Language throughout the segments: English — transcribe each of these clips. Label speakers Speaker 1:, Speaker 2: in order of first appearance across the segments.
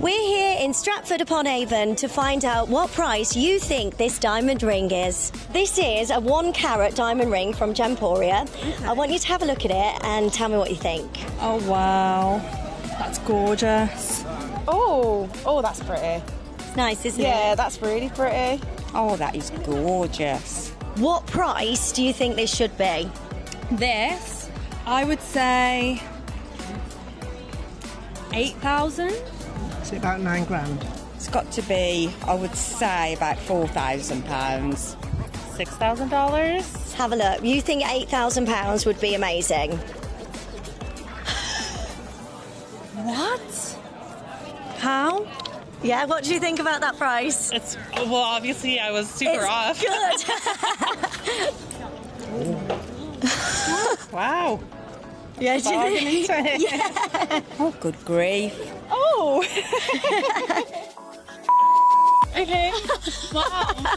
Speaker 1: We're here in Stratford-upon-Avon to find out what price you think this diamond ring is. This is a 1-carat diamond ring from Gemporia. Okay. I want you to have a look at it and tell me what you think.
Speaker 2: Oh, wow. That's gorgeous.
Speaker 3: Oh, that's pretty.
Speaker 1: It's nice, isn't it?
Speaker 3: Yeah, that's really pretty.
Speaker 2: Oh, that is gorgeous.
Speaker 1: What price do you think this should be?
Speaker 2: This, I would say 8,000.
Speaker 4: Is it about £9,000?
Speaker 2: It's got to be, I would say, about £4,000.
Speaker 5: $6,000?
Speaker 1: Let's have a look. You think £8,000 would be amazing?
Speaker 2: What?
Speaker 1: How? Yeah, what do you think about that price?
Speaker 5: Well, obviously I was super off.
Speaker 1: Good.
Speaker 5: Wow.
Speaker 1: Yeah, do you think?
Speaker 2: Yeah. Oh, good grief.
Speaker 5: Oh. Okay. Wow.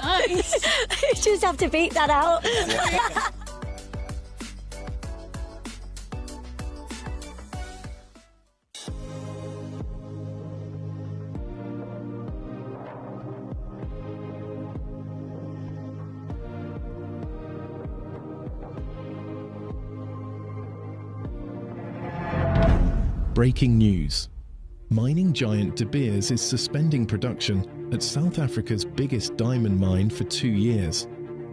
Speaker 5: Nice.
Speaker 1: You just have to beat that out.
Speaker 6: Breaking news. Mining giant De Beers is suspending production at South Africa's biggest diamond mine for 2 years.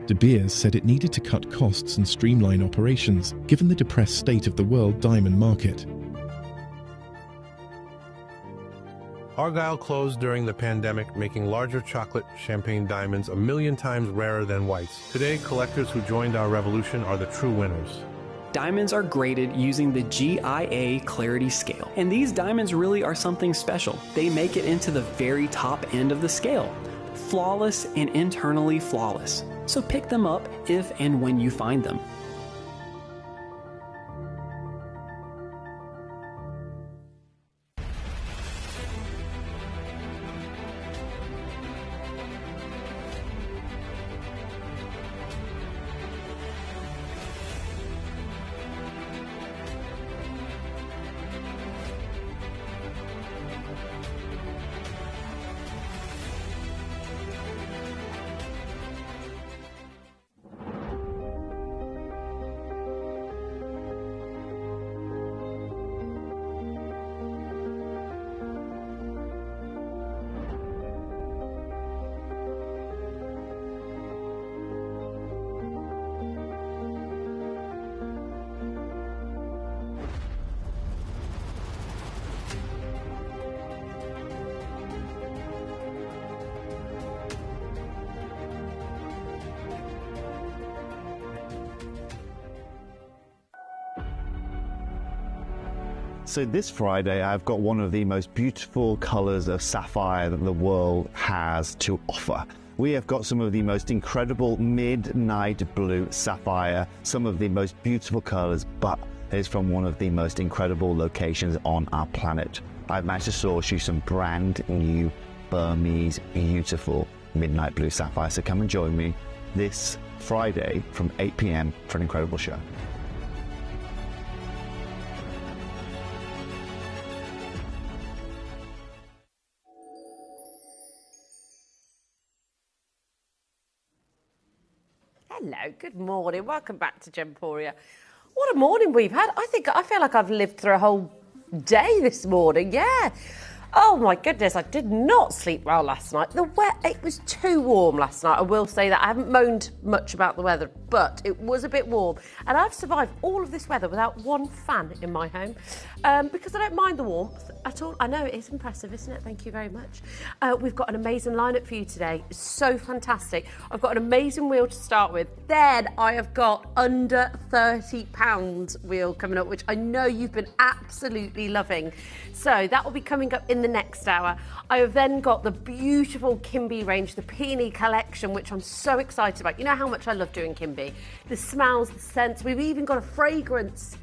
Speaker 6: De Beers said it needed to cut costs and streamline operations, given the depressed state of the world diamond market.
Speaker 7: Argyle closed during the pandemic, making larger chocolate champagne diamonds 1 million times rarer than whites. Today, collectors who joined our revolution are the true winners.
Speaker 8: Diamonds are graded using the GIA Clarity Scale, and these diamonds really are something special. They make it into the very top end of the scale. Flawless and internally flawless. So pick them up if and when you find them.
Speaker 9: So this Friday, I've got one of the most beautiful colors of sapphire that the world has to offer. We have got some of the most incredible midnight blue sapphire, some of the most beautiful colors, but it's from one of the most incredible locations on our planet. I've managed to source you some brand new Burmese beautiful midnight blue sapphire. So come and join me this Friday from 8 p.m. for an incredible show.
Speaker 10: Hello, good morning. Welcome back to Gemporia. What a morning we've had. I feel like I've lived through a whole day this morning. Yeah. Oh my goodness, I did not sleep well last night. It was too warm last night. I will say that. I haven't moaned much about the weather, but it was a bit warm. And I've survived all of this weather without one fan in my home because I don't mind the warmth at all. I know it is impressive, isn't it? Thank you very much. We've got an amazing lineup for you today. It's so fantastic. I've got an amazing wheel to start with. Then I have got under £30 wheel coming up, which I know you've been absolutely loving. So that will be coming up in the next hour. I have then got the beautiful Kimby range, the Peony collection, which I'm so excited about. You know how much I love doing Kimby. The smells, the scents. We've even got a fragrance.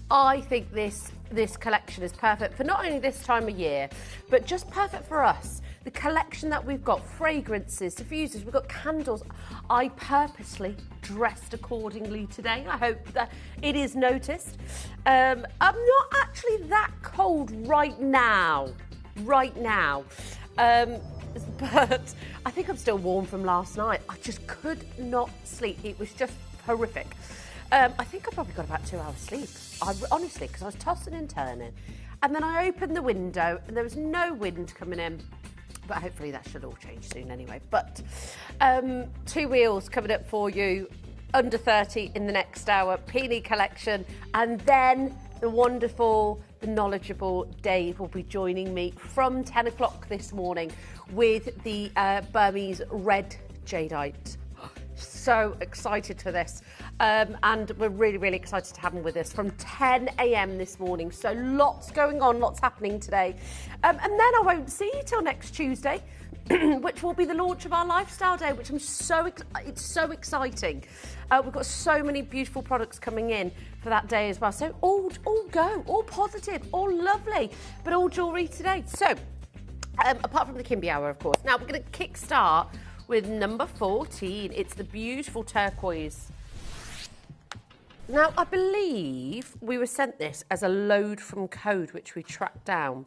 Speaker 10: I think this collection is perfect for not only this time of year, but just perfect for us. the collection that we've got, fragrances, diffusers, we've got candles. I purposely dressed accordingly today. I hope that it is noticed. I'm not actually that cold right now. But I think I'm still warm from last night. I just could not sleep. It was just horrific. I think I probably got about 2 hours sleep. Honestly, because I was tossing and turning. And then I opened the window and there was no wind coming in. But hopefully that should all change soon anyway. But 2 wheels coming up for you, under 30 in the next hour, Peony collection. And then the wonderful, the knowledgeable Dave will be joining me from 10 o'clock this morning with the Burmese red jadeite. So excited for this. And we're really, really excited to have him with us from 10 a.m. this morning. So lots going on, lots happening today. And then I won't see you till next Tuesday, which will be the launch of our Lifestyle Day, which it's so exciting. We've got so many beautiful products coming in for that day as well. So all go, all positive, all lovely, but all jewellery today. So apart from the Kimby Hour, of course. Now we're going to kick-start with number 14. It's the beautiful turquoise. Now, I believe we were sent this as a load from code, which we tracked down.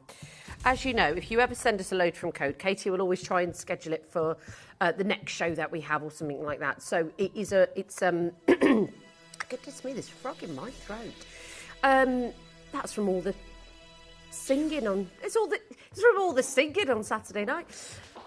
Speaker 10: As you know, if you ever send us a load from code, Katie will always try and schedule it for the next show that we have or something like that. So it's goodness me, there's a frog in my throat. That's from all the singing on. It's from all the singing on Saturday night.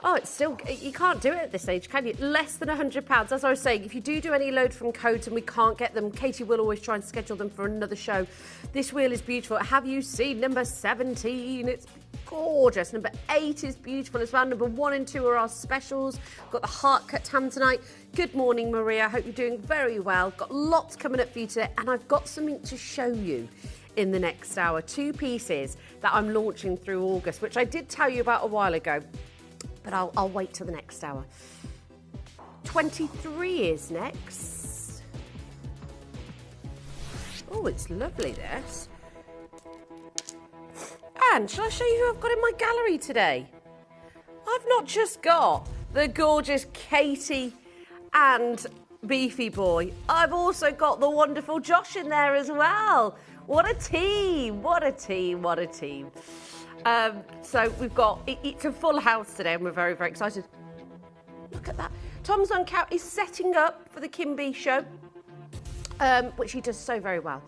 Speaker 10: Oh, it's still, you can't do it at this age, can you? Less than £100. As I was saying, if you do any load from codes and we can't get them, Katie will always try and schedule them for another show. This wheel is beautiful. Have you seen number 17? It's gorgeous. Number 8 is beautiful as well. Number 1 and 2 are our specials. Got the heart cut tanzanite. Good morning, Maria. I hope you're doing very well. Got lots coming up for you today, and I've got something to show you in the next hour. 2 pieces that I'm launching through August, which I did tell you about a while ago. But I'll wait till the next hour. 23 is next. Oh, it's lovely, this. And shall I show you who I've got in my gallery today? I've not just got the gorgeous Katie and Beefy Boy. I've also got the wonderful Josh in there as well. What a team, what a team, what a team. So we've got, it's a full house today and we're very, very excited. Look at that. Tom's on couch is setting up for the Kimby show, which he does so very well.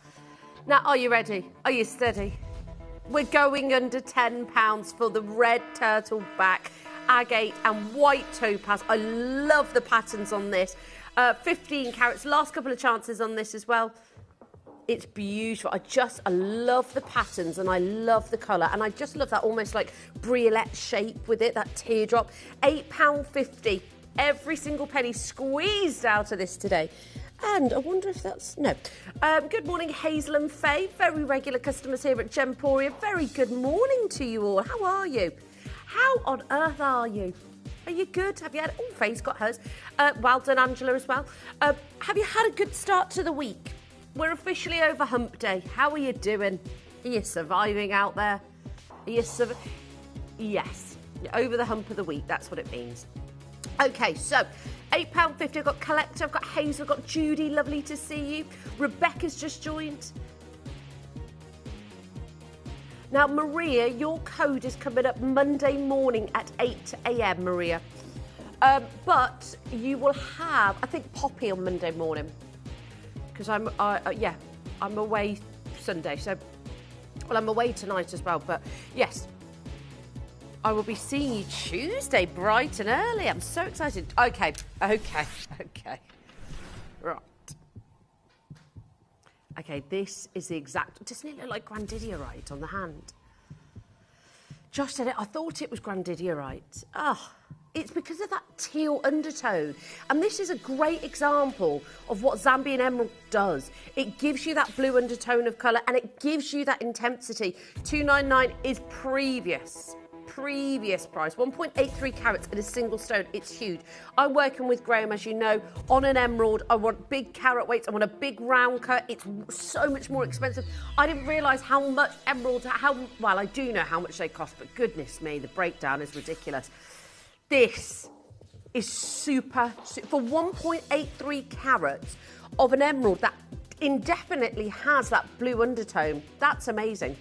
Speaker 10: Now, are you ready? Are you steady? We're going under £10 for the red turtle back, agate and white topaz. I love the patterns on this. 15 carats, last couple of chances on this as well. It's beautiful. I love the patterns and I love the colour. And I just love that almost like briolette shape with it, that teardrop. £8.50. Every single penny squeezed out of this today. And I wonder if that's... No. Good morning, Hazel and Faye. Very regular customers here at Gemporia. Very good morning to you all. How are you? How on earth are you? Are you good? Have you had... Oh, Faye's got hers. Well done, Angela, as well. Have you had a good start to the week? We're officially over hump day. How are you doing? Are you surviving out there? Are you Yes. You're over the hump of the week. That's what it means. Okay, so £8.50. I've got Collector. I've got Hazel. I've got Judy. Lovely to see you. Rebecca's just joined. Now, Maria, your code is coming up Monday morning at 8 a.m, Maria. But you will have, I think, Poppy on Monday morning. Because I'm away Sunday, so, well, I'm away tonight as well, but yes, I will be seeing you Tuesday, bright and early. I'm so excited. Okay, right. Okay, this is the exact, doesn't it look like grandidiorite on the hand? Josh said it, I thought it was grandidiorite. Oh. It's because of that teal undertone. And this is a great example of what Zambian Emerald does. It gives you that blue undertone of colour and it gives you that intensity. 299 is previous. previous price. 1.83 carats in a single stone. It's huge. I'm working with Graham, as you know, on an emerald. I want big carat weights. I want a big round cut. It's so much more expensive. I didn't realise how much emeralds, well, I do know how much they cost, but goodness me, the breakdown is ridiculous. This is super for 1.83 carats of an emerald that indefinitely has that blue undertone. That's amazing.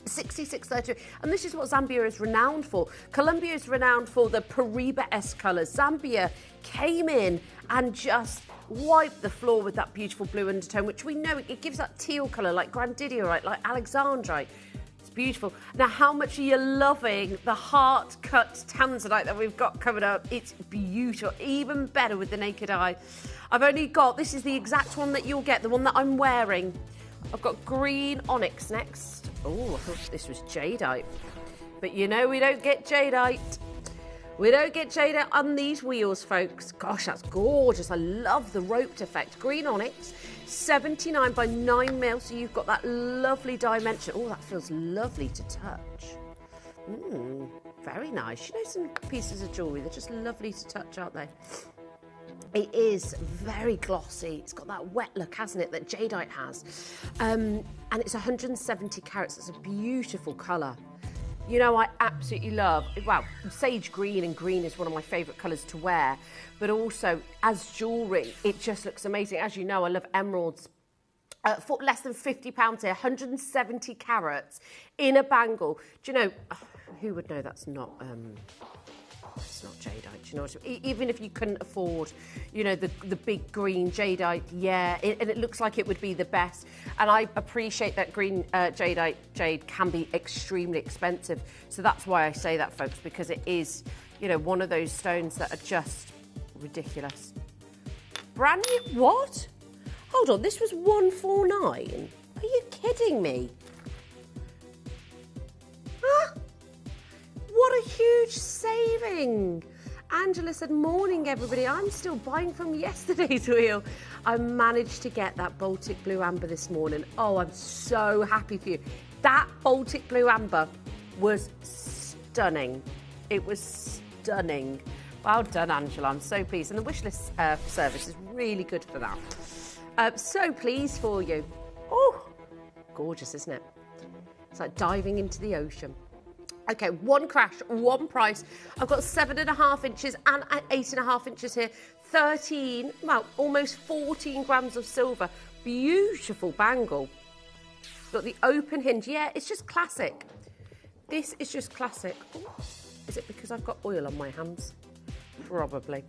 Speaker 10: 6632, and this is what Zambia is renowned for. Colombia is renowned for the Paribas-esque colours. Zambia came in and just wiped the floor with that beautiful blue undertone, which we know it gives that teal colour like grandidiorite, like alexandrite. It's beautiful. Now, how much are you loving the heart-cut tanzanite that we've got coming up? It's beautiful, even better with the naked eye. I've only got, this is the exact one that you'll get, the one that I'm wearing. I've got green onyx next. Oh, I thought this was jadeite. But you know we don't get jadeite. We don't get jadeite on these wheels, folks. Gosh, that's gorgeous. I love the roped effect. Green onyx, 79 by 9 mil, so you've got that lovely dimension. Oh, that feels lovely to touch. Very nice. You know, some pieces of jewellery, they're just lovely to touch, aren't they? It is very glossy. It's got that wet look, hasn't it, that jadeite has. And it's 170 carats. It's a beautiful colour. You know, I absolutely love, well, sage green, and green is one of my favourite colours to wear. But also, as jewellery, it just looks amazing. As you know, I love emeralds. For less than £50 here, 170 carats in a bangle. Do you know, who would know that's not... It's not jadeite, you know what I mean? Even if you couldn't afford, you know, the big green jadeite, yeah, and it looks like it would be the best. And I appreciate that green jade can be extremely expensive. So that's why I say that, folks, because it is, you know, one of those stones that are just ridiculous. Brand new, what? Hold on, this was 149. Are you kidding me? Huh? What a huge saving. Angela said, morning, everybody. I'm still buying from yesterday's wheel. I managed to get that Baltic Blue Amber this morning. Oh, I'm so happy for you. That Baltic Blue Amber was stunning. It was stunning. Well done, Angela. I'm so pleased. And the wish list service is really good for that. So pleased for you. Oh, gorgeous, isn't it? It's like diving into the ocean. Okay, one crash, one price. I've got 7.5 inches and 8.5 inches here. 13, well, almost 14 grams of silver. Beautiful bangle. Got the open hinge. Yeah, it's just classic. This is just classic. Ooh, is it because I've got oil on my hands? Probably.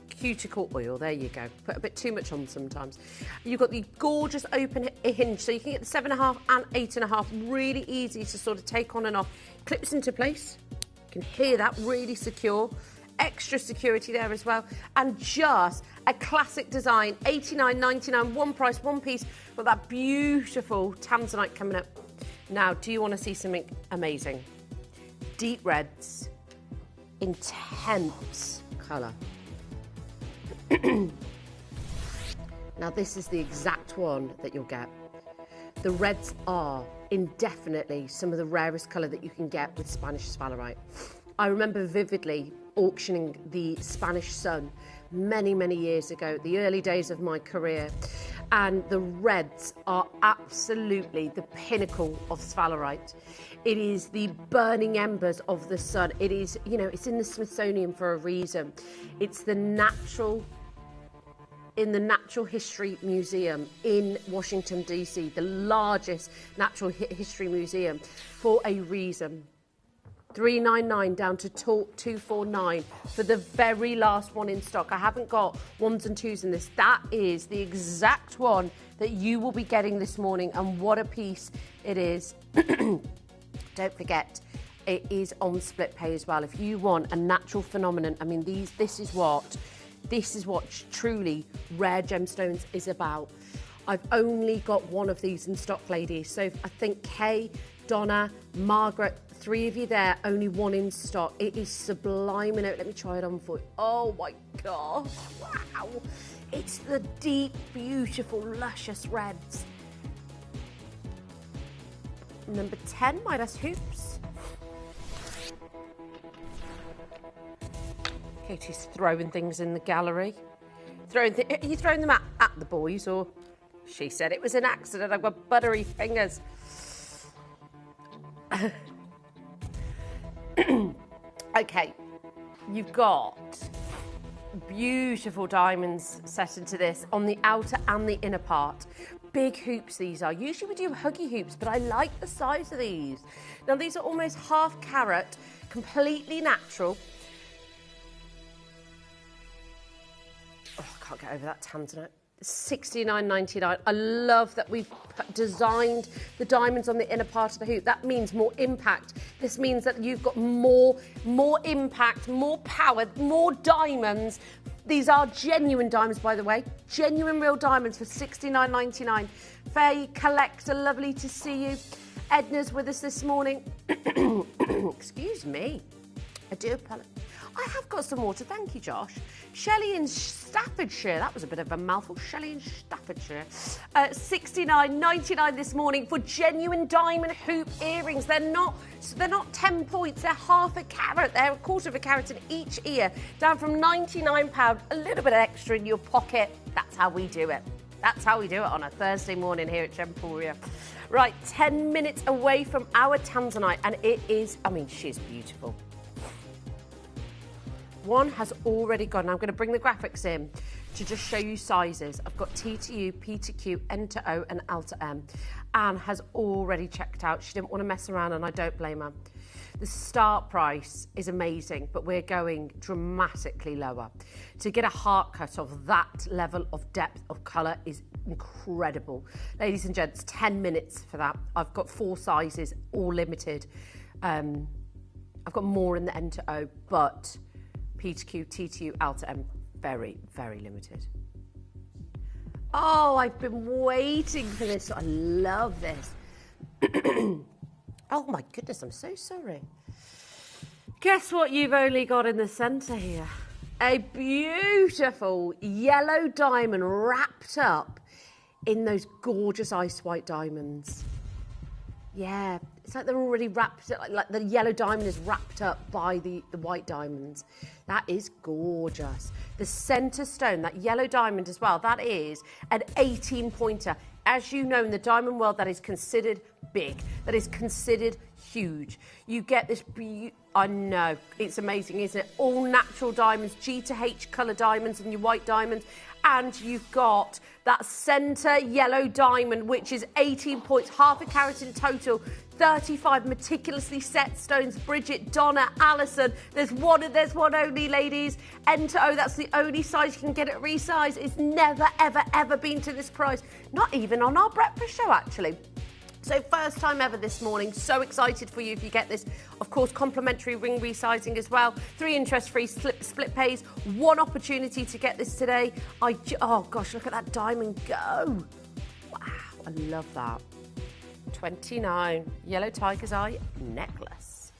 Speaker 10: Cuticle oil, there you go. Put a bit too much on sometimes. You've got the gorgeous open hinge, so you can get the 7.5 and 8.5, really easy to sort of take on and off. Clips into place, you can hear that, really secure. Extra security there as well. And just a classic design, $89.99, one price, one piece, with that beautiful tanzanite coming up. Now, do you want to see something amazing? Deep reds, intense colour. Now, this is the exact one that you'll get. The reds are indefinitely some of the rarest colour that you can get with Spanish sphalerite. I remember vividly auctioning the Spanish Sun many, many years ago, the early days of my career, and the reds are absolutely the pinnacle of sphalerite. It is the burning embers of the sun. It is, you know, it's in the Smithsonian for a reason. It's the natural, in the Natural History Museum in Washington, D.C., the largest natural history museum, for a reason. $399 down to $249 for the very last one in stock. I haven't got ones and twos in this. That is the exact one that you will be getting this morning, and what a piece it is. Don't forget, it is on split pay as well. If you want a natural phenomenon, I mean, this is what truly rare gemstones is about. I've only got one of these in stock, ladies. So I think Kay, Donna, Margaret, 3 of you there, only one in stock. It is sublime. Let me try it on for you. Oh my gosh, wow. It's the deep, beautiful, luscious reds. Number 10, Midas Hoops. Katie's throwing things in the gallery. Are you throwing them at the boys, or she said it was an accident? I've got buttery fingers. Okay, you've got beautiful diamonds set into this on the outer and the inner part. Big hoops these are. Usually we do huggy hoops, but I like the size of these. Now these are almost half carat, completely natural. Oh, I can't get over that tanzanite. $69.99. I love that we've designed the diamonds on the inner part of the hoop. That means more impact. This means that you've got more impact, more power, more diamonds. These are genuine diamonds, by the way. Genuine real diamonds for $69.99. Faye Collector, lovely to see you. Edna's with us this morning. Excuse me. I do apologise. I have got some water, thank you, Josh. Shelley in Staffordshire, that was a bit of a mouthful. Shelley in Staffordshire. $69.99 this morning for genuine diamond hoop earrings. They're not 10 points, they're half a carat. They're a quarter of a carat in each ear. Down from £99, a little bit extra in your pocket. That's how we do it. That's how we do it on a Thursday morning here at Gemporia. Right, 10 minutes away from our tanzanite, and it is, I mean, she's beautiful. One has already gone. I'm going to bring the graphics in to just show you sizes. I've got T to U, P to Q, N to O, and L to M. Anne has already checked out. She didn't want to mess around, and I don't blame her. The start price is amazing, but we're going dramatically lower. To get a heart cut of that level of depth of colour is incredible. Ladies and gents, 10 minutes for that. I've got 4 sizes, all limited. I've got more in the N to O, but P to Q, T to U, L to M, very, very limited. Oh, I've been waiting for this. I love this. Oh my goodness, I'm so sorry. Guess what you've only got in the centre here? A beautiful yellow diamond wrapped up in those gorgeous ice white diamonds. Yeah, it's like they're already wrapped, like the yellow diamond is wrapped up by the white diamonds. That is gorgeous. The centre stone, that yellow diamond as well, that is an 18-pointer. As you know, in the diamond world, that is considered big. That is considered huge. You get this I know, it's amazing, isn't it? All natural diamonds, G to H colour diamonds and your white diamonds. And you've got that centre yellow diamond, which is 18 points, half a carat in total, 35 meticulously set stones. Bridget, Donna, Alison, there's one only, ladies. N to O, that's the only size you can get it resized. It's never, ever, ever been to this price. Not even on our breakfast show, actually. So first time ever this morning. So excited for you if you get this. Of course, complimentary ring resizing as well. 3 interest-free split pays. 1 opportunity to get this today. Oh gosh, look at that diamond go. Wow, I love that. 29 yellow tiger's eye necklace.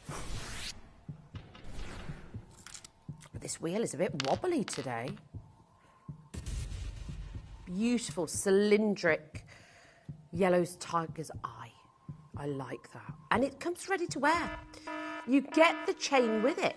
Speaker 10: This wheel is a bit wobbly today. Beautiful cylindric yellow tiger's eye. I like that. And it comes ready to wear. You get the chain with it.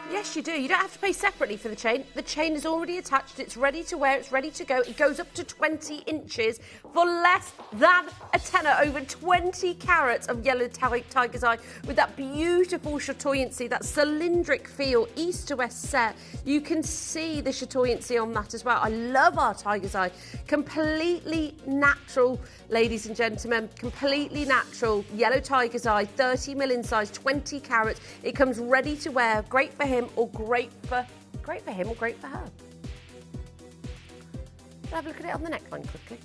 Speaker 10: Yes, you do. You don't have to pay separately for the chain. The chain is already attached. It's ready to wear. It's ready to go. It goes up to 20 inches for less than a tenner. Over 20 carats of yellow tiger's eye with that beautiful chatoyancy, that cylindric feel, east to west set. You can see the chatoyancy on that as well. I love our tiger's eye. Completely natural, ladies and gentlemen. Completely natural. Yellow tiger's eye, 30 mil in size, 20 carats. It comes ready to wear. Great for him or great for him or great for her. Let's have a look at it on the neckline quickly.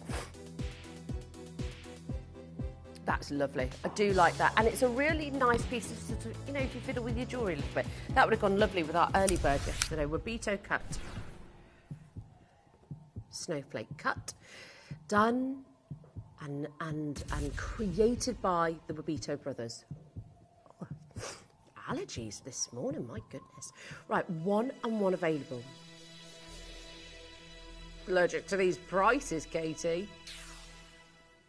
Speaker 10: That's lovely. I do like that. And it's a really nice piece of, sort of, you know, if you fiddle with your jewellery a little bit. That would have gone lovely with our early bird yesterday. Wabito cut. Snowflake cut. Done and created by the Wabito brothers. Allergies this morning, my goodness. Right, 1 and 1 available. Allergic to these prices, Katie.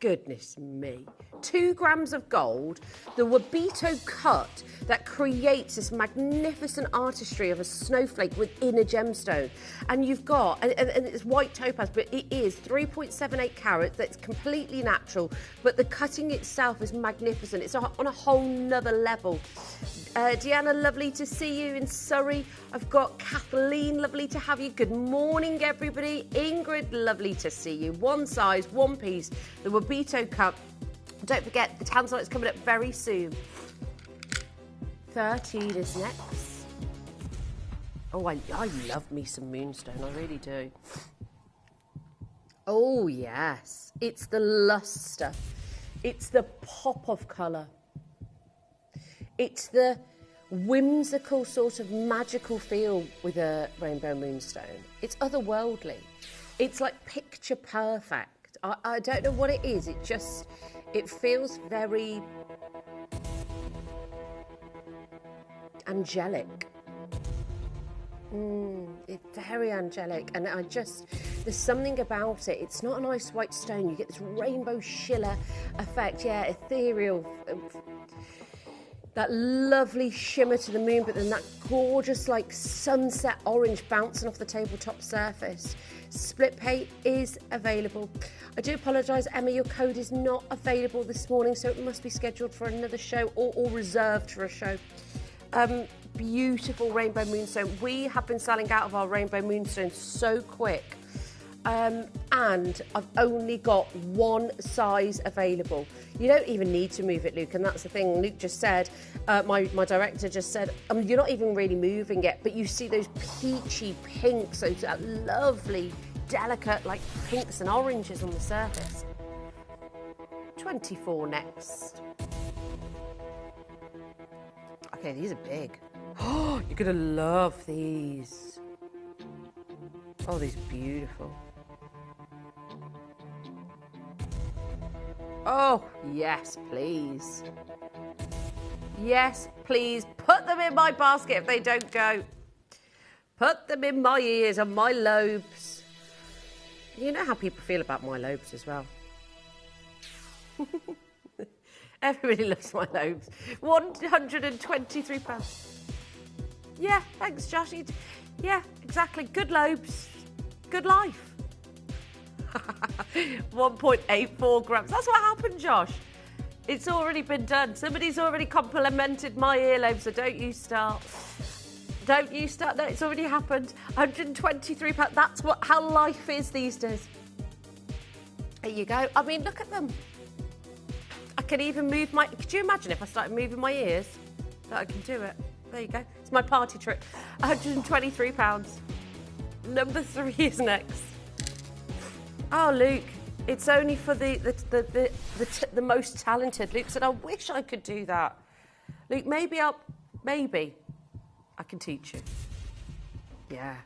Speaker 10: goodness me. 2 grams of gold, the Wabito cut that creates this magnificent artistry of a snowflake within a gemstone. And you've got, and it's white topaz, but it is 3.78 carats, that's completely natural, but the cutting itself is magnificent. It's on a whole nother level. Deanna, lovely to see you in Surrey. I've got Kathleen, lovely to have you. Good morning, everybody. Ingrid, lovely to see you. One size, one piece, the Wabito cup. Don't forget, the Tanzanite's coming up very soon. 13 is next. Oh, I love me some moonstone, I really do. Oh, yes. It's the luster. It's the pop of colour. It's the whimsical sort of magical feel with a rainbow moonstone. It's otherworldly. It's like picture perfect. I don't know what it is. It feels very angelic. It's very angelic, and there's something about it. It's not a nice white stone. You get this rainbow schiller effect, yeah, ethereal, that lovely shimmer to the moon, but then that gorgeous like sunset orange bouncing off the tabletop surface. Split pay is available. I do apologise, Emma, your code is not available this morning, so it must be scheduled for another show or reserved for a show. Beautiful rainbow moonstone. We have been selling out of our rainbow moonstone so quick. And I've only got one size available. You don't even need to move it, Luke, and that's the thing. Luke just said, my director just said, you're not even really moving it, but you see those peachy pinks, those lovely, delicate, like pinks and oranges on the surface. 24 next. Okay, these are big. Oh, you're gonna love these. Oh, these are beautiful. Oh, yes, please. Yes, please. Put them in my basket if they don't go. Put them in my ears and my lobes. You know how people feel about my lobes as well. Everybody loves my lobes. £123. Yeah, thanks, Josh. Yeah, exactly. Good lobes. Good life. 1.84 grams. That's what happened, Josh. It's already been done. Somebody's already complimented my earlobes, so don't you start. Don't you start. No, it's already happened. £123. That's how life is these days. There you go. I mean, look at them. I can even move my... Could you imagine if I started moving my ears? That I can do it. There you go. It's my party trick. £123. Number 3 is next. Oh, Luke, it's only for the most talented. Luke said, I wish I could do that. Luke, maybe I can teach you. Yeah.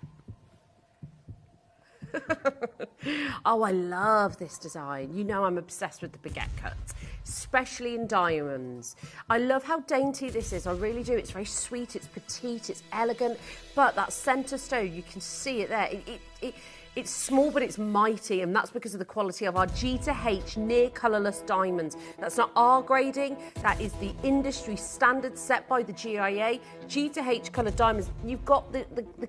Speaker 10: Oh, I love this design. You know I'm obsessed with the baguette cuts, especially in diamonds. I love how dainty this is. I really do. It's very sweet, it's petite, it's elegant, but that centre stone, you can see it there. It's small, but it's mighty, and that's because of the quality of our G to H near colourless diamonds. That's not our grading, that is the industry standard set by the GIA. G to H coloured diamonds. You've got the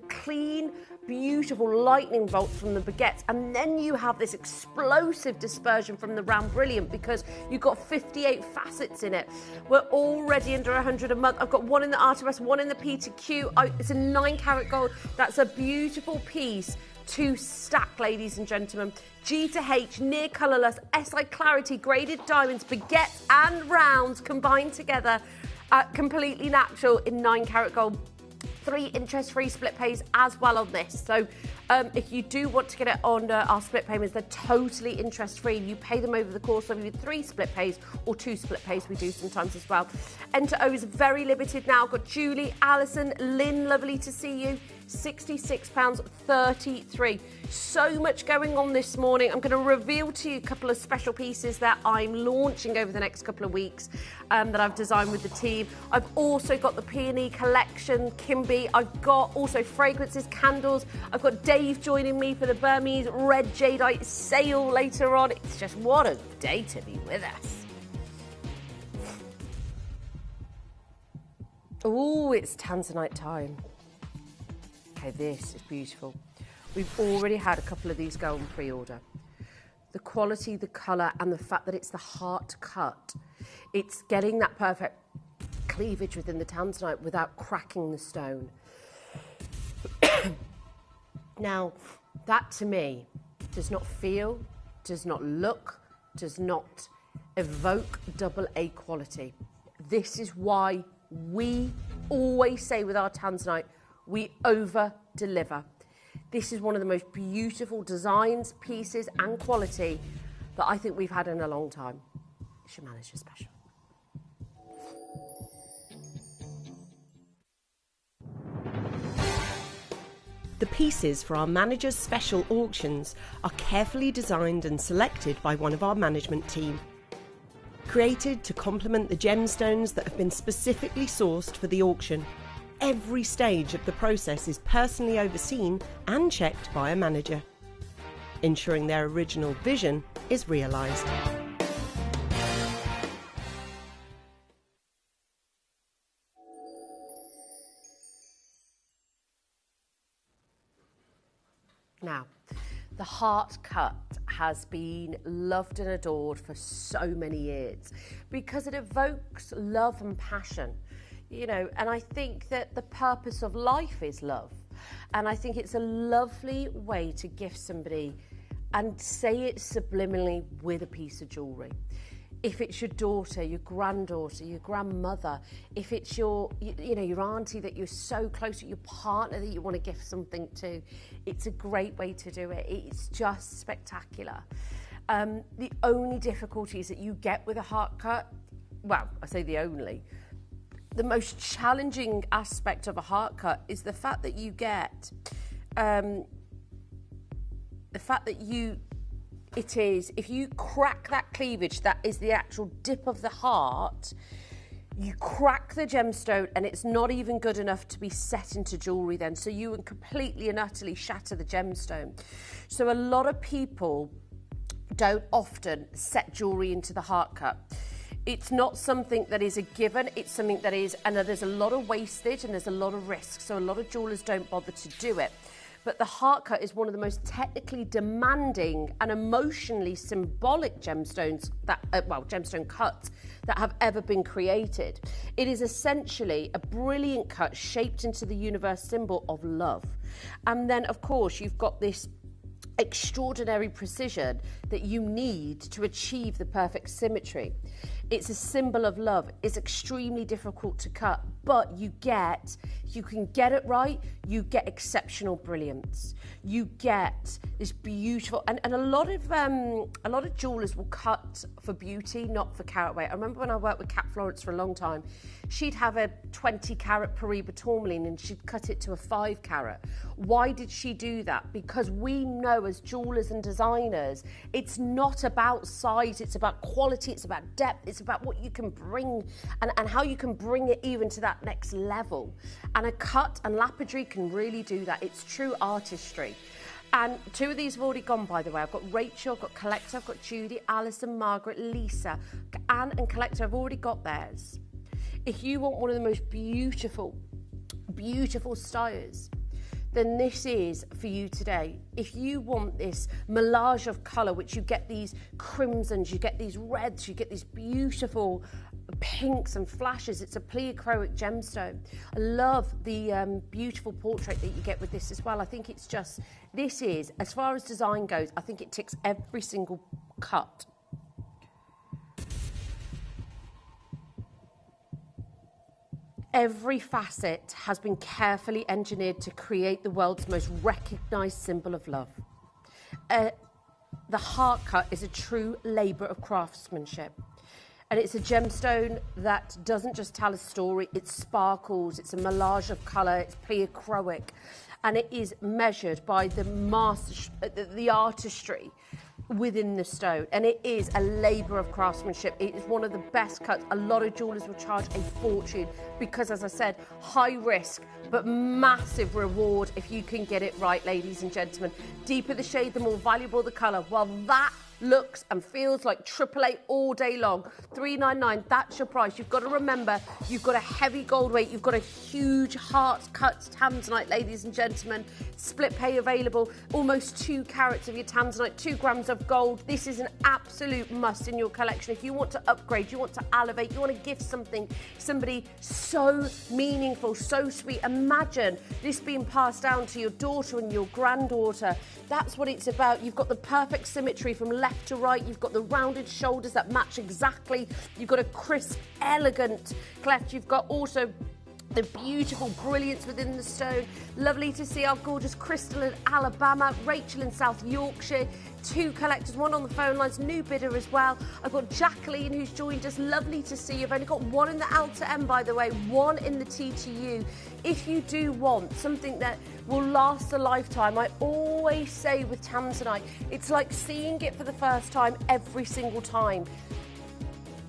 Speaker 10: clean, beautiful lightning bolts from the baguettes, and then you have this explosive dispersion from the round brilliant because you've got 58 facets in it. We're already under 100 a month. I've got one in the RTMS, one in the P2Q. It's a 9 carat gold. That's a beautiful piece to stack, ladies and gentlemen. G to H, near colourless, SI clarity, graded diamonds, baguettes and rounds combined together, completely natural in 9 carat gold. 3 interest-free split pays as well on this. So if you do want to get it on our split payments, they're totally interest-free. You pay them over the course of either 3 split pays or 2 split pays. We do sometimes as well. Enter O is very limited now. I've got Julie, Alison, Lynn, lovely to see you. £66.33. So much going on this morning. I'm going to reveal to you a couple of special pieces that I'm launching over the next couple of weeks that I've designed with the team. I've also got the Peony collection, Kimby. I've got also fragrances, candles. I've got Dave joining me for the Burmese Red Jadeite sale later on. It's just what a day to be with us. Oh, it's Tanzanite time. Okay, this is beautiful. We've already had a couple of these go on pre-order. The quality, the colour, and the fact that it's the heart cut. It's getting that perfect cleavage within the Tanzanite without cracking the stone. Now, that to me does not feel, does not look, does not evoke double A quality. This is why we always say with our Tanzanite, we over-deliver. This is one of the most beautiful designs, pieces and quality that I think we've had in a long time. It's your manager special. The pieces for our manager's special auctions are carefully designed and selected by one of our management team. Created to complement the gemstones that have been specifically sourced for the auction, every stage of the process is personally overseen and checked by a manager, ensuring their original vision is realised. Now, the heart cut has been loved and adored for so many years because it evokes love and passion, you know, and I think that the purpose of life is love. And I think it's a lovely way to gift somebody and say it subliminally with a piece of jewellery. If it's your daughter, your granddaughter, your grandmother, if it's your, you know, your auntie that you're so close to, your partner that you want to gift something to, it's a great way to do it. It's just spectacular. The only difficulties that you get with a heart cut, well, I say the only, the most challenging aspect of a heart cut is the fact that you get, it is, if you crack that cleavage, that is the actual dip of the heart, you crack the gemstone and it's not even good enough to be set into jewellery then. So you would completely and utterly shatter the gemstone. So a lot of people don't often set jewellery into the heart cut. It's not something that is a given, it's something that is, and there's a lot of wastage and there's a lot of risk. So a lot of jewellers don't bother to do it. But the heart cut is one of the most technically demanding and emotionally symbolic gemstones that, gemstone cuts that have ever been created. It is essentially a brilliant cut shaped into the universe symbol of love. And then, of course, you've got this extraordinary precision that you need to achieve the perfect symmetry. It's a symbol of love. It's extremely difficult to cut, but you can get it right, you get exceptional brilliance. You get this beautiful, and a lot of jewellers will cut for beauty, not for carat weight. I remember when I worked with Kat Florence for a long time, she'd have a 20 carat Paraiba tourmaline and she'd cut it to a 5 carat. Why did she do that? Because we know as jewellers and designers, it's not about size, it's about quality, it's about depth, it's about what you can bring and how you can bring it even to that next level. And a cut and lapidary can really do that. It's true artistry. And 2 of these have already gone, by the way. I've got Rachel, I've got Collector, I've got Judy, Alison, Margaret, Lisa, Anne and Collector. I've already got theirs. If you want one of the most beautiful, beautiful styles, then this is for you today. If you want this melange of colour, which you get these crimsons, you get these reds, you get these beautiful pinks and flashes, it's a pleochroic gemstone. I love the beautiful portrait that you get with this as well. I think it's just, this is, as far as design goes, I think it ticks every single cut. Every facet has been carefully engineered to create the world's most recognised symbol of love. The heart cut is a true labour of craftsmanship. And it's a gemstone that doesn't just tell a story, it sparkles, it's a melange of colour, it's pleochroic. And it is measured by the artistry within the stone, and it is a labour of craftsmanship. It is one of the best cuts. A lot of jewellers will charge a fortune because, as I said, high risk but massive reward if you can get it right, ladies and gentlemen. Deeper the shade, the more valuable the colour. Well, that looks and feels like AAA all day long. $399, that's your price. You've got to remember, you've got a heavy gold weight, you've got a huge heart cut tanzanite, ladies and gentlemen. Split pay available, almost 2 carats of your tanzanite, 2 grams of gold. This is an absolute must in your collection. If you want to upgrade, you want to elevate, you want to give somebody so meaningful, so sweet. Imagine this being passed down to your daughter and your granddaughter. That's what it's about. You've got the perfect symmetry from left to right. You've got the rounded shoulders that match exactly. You've got a crisp, elegant cleft. You've got also the beautiful brilliance within the stone. Lovely to see our gorgeous Crystal in Alabama, Rachel in South Yorkshire. 2 collectors, one on the phone lines, new bidder as well. I've got Jacqueline who's joined us. Lovely to see you. I've only got 1 in the L to M, by the way, 1 in the T to U. If you do want something that will last a lifetime, I always say with tanzanite, it's like seeing it for the first time every single time.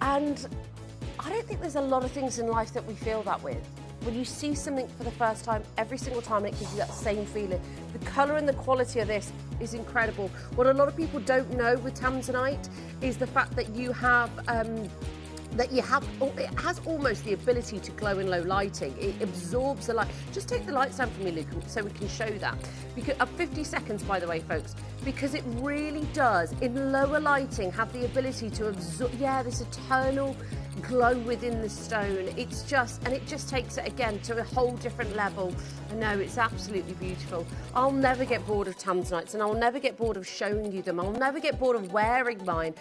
Speaker 10: And I don't think there's a lot of things in life that we feel that with. When you see something for the first time, every single time, it gives you that same feeling. The colour and the quality of this is incredible. What a lot of people don't know with tanzanite is the fact that it has almost the ability to glow in low lighting. It absorbs the light. Just take the lights down for me, Luke, so we can show that. Because 50 seconds, by the way, folks, because it really does, in lower lighting, have the ability to absorb, this eternal glow within the stone. It's just, and it just takes it again to a whole different level. I know, it's absolutely beautiful. I'll never get bored of tanzanites, and I'll never get bored of showing you them. I'll never get bored of wearing mine.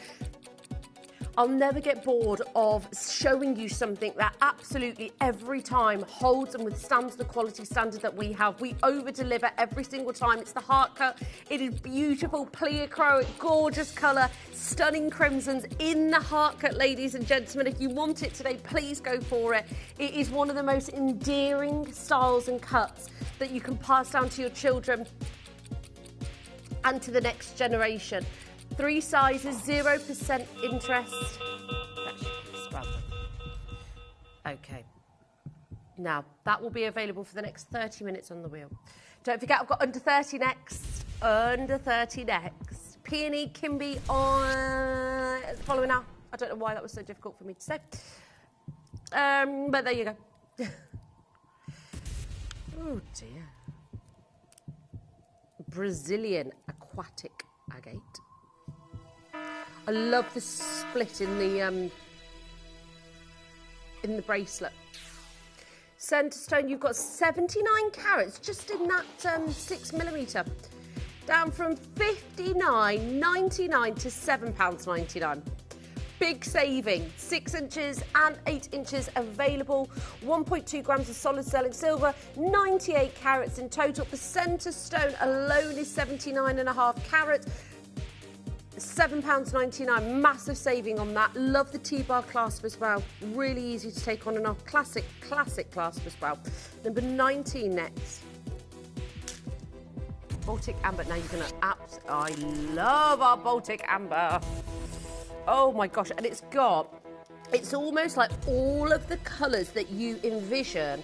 Speaker 10: I'll never get bored of showing you something that absolutely every time holds and withstands the quality standard that we have. We over-deliver every single time. It's the heart cut. It is beautiful, pleochroic, gorgeous colour, stunning crimsons in the heart cut, ladies and gentlemen. If you want it today, please go for it. It is one of the most endearing styles and cuts that you can pass down to your children and to the next generation. 3 sizes, 0% interest. Okay. Now, that will be available for the next 30 minutes on the wheel. Don't forget, I've got under 30 next. Under 30 next. Peony, Kimby on following now. I don't know why that was so difficult for me to say. But there you go. Oh, dear. Brazilian aquatic agate. I love the split in the bracelet. Centre stone, you've got 79 carats just in that 6mm. Down from $59.99 to £7.99. Big saving. 6 inches and 8 inches available. 1.2 grams of solid sterling silver. 98 carats in total. The centre stone alone is 79.5 carats. £7.99, massive saving on that. Love the T-bar clasp as well. Really easy to take on and off. Classic clasp as well. Number 19 next. Baltic Amber. Now you're going to I love our Baltic Amber. Oh my gosh. And it's almost like all of the colours that you envision,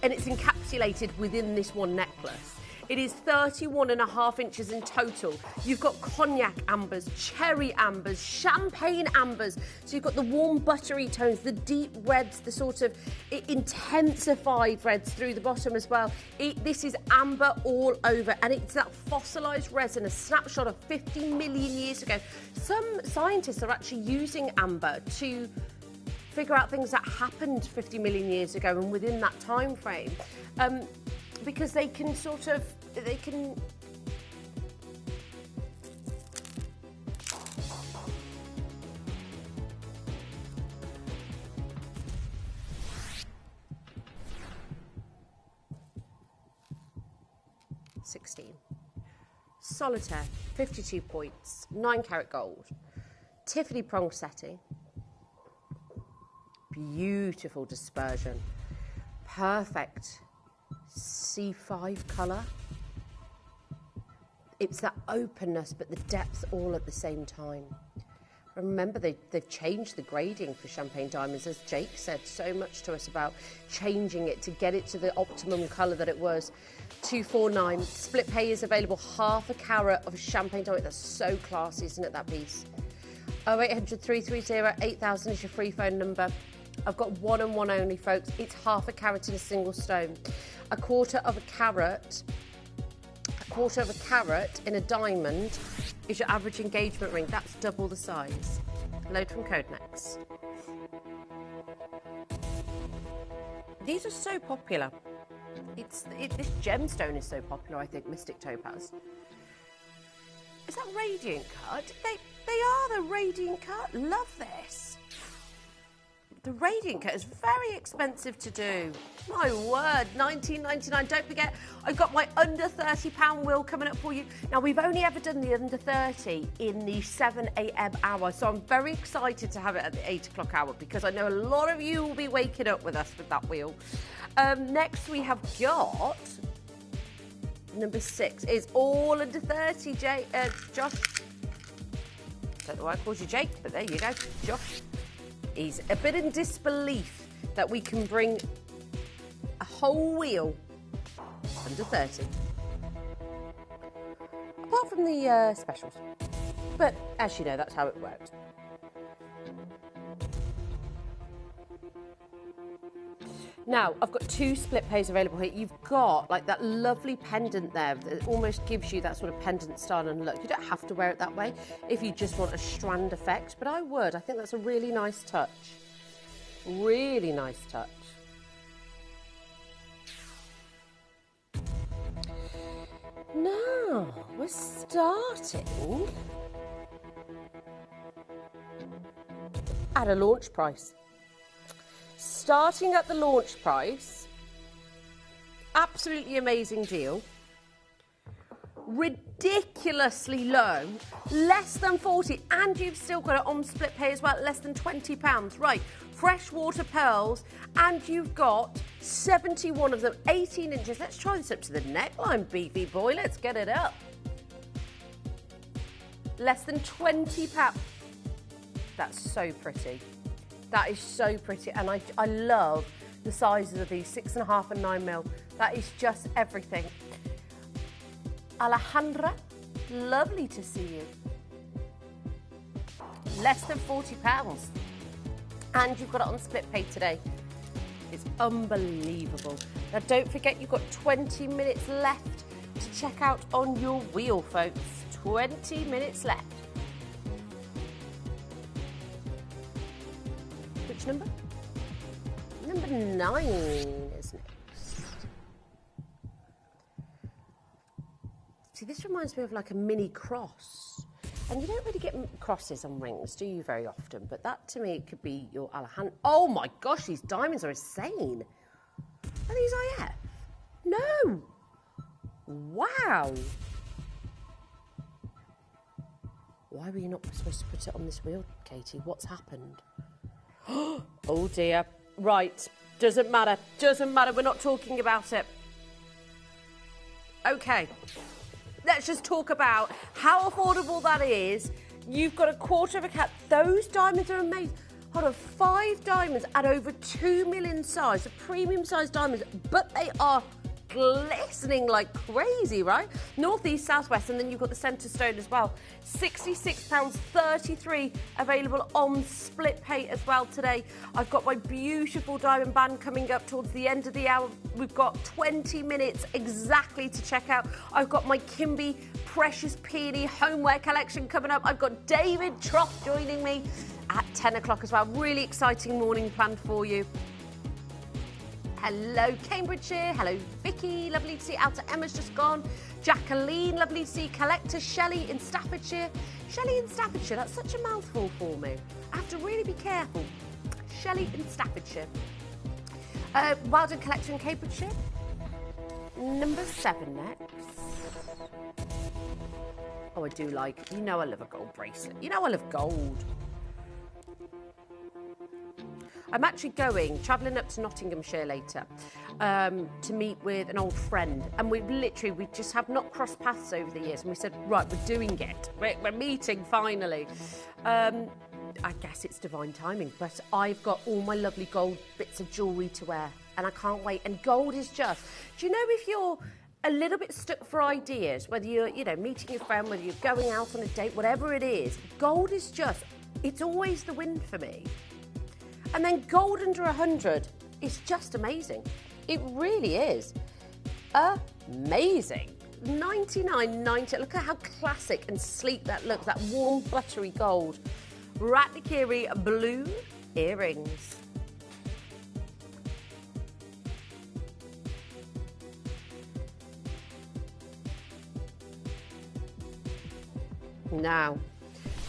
Speaker 10: and it's encapsulated within this one necklace. It is 31.5 inches in total. You've got cognac ambers, cherry ambers, champagne ambers. So you've got the warm buttery tones, the deep reds, the sort of intensified reds through the bottom as well. This is amber all over, and it's that fossilised resin, a snapshot of 50 million years ago. Some scientists are actually using amber to figure out things that happened 50 million years ago and within that time frame. Because they can $16. Solitaire, 52 points, 9 carat gold. Tiffany prong setting. Beautiful dispersion. Perfect C5 colour. It's that openness, but the depth all at the same time. Remember, they've changed the grading for champagne diamonds, as Jake said so much to us about changing it to get it to the optimum colour that it was. 249. Split pay is available, half a carat of champagne diamond. That's so classy, isn't it, that piece? 0800 330 8000 is your free phone number. I've got one and one only, folks. It's half a carat in a single stone. A quarter of a carat in a diamond is your average engagement ring. That's double the size. Load from Codenex. These are so popular. This gemstone is so popular, I think, Mystic Topaz. Is that radiant cut? They are the radiant cut. Love this. The radiant cut is very expensive to do. My word, $19.99. Don't forget, I've got my under £30 wheel coming up for you. Now, we've only ever done the under 30 in the 7 a.m. hour, so I'm very excited to have it at the 8 o'clock hour because I know a lot of you will be waking up with us with that wheel. Next, we have got number 6. Is all under 30, Josh. Don't know why I called you Jake, but there you go, Josh. He's a bit in disbelief that we can bring a whole wheel under 30. Apart from the specials. But as you know, that's how it works. Now, I've got 2 split pays available here. You've got like that lovely pendant there that almost gives you that sort of pendant style and look. You don't have to wear it that way if you just want a strand effect, but I would. I think that's a really nice touch. Really nice touch. Now, we're starting at a launch price. Starting at the launch price, absolutely amazing deal. Ridiculously low, less than 40, and you've still got it on split pay as well, less than £20. Right, freshwater pearls, and you've got 71 of them, 18 inches. Let's try this up to the neckline, beefy boy. Let's get it up. Less than £20. That's so pretty. That is so pretty, and I love the sizes of these, 6.5 and 9mm. That is just everything. Alejandra, lovely to see you. Less than £40. And you've got it on split pay today. It's unbelievable. Now, don't forget, you've got 20 minutes left to check out on your wheel, folks. 20 minutes left. Which number? Number 9 is next. See, this reminds me of like a mini cross. And you don't really get crosses on rings, do you, very often? But that, to me, could be your Alejandro. Oh, my gosh, these diamonds are insane. Are these IF? No. Wow. Why were you not supposed to put it on this wheel, Katie? What's happened? Oh, dear. Right. Doesn't matter. Doesn't matter. We're not talking about it. OK. Let's just talk about how affordable that is. You've got a quarter of a carat. Those diamonds are amazing. Hold on, 5 diamonds at over 2 million size, the premium size diamonds, but they are glistening like crazy, right? Northeast, southwest, and then you've got the centre stone as well. £66.33 available on split pay as well today. I've got my beautiful diamond band coming up towards the end of the hour. We've got 20 minutes exactly to check out. I've got my Kimby Precious Peony homeware collection coming up. I've got David Troth joining me at 10 o'clock as well. Really exciting morning planned for you. Hello, Cambridgeshire. Hello, Vicky. Lovely to see you. Out Emma's just gone. Jacqueline. Lovely to see you. Collector Shelley in Staffordshire. Shelley in Staffordshire. That's such a mouthful for me. I have to really be careful. Shelley in Staffordshire. Wilden Collector in Cambridgeshire. Number 7 next. Oh, I do like. You know I love a gold bracelet. You know I love gold. I'm actually travelling up to Nottinghamshire later to meet with an old friend. And we just have not crossed paths over the years. And we said, right, we're doing it. We're meeting finally. I guess it's divine timing, but I've got all my lovely gold bits of jewellery to wear and I can't wait. And gold is just, do you know if you're a little bit stuck for ideas, whether you're, meeting your friend, whether you're going out on a date, whatever it is, gold is just, it's always the win for me. And then gold under 100 is just amazing. It really is. Amazing. $99.90. Look at how classic and sleek that looks. That warm, buttery gold. Ratnikiri blue earrings. Now,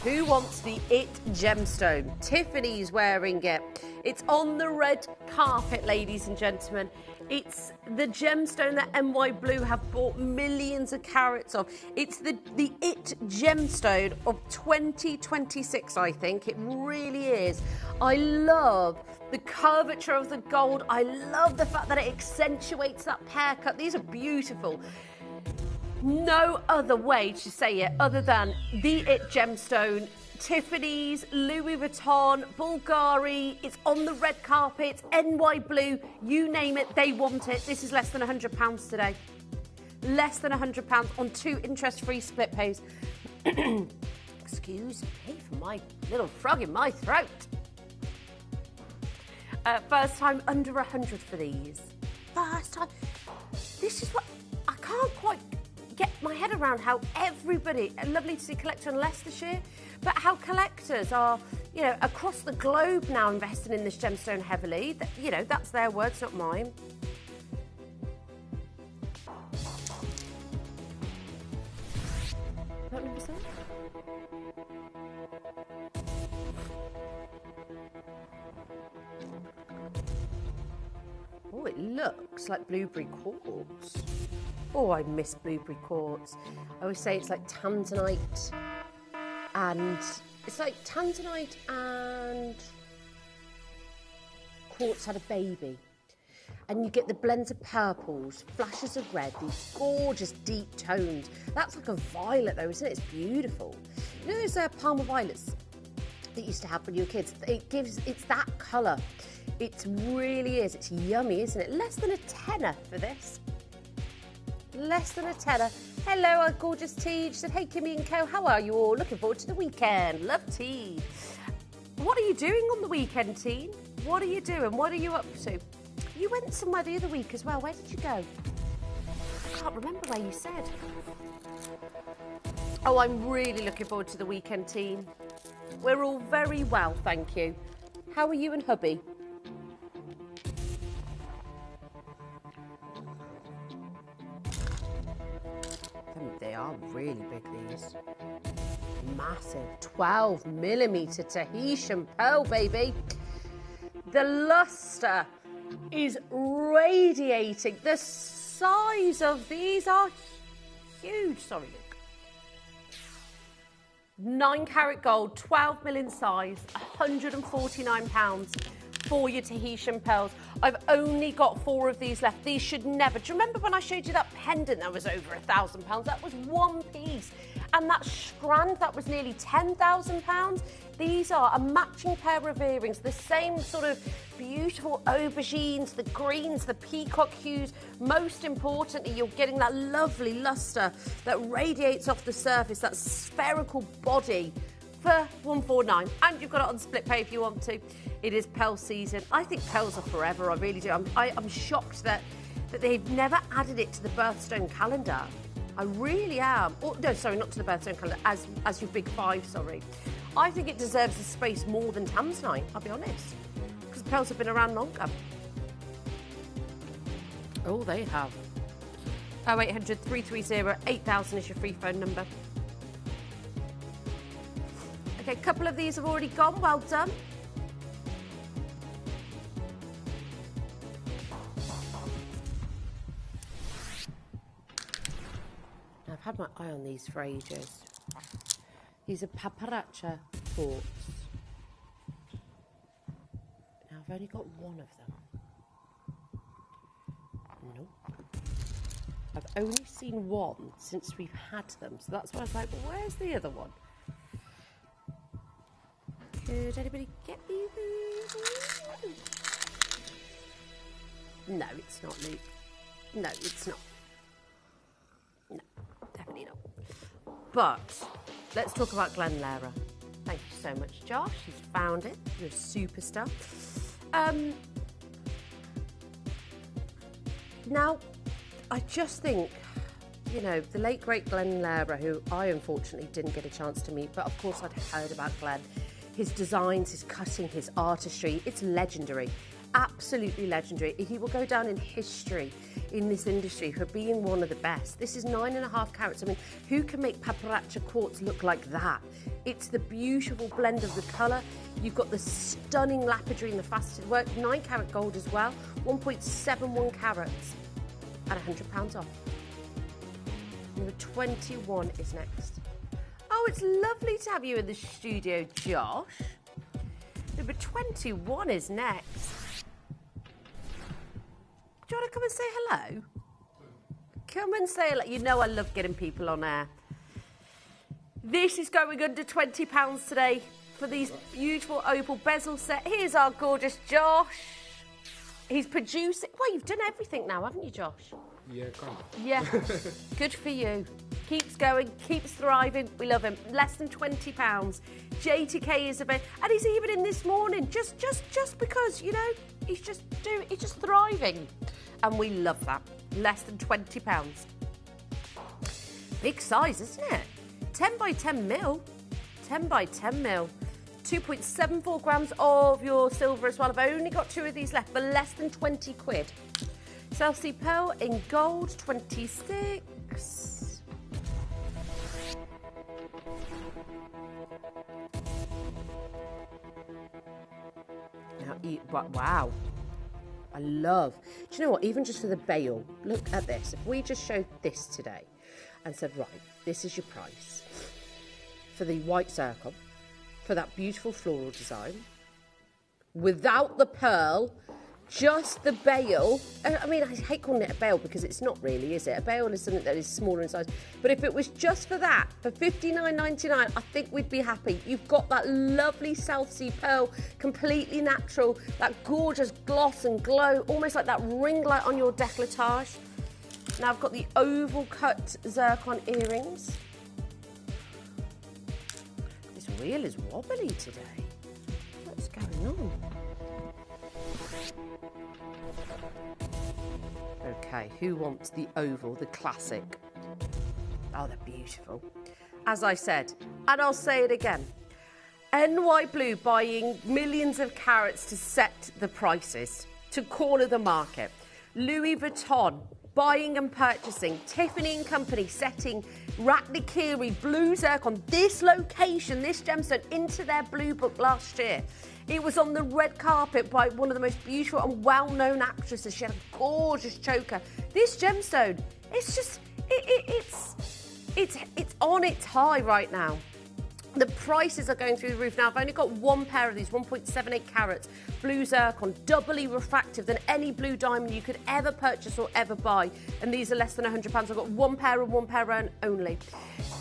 Speaker 10: who wants the It gemstone? Tiffany's wearing it. It's on the red carpet, ladies and gentlemen. It's the gemstone that NY Blue have bought millions of carats of. It's the It gemstone of 2026, I think. It really is. I love the curvature of the gold. I love the fact that it accentuates that pear cut. These are beautiful. No other way to say it other than the It gemstone. Tiffany's, Louis Vuitton, Bulgari, it's on the red carpet, NY Blue, you name it, they want it. This is less than £100 today. Less than £100 on 2 interest-free split pays. Excuse me for my little frog in my throat. First time under 100 for these. First time. This is what I can't quite get my head around, how everybody, lovely to see collector in Leicestershire, but how collectors are, across the globe now investing in this gemstone heavily. That's their words, not mine. What number is that? Oh, it looks like blueberry quartz. Oh, I miss blueberry quartz. I always say it's like tanzanite and quartz had a baby. And you get the blends of purples, flashes of red, these gorgeous deep tones. That's like a violet though, isn't it? It's beautiful. You know those Palmer violets that you used to have when you were kids? It's that colour. It really is. It's yummy, isn't it? Less than a tenner for this. Less than a tenner. Hello, our gorgeous Tea. She said, hey, Kimmy and Co, how are you all? Looking forward to the weekend. Love Tea. What are you doing on the weekend, Teen? What are you doing? What are you up to? You went somewhere the other week as well. Where did you go? I can't remember where you said. Oh, I'm really looking forward to the weekend, Teen. We're all very well, thank you. How are you and hubby? They are really big, these. Massive 12mm Tahitian pearl, baby. The luster is radiating. The size of these are huge. Sorry, Luke. 9 carat gold, 12mm size, £149 for your Tahitian pearls. I've only got 4 of these left. These should never... Do you remember when I showed you that pendant that was over £1,000? That was one piece. And that strand, that was nearly £10,000. These are a matching pair of earrings, the same sort of beautiful aubergines, the greens, the peacock hues. Most importantly, you're getting that lovely luster that radiates off the surface, that spherical body for $149. And you've got it on split pay if you want to. It is pearl season. I think pearls are forever, I really do. I'm shocked that they've never added it to the birthstone calendar. I really am. Oh, no, sorry, not to the birthstone calendar, as your big 5, sorry. I think it deserves the space more than Tanzanite, I'll be honest. Because pearls have been around longer. Oh, they have. 0800 330 8000 is your free phone number. Okay, a couple of these have already gone. Well done. I've had my eye on these for ages. These are paparazzi quartz. I've only got one of them. Nope. I've only seen one since we've had them. So that's why I was like, well, where's the other one? Could anybody get me these? No, it's not, Luke. No, it's not. No, definitely not. But let's talk about Glen Lara. Thank you so much, Josh. He's found it. You're a superstar. Now, I just think, you know, the late, great Glen Lara, who I unfortunately didn't get a chance to meet, but of course I'd heard about Glen. His designs, his cutting, his artistry, it's legendary. Absolutely legendary. He will go down in history in this industry for being one of the best. This is 9.5 carats. I mean, who can make paparazzi quartz look like that? It's the beautiful blend of the colour. You've got the stunning lapidary and the faceted work. 9 carat gold as well. 1.71 carats at £100 off. Number 21 is next. Oh, it's lovely to have you in the studio, Josh. Number 21 is next. Do you want to come and say hello? Come and say hello. You know I love getting people on air. This is going under £20 today for these beautiful opal bezel set. Here's our gorgeous Josh. He's producing. Well, you've done everything now, haven't you, Josh?
Speaker 11: Yeah, kind of.
Speaker 10: Yeah. Good for you. Keeps going, keeps thriving. We love him. Less than £20. JTK is a bit, and he's even in this morning just because, you know, he's just thriving, and we love that. Less than £20. Big size, isn't it? 10 by 10 mil. 10 by 10 mil. 2.74 grams of your silver as well. I've only got 2 of these left for less than 20 quid. South Sea Pearl in gold, 26. Now, wow. I love. Do you know what? Even just for the bail, look at this. If we just showed this today and said, right, this is your price for the white zircon, for that beautiful floral design, without the pearl, just the bail. I mean, I hate calling it a bail because it's not really, is it? A bail is something that is smaller in size. But if it was just for that, for £59.99, I think we'd be happy. You've got that lovely South Sea Pearl, completely natural, that gorgeous gloss and glow, almost like that ring light on your décolletage. Now I've got the oval cut zircon earrings. This wheel is wobbly today. What's going on? Okay, who wants the oval, the classic? Oh, they're beautiful. As I said, and I'll say it again, NY Blue buying millions of carats to set the prices, to corner the market. Louis Vuitton buying and purchasing. Tiffany & Company setting Ratnikiri blue zircon, this location, this gemstone, into their blue book last year. It was on the red carpet by one of the most beautiful and well-known actresses. She had a gorgeous choker. This gemstone, it's just, it's on its high right now. The prices are going through the roof. Now, I've only got 1 pair of these, 1.78 carats, blue zircon, doubly refractive than any blue diamond you could ever purchase or ever buy. And these are less than £100. I've got 1 pair and 1 pair only.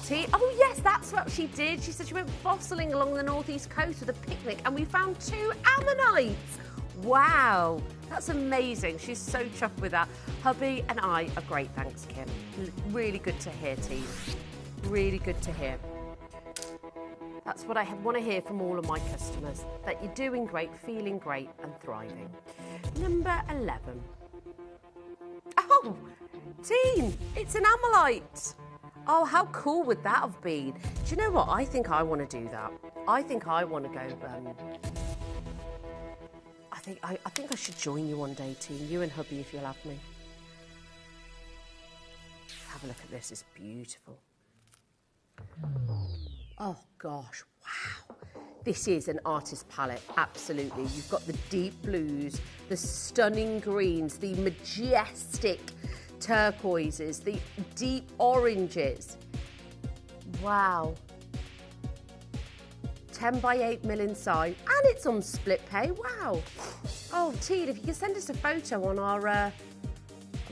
Speaker 10: Oh, yes, that's what she did. She said she went fossiling along the northeast coast with a picnic and we found 2 ammonites. Wow, that's amazing. She's so chuffed with that. Hubby and I are great, thanks, Kim. Really good to hear, team. Really good to hear. That's what I want to hear from all of my customers, that you're doing great, feeling great and thriving. Number 11. Oh, team, it's an ammonite. Oh, how cool would that have been? Do you know what? I think I want to do that. I think I want to go... I think I should join you one day, team. You and hubby, if you'll have me. Have a look at this. It's beautiful. Oh, gosh. Wow. This is an artist palette, absolutely. You've got the deep blues, the stunning greens, the majestic turquoises, the deep oranges. Wow. 10 by 8 mil inside, and it's on split pay. Wow. Oh, Teen, if you can send us a photo on our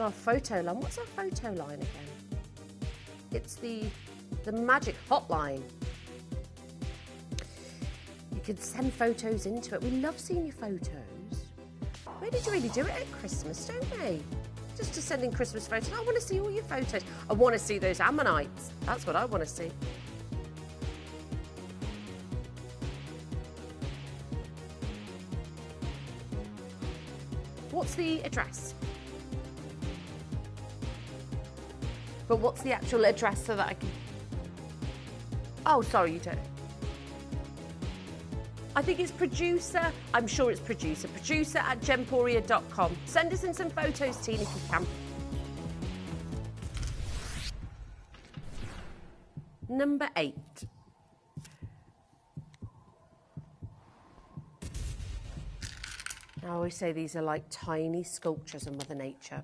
Speaker 10: photo line. What's our photo line again? It's the magic hotline. You can send photos into it. We love seeing your photos. We did really do it at Christmas, don't we? Just to send in Christmas photos. I want to see all your photos. I want to see those ammonites. That's what I want to see. What's the address? But what's the actual address so that I can... Oh, sorry, you don't. I think it's producer. I'm sure it's producer. Producer at gemporia.com. Send us in some photos, Teen, if you can. Number 8. I always say these are like tiny sculptures of Mother Nature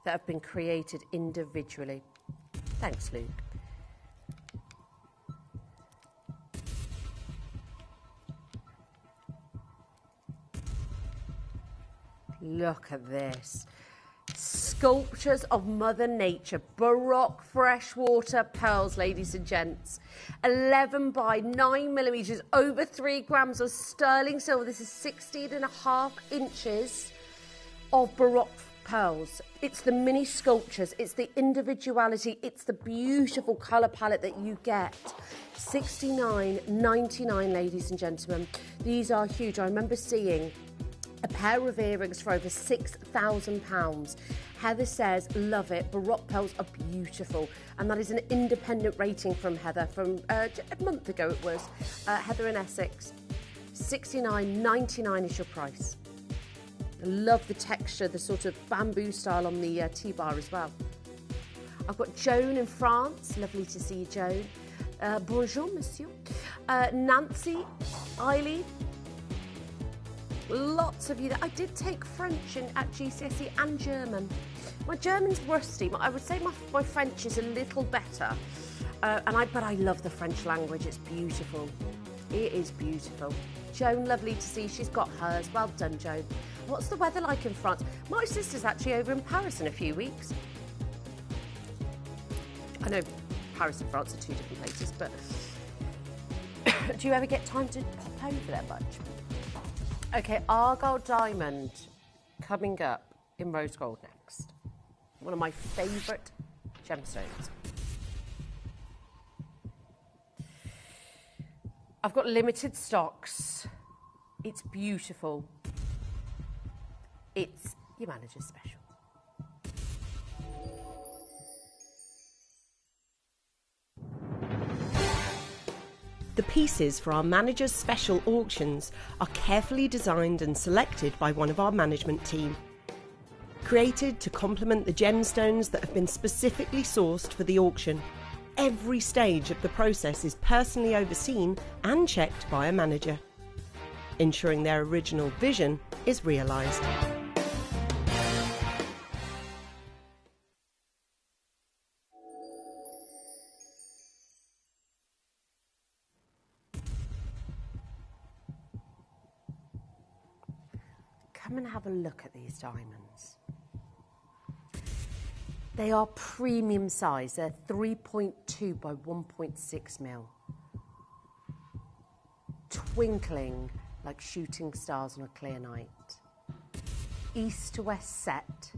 Speaker 10: that have been created individually. Thanks, Luke. Look at this. Sculptures of Mother Nature. Baroque freshwater pearls, ladies and gents. 11 by 9 millimetres, over 3 grams of sterling silver. This is 16.5 inches of Baroque pearls. It's the mini sculptures, it's the individuality, it's the beautiful colour palette that you get. $69.99, ladies and gentlemen. These are huge. I remember seeing a pair of earrings for over £6,000. Heather says, love it. Baroque pearls are beautiful. And that is an independent rating from Heather from a month ago it was. Heather in Essex. $69.99 is your price. I love the texture, the sort of bamboo style on the T-bar as well. I've got Joan in France. Lovely to see you, Joan. Bonjour, monsieur. Nancy, Eileen. Lots of you there. I did take French at GCSE and German. My German's rusty. I would say my French is a little better. But I love the French language. It's beautiful. It is beautiful. Joan, lovely to see. She's got hers. Well done, Joan. What's the weather like in France? My sister's actually over in Paris in a few weeks. I know Paris and France are two different places, but do you ever get time to pop over there much? Okay, Argyle Diamond coming up in rose gold next. One of my favourite gemstones. I've got limited stocks. It's beautiful. It's your manager's special. The pieces for our manager's special auctions are carefully designed and selected by one of our management team. Created to complement the gemstones that have been specifically sourced for the auction, every stage of the process is personally overseen and checked by a manager, ensuring their original vision is realised. Come and have a look at these diamonds. They are premium size. They're 3.2 by 1.6 mil. Twinkling like shooting stars on a clear night. East to west set,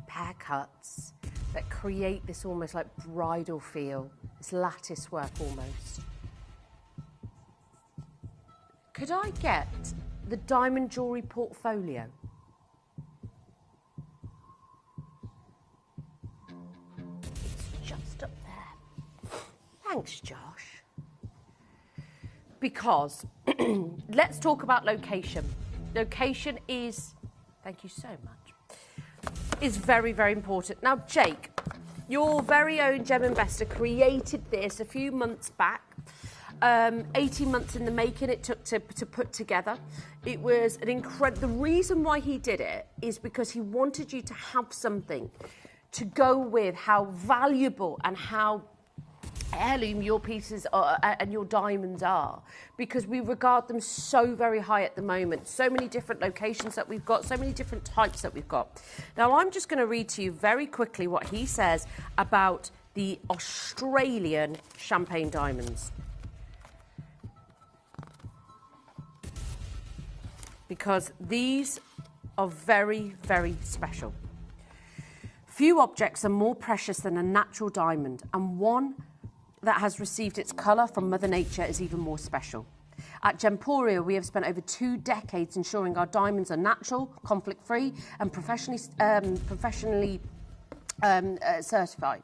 Speaker 10: pear cuts that create this almost like bridal feel, this lattice work almost. Could I get the diamond jewellery portfolio? It's just up there. Thanks, Josh. Because let's talk about location. Location is, thank you so much, is very, very important. Now, Jake, your very own gem investor created this a few months back. 18 months in the making it took to put together. It was an incredible... The reason why he did it is because he wanted you to have something to go with how valuable and how heirloom your pieces are, and your diamonds are, because we regard them so very high at the moment. So many different locations that we've got, so many different types that we've got. Now, I'm just going to read to you very quickly what he says about the Australian champagne diamonds. Because these are very, very special. Few objects are more precious than a natural diamond, and one that has received its colour from Mother Nature is even more special. At Gemporia, we have spent over 2 decades ensuring our diamonds are natural, conflict-free, and professionally certified.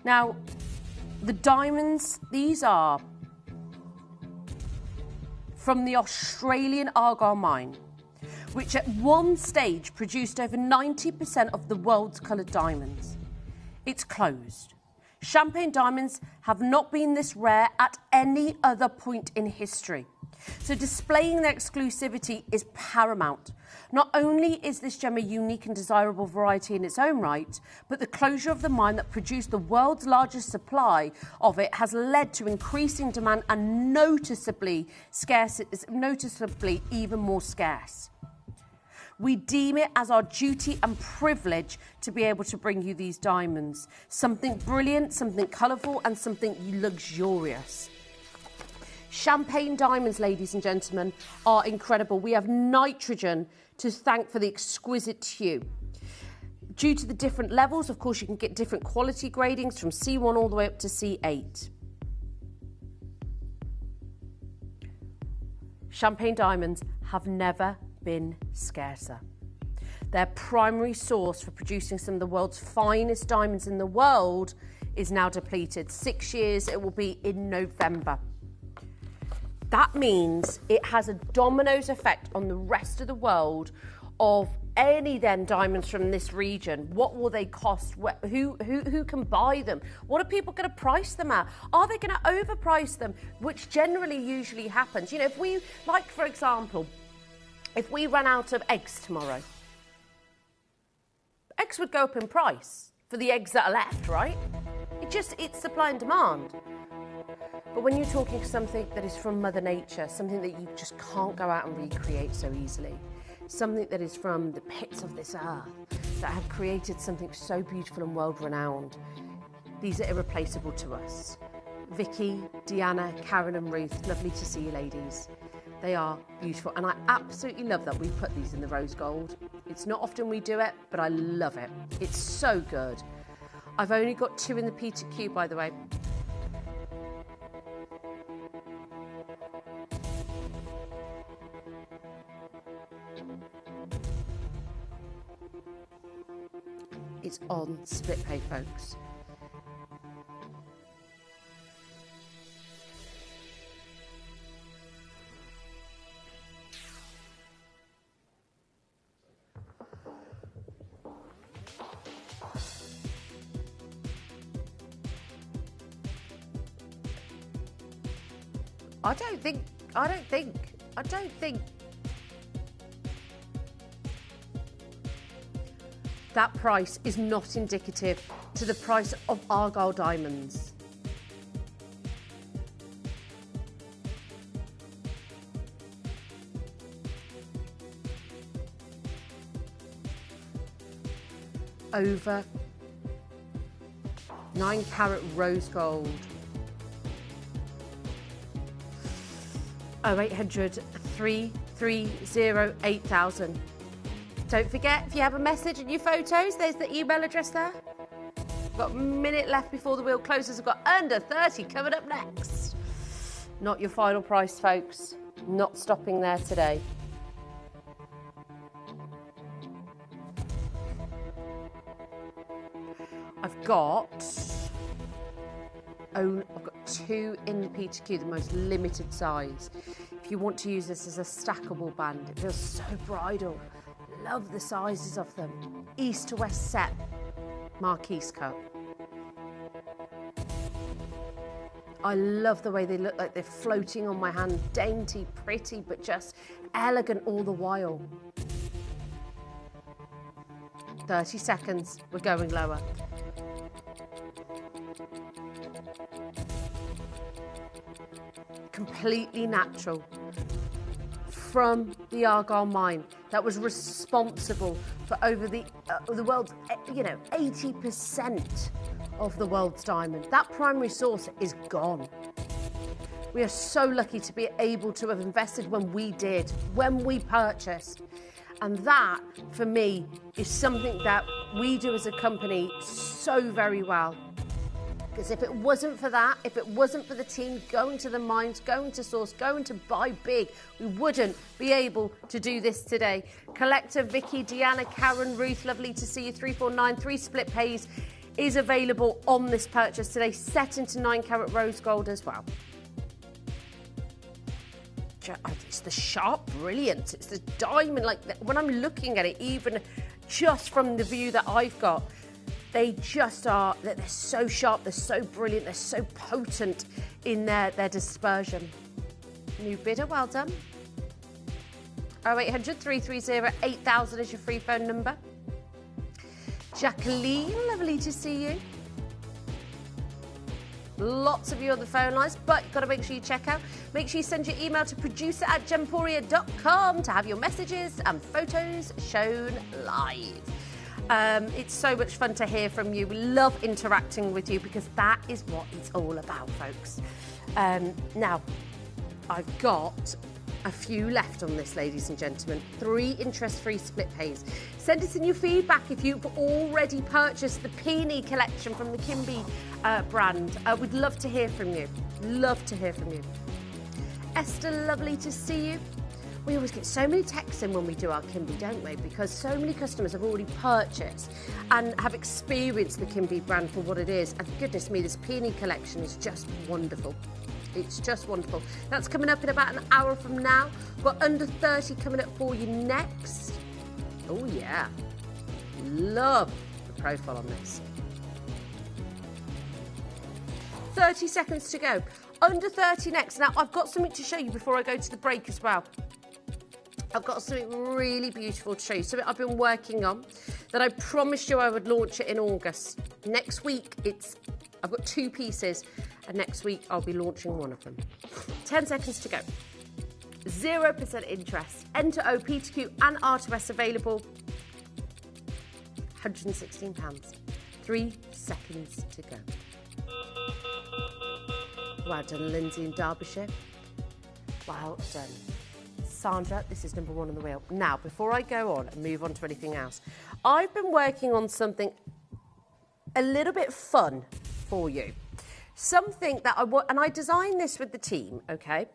Speaker 10: Now, the diamonds, these are from the Australian Argyle mine, which at one stage produced over 90% of the world's coloured diamonds. It's closed. Champagne diamonds have not been this rare at any other point in history. So displaying their exclusivity is paramount. Not only is this gem a unique and desirable variety in its own right, but the closure of the mine that produced the world's largest supply of it has led to increasing demand and noticeably even more scarce. We deem it as our duty and privilege to be able to bring you these diamonds. Something brilliant, something colourful, and something luxurious. Champagne diamonds, ladies and gentlemen, are incredible. We have nitrogen to thank for the exquisite hue. Due to the different levels, of course, you can get different quality gradings from C1 all the way up to C8. Champagne diamonds have never been scarcer. Their primary source for producing some of the world's finest diamonds in the world is now depleted. 6 years, it will be in November. That means it has a dominoes effect on the rest of the world of any then diamonds from this region. What will they cost? Who can buy them? What are people going to price them at? Are they going to overprice them? Which generally usually happens. You know, if we, like for example, if we run out of eggs tomorrow, eggs would go up in price for the eggs that are left, right? It's supply and demand. But when you're talking something that is from Mother Nature, something that you just can't go out and recreate so easily, something that is from the pits of this earth, that have created something so beautiful and world-renowned, these are irreplaceable to us. Vicky, Deanna, Karen and Ruth, lovely to see you ladies. They are beautiful, and I absolutely love that we've put these in the rose gold. It's not often we do it, but I love it. It's so good. I've only got 2 in the P2Q, by the way. It's on split pay, folks. I don't think that price is not indicative to the price of Argyle diamonds. Over 9 carat rose gold. 0800 330 8000. Don't forget, if you have a message in your photos, there's the email address there. Got a minute left before the wheel closes. I've got under 30 coming up next. Not your final price, folks. Not stopping there today. I've got 2 in the P2Q, the most limited size. If you want to use this as a stackable band, it feels so bridal. Love the sizes of them. East to west set, Marquise cut. I love the way they look like they're floating on my hand. Dainty, pretty, but just elegant all the while. 30 seconds, we're going lower. completely natural, from the Argyle mine that was responsible for over the world's, 80% of the world's diamond. That primary source is gone. We are so lucky to be able to have invested when we did, when we purchased. And that, for me, is something that we do as a company so very well. Because if it wasn't for that, if it wasn't for the team going to the mines, going to source, going to buy big, we wouldn't be able to do this today. Collector, Vicky, Deanna, Karen, Ruth, lovely to see you. 349, 3 split pays is available on this purchase today, set into 9 carat rose gold as well. It's the sharp brilliance. It's the diamond. Like, when I'm looking at it, even just from the view that I've got, they just are, they're so sharp, they're so brilliant, they're so potent in their dispersion. New bidder, well done. 0800 330 8000 is your free phone number. Jacqueline, lovely to see you. Lots of you on the phone lines, but you've got to make sure you check out. Make sure you send your email to producer@gemporia.com to have your messages and photos shown live. It's so much fun to hear from you. We love interacting with you because that is what it's all about, folks. Now, I've got a few left on this, ladies and gentlemen. 3 interest-free split pays. Send us in your feedback if you've already purchased the Peony collection from the Kimby brand. We'd love to hear from you. Love to hear from you. Esther, lovely to see you. We always get so many texts in when we do our Kimby, don't we? Because so many customers have already purchased and have experienced the Kimby brand for what it is. And goodness me, this Peony collection is just wonderful. It's just wonderful. That's coming up in about an hour from now. Got under 30 coming up for you next. Oh yeah. Love the profile on this. 30 seconds to go. Under 30 next. Now, I've got something to show you before I go to the break as well. I've got something really beautiful to show you. Something I've been working on that I promised you I would launch it in August. Next week, I've got 2 pieces, and next week I'll be launching one of them. 10 seconds to go. 0% interest. Enter OP2Q and R2S available. £116. 3 seconds to go. Well done, Lindsay in Derbyshire. Well done. Sandra, this is number 1 on the wheel. Now, before I go on and move on to anything else, I've been working on something a little bit fun for you. Something that I designed this with the team, okay?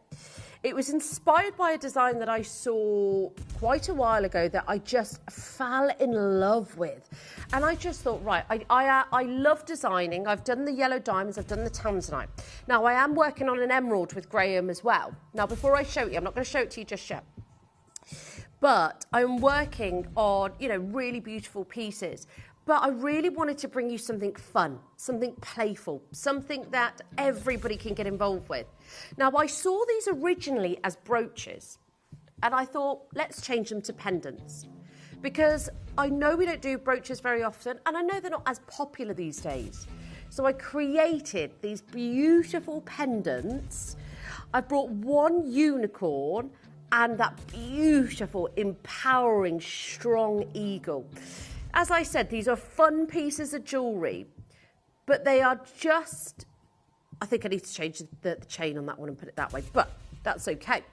Speaker 10: It was inspired by a design that I saw quite a while ago that I just fell in love with. And I just thought, right, I love designing. I've done the yellow diamonds, I've done the tanzanite. Now, I am working on an emerald with Graham as well. Now, before I show it you, I'm not going to show it to you just yet. But I'm working on, really beautiful pieces. But I really wanted to bring you something fun, something playful, something that everybody can get involved with. Now, I saw these originally as brooches, and I thought, let's change them to pendants. Because I know we don't do brooches very often, and I know they're not as popular these days. So I created these beautiful pendants. I brought 1 unicorn and that beautiful, empowering, strong eagle. As I said, these are fun pieces of jewellery, but they are just... I think I need to change the chain on that one and put it that way, but that's okay.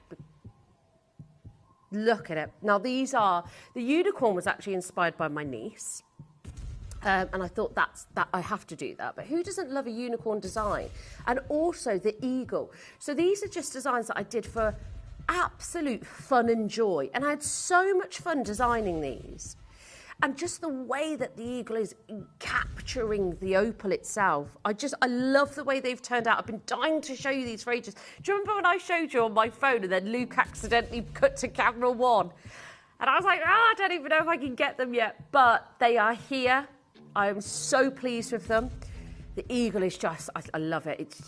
Speaker 10: Look at it. Now, these are... The unicorn was actually inspired by my niece, and I thought that I have to do that. But who doesn't love a unicorn design? And also the eagle. So these are just designs that I did for absolute fun and joy, and I had so much fun designing these. And just the way that the eagle is capturing the opal itself. I love the way they've turned out. I've been dying to show you these for ages. Do you remember when I showed you on my phone and then Luke accidentally cut to camera 1? And I was like, I don't even know if I can get them yet. But they are here. I am so pleased with them. The eagle is just, I love it.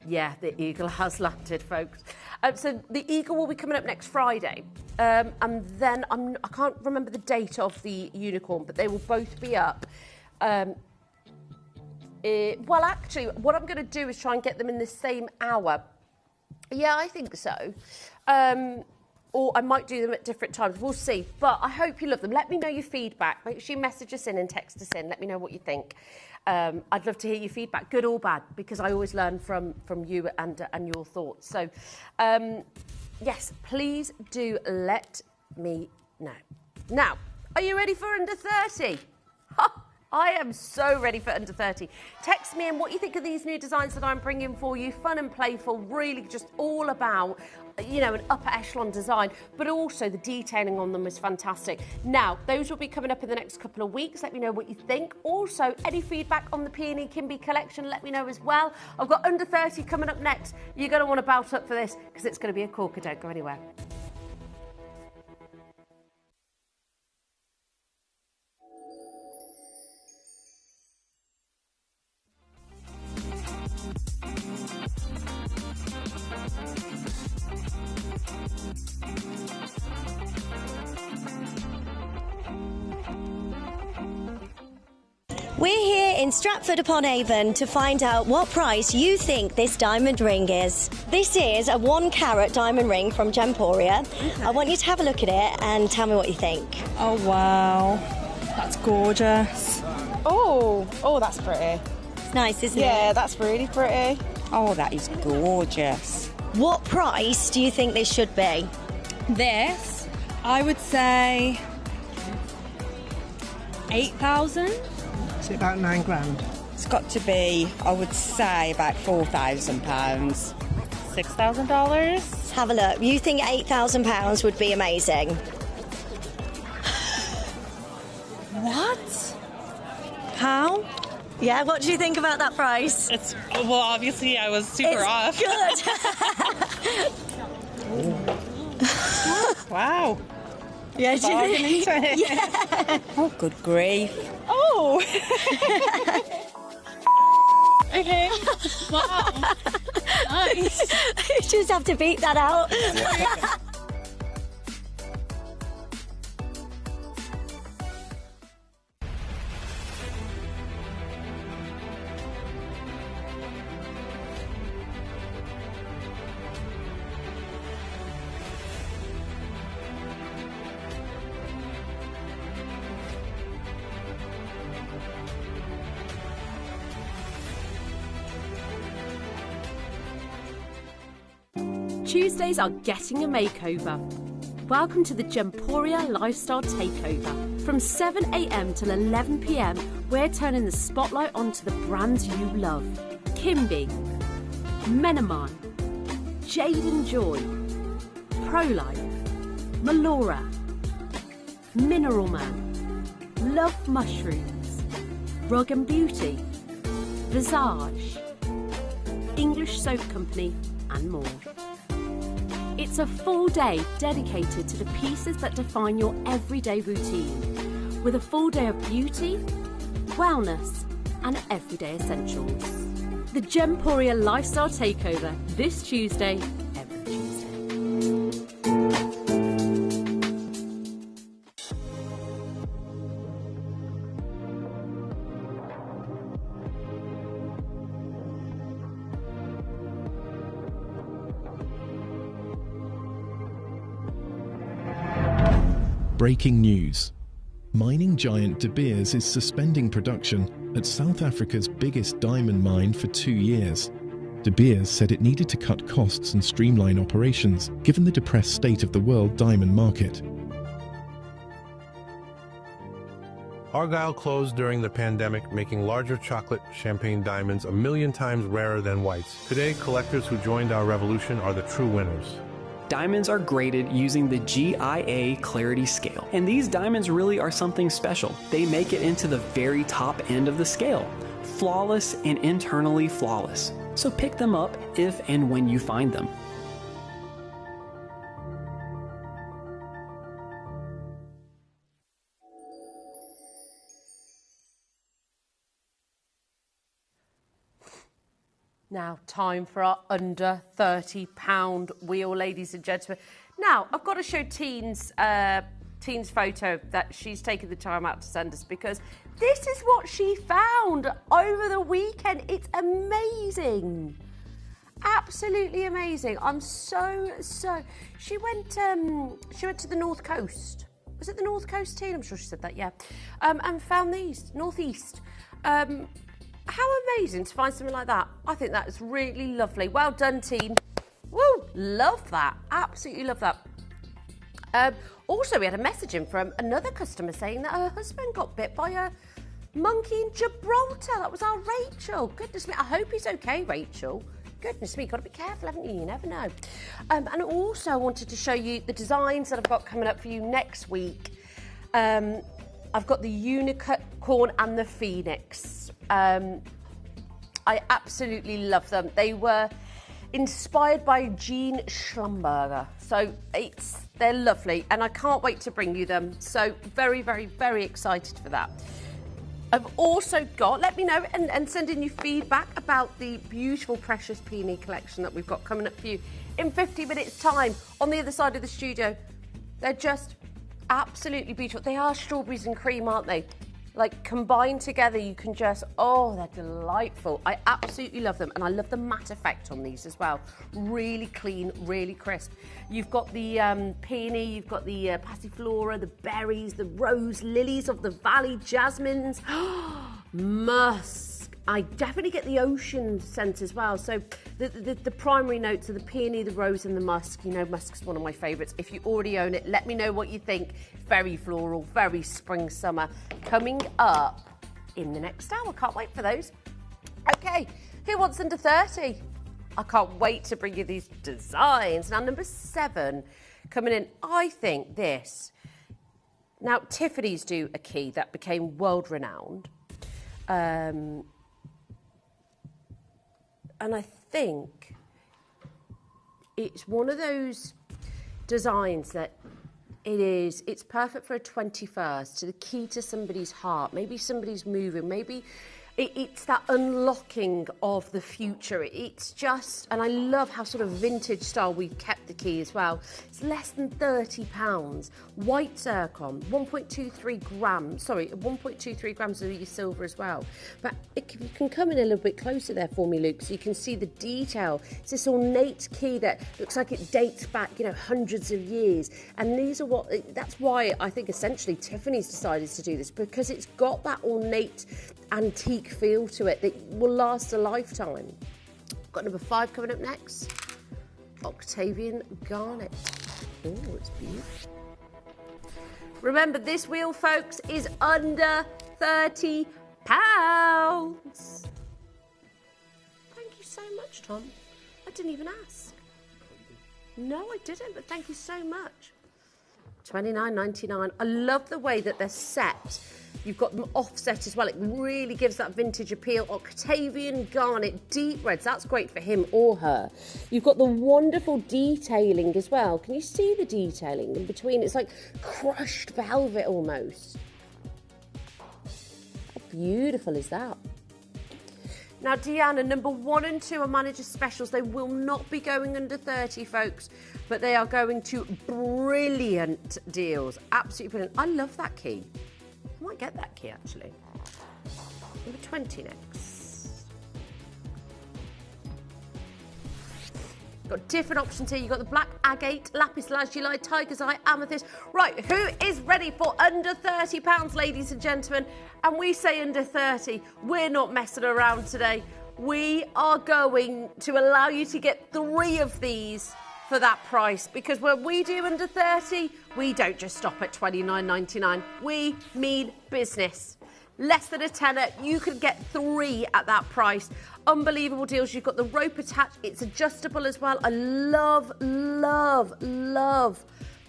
Speaker 10: Yeah, the eagle has landed, folks. So the eagle will be coming up next Friday. And then I can't remember the date of the unicorn, but they will both be up. Well, actually, what I'm going to do is try and get them in the same hour Yeah, I think so. Or I might do them at different times. We'll see. But I hope you love them. Let me know your feedback. Make sure you message us in and text us in. Let me know what you think. I'd love to hear your feedback, good or bad, because I always learn from you and your thoughts. So, yes, please do let me know. Now, are you ready for Under 30? I am so ready for Under 30. Text me in what you think of these new designs that I'm bringing for you. Fun and playful, really just all about, you know, an upper echelon design, but also the detailing on them is fantastic. Now, those will be coming up in the next couple of weeks. Let me know what you think. Also, any feedback on the Peony Kimby collection, let me know as well. I've got Under 30 coming up next. You're going to want to bout up for this because it's going to be a corker. Don't go anywhere.
Speaker 1: We're here in Stratford-upon-Avon to find out what price you think this diamond ring is. This is a 1 carat diamond ring from Gemporia. Okay. I want you to have a look at it and tell me what you think.
Speaker 3: Oh, wow. That's gorgeous. Oh, that's pretty.
Speaker 1: It's nice, isn't it?
Speaker 3: Yeah, that's really pretty.
Speaker 2: Oh, that is gorgeous.
Speaker 1: What price do you think this should be?
Speaker 11: This, I would say 8,000.
Speaker 4: It's about £9,000.
Speaker 2: It's got to be, I would say, about £4,000.
Speaker 5: $6,000.
Speaker 1: Let's have a look. You think £8,000 would be amazing?
Speaker 11: What? How?
Speaker 1: Yeah, what do you think about that price?
Speaker 5: It's, well, obviously I was super off.
Speaker 1: Good.
Speaker 2: Wow.
Speaker 1: Yeah, do you think?
Speaker 2: Yeah. Oh, good grief.
Speaker 3: Oh.
Speaker 5: Okay. Wow. Nice.
Speaker 1: You just have to beat that out.
Speaker 12: Tuesdays are getting a makeover. Welcome to the Gemporia Lifestyle Takeover. From 7 a.m. till 11 p.m, we're turning the spotlight onto the brands you love. Kimby, Menomine, Jade and Joy, ProLife, Melora, Mineral Man, Love Mushrooms, Rug and Beauty, Visage, English Soap Company, and more. It's a full day dedicated to the pieces that define your everyday routine, with a full day of beauty, wellness, and everyday essentials. The Gemporia Lifestyle Takeover, this Tuesday, every Tuesday.
Speaker 6: Breaking news. Mining giant De Beers is suspending production at South Africa's biggest diamond mine for 2 years. De Beers said it needed to cut costs and streamline operations, given the depressed state of the world diamond market.
Speaker 7: Argyle closed during the pandemic, making larger chocolate champagne diamonds 1,000,000 times rarer than whites. Today, collectors who joined our revolution are the true winners.
Speaker 8: Diamonds are graded using the GIA Clarity Scale, and these diamonds really are something special. They make it into the very top end of the scale, flawless and internally flawless. So pick them up if and when you find them.
Speaker 10: Now, time for our under £30 wheel, ladies and gentlemen. Now, I've got to show Teen's photo that she's taken the time out to send us, because this is what she found over the weekend. It's amazing. absolutely amazing. I'm so. She went to the North Coast. Was it the North Coast, Teen? I'm sure she said that, yeah. And found these, Northeast. How amazing to find something like that. I think that is really lovely. Well done, Teen. Woo, love that. Absolutely love that. Also, we had a message in from another customer saying that her husband got bit by a monkey in Gibraltar. That was our Rachel. Goodness me, I hope he's okay, Rachel. Goodness me, got to be careful, haven't you? You never know. And also, I wanted to show you the designs that I've got coming up for you next week. I've got the unicorn and the phoenix. I absolutely love them. They were inspired by Jean Schlumberger. So they're lovely, and I can't wait to bring you them. So very, very, very excited for that. I've also got, let me know and send in your feedback about the beautiful Precious Peony collection that we've got coming up for you in 50 minutes time on the other side of the studio. They're just absolutely beautiful. They are strawberries and cream, aren't they? Like combined together, you can just, oh, they're delightful. I absolutely love them, and I love the matte effect on these as well. Really clean, really crisp. You've got the peony, you've got the passiflora, the berries, the rose lilies of the valley, jasmines, musk. I definitely get the ocean scent as well. So the primary notes are the peony, the rose and the musk. You know, musk's one of my favourites. If you already own it, let me know what you think. Very floral, very spring, summer. Coming up in the next hour. Can't wait for those. Okay, who wants under 30? I can't wait to bring you these designs. Now, number 7 coming in, I think this. Now, Tiffany's do a key that became world-renowned. And I think it's one of those designs that it's perfect for a 21st, to the key to somebody's heart. Maybe somebody's moving, maybe it's that unlocking of the future. It's just, and I love how sort of vintage style we've kept the key as well. It's less than £30. White zircon, 1.23 grams. Sorry, 1.23 grams of your silver as well. But it can come in a little bit closer there for me, Luke, so you can see the detail. It's this ornate key that looks like it dates back, you know, hundreds of years. And these are that's why I think essentially Tiffany's decided to do this, because it's got that ornate antique feel to it that will last a lifetime. Got number 5 coming up next. Octavian Garnet. Oh, it's beautiful. Remember, this wheel, folks, is under £30. Thank you so much, Tom. I didn't even ask. No, I didn't, but thank you so much. $29.99. I love the way that they're set. You've got them offset as well. It really gives that vintage appeal. Octavian Garnet, deep reds. That's great for him or her. You've got the wonderful detailing as well. Can you see the detailing in between? It's like crushed velvet almost. How beautiful is that? Now, Deanna, number 1 and 2 are manager specials. They will not be going under 30, folks, but they are going to brilliant deals. Absolutely brilliant. I love that key. I might get that key, actually. Number 20 next. Got different options here. You've got the black agate, lapis lazuli, tiger's eye, amethyst. Right, who is ready for under £30, ladies and gentlemen? And we say under 30. We're not messing around today. We are going to allow you to get 3 of these for that price, because when we do under 30, we don't just stop at $29.99. We mean business. Less than a tenner, you can get 3 at that price. Unbelievable deals. You've got the rope attached. It's adjustable as well. I love, love, love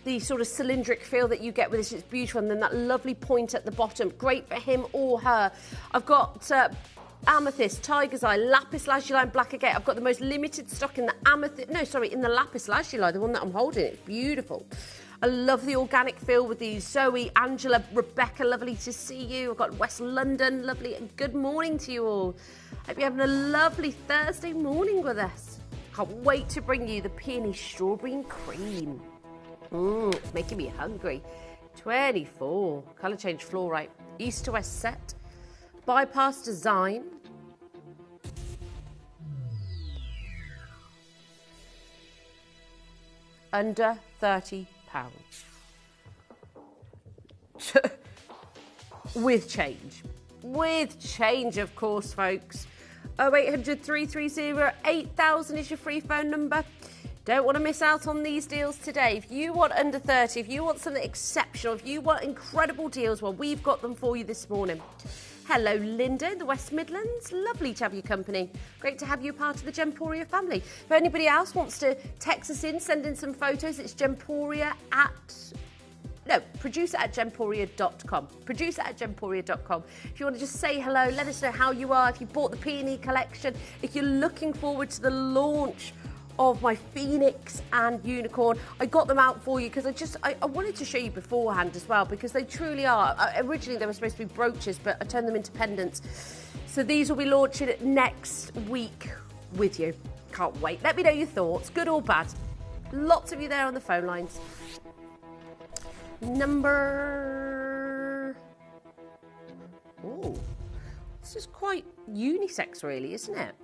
Speaker 10: the sort of cylindric feel that you get with this. It's beautiful. And then that lovely point at the bottom. Great for him or her. I've got amethyst, tiger's eye, lapis lazuli and black agate. I've got the most limited stock in the amethyst. No, sorry, in the lapis lazuli, the one that I'm holding. It's beautiful. I love the organic feel with these. Zoe, Angela, Rebecca, lovely to see you. I've got West London, lovely. Good morning to you all. Hope you're having a lovely Thursday morning with us. Can't wait to bring you the peony strawberry and cream. It's making me hungry. 24, colour change floor right. East to west set. Bypass design. Under £30. With change. With change, of course, folks. 0800 330 8000 is your free phone number. Don't want to miss out on these deals today. If you want under 30, if you want something exceptional, if you want incredible deals, well, we've got them for you this morning. Hello, Linda in the West Midlands. Lovely to have your company. Great to have you part of the Gemporia family. If anybody else wants to text us in, send in some photos, it's producer at gemporia.com. Producer at gemporia.com. If you want to just say hello, let us know how you are, if you bought the Peony collection, if you're looking forward to the launch of my Phoenix and Unicorn. I got them out for you because I wanted to show you beforehand as well, because they truly are. Originally they were supposed to be brooches, but I turned them into pendants. So these will be launching next week with you. Can't wait. Let me know your thoughts, good or bad. Lots of you there on the phone lines. Number... Oh, this is quite unisex really, isn't it?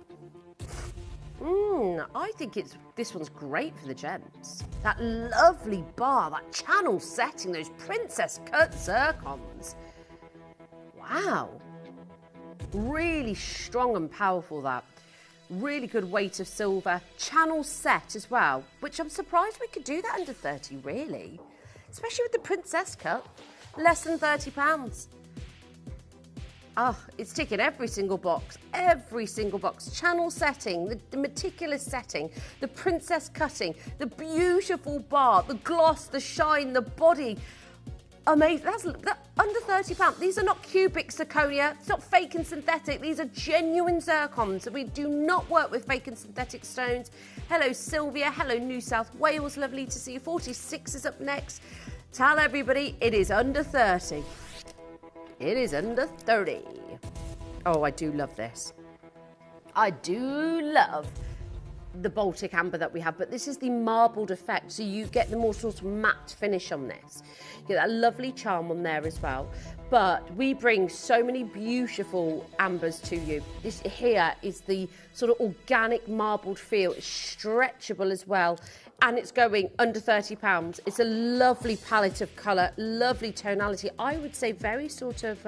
Speaker 10: I think this one's great for the gents. That lovely bar, that channel setting, those princess cut zircons. Wow. Really strong and powerful, that. Really good weight of silver. Channel set as well, which I'm surprised we could do that under 30, really. Especially with the princess cut. Less than £30. Oh, it's ticking every single box. Every single box. Channel setting, the meticulous setting, the princess cutting, the beautiful bar, the gloss, the shine, the body. Amazing. That's under £30. These are not cubic zirconia. It's not fake and synthetic. These are genuine zircons. We do not work with fake and synthetic stones. Hello, Sylvia. Hello, New South Wales. Lovely to see you. 46 is up next. Tell everybody it is under 30. It is under 30. Oh, I do love this. I do love the Baltic amber that we have, but this is the marbled effect, so you get the more sort of matte finish on this. You get that lovely charm on there as well. But we bring so many beautiful ambers to you. This here is the sort of organic marbled feel. It's stretchable as well. And it's going under £30. It's a lovely palette of colour, lovely tonality. I would say very sort of,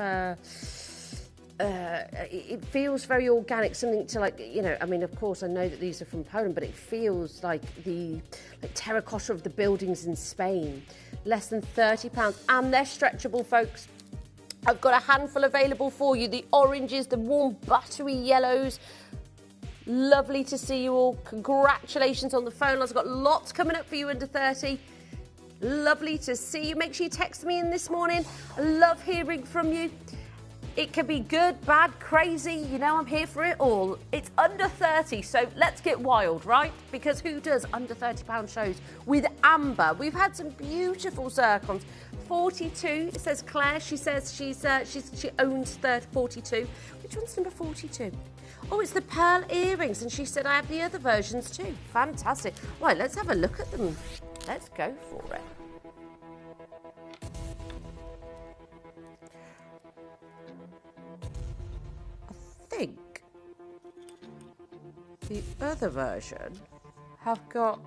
Speaker 10: it feels very organic, something to like, you know, I mean, of course, I know that these are from Poland, but it feels like the terracotta of the buildings in Spain. Less than £30. And they're stretchable, folks. I've got a handful available for you. The oranges, the warm buttery yellows. Lovely to see you all. Congratulations on the phone lines. I've got lots coming up for you under 30. Lovely to see you. Make sure you text me in this morning. I love hearing from you. It can be good, bad, crazy. You know, I'm here for it all. It's under 30, so let's get wild, right? Because who does under £30 shows with amber? We've had some beautiful zircons. 42, it says Claire. She says she owns 42. Which one's number 42? Oh, it's the pearl earrings, and she said I have the other versions too. Fantastic. Right, let's have a look at them. Let's go for it. I think the other version have got...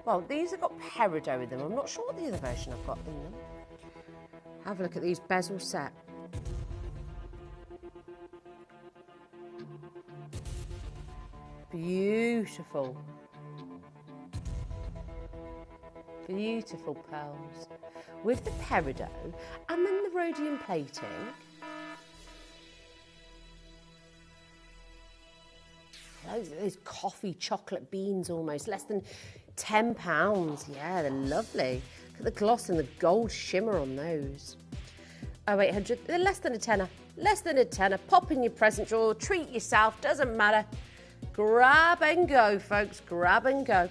Speaker 10: Well, these have got peridot in them. I'm not sure what the other version I've got in them. Have a look at these bezel set. Beautiful. Beautiful pearls. With the peridot and then the rhodium plating. Those coffee chocolate beans almost. Less than £10. Yeah, they're lovely. Look at the gloss and the gold shimmer on those. 0800, they're less than a tenner. Less than a tenner. Pop in your present drawer, treat yourself, doesn't matter. Grab and go, folks, grab and go.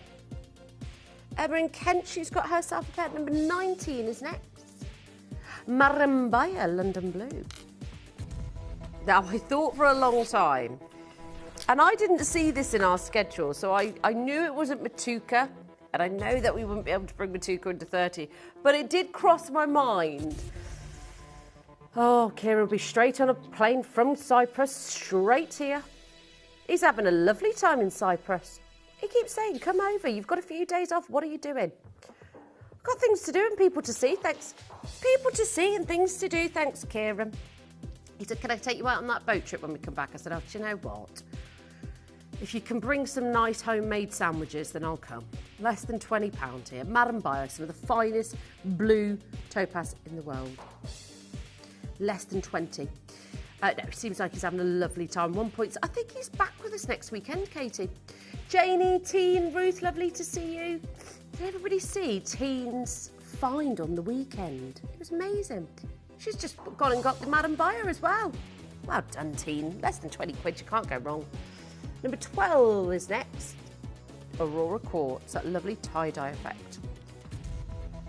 Speaker 10: Emma in Kent, she's got herself a pair. Number 19 is next. Marimbaya, London Blue. Now, I thought for a long time, and I didn't see this in our schedule, so I knew it wasn't Matuka, and I know that we wouldn't be able to bring Matuka into 30, but it did cross my mind. Oh, Kieran will be straight on a plane from Cyprus, straight here. He's having a lovely time in Cyprus. He keeps saying, come over, you've got a few days off, what are you doing? I've got things to do and people to see, thanks. People to see and things to do, thanks, Kieran. He said, can I take you out on that boat trip when we come back? I said, oh, do you know what? If you can bring some nice homemade sandwiches, then I'll come. Less than £20 here. Madam Buyer, some of the finest blue topaz in the world. Less than 20. No, it seems like he's having a lovely time. 1 point. I think he's back with us next weekend, Katie. Janie, Teen, Ruth, lovely to see you. Did everybody see Teen's find on the weekend? It was amazing. She's just gone and got the Madam Buyer as well. Well done, Teen. Less than 20 quid, you can't go wrong. Number 12 is next. Aurora Quartz, that lovely tie-dye effect.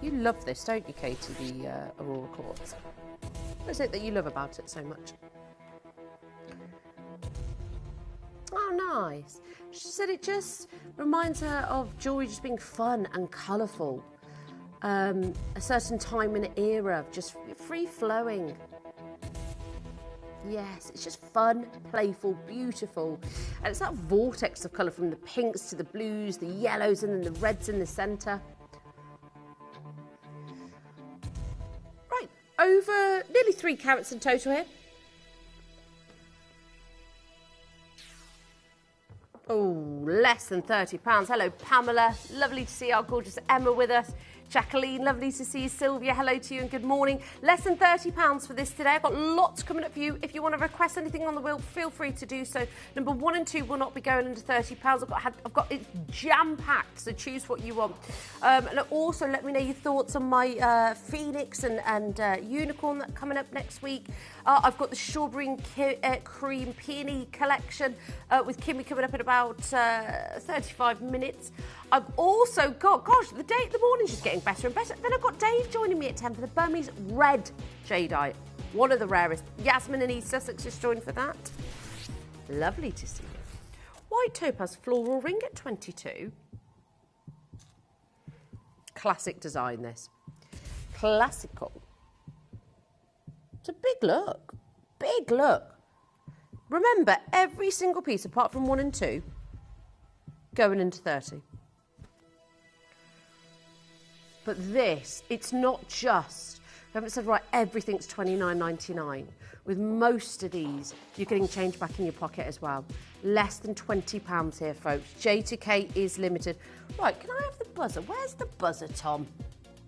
Speaker 10: You love this, don't you, Katie, the Aurora Quartz? What is it that you love about it so much? Oh, nice. She said it just reminds her of jewellery just being fun and colourful. A certain time and era of just free-flowing. Yes, it's just fun, playful, beautiful. And it's that vortex of colour from the pinks to the blues, the yellows and then the reds in the centre. Right, over nearly 3 carats in total here. Oh, less than £30. Hello, Pamela. Lovely to see our gorgeous Emma with us. Jacqueline, lovely to see you. Sylvia, hello to you and good morning. Less than £30 for this today. I've got lots coming up for you. If you want to request anything on the wheel, feel free to do so. Number 1 and 2 will not be going under £30. I've got it jam-packed, so choose what you want. And also let me know your thoughts on my Phoenix and Unicorn that coming up next week. I've got the Strawberry and Cream Peony collection with Kimmy coming up in about 35 minutes. I've also got, gosh, the morning's just getting better and better. Then I've got Dave joining me at 10 for the Burmese Red Jadeite. One of the rarest. Yasmin and East Sussex just joined for that. Lovely to see you. White Topaz Floral Ring at 22. Classic design, this. Classical. It's a big look. Big look. Remember, every single piece, apart from 1 and 2, going into 30. But this, it's not just, we haven't said, right, everything's $29.99. With most of these, you're getting change back in your pocket as well. Less than £20 here, folks. J2K is limited. Right, can I have the buzzer? Where's the buzzer, Tom?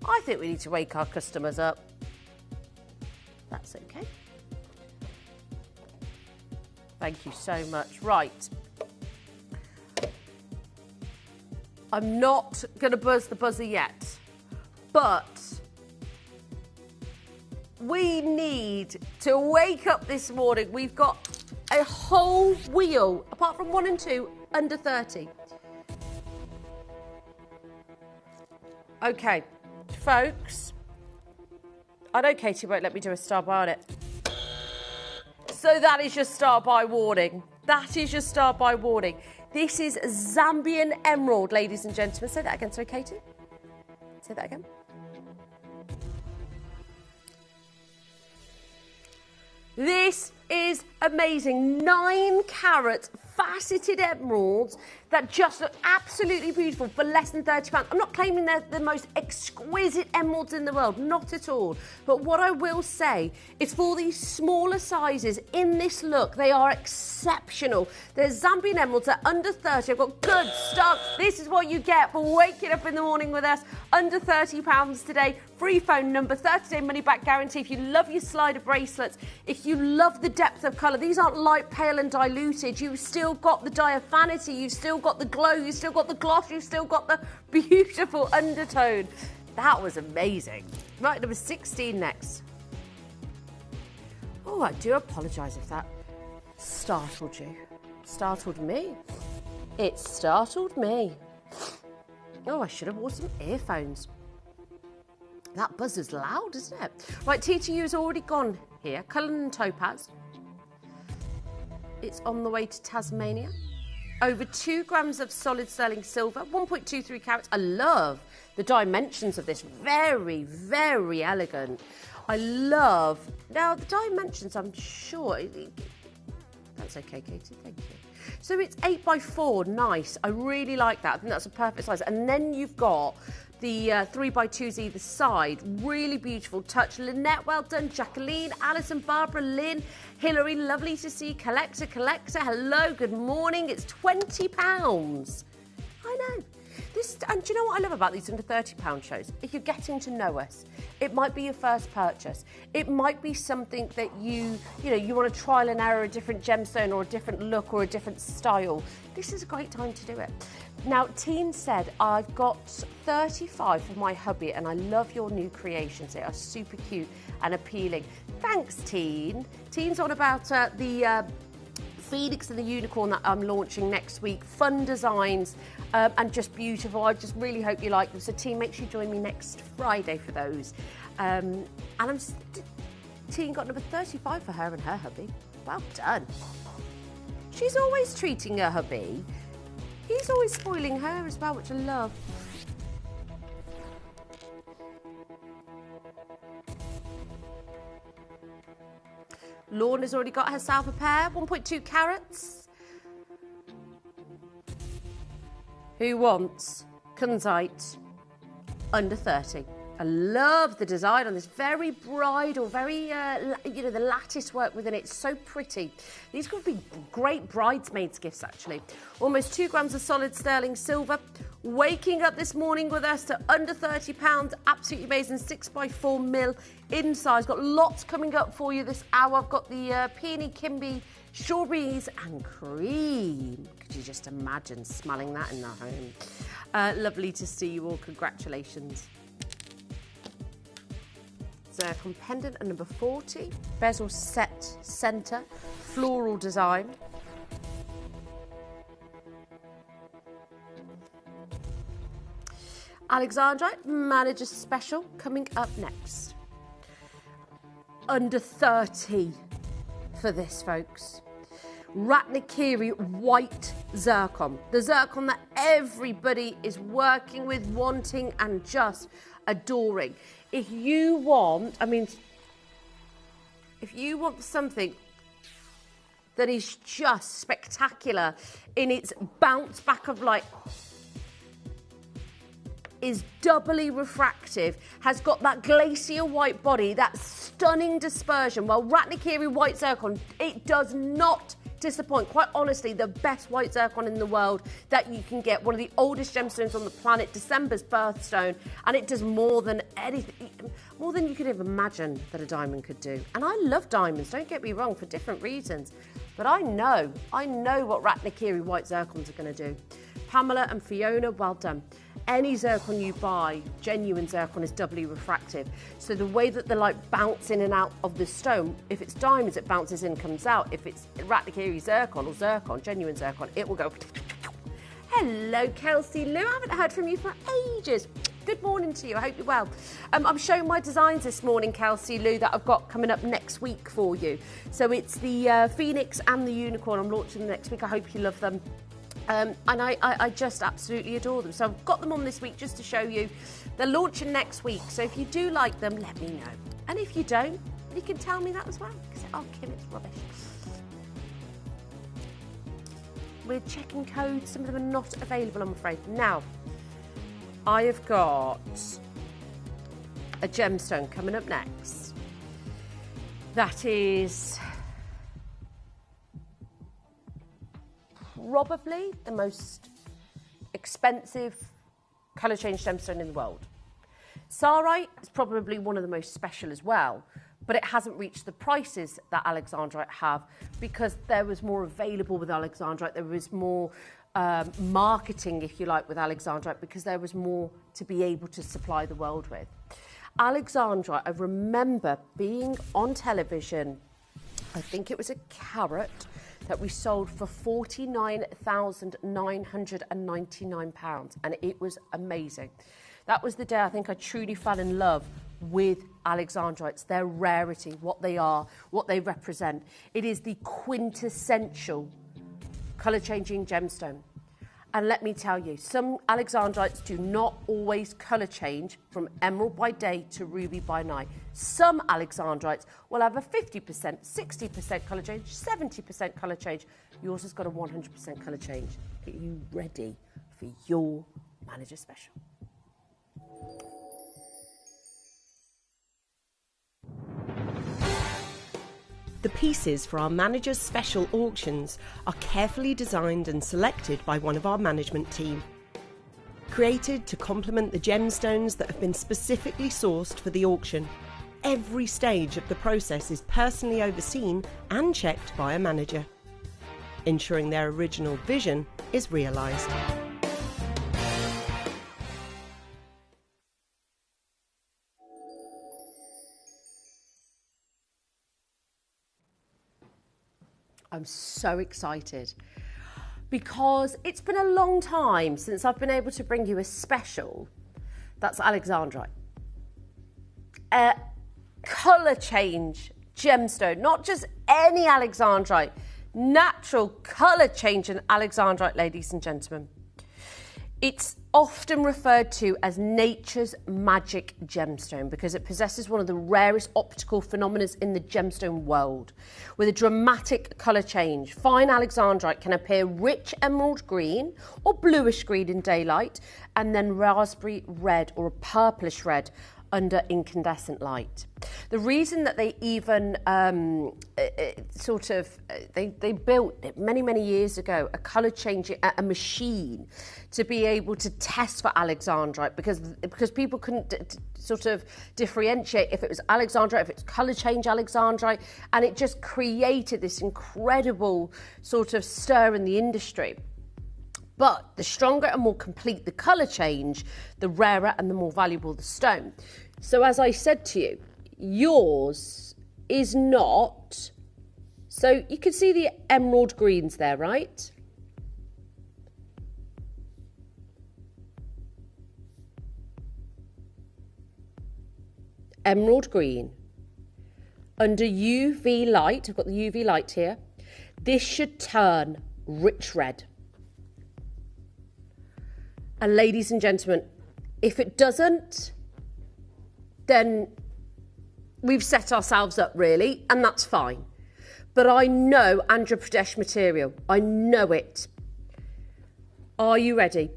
Speaker 10: I think we need to wake our customers up. That's okay. Thank you so much. Right. I'm not going to buzz the buzzer yet. But we need to wake up this morning. We've got a whole wheel, apart from 1 and 2, under 30. Okay, folks. I know Katie won't let me do a star by on it. So that is your star by warning. That is your star by warning. This is Zambian Emerald, ladies and gentlemen. Say that again. Sorry, Katie. Say that again. This is amazing. 9 carat faceted emeralds that just look absolutely beautiful for less than £30. I'm not claiming they're the most exquisite emeralds in the world, not at all. But what I will say is for these smaller sizes in this look, they are exceptional. There's Zambian emeralds at under 30. I've got good stuff. This is what you get for waking up in the morning with us. Under £30 today. Free phone number, 30-day money-back guarantee. If you love your slider bracelets, if you love the depth of colour, these aren't light, pale and diluted. You've still got the diaphanity, you've still got the glow, you've still got the gloss, you've still got the beautiful undertone. That was amazing. Right, number 16 next. Oh, I do apologise if that startled you. Startled me. It startled me. Oh, I should have worn some earphones. That buzzer's loud, isn't it? Right, TTU's already gone here. Cullinan Topaz. It's on the way to Tasmania. Over 2 grams of solid sterling silver, 1.23 carats. I love the dimensions of this. Very, very elegant. I love... Now, the dimensions, I'm sure... That's okay, Katie, thank you. So it's 8x4, nice. I really like that. I think that's a perfect size. And then you've got the 3x2s either side. Really beautiful touch. Lynette, well done. Jacqueline, Alison, Barbara, Lynn, Hilary, lovely to see. Collector, hello, good morning. It's £20. I know. And do you know what I love about these under £30 shows? If you're getting to know us, it might be your first purchase. It might be something that you want to trial and error a different gemstone or a different look or a different style. This is a great time to do it. Now, Teen said, I've got 35 for my hubby and I love your new creations. They are super cute and appealing. Thanks, Teen. Teen's on about the Phoenix and the Unicorn that I'm launching next week. Fun designs and just beautiful. I just really hope you like them. So, Teen, make sure you join me next Friday for those. And Teen got number 35 for her and her hubby. Well done. She's always treating her hubby. He's always spoiling her as well, which I love. Lorna's already got herself a pair, 1.2 carats. Who wants kunzite under 30? I love the design on this, very bridal, very, the lattice work within it, so pretty. These could be great bridesmaids gifts, actually. Almost 2 grams of solid sterling silver. Waking up this morning with us to under £30, absolutely amazing, 6x4 mil in size. Got lots coming up for you this hour. I've got the peony kimby strawberries and cream. Could you just imagine smelling that in the home? Lovely to see you all, congratulations. Zircon pendant at number 40, bezel set centre, floral design. Alexandrite Manager Special coming up next. Under 30 for this, folks. Ratnakiri white zircon. The zircon that everybody is working with, wanting and just adoring. If you want something that is just spectacular in its bounce back of light, is doubly refractive, has got that glacier white body, that stunning dispersion. Well, Ratnakiri white zircon, it does not disappoint. Quite honestly, the best white zircon in the world that you can get. One of the oldest gemstones on the planet, December's birthstone, and it does more than anything, more than you could ever imagine that a diamond could do. And I love diamonds, don't get me wrong, for different reasons. But I know what Ratnakiri white zircons are going to do. Pamela and Fiona, well done. Any zircon you buy, genuine zircon, is doubly refractive. So the way that the light bounces in and out of the stone, if it's diamonds, it bounces in, comes out. If it's Ratnakiri zircon or zircon, genuine zircon, it will go. Hello, Kelsey Lou. I haven't heard from you for ages. Good morning to you. I hope you're well. I'm showing my designs this morning, Kelsey Lou, that I've got coming up next week for you. So it's the Phoenix and the Unicorn. I'm launching them next week. I hope you love them. And I just absolutely adore them. So I've got them on this week just to show you. They're launching next week. So if you do like them, let me know. And if you don't, you can tell me that as well. Oh, Kim, it's rubbish. We're checking codes. Some of them are not available, I'm afraid. Now, I have got a gemstone coming up next. That is probably the most expensive colour change gemstone in the world. Sarite is probably one of the most special as well, but it hasn't reached the prices that Alexandrite have because there was more available with Alexandrite. There was more marketing, if you like, with Alexandrite because there was more to be able to supply the world with. Alexandrite, I remember being on television, I think it was a carat, that we sold for £49,999, and it was amazing. That was the day I think I truly fell in love with Alexandrites, their rarity, what they are, what they represent. It is the quintessential colour-changing gemstone. And let me tell you, some alexandrites do not always colour change from emerald by day to ruby by night. Some alexandrites will have a 50%, 60% colour change, 70% colour change. Yours has got a 100% colour change. Are you ready for your manager special?
Speaker 13: The pieces for our Manager's Special auctions are carefully designed and selected by one of our management team. Created to complement the gemstones that have been specifically sourced for the auction, every stage of the process is personally overseen and checked by a manager, ensuring their original vision is realised.
Speaker 10: I'm so excited because it's been a long time since I've been able to bring you a special that's alexandrite. A colour change gemstone, not just any alexandrite, natural colour change in alexandrite, ladies and gentlemen. It's often referred to as nature's magic gemstone because it possesses one of the rarest optical phenomena in the gemstone world. With a dramatic colour change, fine alexandrite can appear rich emerald green or bluish green in daylight and then raspberry red or a purplish red under incandescent light. The reason that they even they built many years ago a colour changing a machine to be able to test for alexandrite because people couldn't sort of differentiate if it was alexandrite, if it's colour change alexandrite, and it just created this incredible sort of stir in the industry. But the stronger and more complete the colour change, the rarer and the more valuable the stone. So as I said to you, yours is not... So you can see the emerald greens there, right? Emerald green. Under UV light, I've got the UV light here, this should turn rich red. And ladies and gentlemen, if it doesn't, then we've set ourselves up really, and that's fine. But I know Andhra Pradesh material. I know it. Are you ready?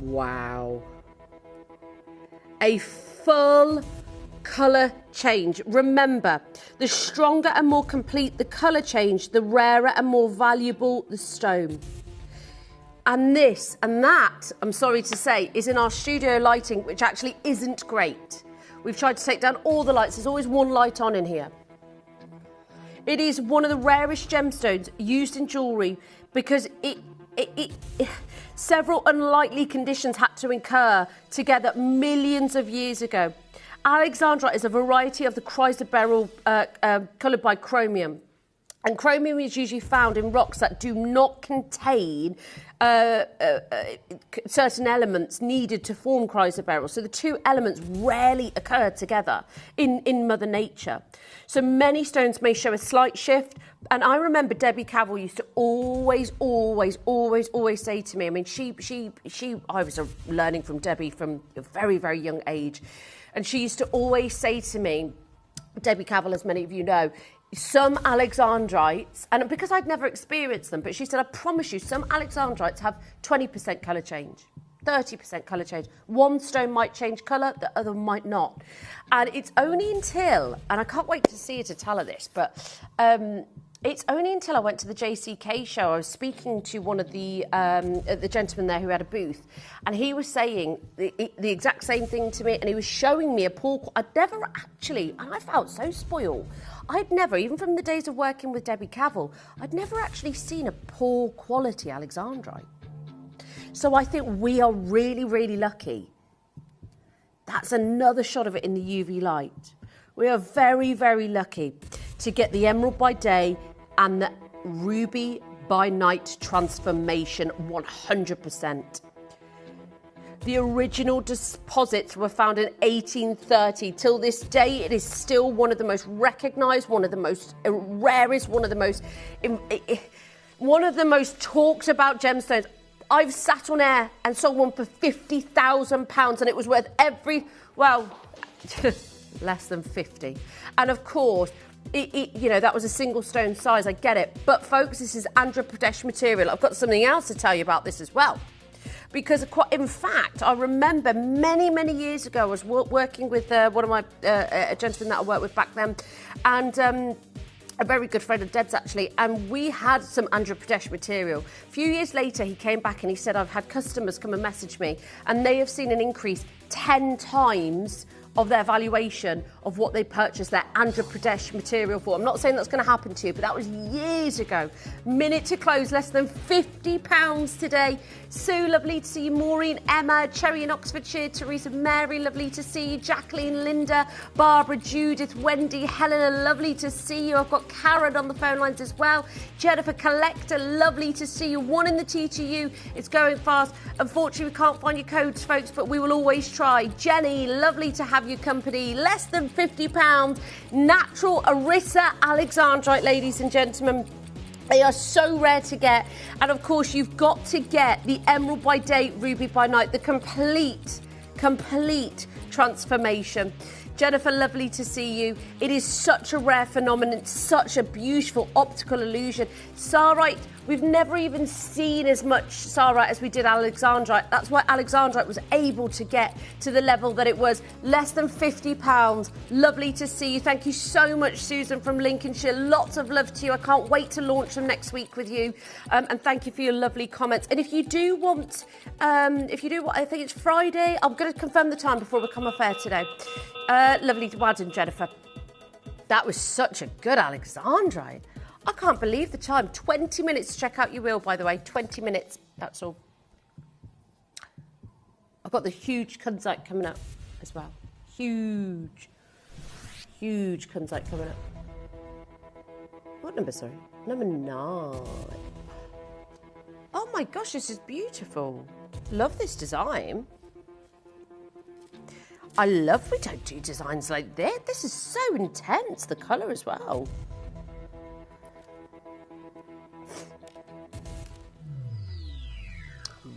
Speaker 10: Wow. A full colour change. Remember, the stronger and more complete the colour change, the rarer and more valuable the stone. And this and that, I'm sorry to say, is in our studio lighting, which actually isn't great. We've tried to take down all the lights. There's always one light on in here. It is one of the rarest gemstones used in jewellery because several unlikely conditions had to occur together millions of years ago. Alexandrite is a variety of the chrysoberyl coloured by chromium. And chromium is usually found in rocks that do not contain certain elements needed to form chrysoberyl. So the two elements rarely occur together in Mother Nature. So many stones may show a slight shift. And I remember Debbie Cavell used to always say to me, I mean, I was learning from Debbie from a very, very young age. And she used to always say to me, Debbie Cavell, as many of you know, some alexandrites, and because I'd never experienced them, but she said, I promise you, some alexandrites have 20% colour change, 30% colour change. One stone might change colour, the other might not. And it's only until, and I can't wait to see her to tell her this, but it's only until I went to the JCK show, I was speaking to one of the gentlemen there who had a booth, and he was saying the exact same thing to me, and he was showing me a poor... I'd never actually, and I felt so spoiled, I'd never, even from the days of working with Debbie Cavell, I'd never actually seen a poor quality alexandrite. So I think we are really, really lucky. That's another shot of it in the UV light. We are very, very lucky to get the emerald by day and the ruby by night transformation 100%. The original deposits were found in 1830. Till this day, it is still one of the most recognised, one of the most rarest, one of the most talked about gemstones. I've sat on air and sold one for £50,000 and it was worth less than 50. And of course, that was a single stone size, I get it. But folks, this is Andhra Pradesh material. I've got something else to tell you about this as well. Because, in fact, I remember many, many years ago, I was working with one of my a gentleman that I worked with back then, and a very good friend of Deb's, actually, and we had some Andhra Pradesh material. A few years later, he came back and he said, I've had customers come and message me, and they have seen an increase 10 times of their valuation of what they purchased their Andhra Pradesh material for. I'm not saying that's going to happen to you, but that was years ago. Minute to close, less than £50 today. Sue, lovely to see you. Maureen, Emma, Cherry in Oxfordshire, Teresa, Mary, lovely to see you. Jacqueline, Linda, Barbara, Judith, Wendy, Helena, lovely to see you. I've got Karen on the phone lines as well. Jennifer Collector, lovely to see you. One in the TTU, it's going fast. Unfortunately, we can't find your codes, folks, but we will always try. Jenny, lovely to have your company. Less than £50. Natural Arissa Alexandrite, ladies and gentlemen. They are so rare to get. And of course, you've got to get the Emerald by Day, Ruby by Night, the complete transformation. Jennifer, lovely to see you. It is such a rare phenomenon, such a beautiful optical illusion. Sarite, we've never even seen as much Sarite as we did Alexandrite. That's why Alexandrite was able to get to the level that it was. Less than £50. Lovely to see you. Thank you so much, Susan from Lincolnshire. Lots of love to you. I can't wait to launch them next week with you. And thank you for your lovely comments. And if you do want, I think it's Friday. I'm going to confirm the time before we come off air today. Lovely. Well done, Jennifer. That was such a good Alexandrite. I can't believe the time. 20 minutes to check out your wheel, by the way. 20 minutes. That's all. I've got the huge kunzite coming up as well. Huge kunzite coming up. What number, sorry? Number 9. Oh my gosh, this is beautiful. Love this design. I love we don't do designs like this. This is so intense, the colour as well.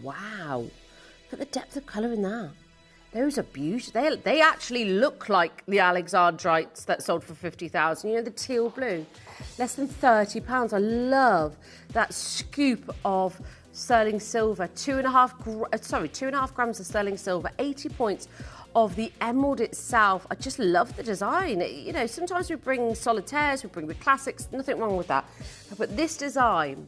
Speaker 10: Wow. Look at the depth of colour in that. Those are beautiful. They actually look like the Alexandrites that sold for 50,000. You know, the teal blue. Less than £30. I love that scoop of sterling silver. 2.5 grams of sterling silver. 80 points of the emerald itself. I just love the design. You know, sometimes we bring solitaires, we bring the classics, nothing wrong with that. But this design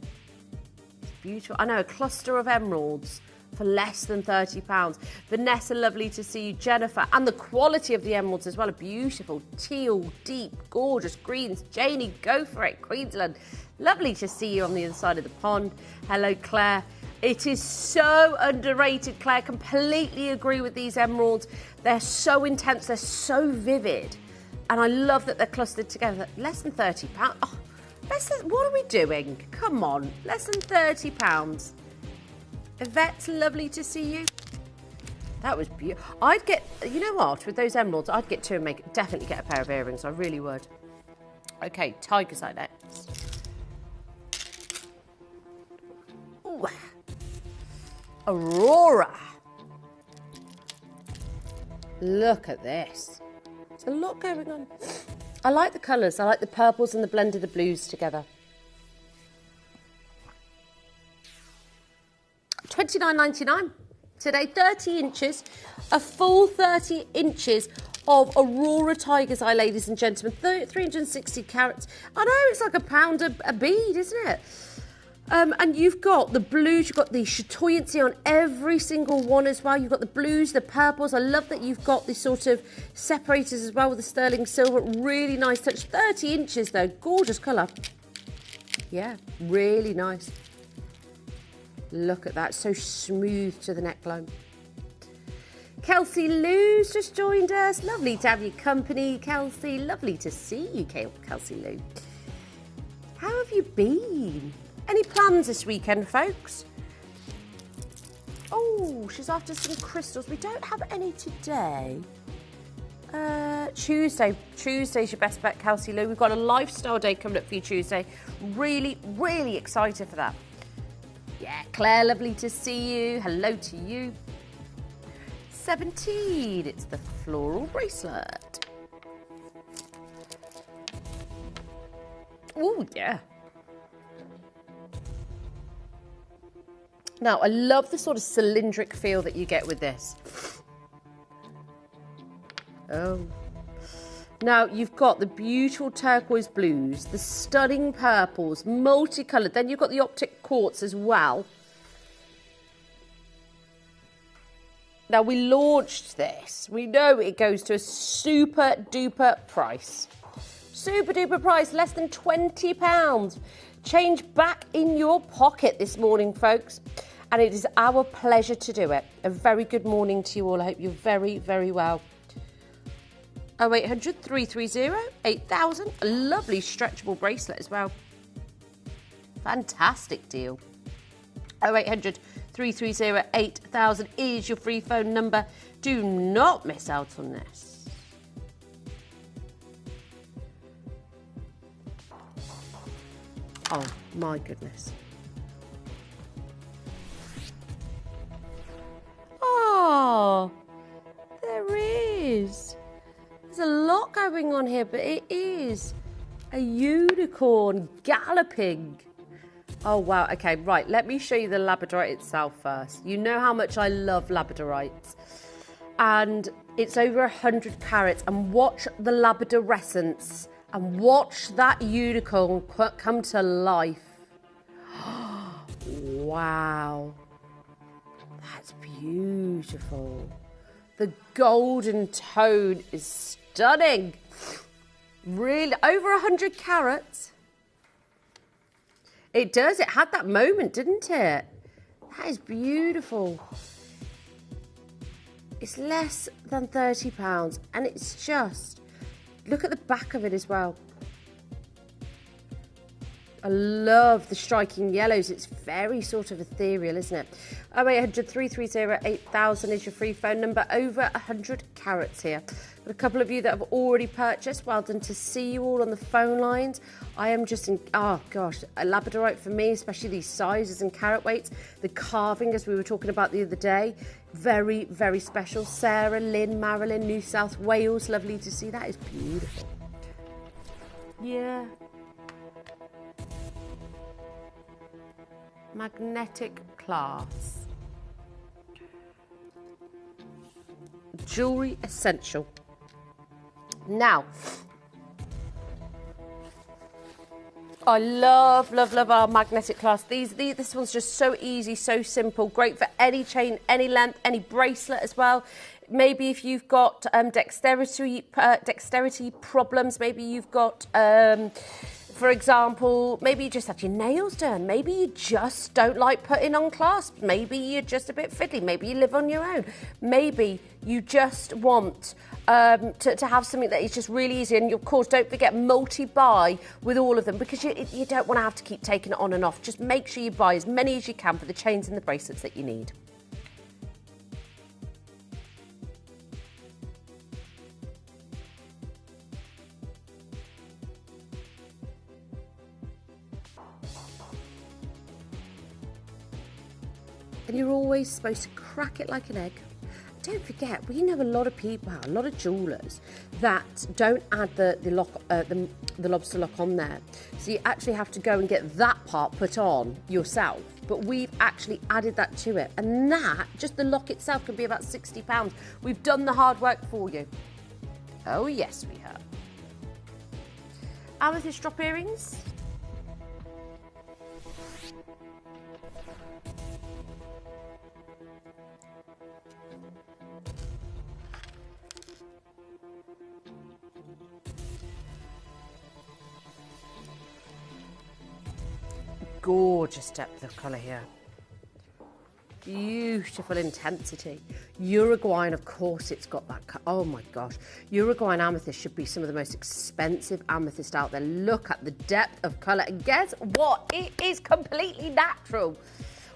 Speaker 10: is beautiful. I know, a cluster of emeralds for less than £30. Vanessa, lovely to see you. Jennifer, and the quality of the emeralds as well, are beautiful. Teal, deep, gorgeous greens. Janie, go for it. Queensland, lovely to see you on the other side of the pond. Hello, Claire. It is so underrated, Claire. Completely agree with these emeralds. They're so intense. They're so vivid. And I love that they're clustered together. Less than £30. Oh, what are we doing? Come on. Less than £30. Yvette, lovely to see you. That was beautiful. I'd get, you know what, with those emeralds, I'd get two and definitely get a pair of earrings. I really would. Okay, tiger's eye next. Ooh. Aurora. Look at this. There's a lot going on. I like the colours. I like the purples and the blend of the blues together. $29.99 today. 30 inches. A full 30 inches of Aurora Tiger's Eye, ladies and gentlemen. 360 carats. I know, it's like £1 a bead, isn't it? And you've got the blues, you've got the chatoyancy on every single one as well. You've got the blues, the purples. I love that you've got the sort of separators as well with the sterling silver. Really nice touch. 30 inches though. Gorgeous colour. Yeah, really nice. Look at that. So smooth to the neckline. Kelsey Lou's just joined us. Lovely to have your company, Kelsey. Lovely to see you, Kelsey Lou. How have you been? Any plans this weekend, folks? Oh, she's after some crystals. We don't have any today. Tuesday's your best bet, Kelsey Lou. We've got a lifestyle day coming up for you Tuesday. Really, really excited for that. Yeah, Claire, lovely to see you. Hello to you. 17, it's the floral bracelet. Oh, yeah. Now, I love the sort of cylindric feel that you get with this. Oh. Now, you've got the beautiful turquoise blues, the stunning purples, multicoloured. Then you've got the optic quartz as well. Now, we launched this. We know it goes to a super duper price. Super duper price, less than £20. Change back in your pocket this morning, folks. And it is our pleasure to do it. A very good morning to you all. I hope you're very, very well. 0800 330 8000. A lovely stretchable bracelet as well. Fantastic deal. 0800 330 8000 is your free phone number. Do not miss out on this. Oh, my goodness. Oh, there is. There's a lot going on here, but it is a unicorn galloping. Oh, wow. Okay, right. Let me show you the labradorite itself first. You know how much I love labradorites. And it's over 100 carats. And watch the labradorescence. And watch that unicorn come to life. Wow. That's beautiful. The golden tone is stunning. Really, over 100 carats. It does. It had that moment, didn't it? That is beautiful. It's less than £30, and it's just... Look at the back of it as well. I love the striking yellows. It's very sort of ethereal, isn't it? 0800 330 8000 is your free phone number. Over 100 carats here. Got a couple of you that have already purchased. Well done to see you all on the phone lines. I am just in, oh gosh, a labradorite for me, especially these sizes and carat weights. The carving, as we were talking about the other day, very, very special. Sarah, Lynn, Marilyn, New South Wales, lovely to see. That is beautiful. Yeah. Magnetic class. Jewellery essential. Now, I love our magnetic class. This one's just so easy, so simple. Great for any chain, any length, any bracelet as well. Maybe if you've got dexterity problems, maybe you've got... for example, maybe you just had your nails done. Maybe you just don't like putting on clasps. Maybe you're just a bit fiddly. Maybe you live on your own. Maybe you just want to have something that is just really easy. And of course, don't forget multi-buy with all of them, because you don't want to have to keep taking it on and off. Just make sure you buy as many as you can for the chains and the bracelets that you need. And you're always supposed to crack it like an egg. Don't forget, we know a lot of people, a lot of jewellers that don't add the lobster lock on there. So you actually have to go and get that part put on yourself. But we've actually added that to it. And that, just the lock itself, can be about £60. We've done the hard work for you. Oh, yes, we have. Amethyst drop earrings. Gorgeous depth of colour here. Beautiful intensity. Uruguayan, of course, it's got that. Oh my gosh. Uruguayan amethyst should be some of the most expensive amethyst out there. Look at the depth of colour. And guess what? It is completely natural.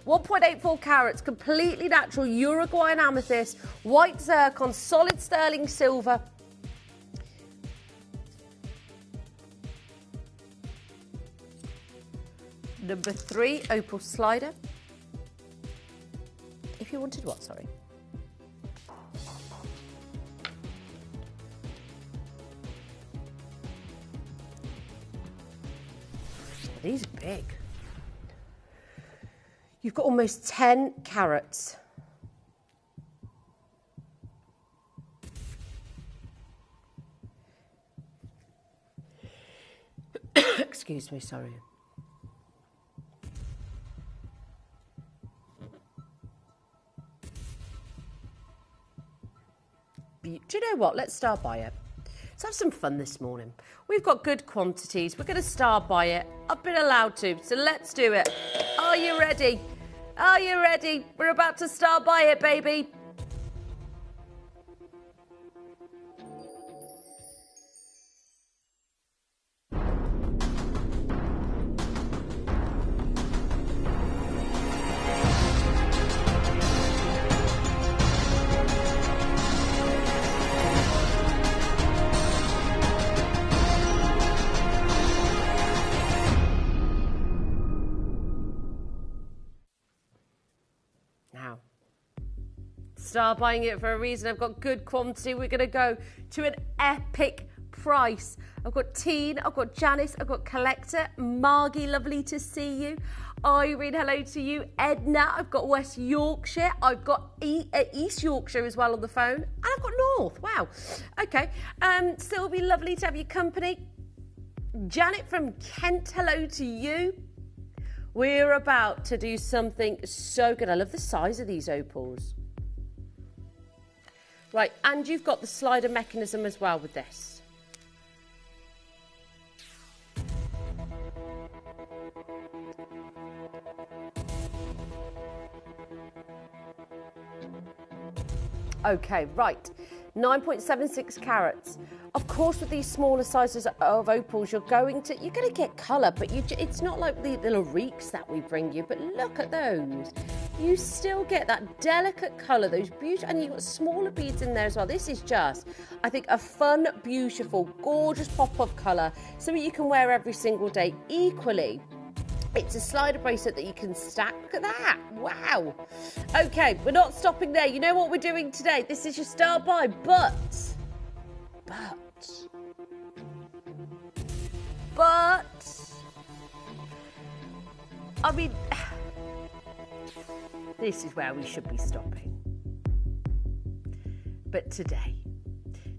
Speaker 10: 1.84 carats, completely natural Uruguayan amethyst, white zircon, solid sterling silver. Number 3, opal slider. If you wanted what, sorry? These are big. You've got almost 10 carats. Excuse me, sorry. Do you know what? Let's start by it. Let's have some fun this morning. We've got good quantities. We're going to start by it. I've been allowed to, so let's do it. Are you ready? Are you ready? We're about to start by it, baby. Now, start buying it for a reason. I've got good quantity. We're going to go to an epic price. I've got Teen, I've got Janice, I've got Collector, Margie, lovely to see you. Irene, hello to you. Edna, I've got West Yorkshire, I've got East Yorkshire as well on the phone, and I've got North. Wow. Okay. Sylvie, lovely to have your company. Janet from Kent, hello to you. We're about to do something so good. I love the size of these opals. Right, and you've got the slider mechanism as well with this. Okay, right. 9.76 carats. Of course, with these smaller sizes of opals, you're going to get colour, but it's not like the little reeks that we bring you. But look at those. You still get that delicate colour, those beautiful, and you've got smaller beads in there as well. This is just, I think, a fun, beautiful, gorgeous pop of colour, something you can wear every single day. Equally, it's a slider bracelet that you can stack. Look at that. Wow. Okay, we're not stopping there. You know what we're doing today? This is your start buy, but, I mean, this is where we should be stopping. But today,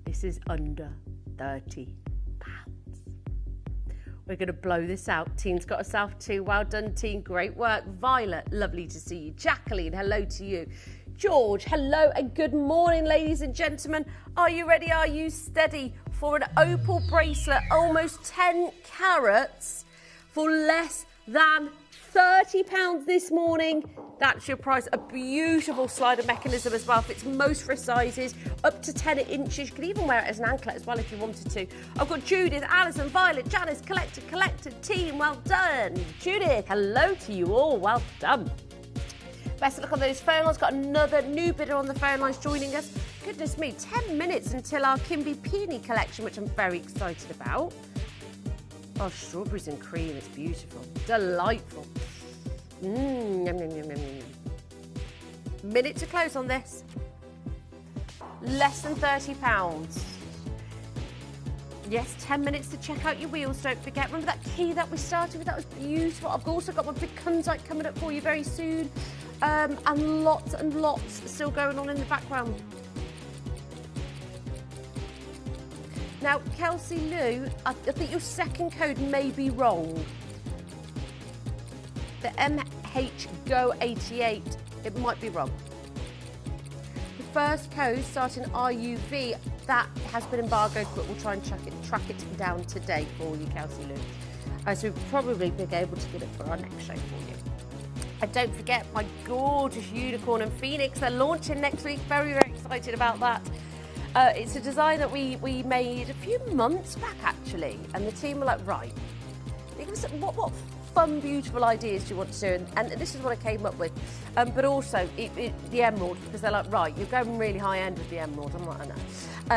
Speaker 10: this is under £30. We're going to blow this out. Teen's got herself too. Well done, Teen. Great work. Violet, lovely to see you. Jacqueline, hello to you. George, hello and good morning, ladies and gentlemen. Are you ready? Are you steady for an opal bracelet, almost 10 carats, for less than £30 this morning? That's your price. A beautiful slider mechanism as well. Fits most wrist sizes, up to 10 inches. You could even wear it as an anklet as well if you wanted to. I've got Judith, Alison, Violet, Janice, Collector, Team. Well done. Judith, hello to you all. Well done. Best of luck on those phone lines. Got another new bidder on the phone lines joining us. Goodness me, 10 minutes until our Kimby Peony collection, which I'm very excited about. Oh, strawberries and cream, it's beautiful. Delightful. Yum, yum, yum, yum, yum. Minute to close on this. Less than £30. Yes, 10 minutes to check out your wheels, don't forget. Remember that key that we started with? That was beautiful. I've also got my big kunzite coming up for you very soon. And lots still going on in the background. Now, Kelsey Lou, I think your second code may be wrong. The MHGO88, it might be wrong. The first code starting RUV, that has been embargoed, but we'll try and track it down today for you, Kelsey Lou. So we'll probably be able to get it for our next show for you. And don't forget my gorgeous unicorn and phoenix. They're launching next week. Very, very excited about that. It's a design that we made a few months back, actually. And the team were like, right, it was, what fun, beautiful ideas you want to do? And this is what I came up with. But also, the emerald, because they're like, right, you're going really high end with the emerald. I'm like, I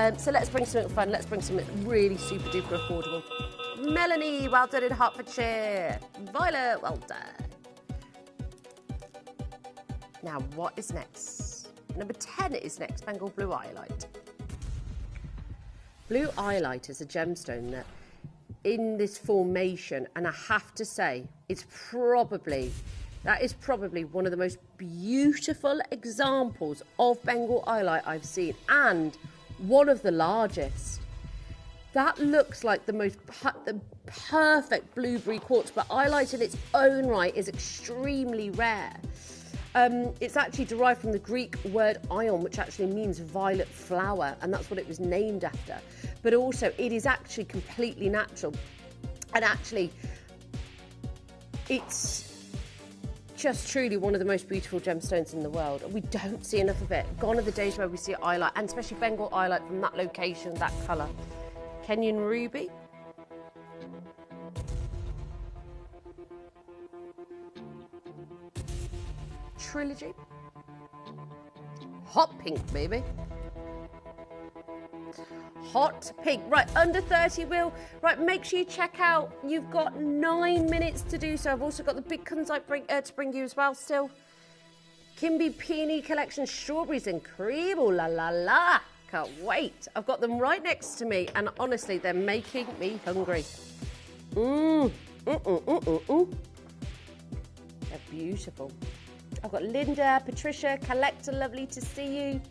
Speaker 10: know. So let's bring something fun. Let's bring something really super duper affordable. Melanie, well done in Hertfordshire. Violet, well done. Now, what is next? Number 10 is next, Bengal Blue Iolite. Blue Iolite is a gemstone that, in this formation, and I have to say, that is probably one of the most beautiful examples of Bengal Iolite I've seen, and one of the largest. That looks like the perfect blueberry quartz, but Iolite in its own right is extremely rare. It's actually derived from the Greek word ion, which actually means violet flower, and that's what it was named after. But also, it is actually completely natural. And actually, it's just truly one of the most beautiful gemstones in the world. We don't see enough of it. Gone are the days where we see iolite, and especially Bengal iolite from that location, that colour. Kenyan ruby. Trilogy. Hot pink, baby. Hot pink. Right, under 30, Will. Right, make sure you check out. You've got 9 minutes to do so. I've also got the big consight to bring you as well still. Kimby Peony Collection Strawberries and Cream. Oh, la, la, la. Can't wait. I've got them right next to me, and honestly, they're making me hungry. They're beautiful. I've got Linda, Patricia, Collector, lovely to see you.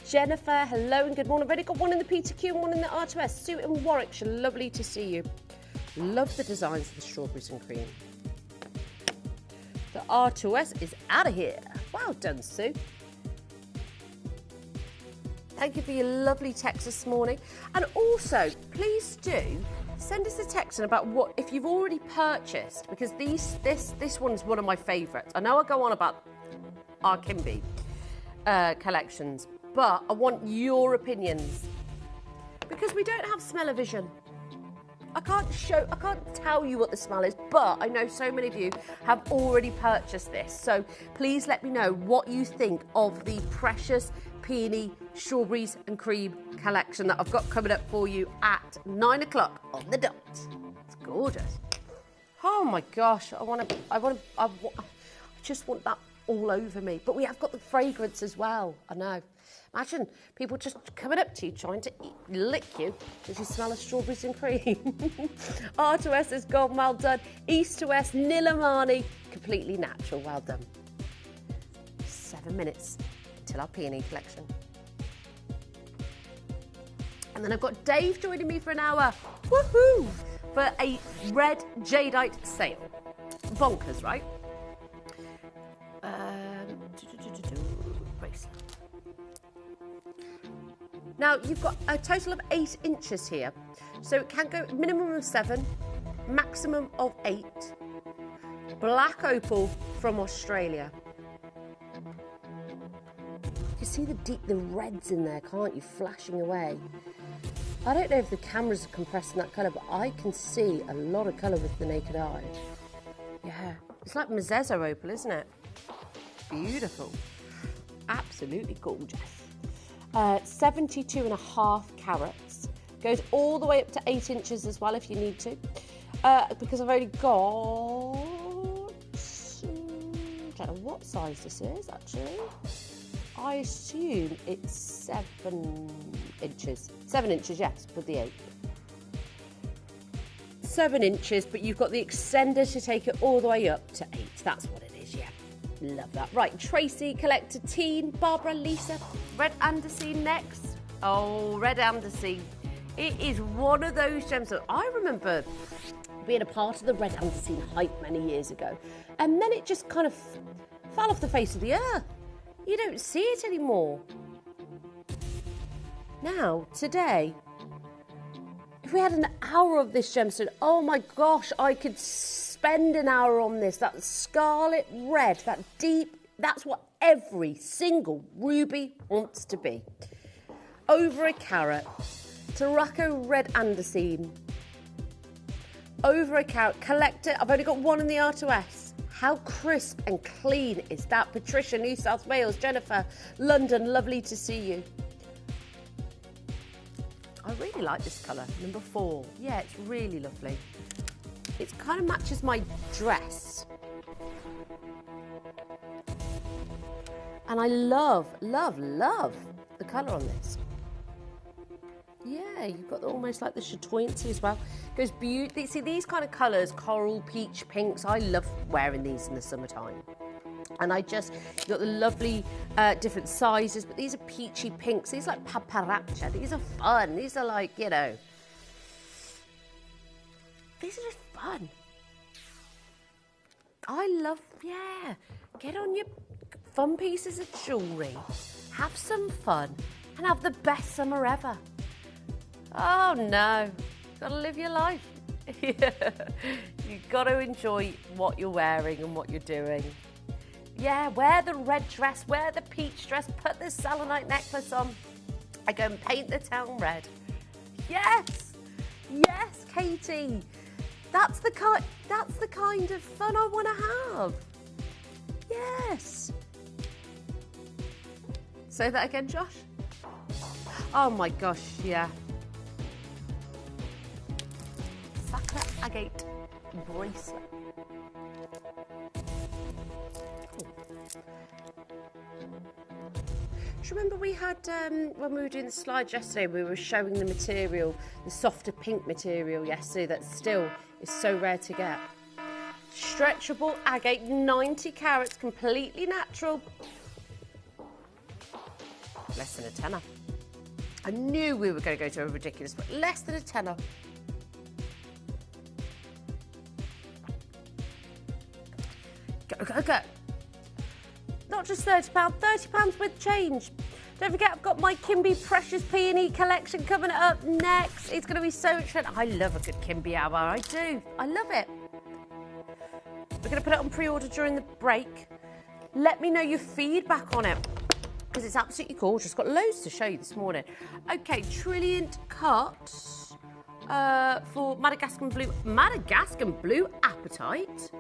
Speaker 10: Jennifer, hello and good morning. I've already got one in the P2Q and one in the R2S. Sue in Warwickshire, lovely to see you. Love the designs of the strawberries and cream. The R2S is out of here. Well done, Sue. Thank you for your lovely text this morning. And also, please do send us a text about what, if you've already purchased, because this one's one of my favourites. I know I go on about our Kimby collections, but I want your opinions, because we don't have smell-o-vision. I can't tell you what the smell is, but I know so many of you have already purchased this. So please let me know what you think of the precious peony strawberries and cream collection that I've got coming up for you at 9 o'clock on the dot. It's gorgeous. Oh my gosh, I just want that all over me. But we have got the fragrance as well. I know. Imagine people just coming up to you trying to lick you because you smell of strawberries and cream. R to S is gone, well done. East to West, Nilamani, completely natural, well done. 7 minutes till our peony collection. And then I've got Dave joining me for an hour. Woohoo! For a red jadeite sale. Bonkers, right? Bracelet. Now, you've got a total of 8 inches here. So it can go minimum of 7, maximum of 8. Black opal from Australia. You see the reds in there, can't you? Flashing away. I don't know if the cameras are compressing that colour, but I can see a lot of colour with the naked eye. Yeah, it's like Mezzo opal, isn't it? Beautiful. Absolutely gorgeous. 72.5 carats. Goes all the way up to 8 inches as well if you need to. Because I've only got... I don't know what size this is, actually. I assume it's 7 inches. 7 inches, yes, with the 8. 7 inches, but you've got the extender to take it all the way up to 8. That's what it is, yeah. Love that. Right, Tracy, Collector Teen, Barbara, Lisa, Red Andesine next. Oh, Red Andesine. It is one of those gems that I remember being a part of the Red Andesine hype many years ago. And then it just kind of fell off the face of the earth. You don't see it anymore. Now, today, if we had an hour of this gemstone, oh my gosh, I could spend an hour on this. That scarlet red, that deep, that's what every single ruby wants to be. Over a carat, Tarocco Red Andesine, over a carat. Collect it. I've only got one in the R2S. How crisp and clean is that? Patricia, New South Wales. Jennifer, London, lovely to see you. I really like this colour, number 4. Yeah, it's really lovely. It kind of matches my dress. And I love, love, love the colour on this. Yeah, you've got almost like the chatoyancy as well. Goes beautifully. See, these kind of colours, coral, peach, pinks, I love wearing these in the summertime. And you've got the lovely different sizes, but these are peachy pinks. These are like paparazzi. These are fun. These are like, you know, these are just fun. I love, yeah, get on your fun pieces of jewellery, have some fun, and have the best summer ever. Oh no, you've got to live your life. You've got to enjoy what you're wearing and what you're doing. Yeah, wear the red dress, wear the peach dress, put the selenite necklace on. I go and paint the town red. Yes, yes, Katie. That's the kind of fun I want to have. Yes. Say that again, Josh. Oh my gosh, yeah. Sakura agate bracelet. Do you remember we had, when we were doing the slides yesterday, we were showing the material, the softer pink material yesterday that still is so rare to get. Stretchable agate, 90 carats, completely natural. Less than a tenner. I knew we were going to go to a ridiculous, but less than a tenner. Go, go, go. Not just £30, £30 with change. Don't forget, I've got my Kimby Precious Peony collection coming up next. It's going to be so much fun. I love a good Kimby hour. I do. I love it. We're going to put it on pre-order during the break. Let me know your feedback on it, because it's absolutely gorgeous. Got loads to show you this morning. Okay, Trilliant cut for Madagascar Blue Apatite.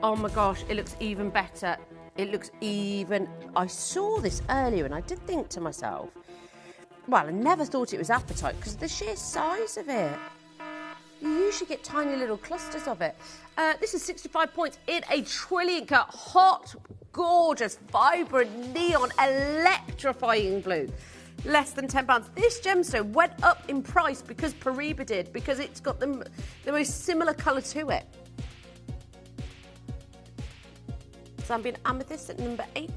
Speaker 10: Oh my gosh, it looks even better. It looks even... I saw this earlier and I did think to myself, well, I never thought it was apatite because of the sheer size of it. You usually get tiny little clusters of it. This is 65 points in a Trilliant cut. Hot, gorgeous, vibrant, neon, electrifying blue. Less than £10. This gemstone went up in price because Pariba did, because it's got the most similar colour to it. Zambian amethyst at number 8.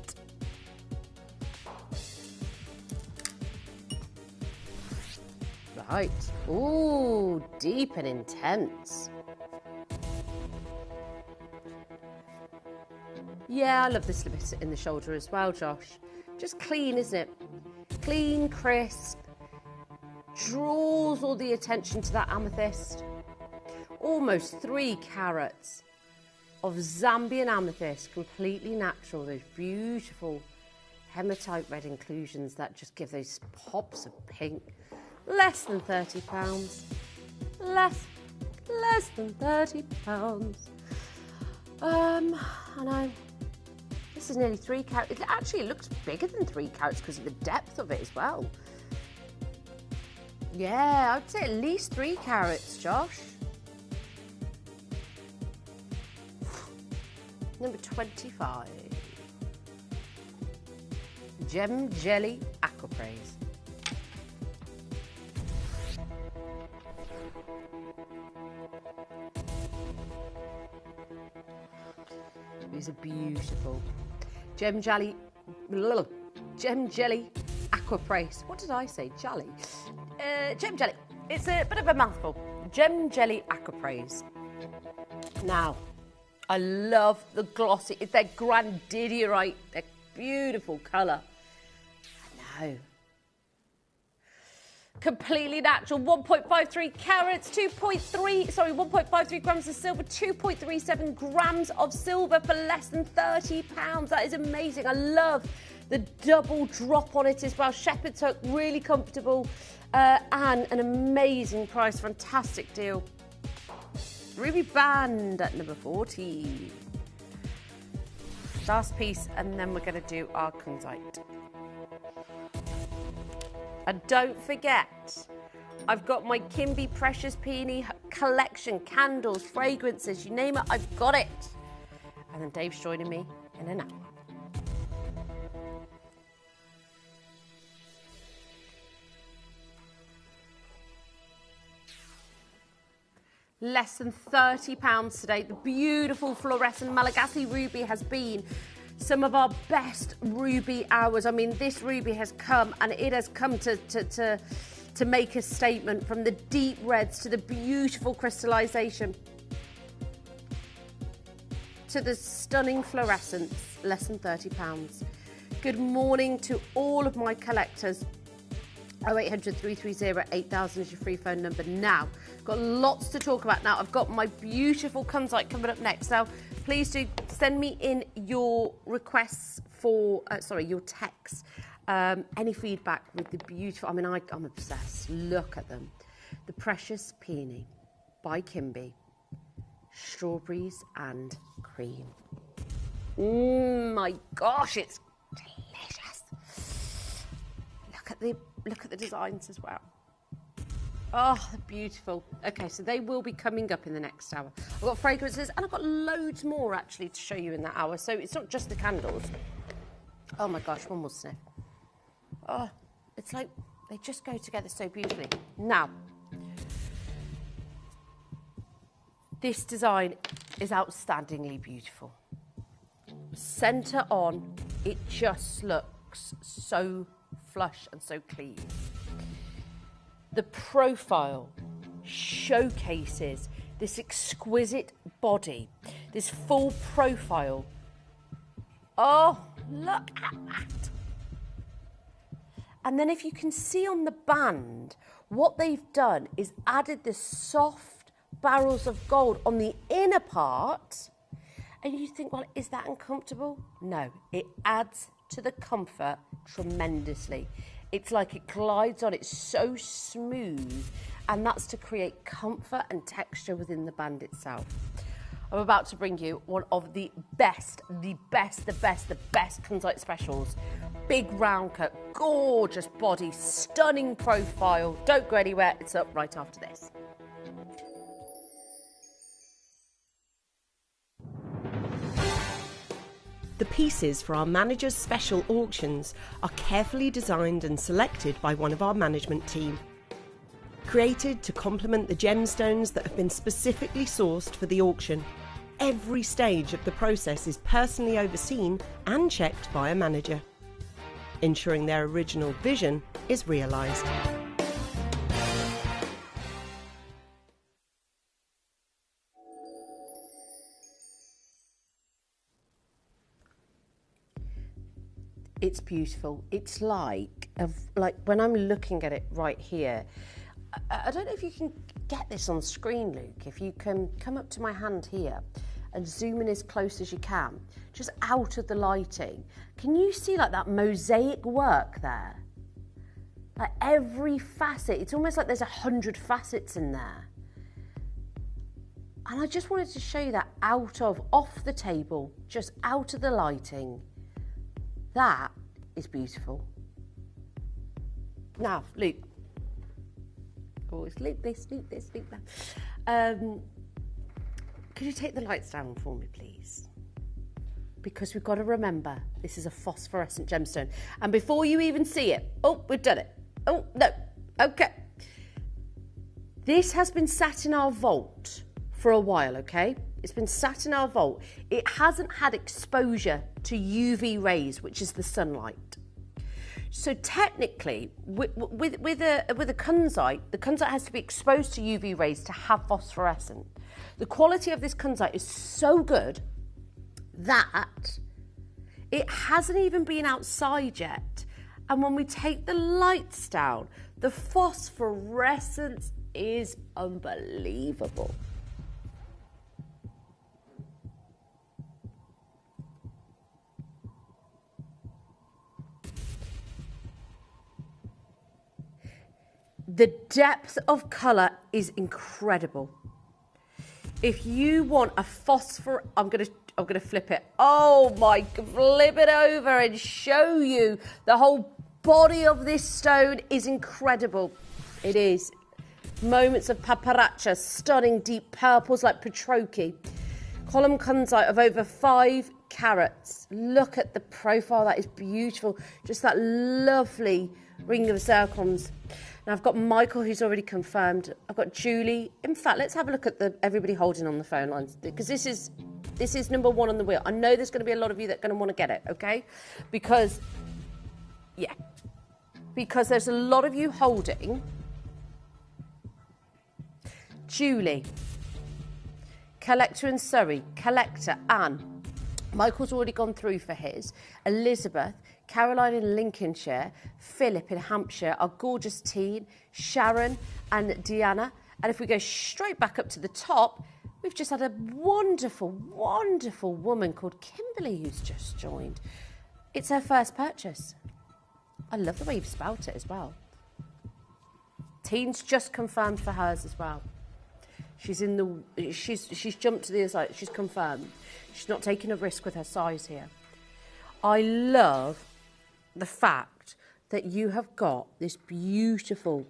Speaker 10: Right. Ooh, deep and intense. Yeah, I love this bit in the shoulder as well, Josh. Just clean, isn't it? Clean, crisp. Draws all the attention to that amethyst. Almost 3 carats of Zambian amethyst, completely natural. Those beautiful hematite red inclusions that just give those pops of pink. Less than £30. Less than £30. I know. This is nearly 3 carats. It actually looks bigger than 3 carats because of the depth of it as well. Yeah, I'd say at least 3 carats, Josh. Number 25. Gem Jelly Aquapraise. These are beautiful. Gem Jelly Aquapraise. What did I say? Jelly? Gem Jelly. It's a bit of a mouthful. Gem Jelly Aquapraise. Now, I love the glossy. It's their grandidierite, their beautiful colour. I know. Completely natural, 1.53 carats, 1.53 grams of silver, 2.37 grams of silver for less than £30. That is amazing. I love the double drop on it as well. Shepherd's hook, really comfortable, and an amazing price. Fantastic deal. Ruby Band at number 14. Last piece, and then we're going to do our kunzite. And don't forget, I've got my Kimby Precious Peony collection, candles, fragrances, you name it, I've got it. And then Dave's joining me in an hour. Less than £30 today. The beautiful fluorescent Malagasy ruby has been some of our best ruby hours. I mean, this ruby has come, and it has come to make a statement, from the deep reds to the beautiful crystallization to the stunning fluorescence. Less than £30. Good morning to all of my collectors. 0800 330 8000 is your free phone number. Now, got lots to talk about now. I've got my beautiful kunzite coming up next. Now, please do send me in your requests for, your texts. Any feedback with the beautiful, I mean, I'm obsessed. Look at them. The Precious Peony by Kimby. Strawberries and cream. My gosh, it's delicious. Look at the designs as well. Oh, they're beautiful. Okay, so they will be coming up in the next hour. I've got fragrances, and I've got loads more actually to show you in that hour. So it's not just the candles. Oh my gosh, one more sniff. Oh, it's like they just go together so beautifully. Now, this design is outstandingly beautiful. Centre on, it just looks so flush and so clean. The profile showcases this exquisite body, this full profile. Oh, look at that. And then if you can see on the band, what they've done is added the soft barrels of gold on the inner part. And you think, well, is that uncomfortable? No, it adds to the comfort tremendously. It's like it glides on, it's so smooth, and that's to create comfort and texture within the band itself. I'm about to bring you one of the best kunzite specials. Big round cut, gorgeous body, stunning profile. Don't go anywhere, it's up right after this.
Speaker 13: The pieces for our managers' special auctions are carefully designed and selected by one of our management team. Created to complement the gemstones that have been specifically sourced for the auction, every stage of the process is personally overseen and checked by a manager, ensuring their original vision is realised.
Speaker 10: It's beautiful. It's like when I'm looking at it right here, I don't know if you can get this on screen, Luke, if you can come up to my hand here and zoom in as close as you can, just out of the lighting. Can you see like that mosaic work there? Like every facet, it's almost like there's 100 facets in there. And I just wanted to show you that off the table, just out of the lighting. That is beautiful. Now, Luke. Oh, it's Luke this, Luke this, Luke that. Could you take the lights down for me, please? Because we've got to remember, this is a phosphorescent gemstone. And before you even see it, oh, we've done it. Oh, no, okay. This has been sat in our vault for a while, okay? It's been sat in our vault. It hasn't had exposure to UV rays, which is the sunlight. So technically, with a kunzite, the kunzite has to be exposed to UV rays to have phosphorescent. The quality of this kunzite is so good that it hasn't even been outside yet. And when we take the lights down, the phosphorescence is unbelievable. The depth of colour is incredible. If you want a phosphor, I'm gonna flip it. Oh my, flip it over and show you the whole body of this stone is incredible. It is. Moments of paparaccia, stunning deep purples like Petroki. Column kunzite of over 5 carats. Look at the profile, that is beautiful. Just that lovely ring of zircons. Now I've got Michael, who's already confirmed. I've got Julie. In fact, let's have a look at everybody holding on the phone lines, because this is number 1 on the wheel. I know there's going to be a lot of you that are going to want to get it, okay? Because there's a lot of you holding. Julie, collector in Surrey, collector Anne. Michael's already gone through for his. Elizabeth, Caroline in Lincolnshire, Philip in Hampshire, our gorgeous teen, Sharon and Deanna. And if we go straight back up to the top, we've just had a wonderful, wonderful woman called Kimberly who's just joined. It's her first purchase. I love the way you've spelt it as well. Teen's just confirmed for hers as well. She's jumped to the other side. She's confirmed. She's not taking a risk with her size here. I love the fact that you have got this beautiful,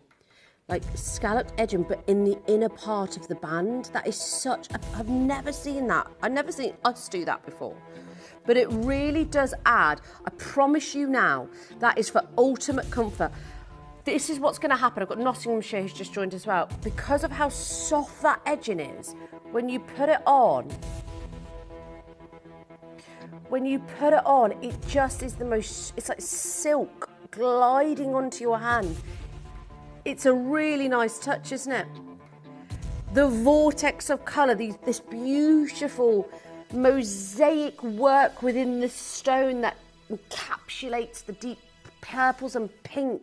Speaker 10: like, scalloped edging, but in the inner part of the band. That is such. I've never seen that. I've never seen us do that before. But it really does add. I promise you now, that is for ultimate comfort. This is what's going to happen. I've got Nottinghamshire who's just joined as well. Because of how soft that edging is, when you put it on, it just is the most, it's like silk gliding onto your hand. It's a really nice touch, isn't it? The vortex of colour, this beautiful mosaic work within the stone that encapsulates the deep purples and pink.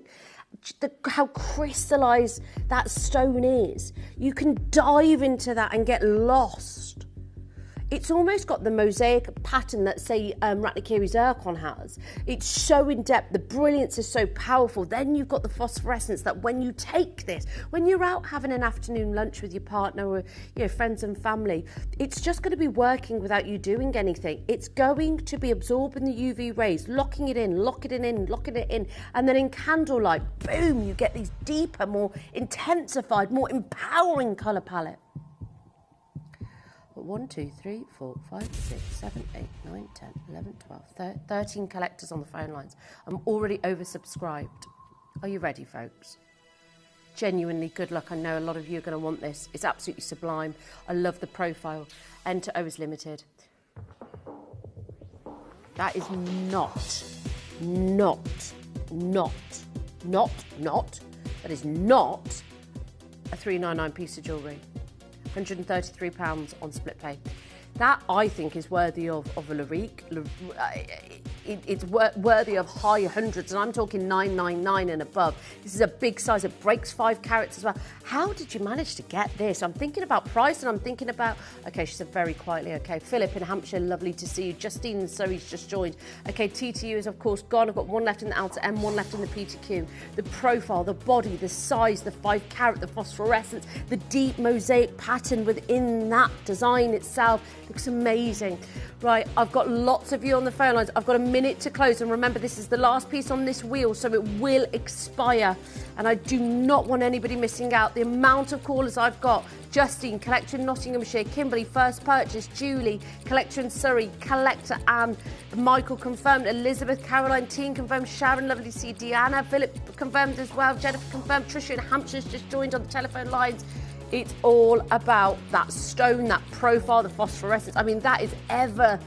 Speaker 10: How crystallised that stone is. You can dive into that and get lost. It's almost got the mosaic pattern that, say, Ratnakiri zircon has. It's so in depth, the brilliance is so powerful. Then you've got the phosphorescence that when you take this, when you're out having an afternoon lunch with your partner or friends and family, it's just going to be working without you doing anything. It's going to be absorbing the UV rays, locking it in, and then in candlelight, boom, you get these deeper, more intensified, more empowering colour palette. 1, 2, 3, 4, 5, 6, 7, 8, 9, 10, 11, 12, 13 collectors on the phone lines. I'm already oversubscribed. Are you ready, folks? Genuinely good luck. I know a lot of you are going to want this. It's absolutely sublime. I love the profile. Enter O is limited. That is not. That is not a £399 piece of jewellery. £133 on split pay. That, I think, is worthy of a Larique. It's worthy of high hundreds, and I'm talking 999 and above. This is a big size. It breaks 5 carats as well. How did you manage to get this? I'm thinking about price, and I'm thinking about... Okay, she said very quietly. Okay, Philip in Hampshire, lovely to see you. Justine in Surrey's just joined. Okay, TTU is, of course, gone. I've got 1 left in the Alta M, 1 left in the P2Q. The profile, the body, the size, the 5 carat, the phosphorescence, the deep mosaic pattern within that design itself. Looks amazing. Right, I've got lots of you on the phone lines. I've got a minute to close, and remember, this is the last piece on this wheel, so it will expire, and I do not want anybody missing out. The amount of callers I've got: Justine, collector in Nottinghamshire; Kimberly, first purchase; Julie, collector in Surrey; collector Anne; Michael confirmed; Elizabeth, Caroline, teen confirmed; Sharon, lovely to see; Deanna, Philip confirmed as well; Jennifer confirmed; Tricia in Hampshire's just joined on the telephone lines. It's all about that stone, that profile, the phosphorescence. I mean, that is ever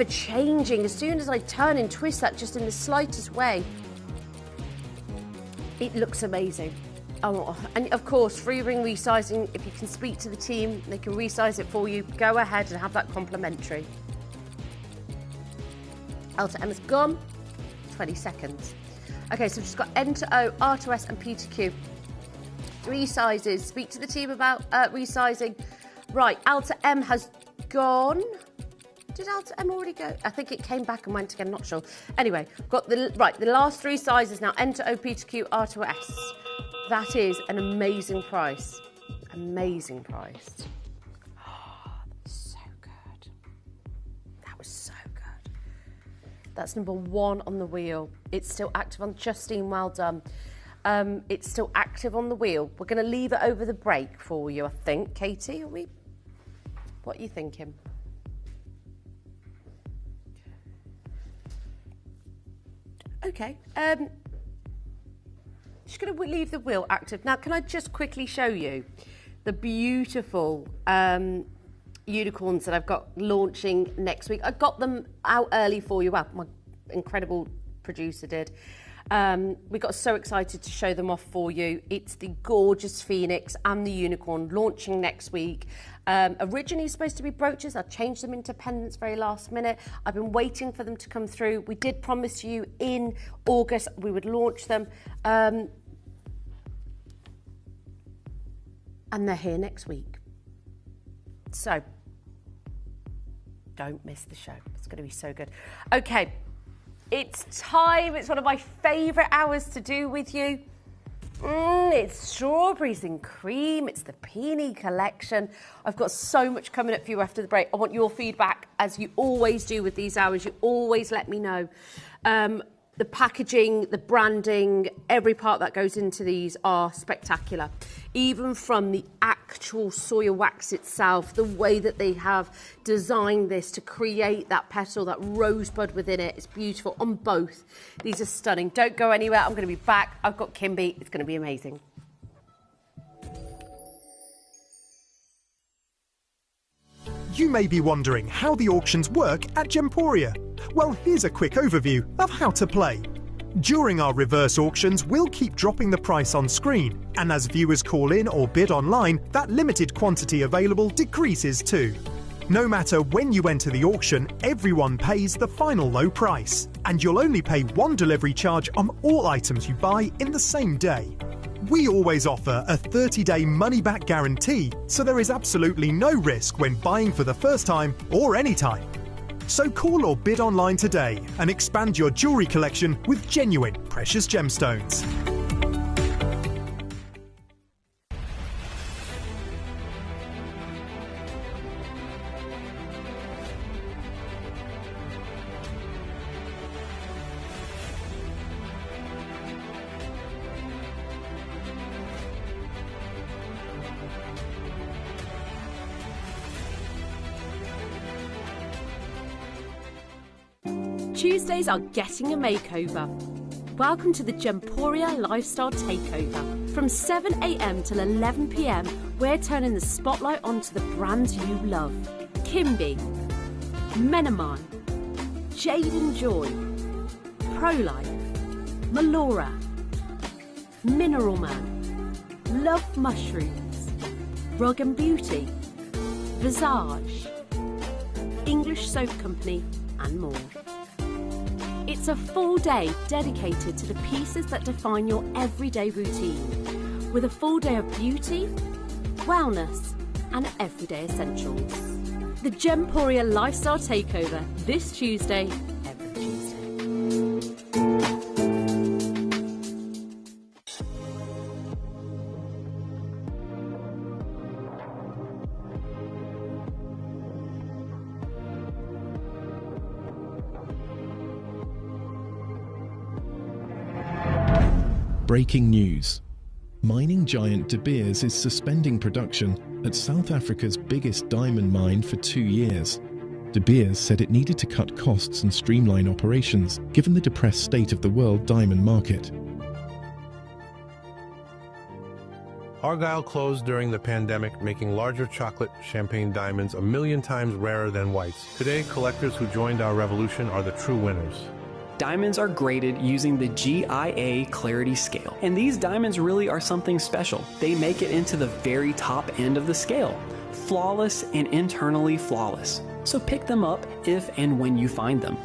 Speaker 10: changing. As soon as I turn and twist that just in the slightest way, it looks amazing. Oh, and of course, free ring resizing. If you can speak to the team, they can resize it for you. Go ahead and have that complimentary. Alta M is gone. 20 seconds. Okay, so we've just got N to O, R to S, and P to Q. 3 sizes. Speak to the team about resizing. Right, Alta M has gone. Did Alta M already go? I think it came back and went again, not sure. Anyway, got the last 3 sizes now. N to O, P to Q, R to S. That is an amazing price. Amazing price. That's number 1 on the wheel. It's still active on Justine, well done. It's still active on the wheel. We're going to leave it over the break for you, I think. Katie, are we? What are you thinking? Okay. Just going to leave the wheel active. Now, can I just quickly show you the beautiful unicorns that I've got launching next week? I got them out early for you. Well, my incredible producer did. We got so excited to show them off for you. It's the gorgeous Phoenix and the unicorn launching next week. Originally supposed to be brooches. I changed them into pendants very last minute. I've been waiting for them to come through. We did promise you in August we would launch them. And they're here next week. So, don't miss the show. It's going to be so good. Okay, it's time. It's one of my favourite hours to do with you. It's strawberries and cream. It's the Peony collection. I've got so much coming up for you after the break. I want your feedback, as you always do with these hours. You always let me know. The packaging, the branding, every part that goes into these are spectacular. Even from the actual soya wax itself, the way that they have designed this to create that petal, that rosebud within it, it's beautiful on both. These are stunning. Don't go anywhere. I'm going to be back. I've got Kimby. It's going to be amazing.
Speaker 14: You may be wondering how the auctions work at Gemporia. Well, here's a quick overview of how to play. During our reverse auctions, we'll keep dropping the price on screen, and as viewers call in or bid online, that limited quantity available decreases too. No matter when you enter the auction, everyone pays the final low price, and you'll only pay one delivery charge on all items you buy in the same day. We always offer a 30-day money-back guarantee, so there is absolutely no risk when buying for the first time or any time. So call or bid online today and expand your jewellery collection with genuine precious gemstones.
Speaker 12: Tuesdays are getting a makeover. Welcome to the Gemporia Lifestyle Takeover. From 7 a.m. till 11 p.m, we're turning the spotlight onto the brands you love. Kimby, Menomine, Jade and Joy, ProLife, Melora, Mineral Man, Love Mushrooms, Rug and Beauty, Visage, English Soap Company, and more. It's a full day dedicated to the pieces that define your everyday routine, with a full day of beauty, wellness, and everyday essentials. The Gemporia Lifestyle Takeover this Tuesday, every Tuesday.
Speaker 6: Breaking news. Mining giant De Beers is suspending production at South Africa's biggest diamond mine for 2 years. De Beers said it needed to cut costs and streamline operations, given the depressed state of the world diamond market.
Speaker 7: Argyle closed during the pandemic, making larger chocolate champagne diamonds 1,000,000 times rarer than whites. Today, collectors who joined our revolution are the true winners.
Speaker 8: Diamonds are graded using the GIA Clarity Scale, and these diamonds really are something special. They make it into the very top end of the scale, flawless and internally flawless. So pick them up if and when you find them.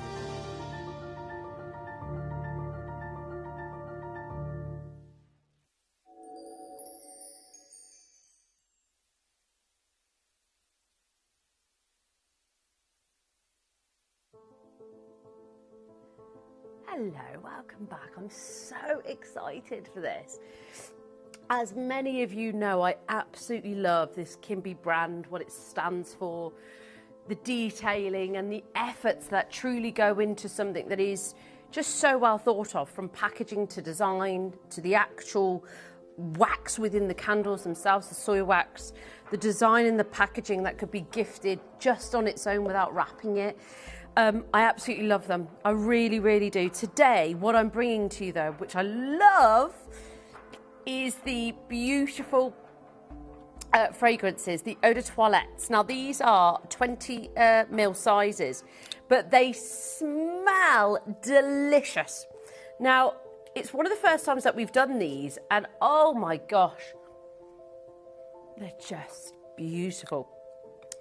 Speaker 10: Hello, welcome back. I'm so excited for this. As many of you know, I absolutely love this Kimby brand, what it stands for. the detailing and the efforts that truly go into something that is just so well thought of, from packaging to design to the actual wax within the candles themselves, the soy wax, the design in the packaging that could be gifted just on its own without wrapping it. I absolutely love them. I really, really do. Today, what I'm bringing to you though, which I love, is the beautiful fragrances, the eau de toilettes. Now these are 20 ml sizes, but they smell delicious. Now, it's one of the first times that we've done these, and oh my gosh, they're just beautiful.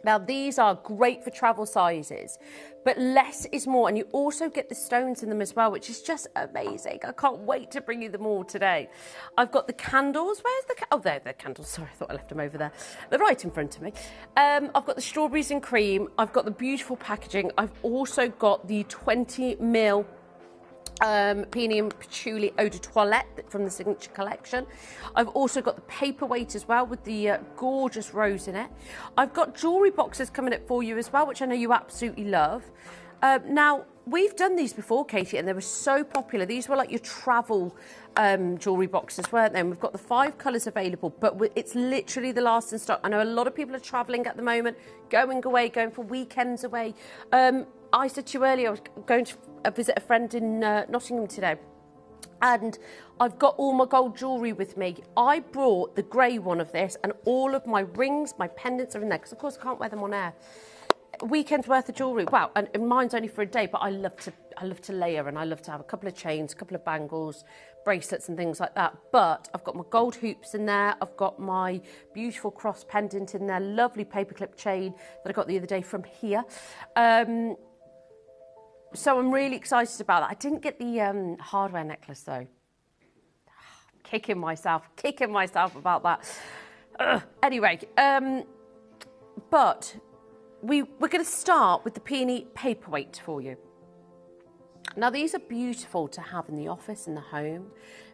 Speaker 10: Now, these are great for travel sizes, but less is more, and you also get the stones in them as well, which is just amazing. I can't wait to bring you them all today. I've got the candles. Where's the oh, there, the candles. Sorry, I thought I left them over there. They're right in front of me. I've got the strawberries and cream. I've got the beautiful packaging. I've also got the 20 ml peony and patchouli eau de toilette from the Signature collection. I've also got the paperweight as well with the gorgeous rose in it. I've got jewellery boxes coming up for you as well, which I know you absolutely love. Now, we've done these before, Katie, and they were so popular. These were like your travel jewellery boxes, weren't they? And we've got the 5 colours available, but it's literally the last in stock. I know a lot of people are travelling at the moment, going away, going for weekends away. I said to you earlier, I was going to visit a friend in Nottingham today, and I've got all my gold jewellery with me. I brought the grey one of this, and all of my rings, my pendants are in there, because of course I can't wear them on air. Weekend's worth of jewellery. Wow, and mine's only for a day, but I love to layer, and I love to have a couple of chains, a couple of bangles, bracelets and things like that. But I've got my gold hoops in there, I've got my beautiful cross pendant in there, lovely paperclip chain that I got the other day from here. So I'm really excited about that. I didn't get the hardware necklace though. Kicking myself about that. Anyway, but we're going to start with the peony paperweight for you. Now, these are beautiful to have in the office, in the home,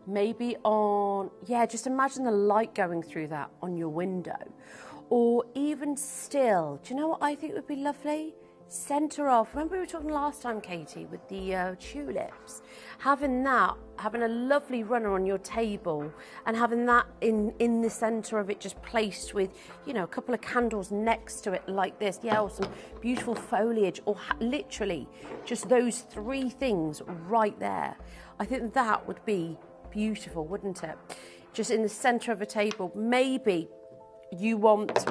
Speaker 10: maybe on, just imagine the light going through that on your window. Or even still, do you know what I think would be lovely? Centre off. Remember we were talking last time, Katie, with the tulips? Having a lovely runner on your table and having that in the centre of it, just placed with, you know, a couple of candles next to it like this. Yeah, or some beautiful foliage, or literally just those 3 things right there. I think that would be beautiful, wouldn't it? Just in the centre of a table. Maybe you want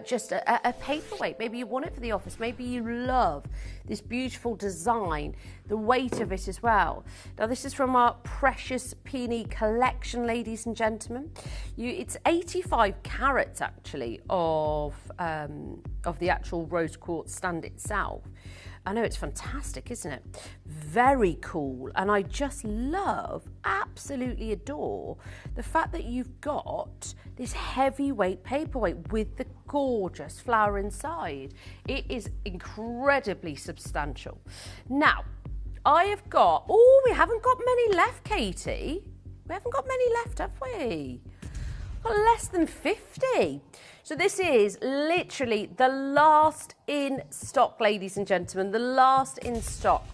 Speaker 10: just a paperweight. Maybe you want it for the office. Maybe you love this beautiful design, the weight of it as well. Now, this is from our precious peony collection, ladies and gentlemen. It's 85 carats actually of the actual rose quartz stand itself. I know, it's fantastic, isn't it? Very cool. And I just love, absolutely adore the fact that you've got this heavyweight paperweight with the gorgeous flower inside. It is incredibly substantial. Now, I have got, we haven't got many left, Katie. We haven't got many left, have we? Got less than 50. So this is literally the last in stock, ladies and gentlemen, the last in stock.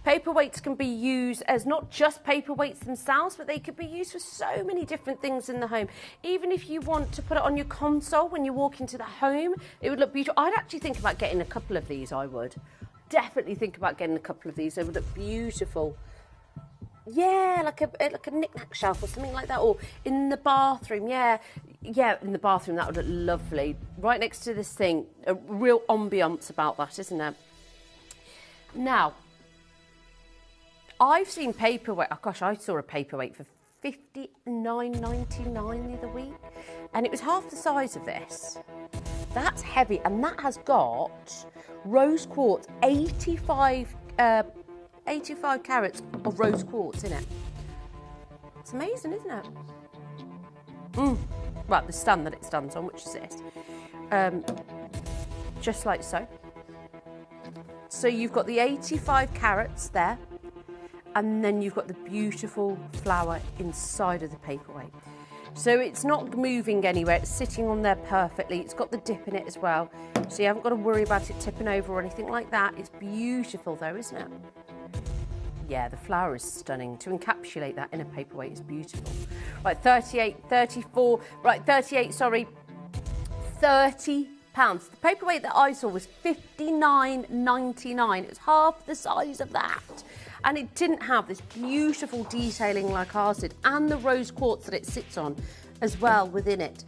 Speaker 10: Paperweights can be used as not just paperweights themselves, but they could be used for so many different things in the home. Even if you want to put it on your console when you walk into the home, it would look beautiful. I'd actually think about getting a couple of these, I would. Definitely think about getting a couple of these. They would look beautiful. Yeah, like a knick-knack shelf or something like that, or in the bathroom. Yeah, in the bathroom, that would look lovely. Right next to this thing, a real ambiance about that, isn't there? Now, I've seen paperweight. Oh gosh, I saw a paperweight for $59.99 the other week, and it was half the size of this. That's heavy, and that has got rose quartz, 85 carats of rose quartz in it. It's amazing, isn't it? Right, the stand that it stands on, which is this. Just like so. So you've got the 85 carats there, and then you've got the beautiful flower inside of the paperweight. So it's not moving anywhere, it's sitting on there perfectly. It's got the dip in it as well. So you haven't got to worry about it tipping over or anything like that. It's beautiful though, isn't it? Yeah, the flower is stunning. To encapsulate that in a paperweight is beautiful. Right, 38, 34, right, 38, sorry, £30. The paperweight that I saw was $59.99. It was half the size of that. And it didn't have this beautiful detailing like ours did, and the rose quartz that it sits on as well within it.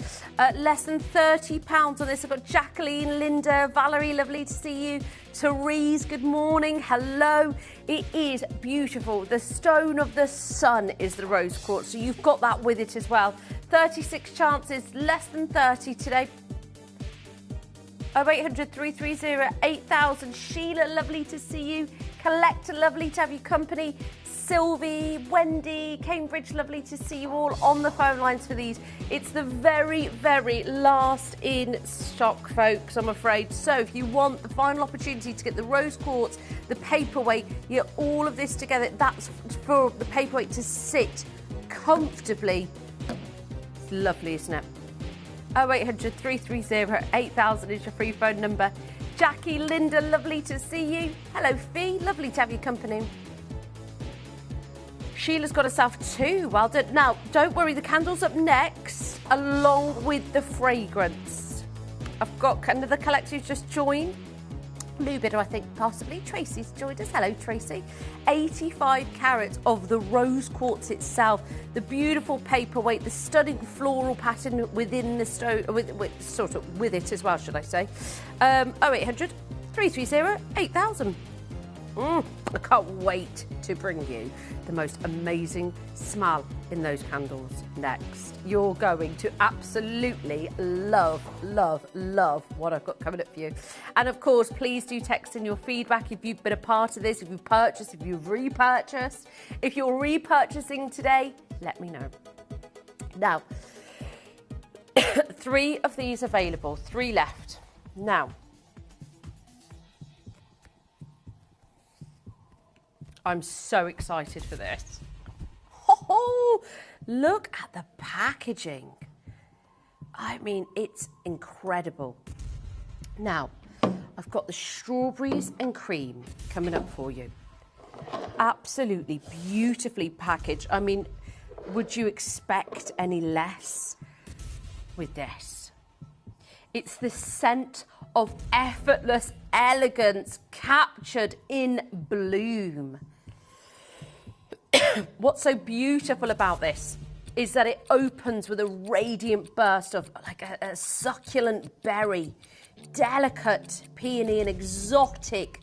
Speaker 10: Less than £30 on this. I've got Jacqueline, Linda, Valerie, lovely to see you. Therese, good morning, hello. It is beautiful. The stone of the sun is the rose quartz, so you've got that with it as well. 36 chances, less than 30 today. 0800 330 8000. Sheila, lovely to see you. Collector, lovely to have you company. Sylvie, Wendy, Cambridge, lovely to see you all on the phone lines for these. It's the very, very last in stock, folks, I'm afraid. So if you want the final opportunity to get the rose quartz, the paperweight, you get all of this together, that's for the paperweight to sit comfortably. It's lovely, isn't it? 0800 330 8000 is your free phone number. Jackie, Linda, lovely to see you. Hello, Fee, lovely to have you company. Sheila's got herself two. Well done. Now, don't worry, the candle's up next, along with the fragrance. I've got another collector who's just joined. Lubid, I think, possibly. Tracy's joined us. Hello, Tracy. 85 carats of the rose quartz itself. The beautiful paperweight, the stunning floral pattern within the stone, sort of with it as well, should I say. 0800 330 8000. I can't wait to bring you the most amazing smell in those candles next. You're going to absolutely love, love, love what I've got coming up for you. And of course, please do text in your feedback if you've been a part of this, if you've purchased, if you've repurchased. If you're repurchasing today, let me know. Now, 3 of these available, 3 left. Now, I'm so excited for this. Oh, look at the packaging. I mean, it's incredible. Now, I've got the strawberries and cream coming up for you. Absolutely beautifully packaged. I mean, would you expect any less with this? It's the scent of effortless elegance captured in bloom. What's so beautiful about this is that it opens with a radiant burst of like a succulent berry, delicate peony and exotic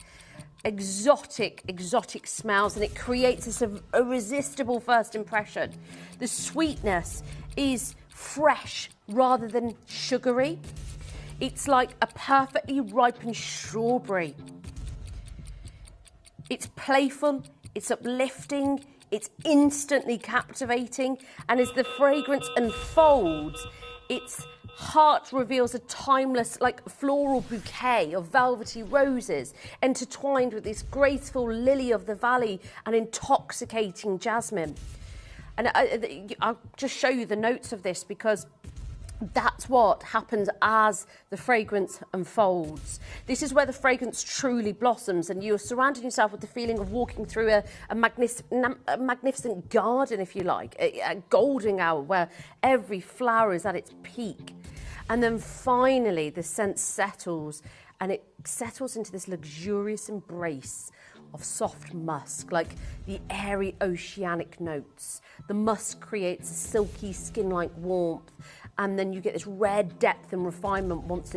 Speaker 10: smells, and it creates this irresistible first impression. The sweetness is fresh rather than sugary. It's like a perfectly ripened strawberry. It's playful, it's uplifting, it's instantly captivating, and as the fragrance unfolds, its heart reveals a timeless, like, floral bouquet of velvety roses intertwined with this graceful lily of the valley and intoxicating jasmine. And I'll just show you the notes of this because that's what happens as the fragrance unfolds. This is where the fragrance truly blossoms, and you're surrounding yourself with the feeling of walking through a magnificent garden, if you like, a golden hour where every flower is at its peak. And then finally the scent settles, and it settles into this luxurious embrace of soft musk, like the airy oceanic notes. The musk creates a silky skin-like warmth, and then you get this rare depth and refinement once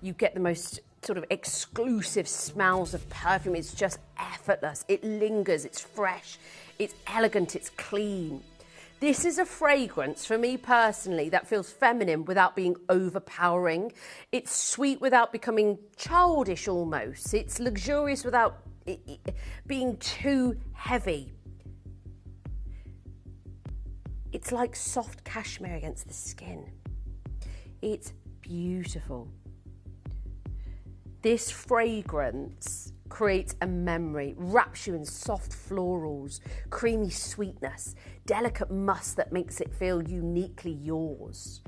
Speaker 10: you get the most sort of exclusive smells of perfume. It's just effortless. It lingers, it's fresh, it's elegant, it's clean. This is a fragrance, for me personally, that feels feminine without being overpowering. It's sweet without becoming childish almost. It's luxurious without being too heavy. It's like soft cashmere against the skin. It's beautiful. This fragrance creates a memory, wraps you in soft florals, creamy sweetness, delicate musk that makes it feel uniquely yours.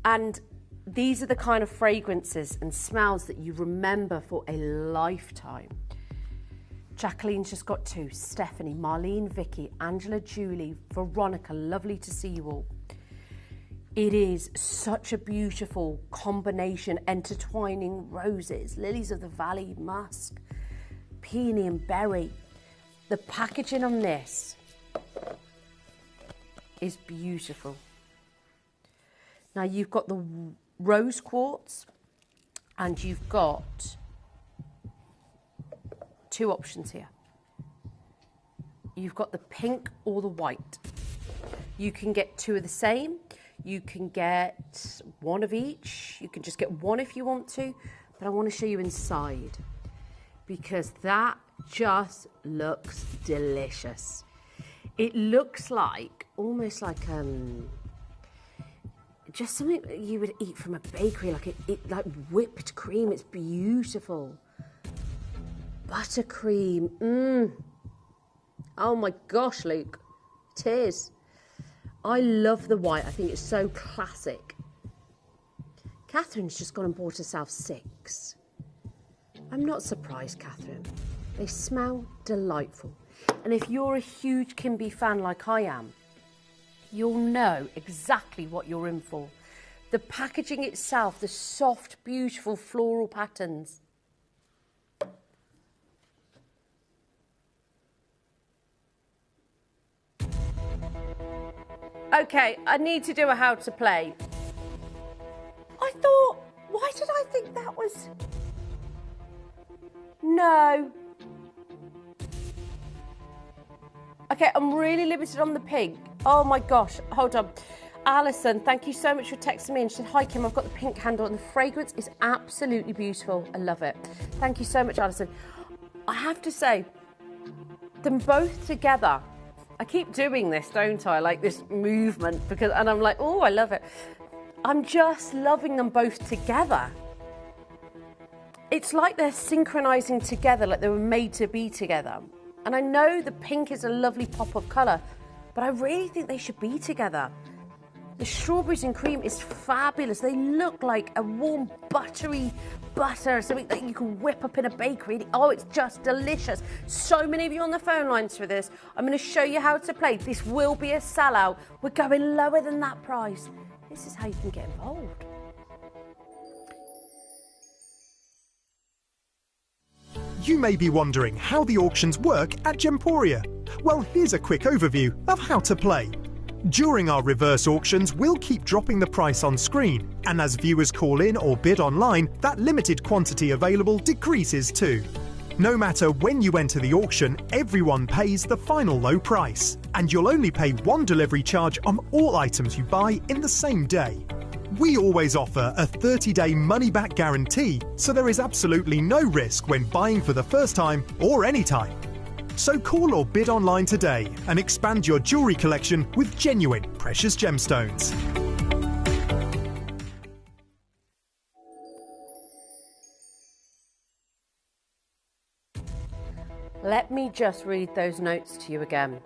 Speaker 10: And these are the kind of fragrances and smells that you remember for a lifetime. Jacqueline's just got 2, Stephanie, Marlene, Vicky, Angela, Julie, Veronica, lovely to see you all. It is such a beautiful combination, intertwining roses, lilies of the valley, musk, peony and berry. The packaging on this is beautiful. Now you've got the rose quartz and you've got 2 options here. You've got the pink or the white. You can get 2 of the same. You can get 1 of each. You can just get 1 if you want to, but I want to show you inside because that just looks delicious. It looks like, almost like just something that you would eat from a bakery, like whipped cream. It's beautiful. Buttercream. Oh my gosh, Luke. It is. I love the white. I think it's so classic. Catherine's just gone and bought herself 6. I'm not surprised, Catherine. They smell delightful. And if you're a huge Kimby fan like I am, you'll know exactly what you're in for. The packaging itself, the soft, beautiful floral patterns. Okay, I need to do a how to play. I thought, why did I think that was... No. Okay, I'm really limited on the pink. Oh my gosh, hold on. Alison, thank you so much for texting me and she said, hi Kim, I've got the pink handle and the fragrance is absolutely beautiful. I love it. Thank you so much, Alison. I have to say, them both together, I keep doing this, don't I? Like this movement, and I'm like, oh, I love it. I'm just loving them both together. It's like they're synchronizing together, like they were made to be together. And I know the pink is a lovely pop of color, but I really think they should be together. The strawberries and cream is fabulous. They look like a warm, buttery butter, something that you can whip up in a bakery. Oh, it's just delicious. So many of you on the phone lines for this. I'm going to show you how to play. This will be a sellout. We're going lower than that price. This is how you can get involved.
Speaker 14: You may be wondering how the auctions work at Gemporia. Well, here's a quick overview of how to play. During our reverse auctions, we'll keep dropping the price on screen, and as viewers call in or bid online, that limited quantity available decreases too. No matter when you enter the auction, everyone pays the final low price, and you'll only pay 1 delivery charge on all items you buy in the same day. We always offer a 30-day money-back guarantee, so there is absolutely no risk when buying for the first time or any time. So call or bid online today and expand your jewellery collection with genuine precious gemstones.
Speaker 10: Let me just read those notes to you again.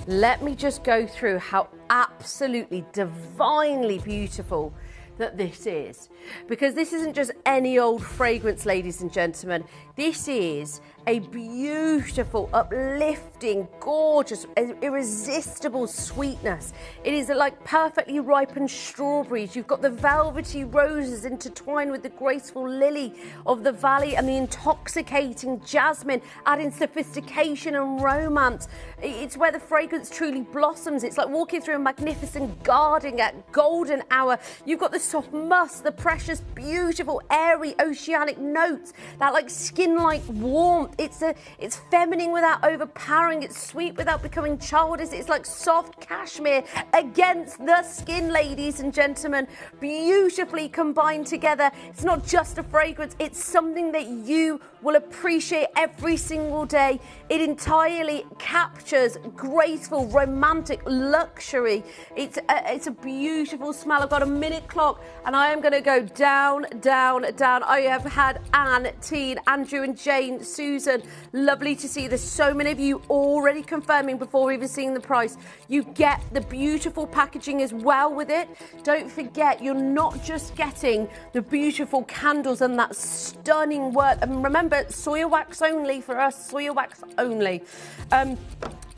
Speaker 10: Let me just go through how absolutely divinely beautiful that this is. Because this isn't just any old fragrance, ladies and gentlemen. This is a beautiful, uplifting, gorgeous, irresistible sweetness. It is like perfectly ripened strawberries. You've got the velvety roses intertwined with the graceful lily of the valley and the intoxicating jasmine, adding sophistication and romance. It's where the fragrance truly blossoms. It's like walking through a magnificent garden at golden hour. You've got the soft musk, the precious, beautiful, airy, oceanic notes, that like skin-like warmth. It's feminine without overpowering. It's sweet without becoming childish. It's like soft cashmere against the skin, ladies and gentlemen. Beautifully combined together. It's not just a fragrance. It's something that you will appreciate every single day. It entirely captures graceful, romantic luxury. It's a beautiful smell. I've got a minute clock. stock, and I am going to go down, down, down. I have had Anne, Teen, Andrew and Jane, Susan. Lovely to see there's so many of you already confirming before even seeing the price. You get the beautiful packaging as well with it. Don't forget, you're not just getting the beautiful candles and that stunning work. And remember, soya wax only for us, soya wax only.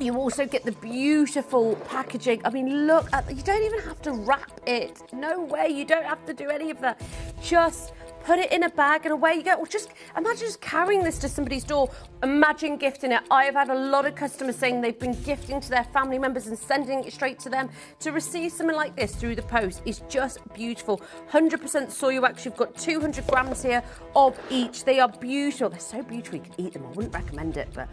Speaker 10: You also get the beautiful packaging. I mean, look at, you don't even have to wrap it. No way, you don't have to do any of that. Just put it in a bag and away you go. Or just imagine just carrying this to somebody's door. Imagine gifting it. I have had a lot of customers saying they've been gifting to their family members and sending it straight to them. To receive something like this through the post is just beautiful. 100% soya wax. You've got 200 grams here of each. They are beautiful. They're so beautiful you could eat them. I wouldn't recommend it, but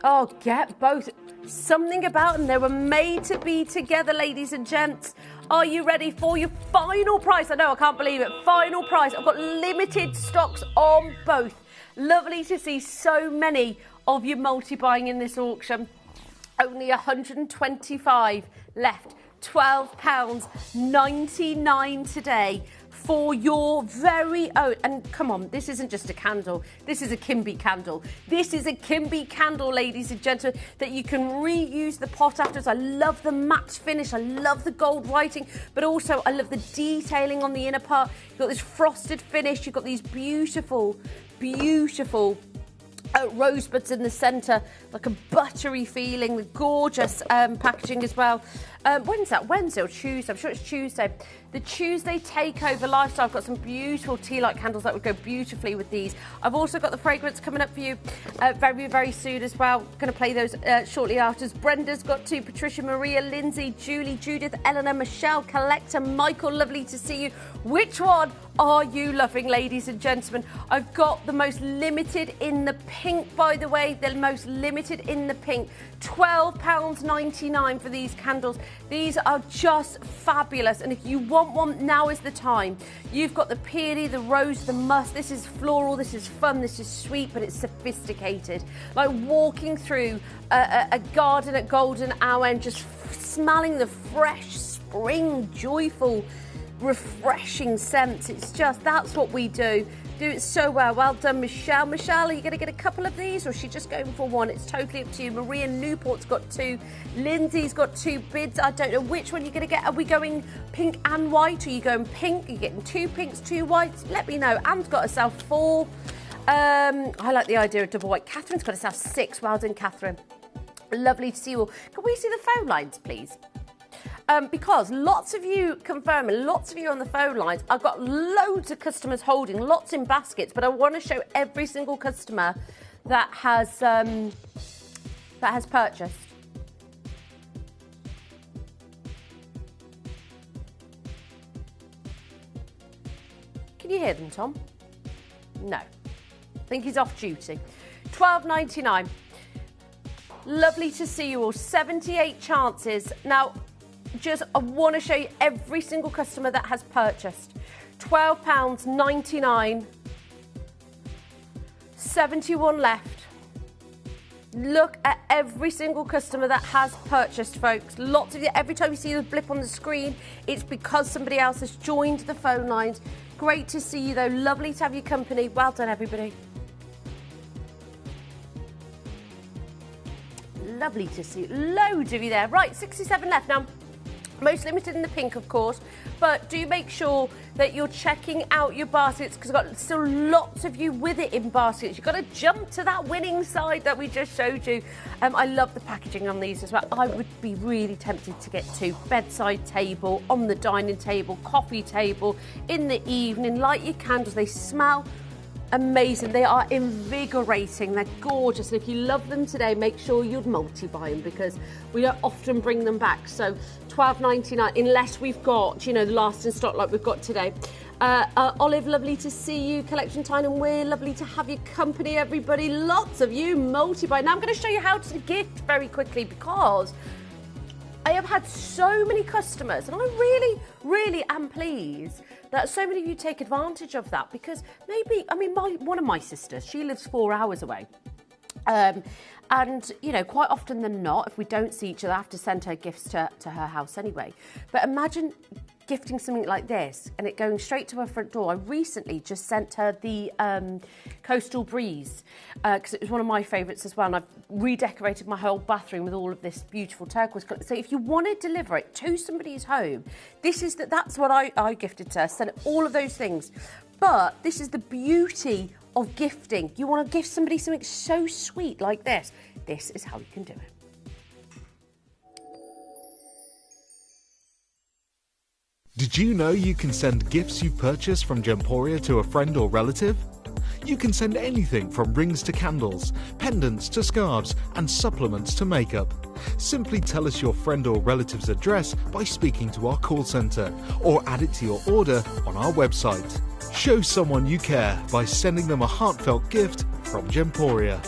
Speaker 10: oh, get both. Something about them. They were made to be together, ladies and gents. Are you ready for your final price? I know, I can't believe it. Final price. I've got limited stocks on both. Lovely to see so many of you multi-buying in this auction. Only 125 left. £12.99 today for your very own. And come on, this isn't just a candle. This is a Kimby candle. This is a Kimby candle, ladies and gentlemen, that you can reuse the pot afterwards. I love the matte finish. I love the gold writing, but also I love the detailing on the inner part. You've got this frosted finish. You've got these beautiful, beautiful rosebuds in the centre, like a buttery feeling, with gorgeous packaging as well. When's that? Wednesday or Tuesday? I'm sure it's Tuesday. The Tuesday Takeover Lifestyle. I've got some beautiful tea light candles that would go beautifully with these. I've also got the fragrance coming up for you very, very soon as well. Going to play those shortly after. Brenda's got two. Patricia, Maria, Lindsay, Julie, Judith, Eleanor, Michelle, Collector, Michael. Lovely to see you. Which one are you loving, ladies and gentlemen? I've got the most limited in the pink, by the way. The most limited in the pink. £12.99 for these candles. These are just fabulous, and if you want one, now is the time. You've got the peony, the rose, the musk. This is floral, this is fun, this is sweet, but it's sophisticated. Like walking through a garden at golden hour and just smelling the fresh spring, joyful, refreshing scents. It's just, that's what we do. Do it so well. Well done, Michelle. Michelle, are you going to get a couple of these, or is she just going for one? It's totally up to you. Maria Newport's got two. Lindsay's got two bids. I don't know which one you're going to get. Are we going pink and white? Are you going pink? Are you getting two pinks, two whites? Let me know. Anne's got herself 4. I like the idea of double white. Catherine's got herself 6. Well done, Catherine. Lovely to see you all. Can we see the phone lines, please? Because lots of you confirming, lots of you on the phone lines. I've got loads of customers holding, lots in baskets, but I want to show every single customer that has purchased. Can you hear them, Tom? No. I think he's off duty. £12.99. Lovely to see you all. 78 chances. Now, I want to show you every single customer that has purchased. £12.99. 71 left. Look at every single customer that has purchased, folks. Lots of you. Every time you see the blip on the screen, it's because somebody else has joined the phone lines. Great to see you, though. Lovely to have your company. Well done, everybody. Lovely to see you. Loads of you there. Right, 67 left now. Most limited in the pink, of course, but do make sure that you're checking out your baskets, because I've got still lots of you with it in baskets. You've got to jump to that winning side that we just showed you. I love the packaging on these as well. I would be really tempted to get 2. Bedside table, on the dining table, coffee table, in the evening, light your candles. They smell amazing. They are invigorating. They're gorgeous. And if you love them today, make sure you'd multi-buy them, because we don't often bring them back. So £12.99, unless we've got, the last in stock like we've got today. Olive, lovely to see you. Collection Time and We're lovely to have your company, everybody. Lots of you multi-buy. Now I'm going to show you how to gift very quickly, because I have had so many customers, and I really, really am pleased that so many of you take advantage of that, because maybe, one of my sisters, she lives 4 hours away.
Speaker 12: And, you know, quite often than not, if we don't see each other, I have to send her gifts to her house anyway. But imagine gifting something like this and it going straight to her front door. I recently just sent her the Coastal Breeze because it was one of my favourites as well, and I've redecorated my whole bathroom with all of this beautiful turquoise colour. So if you want to deliver it to somebody's home, that's what I gifted to her. Sent all of those things. But this is the beauty of gifting. You want to gift somebody something so sweet like this. This is how you can do it.
Speaker 15: Did you know you can send gifts you've purchased from Gemporia to a friend or relative? You can send anything from rings to candles, pendants to scarves, and supplements to makeup. Simply tell us your friend or relative's address by speaking to our call centre, or add it to your order on our website. Show someone you care by sending them a heartfelt gift from Gemporia.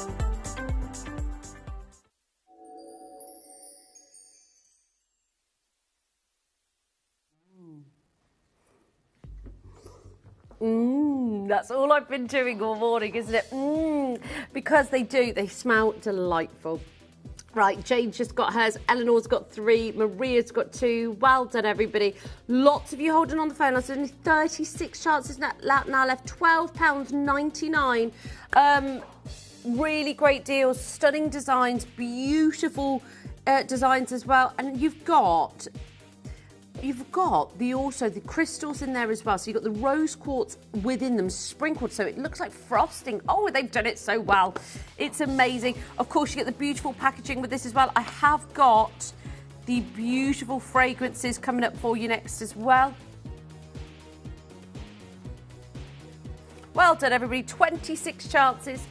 Speaker 12: That's all I've been doing all morning, isn't it? Because they smell delightful. Right, Jane's just got hers, Eleanor's got 3, Maria's got 2. Well done, everybody. Lots of you holding on the phone. There's only 36 chances now left, £12.99. Really great deals, stunning designs, beautiful designs as well. And you've got the crystals in there as well. So you've got the rose quartz within them sprinkled, so it looks like frosting. Oh, they've done it so well. It's amazing. Of course, you get the beautiful packaging with this as well. I have got the beautiful fragrances coming up for you next as well. Well done, everybody. 26 chances.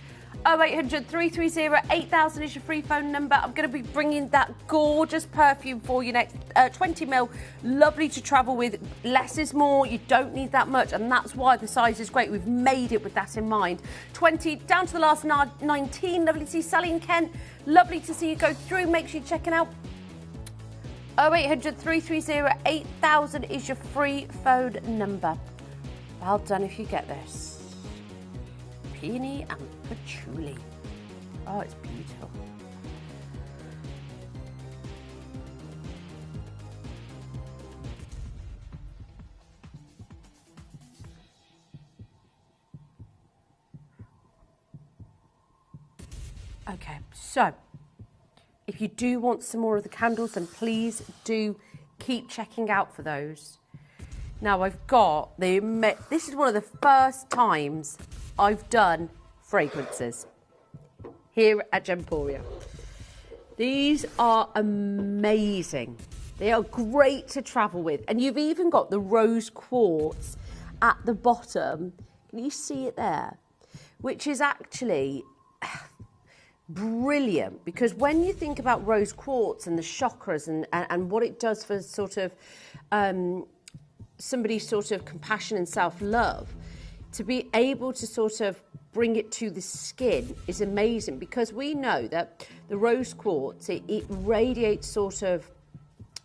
Speaker 12: 0800 330 8000 is your free phone number. I'm going to be bringing that gorgeous perfume for you next. 20ml, lovely to travel with. Less is more. You don't need that much, and that's why the size is great. We've made it with that in mind. 20 down to the last 19. Lovely to see Sally and Kent. Lovely to see you go through. Make sure you're checking out. 0800 330 8000 is your free phone number. Well done if you get this. Peony and patchouli. Oh, it's beautiful. Okay, so if you do want some more of the candles, then please do keep checking out for those. Now I've got this is one of the first times I've done fragrances here at Gemporia. These are amazing. They are great to travel with. And you've even got the rose quartz at the bottom. Can you see it there? Which is actually brilliant, because when you think about rose quartz and the chakras and what it does for sort of somebody's sort of compassion and self-love, to be able to sort of bring it to the skin is amazing, because we know that the rose quartz, it radiates sort of,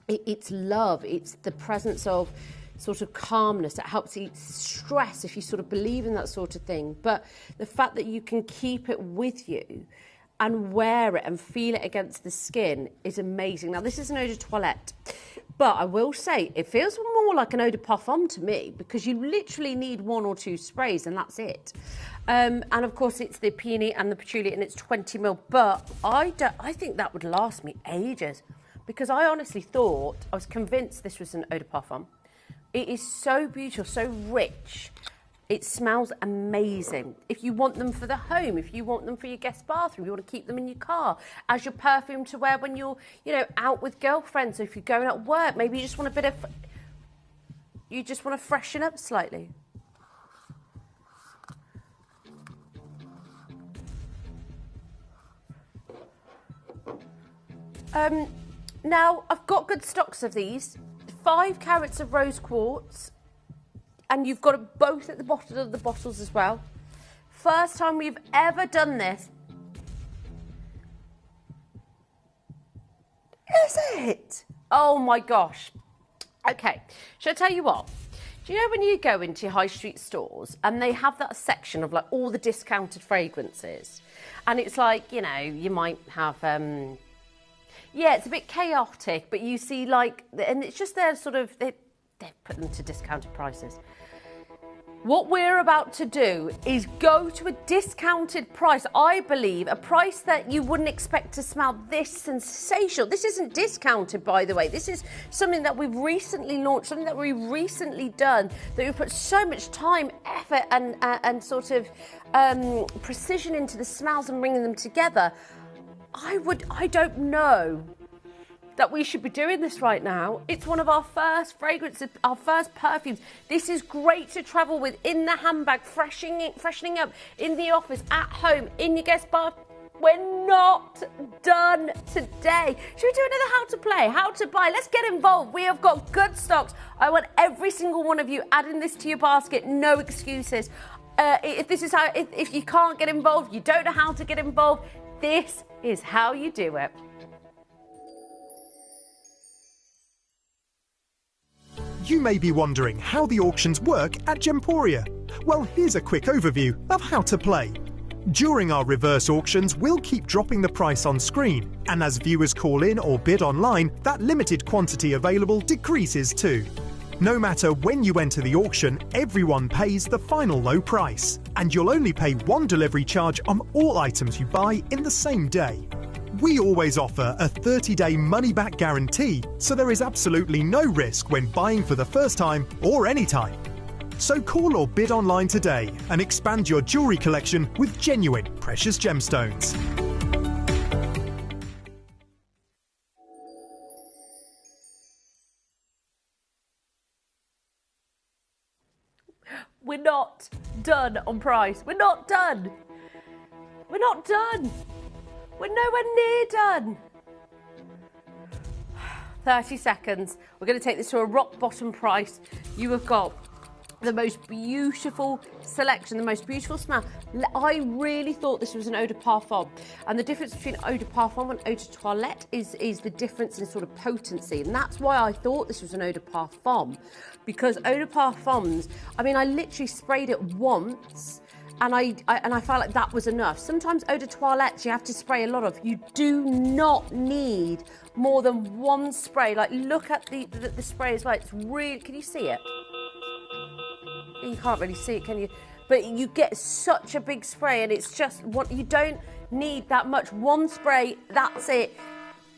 Speaker 12: it's love, it's the presence of sort of calmness. It helps ease stress if you sort of believe in that sort of thing. But the fact that you can keep it with you and wear it and feel it against the skin is amazing. Now, this is an eau de toilette, but I will say it feels more like an eau de parfum to me, because you literally need 1 or 2 sprays and that's it. And of course, it's the peony and the patchouli, and it's 20ml. But I think that would last me ages, because I honestly thought, I was convinced this was an eau de parfum. It is so beautiful, so rich. It smells amazing. If you want them for the home, if you want them for your guest bathroom, you want to keep them in your car as your perfume to wear when you're, out with girlfriends. So if you're going at work, maybe you just want to freshen up slightly. Now, I've got good stocks of these. 5 carats of rose quartz, and you've got it both at the bottom of the bottles as well. First time we've ever done this. Is it? Oh my gosh. Okay, shall I tell you what?
Speaker 10: Do you know when you go into high street stores and they have that section of like all the discounted fragrances, and it's like, you know, you might have yeah, it's a bit chaotic, but you see like, and it's just they're sort of they've put them to discounted prices. What we're about to do is go to a discounted price. I believe a price that you wouldn't expect to smell this sensational. This isn't discounted, by the way. This is something that we've recently launched, something that we've recently done, that we've put so much time, effort and sort of precision into the smells and bringing them together. I don't know that we should be doing this right now. It's one of our first fragrances, our first perfumes. This is great to travel with in the handbag, freshening up in the office, at home, in your guest bar. We're not done today. Should we do another how to play, how to buy? Let's get involved. We have got good stocks. I want every single one of you adding this to your basket. No excuses. If you can't get involved, you don't know how to get involved, this is how you do it.
Speaker 14: You may be wondering how the auctions work at Gemporia. Well, here's a quick overview of how to play. During our reverse auctions, we'll keep dropping the price on screen, and as viewers call in or bid online, that limited quantity available decreases too. No matter when you enter the auction, everyone pays the final low price, and you'll only pay one delivery charge on all items you buy in the same day. We always offer a 30-day money-back guarantee, so there is absolutely no risk when buying for the first time or any time. So call or bid online today and expand your jewellery collection with genuine precious gemstones.
Speaker 10: We're not done on price. We're not done. We're not done. We're nowhere near done. 30 seconds. We're going to take this to a rock bottom price. You have got the most beautiful selection, the most beautiful smell. I really thought this was an eau de parfum. And the difference between eau de parfum and eau de toilette is the difference in sort of potency. And that's why I thought this was an eau de parfum. Because eau de parfums, I mean, I literally sprayed it once and I felt like that was enough. Sometimes eau de toilettes you have to spray a lot of. You do not need more than one spray. Like, look at the spray as well. It's really, can you see it? You can't really see it, can you? But you get such a big spray, and it's just what you don't need that much. One spray, that's it.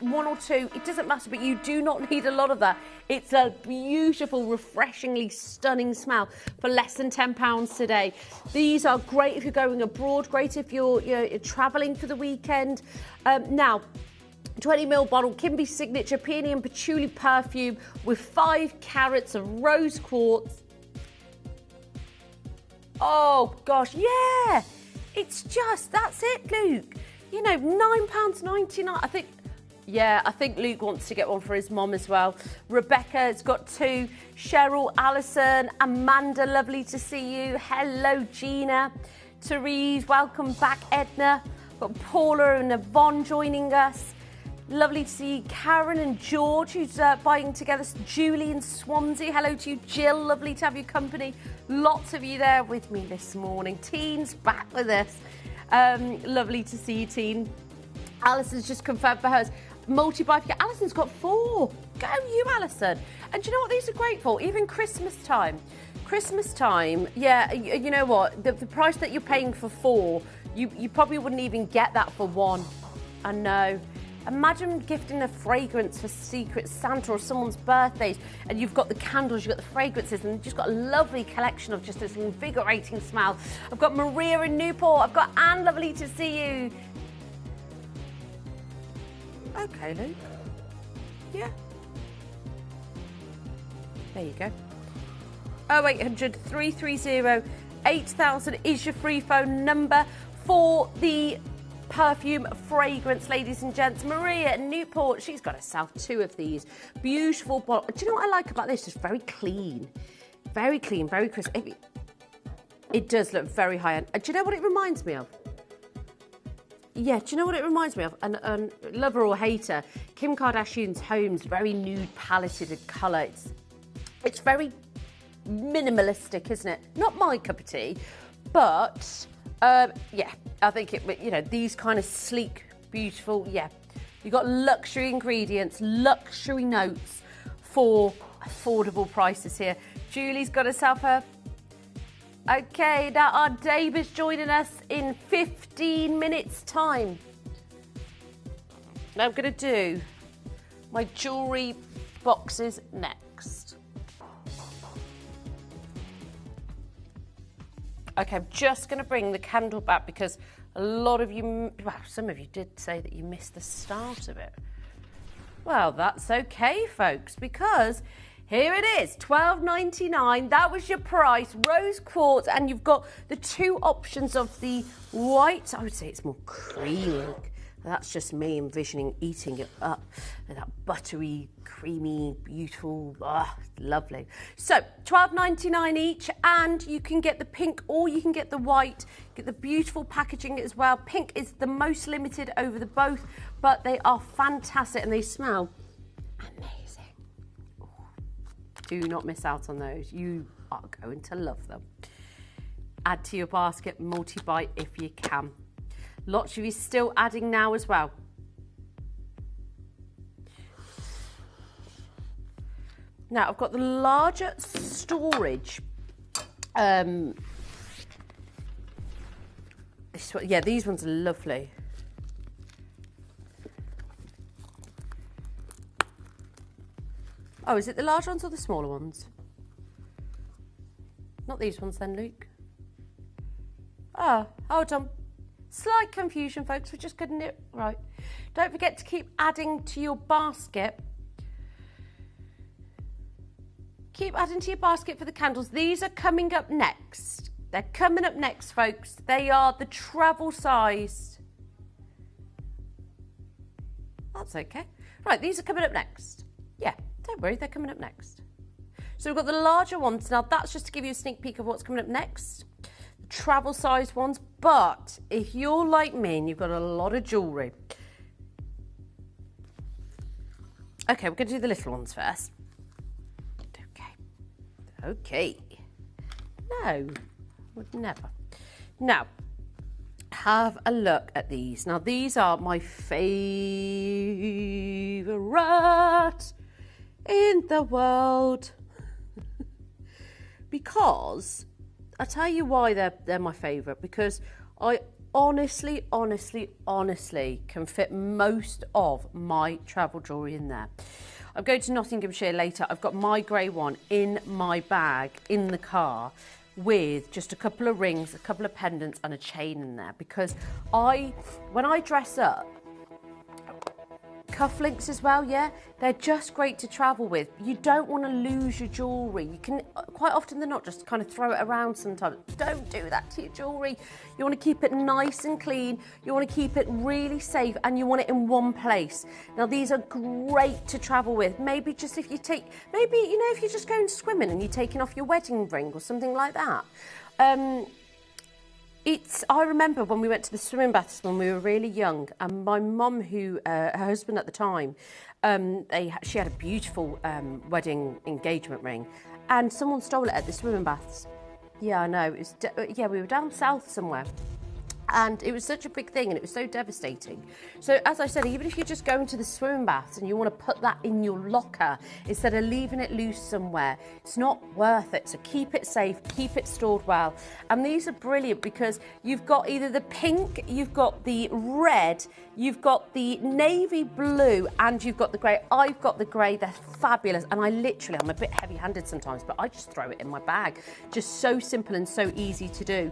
Speaker 10: One or two, it doesn't matter, but you do not need a lot of that. It's a beautiful, refreshingly stunning smell for less than £10 today. These are great if you're going abroad, great if you're travelling for the weekend. Now, 20ml bottle, Kimby Signature Peony and Patchouli perfume with 5 carats of rose quartz. Oh gosh, yeah, it's just, that's it, Luke. You know, £9.99, I think. Yeah, I think Luke wants to get one for his mom as well. Rebecca's got 2. Cheryl, Alison, Amanda, lovely to see you. Hello, Gina. Therese, welcome back. Edna. Got Paula and Yvonne joining us. Lovely to see Karen and George, who's buying together. Julie and Swansea. Hello to you, Jill. Lovely to have your company. Lots of you there with me this morning. Teen's back with us. Lovely to see you, Teen. Alison's just confirmed for hers. Multi-buy. Alison's got 4. Go you, Alison. And do you know what these are great for? Even Christmas time. Christmas time, yeah, you know what? The price that you're paying for 4, you probably wouldn't even get that for 1. I know. Imagine gifting a fragrance for Secret Santa or someone's birthdays, and you've got the candles, you've got the fragrances, and you've just got a lovely collection of just this invigorating smell. I've got Maria in Newport. I've got Anne, lovely to see you. Okay, Luke. Yeah. There you go. 0800 330 8000 is your free phone number for the perfume fragrance, ladies and gents. Maria in Newport, she's got herself 2 of these. Beautiful bottle. Do you know what I like about this? It's very clean. Very clean, very crisp. It does look very high-end. Do you know what it reminds me of? Yeah, do you know what it reminds me of? And lover or hater, Kim Kardashian's home's very nude paletted colour. It's very minimalistic, isn't it? Not my cup of tea, but yeah, I think it. You know, these kind of sleek, beautiful. Yeah, you've got luxury ingredients, luxury notes for affordable prices here. Julie's got herself a. Okay, now our Dave is joining us in 15 minutes' time. Now I'm going to do my jewellery boxes next. Okay, I'm just going to bring the candle back because a lot of you, well, some of you did say that you missed the start of it. Well, that's okay, folks, because here it is, $12.99. That was your price, rose quartz, and you've got the two options of the white. I would say it's more creamy. That's just me envisioning eating it up. And that buttery, creamy, beautiful, lovely. So $12.99 each, and you can get the pink or you can get the white. Get the beautiful packaging as well. Pink is the most limited over the both, but they are fantastic and they smell amazing. Ooh. Do not miss out on those. You are going to love them. Add to your basket, multi-buy if you can. Lots of you still adding now as well. Now, I've got the larger storage. This one, yeah, these ones are lovely. Oh, is it the large ones or the smaller ones? Not these ones then, Luke. Oh, hold on. Slight confusion, folks. We're just getting it right. Don't forget to keep adding to your basket. Keep adding to your basket for the candles. These are coming up next. They're coming up next, folks. They are the travel size. That's okay. Right, these are coming up next. Yeah, don't worry, they're coming up next. So we've got the larger ones. Now, that's just to give you a sneak peek of what's coming up next. Travel size ones, but if you're like me and you've got a lot of jewellery. Okay, we're going to do the little ones first. Okay. No, would never. Now, have a look at these. Now, these are my favourite in the world. Because I'll tell you why they're my favourite, because I honestly can fit most of my travel jewellery in there. I'm going to Nottinghamshire later. I've got my grey one in my bag in the car with just a couple of rings, a couple of pendants and a chain in there, because when I dress up, cufflinks as well, yeah, they're just great to travel with. You don't want to lose your jewellery. You can, quite often they're not, just kind of throw it around sometimes. Don't do that to your jewellery. You want to keep it nice and clean. You want to keep it really safe, and you want it in one place. Now, these are great to travel with. Maybe just if you take, maybe, you know, if you're just going swimming and you're taking off your wedding ring or something like that. I remember when we went to the swimming baths when we were really young, and my mum, who her husband at the time, she had a beautiful wedding engagement ring, and someone stole it at the swimming baths. Yeah, I know. It was we were down south somewhere. And it was such a big thing, and it was so devastating. So, as I said, even if you're just going to the swimming baths and you want to put that in your locker instead of leaving it loose somewhere, it's not worth it. So keep it safe, keep it stored well. And these are brilliant because you've got either the pink, you've got the red, you've got the navy blue, and you've got the grey. I've got the grey. They're fabulous. And I'm a bit heavy-handed sometimes, but I just throw it in my bag. Just so simple and so easy to do.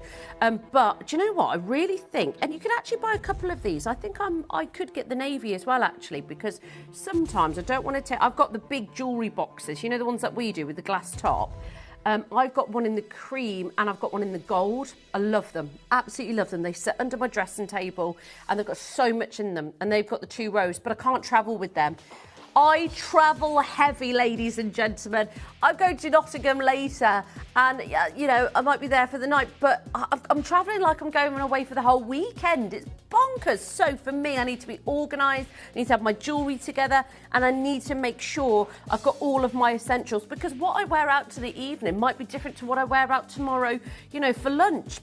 Speaker 10: But do you know what? I really think, and you could actually buy a couple of these. I think I could get the navy as well, actually, because sometimes I don't want to take. I've got the big jewellery boxes, you know, the ones that we do with the glass top. I've got one in the cream and I've got one in the gold. I love them, absolutely love them. They sit under my dressing table and they've got so much in them, and they've got the 2 rows, but I can't travel with them. I travel heavy, ladies and gentlemen. I'm going to Nottingham later, and you know, I might be there for the night, but I'm travelling like I'm going away for the whole weekend. It's bonkers. So for me, I need to be organised, I need to have my jewellery together, and I need to make sure I've got all of my essentials, because what I wear out to the evening might be different to what I wear out tomorrow, you know, for lunch.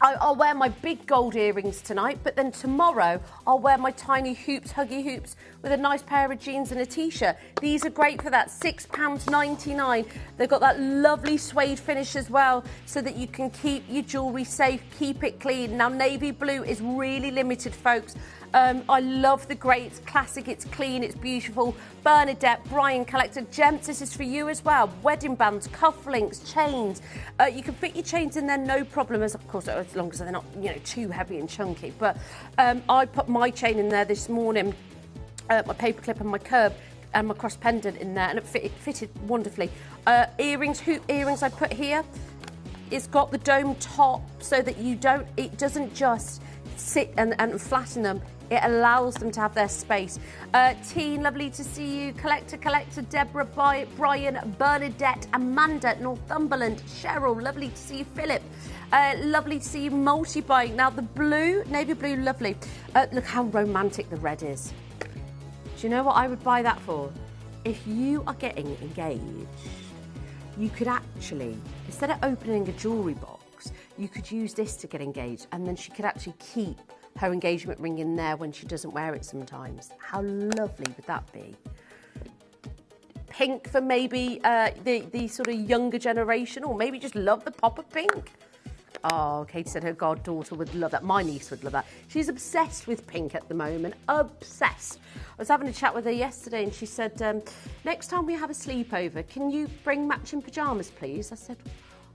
Speaker 10: I'll wear my big gold earrings tonight, but then tomorrow I'll wear my tiny hoops, huggy hoops, with a nice pair of jeans and a t-shirt. These are great for that, £6.99. They've got that lovely suede finish as well, so that you can keep your jewellery safe, keep it clean. Now, navy blue is really limited, folks. I love the grey, it's classic, it's clean, it's beautiful. Bernadette, Brian, Collector, Gems, this is for you as well. Wedding bands, cufflinks, chains. You can fit your chains in there, no problem, as long as they're not, you know, too heavy and chunky. But I put my chain in there this morning, my paperclip and my curb and my cross pendant in there, and it fitted wonderfully. Earrings, hoop earrings I put here. It's got the dome top so that it doesn't just sit and flatten them. It allows them to have their space. Teen, lovely to see you. Collector, Deborah, Brian, Bernadette, Amanda, Northumberland, Cheryl, lovely to see you. Philip, lovely to see you. Multi-bike. Now the blue, navy blue, lovely. Look how romantic the red is. Do you know what I would buy that for? If you are getting engaged, you could actually, instead of opening a jewellery box, you could use this to get engaged, and then she could actually keep her engagement ring in there when she doesn't wear it sometimes. How lovely would that be? Pink for maybe the sort of younger generation, or maybe just love the pop of pink. Oh, Katie said her goddaughter would love that. My niece would love that. She's obsessed with pink at the moment. Obsessed. I was having a chat with her yesterday, and she said, next time we have a sleepover, can you bring matching pyjamas, please? I said,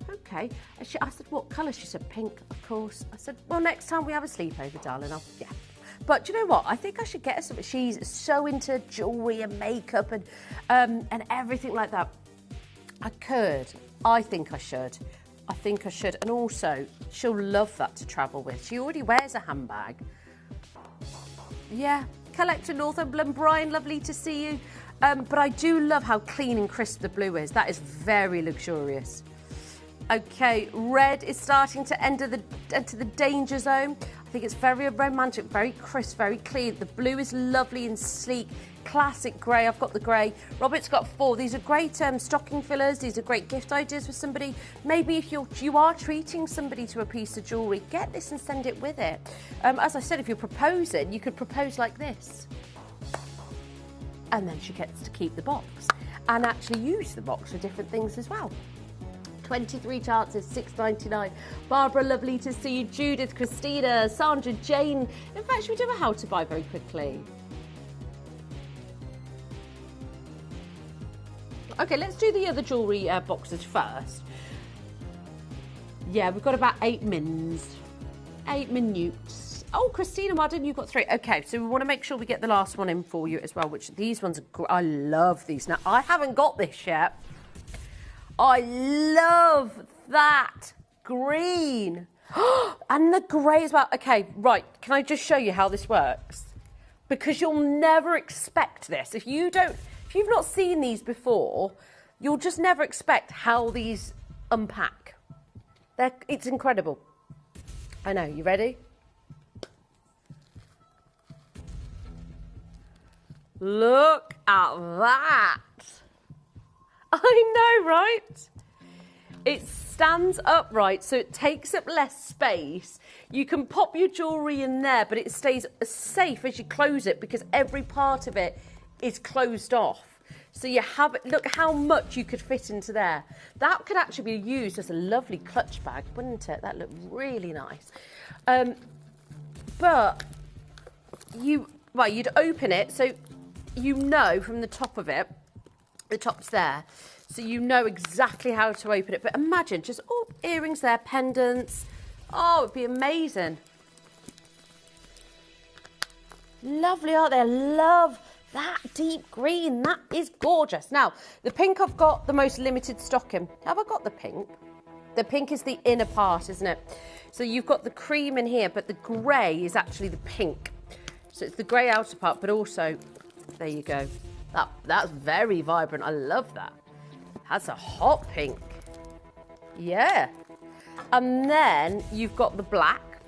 Speaker 10: OK. I said, what colour? She said, pink, of course. I said, well, next time we have a sleepover, darling, yeah. But do you know what? I think I should get her something. She's so into jewellery and makeup and everything like that. I could. I think I should. And also, she'll love that to travel with. She already wears a handbag. Yeah. Collector Northumberland, Brian, lovely to see you. But I do love how clean and crisp the blue is. That is very luxurious. Okay, red is starting to enter the danger zone. I think it's very romantic, very crisp, very clean. The blue is lovely and sleek. Classic grey. I've got the grey. Robert's got 4. These are great stocking fillers. These are great gift ideas for somebody. Maybe if you are treating somebody to a piece of jewellery, get this and send it with it. As I said, if you're proposing, you could propose like this. And then she gets to keep the box and actually use the box for different things as well. 23 chances, $6.99. Barbara, lovely to see you. Judith, Christina, Sandra, Jane. In fact, should we do a how to buy very quickly? Okay, let's do the other jewellery boxes first. Yeah, we've got about 8 minutes. Oh, Christina, well done, you've got 3. Okay, so we want to make sure we get the last one in for you as well, which these ones are I love these. Now, I haven't got this yet. I love that green. And the grey as well. Okay, right. Can I just show you how this works? Because you'll never expect this. If you've not seen these before, you'll just never expect how these unpack. It's incredible. I know. You ready? Look at that. I know, right? It stands upright, so it takes up less space. You can pop your jewellery in there, but it stays as safe as you close it because every part of it is closed off. So you have it. Look how much you could fit into there. That could actually be used as a lovely clutch bag, wouldn't it? That looked really nice. But you'd open it, so you know from the top of it, the top's there, so you know exactly how to open it. But imagine just earrings there, pendants. Oh, it'd be amazing. Lovely, aren't they? Love that deep green. That is gorgeous. Now, the pink I've got the most limited stock in. Have I got the pink? The pink is the inner part, isn't it? So you've got the cream in here, but the grey is actually the pink. So it's the grey outer part, but also, there you go. That's very vibrant. I love that. That's a hot pink. Yeah. And then you've got the black,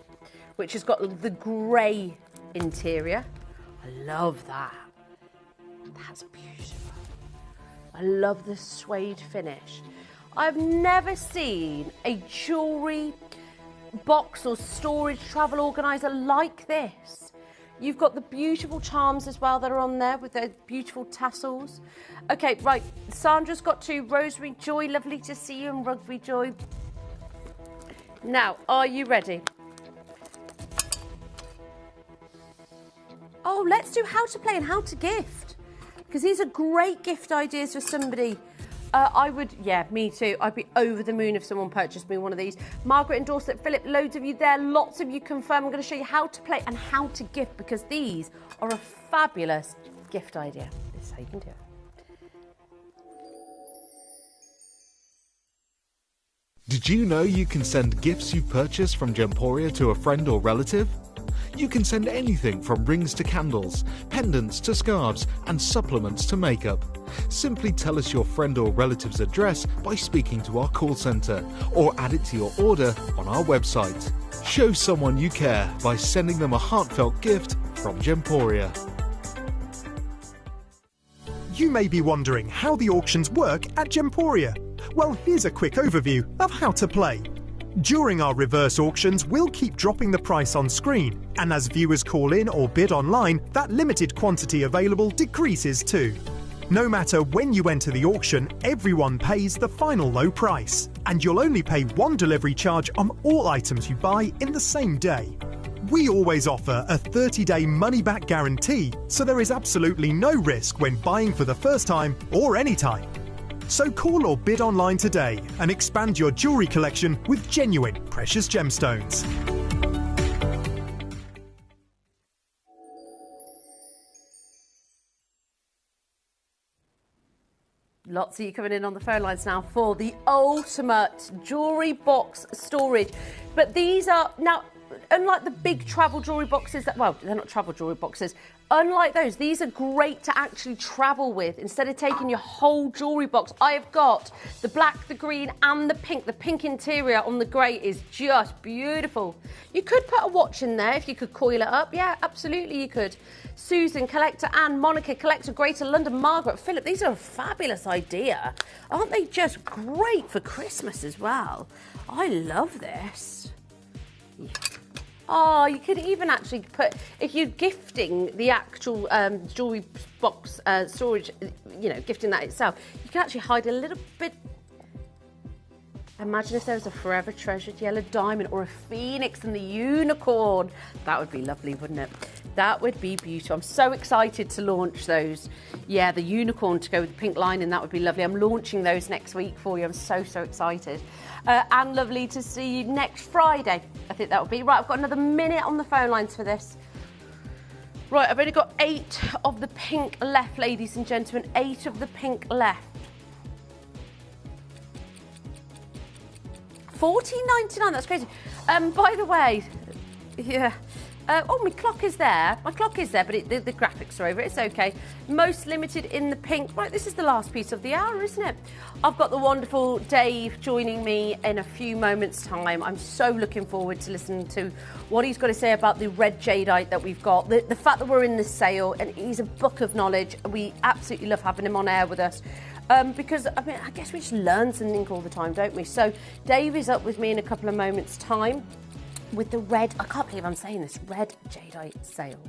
Speaker 10: which has got the grey interior. I love that. That's beautiful. I love the suede finish. I've never seen a jewellery box or storage travel organiser like this. You've got the beautiful charms as well that are on there with their beautiful tassels. Okay, right, Sandra's got to. Rosemary Joy, lovely to see you, and Rugby Joy. Now, are you ready? Oh, let's do how to play and how to gift, because these are great gift ideas for somebody. Yeah, me too. I'd be over the moon if someone purchased me one of these. Margaret and Dorset, Philip, loads of you there. Lots of you confirm. I'm going to show you how to play and how to gift, because these are a fabulous gift idea. This is how you can do it.
Speaker 15: Did you know you can send gifts you've purchased from Gemporia to a friend or relative? You can send anything from rings to candles, pendants to scarves, and supplements to makeup. Simply tell us your friend or relative's address by speaking to our call centre, or add it to your order on our website. Show someone you care by sending them a heartfelt gift from Gemporia.
Speaker 14: You may be wondering how the auctions work at Gemporia. Well, here's a quick overview of how to play. During our reverse auctions, we'll keep dropping the price on screen, and as viewers call in or bid online, that limited quantity available decreases too. No matter when you enter the auction, everyone pays the final low price, and you'll only pay one delivery charge on all items you buy in the same day. We always offer a 30-day money-back guarantee, so there is absolutely no risk when buying for the first time or any time. So call or bid online today and expand your jewellery collection with genuine precious gemstones.
Speaker 10: Lots of you coming in on the phone lines now for the ultimate jewellery box storage. But these are, now, unlike the big travel jewellery boxes, well, they're not travel jewellery boxes, unlike those, these are great to actually travel with. Instead of taking your whole jewellery box, I have got the black, the green and the pink. The pink interior on the grey is just beautiful. You could put a watch in there if you could coil it up. Yeah, absolutely you could. Susan, Collector Anne, Monica, Collector Greater London, Margaret, Philip, these are a fabulous idea. Aren't they just great for Christmas as well? I love this. Yeah. Oh, you could even actually put, if you're gifting the actual jewellery box storage, you know, gifting that itself, you can actually hide a little bit. Imagine if there was a forever treasured yellow diamond or a phoenix and the unicorn. That would be lovely, wouldn't it? That would be beautiful. I'm so excited to launch those. Yeah, the unicorn to go with the pink lining, that would be lovely. I'm launching those next week for you. I'm so, so excited. And lovely to see you next Friday. I think that would be. Right, I've got another minute on the phone lines for this. Right, I've only got 8 of the pink left, ladies and gentlemen. 8 of the pink left. $14.99, that's crazy. By the way, yeah. Oh, my clock is there. My clock is there, but the graphics are over. It's okay. Most limited in the pink. Right, this is the last piece of the hour, isn't it? I've got the wonderful Dave joining me in a few moments' time. I'm so looking forward to listening to what he's got to say about the red jadeite that we've got. The fact that we're in this sale, and he's a book of knowledge. We absolutely love having him on air with us. Because, I mean, I guess we just learn something all the time, don't we? So Dave is up with me in a couple of moments' time with the red, I can't believe I'm saying this, red jadeite sale.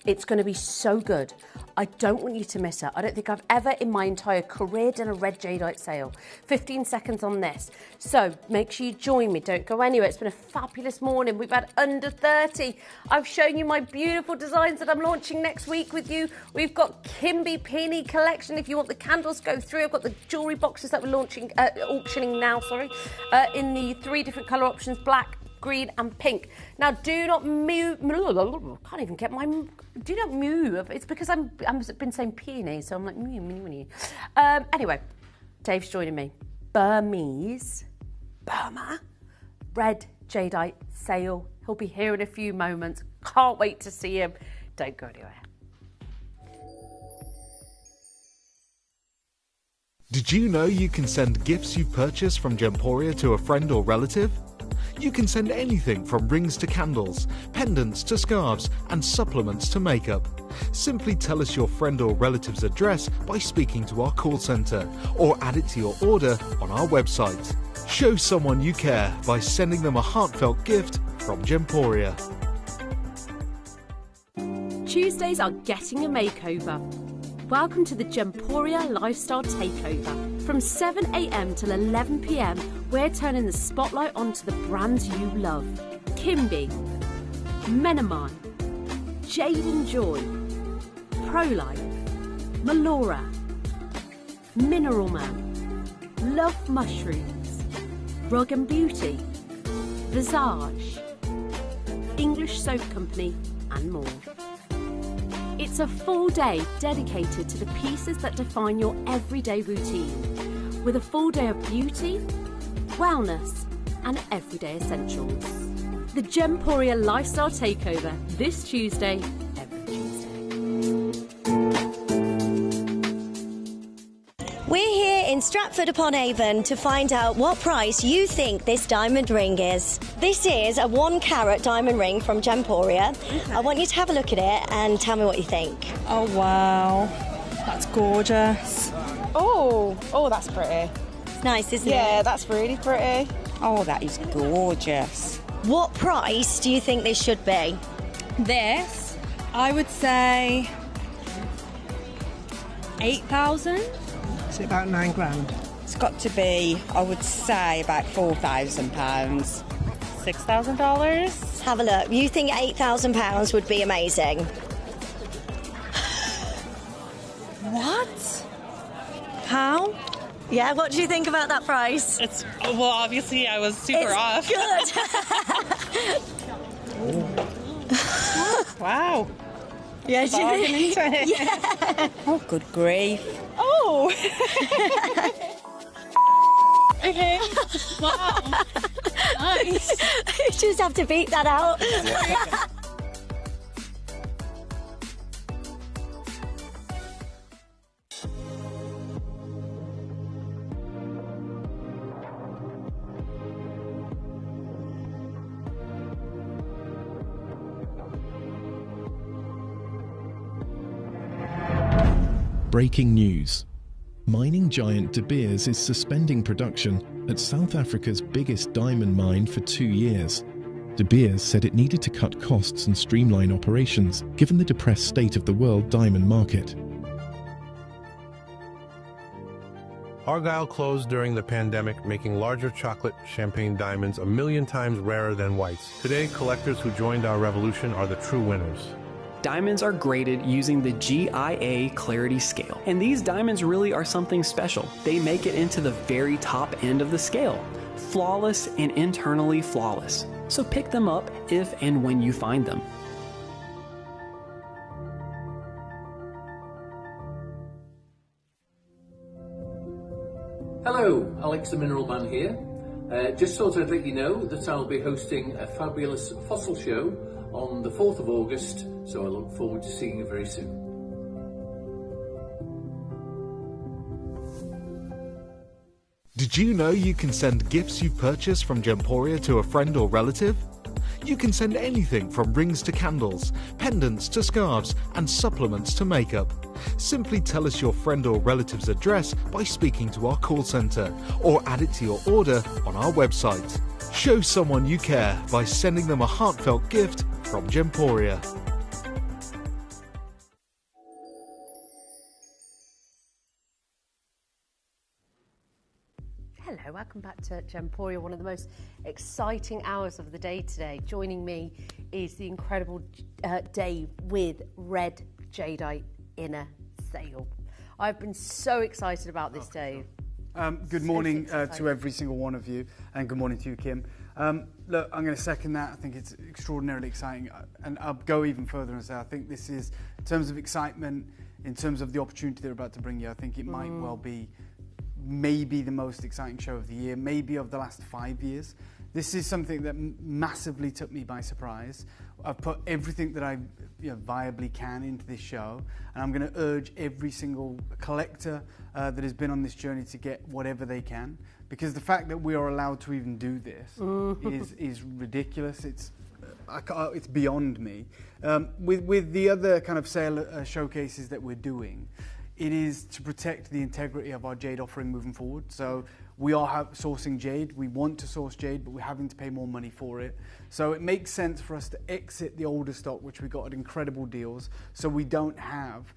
Speaker 10: It's going to be so good. I don't want you to miss it. I don't think I've ever in my entire career done a red jadeite sale. 15 seconds on this. So make sure you join me. Don't go anywhere. It's been a fabulous morning. We've had under 30. I've shown you my beautiful designs that I'm launching next week with you. We've got Kimby Peony collection. If you want the candles, go through. I've got the jewellery boxes that we're launching, auctioning now, in the 3 different colour options, black, green and pink. Now, do not move. Can't even get my. Do not move. It's because I've been saying peony, so I'm like anyway, Dave's joining me. Burma, red jadeite sale. He'll be here in a few moments. Can't wait to see him. Don't go anywhere.
Speaker 15: Did you know you can send gifts you've purchased from Gemporia to a friend or relative? You can send anything from rings to candles, pendants to scarves, and supplements to makeup. Simply tell us your friend or relative's address by speaking to our call centre, or add it to your order on our website. Show someone you care by sending them a heartfelt gift from Gemporia.
Speaker 12: Tuesdays are getting a makeover. Welcome to the Gemporia Lifestyle Takeover. From 7 a.m. till 11 p.m, we're turning the spotlight onto the brands you love. Kimby, Menomine, Jade and Joy, ProLife, Melora, Mineral Man, Love Mushrooms, Rug and Beauty, Visage, English Soap Company, and more. It's a full day dedicated to the pieces that define your everyday routine, with a full day of beauty, wellness, and everyday essentials. The Gemporia Lifestyle Takeover this Tuesday, every Tuesday.
Speaker 1: We're here in Stratford-upon-Avon to find out what price you think this diamond ring is. This is a 1 carat diamond ring from Gemporia. Okay. I want you to have a look at it and tell me what you think.
Speaker 3: Oh, wow. That's gorgeous. Oh, that's pretty.
Speaker 1: It's nice, isn't it?
Speaker 3: Yeah, that's really pretty.
Speaker 2: Oh, that is gorgeous.
Speaker 1: What price do you think this should be?
Speaker 11: This, I would say 8,000.
Speaker 4: It's about £9,000.
Speaker 2: It's got to be, I would say, about £4,000.
Speaker 5: $6,000.
Speaker 1: Let's have a look. You think £8,000 would be amazing?
Speaker 11: What? How?
Speaker 1: Yeah, what do you think about that price?
Speaker 5: It's well, obviously I was super off.
Speaker 1: Good.
Speaker 2: Wow.
Speaker 1: Yeah, do you think?
Speaker 2: Into it.
Speaker 1: Yeah.
Speaker 2: Oh, good grief.
Speaker 3: Oh.
Speaker 5: Okay. Wow. Nice.
Speaker 1: You just have to beat that out.
Speaker 6: Breaking news. Mining giant De Beers is suspending production at South Africa's biggest diamond mine for 2 years. De Beers said it needed to cut costs and streamline operations, given the depressed state of the world diamond market.
Speaker 7: Argyle closed during the pandemic, making larger chocolate champagne diamonds 1,000,000 times rarer than whites. Today, collectors who joined our revolution are the true winners.
Speaker 8: Diamonds are graded using the GIA Clarity Scale, and these diamonds really are something special. They make it into the very top end of the scale, flawless and internally flawless. So pick them up if and when you find them.
Speaker 16: Hello, Alex the Mineral Man here. Just thought I'd let you know that I'll be hosting a fabulous fossil show on the 4th of August, so I look forward to seeing you very soon.
Speaker 15: Did you know you can send gifts you've purchased from Gemporia to a friend or relative? You can send anything from rings to candles, pendants to scarves, and supplements to makeup. Simply tell us your friend or relative's address by speaking to our call centre, or add it to your order on our website. Show someone you care by sending them a heartfelt gift from Gemporia.
Speaker 10: Hello, welcome back to Gemporia, one of the most exciting hours of the day today. Joining me is the incredible Dave with red jadeite inner sail. I've been so excited about this, Dave.
Speaker 17: Good morning to every single one of you, and good morning to you, Kim. Look, I'm going to second that. I think it's extraordinarily exciting, and I'll go even further and say I think this is, in terms of excitement, in terms of the opportunity they're about to bring you, I think it might well be maybe the most exciting show of the year, maybe of the last 5 years. This is something that massively took me by surprise I've put everything that I viably can into this show, and I'm going to urge every single collector that has been on this journey to get whatever they can, because the fact that we are allowed to even do this is ridiculous. It's beyond me. With the other kind of sale showcases that we're doing, it is to protect the integrity of our jade offering moving forward. So we are sourcing jade. We want to source jade, but we're having to pay more money for it. So it makes sense for us to exit the older stock, which we got at incredible deals, so we don't have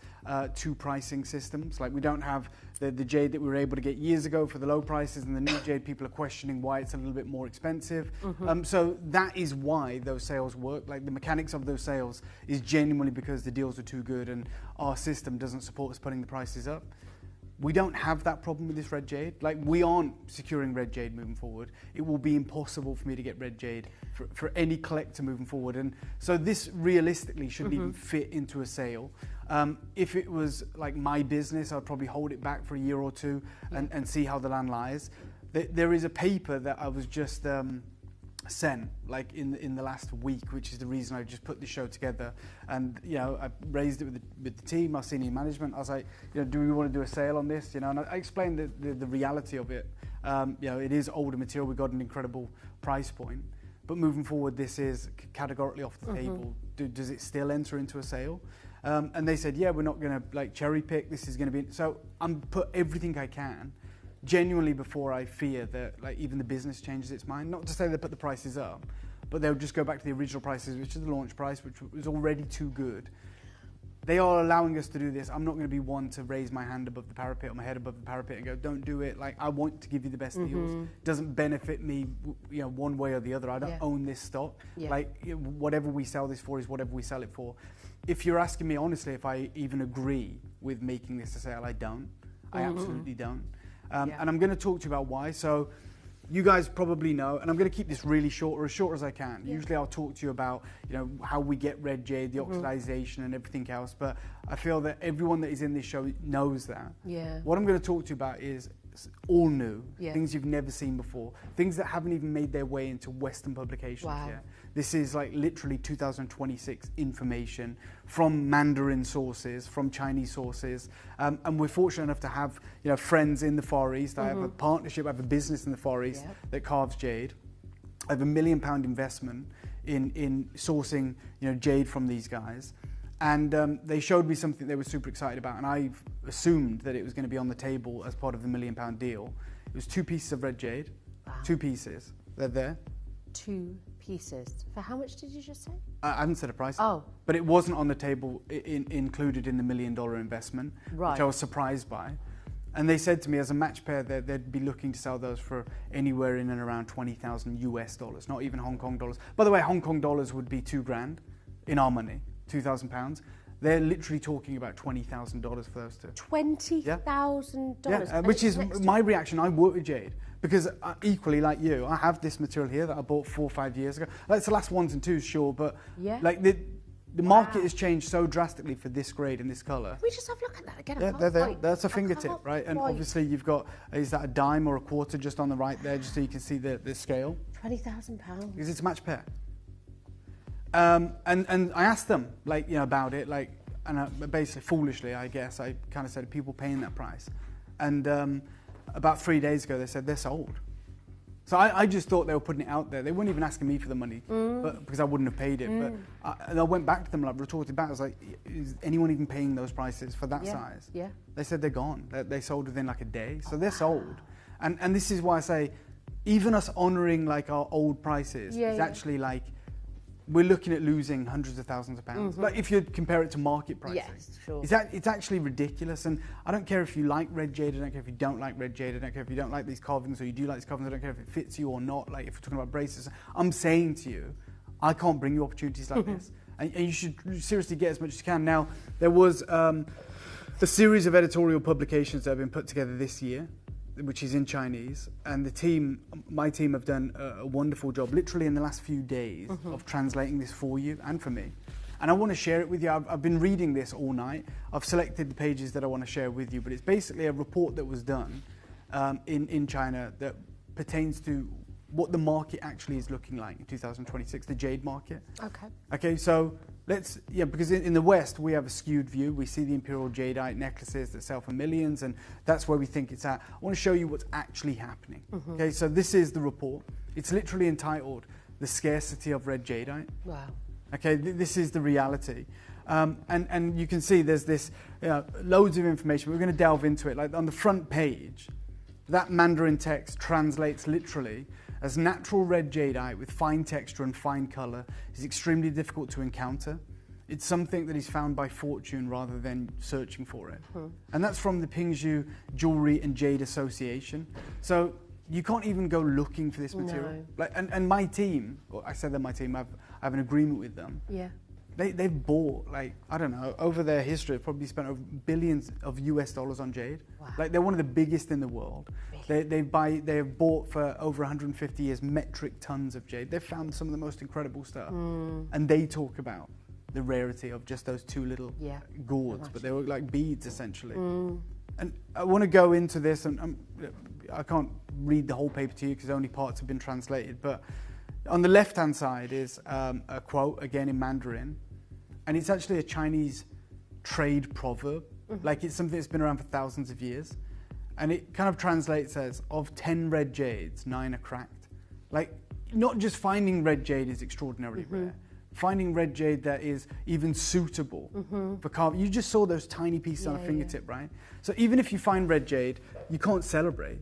Speaker 17: two pricing systems. Like, we don't have the jade that we were able to get years ago for the low prices, and the new jade, people are questioning why it's a little bit more expensive. So that is why those sales work. Like, the mechanics of those sales is genuinely because the deals are too good and our system doesn't support us putting the prices up. We don't have that problem with this red jade. Like, we aren't securing red jade moving forward. It will be impossible for me to get red jade for any collector moving forward. And so this realistically shouldn't even fit into a sale. If it was like my business, I'd probably hold it back for a year or two and see how the land lies. There is a paper that I was just sent like in the last week, which is the reason I just put the show together. And I raised it with the team, our senior management. I was like, do we want to do a sale on this? And I explained the reality of it. It is older material. We got an incredible price point, but moving forward, this is categorically off the table. Does it still enter into a sale? And they said, yeah, we're not going to like cherry pick. This is going to be so. I'm put everything I can, genuinely, before I fear that like even the business changes its mind. Not to say they put the prices up, but they'll just go back to the original prices, which is the launch price, which was already too good. They are allowing us to do this. I'm not going to be one to raise my hand above the parapet or my head above the parapet and go, don't do it. Like, I want to give you the best deals. It doesn't benefit me, one way or the other. I don't own this stock. Like, whatever we sell this for is whatever we sell it for. If you're asking me honestly if I even agree with making this a sale, I don't. I absolutely don't. And I'm going to talk to you about why. So you guys probably know, and I'm going to keep this really short, or as short as I can. Usually I'll talk to you about how we get red jade, the oxidization and everything else, but I feel that everyone that is in this show knows that. What I'm going to talk to you about is all new, things you've never seen before, things that haven't even made their way into Western publications yet. This is like literally 2026 information from Mandarin sources, from Chinese sources, and we're fortunate enough to have friends in the Far East. I have a partnership, I have a business in the Far East that carves jade. I have £1 million investment in sourcing jade from these guys. And they showed me something they were super excited about, and I assumed that it was going to be on the table as part of the £1 million deal. It was 2 pieces of red jade, 2 pieces. They're there.
Speaker 10: 2 pieces. For how much did you just say?
Speaker 17: I haven't said a price.
Speaker 10: Oh.
Speaker 17: But it wasn't on the table included in the $1 million investment, which I was surprised by. And they said to me, as a match pair, they'd be looking to sell those for anywhere in and around $20,000 US dollars, not even Hong Kong dollars. By the way, Hong Kong dollars would be $2,000 in our money. £2,000. They're literally talking about $20,000 for those two.
Speaker 10: $20,000.
Speaker 17: Which is my reaction. I work with jade because equally like you, I have this material here that I bought 4 or 5 years ago. Like, it's the last 1s and 2s, sure, but like the market has changed so drastically for this grade and this colour.
Speaker 10: Can we just have a look at that again?
Speaker 17: They're there. That's a fingertip, right? And obviously you've got, is that a dime or a quarter just on the right there, just so you can see the scale?
Speaker 10: £20,000.
Speaker 17: Because it's a match pair. And I asked them about it, and basically foolishly, I guess, I kind of said, people paying that price? And about 3 days ago, they said they're sold. So I just thought they were putting it out there. They weren't even asking me for the money, but because I wouldn't have paid it. But I went back to them, retorted back. I was like, is anyone even paying those prices for that size? They said they're gone. They sold within a day, so they're sold. And this is why I say, even us honouring our old prices is actually we're looking at losing hundreds of thousands of pounds. Like, if you compare it to market pricing, it's actually ridiculous. And I don't care if you like red jade, I don't care if you don't like red jade, I don't care if you don't like these carvings or you do like these carvings, I don't care if it fits you or not. Like, if we're talking about braces, I'm saying to you, I can't bring you opportunities like this. And you should seriously get as much as you can. Now, there was a series of editorial publications that have been put together this year, which is in Chinese, and my team have done a wonderful job, literally in the last few days, of translating this for you and for me. And I want to share it with you. I've been reading this all night. I've selected the pages that I want to share with you, but it's basically a report that was done in China that pertains to what the market actually is looking like in 2026, the jade market.
Speaker 10: Okay.
Speaker 17: Okay, so because in the West we have a skewed view. We see the imperial jadeite necklaces that sell for millions, and that's where we think it's at. I want to show you what's actually happening.
Speaker 10: Mhm.
Speaker 17: Okay, so this is the report. It's literally entitled "The Scarcity of Red Jadeite."
Speaker 10: Wow.
Speaker 17: Okay, this is the reality. And you can see there's this loads of information. We're going to delve into it. Like on the front page, that Mandarin text translates literally as natural red jadeite with fine texture and fine color is extremely difficult to encounter. It's something that is found by fortune rather than searching for it. And that's from the Pingzhou Jewelry and Jade Association. So you can't even go looking for this material.
Speaker 10: No.
Speaker 17: Like, and my team, well, I said they're my team, I have an agreement with them.
Speaker 10: Yeah.
Speaker 17: They've bought, like, I don't know, over their history, they've probably spent over billions of US dollars on jade.
Speaker 10: Wow.
Speaker 17: Like, they're one of the biggest in the world. They've bought for over 150 years metric tons of jade. They've found some of the most incredible stuff. And they talk about the rarity of just those two little gourds, but they were like beads, essentially. And I want to go into this, and I can't read the whole paper to you because only parts have been translated, but on the left-hand side is a quote, again in Mandarin, and it's actually a Chinese trade proverb. Like, it's something that's been around for thousands of years. And it kind of translates as, of 10 red jades, 9 are cracked. Like, not just finding red jade is extraordinarily rare. Finding red jade that is even suitable for carving. You just saw those tiny pieces on a fingertip, right? So even if you find red jade, you can't celebrate.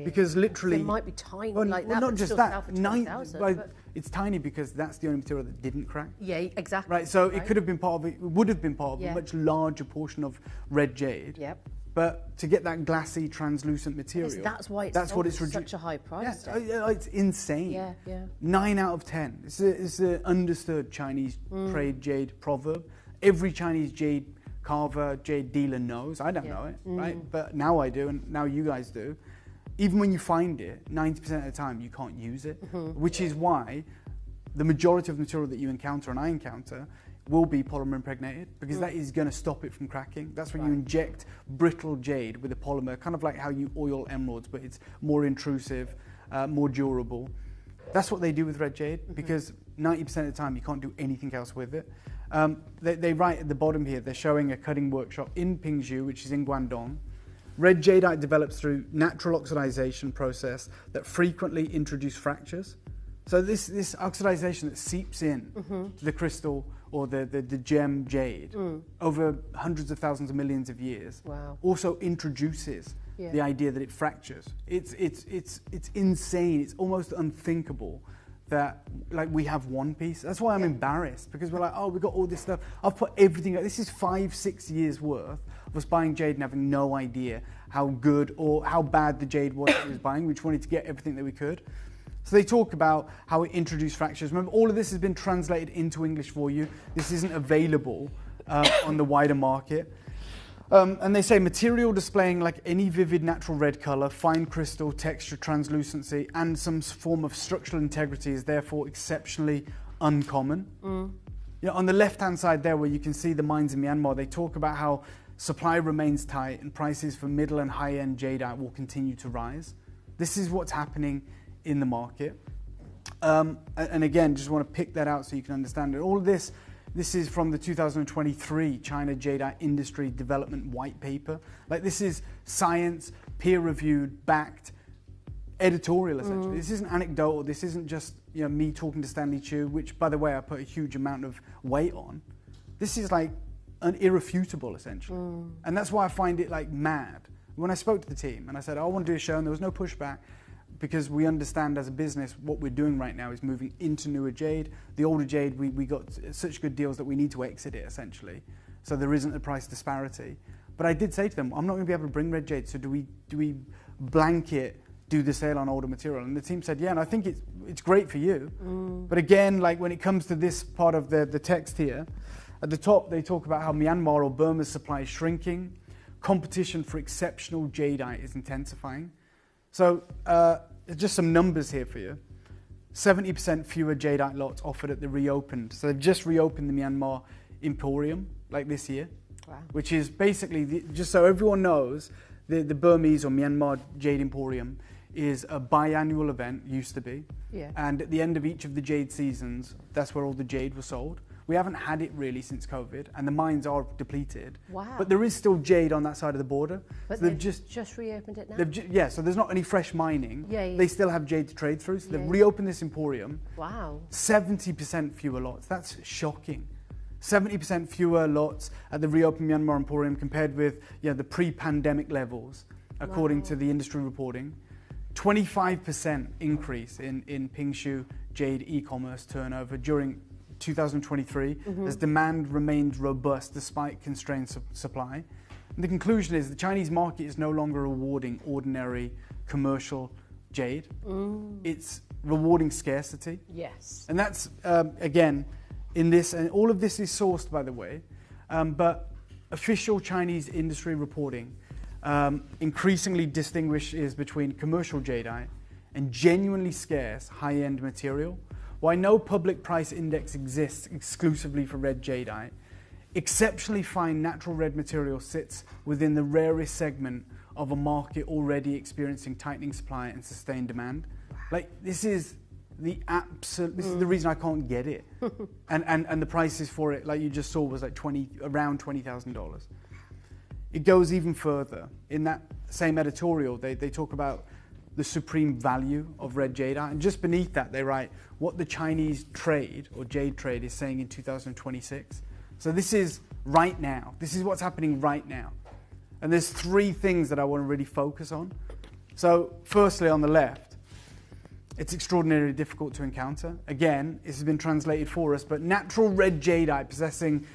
Speaker 17: Because literally...
Speaker 10: It might be tiny
Speaker 17: well,
Speaker 10: like
Speaker 17: well,
Speaker 10: that,
Speaker 17: not
Speaker 10: but
Speaker 17: just
Speaker 10: still
Speaker 17: that.
Speaker 10: sell for 20,000,
Speaker 17: It's tiny because that's the only material that didn't crack.
Speaker 10: Yeah, exactly.
Speaker 17: Right, so it could have been part of it, would have been part of
Speaker 10: Yeah.
Speaker 17: a much larger portion of red jade.
Speaker 10: Yep.
Speaker 17: But to get that glassy, translucent material,
Speaker 10: That's why it's
Speaker 17: that's
Speaker 10: sold
Speaker 17: what it's
Speaker 10: at such a high price.
Speaker 17: it's insane.
Speaker 10: Yeah, yeah.
Speaker 17: 9 out of 10. It's an understood Chinese trade jade proverb. Every Chinese jade carver, jade dealer knows. I don't know it, right? But now I do, and now you guys do. Even when you find it, 90% of the time you can't use it, which is why the majority of the material that you encounter and I encounter will be polymer impregnated, because that is going to stop it from cracking. That's when you inject brittle jade with a polymer, kind of like how you oil emeralds, but it's more intrusive, more durable. That's what they do with red jade, because 90% of the time you can't do anything else with it. They write at the bottom here, they're showing a cutting workshop in Pingzhou, which is in Guangdong. Red jadeite develops through natural oxidization process that frequently introduce fractures. So this oxidization that seeps in to the crystal or the gem jade over hundreds of thousands of millions of years also introduces the idea that it fractures. It's insane. It's almost unthinkable that, like, we have one piece. That's why I'm embarrassed, because we're like, oh, we've got all this stuff. I've put everything. This is 5-6 years worth of us buying jade and having no idea how good or how bad the jade was that we was buying. We just wanted to get everything that we could. So they talk about how it introduced fractures. Remember, all of this has been translated into English for you. This isn't available on the wider market. And they say material displaying like any vivid natural red color, fine crystal, texture, translucency, and some form of structural integrity is therefore exceptionally uncommon. You know, on the left-hand side there, where you can see the mines in Myanmar, they talk about how supply remains tight and prices for middle and high-end jadeite will continue to rise. This is what's happening in the market. And again, just want to pick that out so you can understand it. All of this is from the 2023 China Jadeite Industry Development White Paper. Like, this is science, peer-reviewed, backed, editorial, essentially. This isn't anecdotal. This isn't just, you know, me talking to Stanley Chu, which, by the way, I put a huge amount of weight on. This is like an irrefutable, essentially. And that's why I find it like mad. When I spoke to the team and I said, I want to do a show, and there was no pushback, because we understand as a business what we're doing right now is moving into newer jade. The older jade, we got such good deals that we need to exit it, essentially. So there isn't a price disparity. But I did say to them, I'm not going to be able to bring red jade, so do we blanket do the sale on older material? And the team said, yeah, and I think it's great for you. But again, like, when it comes to this part of the text here, at the top they talk about how Myanmar or Burma's supply is shrinking. Competition for exceptional jadeite is intensifying. So just some numbers here for you. 70% fewer jadeite lots offered at the reopened. So they've just reopened the Myanmar Emporium, like this year, which is basically, just so everyone knows, the Burmese or Myanmar Jade Emporium is a biannual event, used to be.
Speaker 10: Yeah.
Speaker 17: And at the end of each of the jade seasons, that's where all the jade was sold. We haven't had it really since COVID, and the mines are depleted.
Speaker 10: Wow.
Speaker 17: But there is still jade on that side of the border.
Speaker 10: But
Speaker 17: So
Speaker 10: they've just reopened it now?
Speaker 17: Yeah, so there's not any fresh mining.
Speaker 10: Yeah.
Speaker 17: They still have jade to trade through, so they've
Speaker 10: Yeah.
Speaker 17: reopened this emporium.
Speaker 10: Wow.
Speaker 17: 70% fewer lots. That's shocking. 70% fewer lots at the reopened Myanmar emporium compared with the pre-pandemic levels, according to the industry reporting. 25% increase in Pingshu jade e-commerce turnover during 2023 as demand remained robust despite constrained supply. And the conclusion is the Chinese market is no longer rewarding ordinary commercial jade. It's rewarding scarcity.
Speaker 10: Yes.
Speaker 17: And that's, again, in this, and all of this is sourced, by the way, but official Chinese industry reporting increasingly distinguishes between commercial jadeite and genuinely scarce high-end material. While no public price index exists exclusively for red jadeite, exceptionally fine natural red material sits within the rarest segment of a market already experiencing tightening supply and sustained demand. Like, this is the reason I can't get it. and the prices for it, like you just saw, was like around $20,000. It goes even further. In that same editorial, they talk about the supreme value of red jadeite, and just beneath that they write what the Chinese trade or jade trade is saying in 2026. So this is right now. This is what's happening right now. And there's three things that I want to really focus on. So firstly, on the left, it's extraordinarily difficult to encounter. Again, this has been translated for us, but natural red jadeite possessing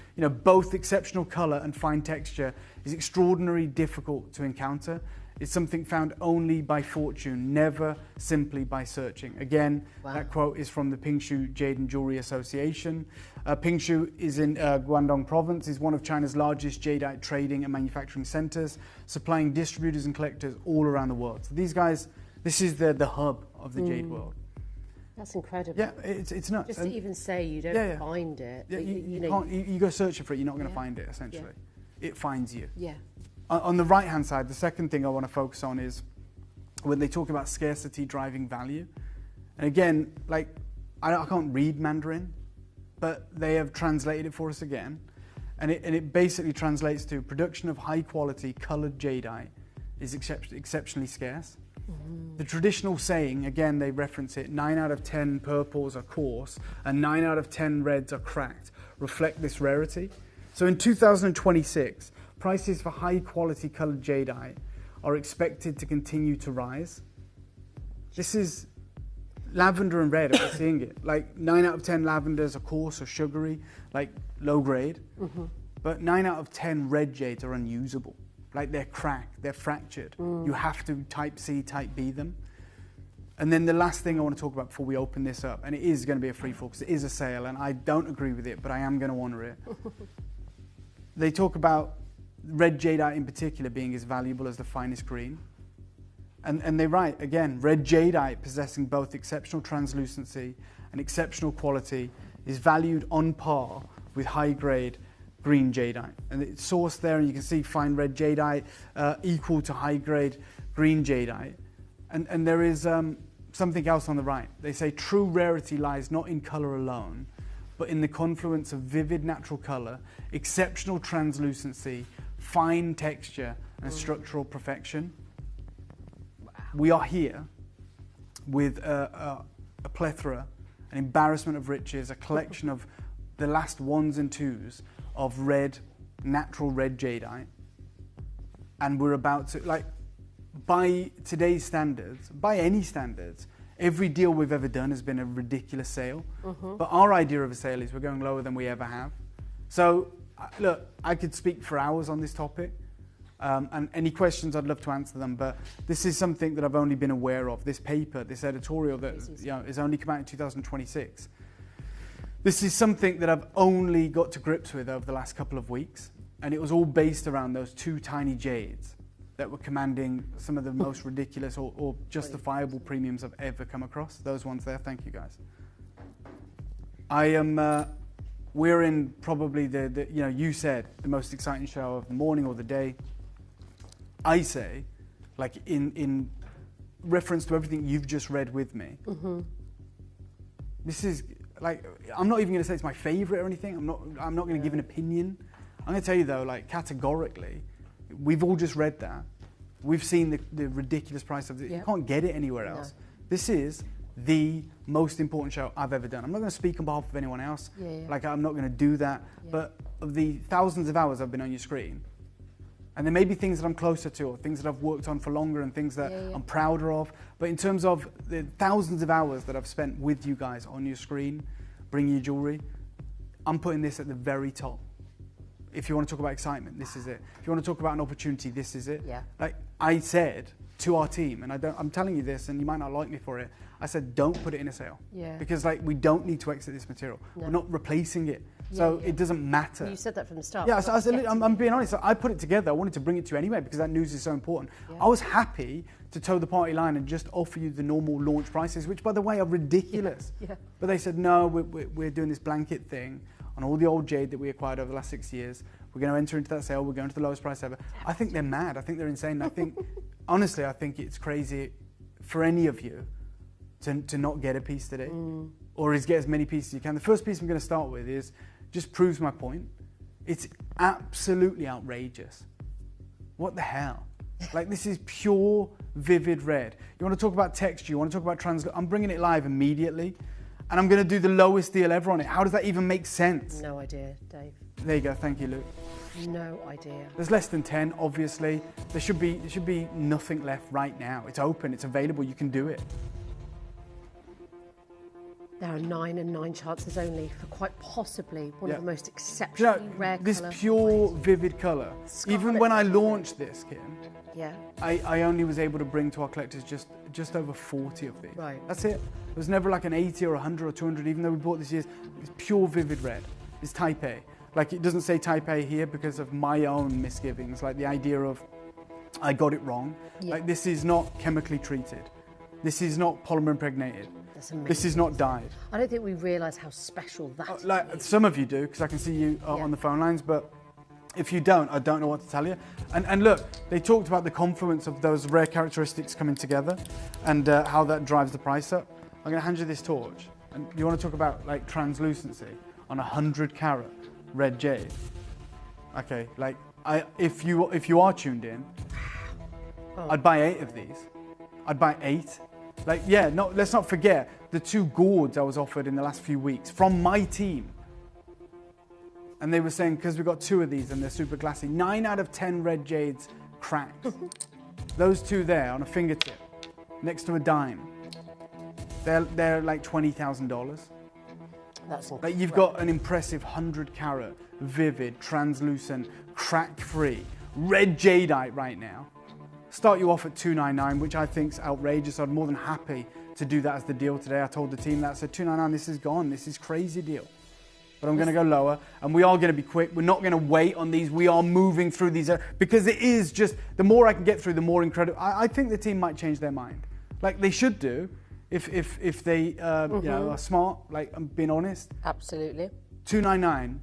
Speaker 17: both exceptional color and fine texture is extraordinarily difficult to encounter. It's something found only by fortune, never simply by searching. Again, that quote is from the Pingshu Jade and Jewelry Association. Pingshu is in Guangdong province, is one of China's largest jadeite trading and manufacturing centers, supplying distributors and collectors all around the world. So these guys, this is the hub of the jade world.
Speaker 10: That's incredible.
Speaker 17: Yeah, it's nuts.
Speaker 10: Just to even say you don't find it.
Speaker 17: Yeah, you go searching for it, you're not going to find it, essentially. Yeah. It finds you.
Speaker 10: Yeah.
Speaker 17: On the right-hand side, the second thing I want to focus on is when they talk about scarcity driving value. And again, like, I can't read Mandarin, but they have translated it for us again. And it basically translates to production of high-quality coloured jadeite is exceptionally scarce. The traditional saying, again, they reference it, 9 out of 10 purples are coarse and 9 out of 10 reds are cracked, reflect this rarity. So in 2026, prices for high-quality coloured jadeite are expected to continue to rise. This is lavender and red, we're seeing it. Like 9 out of 10 lavenders are coarse or sugary, like low grade. But 9 out of 10 red jades are unusable. Like they're cracked, they're fractured. You have to type C, type B them. And then the last thing I want to talk about before we open this up, and it is going to be a free fall because it is a sale and I don't agree with it, but I am going to honour it. They talk about red jadeite in particular being as valuable as the finest green. And they write, again, red jadeite possessing both exceptional translucency and exceptional quality is valued on par with high-grade green jadeite. And it's sourced there, and you can see fine red jadeite equal to high-grade green jadeite. And there is something else on the right. They say true rarity lies not in colour alone, but in the confluence of vivid natural colour, exceptional translucency, fine texture, and structural perfection. We are here with a plethora, an embarrassment of riches, a collection of the last ones and twos of red, natural red jadeite. And we're about to, like, by today's standards, by any standards, every deal we've ever done has been a ridiculous sale. But our idea of a sale is we're going lower than we ever have. So, look, I could speak for hours on this topic. And any questions, I'd love to answer them. But this is something that I've only been aware of. This paper, this editorial that is only come out in 2026. This is something that I've only got to grips with over the last couple of weeks. And it was all based around those two tiny jades that were commanding some of the most ridiculous or justifiable premiums I've ever come across. Those ones there, thank you guys. We're in probably you said the most exciting show of the morning or the day. I say, like in reference to everything you've just read with me.
Speaker 10: Mm-hmm.
Speaker 17: This is like, I'm not even going to say it's my favourite or anything. I'm not going to give an opinion. I'm going to tell you though, like categorically, we've all just read that. We've seen the ridiculous price of it. You can't get it anywhere else. This is the most important show I've ever done. I'm not going to speak on behalf of anyone else. Like, I'm not going to do that. But of the thousands of hours I've been on your screen, and there may be things that I'm closer to, or things that I've worked on for longer, and things that I'm prouder of. But in terms of the thousands of hours that I've spent with you guys on your screen, bringing you jewellery, I'm putting this at the very top. If you want to talk about excitement, this is it. If you want to talk about an opportunity, this is it. Like I said to our team, and I'm telling you this, and you might not like me for it, I said, don't put it in a sale. Because like we don't need to exit this material. We're not replacing it. So it doesn't matter.
Speaker 10: You said that from the start.
Speaker 17: Yeah, so I'm being honest. So I put it together. I wanted to bring it to you anyway because that news is so important. I was happy to toe the party line and just offer you the normal launch prices, which, by the way, are ridiculous. But they said, no, we're doing this blanket thing on all the old jade that we acquired over the last 6 years. We're going to enter into that sale. We're going to the lowest price ever. I think they're mad. I think they're insane. I think, honestly, I think it's crazy for any of you to not get a piece today, or is get as many pieces as you can. The first piece I'm going to start with is just proves my point. It's absolutely outrageous. What the hell? Like, this is pure vivid red. You want to talk about texture, you want to talk about translation. I'm bringing it live immediately, and I'm going to do the lowest deal ever on it. How does that even make sense?
Speaker 10: No idea, Dave.
Speaker 17: There you go. Thank you, Luke.
Speaker 10: No idea.
Speaker 17: There's less than 10, obviously. There should be nothing left right now. It's open, it's available, you can do it.
Speaker 10: There are 9 and 9 chances only for quite possibly one of the most exceptionally rare
Speaker 17: this
Speaker 10: colour.
Speaker 17: pure vivid colour. Even when I launched this, Kim,
Speaker 10: Yeah.
Speaker 17: I only was able to bring to our collectors just over 40 of these.
Speaker 10: Right.
Speaker 17: That's it. It was never like an 80 or 100 or 200, even though we bought this year's. It's pure vivid red. It's type A. Like, it doesn't say type A here because of my own misgivings, like the idea of I got it wrong. Like, this is not chemically treated. This is not polymer impregnated. This is not dyed.
Speaker 10: I don't think we realise how special that is.
Speaker 17: Like, some of you do, because I can see you on the phone lines, but if you don't, I don't know what to tell you. And look, they talked about the confluence of those rare characteristics coming together and how that drives the price up. I'm going to hand you this torch. And you want to talk about, like, translucency on 100 carat red jade? Okay, like, if you are tuned in, I'd buy 8 of these. I'd buy 8. Like, yeah, let's not forget the 2 gourds I was offered in the last few weeks from my team. And they were saying, because we've got 2 of these and they're super classy, 9 out of 10 red jades cracked. Those 2 there on a fingertip, next to a dime, they're like $20,000.
Speaker 10: That's incredible.
Speaker 17: Like, you've got an impressive 100 carat, vivid, translucent, crack-free, red jadeite right now. Start you off at $299, which I think is outrageous. I'm more than happy to do that as the deal today. I told the team that. I said, $299, this is gone. This is crazy deal. But I'm going to go lower, and we are going to be quick. We're not going to wait on these. We are moving through these, because it is just, the more I can get through, the more incredible. I think the team might change their mind. Like, they should do, if they you know, are smart, like, I'm being honest.
Speaker 10: Absolutely.
Speaker 17: $299,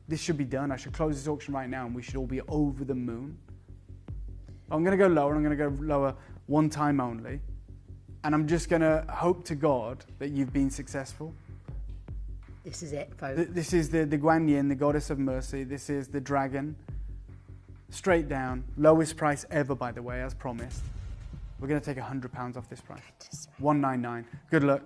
Speaker 17: this should be done. I should close this auction right now, and we should all be over the moon. I'm going to go lower. I'm going to go lower one time only. And I'm just going to hope to God that you've been successful.
Speaker 10: This is it, folks.
Speaker 17: This is the Guan Yin, the goddess of mercy. This is the dragon. Straight down. Lowest price ever, by the way, as promised. We're going to take £100 off this price. $199. Good luck.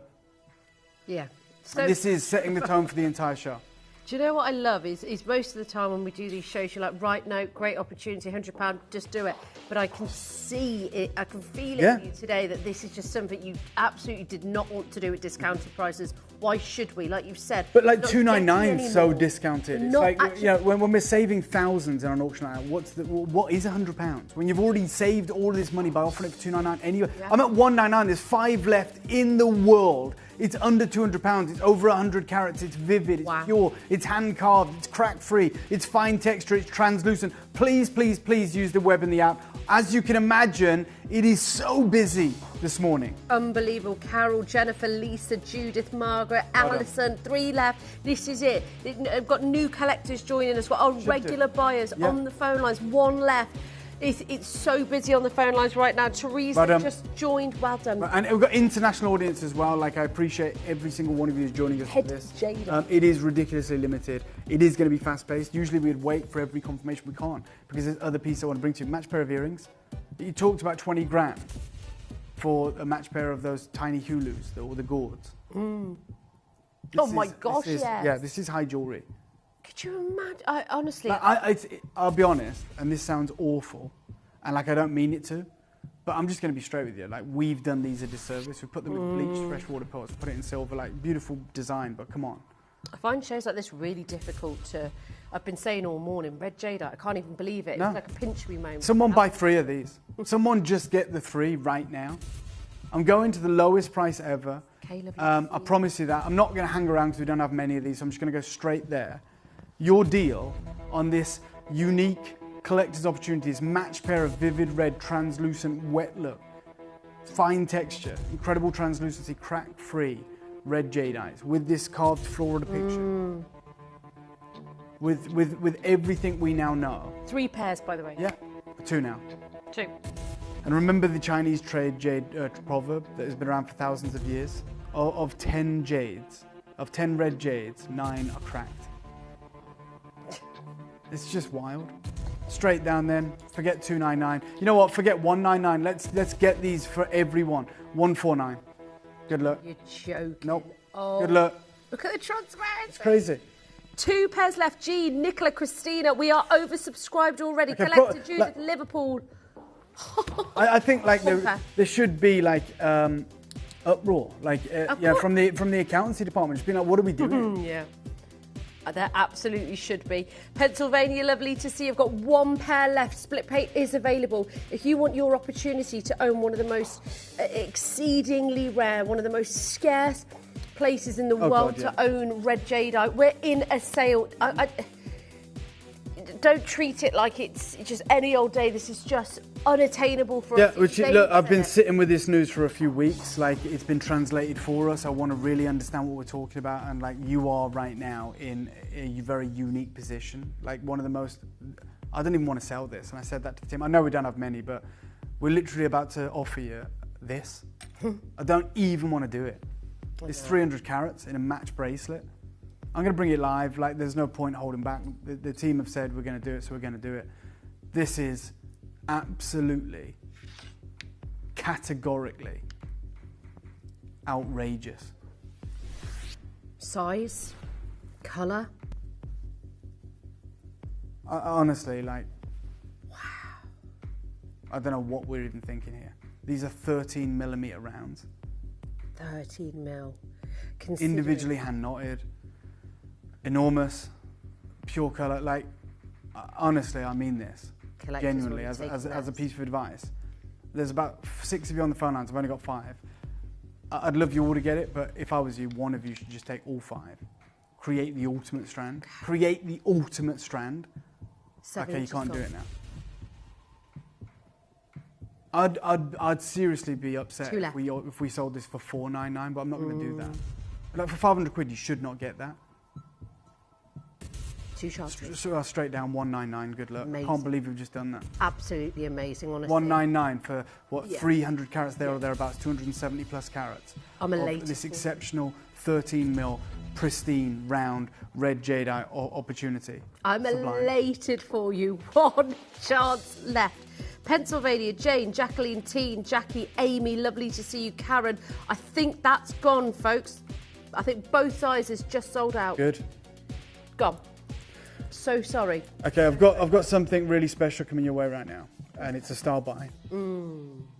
Speaker 10: Yeah. So
Speaker 17: this is setting the tone for the entire show.
Speaker 10: Do you know what I love is most of the time when we do these shows, you're like, right, no, great opportunity, £100, just do it. But I can see it, I can feel it in you today that this is just something you absolutely did not want to do at discounted prices. Why should we? Like you've said.
Speaker 17: But like $299 is so discounted. It's like, you know, when we're saving thousands in an auction like that, what is £100? When you've already saved all of this money by offering it for $299 anyway. I'm at $199, there's 5 left in the world. It's under £200, it's over 100 carats, it's vivid, it's pure, it's hand-carved, it's crack-free, it's fine texture, it's translucent. Please, please, please use the web and the app. As you can imagine, it is so busy this morning.
Speaker 10: Unbelievable. Carol, Jennifer, Lisa, Judith, Margaret, Alison, 3 left. This is it. I've got new collectors joining us. Our regular buyers on the phone lines, 1 left. It's so busy on the phone lines right now. Teresa just joined. Well done.
Speaker 17: And we've got international audience as well. Like, I appreciate every single one of you who's joining us for this. It is ridiculously limited. It is going to be fast-paced. Usually we'd wait for every confirmation. We can't, because there's other pieces I want to bring to you. Match pair of earrings. You talked about 20 grand for a match pair of those tiny hulus, or the gourds.
Speaker 10: Oh my gosh, yes.
Speaker 17: Yeah, this is high jewellery.
Speaker 10: Could you imagine? Honestly,
Speaker 17: I'll be honest, and this sounds awful, and like I don't mean it to, but I'm just going to be straight with you. Like, we've done these a disservice. We put them in bleached freshwater pots, put it in silver, like beautiful design, but come on.
Speaker 10: I find shows like this really difficult to. I've been saying all morning, red jadeite. I can't even believe it.
Speaker 17: No.
Speaker 10: It's like a pinch me moment.
Speaker 17: Someone buy 3 of these. Someone just get the 3 right now. I'm going to the lowest price ever. I promise you that. I'm not going to hang around because we don't have many of these, so I'm just going to go straight there. Your deal on this unique collector's opportunity is match pair of vivid red, translucent, wet look. Fine texture, incredible translucency, crack-free red jadeites with this carved floral depiction. With everything we now know.
Speaker 10: 3 pairs, by the way.
Speaker 17: Yeah, 2 now.
Speaker 10: 2.
Speaker 17: And remember the Chinese trade jade proverb that has been around for thousands of years? Of 10 jades, of 10 red jades, 9 are cracked. It's just wild. Straight down then, forget 299. You know what, forget 199. Let's get these for everyone. 149. Good luck.
Speaker 10: You're joking.
Speaker 17: Nope.
Speaker 10: Oh,
Speaker 17: good luck.
Speaker 10: Look at the transparency.
Speaker 17: It's crazy.
Speaker 10: 2 pairs left. Jean, Nicola, Christina. We are oversubscribed already.
Speaker 17: Okay,
Speaker 10: Collector Judith, Liverpool.
Speaker 17: I think like there should be like uproar, like from the accountancy department. Just being like, what are we doing?
Speaker 10: Yeah. There absolutely should be. Pennsylvania, lovely to see. You've got 1 pair left. Split pay is available. If you want your opportunity to own one of the most exceedingly rare, one of the most scarce places in the world to own red jadeite, we're in a sale. Don't treat it like it's just any old day. This is just unattainable for us.
Speaker 17: Look, I've been sitting with this news for a few weeks. Like, it's been translated for us. I want to really understand what we're talking about. And like, you are right now in a very unique position. Like, one of the most, I don't even want to sell this. And I said that to the team. I know we don't have many, but we're literally about to offer you this. I don't even want to do it. It's 300 carats in a match bracelet. I'm going to bring it live. Like, there's no point holding back. The team have said we're going to do it, so we're going to do it. This is absolutely, categorically outrageous.
Speaker 10: Size, colour.
Speaker 17: Honestly, like, wow. I don't know what we're even thinking here. These are 13mm rounds.
Speaker 10: 13 mil.
Speaker 17: Individually hand knotted. Enormous, pure colour. Like, honestly, I mean this. Genuinely, as a piece of advice. There's about 6 of you on the phone lines. I've only got 5. I'd love you all to get it, but if I was you, one of you should just take all 5. Create the ultimate strand. Create the ultimate strand. Okay, you can't do it now. I'd seriously be upset if we sold this for $499, but I'm not going to do that. Like, for 500 quid, you should not get that. Straight down 199. Good luck. Amazing. Can't believe we've just done that.
Speaker 10: Absolutely amazing, honestly.
Speaker 17: 199 for what? 300 carats there or thereabouts. 270 plus carats.
Speaker 10: I'm elated.
Speaker 17: This exceptional 13mm pristine round red jadeite opportunity.
Speaker 10: I'm elated for you. 1 chance left. Pennsylvania, Jane, Jacqueline, Teen, Jackie, Amy, lovely to see you, Karen. I think that's gone, folks. I think both sizes just sold out.
Speaker 17: Good.
Speaker 10: Gone. So sorry.
Speaker 17: Okay, I've got something really special coming your way right now, and it's a style buy.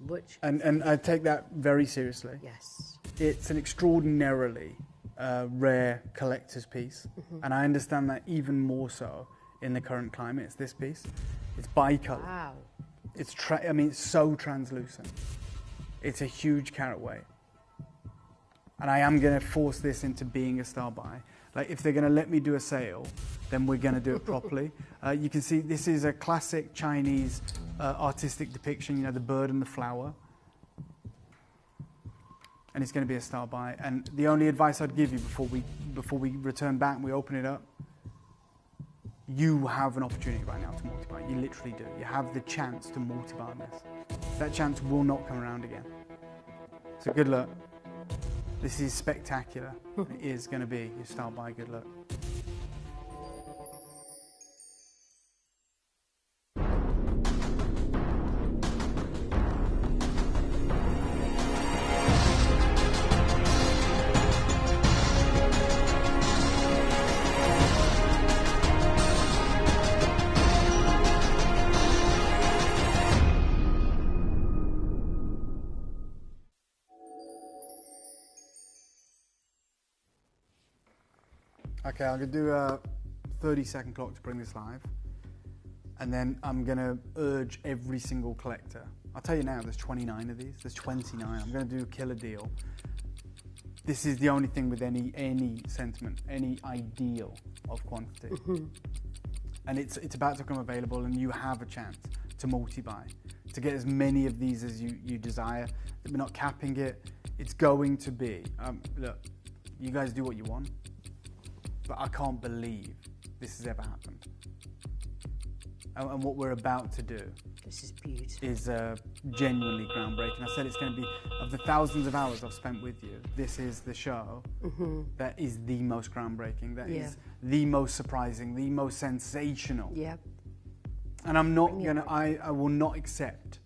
Speaker 10: Which?
Speaker 17: And I take that very seriously.
Speaker 10: Yes.
Speaker 17: It's an extraordinarily rare collector's piece, and I understand that even more so in the current climate. It's this piece. It's bicolor.
Speaker 10: Wow.
Speaker 17: It's it's so translucent. It's a huge carat weight, and I am going to force this into being a style buy. Like, if they're going to let me do a sale, then we're going to do it properly. You can see this is a classic Chinese artistic depiction, you know, the bird and the flower. And it's going to be a style buy. And the only advice I'd give you before we return back and we open it up, you have an opportunity right now to multiply. You literally do. You have the chance to multi-buy on this. That chance will not come around again. So good luck. This is spectacular. It is going to be your style buy. Good luck. Okay, I'm going to do a 30-second clock to bring this live. And then I'm going to urge every single collector. I'll tell you now, there's 29 of these. There's 29. I'm going to do a killer deal. This is the only thing with any sentiment, any ideal of quantity. And it's about to become available, and you have a chance to multi-buy, to get as many of these as you desire. We're not capping it. It's going to be, look, you guys do what you want. But I can't believe this has ever happened. And what we're about to do
Speaker 10: this is beautiful.
Speaker 17: Is genuinely groundbreaking. I said it's going to be, of the thousands of hours I've spent with you, this is the show that is the most groundbreaking, that is the most surprising, the most sensational.
Speaker 10: Yeah.
Speaker 17: And I'm not going to, I will not accept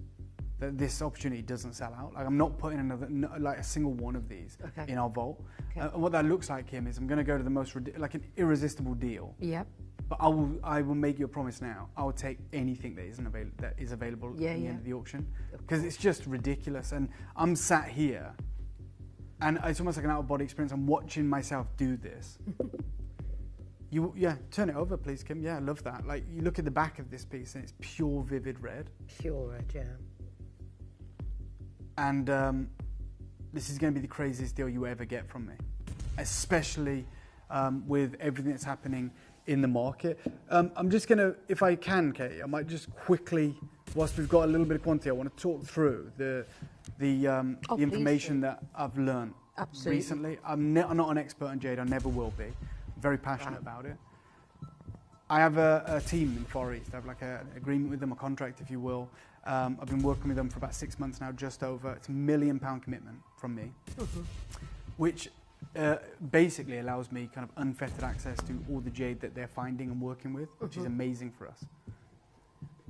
Speaker 17: that this opportunity doesn't sell out. Like, I'm not putting a single one of these in our vault. And what that looks like, Kim, is I'm going to go to the most, like an irresistible deal.
Speaker 10: Yep.
Speaker 17: But I will make you a promise now. I will take anything that is available at the end of the auction, because it's just ridiculous. And I'm sat here, and it's almost like an out-of-body experience. I'm watching myself do this. Turn it over, please, Kim. Yeah, I love that. Like, you look at the back of this piece, and it's pure vivid red.
Speaker 10: Pure red, yeah.
Speaker 17: And this is going to be the craziest deal you ever get from me, especially with everything that's happening in the market. I'm just going to, if I can, Katie, I might just quickly, whilst we've got a little bit of quantity, I want to talk through the information that I've learned recently. I'm not an expert on jade. I never will be. I'm very passionate about it. I have a team in Far East. I have like an agreement with them, a contract, if you will. I've been working with them for about 6 months now, just over. It's £1 million commitment from me, which basically allows me kind of unfettered access to all the jade that they're finding and working with, which is amazing for us.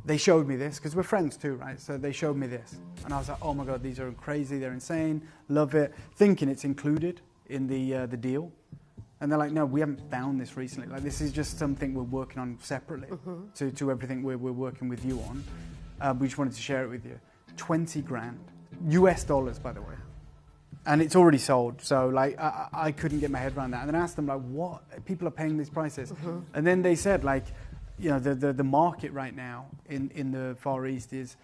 Speaker 17: They showed me this, because we're friends too, right? So they showed me this. And I was like, oh my God, these are crazy, they're insane, love it. Thinking it's included in the deal. And they're like, no, we haven't found this recently. Like, this is just something we're working on separately to everything we're working with you on. We just wanted to share it with you. 20 grand. US dollars, by the way. And it's already sold. So, like, I couldn't get my head around that. And then I asked them, like, what? People are paying these prices. And then they said, like, you know, the market right now in the Far East is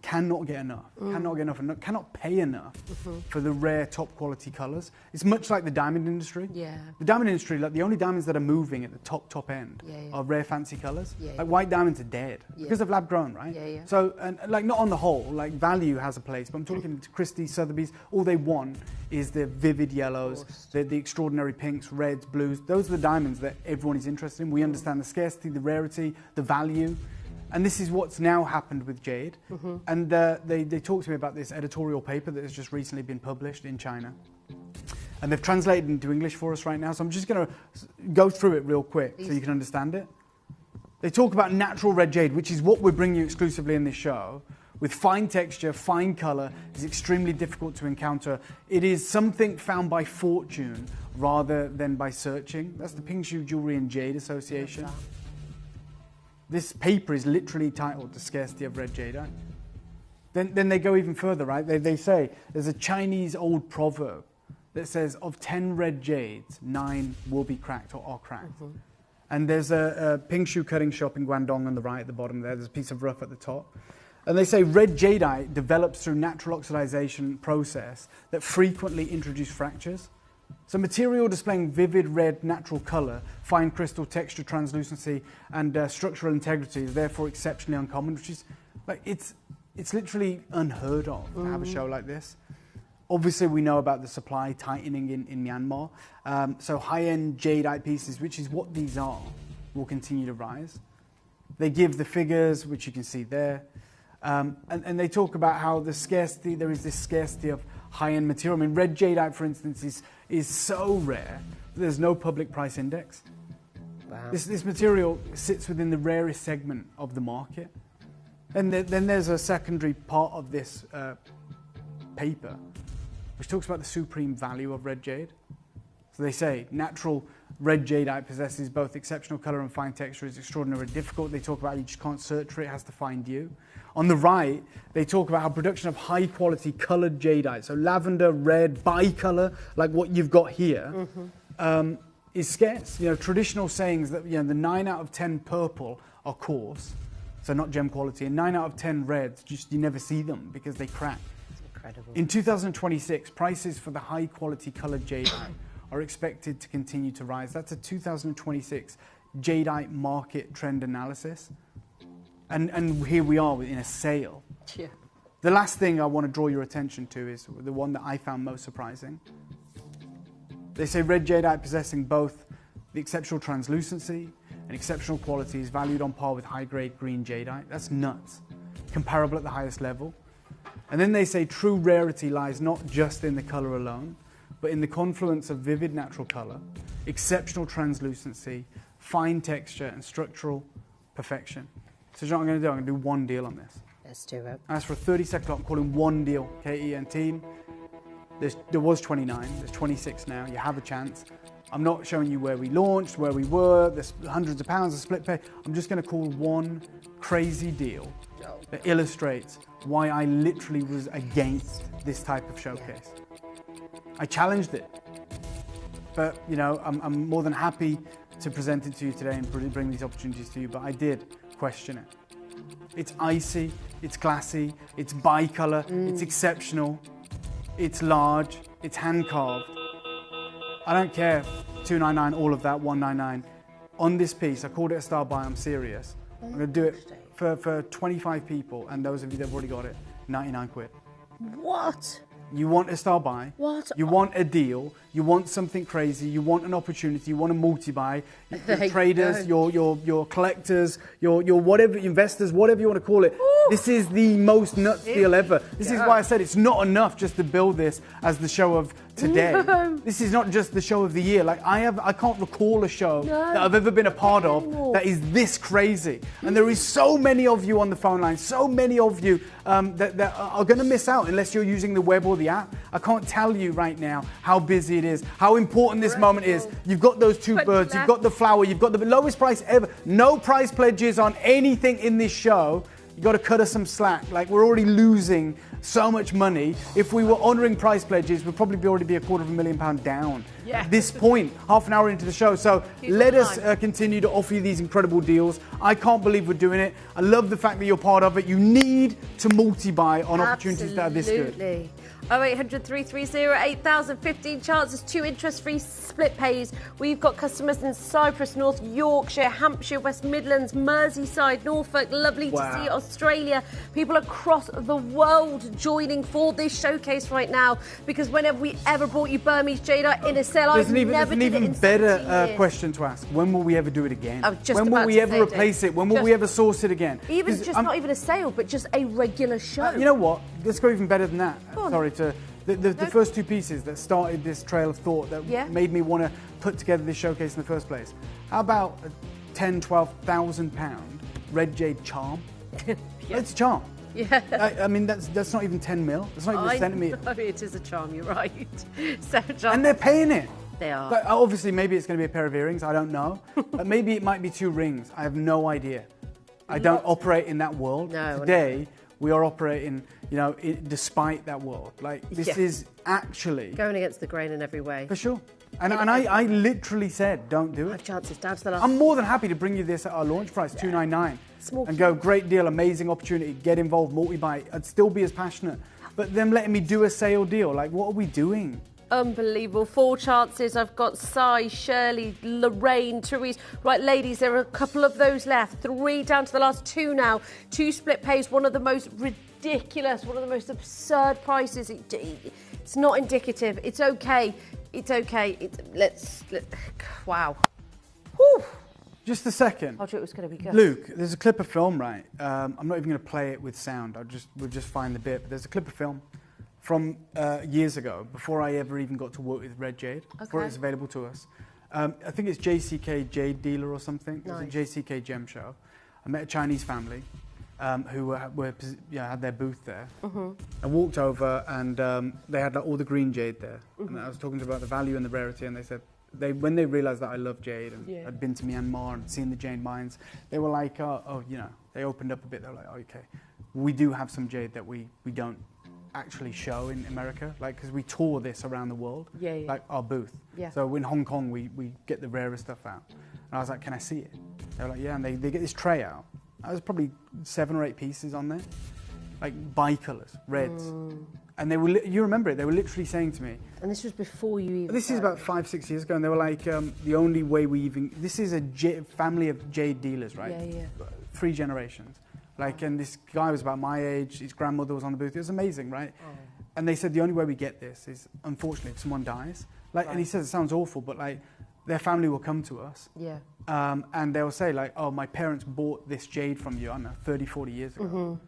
Speaker 17: cannot get enough, and cannot pay enough for the rare top quality colours. It's much like the diamond industry.
Speaker 10: Yeah.
Speaker 17: The diamond industry, like the only diamonds that are moving at the top end are rare fancy colours. Like white diamonds are dead because of lab grown, right? So, and like not on the whole, like value has a place, but I'm talking to Christie, Sotheby's, all they want is the vivid yellows, the extraordinary pinks, reds, blues. Those are the diamonds that everyone is interested in. We understand the scarcity, the rarity, the value. And this is what's now happened with jade. And they talked to me about this editorial paper that has just recently been published in China. And they've translated into English for us right now. So I'm just going to go through it real quick so you can understand it. They talk about natural red jade, which is what we're bringing you exclusively in this show. With fine texture, fine colour, is extremely difficult to encounter. It is something found by fortune rather than by searching. That's the Pingshu Jewellery and Jade Association. This paper is literally titled The Scarcity of Red Jade. Then they go even further, right? They say there's a Chinese old proverb that says, of 10 red jades, 9 will be cracked or are cracked. And there's a Pingshu cutting shop in Guangdong on the right at the bottom there. There's a piece of rough at the top. And they say red jadeite develops through natural oxidization process that frequently introduce fractures. So material displaying vivid red natural colour, fine crystal texture, translucency, and structural integrity is therefore exceptionally uncommon, which is like it's literally unheard of to have a show like this. Obviously, we know about the supply tightening in Myanmar. So high-end jadeite pieces, which is what these are, will continue to rise. They give the figures, which you can see there. And they talk about how there is this scarcity of high-end material. I mean, red jadeite, for instance, is so rare that there's no public price index.
Speaker 10: Wow.
Speaker 17: This material sits within the rarest segment of the market. And then there's a secondary part of this paper, which talks about the supreme value of red jade. So they say natural red jadeite possesses both exceptional colour and fine texture, is extraordinarily difficult. They talk about you just can't search for it, it has to find you. On the right, they talk about how production of high quality coloured jadeite, so lavender, red, bicolour, like what you've got here, is scarce. You know, traditional sayings that, you know, the 9 out of 10 purple are coarse, so not gem quality, and 9 out of 10 reds, just you never see them because they crack.
Speaker 10: Incredible.
Speaker 17: In 2026, prices for the high quality coloured jadeite are expected to continue to rise. That's a 2026 jadeite market trend analysis. And here we are in a sale.
Speaker 10: Yeah.
Speaker 17: The last thing I want to draw your attention to is the one that I found most surprising. They say red jadeite possessing both the exceptional translucency and exceptional quality is valued on par with high-grade green jadeite. That's nuts. Comparable at the highest level. And then they say true rarity lies not just in the colour alone, but in the confluence of vivid natural colour, exceptional translucency, fine texture, and structural perfection. So you know what I'm going to do? I'm going to do one deal on this.
Speaker 10: Let's do it.
Speaker 17: As for a 30-second clock, I'm calling one deal, KE and team. There was 29, there's 26 now. You have a chance. I'm not showing you where we launched, where we were. There's hundreds of pounds of split pay. I'm just going to call one crazy deal that illustrates why I literally was against this type of showcase. I challenged it, but you know, I'm more than happy to present it to you today and bring these opportunities to you, but I did question it. It's icy, it's glassy, it's bicolour, it's exceptional, it's large, it's hand-carved. I don't care, $299, all of that, $199. On this piece, I called it a star buy, I'm serious. I'm going to do it for 25 people, and those of you that have already got it, 99 quid.
Speaker 10: What?
Speaker 17: You want a star buy,
Speaker 10: What?
Speaker 17: You want a deal, you want something crazy, you want an opportunity, you want a multi-buy, your traders, your collectors, your whatever, investors, whatever you want to call it. Ooh. This is the most nuts deal ever. This is why I said it's not enough just to build this as the show of today. No. This is not just the show of the year. Like I can't recall a show that I've ever been a part of that is this crazy. And there is so many of you on the phone line, so many of you that are going to miss out unless you're using the web or the app. I can't tell you right now how busy it is, how important this moment is. You've got those two birds, you've got the flower, you've got the lowest price ever. No price pledges on anything in this show. You got to cut us some slack. Like, we're already losing so much money. If we were honouring price pledges, we'd probably already be £250,000 down at this point, half an hour into the show. So let us continue to offer you these incredible deals. I can't believe we're doing it. I love the fact that you're part of it. You need to multi-buy on opportunities that are this good.
Speaker 10: 0800 330 8000, 15 chances, 2 interest-free split pays. We've got customers in Cyprus, North Yorkshire, Hampshire, West Midlands, Merseyside, Norfolk, lovely to see Australia. People across the world joining for this showcase right now, because whenever we ever brought you Burmese jadeite in a sale, I've never did it in 17 years. There's an even better
Speaker 17: question to ask. When will we ever do it again?
Speaker 10: When
Speaker 17: will we ever replace it? When will we ever source it again?
Speaker 10: Even just not even a sale, but just a regular show.
Speaker 17: You know what? Let's go even better than that. Sorry to... The first 2 pieces that started this trail of thought that made me want to put together this showcase in the first place. How about a £10,000-12,000 red jade charm? It's a charm.
Speaker 10: Yeah.
Speaker 17: I mean, that's not even 10 mil. That's not even a centimetre.
Speaker 10: No, it is a charm, you're right. So
Speaker 17: and they're paying it.
Speaker 10: They are.
Speaker 17: But obviously, maybe it's going to be a pair of earrings. I don't know. But maybe it might be 2 rings. I have no idea. I don't operate in that world.
Speaker 10: No.
Speaker 17: Today, we are operating, you know, despite that world. Like, this is actually...
Speaker 10: going against the grain in every way.
Speaker 17: For sure. And I literally said, don't do it.
Speaker 10: 5 chances, down to the last.
Speaker 17: I'm more than happy to bring you this at our launch price, $299. And go, great deal, amazing opportunity, get involved, multi-buy. I'd still be as passionate. But them letting me do a sale deal, like, what are we doing?
Speaker 10: Unbelievable. 4 chances. I've got Sai, Shirley, Lorraine, Therese. Right, ladies, there are a couple of those left. 3 down to the last 2 now. 2 split pays. One of the most ridiculous, one of the most absurd prices. It's not indicative. It's okay. It's okay. Wow. Whew.
Speaker 17: Just a second.
Speaker 10: I thought it was going to be good.
Speaker 17: Luke, there's a clip of film, right? I'm not even going to play it with sound. We'll just find the bit. But there's a clip of film from years ago, before I ever even got to work with Red Jade, before it was available to us. I think it's JCK Jade Dealer or something. It was a JCK Gem show. I met a Chinese family who had their booth there. I walked over and they had all the green jade there. And I was talking to them about the value and the rarity, and they said, when they realised that I love jade and I'd been to Myanmar and seen the jade mines, they were like, they opened up a bit. They were like, okay, we do have some jade that we don't actually show in America, like, because we tour this around the world, like our booth. So in Hong Kong, we get the rarest stuff out. And I was like, can I see it? They were like, yeah, and they get this tray out. There was probably 7 or 8 pieces on there, like bicolours, reds. And they were, you remember it, they were literally saying to me.
Speaker 10: And this was before you even...
Speaker 17: This is about 5-6 years ago, and they were like, the only way we even... This is a family of jade dealers, right? 3 generations. Like, and this guy was about my age, his grandmother was on the booth. It was amazing, right? And they said the only way we get this is, unfortunately, if someone dies. Like, and he says it sounds awful, but like, their family will come to us. And they'll say like, oh, my parents bought this jade from you, I don't know, 30, 40 years ago.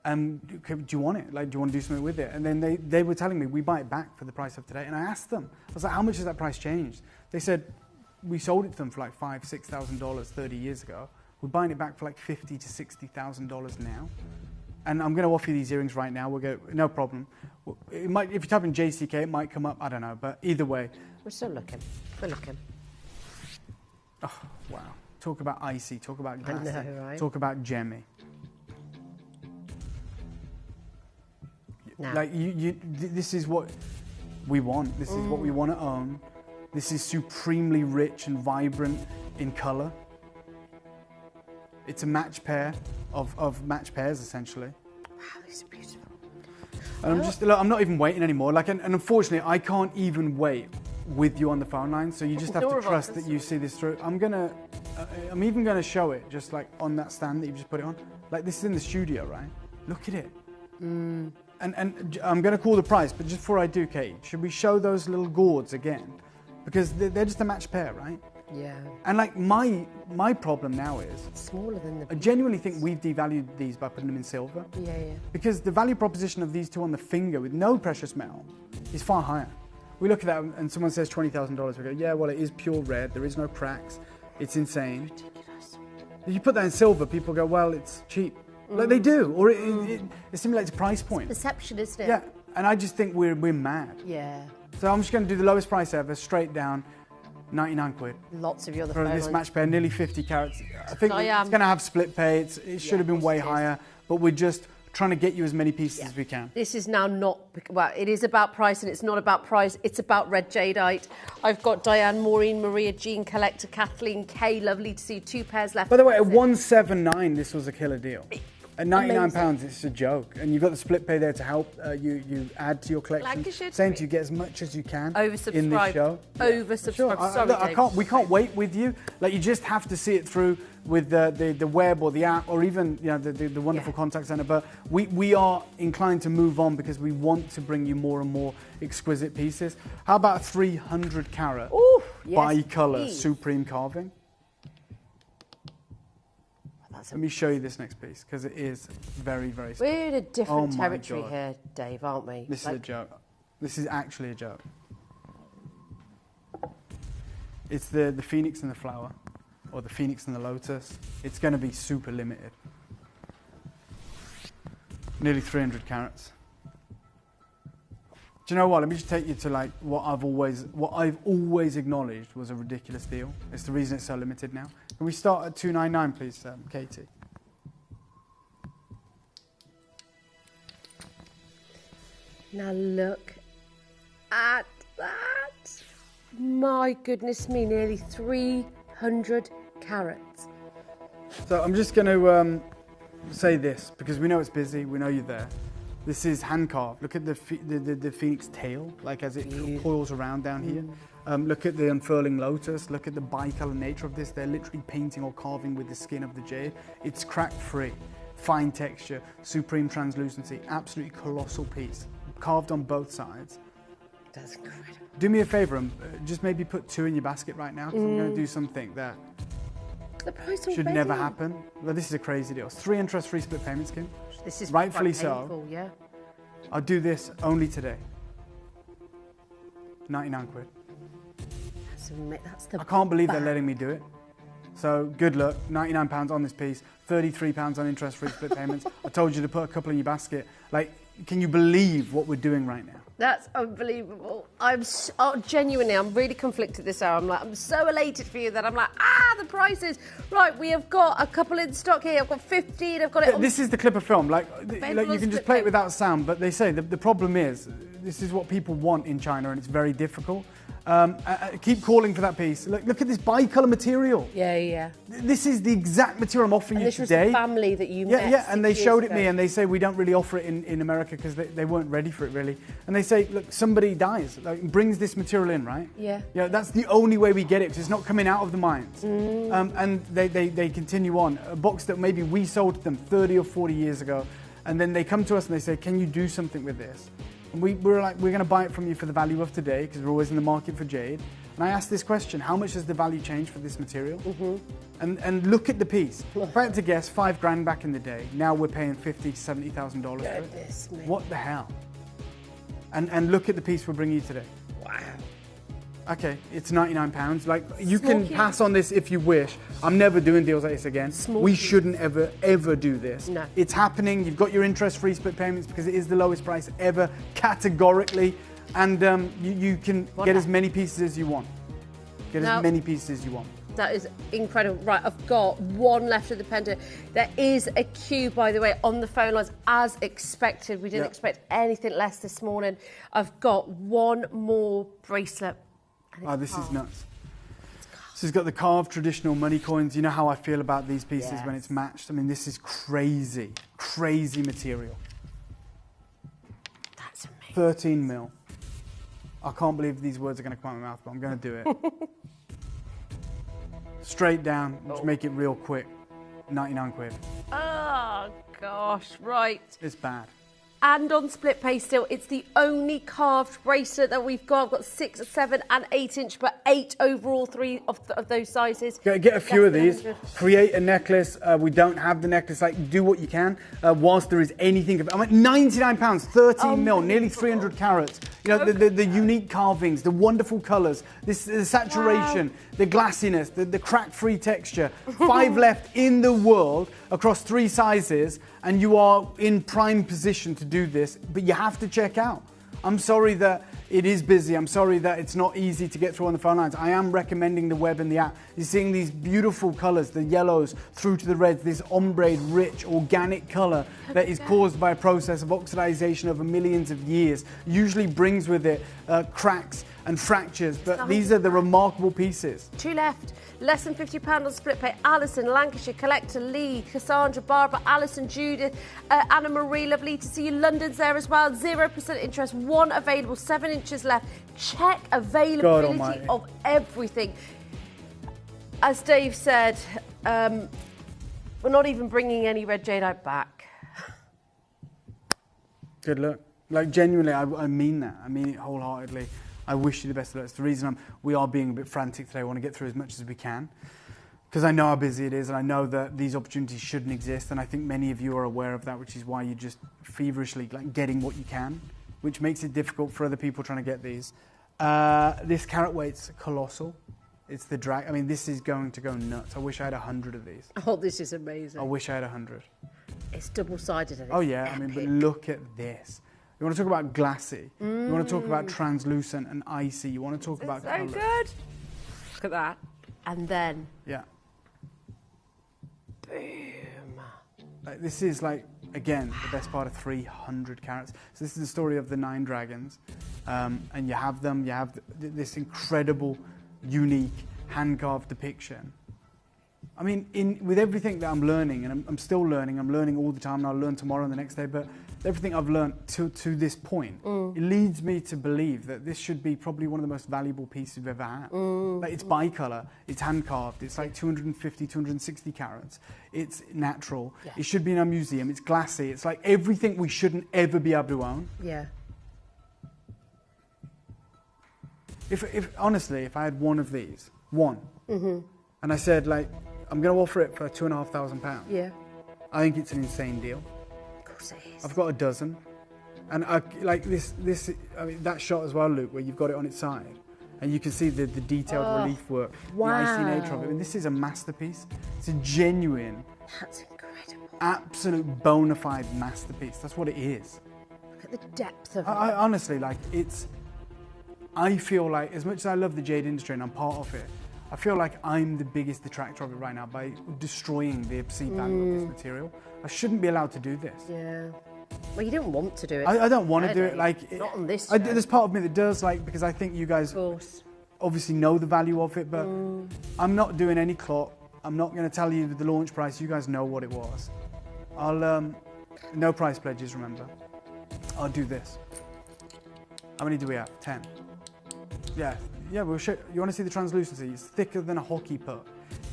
Speaker 17: Do you want it? Like, do you want to do something with it? And then they were telling me, we buy it back for the price of today. And I asked them, I was like, how much has that price changed? They said, we sold it to them for like $5,000, $6,000 30 years ago. We're buying it back for like $50,000 to $60,000 now. And I'm going to offer you these earrings right now. We'll go, no problem. It might, if you type in JCK, it might come up. I don't know. But either way.
Speaker 10: We're still looking. We're looking.
Speaker 17: Oh, wow. Talk about icy. Talk about glassy.
Speaker 10: I know, right?
Speaker 17: Talk about gemmy.
Speaker 10: No.
Speaker 17: Like, this is what we want. This is what we want to own. This is supremely rich and vibrant in colour. It's a match pair of match pairs, essentially.
Speaker 10: Wow, this is beautiful.
Speaker 17: And I'm not even waiting anymore. Like, and unfortunately, I can't even wait with you on the phone line. So you just have to trust that you see this through. I'm even gonna show it just like on that stand that you just put it on. Like, this is in the studio, right? Look at it. And I'm gonna call the price, but just before I do, Kate, should we show those little gourds again? Because they're just a match pair, right?
Speaker 10: Yeah.
Speaker 17: And like my problem now is
Speaker 10: smaller than the.
Speaker 17: I genuinely think we've devalued these by putting them in silver.
Speaker 10: Yeah.
Speaker 17: Because the value proposition of these two on the finger with no precious metal is far higher. We look at that and someone says $20,000. We go, yeah, well, it is pure red. There is no cracks. It's insane.
Speaker 10: Ridiculous.
Speaker 17: If you put that in silver, people go, well, it's cheap. Like they do, or it simulates a price point.
Speaker 10: Perception, isn't it?
Speaker 17: Yeah, and I just think we're mad.
Speaker 10: Yeah.
Speaker 17: So I'm just going to do the lowest price ever, straight down, 99 quid.
Speaker 10: Lots of your other
Speaker 17: for this match pair, nearly 50 carats. I think it's going to have split pay. It should have been way higher, but we're just trying to get you as many pieces as we can.
Speaker 10: This is now not, well, it is about price and it's not about price, it's about red jadeite. I've got Diane, Maureen, Maria, Jean, Collector, Kathleen, Kay, lovely to see you. 2 pairs left.
Speaker 17: By the way, at 179, this was a killer deal. At £99, it's a joke. And you've got the split pay there to help you add to your collection. Saying to you, get as much as you can in this show.
Speaker 10: Oversubscribed.
Speaker 17: Sure.
Speaker 10: Sorry,
Speaker 17: we can't wait with you. Like, you just have to see it through with the web or the app or even the wonderful contact centre. But we are inclined to move on because we want to bring you more and more exquisite pieces. How about a 300 carat bi-colour supreme carving? Let me show you this next piece, because it is very, very special.
Speaker 10: We're in a different territory here, Dave, aren't we?
Speaker 17: This is a joke. This is actually a joke. It's the phoenix and the flower, or the phoenix and the lotus. It's going to be super limited. Nearly 300 carats. Do you know what? Let me just take you to like what I've always acknowledged was a ridiculous deal. It's the reason it's so limited now. Can we start at 299, please, Katie?
Speaker 10: Now look at that. My goodness me, nearly 300 carats.
Speaker 17: So I'm just going to say this, because we know it's busy, we know you're there. This is hand carved. Look at the phoenix tail, like as it coils around down here. Look at the unfurling lotus. Look at the bicolour nature of this. They're literally painting or carving with the skin of the jade. It's crack-free, fine texture, supreme translucency, absolutely colossal piece. Carved on both sides.
Speaker 10: That's incredible.
Speaker 17: Do me a favour and just maybe put 2 in your basket right now, because I'm going to do something that
Speaker 10: at the price already.
Speaker 17: Should never happen. Well, this is a crazy deal. 3 interest-free split payment scheme.
Speaker 10: This is
Speaker 17: rightfully
Speaker 10: quite
Speaker 17: so.
Speaker 10: painful, yeah.
Speaker 17: I'll do this only today. 99 quid.
Speaker 10: That's the
Speaker 17: I can't believe they're letting me do it. So good luck. £99 on this piece, £33 on interest-free split payments. I told you to put a couple in your basket. Like, can you believe what we're doing right now?
Speaker 10: That's unbelievable. Genuinely, I'm really conflicted this hour. I'm so elated for you that I'm like, the prices. Right, we have got a couple in stock here. I've got 15. I've got it.
Speaker 17: This is the clip of film. Like you can just play it without sound. But they say the problem is, this is what people want in China, and it's very difficult. Keep calling for that piece. Look at this bicolour material.
Speaker 10: Yeah.
Speaker 17: This is the exact material I'm offering you
Speaker 10: this
Speaker 17: today.
Speaker 10: Was the family that you met.
Speaker 17: Yeah, and they
Speaker 10: 6
Speaker 17: showed
Speaker 10: years
Speaker 17: it me,
Speaker 10: ago.
Speaker 17: and they say we don't really offer it in America because they weren't ready for it really. And they say, look, somebody dies, brings this material in, right?
Speaker 10: Yeah.
Speaker 17: Yeah, that's the only way we get it because it's not coming out of the mines. And they continue on. A box that maybe we sold to them 30 or 40 years ago, and then they come to us and they say, can you do something with this? And we're like, we're going to buy it from you for the value of today because we're always in the market for jade. And I asked this question, how much has the value changed for this material? And look at the piece. If I had to guess, $5,000 back in the day. Now we're paying $50,000 to $70,000 for it. What the hell? And look at the piece we're bringing you today.
Speaker 10: Wow.
Speaker 17: Okay, it's £99. Like, you can pass on this if you wish. I'm never doing deals like this again. We shouldn't ever do this.
Speaker 10: No.
Speaker 17: It's happening. You've got your interest-free split payments because it is the lowest price ever, categorically. And you can get as many pieces as you want. As many pieces as you want.
Speaker 10: That is incredible. Right, I've got one left of the pendant. There is a queue, by the way, on the phone lines, as expected. We didn't expect anything less this morning. I've got one more bracelet.
Speaker 17: Oh, this is nuts. So he's got the carved traditional money coins. You know how I feel about these pieces when it's matched. I mean, this is crazy material.
Speaker 10: That's amazing.
Speaker 17: 13 mil. I can't believe these words are going to come out of my mouth, but I'm going to do it. Straight down, let's make it real quick. 99 quid.
Speaker 10: Oh, gosh, right.
Speaker 17: It's bad.
Speaker 10: And on split pay still, it's the only carved bracelet that we've got. I've got 6, 7 and 8 inch, but 8 overall, 3 of those sizes.
Speaker 17: Get a few of these, create a necklace. We don't have the necklace, like do what you can whilst there is anything. I'm at £99, 13 mil, nearly 300 carats. You know, the unique carvings, the wonderful colours, the saturation, the glassiness, the crack-free texture. 5 left in the world across 3 sizes, and you are in prime position to do this, but you have to check out. I'm sorry that it is busy. I'm sorry that it's not easy to get through on the phone lines. I am recommending the web and the app. You're seeing these beautiful colours, the yellows through to the reds, this ombre, rich, organic colour that is caused by a process of oxidization over millions of years. Usually brings with it cracks and fractures, but these are the remarkable pieces.
Speaker 10: 2 left. Less than £50 on split pay. Alison, Lancashire, Collector, Lee, Cassandra, Barbara, Alison, Judith, Anna Marie, lovely to see you. London's there as well. 0% interest, 1 available, 7 inches left. Check availability of everything. As Dave said, we're not even bringing any red jadeite back.
Speaker 17: Good luck. Like, genuinely, I mean that. I mean it wholeheartedly. I wish you the best of luck. It's the reason we are being a bit frantic today. I want to get through as much as we can because I know how busy it is and I know that these opportunities shouldn't exist, and I think many of you are aware of that, which is why you're just feverishly getting what you can, which makes it difficult for other people trying to get these. This carat weight's colossal. It's the drag. I mean, this is going to go nuts. I wish I had 100 of these.
Speaker 10: Oh, this is amazing.
Speaker 17: I wish I had 100.
Speaker 10: It's double-sided. And
Speaker 17: oh, yeah. I mean, but look at this. You want to talk about glassy. You want to talk about translucent and icy. You want to talk about colours.
Speaker 10: So good. Look at that. And then...
Speaker 17: Yeah.
Speaker 10: Boom.
Speaker 17: This is again, the best part of 300 carats. So this is the story of the 9 dragons. And you have them. You have this incredible, unique, hand-carved depiction. I mean, with everything that I'm learning, and I'm still learning. I'm learning all the time, and I'll learn tomorrow and the next day. But everything I've learned to this point, it leads me to believe that this should be probably one of the most valuable pieces we've ever had. Like, it's bicolour, it's hand-carved, it's like 250, 260 carats. It's natural. Yeah. It should be in a museum. It's glassy. It's like everything we shouldn't ever be able to own.
Speaker 10: Yeah.
Speaker 17: If honestly, if I had one of these, and I said I'm going to offer it for £2,500.
Speaker 10: Yeah.
Speaker 17: I think it's an insane deal.
Speaker 10: Of course it is.
Speaker 17: I've got a dozen. And I like this, I mean, that shot as well, Luke, where you've got it on its side. And you can see the detailed relief work, the icy nature of it. I mean, this is a masterpiece. It's a genuine,
Speaker 10: that's incredible,
Speaker 17: absolute bona fide masterpiece. That's what it is.
Speaker 10: Look at the depth of it.
Speaker 17: I honestly, like, I feel like, as much as I love the jade industry and I'm part of it, I feel like I'm the biggest detractor of it right now by destroying the perceived value of this material. I shouldn't be allowed to do this.
Speaker 10: Yeah. Well, you don't want to do it.
Speaker 17: I don't want to do it. Like,
Speaker 10: not on this.
Speaker 17: There's part of me that does, like, because I think you guys obviously know the value of it, but I'm not doing any clot. I'm not going to tell you the launch price. You guys know what it was. I'll no price pledges. Remember, I'll do this. How many do we have? 10. Yeah. We'll show. You want to see the translucency? It's thicker than a hockey puck.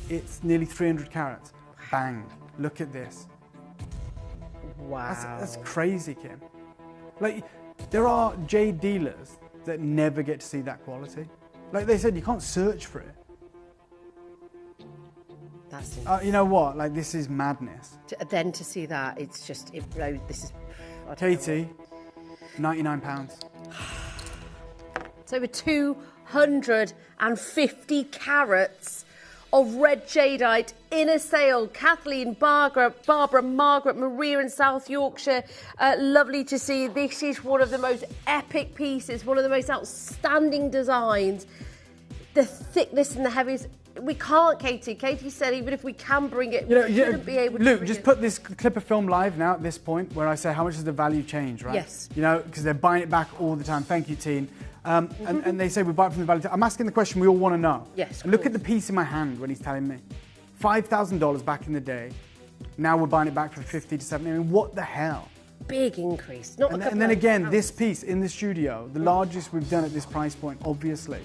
Speaker 17: It's nearly 300 carats. Bang! Look at this.
Speaker 10: Wow.
Speaker 17: That's crazy, Kim. Like, there are jade dealers that never get to see that quality. Like they said, you can't search for it.
Speaker 10: That's
Speaker 17: you know what? Like, this is madness.
Speaker 10: Then to see that, it's just, this is...
Speaker 17: Katie, £99.
Speaker 10: It's over 250 carats of red jadeite in a sale. Kathleen, Barbara, Margaret, Maria in South Yorkshire. Lovely to see. This is one of the most epic pieces, one of the most outstanding designs. The thickness and the heaviness. We can't, Katie. Katie said even if we can bring it, we shouldn't be able to.
Speaker 17: Luke, just put this clip of film live now at this point where I say how much does the value change, right?
Speaker 10: Yes.
Speaker 17: You know, because they're buying it back all the time. Thank you, Teen. And they say we buy it from the value. I'm asking the question we all want to know.
Speaker 10: Yes.
Speaker 17: And look at the piece in my hand when he's telling me. $5,000 back in the day. Now we're buying it back for 50 to 70. I mean, what the hell?
Speaker 10: Big increase. Not
Speaker 17: and then again, this piece in the studio, the largest we've done at this price point, obviously.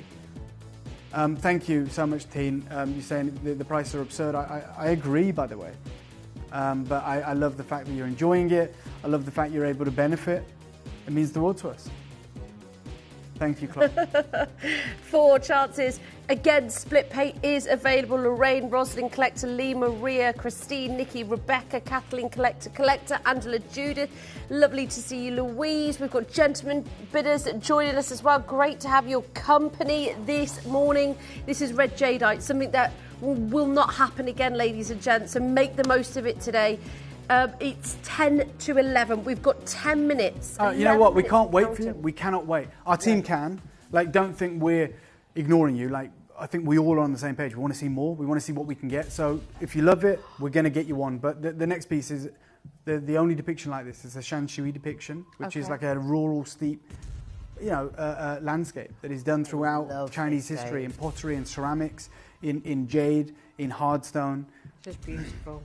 Speaker 17: Thank you so much, Teen. You're saying the prices are absurd. I agree, by the way. But I love the fact that you're enjoying it. I love the fact you're able to benefit. It means the world to us. Thank you, Chloe.
Speaker 10: 4 chances. Again, split pay is available. Lorraine, Rosalind, Collector, Lee, Maria, Christine, Nikki, Rebecca, Kathleen, Collector, Angela, Judith. Lovely to see you, Louise. We've got gentlemen bidders joining us as well. Great to have your company this morning. This is red jadeite, something that will not happen again, ladies and gents, so make the most of it today. It's 10 to 11. We've got 10 minutes.
Speaker 17: You know what? We can't wait for you. We cannot wait. Our team can. Like, don't think we're ignoring you. Like, I think we all are on the same page. We want to see more. We want to see what we can get. So if you love it, we're going to get you one. But the next piece is the only depiction like this is a Shanshui depiction, which is like a rural, steep, landscape that is done throughout Chinese history in pottery and ceramics, in jade, in hardstone.
Speaker 10: Just beautiful.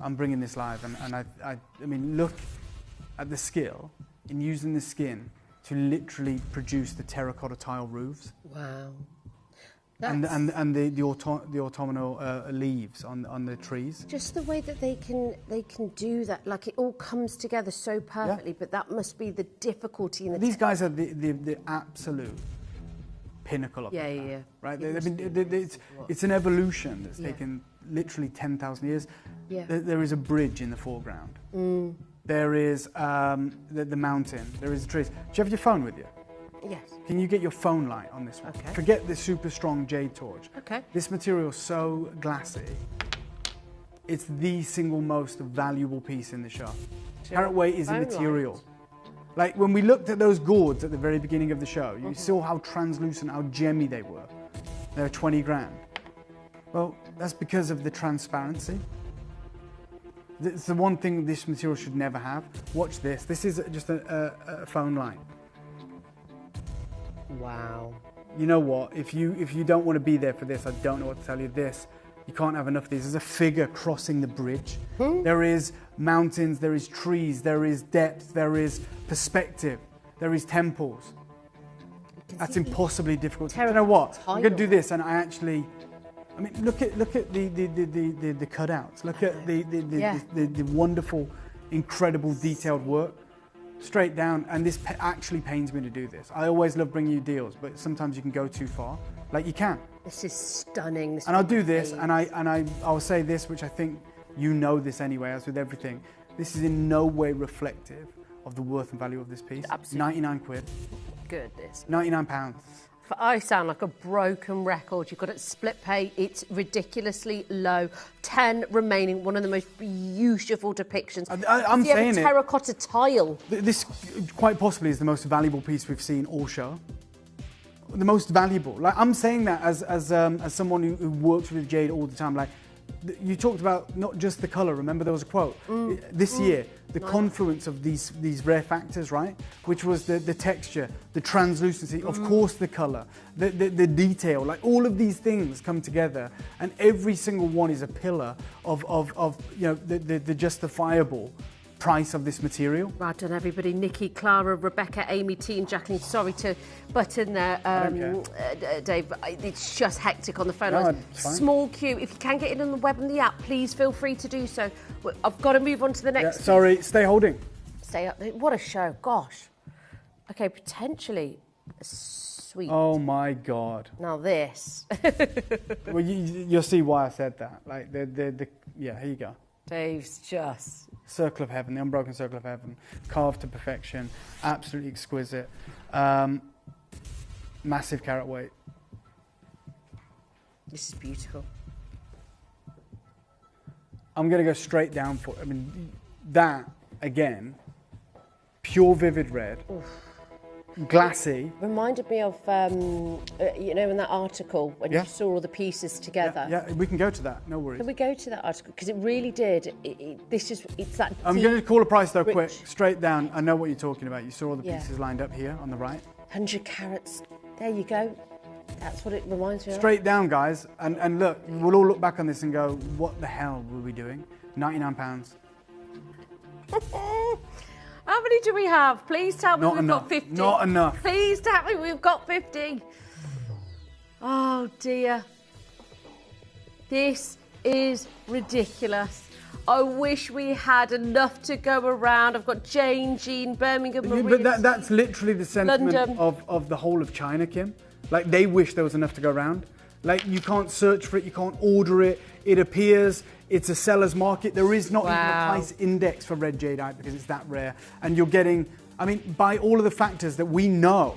Speaker 17: I'm bringing this live, and I mean, look at the skill in using the skin to literally produce the terracotta tile roofs.
Speaker 10: Wow.
Speaker 17: And the autumnal leaves on the trees.
Speaker 10: Just the way that they can do that, like it all comes together so perfectly. Yeah. But that must be the difficulty in the.
Speaker 17: These guys are the absolute pinnacle of it. Right? It's an evolution that's taken literally 10,000 years.
Speaker 10: Yeah.
Speaker 17: There is a bridge in the foreground. There is the mountain. There is the trees. Do you have your phone with you?
Speaker 10: Yes.
Speaker 17: Can you get your phone light on this one?
Speaker 10: Okay.
Speaker 17: Forget the super strong jade torch.
Speaker 10: Okay.
Speaker 17: This material is so glassy. It's the single most valuable piece in the shop. Carat weight is immaterial. Like when we looked at those gourds at the very beginning of the show, you saw how translucent, how gemmy they were. They were 20 grand. Well, that's because of the transparency. It's the one thing this material should never have. Watch this. This is just a phone line.
Speaker 10: Wow.
Speaker 17: You know what? If you don't want to be there for this, I don't know what to tell you. This, you can't have enough of these. There's a figure crossing the bridge. There is mountains, there is trees, there is depth, there is perspective, there is temples. That's impossibly difficult. You know what? I'm going to do this, and I mean, look at the cutouts. Look at the wonderful, incredible, detailed work. straight down, and this actually pains me to do this. I always love bringing you deals, but sometimes you can go too far. Like you can.
Speaker 10: This is stunning.
Speaker 17: And I'll do this, and I'll say this, which I think you know this anyway, as with everything. This is in no way reflective of the worth and value of this piece.
Speaker 10: Absolutely.
Speaker 17: 99 quid.
Speaker 10: Goodness.
Speaker 17: £99.
Speaker 10: I sound like a broken record. You've got it split pay. It's ridiculously low. 10 remaining. One of the most beautiful depictions.
Speaker 17: I'm saying it.
Speaker 10: Terracotta tile.
Speaker 17: This quite possibly is the most valuable piece we've seen all show. The most valuable. Like I'm saying that as someone who works with jade all the time. Like you talked about not just the color. Remember there was a quote this year. The confluence of these rare factors, right? Which was the texture, the translucency, of course the color, the detail, like all of these things come together, and every single one is a pillar of you know the justifiable price of this material.
Speaker 10: Well done, everybody. Nikki, Clara, Rebecca, Amy, T, and Jacqueline. Sorry to butt in there, Dave. It's just hectic on the phone lines. Small queue. If you can get in on the web and the app, please feel free to do so. I've got to move on to the next.
Speaker 17: Sorry, stay holding.
Speaker 10: Stay up. What a show. Gosh. Okay, potentially sweet.
Speaker 17: Oh my God.
Speaker 10: Now this.
Speaker 17: Well, you'll see why I said that. Like yeah, here you go.
Speaker 10: Dave's just...
Speaker 17: Circle of Heaven, the unbroken Circle of Heaven, carved to perfection, absolutely exquisite. Massive carat weight.
Speaker 10: This is beautiful.
Speaker 17: I'm going to go straight down for it. I mean, that, again, pure vivid red. Oof. Glassy.
Speaker 10: Reminded me of, you know, in that article when you saw all the pieces together.
Speaker 17: Yeah, we can go to that. No worries.
Speaker 10: Can we go to that article? Because it really did. It's that.
Speaker 17: I'm going to call a price though, quick, straight down. I know what you're talking about. You saw all the pieces lined up here on the right.
Speaker 10: 100 carats. There you go. That's what it reminds me of.
Speaker 17: Straight down, guys. And look, we'll all look back on this and go, what the hell were we doing? £99.
Speaker 10: How many do we have? Please tell me we've got 50.
Speaker 17: Not enough.
Speaker 10: Please tell me we've got 50. Oh, dear. This is ridiculous. I wish we had enough to go around. I've got Jane, Jean, Birmingham, Marie.
Speaker 17: But that's literally the sentiment of the whole of China, Kim. Like, they wish there was enough to go around. Like, you can't search for it, you can't order it. It appears, it's a seller's market. There is not even a price index for red jadeite because it's that rare. And you're getting, I mean, by all of the factors that we know,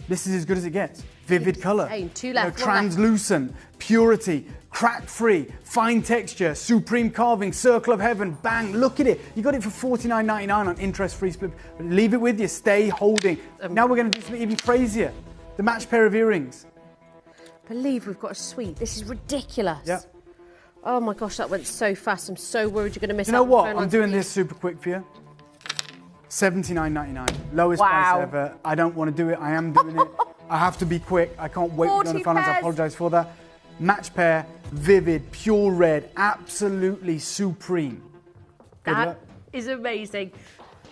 Speaker 17: this is as good as it gets. Vivid colour, translucent, purity, crack-free, fine texture, supreme carving, circle of heaven, bang, look at it. You got it for $49.99 on interest-free split. Leave it with you, stay holding. Now we're going to do something even crazier. The matched pair of earrings.
Speaker 10: Believe we've got a suite. This is ridiculous.
Speaker 17: Yeah.
Speaker 10: Oh my gosh, that went so fast. I'm so worried you're going to miss out.
Speaker 17: You know what? I'm doing this super quick for you. $79.99. Lowest price ever. I don't want to do it. I am doing it. I have to be quick. I can't wait to be on the phone. I apologise for that. Match pair, vivid, pure red, absolutely supreme.
Speaker 10: That is amazing.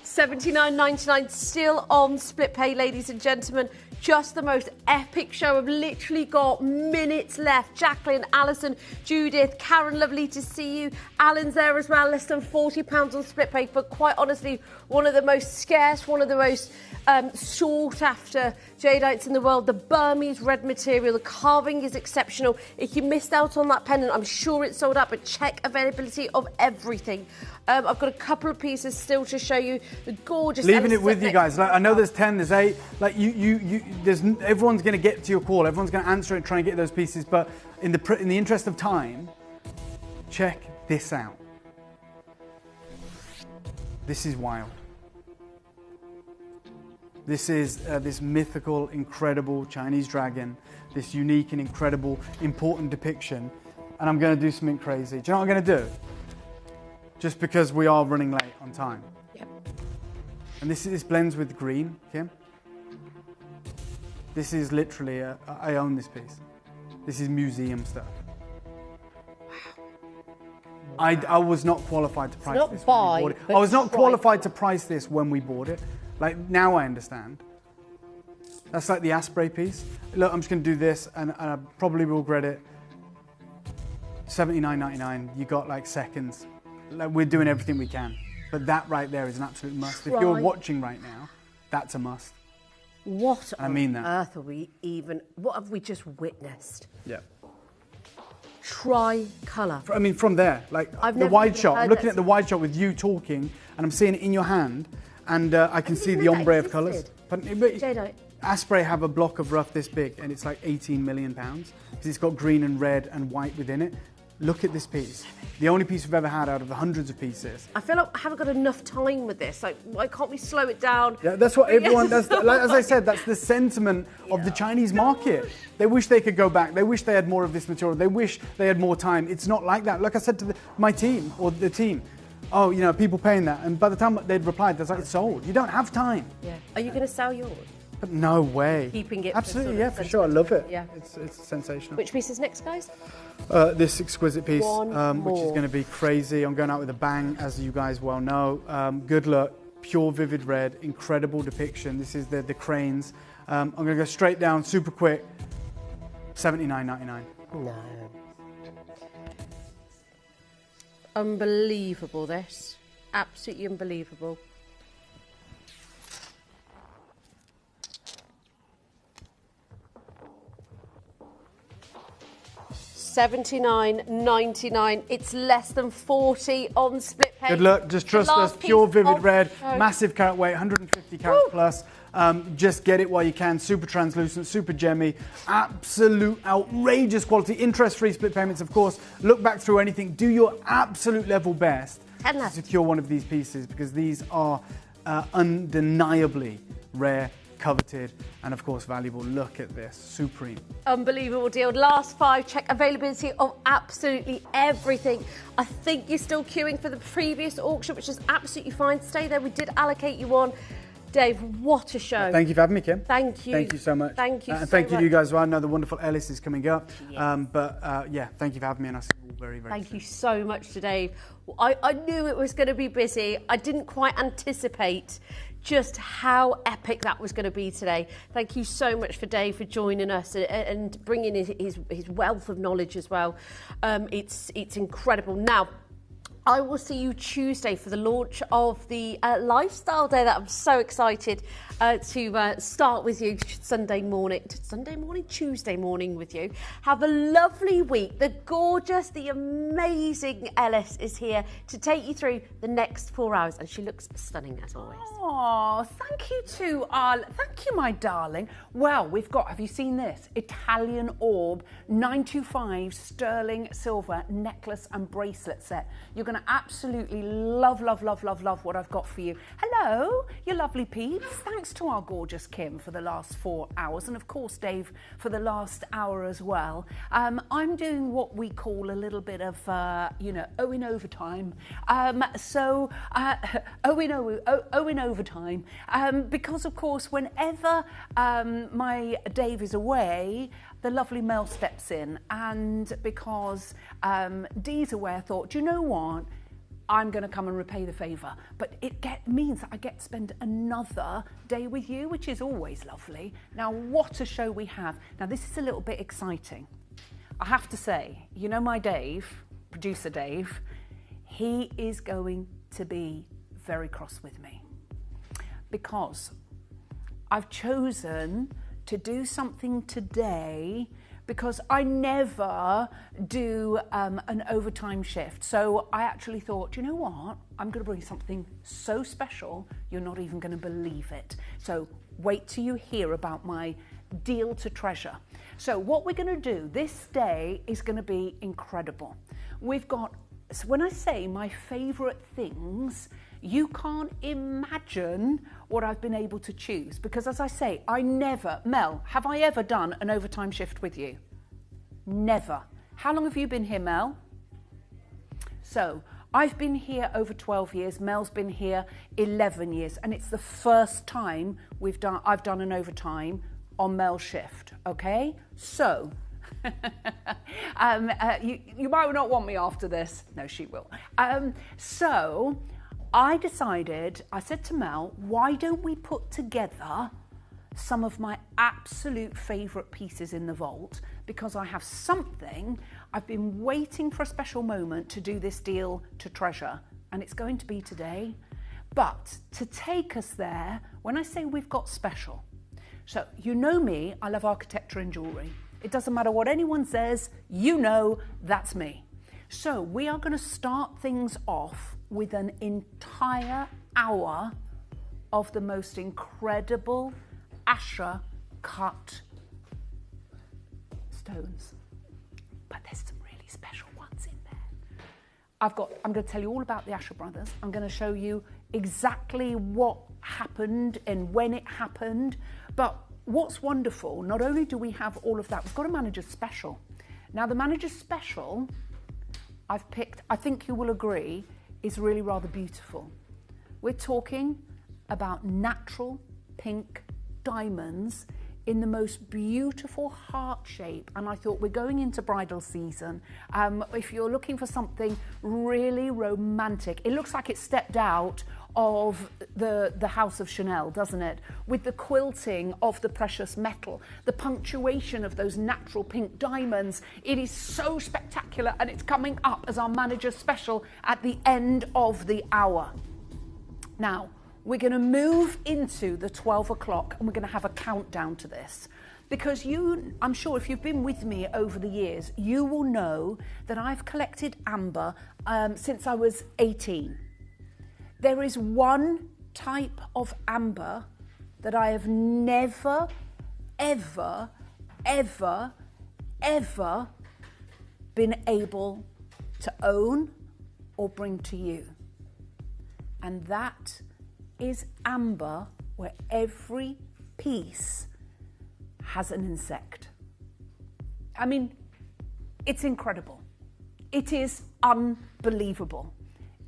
Speaker 10: $79.99 still on split pay, ladies and gentlemen. Just the most epic show. I've literally got minutes left. Jacqueline, Alison, Judith, Karen, lovely to see you. Alan's there as well. Less than £40 on split pay, but quite honestly, one of the most scarce, one of the most sought after jadeites in the world. The Burmese red material, the carving is exceptional. If you missed out on that pendant, I'm sure it's sold out, but check availability of everything. I've got a couple of pieces still to show you. The gorgeous.
Speaker 17: Leaving it with you guys. Like, I know there's 10, there's 8. Like everyone's going to get to your call. Everyone's going to answer it, try and get those pieces. But in the interest of time, check this out. This is wild. This is this mythical, incredible Chinese dragon. This unique and incredible, important depiction. And I'm going to do something crazy. Do you know what I'm going to do? Just because we are running late on time.
Speaker 10: Yep.
Speaker 17: And this blends with green, Kim. This is literally, I own this piece. This is museum stuff. Wow. I was not qualified to price this when we bought it. I was not qualified to price this when we bought it. Like, now I understand. That's like the Asprey piece. Look, I'm just going to do this, and I probably will regret it. $79.99. You got like seconds. Like, we're doing everything we can. But that right there is an absolute must. If you're watching right now, that's a must.
Speaker 10: What
Speaker 17: I mean
Speaker 10: on earth are we even... What have we just witnessed?
Speaker 17: Yeah.
Speaker 10: Tricolour.
Speaker 17: I mean, from there, like the wide shot. I'm looking at the wide shot with you talking, and I'm seeing it in your hand, and I can see the ombre of colours. But Asprey have a block of rough this big, and it's like £18 million because it's got green and red and white within it. Look at this piece. The only piece we've ever had out of the hundreds of pieces.
Speaker 10: I feel like I haven't got enough time with this. Like, why can't we slow it down?
Speaker 17: Yeah, that's what everyone does. Like, as I said, that's the sentiment of the Chinese market. They wish they could go back. They wish they had more of this material. They wish they had more time. It's not like that. Like I said to my team, or the team, oh, you know, people paying that. And by the time they'd replied, they're like, it's sold. You don't have time.
Speaker 10: Yeah. Are you going to sell yours?
Speaker 17: But no way.
Speaker 10: Keeping it.
Speaker 17: Absolutely, yeah, for sure. I love it.
Speaker 10: Yeah.
Speaker 17: It's sensational.
Speaker 10: Which piece is next, guys?
Speaker 17: This exquisite piece, which is going to be crazy. I'm going out with a bang, as you guys well know. Good luck, pure vivid red, incredible depiction. This is the cranes. I'm going to go straight down, super quick. $79.99.
Speaker 10: No. Unbelievable, this. Absolutely unbelievable. $79.99. It's less than 40 on split pay.
Speaker 17: Good luck. Just trust us. Pure vivid red, massive carat weight, 150 carat plus. Just get it while you can. Super translucent, super gemmy, absolute outrageous quality. Interest-free split payments, of course. Look back through anything. Do your absolute level best to secure one of these pieces, because these are undeniably rare, coveted, and of course valuable. Look at this, supreme.
Speaker 10: Unbelievable deal. Last 5, check availability of absolutely everything. I think you're still queuing for the previous auction, which is absolutely fine. Stay there, we did allocate you on. Dave, what a show.
Speaker 17: Thank you for having me, Kim.
Speaker 10: Thank you.
Speaker 17: Thank you so much.
Speaker 10: Thank you
Speaker 17: and
Speaker 10: so
Speaker 17: thank you
Speaker 10: much.
Speaker 17: to you guys as well. I know the wonderful Ellis is coming up.
Speaker 10: Yes.
Speaker 17: Yeah, thank you for having me, and I'll see you all very, very
Speaker 10: Thank
Speaker 17: soon.
Speaker 10: you so much to Dave. I knew it was going to be busy. I didn't quite anticipate just how epic that was going to be today. Thank you so much for Dave for joining us and bringing his wealth of knowledge as well. It's incredible. Now, I will see you Tuesday for the launch of the Lifestyle Day that I'm so excited to start with you Tuesday morning with you. Have a lovely week. The gorgeous, the amazing Ellis is here to take you through the next 4 hours, and she looks stunning as always.
Speaker 18: Oh, thank you, my darling. Well, we've got, have you seen this? Italian orb, 925 sterling silver necklace and bracelet set. You're going to absolutely love what I've got for you. Hello, you lovely peeps. Thanks to our gorgeous Kim for the last 4 hours, and of course Dave for the last hour as well. I'm doing what we call a little bit of, Owen overtime. Owen overtime, because of course whenever my Dave is away, the lovely Mel steps in, and because Dee's away, I thought, do you know what? I'm going to come and repay the favour. But it means that I get to spend another day with you, which is always lovely. Now, what a show we have. Now, this is a little bit exciting. I have to say, you know my Dave, producer Dave, he is going to be very cross with me, because I've chosen to do something today because I never do an overtime shift. So I actually thought, you know what? I'm going to bring something so special, you're not even going to believe it. So wait till you hear about my deal to treasure. So what we're going to do this day is going to be incredible. We've got, so when I say my favourite things, you can't imagine what I've been able to choose, because as I say, Mel, have I ever done an overtime shift with you? Never. How long have you been here, Mel? So I've been here over 12 years. Mel's been here 11 years, and it's the first time I've done an overtime on Mel's shift. Okay, so you might not want me after this. No, she will. So I said to Mel, why don't we put together some of my absolute favourite pieces in the vault, because I have something, I've been waiting for a special moment to do this deal to treasure, and it's going to be today. But to take us there, when I say we've got special, so you know me, I love architecture and jewellery. It doesn't matter what anyone says, you know that's me. So we are going to start things off with an entire hour of the most incredible Asher cut stones. But there's some really special ones in there. I'm going to tell you all about the Asher brothers. I'm going to show you exactly what happened and when it happened. But what's wonderful, not only do we have all of that, we've got a manager's special. Now, the manager's special I've picked, I think you will agree, is really rather beautiful. We're talking about natural pink diamonds in the most beautiful heart shape, and I thought we're going into bridal season. If you're looking for something really romantic, it looks like it stepped out of the House of Chanel, doesn't it? With the quilting of the precious metal, the punctuation of those natural pink diamonds. It is so spectacular, and it's coming up as our manager's special at the end of the hour. Now, we're going to move into the 12 o'clock and we're going to have a countdown to this. Because I'm sure if you've been with me over the years, you will know that I've collected amber since I was 18. There is one type of amber that I have never, ever, ever, ever been able to own or bring to you. And that is amber where every piece has an insect. I mean, it's incredible. It is unbelievable.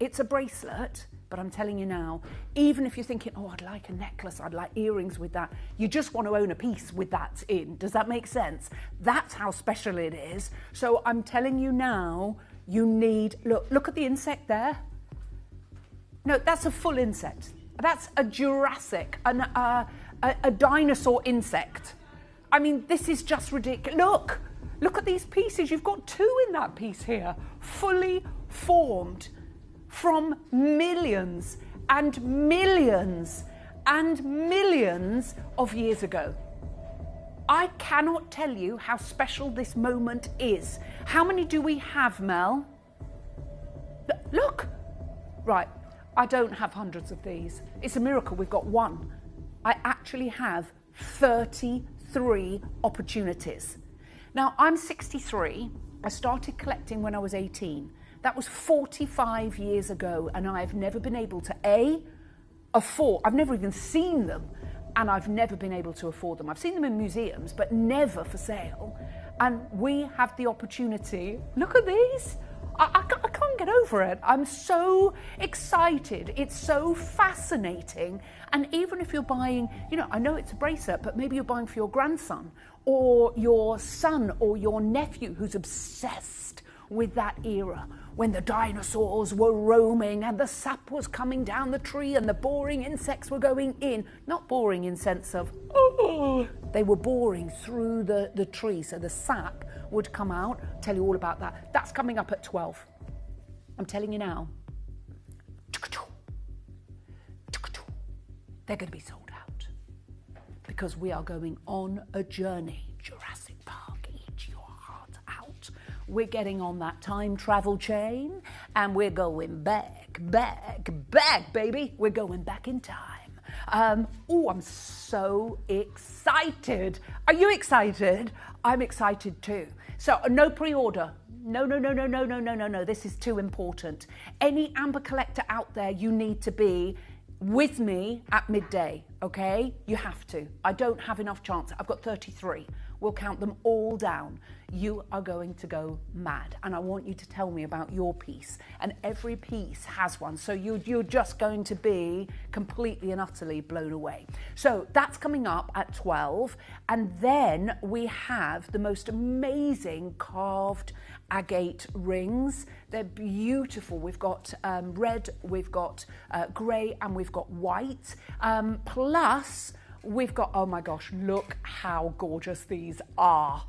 Speaker 18: It's a bracelet, but I'm telling you now, even if you're thinking, oh, I'd like a necklace, I'd like earrings with that, you just want to own a piece with that in. Does that make sense? That's how special it is. So I'm telling you now, you need, look at the insect there. No, that's a full insect. That's a Jurassic, a dinosaur insect. I mean, this is just ridiculous. Look at these pieces. You've got two in that piece here, fully formed from millions and millions and millions of years ago. I cannot tell you how special this moment is. How many do we have, Mel? Look. Right. I don't have hundreds of these. It's a miracle we've got one. I actually have 33 opportunities. Now, I'm 63. I started collecting when I was 18. That was 45 years ago, and I've never been able to, afford. I've never even seen them, and I've never been able to afford them. I've seen them in museums, but never for sale. And we have the opportunity. Look at these. I can't get over it. I'm so excited. It's so fascinating. And even if you're buying, I know it's a bracelet, but maybe you're buying for your grandson or your son or your nephew who's obsessed with that era when the dinosaurs were roaming and the sap was coming down the tree and the boring insects were going in. Not boring in sense of, they were boring through the tree, so the sap would come out. I'll tell you all about that. That's coming up at 12. I'm telling you now. They're going to be sold out because we are going on a journey. Jurassic Park, eat your heart out. We're getting on that time travel chain and we're going back, baby. We're going back in time. I'm so excited. Are you excited? I'm excited too. So no pre-order. No. This is too important. Any amber collector out there, you need to be with me at midday, okay? You have to. I don't have enough chance. I've got 33. We'll count them all down. You are going to go mad. And I want you to tell me about your piece. And every piece has one. So you're just going to be completely and utterly blown away. So that's coming up at 12. And then we have the most amazing carved agate rings. They're beautiful. We've got red, we've got grey, and we've got white. Plus, we've got, oh my gosh, look how gorgeous these are.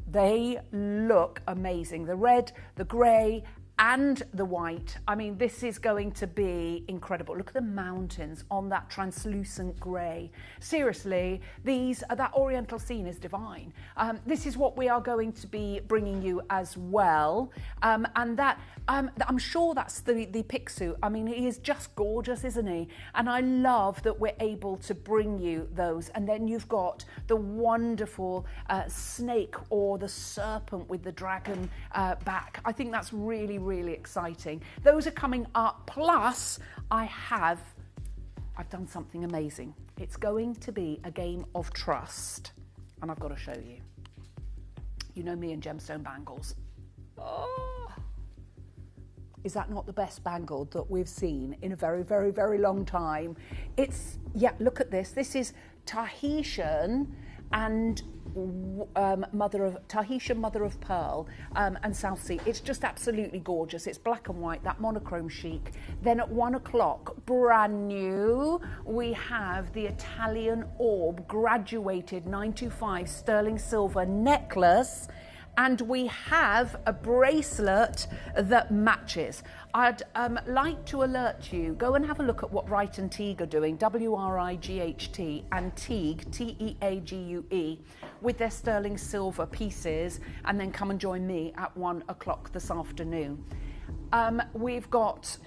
Speaker 18: They look amazing. The red, the grey, and the white. I mean, this is going to be incredible. Look at the mountains on that translucent grey. Seriously, that oriental scene is divine. This is what we are going to be bringing you as well. And that, I'm sure that's the Picsou. I mean, he is just gorgeous, isn't he? And I love that we're able to bring you those. And then you've got the wonderful snake or the serpent with the dragon back. I think that's really, really exciting. Those are coming up. Plus, I've done something amazing. It's going to be a game of trust. And I've got to show you. You know me and gemstone bangles. Oh. Is that not the best bangle that we've seen in a very, very, very long time? Look at this. This is Tahitian and Tahitian mother of pearl and South Sea. It's just absolutely gorgeous. It's black and white, that monochrome chic. Then at 1 o'clock, brand new, we have the Italian orb graduated 925 sterling silver necklace. And we have a bracelet that matches. I'd like to alert you, go and have a look at what Wright and Teague are doing, W-R-I-G-H-T, and Teague, T-E-A-G-U-E, with their sterling silver pieces, and then come and join me at 1 o'clock this afternoon. We've got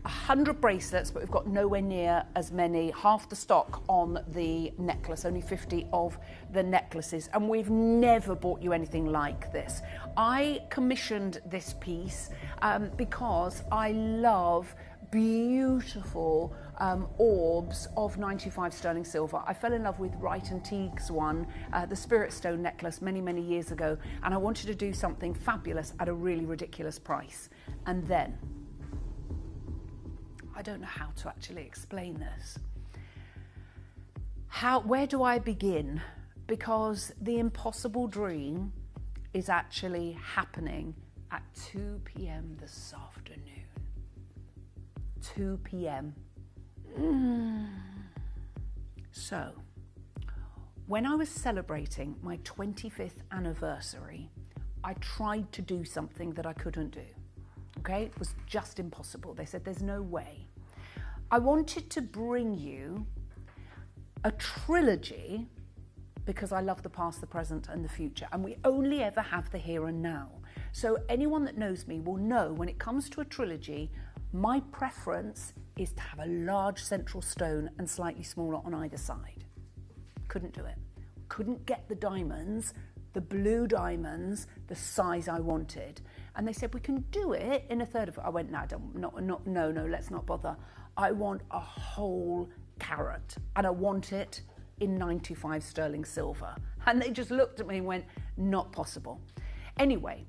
Speaker 18: 100 bracelets, but we've got nowhere near as many, half the stock on the necklace, only 50 of the necklaces, and we've never bought you anything like this. I commissioned this piece because I love beautiful orbs of 95 sterling silver. I fell in love with Wright and Teague's one, the Spirit Stone necklace, many, many years ago, and I wanted to do something fabulous at a really ridiculous price. And then I don't know how to actually explain this. Where do I begin? Because the impossible dream is actually happening at 2 p.m. this afternoon. 2 p.m. So, when I was celebrating my 25th anniversary, I tried to do something that I couldn't do. Okay, it was just impossible. They said there's no way. I wanted to bring you a trilogy because I love the past, the present and the future, and we only ever have the here and now. So anyone that knows me will know when it comes to a trilogy, my preference is to have a large central stone and slightly smaller on either side. Couldn't do it. Couldn't get the diamonds, the blue diamonds, the size I wanted. And they said, we can do it in a third of it. I went, no, let's not bother. I want a whole carat, and I want it in 95 sterling silver. And they just looked at me and went, not possible. Anyway,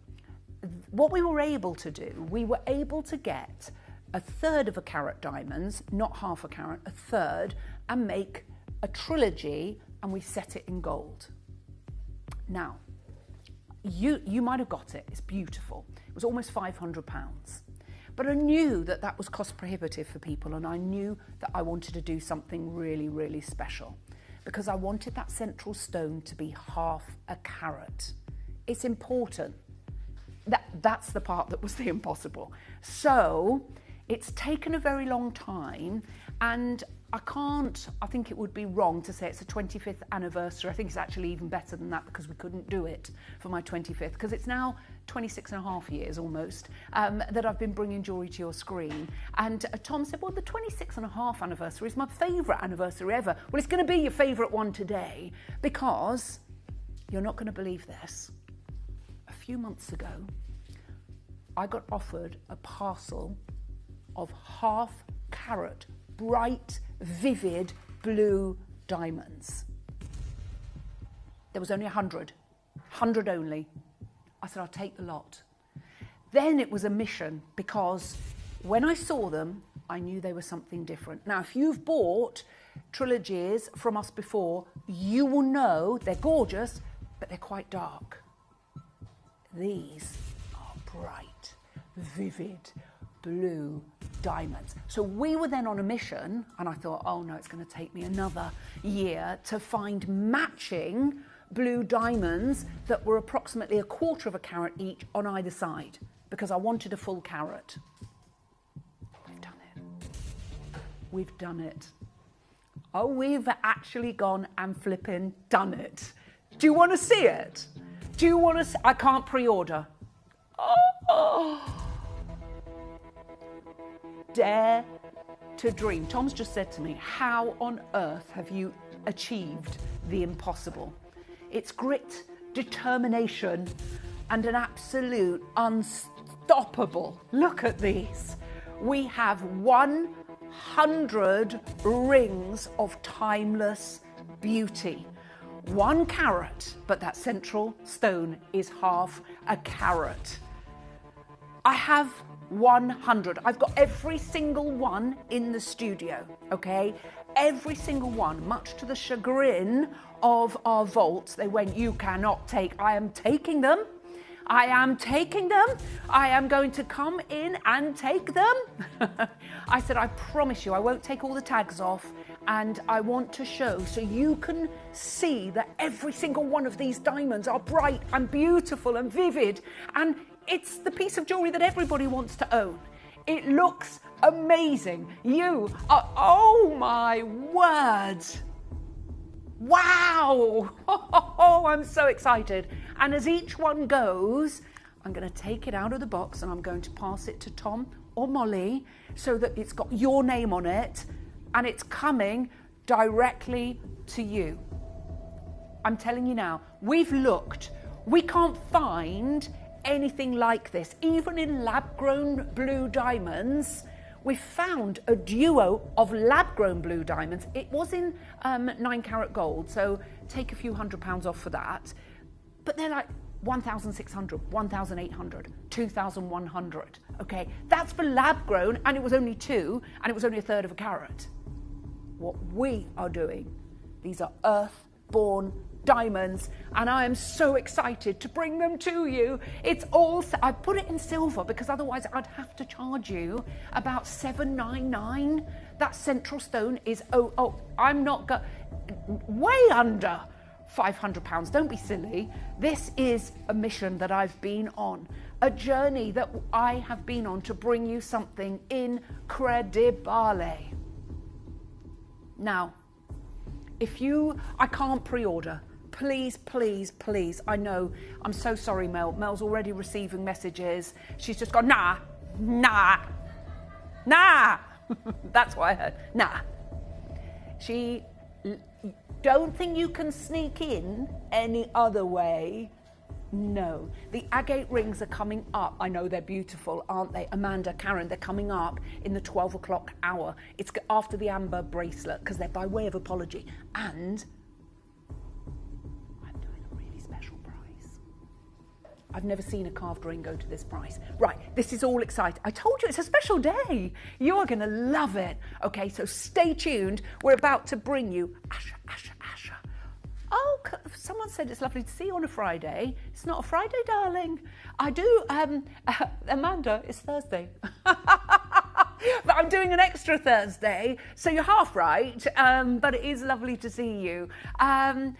Speaker 18: what we were able to do, we were able to get a third of a carat diamonds, not half a carat, a third, and make a trilogy, and we set it in gold. Now, you might have got it. It's beautiful. It was almost £500. But I knew that that was cost prohibitive for people, and I knew that I wanted to do something really, really special because I wanted that central stone to be half a carat. It's important. That's the part that was the impossible. So it's taken a very long time, and I think it would be wrong to say it's a 25th anniversary. I think it's actually even better than that because we couldn't do it for my 25th because it's now 26 and a half years almost that I've been bringing jewellery to your screen. And Tom said, well, the 26 and a half anniversary is my favourite anniversary ever. Well, it's going to be your favourite one today because you're not going to believe this. A few months ago, I got offered a parcel of half-carat, bright, vivid blue diamonds. There was only 100 only. I said, I'll take the lot. Then it was a mission because when I saw them, I knew they were something different. Now, if you've bought trilogies from us before, you will know they're gorgeous, but they're quite dark. These are bright, vivid, blue diamonds. So we were then on a mission, and I thought, oh no, it's going to take me another year to find matching blue diamonds that were approximately 1/4 of a carat each on either side, because I wanted a full carat. We've done it. We've done it. Oh, we've actually gone and flipping done it. Do you want to see it? Do you want to see? I can't pre-order. Oh. Dare to dream. Tom's just said to me, how on earth have you achieved the impossible? It's grit, determination, and an absolute unstoppable. Look at these. We have 100 rings of timeless beauty. 1 carat, but that central stone is half a carat. I have 100. I've got every single one in the studio, okay? Every single one, much to the chagrin of our vaults. They went, you cannot take. I am taking them. I am taking them. I am going to come in and take them. I said, I promise you, I won't take all the tags off, and I want to show so you can see that every single one of these diamonds are bright and beautiful and vivid, and it's the piece of jewellery that everybody wants to own. It looks amazing. You are, oh my word. Wow. Oh, I'm so excited. And as each one goes, I'm going to take it out of the box and I'm going to pass it to Tom or Molly so that it's got your name on it and it's coming directly to you. I'm telling you now, we've looked. We can't find anything like this. Even in lab-grown blue diamonds, we found a duo of lab-grown blue diamonds. It was in 9 carat gold, so take a few £100 off for that. But they're like 1,600, 1,800, 2,100. Okay, that's for lab-grown, and it was only 2, and it was only 1/3 of a carat. What we are doing, these are earth-born diamonds, and I am so excited to bring them to you. It's all, I put it in silver because otherwise I'd have to charge you about $799. That central stone is, I'm not way under £500. Don't be silly. This is a mission that I've been on, a journey that I have been on to bring you something incredibile. Now, I can't pre-order. Please, please, please. I know, I'm so sorry, Mel. Mel's already receiving messages. She's just gone, nah. That's what I heard, nah. She, don't think you can sneak in any other way. No. The agate rings are coming up. I know they're beautiful, aren't they? Amanda, Karen, they're coming up in the 12 o'clock hour. It's after the amber bracelet because they're by way of apology. And I've never seen a carved ring go to this price. Right, this is all exciting. I told you it's a special day. You are going to love it. Okay, so stay tuned. We're about to bring you Asha. Oh, someone said it's lovely to see you on a Friday. It's not a Friday, darling. I do, Amanda, it's Thursday. But I'm doing an extra Thursday, so you're half right, but it is lovely to see you. And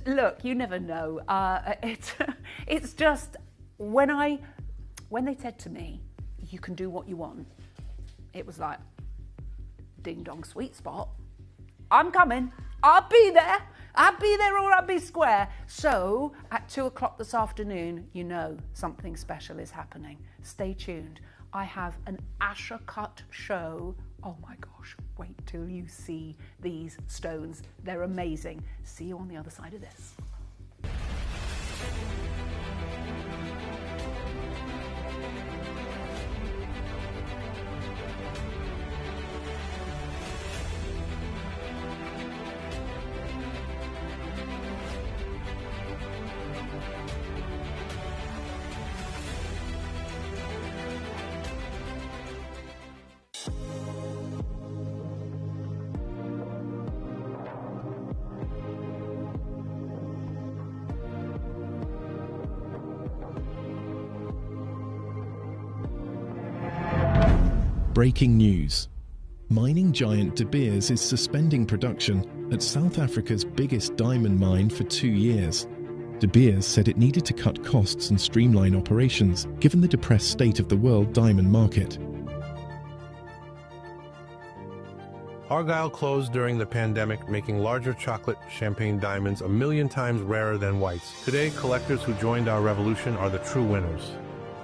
Speaker 18: look, you never know. It's just, when they said to me, you can do what you want, it was like, ding dong, sweet spot. I'm coming. I'll be there. I'll be there or I'll be square. So at 2 o'clock this afternoon, you know something special is happening. Stay tuned. I have an Asha cut show. Oh my gosh, wait till you see these stones. They're amazing. See you on the other side of this.
Speaker 6: Breaking news. Mining giant De Beers is suspending production at South Africa's biggest diamond mine for 2 years. De Beers said it needed to cut costs and streamline operations, given the depressed state of the world diamond market.
Speaker 7: Argyle closed during the pandemic, making larger chocolate champagne diamonds 1,000,000 times rarer than whites. Today, collectors who joined our revolution are the true winners.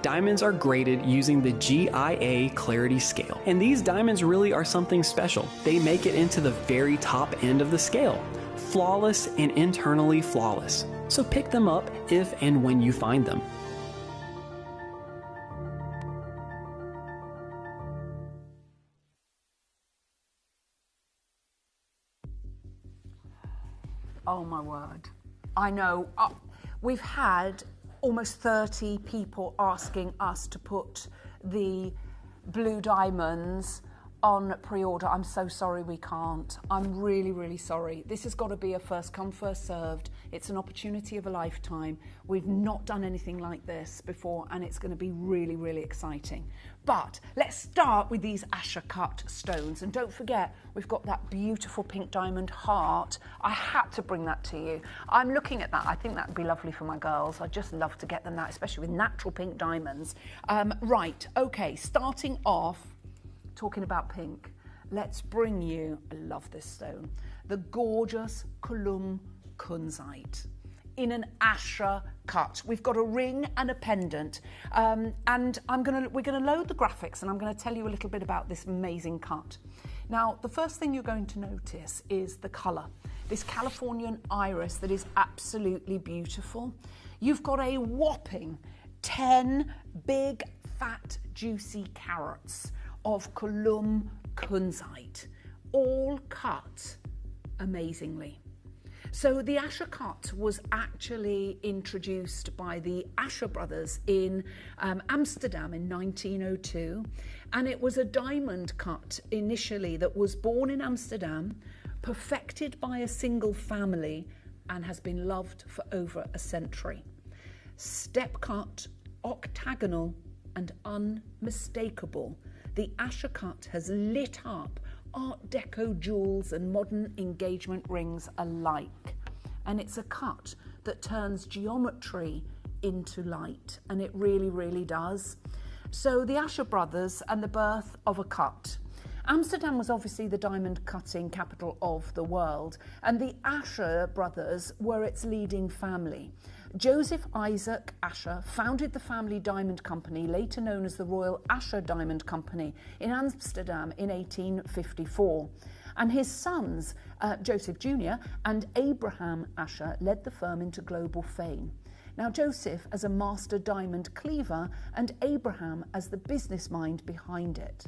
Speaker 8: Diamonds are graded using the GIA Clarity Scale, and these diamonds really are something special. They make it into the very top end of the scale, flawless and internally flawless. So pick them up if and when you find them.
Speaker 18: Oh my word. I know. We've had almost 30 people asking us to put the blue diamonds on pre-order. I'm so sorry we can't. I'm really, really sorry. This has got to be a first come, first served. It's an opportunity of a lifetime. We've not done anything like this before, and it's going to be really, really exciting. But let's start with these Asher cut stones. And don't forget, we've got that beautiful pink diamond heart. I had to bring that to you. I'm looking at that. I think that would be lovely for my girls. I'd just love to get them that, especially with natural pink diamonds. Right, okay, starting off, talking about pink, let's bring you, I love this stone, the gorgeous Kulum Kunzite in an Asher cut. We've got a ring and a pendant, and we're gonna load the graphics, and I'm gonna tell you a little bit about this amazing cut. Now, the first thing you're going to notice is the colour. This Californian iris that is absolutely beautiful. You've got a whopping 10 big, fat, juicy carats of Kulum Kunzite, all cut amazingly. So the Asher cut was actually introduced by the Asher brothers in Amsterdam in 1902, and it was a diamond cut initially that was born in Amsterdam, perfected by a single family, and has been loved for over a century. Step cut, octagonal and unmistakable, the Asher cut has lit up Art Deco jewels and modern engagement rings alike. And it's a cut that turns geometry into light, and it really, really does. So the Asher brothers and the birth of a cut. Amsterdam was obviously the diamond cutting capital of the world, and the Asher brothers were its leading family. Joseph Isaac Asher founded the family diamond company, later known as the Royal Asher Diamond Company, in Amsterdam in 1854. And his sons, Joseph Jr. and Abraham Asher, led the firm into global fame. Now, Joseph as a master diamond cleaver, and Abraham as the business mind behind it.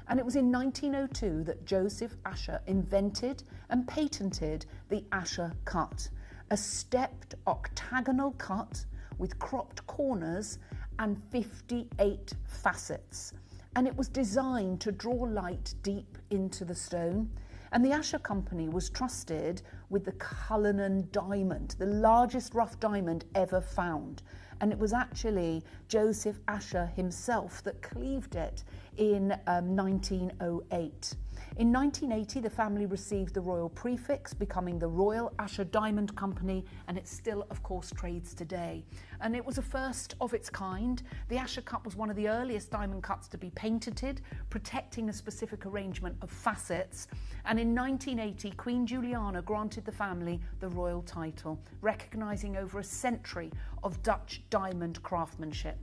Speaker 18: And it was in 1902 that Joseph Asher invented and patented the Asher cut, a stepped octagonal cut with cropped corners and 58 facets. And it was designed to draw light deep into the stone. And the Asher Company was trusted with the Cullinan diamond, the largest rough diamond ever found. And it was actually Joseph Asher himself that cleaved it in 1908. In 1980, the family received the royal prefix, becoming the Royal Asher Diamond Company, and it still, of course, trades today. And it was a first of its kind. The Asher cut was one of the earliest diamond cuts to be patented, protecting a specific arrangement of facets. And in 1980, Queen Juliana granted the family the royal title, recognising over a century of Dutch diamond craftsmanship.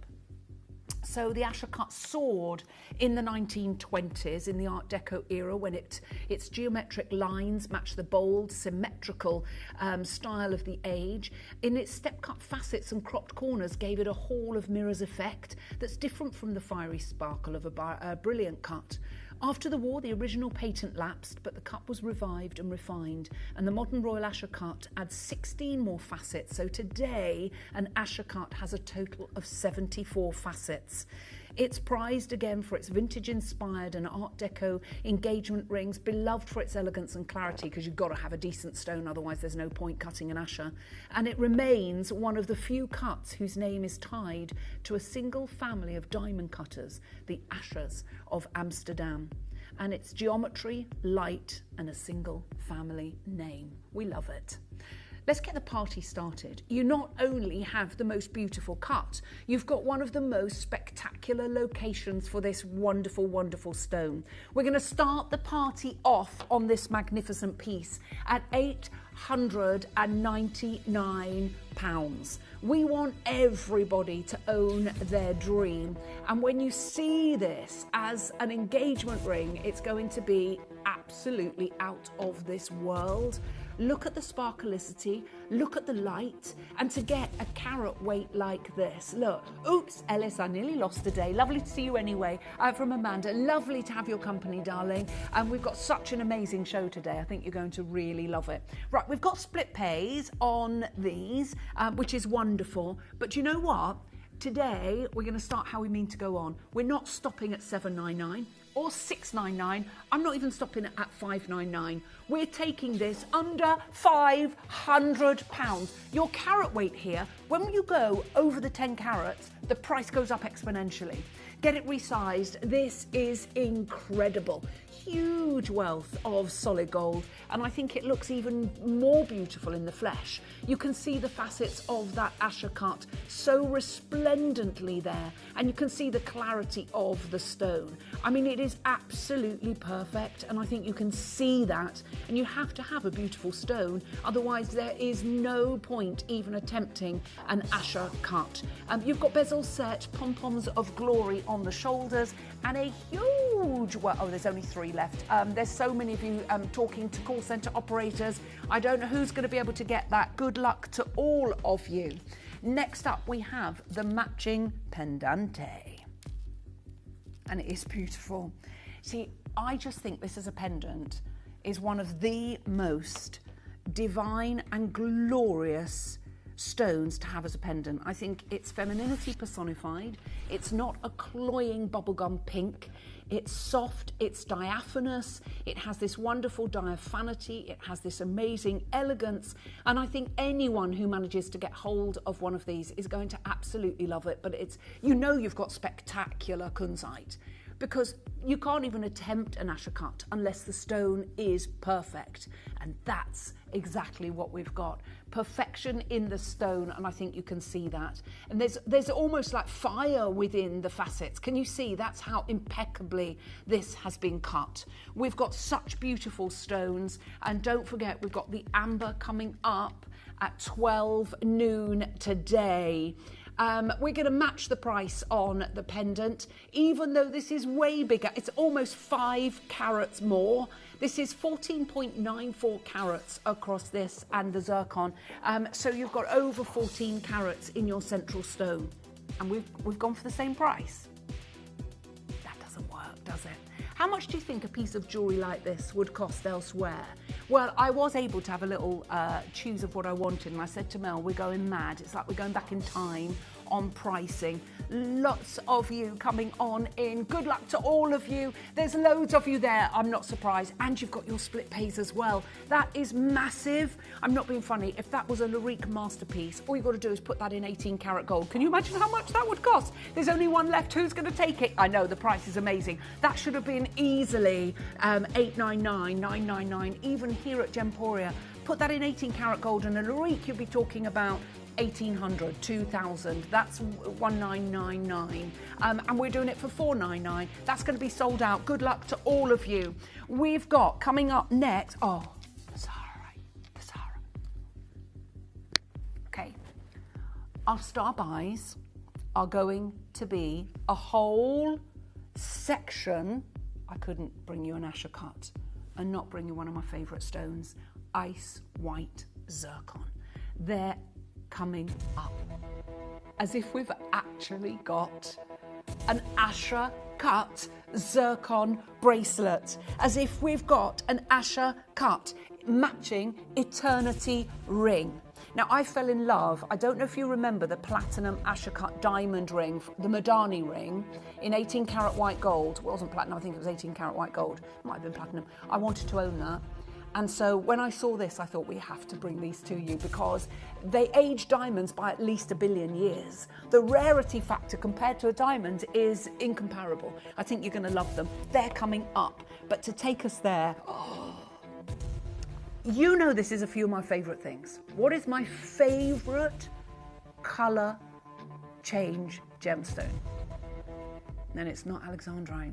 Speaker 18: So the Asher cut soared in the 1920s in the Art Deco era, when its geometric lines matched the bold, symmetrical style of the age. In its step-cut facets and cropped corners gave it a hall of mirrors effect that's different from the fiery sparkle of a brilliant cut. After the war, the original patent lapsed, but the cut was revived and refined, and the modern Royal Asher cut adds 16 more facets. So today, an Asher cut has a total of 74 facets. It's prized again for its vintage-inspired and Art Deco engagement rings, beloved for its elegance and clarity, because you've got to have a decent stone, otherwise there's no point cutting an Asher. And it remains one of the few cuts whose name is tied to a single family of diamond cutters, the Ashers of Amsterdam. And its geometry, light, and a single family name. We love it. let's get the party started. You not only have the most beautiful cut, you've got one of the most spectacular locations for this wonderful, wonderful stone. We're going to start the party off on this magnificent piece at £899. We want everybody to own their dream. And when you see this as an engagement ring, it's going to be absolutely out of this world. Look at the sparklicity, look at the light, and to get a carat weight like this. Look, oops, Ellis, I nearly lost a day. Lovely to see you anyway. From Amanda, lovely to have your company, darling. And we've got such an amazing show today. I think you're going to really love it. Right, we've got split pays on these, which is wonderful. But you know what? Today, we're going to start how we mean to go on. We're not stopping at $7.99 or $6.99. I'm not even stopping at $5.99. We're taking this under £500. Your carat weight here, when you go over the 10 carats, the price goes up exponentially. Get it resized. This is incredible. Huge wealth of solid gold, and I think it looks even more beautiful in the flesh. You can see the facets of that Asher cut so resplendently there, and you can see the clarity of the stone. I mean, it is absolutely perfect, and I think you can see that, and you have to have a beautiful stone, otherwise there is no point even attempting an Asher cut. You've got bezel set, pom-poms of glory on the shoulders, and a huge, well, oh, there's only 3 left. There's so many of you talking to call centre operators. I don't know who's going to be able to get that. Good luck to all of you. Next up, we have the matching pendante. And it is beautiful. See, I just think this as a pendant is one of the most divine and glorious stones to have as a pendant. I think it's femininity personified. It's not a cloying bubblegum pink. It's soft, it's diaphanous, it has this wonderful diaphanity, it has this amazing elegance, and I think anyone who manages to get hold of one of these is going to absolutely love it. But it's, you know, you've got spectacular kunzite, because you can't even attempt an Asher cut unless the stone is perfect, and that's exactly what we've got. Perfection in the stone, and I think you can see that. And there's almost like fire within the facets. Can you see? That's how impeccably this has been cut. We've got such beautiful stones, and don't forget we've got the amber coming up at 12 noon today. We're going to match the price on the pendant, even though this is way bigger. It's almost 5 carats more. This is 14.94 carats across this and the zircon. So you've got over 14 carats in your central stone. And we've gone for the same price. That doesn't work, does it? How much do you think a piece of jewellery like this would cost elsewhere? Well, I was able to have a little choose of what I wanted, and I said to Mel, we're going mad. It's like we're going back in time on pricing. Lots of you coming on in. Good luck to all of you. There's loads of you there. I'm not surprised. And you've got your split pays as well. That is massive. I'm not being funny. If that was a Larique masterpiece, all you've got to do is put that in 18 karat gold. Can you imagine how much that would cost? There's only one left. Who's going to take it? I know, the price is amazing. That should have been easily $899, $999, even here at Gemporia. Put that in 18 karat gold, and a Larique, you'll be talking about 1,800, 2,000, that's 1,999, and we're doing it for 499. That's going to be sold out. Good luck to all of you. We've got coming up next, the Sahara. Okay, our star buys are going to be a whole section. I couldn't bring you an Asher cut and not bring you one of my favourite stones, ice white zircon. They're coming up, as if we've actually got an Asher cut zircon bracelet, as if we've got an Asher cut matching eternity ring. Now, I fell in love, I don't know if you remember the platinum Asher cut diamond ring, the Madani ring, in 18 karat white gold. It wasn't platinum, I think it was 18 karat white gold. It might have been platinum. I wanted to own that. And so when I saw this, I thought we have to bring these to you, because they age diamonds by at least 1 billion years. The rarity factor compared to a diamond is incomparable. I think you're going to love them. They're coming up. But to take us there, You know this is a few of my favourite things. What is my favourite colour change gemstone? And it's not Alexandrite.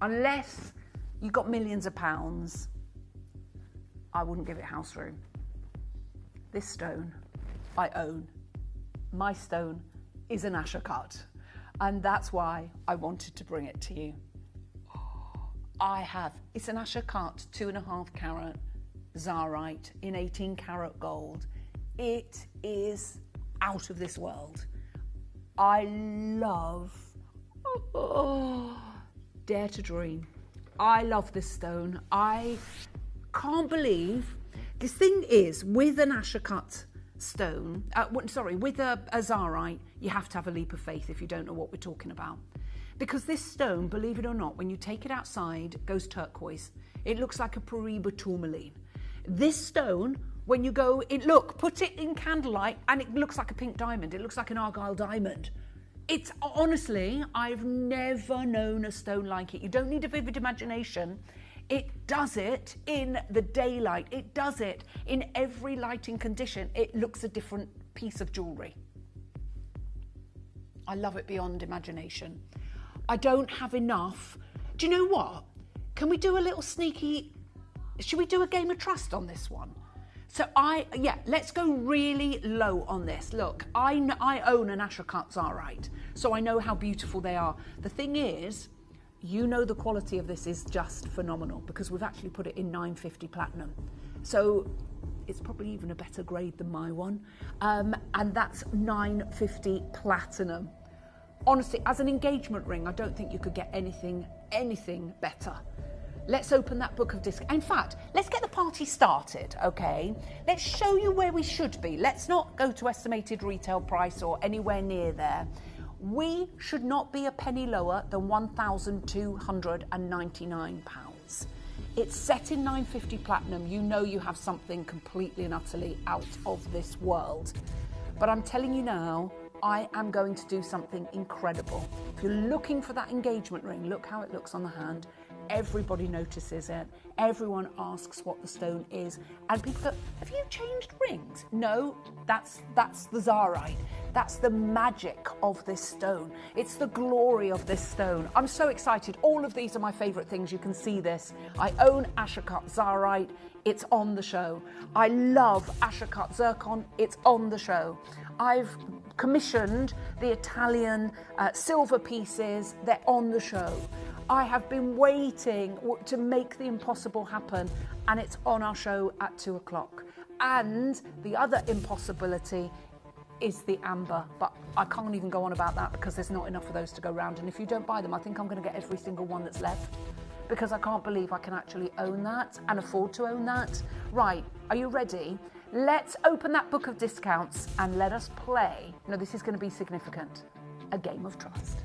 Speaker 18: Unless you got millions of pounds, I wouldn't give it house room. This stone I own. My stone is an Ashercut, and that's why I wanted to bring it to you. It's an Ashercut 2.5 carat Zarite in 18 karat gold. It is out of this world. I love, dare to dream. I love this stone. I can't believe, this thing is, with an Ashercut stone, with a Zarite, you have to have a leap of faith if you don't know what we're talking about. Because this stone, believe it or not, when you take it outside, it goes turquoise. It looks like a Paraiba tourmaline. This stone, when you go, put it in candlelight and it looks like a pink diamond. It looks like an Argyle diamond. It's honestly, I've never known a stone like it. You don't need a vivid imagination. It does it in the daylight. It does it in every lighting condition. It looks a different piece of jewellery. I love it beyond imagination. I don't have enough. Do you know what? Can we do a little sneaky, should we do a game of trust on this one? So let's go really low on this. Look, I own an Ashercut Zarite, so I know how beautiful they are. The thing is, you know the quality of this is just phenomenal because we've actually put it in 950 platinum. So it's probably even a better grade than my one. And that's 950 platinum. Honestly, as an engagement ring, I don't think you could get anything better. Let's open that book of discounts. In fact, let's get the party started, okay? Let's show you where we should be. Let's not go to estimated retail price or anywhere near there. We should not be a penny lower than £1,299. It's set in 950 platinum. You know you have something completely and utterly out of this world. But I'm telling you now, I am going to do something incredible. If you're looking for that engagement ring, look how it looks on the hand. Everybody notices it. Everyone asks what the stone is. And people go, have you changed rings? No, that's the Zarite. That's the magic of this stone. It's the glory of this stone. I'm so excited. All of these are my favourite things. You can see this. I own Ashercut Zarite. It's on the show. I love Ashercut Zircon. It's on the show. I've commissioned the Italian silver pieces. They're on the show. I have been waiting to make the impossible happen, and it's on our show at 2 o'clock. And the other impossibility is the amber, but I can't even go on about that because there's not enough of those to go round. And if you don't buy them, I think I'm going to get every single one that's left because I can't believe I can actually own that and afford to own that. Right, are you ready? Let's open that book of discounts and let us play. No, this is going to be significant. A game of trust.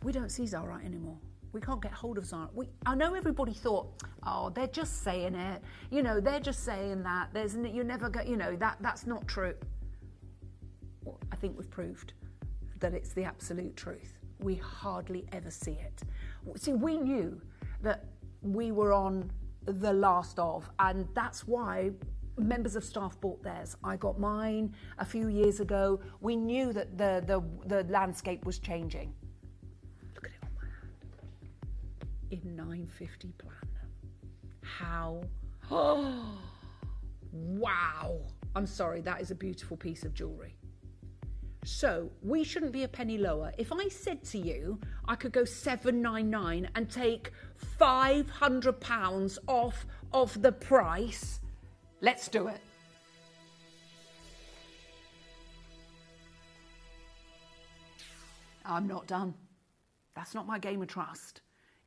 Speaker 18: We don't see Zarite anymore. We can't get hold of Zarite. I know everybody thought, oh, they're just saying it. You know, they're just saying that. You never go, you know, that's not true. Well, I think we've proved that it's the absolute truth. We hardly ever see it. See, we knew that we were on the last of, and that's why members of staff bought theirs. I got mine a few years ago. We knew that the landscape was changing. In 950 platinum. How? Oh, wow. I'm sorry, that is a beautiful piece of jewellery. So we shouldn't be a penny lower. If I said to you I could go $799 and take £500 off of the price, let's do it. I'm not done. That's not my game of trust.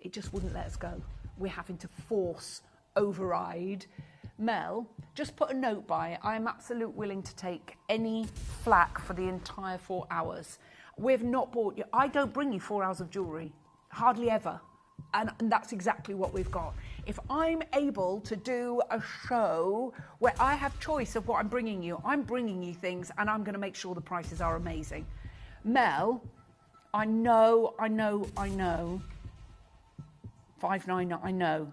Speaker 18: It just wouldn't let us go. We're having to force override. Mel, just put a note by it. I'm absolutely willing to take any flack for the entire 4 hours. We've not bought you. I don't bring you 4 hours of jewellery. Hardly ever. And that's exactly what we've got. If I'm able to do a show where I have choice of what I'm bringing you things, and I'm going to make sure the prices are amazing. Mel, I know. $5.99, I know.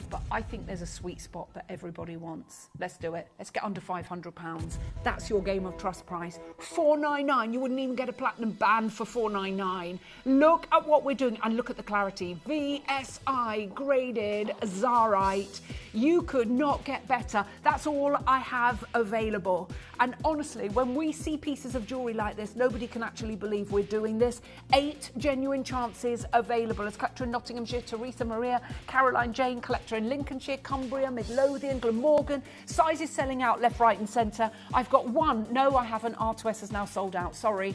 Speaker 18: But I think there's a sweet spot that everybody wants. Let's do it. Let's get under £500. That's your Game of Trust price. $4.99. You wouldn't even get a platinum band for $4.99. Look at what we're doing and look at the clarity. VSI graded Zarite. You could not get better. That's all I have available. And honestly, when we see pieces of jewellery like this, nobody can actually believe we're doing this. 8 genuine chances available. As collector in Nottinghamshire, Teresa Maria, Caroline Jane, collector in Lincolnshire, Cumbria, Midlothian, Glamorgan. Sizes selling out left, right and centre. I've got one. No, I haven't. R2S has now sold out. Sorry.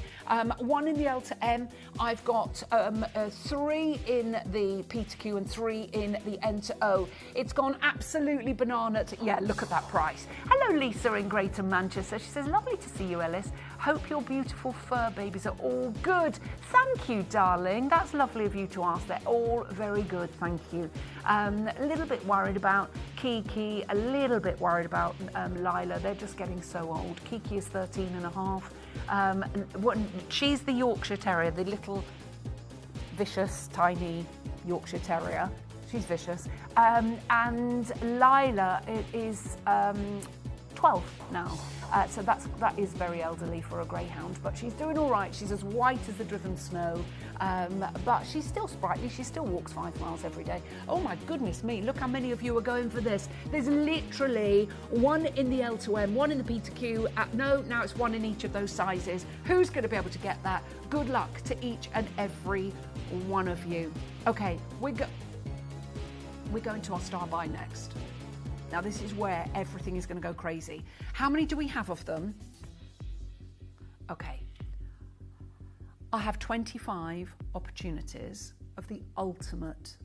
Speaker 18: One in the L to M. I've got 3 in the P to Q and 3 in the N to O. It's gone absolutely banana. Yeah, look at that price. Hello, Lisa in Greater Manchester. She says, lovely to see you, Ellis. Hope your beautiful fur babies are all good. Thank you, darling. That's lovely of you to ask. They're all very good. Thank you. A little bit worried about Kiki, a little bit worried about Lila. They're just getting so old. Kiki is 13 and a half. She's the Yorkshire Terrier, the little vicious, tiny Yorkshire Terrier. She's vicious. And Lila is 12 now. So that is very elderly for a greyhound, but she's doing all right. She's as white as the driven snow, but she's still sprightly. She still walks 5 miles every day. Oh my goodness me, look how many of you are going for this. There's literally 1 in the L to M, 1 in the P to Q. No, now it's 1 in each of those sizes. Who's going to be able to get that? Good luck to each and every one of you. Okay, we're going to our star buy next. Now, this is where everything is going to go crazy. How many do we have of them? Okay. I have 25 opportunities of the ultimate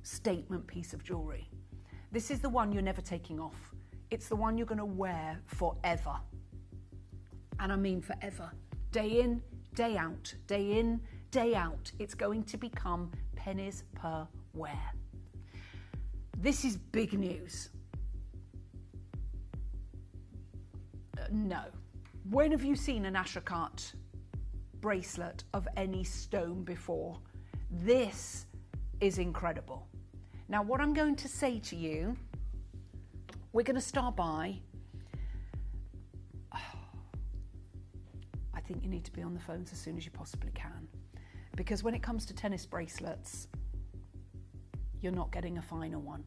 Speaker 18: statement piece of jewellery. This is the one you're never taking off. It's the one you're going to wear forever. And I mean forever. Day in, day out. Day in, day out. It's going to become pennies per wear. This is big news. No. When have you seen an Ashokart bracelet of any stone before? This is incredible. Now, what I'm going to say to you, we're going to start by... I think you need to be on the phones as soon as you possibly can. Because when it comes to tennis bracelets, you're not getting a finer one.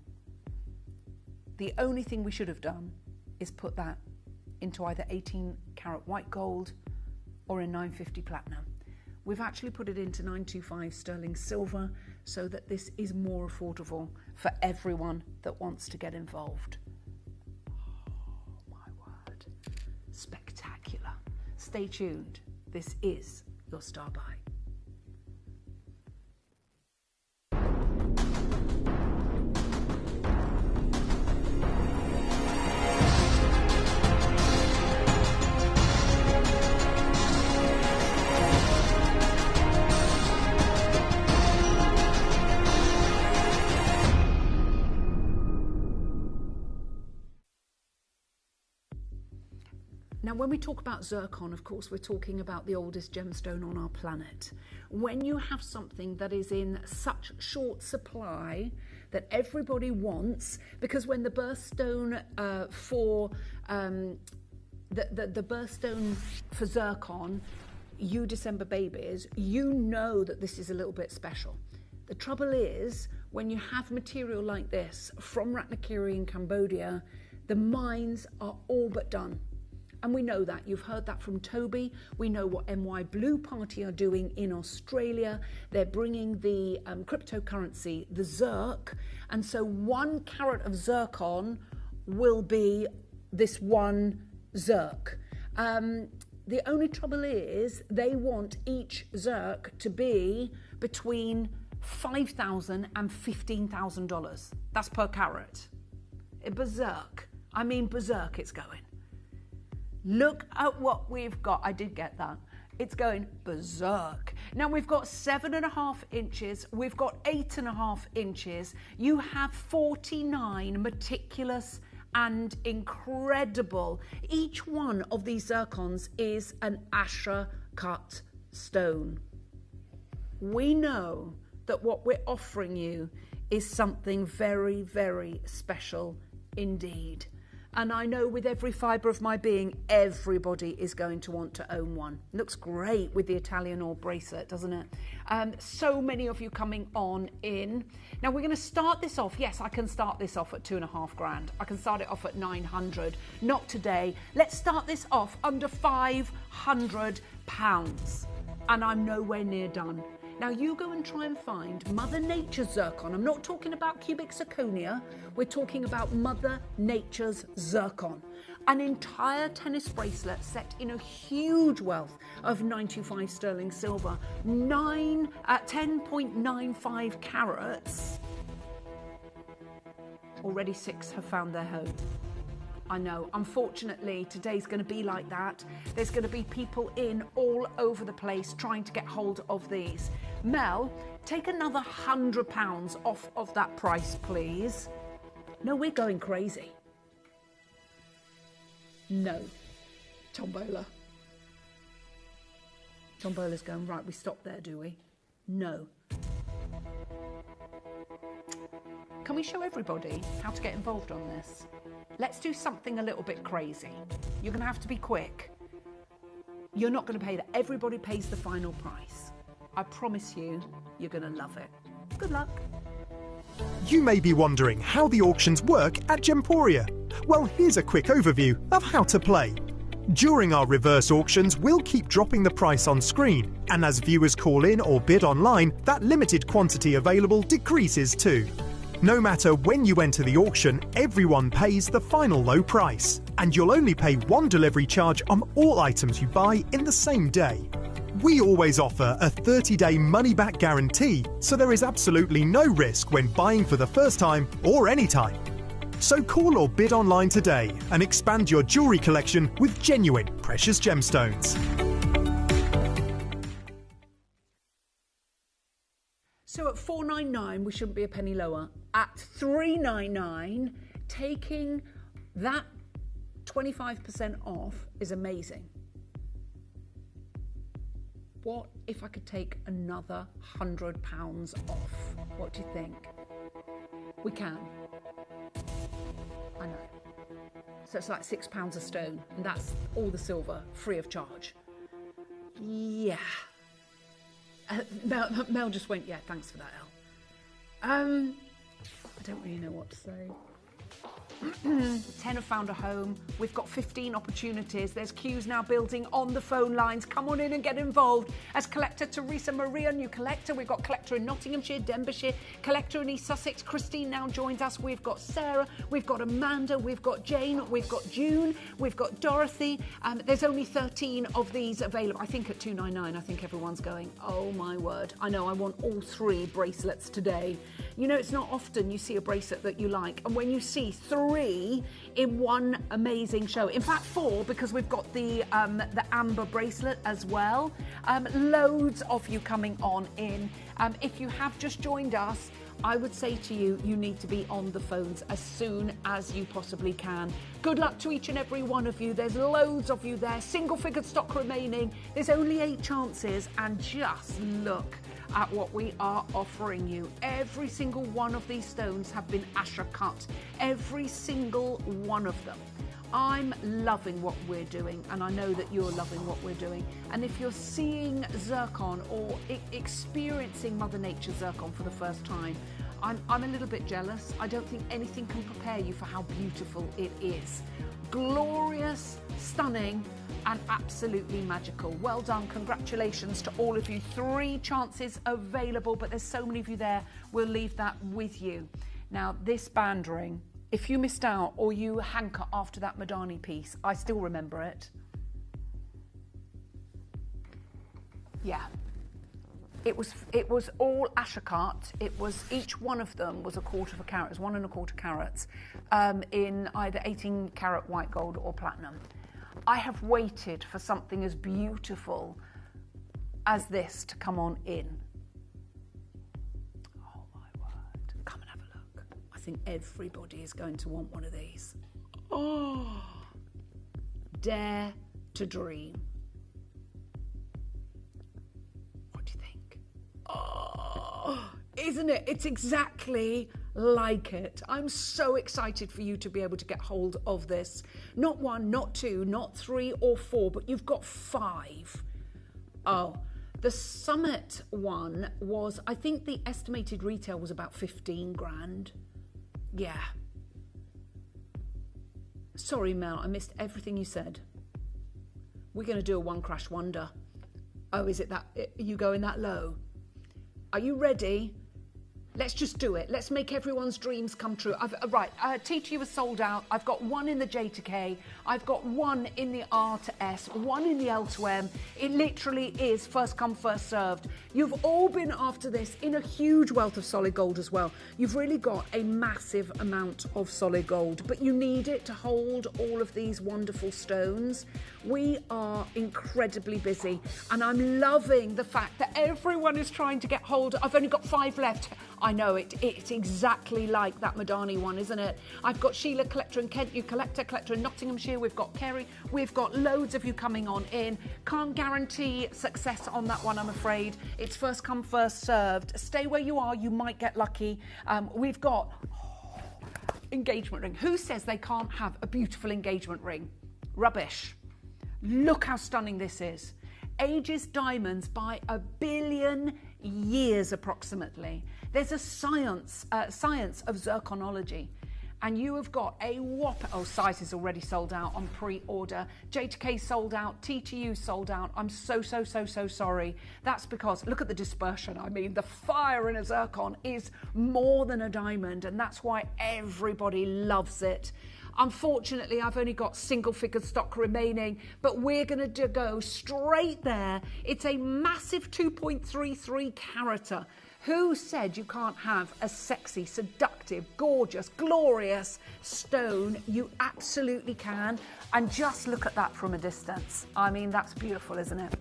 Speaker 18: The only thing we should have done is put that into either 18 karat white gold or a 950 platinum. We've actually put it into 925 sterling silver so that this is more affordable for everyone that wants to get involved. Oh my word. Spectacular. Stay tuned. This is your Star Buy. Now, when we talk about zircon, of course, we're talking about the oldest gemstone on our planet. When you have something that is in such short supply that everybody wants, because when the birthstone for the birthstone for zircon, you December babies, you know that this is a little bit special. The trouble is, when you have material like this from Ratnakiri in Cambodia, the mines are all but done. And we know that. You've heard that from Toby. We know what MY Blue Party are doing in Australia. They're bringing the cryptocurrency, the Zirc. And so 1 carat of zircon will be this 1 Zirc. The only trouble is they want each Zirc to be between $5,000 and $15,000. That's per carat. Berserk. I mean, berserk it's going. Look at what we've got. I did get that. It's going berserk. Now we've got 7.5 inches, we've got 8.5 inches. You have 49 meticulous and incredible. Each one of these zircons is an Asher cut stone. We know that what we're offering you is something very, very special indeed. And I know with every fibre of my being, everybody is going to want to own one. Looks great with the Italian or bracelet, doesn't it? So many of you coming on in. Now we're going to start this off. Yes, I can start this off at 2.5 grand. I can start it off at 900. Not today. Let's start this off under £500. And I'm nowhere near done. Now you go and try and find Mother Nature's zircon. I'm not talking about cubic zirconia. We're talking about Mother Nature's zircon. An entire tennis bracelet set in a huge wealth of 925 sterling silver, 10.95 carats. Already 6 have found their home. I know, unfortunately, today's going to be like that. There's going to be people in all over the place trying to get hold of these. Mel, take another £100 off of that price, please. No, we're going crazy. No. Tombola. Tombola's going, right, we stop there, do we? No. Can we show everybody how to get involved on this? Let's do something a little bit crazy. You're going to have to be quick. You're not going to pay that. Everybody pays the final price. I promise you, you're going to love it. Good luck.
Speaker 14: You may be wondering how the auctions work at Gemporia. Well, here's a quick overview of how to play. During our reverse auctions, we'll keep dropping the price on screen, and as viewers call in or bid online, that limited quantity available decreases too. No matter when you enter the auction, everyone pays the final low price, and you'll only pay one delivery charge on all items you buy in the same day. We always offer a 30-day money-back guarantee, so there is absolutely no risk when buying for the first time or any time. So call or bid online today and expand your jewellery collection with genuine precious gemstones.
Speaker 18: So at $499, we shouldn't be a penny lower. At $399, taking that 25% off is amazing. What if I could take another £100 off? What do you think? We can. I know. So it's like £6 a stone, and that's all the silver, free of charge. Yeah. Mel just went, yeah, thanks for that, El. I don't really know what to say. 10 have found a home. We've got 15 opportunities. There's queues now building on the phone lines. Come on in and get involved. As collector Teresa Maria, new collector. We've got collector in Nottinghamshire, Denbighshire, collector in East Sussex. Christine now joins us. We've got Sarah, we've got Amanda, we've got Jane, we've got June, we've got Dorothy. There's only 13 of these available. I think at $299, I think everyone's going, oh my word. I know, I want all 3 bracelets today. You know, it's not often you see a bracelet that you like, and when you see 3 in one amazing show, in fact 4, because we've got the amber bracelet as well. Loads of you coming on in. If you have just joined us, I would say to you, you need to be on the phones as soon as you possibly can. Good luck to each and every one of you. There's loads of you there. Single-figured stock remaining. There's only 8 chances, and just look at what we are offering you. Every single one of these stones have been Asher cut. Every single one of them. I'm loving what we're doing, and I know that you're loving what we're doing. And if you're seeing zircon or experiencing Mother Nature zircon for the first time, I'm a little bit jealous. I don't think anything can prepare you for how beautiful it is. Glorious, stunning, and absolutely magical. Well done. Congratulations to all of you. 3 chances available, but there's so many of you there. We'll leave that with you. Now, this band ring, if you missed out or you hanker after that Madani piece, I still remember it. Yeah. It was all Asher cut. It was, each one of them was 1/4 carat. It was 1 1/4 carats in either 18 carat white gold or platinum. I have waited for something as beautiful as this to come on in. Oh my word. Come and have a look. I think everybody is going to want one of these. Oh, dare to dream. What do you think? Oh, isn't it? It's exactly like it. I'm so excited for you to be able to get hold of this. Not 1, not 2, not 3 or 4, but you've got 5. Oh, the Summit one was, I think the estimated retail was about 15 grand. Yeah. Sorry, Mel, I missed everything you said. We're going to do a one crash wonder. Oh, is it that, you going that low? Are you ready? Let's just do it. Let's make everyone's dreams come true. Right, TTU was sold out. I've got 1 in the J to K. I've got 1 in the R to S, 1 in the L to M. It literally is first come, first served. You've all been after this in a huge wealth of solid gold as well. You've really got a massive amount of solid gold, but you need it to hold all of these wonderful stones. We are incredibly busy, and I'm loving the fact that everyone is trying to get hold. I've only got 5 left. I know it's exactly like that Madani one, isn't it? I've got Sheila, collector in Kent, you collector in Nottinghamshire. We've got Kerry. We've got loads of you coming on in. Can't guarantee success on that one, I'm afraid. It's first come, first served. Stay where you are. You might get lucky. We've got engagement ring. Who says they can't have a beautiful engagement ring? Rubbish. Look how stunning this is. Ages diamonds by 1 billion years approximately. There's a science of zirconology, and you have got a whopper. Oh, size is already sold out on pre-order. J2K sold out. TTU sold out. I'm so sorry. That's because look at the dispersion. I mean, the fire in a zircon is more than a diamond, and that's why everybody loves it. Unfortunately, I've only got single figure stock remaining, but we're going to go straight there. It's a massive 2.33 carat. Who said you can't have a sexy, seductive, gorgeous, glorious stone? You absolutely can. And just look at that from a distance. I mean, that's beautiful, isn't it?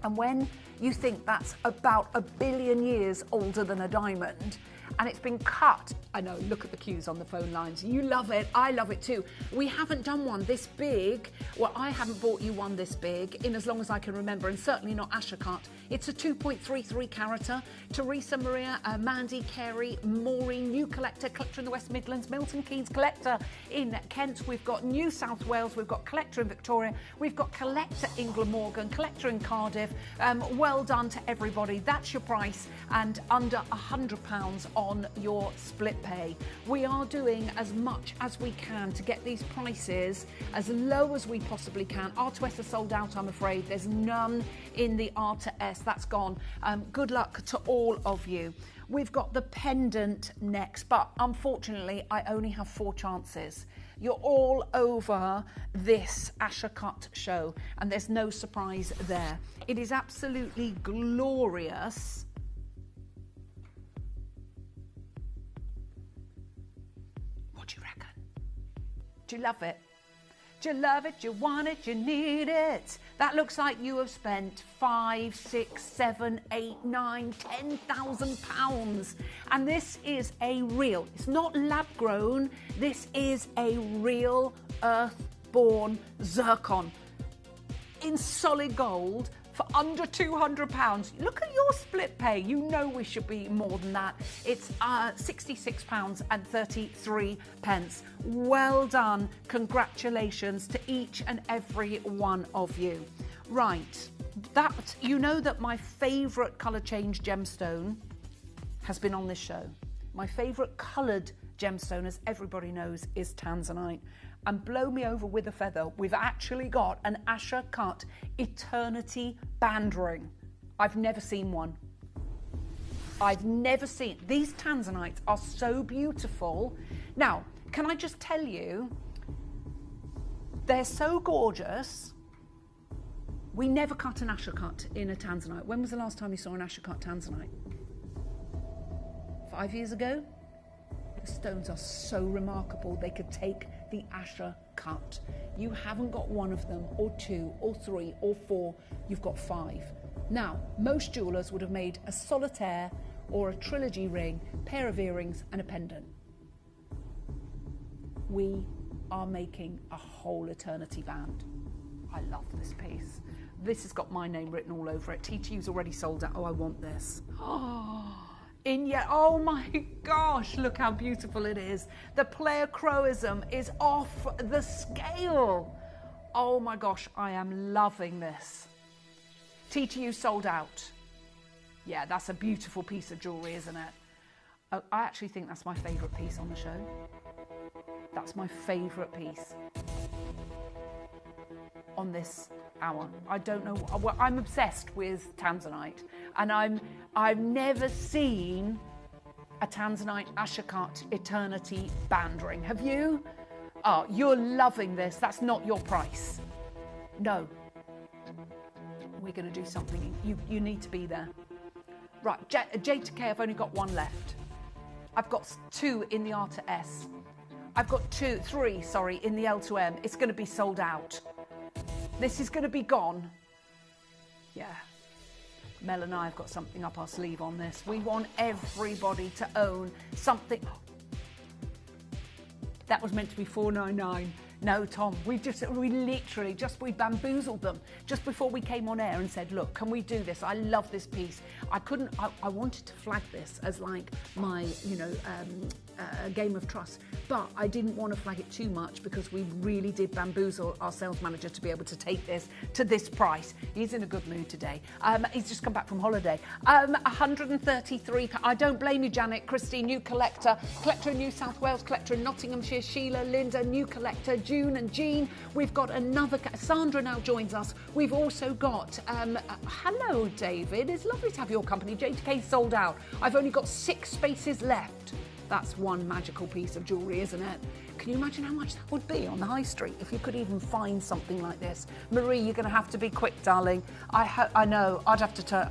Speaker 18: And when you think that's about 1 billion years older than a diamond, and it's been cut. I know, look at the queues on the phone lines. You love it, I love it too. We haven't done one this big. Well, I haven't bought you one this big in as long as I can remember, and certainly not Ashercut. It's a 2.33 carat. Teresa, Maria, Mandy, Kerry, Maureen, new collector in the West Midlands, Milton Keynes collector in Kent. We've got New South Wales, we've got collector in Victoria, we've got collector in Glamorgan, collector in Cardiff. Well done to everybody. That's your price, and under £100 on your split pay. We are doing as much as we can to get these prices as low as we possibly can. R2S are sold out, I'm afraid. There's none in the R2S. That's gone. Good luck to all of you. We've got the pendant next, but unfortunately, I only have 4 chances. You're all over this Ashercut show, and there's no surprise there. It is absolutely glorious. What do you reckon? Do you love it? Do you love it? Do you want it? Do you need it? That looks like you have spent 5, 6, 7, 8, 9, 10,000 pounds. And this is a real, it's not lab grown, this is a real earth-born zircon in solid gold for under £200. Look at your split pay. You know we should be more than that. It's £66.33. Well done. Congratulations to each and every one of you. Right, that you know that my favourite colour change gemstone has been on this show. My favourite coloured gemstone, as everybody knows, is tanzanite. And blow me over with a feather, we've actually got an Ashercut Eternity band ring. I've never seen one. I've never seen. These tanzanites are so beautiful. Now, can I just tell you, they're so gorgeous. We never cut an Ashercut in a tanzanite. When was the last time you saw an Ashercut tanzanite? 5 years ago? The stones are so remarkable, they could take the Ashercut. You haven't got one of them, or 2, or 3, or 4, you've got 5. Now, most jewellers would have made a solitaire or a trilogy ring, pair of earrings and a pendant. We are making a whole eternity band. I love this piece. This has got my name written all over it. TTU's already sold out. Oh, I want this. Oh my gosh, look how beautiful it is. The pleochroism is off the scale. Oh my gosh, I am loving this. TTU sold out. Yeah, that's a beautiful piece of jewellery, isn't it? Oh, I actually think that's my favourite piece on the show. That's my favourite piece on this hour. I don't know. Well, I'm obsessed with tanzanite, and I've never seen a tanzanite Ashokat Eternity band ring. Have you? Oh, you're loving this. That's not your price. No. We're going to do something. You need to be there. Right, J to K, I've only got one left. I've got 2 in the R to S. I've got 3 in the L to M. It's going to be sold out. This is going to be gone. Yeah. Mel and I have got something up our sleeve on this. We want everybody to own something. That was meant to be $4.99. No, Tom, we bamboozled them just before we came on air and said, look, can we do this? I love this piece. I wanted to flag this as like my, game of trust, but I didn't want to flag it too much because we really did bamboozle our sales manager to be able to take this to this price. He's in a good mood today. He's just come back from holiday. 133. I don't blame you, Janet. Christine, new collector in New South Wales, collector in Nottinghamshire, Sheila, Linda, new collector, June and Jean. We've got another, Sandra now joins us. We've also got, hello David, it's lovely to have your company. J2K sold out. I've only got 6 spaces left. That's one magical piece of jewellery, isn't it? Can you imagine how much that would be on the high street if you could even find something like this? Marie, you're going to have to be quick, darling. I know, I'd have to turn,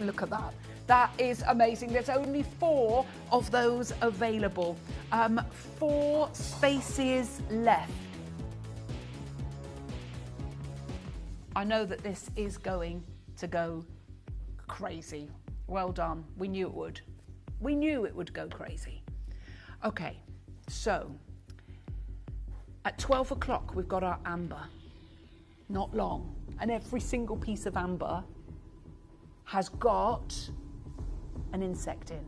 Speaker 18: look at that. That is amazing. There's only 4 of those available. 4 spaces left. I know that this is going to go crazy. Well done. We knew it would. We knew it would go crazy. Okay, so at 12 o'clock we've got our amber. Not long. And every single piece of amber has got an insect in.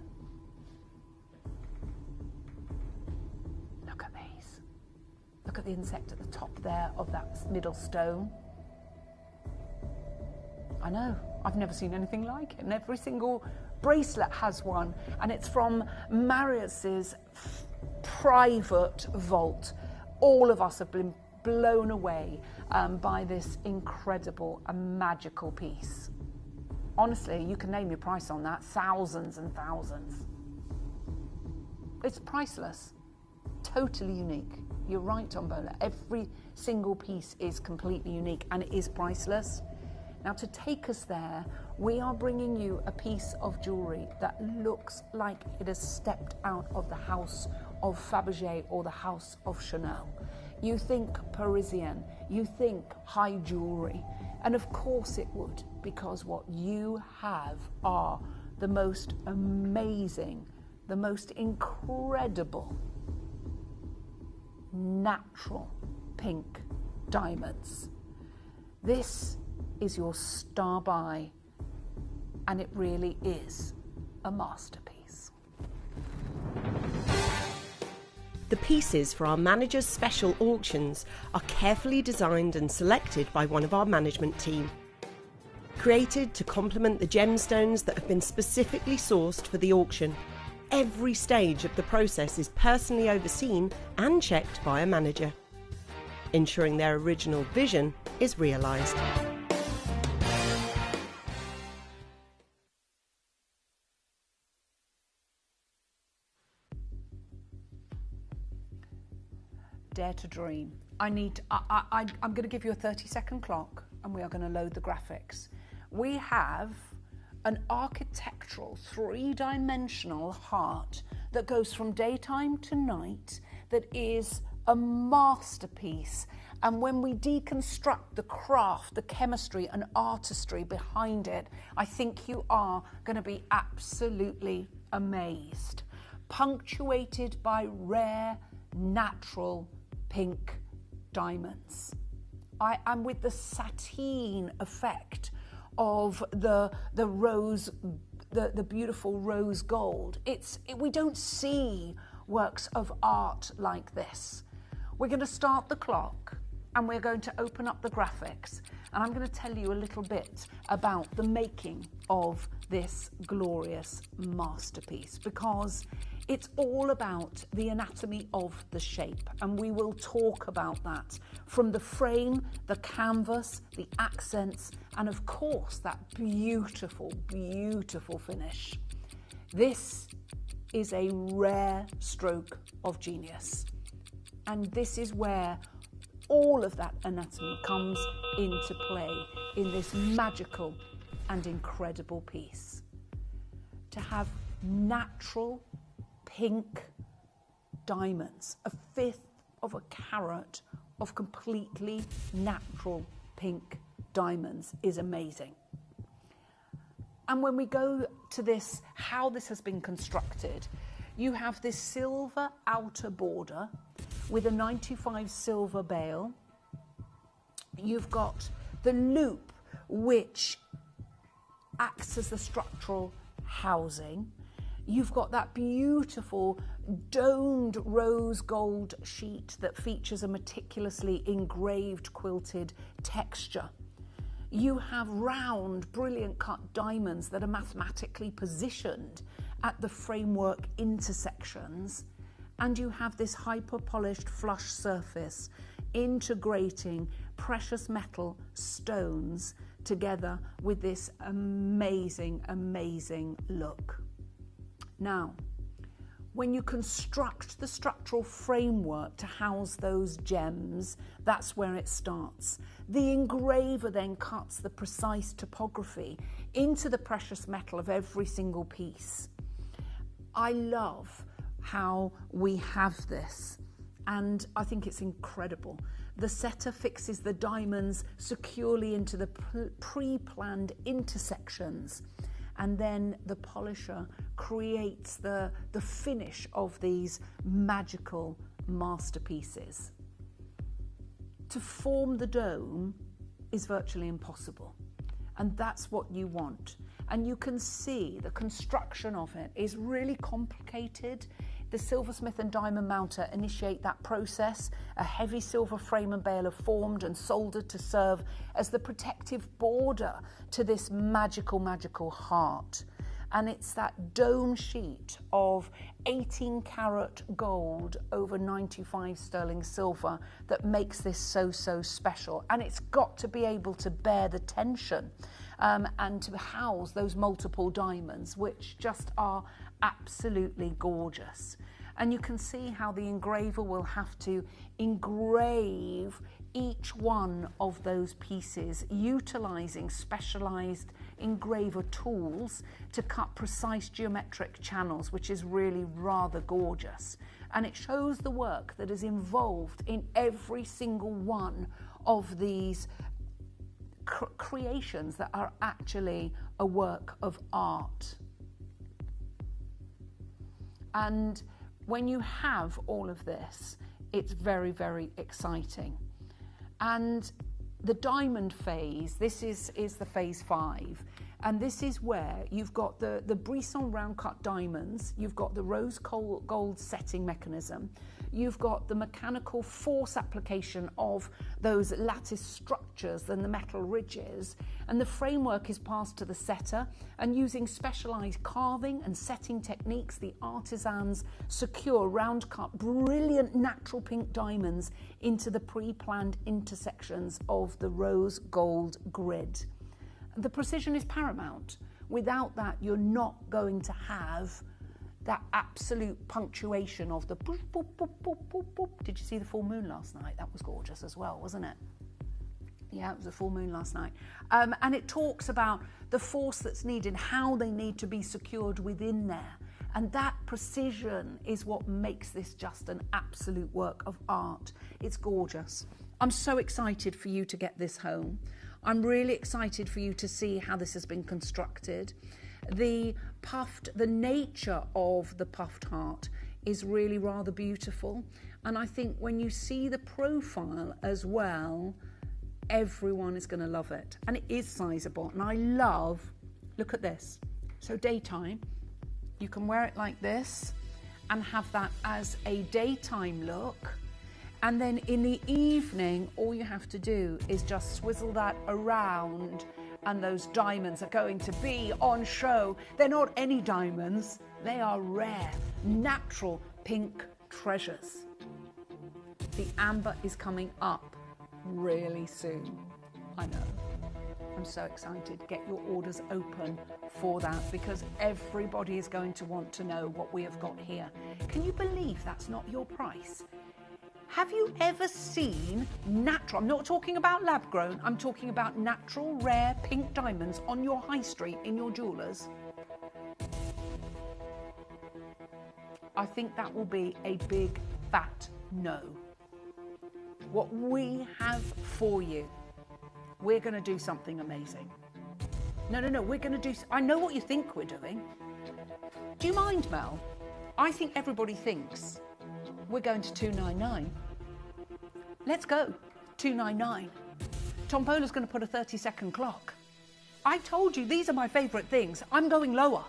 Speaker 18: Look at these. Look at the insect at the top there of that middle stone. I know, I've never seen anything like it, and every single bracelet has one, and it's from Marius's private vault. All of us have been blown away by this incredible and magical piece. Honestly, you can name your price on that, thousands and thousands. It's priceless, totally unique. You're right, Tombola. Every single piece is completely unique and it is priceless. Now, to take us there, we are bringing you a piece of jewellery that looks like it has stepped out of the house of Fabergé or the house of Chanel. You think Parisian, you think high jewellery, and of course it would, because what you have are the most amazing, the most incredible, natural pink diamonds. This is your star buy, and it really is a masterpiece.
Speaker 13: The pieces for our managers' special auctions are carefully designed and selected by one of our management team. Created to complement the gemstones that have been specifically sourced for the auction, every stage of the process is personally overseen and checked by a manager, ensuring their original vision is realised.
Speaker 18: Dare to dream. I'm going to give you a 30-second clock and we are going to load the graphics. We have an architectural 3-dimensional heart that goes from daytime to night that is a masterpiece. And when we deconstruct the craft, the chemistry and artistry behind it, I think you are going to be absolutely amazed. Punctuated by rare, natural pink diamonds. And with the sateen effect of the rose, the beautiful rose gold. We don't see works of art like this. We're going to start the clock and we're going to open up the graphics, and I'm going to tell you a little bit about the making of this glorious masterpiece, because it's all about the anatomy of the shape, and we will talk about that from the frame, the canvas, the accents, and of course that beautiful, beautiful finish. This is a rare stroke of genius, and this is where all of that anatomy comes into play in this magical and incredible piece. To have natural pink diamonds, a fifth of a carat of completely natural pink diamonds, is amazing. And when we go to this, how this has been constructed, you have this silver outer border with a 95 silver bail. You've got the loop, which acts as the structural housing. You've got that beautiful domed rose gold sheet that features a meticulously engraved quilted texture. You have round, brilliant cut diamonds that are mathematically positioned at the framework intersections, and you have this hyper-polished flush surface integrating precious metal stones together with this amazing, amazing look. Now, when you construct the structural framework to house those gems, that's where it starts. The engraver then cuts the precise topography into the precious metal of every single piece. I love how we have this, and I think it's incredible. The setter fixes the diamonds securely into the pre-planned intersections, and then the polisher creates the finish of these magical masterpieces. To form the dome is virtually impossible, and that's what you want. And you can see the construction of it is really complicated. The silversmith and diamond mounter initiate that process. A heavy silver frame and bail are formed and soldered to serve as the protective border to this magical, magical heart. And it's that dome sheet of 18 karat gold over 95 sterling silver that makes this so, so special. And it's got to be able to bear the tension and to house those multiple diamonds, which just are absolutely gorgeous. And you can see how the engraver will have to engrave each one of those pieces, utilizing specialized engraver tools to cut precise geometric channels, which is really rather gorgeous. And it shows the work that is involved in every single one of these creations that are actually a work of art. And when you have all of this, it's very, very exciting. And the diamond phase, this is the phase 5. And this is where you've got the Brisson round cut diamonds, you've got the rose gold setting mechanism, you've got the mechanical force application of those lattice structures and the metal ridges, and the framework is passed to the setter, and using specialized carving and setting techniques, the artisans secure round cut brilliant natural pink diamonds into the pre-planned intersections of the rose gold grid. The precision is paramount. Without that, you're not going to have that absolute punctuation of the boop, boop, boop, boop, boop, boop. Did you see the full moon last night? That was gorgeous as well, wasn't it? Yeah, it was a full moon last night. And it talks about the force that's needed, how they need to be secured within there. And that precision is what makes this just an absolute work of art. It's gorgeous. I'm so excited for you to get this home. I'm really excited for you to see how this has been constructed. The nature of the puffed heart is really rather beautiful. And I think when you see the profile as well, everyone is going to love it. And it is sizable. And I love, look at this. So daytime, you can wear it like this and have that as a daytime look. And then in the evening, all you have to do is just swizzle that around and those diamonds are going to be on show. They're not any diamonds, they are rare, natural pink treasures. The amber is coming up really soon. I know. I'm so excited. Get your orders open for that because everybody is going to want to know what we have got here. Can you believe that's not your price? Have you ever seen natural, I'm not talking about lab grown, I'm talking about natural rare pink diamonds on your high street in your jewellers? I think that will be a big fat no. What we have for you, we're going to do something amazing. No, we're going to do, I know what you think we're doing. Do you mind, Mel? I think everybody thinks we're going to 299. Let's go, 299. Tom Polar's going to put a 30-second clock. I told you, these are my favourite things. I'm going lower.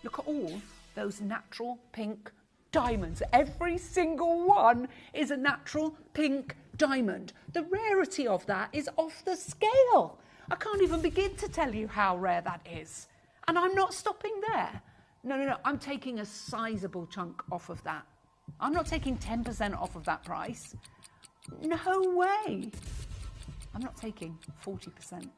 Speaker 18: Look at all those natural pink diamonds. Every single one is a natural pink diamond. The rarity of that is off the scale. I can't even begin to tell you how rare that is. And I'm not stopping there. No, I'm taking a sizable chunk off of that. I'm not taking 10% off of that price. No way. I'm not taking 40%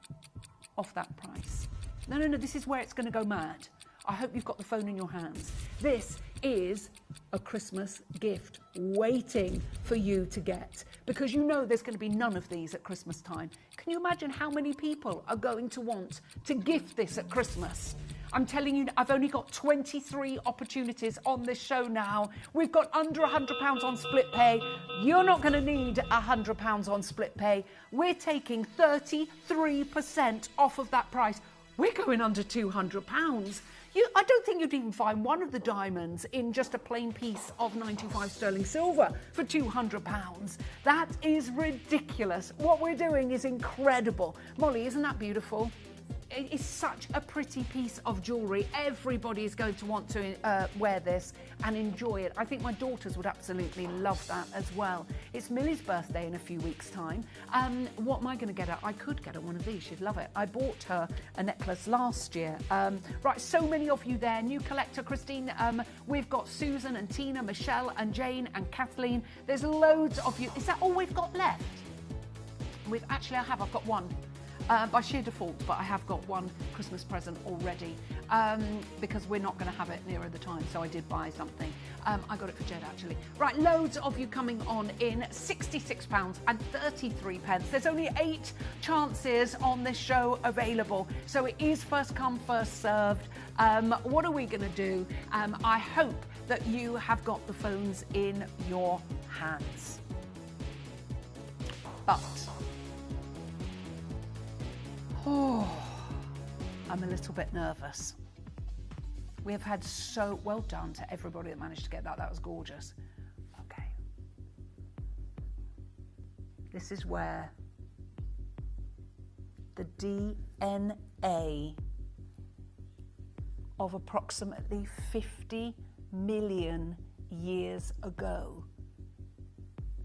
Speaker 18: off that price. No, this is where it's going to go mad. I hope you've got the phone in your hands. This is a Christmas gift waiting for you to get because you know there's going to be none of these at Christmas time. Can you imagine how many people are going to want to gift this at Christmas? I'm telling you, I've only got 23 opportunities on this show now. We've got under £100 on split pay. You're not going to need £100 on split pay. We're taking 33% off of that price. We're going under £200. I don't think you'd even find one of the diamonds in just a plain piece of 95 sterling silver for £200. That is ridiculous. What we're doing is incredible. Molly, isn't that beautiful? It is such a pretty piece of jewellery. Everybody is going to want to wear this and enjoy it. I think my daughters would absolutely love that as well. It's Millie's birthday in a few weeks' time. What am I going to get her? I could get her one of these. She'd love it. I bought her a necklace last year. Right, so many of you there. New collector, Christine. We've got Susan and Tina, Michelle and Jane and Kathleen. There's loads of you. Is that all we've got left? I've got one. By sheer default, but I have got one Christmas present already because we're not going to have it nearer the time, so I did buy something. I got it for Jed, actually. Right, loads of you coming on in, £66.33. There's only 8 chances on this show available, so it is first come, first served. What are we going to do? I hope that you have got the phones in your hands. But I'm a little bit nervous. We have had so well done to everybody that managed to get that. That was gorgeous. Okay. This is where the DNA of approximately 50 million years ago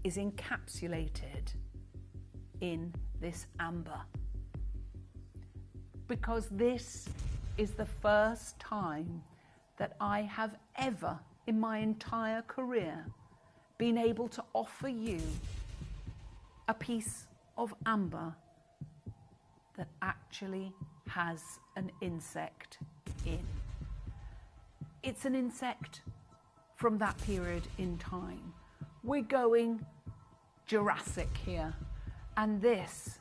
Speaker 18: is encapsulated in this amber. Because this is the first time that I have ever, in my entire career, been able to offer you a piece of amber that actually has an insect in. It's an insect from that period in time. We're going Jurassic here, and this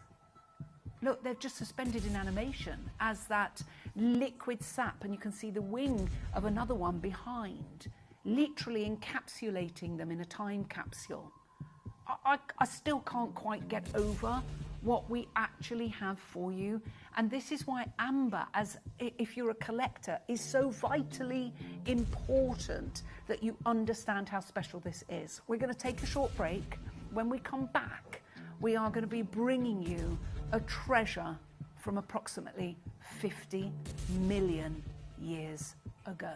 Speaker 18: Look, they're just suspended in animation as that liquid sap, and you can see the wing of another one behind, literally encapsulating them in a time capsule. I still can't quite get over what we actually have for you, and this is why amber, as if you're a collector, is so vitally important that you understand how special this is. We're going to take a short break. When we come back, we are going to be bringing you a treasure from approximately 50 million years ago.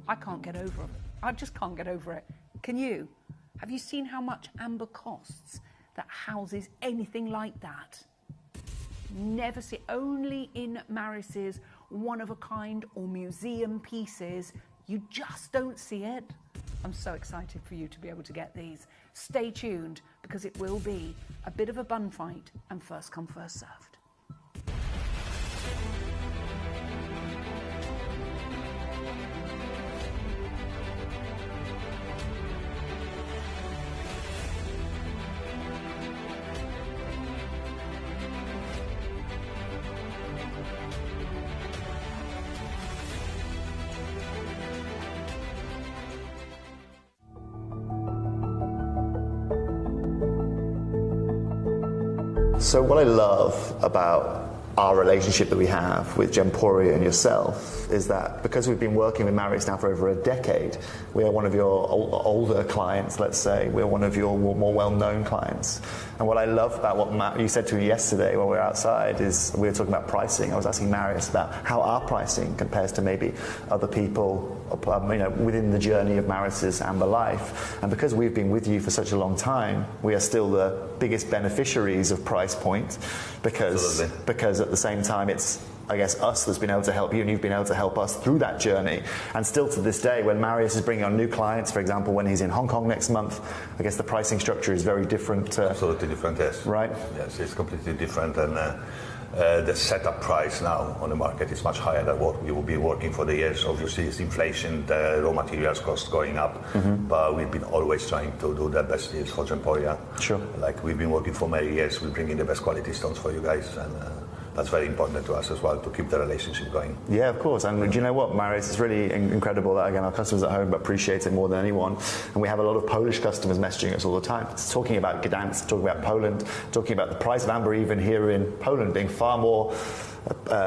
Speaker 18: I can't get over it. I just can't get over it. Can you? Have you seen how much amber costs that houses anything like that? Never see, only in Marius's one-of-a-kind or museum pieces. You just don't see it. I'm so excited for you to be able to get these. Stay tuned, because it will be a bit of a bun fight and first come, first served.
Speaker 9: So what I love about our relationship that we have with Gemporia and yourself is that because we've been working with Marius now for over a decade, we are one of your older clients, let's say. We're one of your more well-known clients. And what I love about what you said to me yesterday when we were outside is we were talking about pricing. I was asking Marius about how our pricing compares to maybe other people within the journey of Marius's amber life. And because we've been with you for such a long time, we are still the biggest beneficiaries of price point because at the same time it's, I guess, us that's been able to help you, and you've been able to help us through that journey. And still to this day, when Marius is bringing on new clients, for example, when he's in Hong Kong next month, I guess the pricing structure is very different.
Speaker 19: Absolutely different, yes.
Speaker 9: Right?
Speaker 19: Yes, it's completely different. And the setup price now on the market is much higher than what we will be working for the years. Obviously, it's inflation, the raw materials cost going up, but we've been always trying to do the best deals for Gemporia.
Speaker 9: Sure.
Speaker 19: Like we've been working for many years, we bring in the best quality stones for you guys, and that's very important to us as well, to keep the relationship going.
Speaker 9: Yeah, of course. And do you know what, Marius? It's really incredible that, again, our customers at home appreciate it more than anyone. And we have a lot of Polish customers messaging us all the time. It's talking about Gdansk, talking about Poland, talking about the price of amber even here in Poland being far more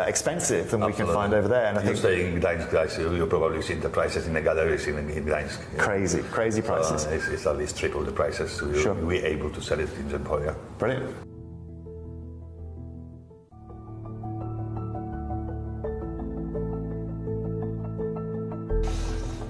Speaker 9: expensive than we can find over there. And I think
Speaker 19: staying in Gdańsk, guys, you've probably seen the prices in the galleries in Gdańsk.
Speaker 9: Crazy prices.
Speaker 19: It's at least triple the prices. We're able to sell it in Gemporia.
Speaker 9: Brilliant.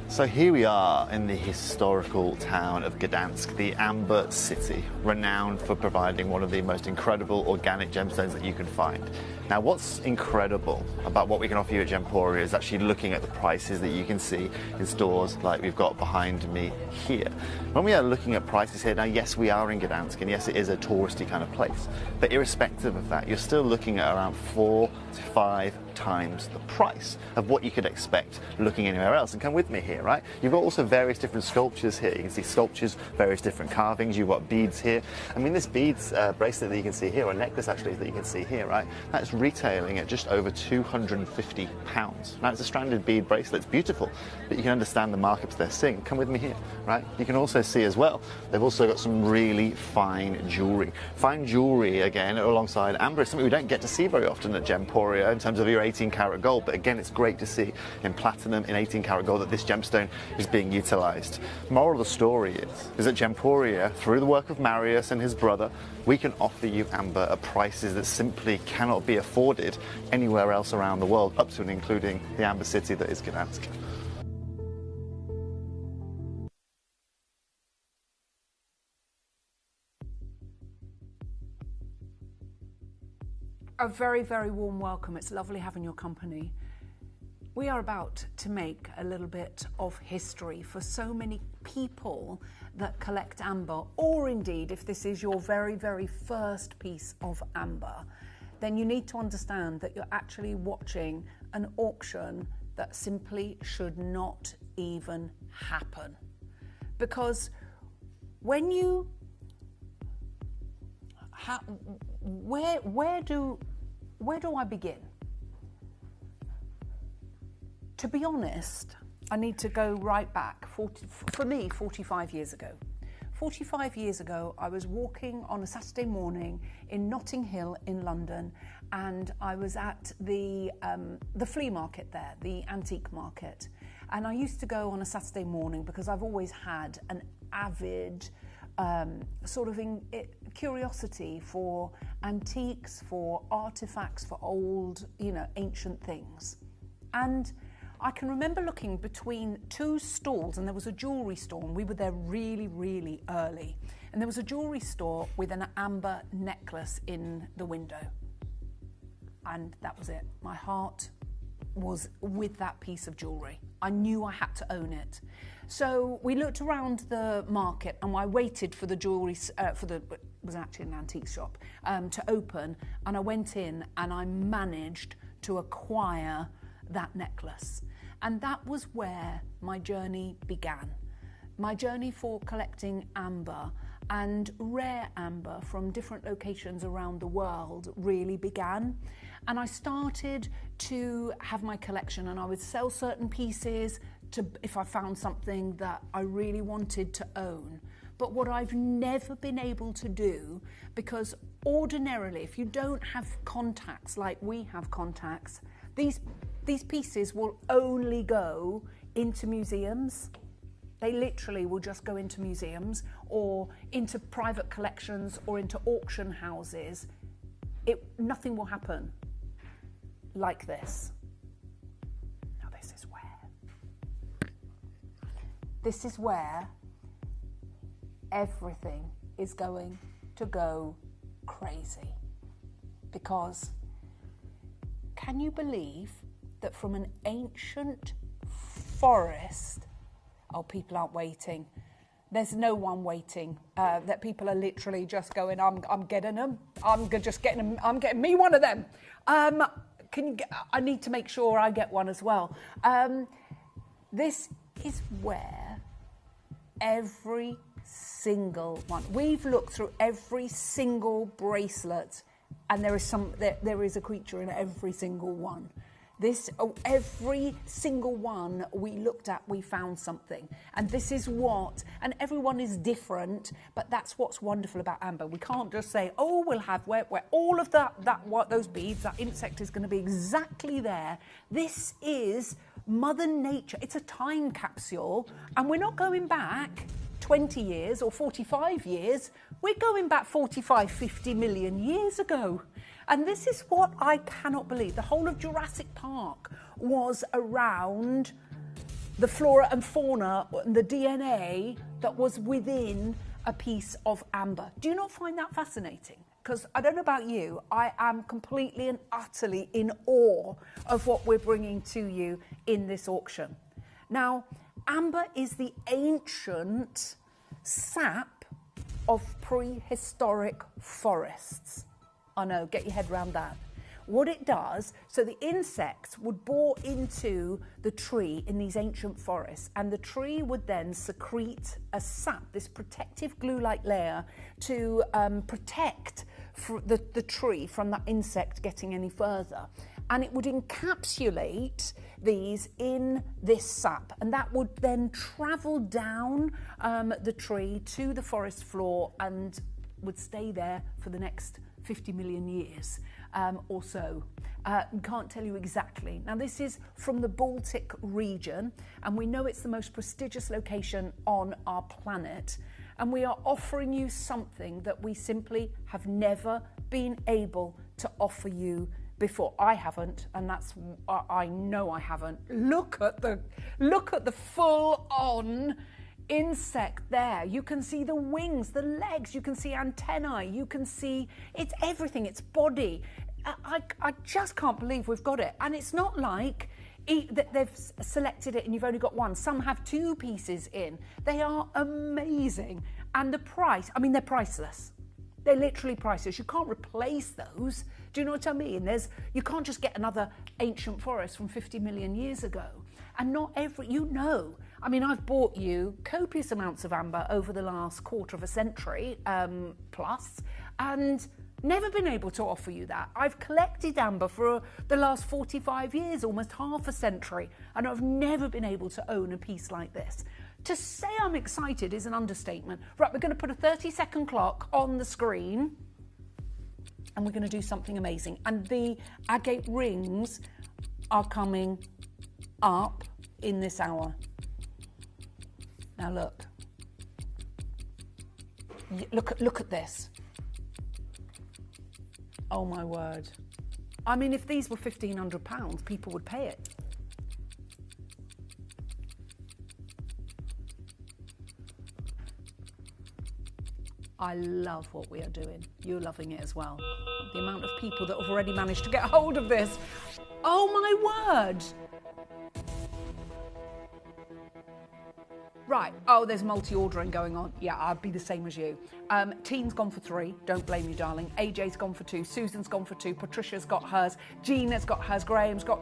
Speaker 9: So here we are in the historical town of Gdansk, the Amber City, renowned for providing one of the most incredible organic gemstones that you can find. Now, what's incredible about what we can offer you at Gemporia is actually looking at the prices that you can see in stores like we've got behind me here. When we are looking at prices here, now yes, we are in Gdansk, and yes, it is a touristy kind of place, but irrespective of that, you're still looking at around 4 to 5 times the price of what you could expect looking anywhere else. And come with me here, right? You've got also various different sculptures here. You can see sculptures, various different carvings. You've got beads here. I mean, this beads bracelet that you can see here, or necklace actually that you can see here, right? That's retailing at just over £250. Now, it's a stranded bead bracelet. It's beautiful, but you can understand the markups they're seeing. Come with me here, right? You can also see as well, they've also got some really fine jewellery. Fine jewellery, again, alongside amber is something we don't get to see very often at Gemporia in terms of your 18 karat gold, but again, it's great to see in platinum, in 18 karat gold, that this gemstone is being utilised. Moral of the story is that Gemporia, through the work of Marius and his brother, we can offer you amber at prices that simply cannot be afforded anywhere else around the world, up to and including the Amber City that is Gdansk.
Speaker 18: A very, very warm welcome. It's lovely having your company. We are about to make a little bit of history for so many people that collect amber, or indeed, if this is your very, very first piece of amber, then you need to understand that you're actually watching an auction that simply should not even happen. Because when you where do I begin? To be honest, I need to go right back, 45 years ago. 45 years ago, I was walking on a Saturday morning in Notting Hill in London, and I was at the flea market there, the antique market. And I used to go on a Saturday morning because I've always had an avid curiosity for antiques, for artifacts, for old, ancient things. And I can remember looking between two stalls, and there was a jewellery store, and we were there really, really early. And there was a jewellery store with an amber necklace in the window. And that was it. My heart was with that piece of jewellery. I knew I had to own it. So we looked around the market, and I waited for the jewellery, it was actually an antique shop, to open. And I went in, and I managed to acquire that necklace. And that was where my journey began. My journey for collecting amber and rare amber from different locations around the world really began. And I started to have my collection, and I would sell certain pieces if I found something that I really wanted to own. But what I've never been able to do, because ordinarily, if you don't have contacts like we have contacts, these pieces will only go into museums. They literally will just go into museums or into private collections or into auction houses. Nothing will happen like this. Now this is where everything is going to go crazy. Because can you believe that from an ancient forest, people aren't waiting. There's no one waiting. That people are literally just going, I'm getting them. I'm getting me one of them. I need to make sure I get one as well. This is where every single one. We've looked through every single bracelet, and there is a creature in every single one. Every single one we looked at, we found something. And this is and everyone is different, but that's what's wonderful about amber. We can't just say, we'll have where all of those beads, that insect is going to be exactly there. This is Mother Nature. It's a time capsule, and we're not going back 20 years or 45 years. We're going back 45, 50 million years ago. And this is what I cannot believe. The whole of Jurassic Park was around the flora and fauna and the DNA that was within a piece of amber. Do you not find that fascinating? Because I don't know about you, I am completely and utterly in awe of what we're bringing to you in this auction. Now, amber is the ancient sap of prehistoric forests. I know, get your head around that. What it does, so the insects would bore into the tree in these ancient forests, and the tree would then secrete a sap, this protective glue-like layer, to protect the tree from that insect getting any further. And it would encapsulate these in this sap, and that would then travel down the tree to the forest floor and would stay there for the next 50 million years or so. Can't tell you exactly. Now, this is from the Baltic region, and we know it's the most prestigious location on our planet. And we are offering you something that we simply have never been able to offer you before. I haven't, and I know I haven't. Look at the full-on insect there. You can see the wings, the legs, you can see antennae, you can see it's everything, its body. I just can't believe we've got it. And it's not like that they've selected it and you've only got one. Some have two pieces in. They are amazing. And the price, they're priceless. They're literally priceless. You can't replace those. Do you know what I mean? You can't just get another ancient forest from 50 million years ago. And not every, I've bought you copious amounts of amber over the last quarter of a century plus, and Never been able to offer you that. I've collected amber for the last 45 years, almost half a century, and I've never been able to own a piece like this. To say I'm excited is an understatement. Right, we're going to put a 30-second clock on the screen, and we're going to do something amazing. And the agate rings are coming up in this hour. Now look. Look at this. Oh my word. I mean, if these were £1,500, people would pay it. I love what we are doing. You're loving it as well. The amount of people that have already managed to get hold of this. Oh my word. Right, oh, there's multi-ordering going on. Yeah, I'd be the same as you. Teen's gone for 3, don't blame you, darling. AJ's gone for 2, Susan's gone for 2, Patricia's got hers, Gina's got hers,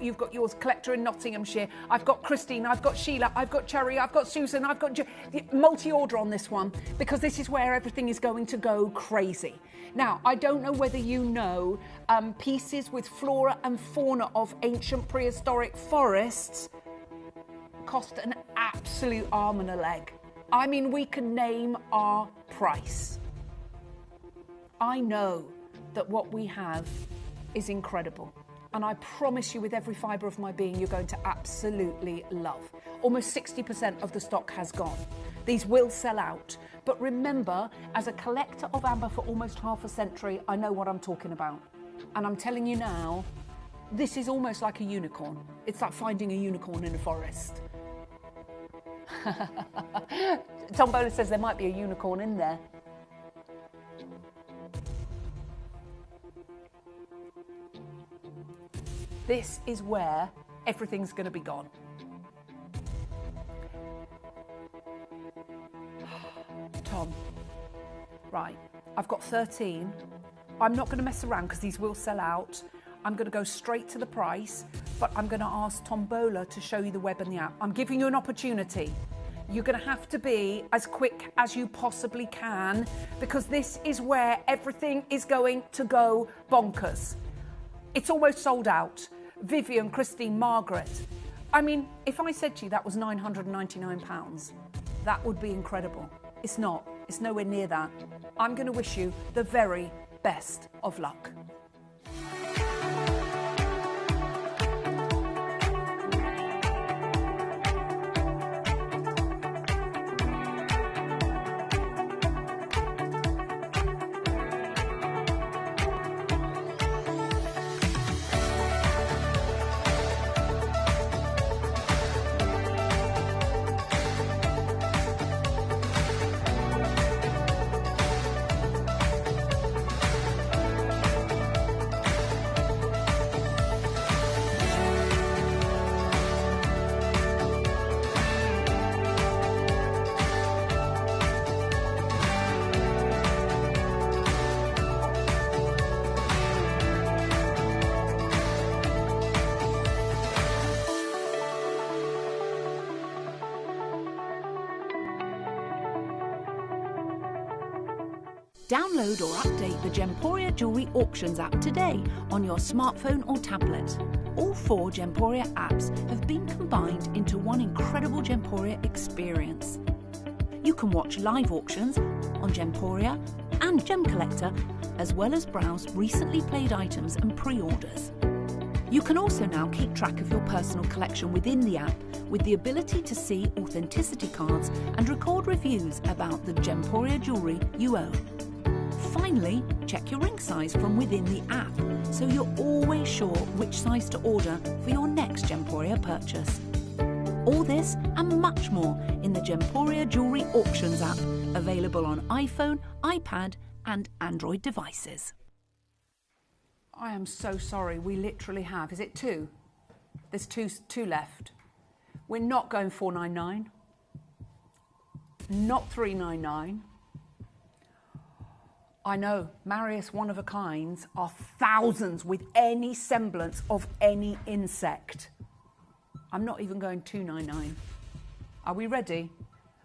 Speaker 18: you've got yours, Collector in Nottinghamshire, I've got Christine, I've got Sheila, I've got Cherry, I've got Susan, I've got multi-order on this one, because this is where everything is going to go crazy. Now, I don't know whether you know pieces with flora and fauna of ancient prehistoric forests cost an absolute arm and a leg. I mean, we can name our price. I know that what we have is incredible. And I promise you with every fibre of my being, you're going to absolutely love. Almost 60% of the stock has gone. These will sell out. But remember, as a collector of amber for almost half a century, I know what I'm talking about. And I'm telling you now, this is almost like a unicorn. It's like finding a unicorn in a forest. Tom Bowler says there might be a unicorn in there. This is where everything's going to be gone. Tom, right, I've got 13. I'm not going to mess around because these will sell out. I'm going to go straight to the price, but I'm going to ask Tom Bowler to show you the web and the app. I'm giving you an opportunity. You're going to have to be as quick as you possibly can because this is where everything is going to go bonkers. It's almost sold out. Vivian, Christine, Margaret. I mean, if I said to you that was £999, that would be incredible. It's not. It's nowhere near that. I'm going to wish you the very best of luck. Download or update the Gemporia Jewellery Auctions app today on your smartphone or tablet. All 4 Gemporia apps have been combined into one incredible Gemporia experience. You can watch live auctions on Gemporia and Gem Collector, as well as browse recently played items and pre-orders. You can also now keep track of your personal collection within the app with the ability to see authenticity cards and record reviews about the Gemporia jewellery you own. Finally, check your ring size from within the app so you're always sure which size to order for your next Gemporia purchase. All this and much more in the Gemporia Jewellery Auctions app, available on iPhone, iPad and Android devices. I am so sorry, we literally have, is it 2? There's two left. We're not going 499, not 399. I know, Marius one-of-a-kinds are thousands with any semblance of any insect. I'm not even going 299. Are we ready?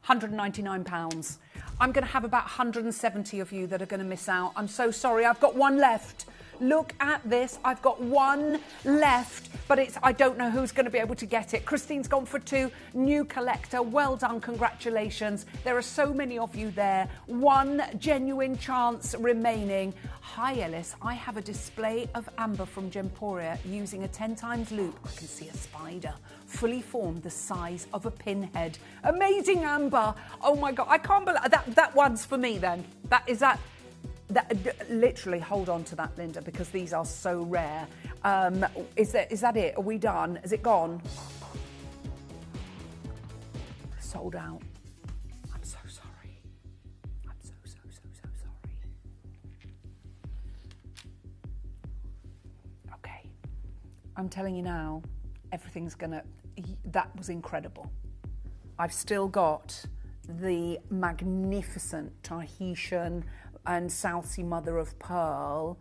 Speaker 18: £199. I'm going to have about 170 of you that are going to miss out. I'm so sorry. I've got one left. Look at this. I've got one left, but I don't know who's going to be able to get it. Christine's gone for 2. New collector. Well done. Congratulations. There are so many of you there. One genuine chance remaining. Hi, Ellis. I have a display of amber from Gemporia using a 10 times loop. I can see a spider fully formed the size of a pinhead. Amazing amber. Oh my God. I can't believe that one's for me then. That literally hold on to that, Linda, because these are so rare. Is that it? Are we done? Is it gone? Sold out. I'm so sorry. I'm so sorry. Okay. I'm telling you now, everything's gonna... That was incredible. I've still got the magnificent Tahitian and South Sea mother of pearl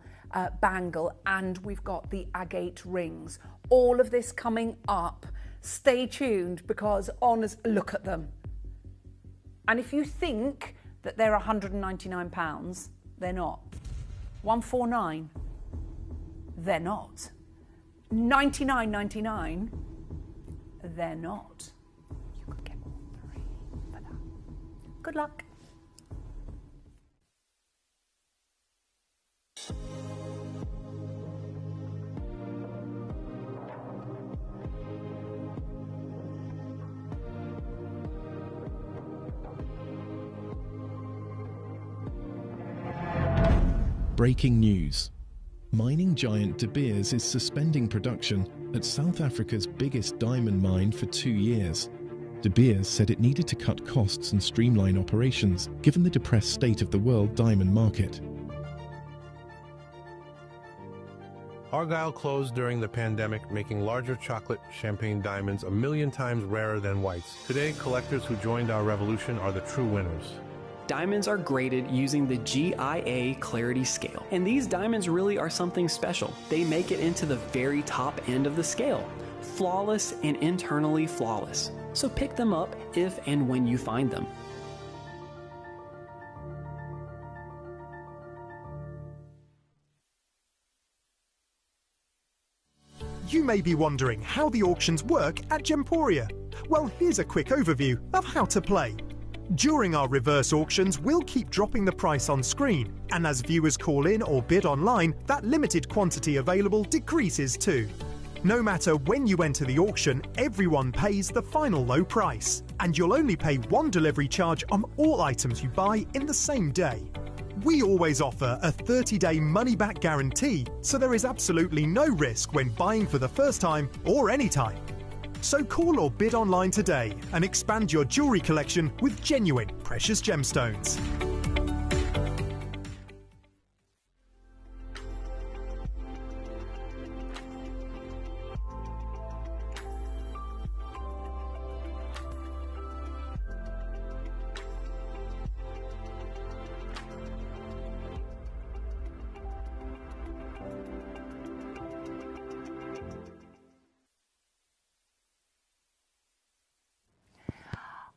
Speaker 18: bangle, and we've got the agate rings. All of this coming up. Stay tuned, because look at them. And if you think that they're £199, they're not. 149, they're not. 99.99, they're not. You could get all 3 for that. Good luck.
Speaker 6: Breaking news. Mining giant De Beers is suspending production at South Africa's biggest diamond mine for 2 years. De Beers said it needed to cut costs and streamline operations, given the depressed state of the world diamond market.
Speaker 7: Argyle closed during the pandemic, making larger chocolate champagne diamonds 1,000,000 times rarer than whites. Today, collectors who joined our revolution are the true winners.
Speaker 8: Diamonds are graded using the GIA Clarity Scale, and these diamonds really are something special. They make it into the very top end of the scale. Flawless and internally flawless. So pick them up if and when you find them.
Speaker 14: You may be wondering how the auctions work at Gemporia. Well, here's a quick overview of how to play. During our reverse auctions, we'll keep dropping the price on screen, and as viewers call in or bid online, that limited quantity available decreases too. No matter when you enter the auction, everyone pays the final low price, and you'll only pay 1 delivery charge on all items you buy in the same day. We always offer a 30-day money-back guarantee, so there is absolutely no risk when buying for the first time or any time. So call or bid online today and expand your jewellery collection with genuine precious gemstones.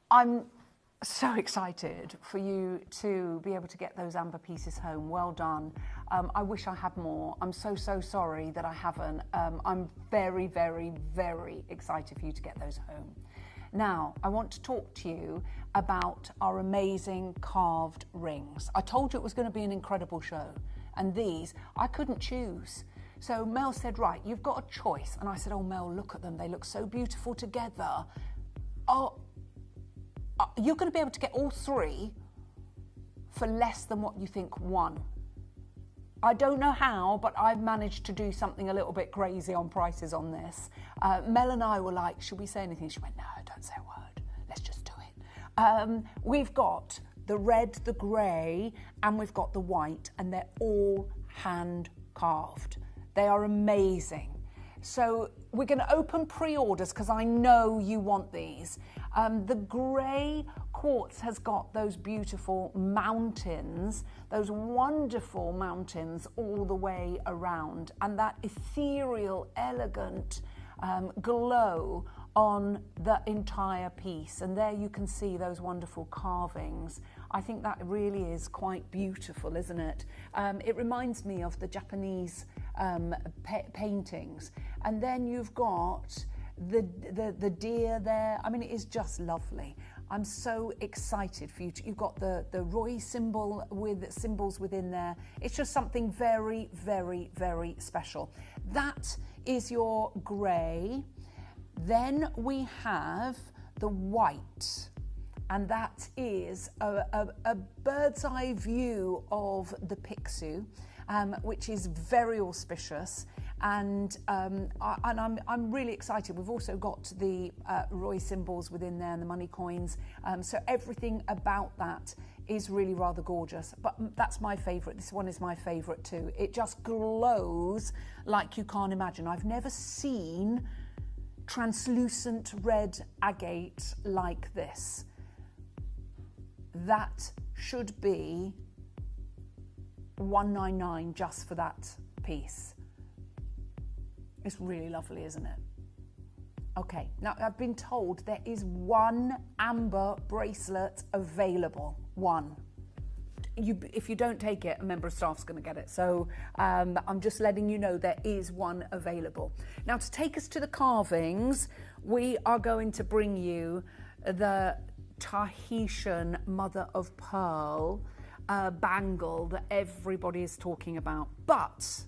Speaker 18: I'm so excited for you to be able to get those amber pieces home. Well done. I wish I had more. I'm so sorry that I haven't. I'm very, very, very excited for you to get those home. Now, I want to talk to you about our amazing carved rings. I told you it was going to be an incredible show, and these, I couldn't choose. So Mel said, right, you've got a choice. And I said, oh, Mel, look at them. They look so beautiful together. Oh, you're going to be able to get all 3 for less than what you think 1. I don't know how, but I've managed to do something a little bit crazy on prices on this. Mel and I were like, should we say anything? She went, no, don't say a word. Let's just do it. We've got the red, the grey, and we've got the white, and they're all hand carved. They are amazing. So we're going to open pre-orders because I know you want these. The grey quartz has got those beautiful mountains, those wonderful mountains all the way around, and that ethereal, elegant glow on the entire piece, and there you can see those wonderful carvings. I think that really is quite beautiful, isn't it? It reminds me of the Japanese paintings, and then you've got the deer there. I mean, it is just lovely. I'm so excited for you. You've got the Roy symbol with symbols within there. It's just something very, very, very special. That is your grey. Then we have the white, and that is a bird's eye view of the Picsou, which is very auspicious. And I'm really excited. We've also got the Roy symbols within there and the money coins. So everything about that is really rather gorgeous. But that's my favourite. This one is my favourite too. It just glows like you can't imagine. I've never seen translucent red agate like this. That should be $199 just for that piece. It's really lovely, isn't it? Okay, now I've been told there is one amber bracelet available. One. If you don't take it, a member of staff's going to get it. So I'm just letting you know there is one available. Now, to take us to the carvings, we are going to bring you the Tahitian mother of pearl bangle that everybody is talking about. But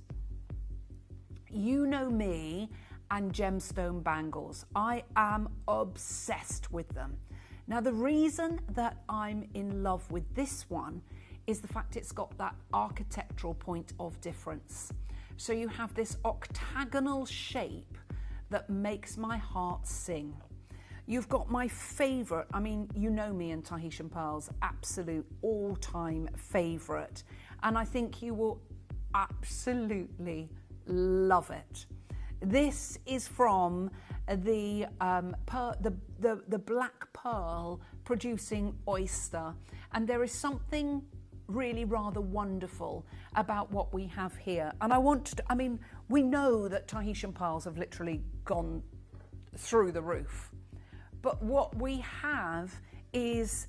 Speaker 18: you know me and gemstone bangles. I am obsessed with them. Now, the reason that I'm in love with this one is the fact it's got that architectural point of difference. So you have this octagonal shape that makes my heart sing. You've got my favourite, I mean, you know me and Tahitian pearls, absolute all-time favourite. And I think you will absolutely love it. This is from the black pearl producing oyster, and there is something really rather wonderful about what we have here. And I mean, we know that Tahitian pearls have literally gone through the roof, but what we have is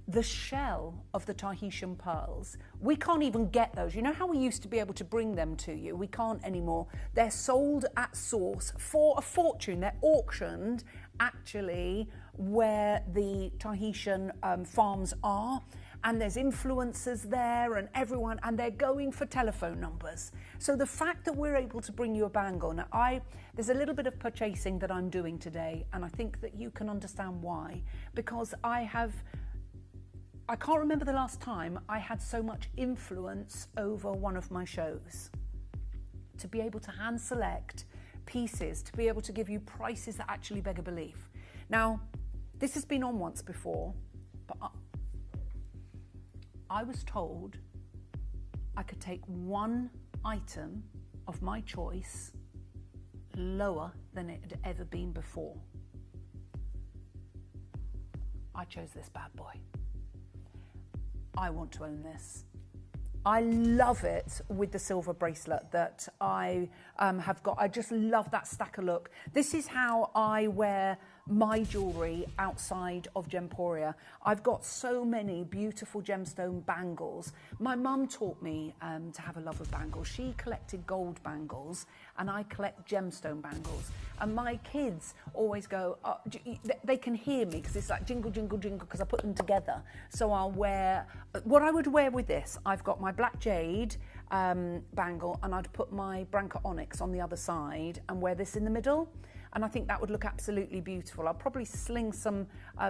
Speaker 18: the shell of the Tahitian pearls. We can't even get those. You know how we used to be able to bring them to you? We can't anymore. They're sold at source for a fortune. They're auctioned actually where the Tahitian farms are, and there's influencers there and everyone, and they're going for telephone numbers. So the fact that we're able to bring you a bangle, now there's a little bit of purchasing that I'm doing today, and I think that you can understand why, because I can't remember the last time I had so much influence over one of my shows. To be able to hand select pieces, to be able to give you prices that actually beg a belief. Now, this has been on once before, but I was told I could take one item of my choice lower than it had ever been before. I chose this bad boy. I want to own this. I love it with the silver bracelet that I have got. I just love that stacker look. This is how I wear my jewellery outside of Gemporia. I've got so many beautiful gemstone bangles. My mum taught me to have a love of bangles. She collected gold bangles and I collect gemstone bangles. And my kids always go, they can hear me because it's like jingle, jingle, jingle because I put them together. So I'll wear, what I would wear with this, I've got my black jade bangle and I'd put my Branca onyx on the other side and wear this in the middle. And I think that would look absolutely beautiful. I'll probably sling some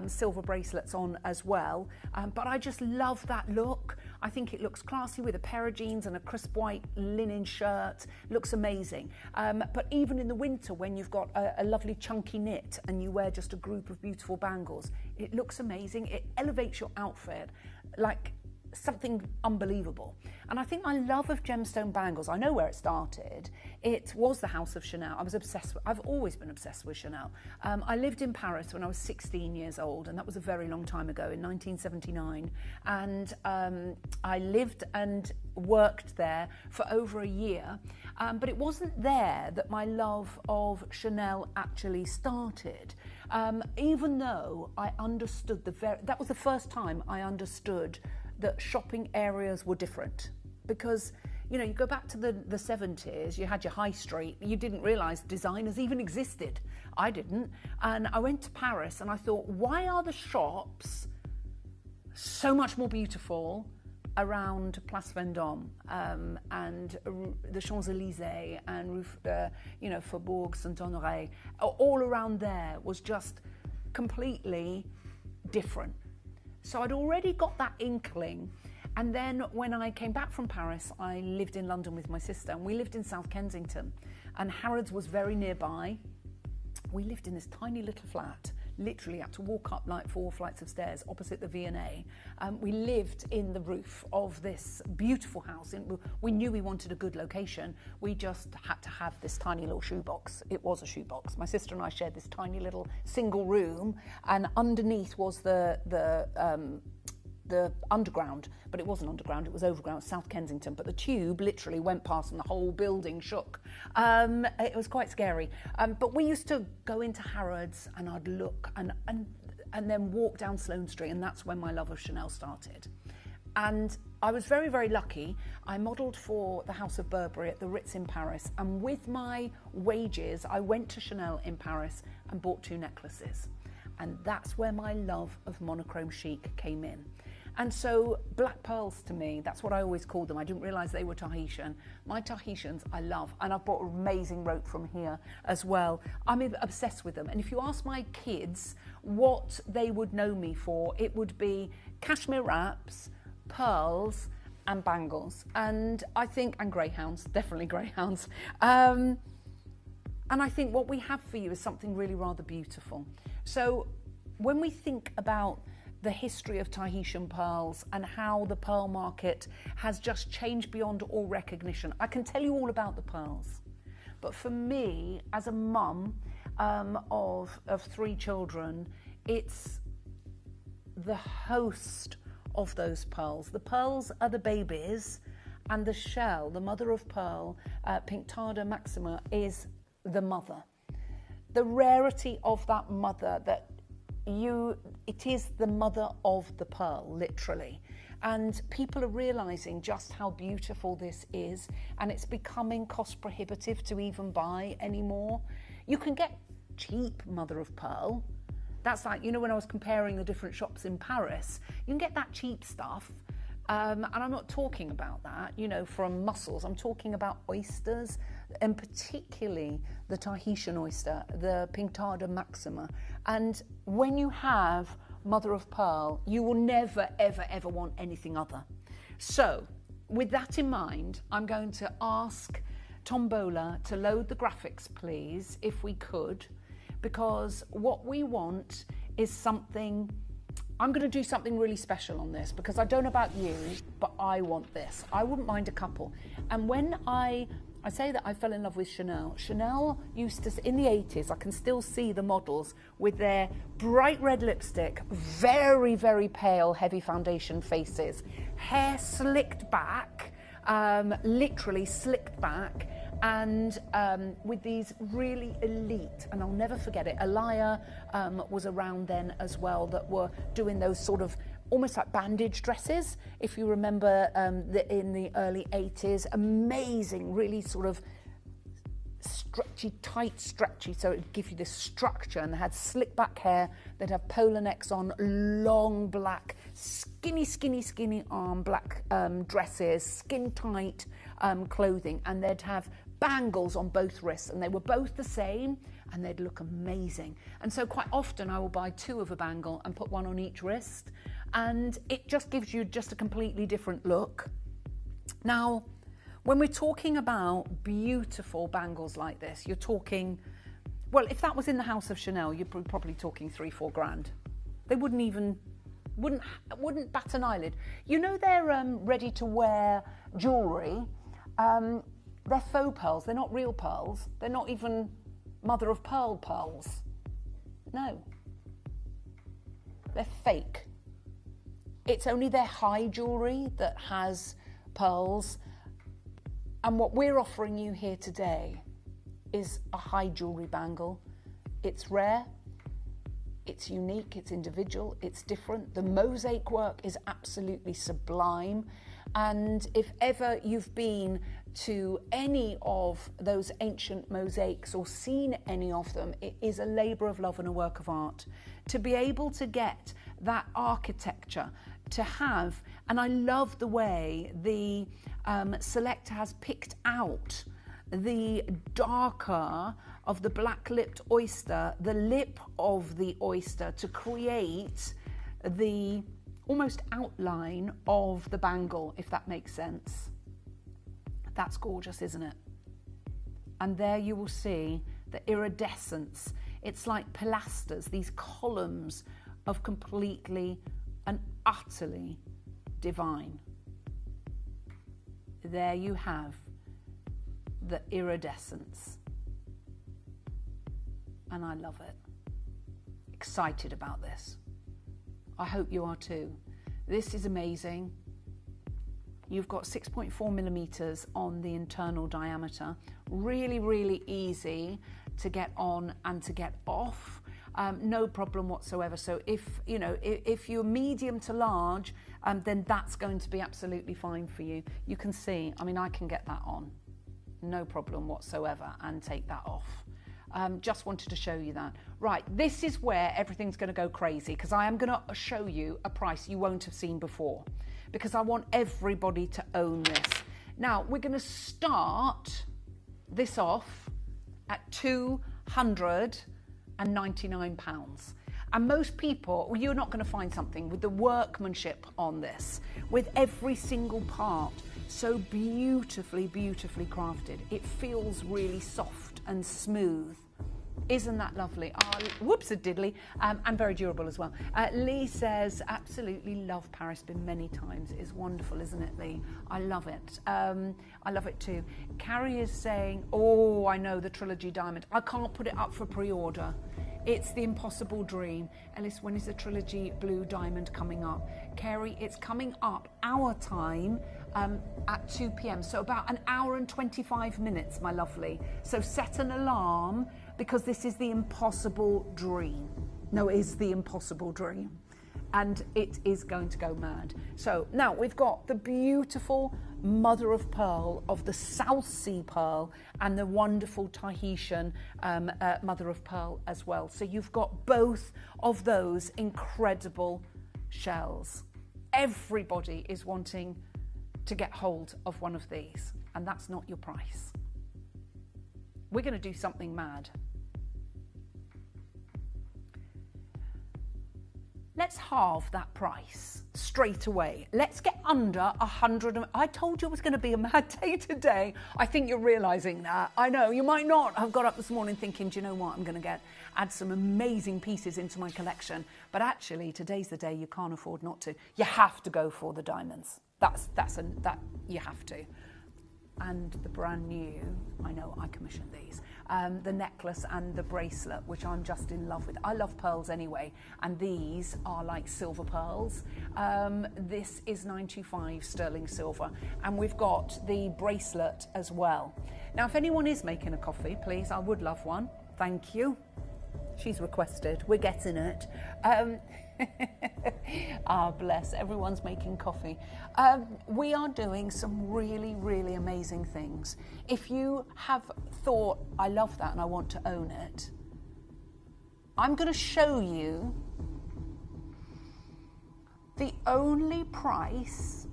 Speaker 18: silver bracelets on as well. But I just love that look. I think it looks classy with a pair of jeans and a crisp white linen shirt. Looks amazing. But even in the winter when you've got a lovely chunky knit and you wear just a group of beautiful bangles, it looks amazing. It elevates your outfit. Like, something unbelievable. And I think my love of gemstone bangles, I know where it started. It was the house of Chanel. I've always been obsessed with Chanel. I lived in Paris when I was 16 years old, and that was a very long time ago, in 1979. And I lived and worked there for over a year. But it wasn't there that my love of Chanel actually started. Even though I understood that was the first time I understood that shopping areas were different. Because, you know, you go back to the 70s, you had your high street, you didn't realise designers even existed. I didn't. And I went to Paris and I thought, why are the shops so much more beautiful around Place Vendôme and the Champs-Élysées and, Faubourg Saint-Honoré? All around there was just completely different. So I'd already got that inkling. And then when I came back from Paris, I lived in London with my sister, and we lived in South Kensington. And Harrods was very nearby. We lived in this tiny little flat, literally had to walk up like 4 flights of stairs opposite the V&A. We lived in the roof of this beautiful house. We knew we wanted a good location. We just had to have this tiny little shoebox. It was a shoebox. My sister and I shared this tiny little single room, and underneath was the underground, but it wasn't underground, it was overground, South Kensington, but the tube literally went past and the whole building shook. It was quite scary. But we used to go into Harrods and I'd look and then walk down Sloane Street, and that's when my love of Chanel started. And I was very, very lucky. I modelled for the House of Burberry at the Ritz in Paris, and with my wages, I went to Chanel in Paris and bought 2 necklaces. And that's where my love of monochrome chic came in. And so black pearls to me, that's what I always called them. I didn't realise they were Tahitian. My Tahitians I love, and I've brought amazing rope from here as well. I'm obsessed with them. And if you ask my kids what they would know me for, it would be cashmere wraps, pearls and bangles. And I think, and greyhounds, definitely greyhounds. And I think what we have for you is something really rather beautiful. So when we think about the history of Tahitian pearls and how the pearl market has just changed beyond all recognition, I can tell you all about the pearls. But for me, as a mum of 3 children, it's the host of those pearls. The pearls are the babies, and the shell, the mother of pearl, Pinctada maxima, is the mother. The rarity of that mother, it is the mother of the pearl, literally. And people are realising just how beautiful this is, and it's becoming cost prohibitive to even buy anymore. You can get cheap mother of pearl. That's like, you know, when I was comparing the different shops in Paris, you can get that cheap stuff. And I'm not talking about that, you know, from mussels. I'm talking about oysters, and particularly the Tahitian oyster, the Pinctada maxima. And when you have mother of pearl, you will never, ever, ever want anything other. So, with that in mind, I'm going to ask Tombola to load the graphics, please, if we could, because what we want is something. I'm going to do something really special on this, because I don't know about you, but I want this. I wouldn't mind a couple. And when I say that I fell in love with Chanel. Chanel used to, in the 80s, I can still see the models with their bright red lipstick, very, very pale, heavy foundation faces, hair slicked back, literally slicked back, and with these really elite, and I'll never forget it, Alaya was around then as well, that were doing those sort of almost like bandage dresses, if you remember, in the early 80s. Amazing, really sort of stretchy, tight, stretchy, so it would give you this structure. And they had slick back hair, they'd have polo necks on, long black, skinny arm black dresses, skin tight clothing, and they'd have bangles on both wrists, and they were both the same, and they'd look amazing. And so quite often I will buy 2 of a bangle and put 1 on each wrist, and it just gives you just a completely different look. Now, when we're talking about beautiful bangles like this, you're talking, well, if that was in the house of Chanel, you're probably talking 3-4 grand. They wouldn't even wouldn't bat an eyelid. You know their ready-to-wear jewellery. They're faux pearls. They're not real pearls. They're not even mother of pearl pearls. No. They're fake. It's only their high jewellery that has pearls. And what we're offering you here today is a high jewellery bangle. It's rare, it's unique, it's individual, it's different. The mosaic work is absolutely sublime. And if ever you've been to any of those ancient mosaics or seen any of them, it is a labour of love and a work of art. To be able to get that architecture, to have, and I love the way the selector has picked out the darker of the black-lipped oyster, the lip of the oyster, to create the almost outline of the bangle, if that makes sense. That's gorgeous, isn't it? And there you will see the iridescence. It's like pilasters, these columns of completely and utterly divine. There you have the iridescence. And I love it. Excited about this. I hope you are too. This is amazing. You've got 6.4 millimeters on the internal diameter. Really, really easy to get on and to get off. No problem whatsoever. So if you're medium to large, then that's going to be absolutely fine for you. You can see, I mean, I can get that on. No problem whatsoever, and take that off. Just wanted to show you that. Right, this is where everything's going to go crazy, because I am going to show you a price you won't have seen before, because I want everybody to own this. Now, we're going to start this off at £299. And most people, well, you're not going to find something with the workmanship on this, with every single part so beautifully, beautifully crafted. It feels really soft and smooth. Isn't that lovely? Whoops, a diddly. And very durable as well. Lee says, absolutely love Paris. Been many times. It's wonderful, isn't it, Lee? I love it. I love it too. Carrie is saying, oh, I know, the Trilogy Diamond. I can't put it up for pre-order. It's the impossible dream. Ellis, when is the Trilogy Blue Diamond coming up? Carrie, it's coming up our time at 2 p.m. So about an hour and 25 minutes, my lovely. So set an alarm, because this is the impossible dream. No, it is the impossible dream. And it is going to go mad. So now we've got the beautiful mother of pearl of the South Sea pearl and the wonderful Tahitian mother of pearl as well. So you've got both of those incredible shells. Everybody is wanting to get hold of one of these, and that's not your price. We're going to do something mad. Let's halve that price straight away. Let's get under 100. I told you it was going to be a mad day today. I think you're realising that. I know, you might not have got up this morning thinking, do you know what, I'm going to add some amazing pieces into my collection. But actually, today's the day you can't afford not to. You have to go for the diamonds. That you have to. And the brand new, I know I commissioned these, the necklace and the bracelet, which I'm just in love with. I love pearls anyway, and these are like silver pearls. This is 925 sterling silver, and we've got the bracelet as well. Now, if anyone is making a coffee, please, I would love one. Thank you. She's requested. We're getting it. Bless. Everyone's making coffee. We are doing some really, really amazing things. If you have thought, I love that and I want to own it, I'm going to show you the only price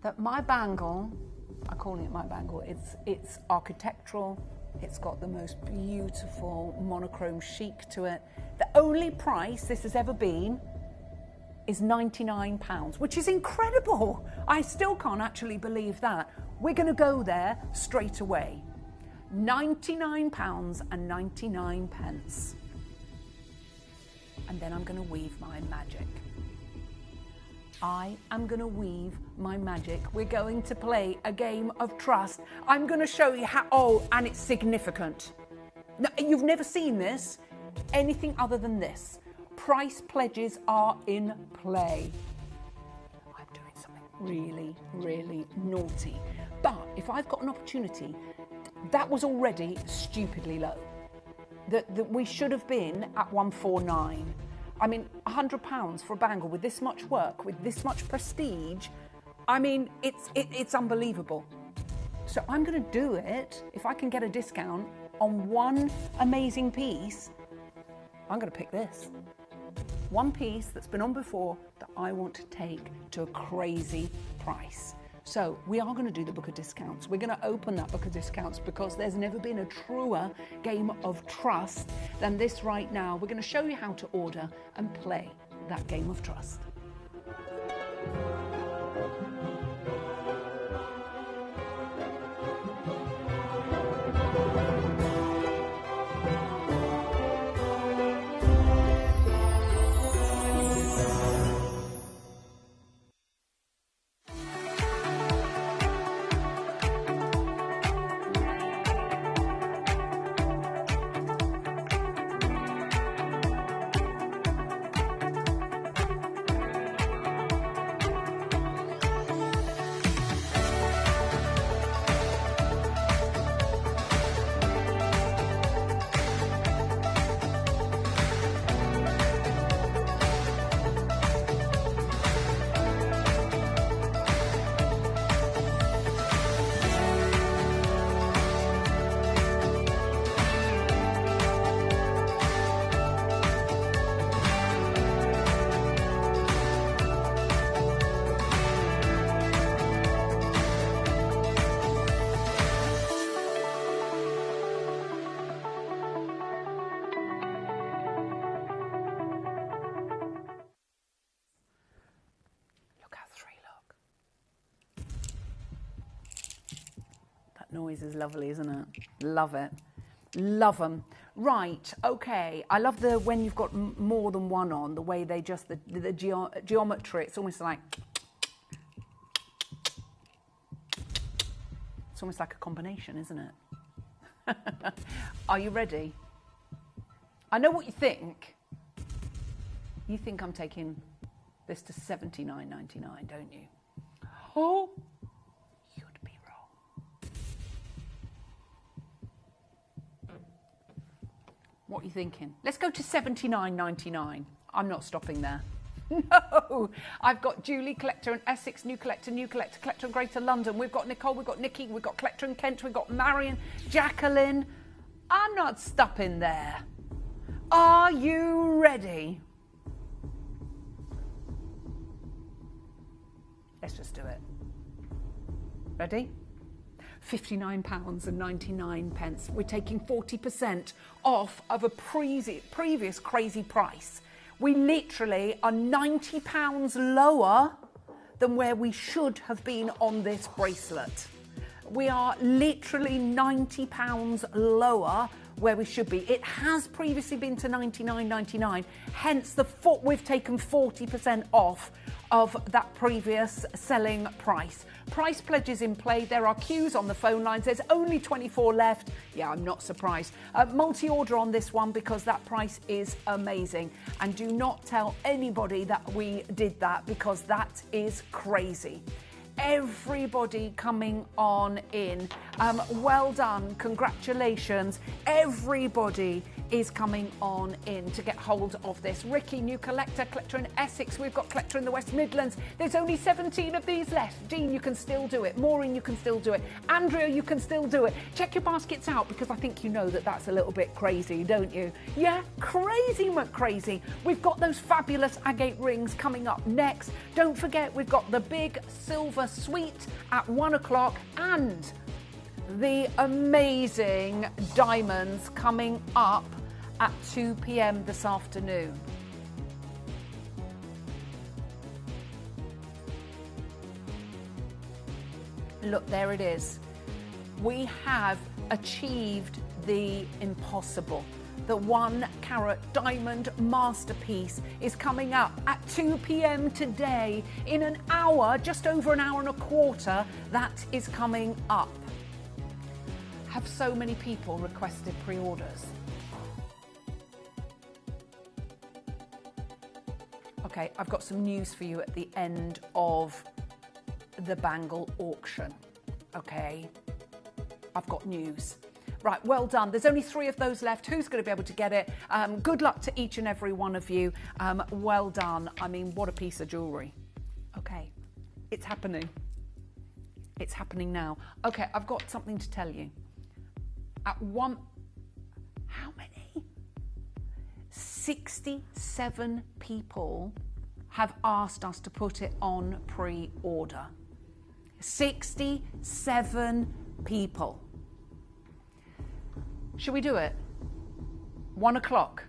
Speaker 18: that my bangle, I'm calling it my bangle, it's architectural. It's got the most beautiful monochrome chic to it. The only price this has ever been is £99, which is incredible. I still can't actually believe that. We're going to go there straight away. £99.99. and then I'm going to weave my magic. I am going to weave my magic. We're going to play a game of trust. I'm going to show you how, oh, and it's significant. No, you've never seen this, anything other than this. Price pledges are in play. I'm doing something really, really naughty. But if I've got an opportunity, that was already stupidly low. That we should have been at 149. I mean, £100 for a bangle with this much work, with this much prestige. I mean, it's unbelievable. So I'm going to do it. If I can get a discount on one amazing piece, I'm going to pick this. One piece that's been on before that I want to take to a crazy price. So we are going to do the book of discounts. We're going to open that book of discounts because there's never been a truer game of trust than this right now. We're going to show you how to order and play that game of trust. Noise is lovely, isn't it? Love it. Love them. Right, okay. I love the when you've got more than one on, the way they just, the geometry, it's almost like, it's almost like a combination, isn't it? Are you ready? I know what you think. You think I'm taking this to $79.99, don't you? Oh, what are you thinking? Let's go to $79.99. I'm not stopping there. No, I've got Julie, collector in Essex, new collector in Greater London. We've got Nicole, we've got Nikki, we've got collector in Kent, we've got Marion, Jacqueline. I'm not stopping there. Are you ready? Let's just do it. Ready? £59.99. We're taking 40% off of a previous crazy price. We literally are £90 lower than where we should have been on this bracelet. We are literally £90 lower where we should be. It has previously been to $99.99, hence we've taken 40% off of that previous selling price. Price pledges in play. There are queues on the phone lines. There's only 24 left. Yeah, I'm not surprised. Multi-order on this one because that price is amazing. And do not tell anybody that we did that because that is crazy. Everybody coming on in. Well done. Congratulations. Everybody is coming on in to get hold of this. Ricky, new collector in Essex. We've got collector in the West Midlands. There's only 17 of these left. Dean, you can still do it. Maureen, you can still do it. Andrea, you can still do it. Check your baskets out because I think you know that that's a little bit crazy, don't you? Yeah, crazy McCrazy. We've got those fabulous agate rings coming up next. Don't forget, we've got the big silver suite at 1 o'clock and the amazing diamonds coming up at 2 p.m. this afternoon. Look, there it is. We have achieved the impossible. the 1 carat diamond masterpiece is coming up at 2 p.m. today. In an hour, just over an hour and a quarter, that is coming up. Have so many people requested pre-orders? Okay, I've got some news for you at the end of the bangle auction. Okay, I've got news. Right, well done. There's only 3 of those left. Who's going to be able to get it? Good luck to each and every one of you. Well done. I mean, what a piece of jewellery. Okay, it's happening. It's happening now. Okay, I've got something to tell you. How many? 67 people have asked us to put it on pre-order. 67 people. Should we do it? 1 o'clock.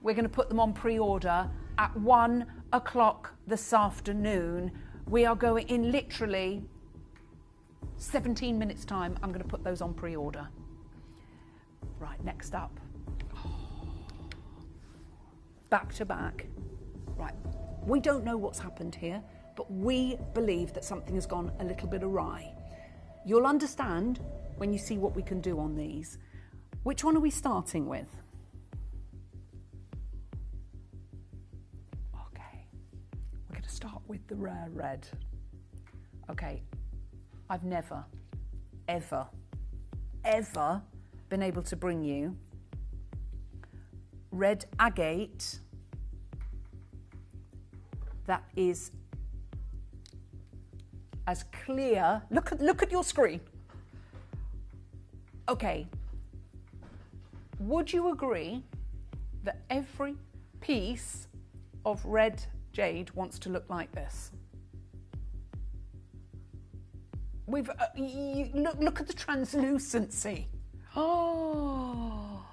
Speaker 18: We're going to put them on pre-order at 1 o'clock this afternoon. We are going in literally 17 minutes time. I'm going to put those on pre-order. Right, next up. Back to back. Right, we don't know what's happened here, but we believe that something has gone a little bit awry. You'll understand when you see what we can do on these. Which one are we starting with? Okay, we're going to start with the rare red. Okay, I've never, ever, ever been able to bring you red agate that is as clear. Look at your screen. Okay. Would you agree that every piece of red jade wants to look like this? Look at the translucency. Oh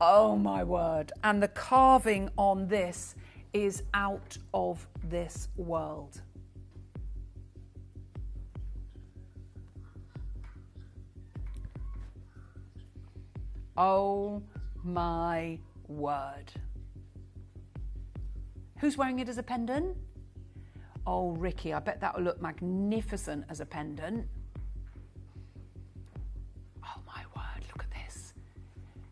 Speaker 18: my word. And the carving on this is out of this world. Oh my word. Who's wearing it as a pendant? Oh, Ricky, I bet that will look magnificent as a pendant. Oh my word, look at this.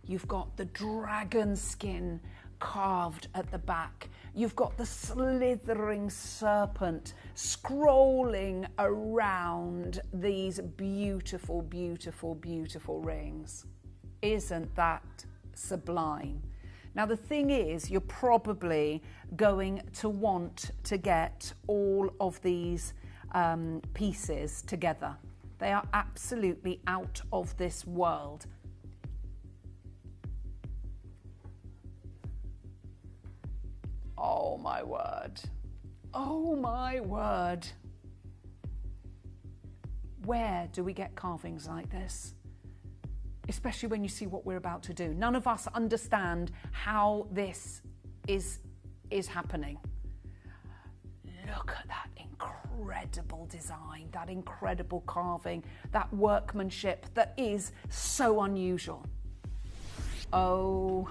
Speaker 18: You've got the dragon skin carved at the back. You've got the slithering serpent scrolling around these beautiful, beautiful, beautiful rings. Isn't that sublime? Now, the thing is, you're probably going to want to get all of these pieces together. They are absolutely out of this world. Oh my word. Oh my word. Where do we get carvings like this? Especially when you see what we're about to do. None of us understand how this is happening. Look at that incredible design, that incredible carving, that workmanship that is so unusual. Oh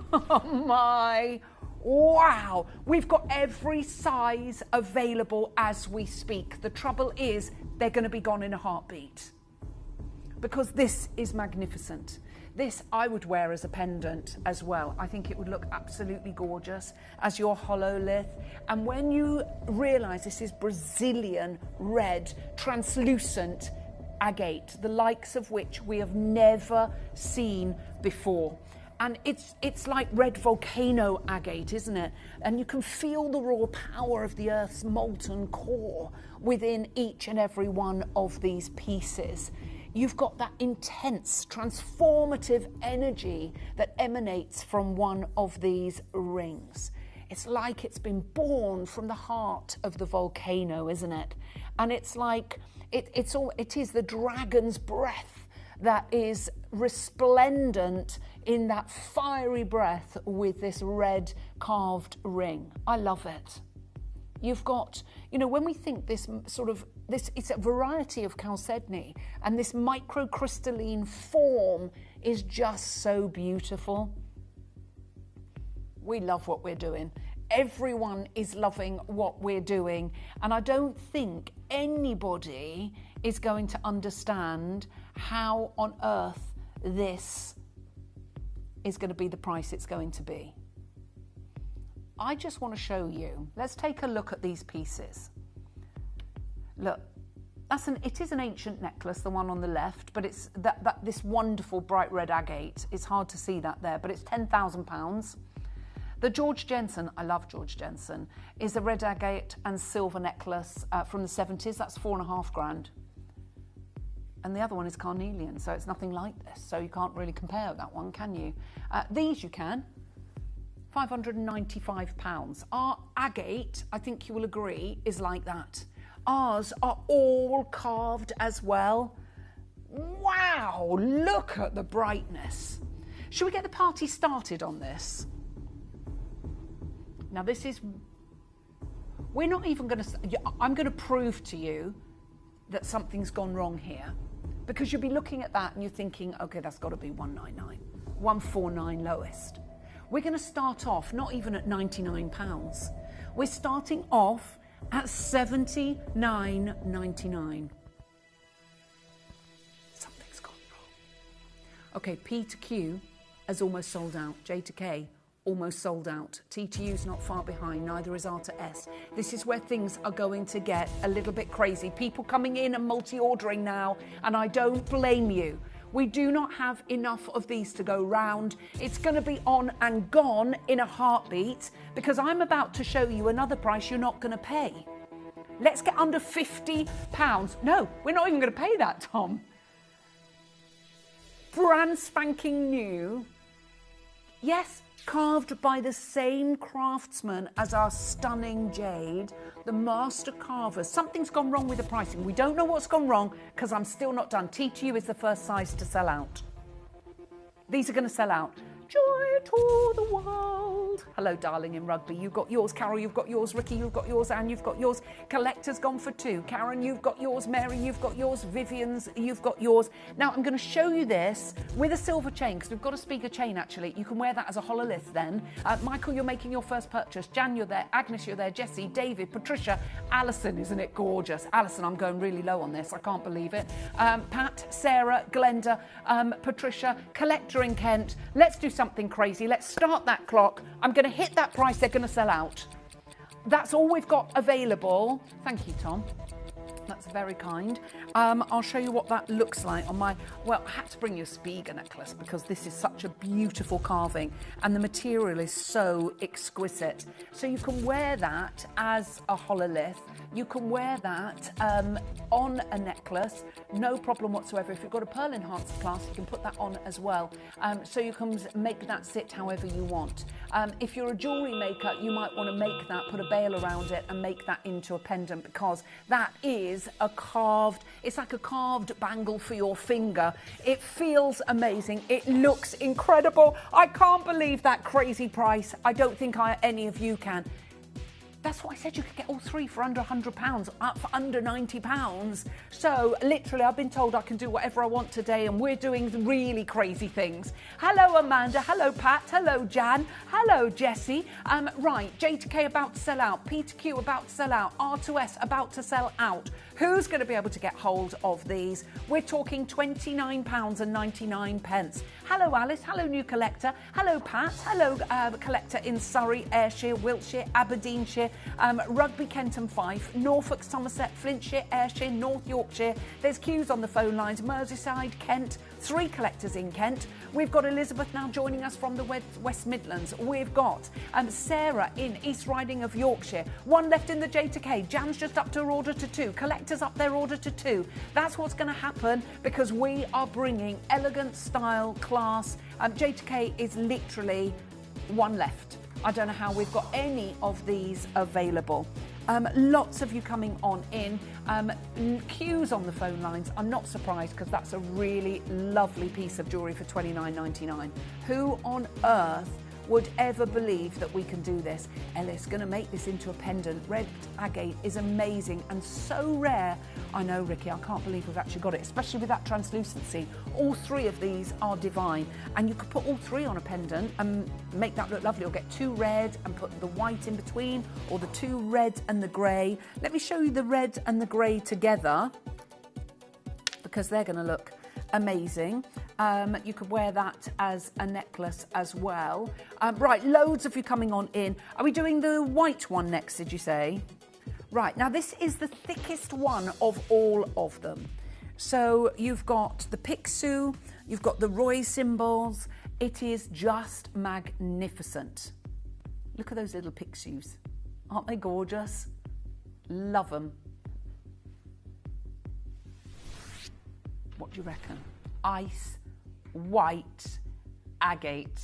Speaker 18: my, wow. We've got every size available as we speak. The trouble is they're going to be gone in a heartbeat. Because this is magnificent. This I would wear as a pendant as well. I think it would look absolutely gorgeous as your hololith. And when you realise this is Brazilian red, translucent agate, the likes of which we have never seen before. And it's like red volcano agate, isn't it? And you can feel the raw power of the Earth's molten core within each and every one of these pieces. You've got that intense, transformative energy that emanates from one of these rings. It's like it's been born from the heart of the volcano, isn't it? And it's like, it is the dragon's breath that is resplendent in that fiery breath with this red carved ring. I love it. You've got, when we think this, it's a variety of chalcedony, and this microcrystalline form is just so beautiful. We love what we're doing. Everyone is loving what we're doing. And I don't think anybody is going to understand how on earth this is going to be the price it's going to be. I just want to show you. Let's take a look at these pieces. Look, it is an ancient necklace, the one on the left, but it's this wonderful bright red agate. It's hard to see that there, but it's £10,000. The George Jensen, I love George Jensen, is a red agate and silver necklace from the 70s. That's £4,500. And the other one is carnelian, so it's nothing like this. So you can't really compare that one, can you? These you can. £595. Our agate, I think you will agree, is like that. Ours are all carved as well. Wow, look at the brightness. Should we get the party started on this? Now this is, we're not even going to, I'm going to prove to you that something's gone wrong here, because you'll be looking at that and you're thinking, okay, that's got to be 199, 149 lowest. We're going to start off not even at £99. We're starting off at $79.99. Something's gone wrong. Okay, P to Q has almost sold out. J to K almost sold out. T to U's not far behind, neither is R to S. This is where things are going to get a little bit crazy. People coming in and multi-ordering now, and I don't blame you. We do not have enough of these to go round. It's going to be on and gone in a heartbeat, because I'm about to show you another price you're not going to pay. Let's get under £50. No, we're not even going to pay that, Tom. Brand spanking new. Yes, carved by the same craftsman as our stunning jade, the master carvers. Something's gone wrong with the pricing. We don't know what's gone wrong, because I'm still not done. TTU is the first size to sell out. These are going to sell out. Joy to the world. Hello, darling in rugby. You've got yours. Carol, you've got yours. Ricky, you've got yours. Anne, you've got yours. Collector's gone for 2. Karen, you've got yours. Mary, you've got yours. Vivian's, you've got yours. Now, I'm going to show you this with a silver chain, because we've got a speaker chain, actually. You can wear that as a hololith then. Michael, you're making your first purchase. Jan, you're there. Agnes, you're there. Jessie, David, Patricia, Alison, isn't it gorgeous? Alison, I'm going really low on this. I can't believe it. Pat, Sarah, Glenda, Patricia, Collector in Kent. Let's do something crazy. Let's start that clock. I'm going to hit that price. They're going to sell out. That's all we've got available. Thank you, Tom. That's very kind. I'll show you what that looks like on my... Well, I had to bring you a Spiga necklace because this is such a beautiful carving and the material is so exquisite. So you can wear that as a hololith. You can wear that on a necklace, no problem whatsoever. If you've got a pearl enhancer clasp, you can put that on as well. So you can make that sit however you want. If you're a jewellery maker, you might want to make that, put a bail around it and make that into a pendant, because that is a carved, it's like a carved bangle for your finger. It feels amazing. It looks incredible. I can't believe that crazy price. I don't think any of you can. That's why I said you could get all 3 for under £100, up for under £90. So literally, I've been told I can do whatever I want today, and we're doing really crazy things. Hello, Amanda. Hello, Pat. Hello, Jan. Hello, Jessie. Right, J to K about to sell out. P to Q about to sell out. R to S about to sell out. Who's going to be able to get hold of these? We're talking £29.99. Hello, Alice. Hello, new collector. Hello, Pat. Hello, collector in Surrey, Ayrshire, Wiltshire, Aberdeenshire, Rugby, Kent and Fife, Norfolk, Somerset, Flintshire, Ayrshire, North Yorkshire. There's queues on the phone lines. Merseyside, Kent, 3 collectors in Kent. We've got Elizabeth now joining us from the West Midlands. We've got Sarah in East Riding of Yorkshire. 1 left in the J to K. Jan's just up to her order to 2. Collectors up their order to 2. That's what's going to happen, because we are bringing elegant style, class. J to K is literally 1 left. I don't know how we've got any of these available. Lots of you coming on in. Queues on the phone lines. I'm not surprised, because that's a really lovely piece of jewellery for £29.99. Who on earth would ever believe that we can do this. Ella's going to make this into a pendant. Red agate is amazing and so rare. I know, Ricky, I can't believe we've actually got it, especially with that translucency. All three of these are divine, and you could put all three on a pendant and make that look lovely, or get two red and put the white in between, or the two red and the grey. Let me show you the red and the grey together, because they're going to look amazing. You could wear that as a necklace as well. Right, loads of you coming on in. Are we doing the white one next, did you say? Right, now this is the thickest one of all of them. So you've got the Picsou, you've got the Roy symbols. It is just magnificent. Look at those little Picsous. Aren't they gorgeous? Love them. What do you reckon? Ice, white, agate.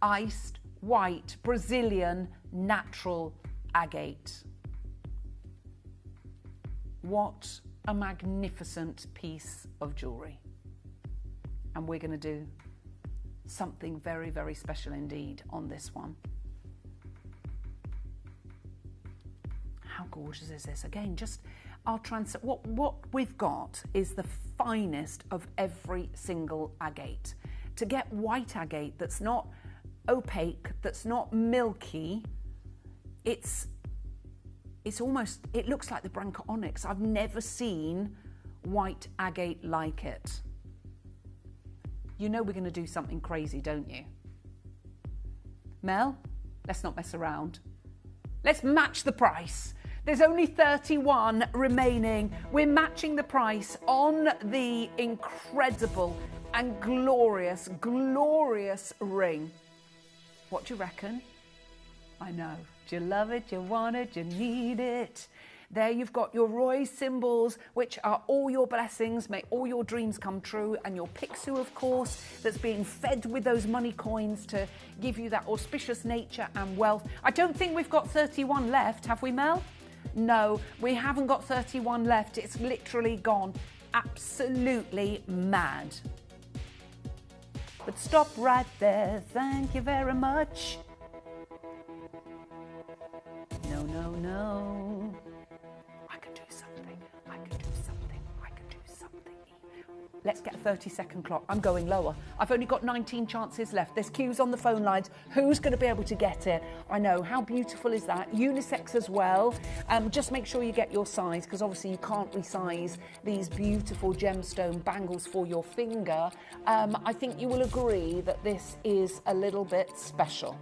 Speaker 18: Iced, white, Brazilian, natural agate. What a magnificent piece of jewellery. And we're going to do something very, very special indeed on this one. How gorgeous is this? Again, just what we've got is the finest of every single agate. To get white agate that's not opaque, that's not milky, it looks like the Branca onyx. I've never seen white agate like it. You know we're going to do something crazy, don't you? Mel, let's not mess around. Let's match the price. There's only 31 remaining. We're matching the price on the incredible and glorious, glorious ring. What do you reckon? I know. Do you love it? Do you want it? Do you need it? There you've got your Roy symbols, which are all your blessings, make all your dreams come true, and your Picsou, of course, that's being fed with those money coins to give you that auspicious nature and wealth. I don't think we've got 31 left, have we, Mel? No, we haven't got 31 left. It's literally gone absolutely mad. But stop right there. Thank you very much. No, no, no. I can do something. I can do something. I can do something. Let's get a 30-second clock. I'm going lower. I've only got 19 chances left. There's queues on the phone lines. Who's going to be able to get it? I know. How beautiful is that? Unisex as well. Just make sure you get your size, because obviously you can't resize these beautiful gemstone bangles for your finger. I think you will agree that this is a little bit special.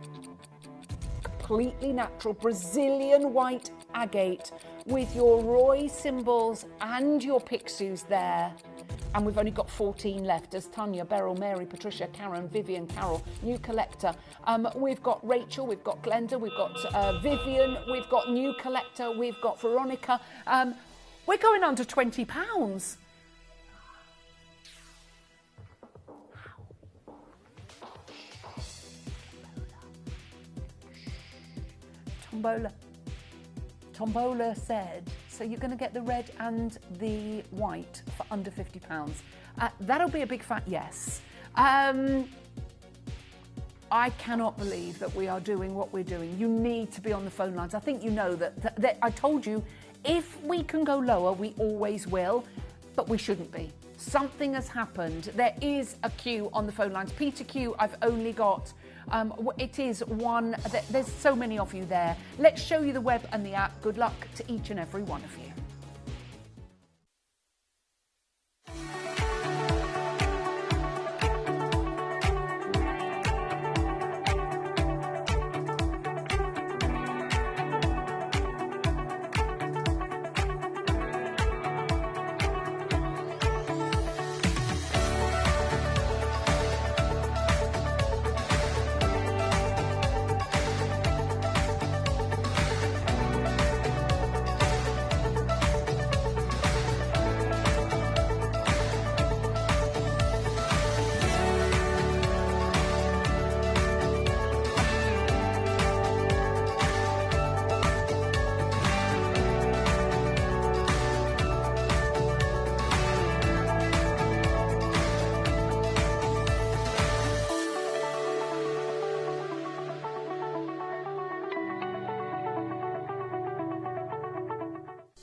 Speaker 18: Completely natural Brazilian white agate with your Roy symbols and your Picsous there. And we've only got 14 left. There's Tanya, Beryl, Mary, Patricia, Karen, Vivian, Carol, new collector. We've got Rachel, we've got Glenda, we've got Vivian, we've got new collector, we've got Veronica. We're going under £20. Tombola said, so you're going to get the red and the white for under £50. That'll be a big fat yes. I cannot believe that we are doing what we're doing. You need to be on the phone lines. I think you know that I told you, if we can go lower, we always will, but we shouldn't be. Something has happened. There is a queue on the phone lines. Peter Q, I've only got... it is one, there's so many of you there. Let's show you the web and the app. Good luck to each and every one of you.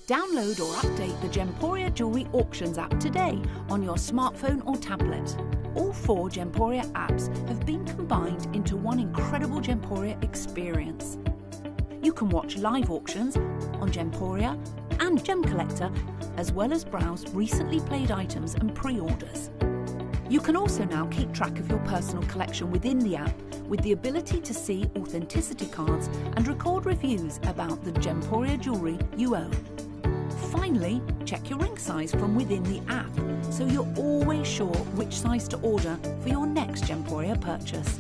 Speaker 18: Download or update the Gemporia Jewellery Auctions app today on your smartphone or tablet. All 4 Gemporia apps have been combined into one incredible Gemporia experience. You can watch live auctions on Gemporia and Gem Collector, as well as browse recently played items and pre-orders. You can also now keep track of your personal collection within the app with the ability to see authenticity cards and record reviews about the Gemporia jewellery you own. Finally, check your ring size from within the app so you're always sure which size to order for your next Gemporia purchase.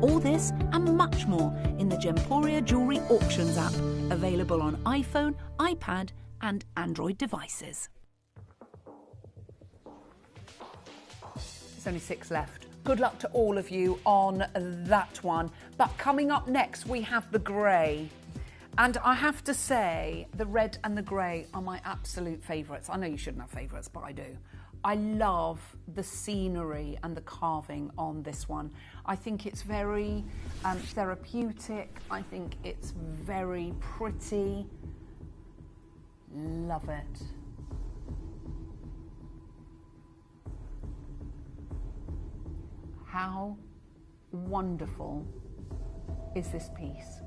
Speaker 18: All this and much more in the Gemporia Jewellery Auctions app, available on iPhone, iPad and Android devices. There's only 6 left. Good luck to all of you on that one. But coming up next, we have the grey. And I have to say, the red and the grey are my absolute favourites. I know you shouldn't have favourites, but I do. I love the scenery and the carving on this one. I think it's very therapeutic. I think it's very pretty. Love it. How wonderful is this piece?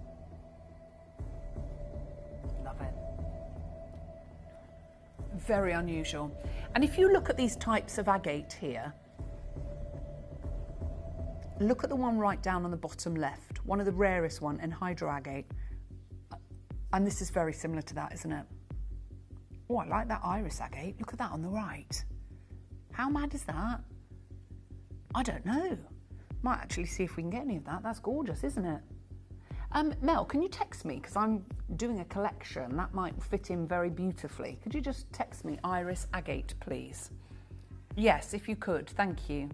Speaker 18: Love it. Very unusual. And if you look at these types of agate here, look at the one right down on the bottom left, one of the rarest one, anhydro agate. And this is very similar to that, isn't it? Oh, I like that iris agate. Look at that on the right. How mad is that? I don't know. Might actually see if we can get any of that. That's gorgeous, isn't it? Mel, can you text me? Because I'm doing a collection. That might fit in very beautifully. Could you just text me iris agate, please? Yes, if you could. Thank you.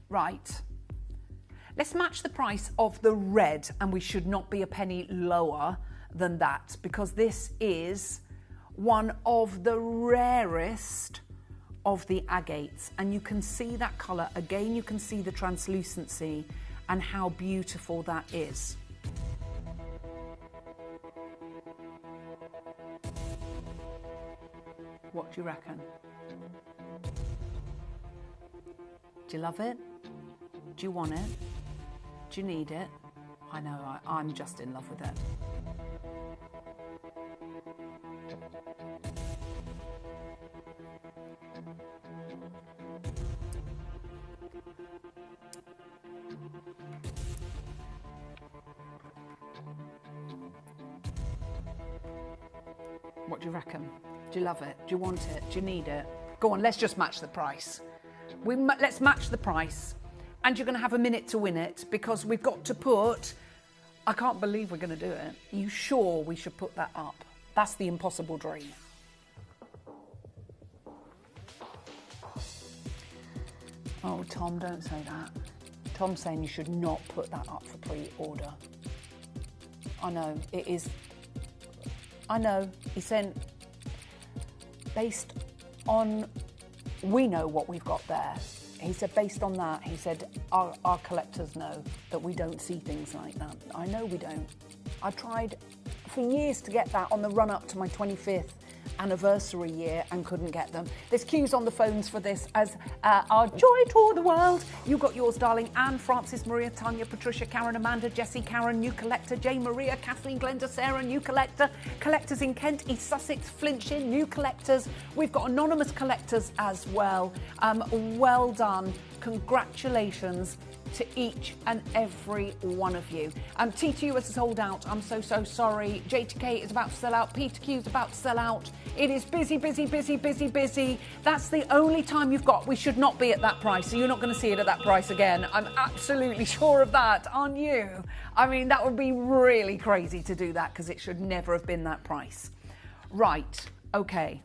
Speaker 18: Right. Let's match the price of the red, and we should not be a penny lower than that, because this is one of the rarest of the agates, and you can see that colour. Again, you can see the translucency and how beautiful that is. What do you reckon? Do you love it? Do you want it? Do you need it? I know, I'm just in love with it. What do you reckon? Do you love it? Do you want it? Do you need it? Go on, let's just match the price. Let's match the price. And you're going to have a minute to win it, because we've got to put... I can't believe we're going to do it. Are you sure we should put that up? That's the impossible dream. Oh, Tom, don't say that. Tom's saying you should not put that up for pre-order. I know, it is... I know, he said, based on... We know what we've got there. He said, based on that, he said, our collectors know that we don't see things like that. I know we don't. I tried for years to get that on the run-up to my 25th anniversary year and couldn't get them. There's queues on the phones for this as our joy tour the world. You got yours, darling. Anne, Francis, Maria, Tanya, Patricia, Karen, Amanda, Jessie, Karen, new collector, Jane, Maria, Kathleen, Glenda, Sarah, new collector, collectors in Kent, East Sussex, Flintshire, new collectors. We've got anonymous collectors as well. Well done. Congratulations to each and every one of you. T2U is sold out. I'm so sorry. JTK is about to sell out. P2Q is about to sell out. It is busy, busy, busy, busy, busy. That's the only time you've got. We should not be at that price, so you're not going to see it at that price again. I'm absolutely sure of that, aren't you? I mean, that would be really crazy to do that, because it should never have been that price. Right, okay.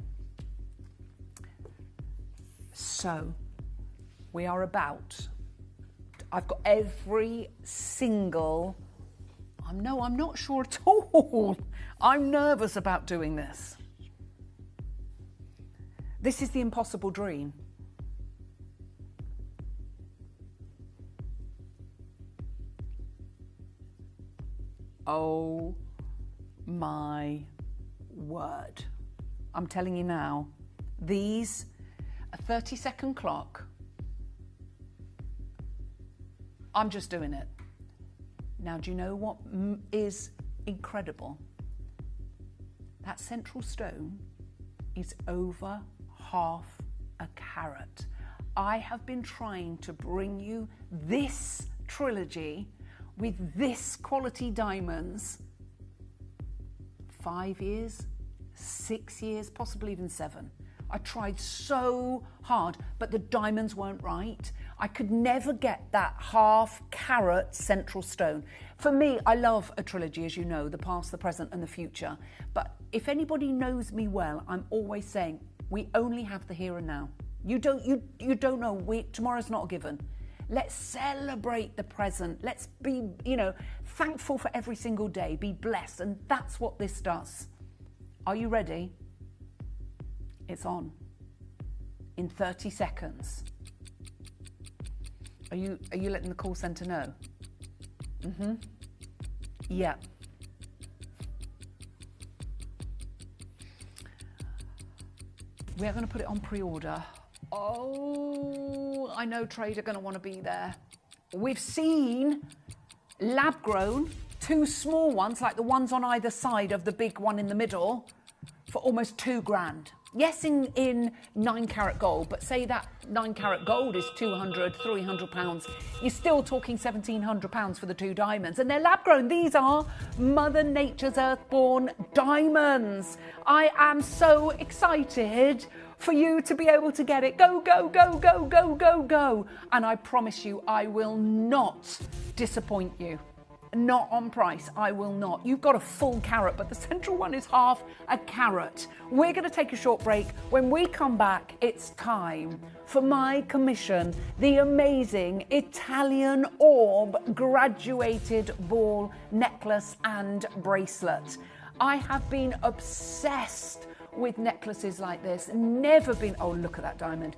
Speaker 18: So, we are about... I've got every single... I'm not sure at all. I'm nervous about doing this. This is the impossible dream. Oh my word. I'm telling you now, these, a 30-second clock, I'm just doing it. Now, do you know what is incredible? That central stone is over half a carat. I have been trying to bring you this trilogy with this quality diamonds 5 years, 6 years, possibly even 7. I tried so hard, but the diamonds weren't right. I could never get that half carat central stone. For me, I love a trilogy, as you know, the past, the present and the future. But if anybody knows me well, I'm always saying, we only have the here and now. You don't know, tomorrow's not a given. Let's celebrate the present. Let's be, thankful for every single day, be blessed. And that's what this does. Are you ready? It's on. In 30 seconds. Are you letting the call centre know? Mm-hmm. Yeah. We're going to put it on pre-order. Oh, I know trade are going to want to be there. We've seen lab-grown, 2 small ones, like the ones on either side of the big one in the middle, for almost $2,000. Yes, in 9-carat gold, but say that 9-carat gold is £200, £300. You're still talking £1,700 for the 2 diamonds, and they're lab-grown. These are Mother Nature's earthborn diamonds. I am so excited for you to be able to get it. Go, go, go, go, go, go, go. And I promise you, I will not disappoint you. Not on price, I will not. You've got a full carat, but the central one is half a carat. We're going to take a short break. When we come back, it's time for my commission, the amazing Italian orb graduated ball necklace and bracelet. I have been obsessed with necklaces like this. Never been, oh, look at that diamond.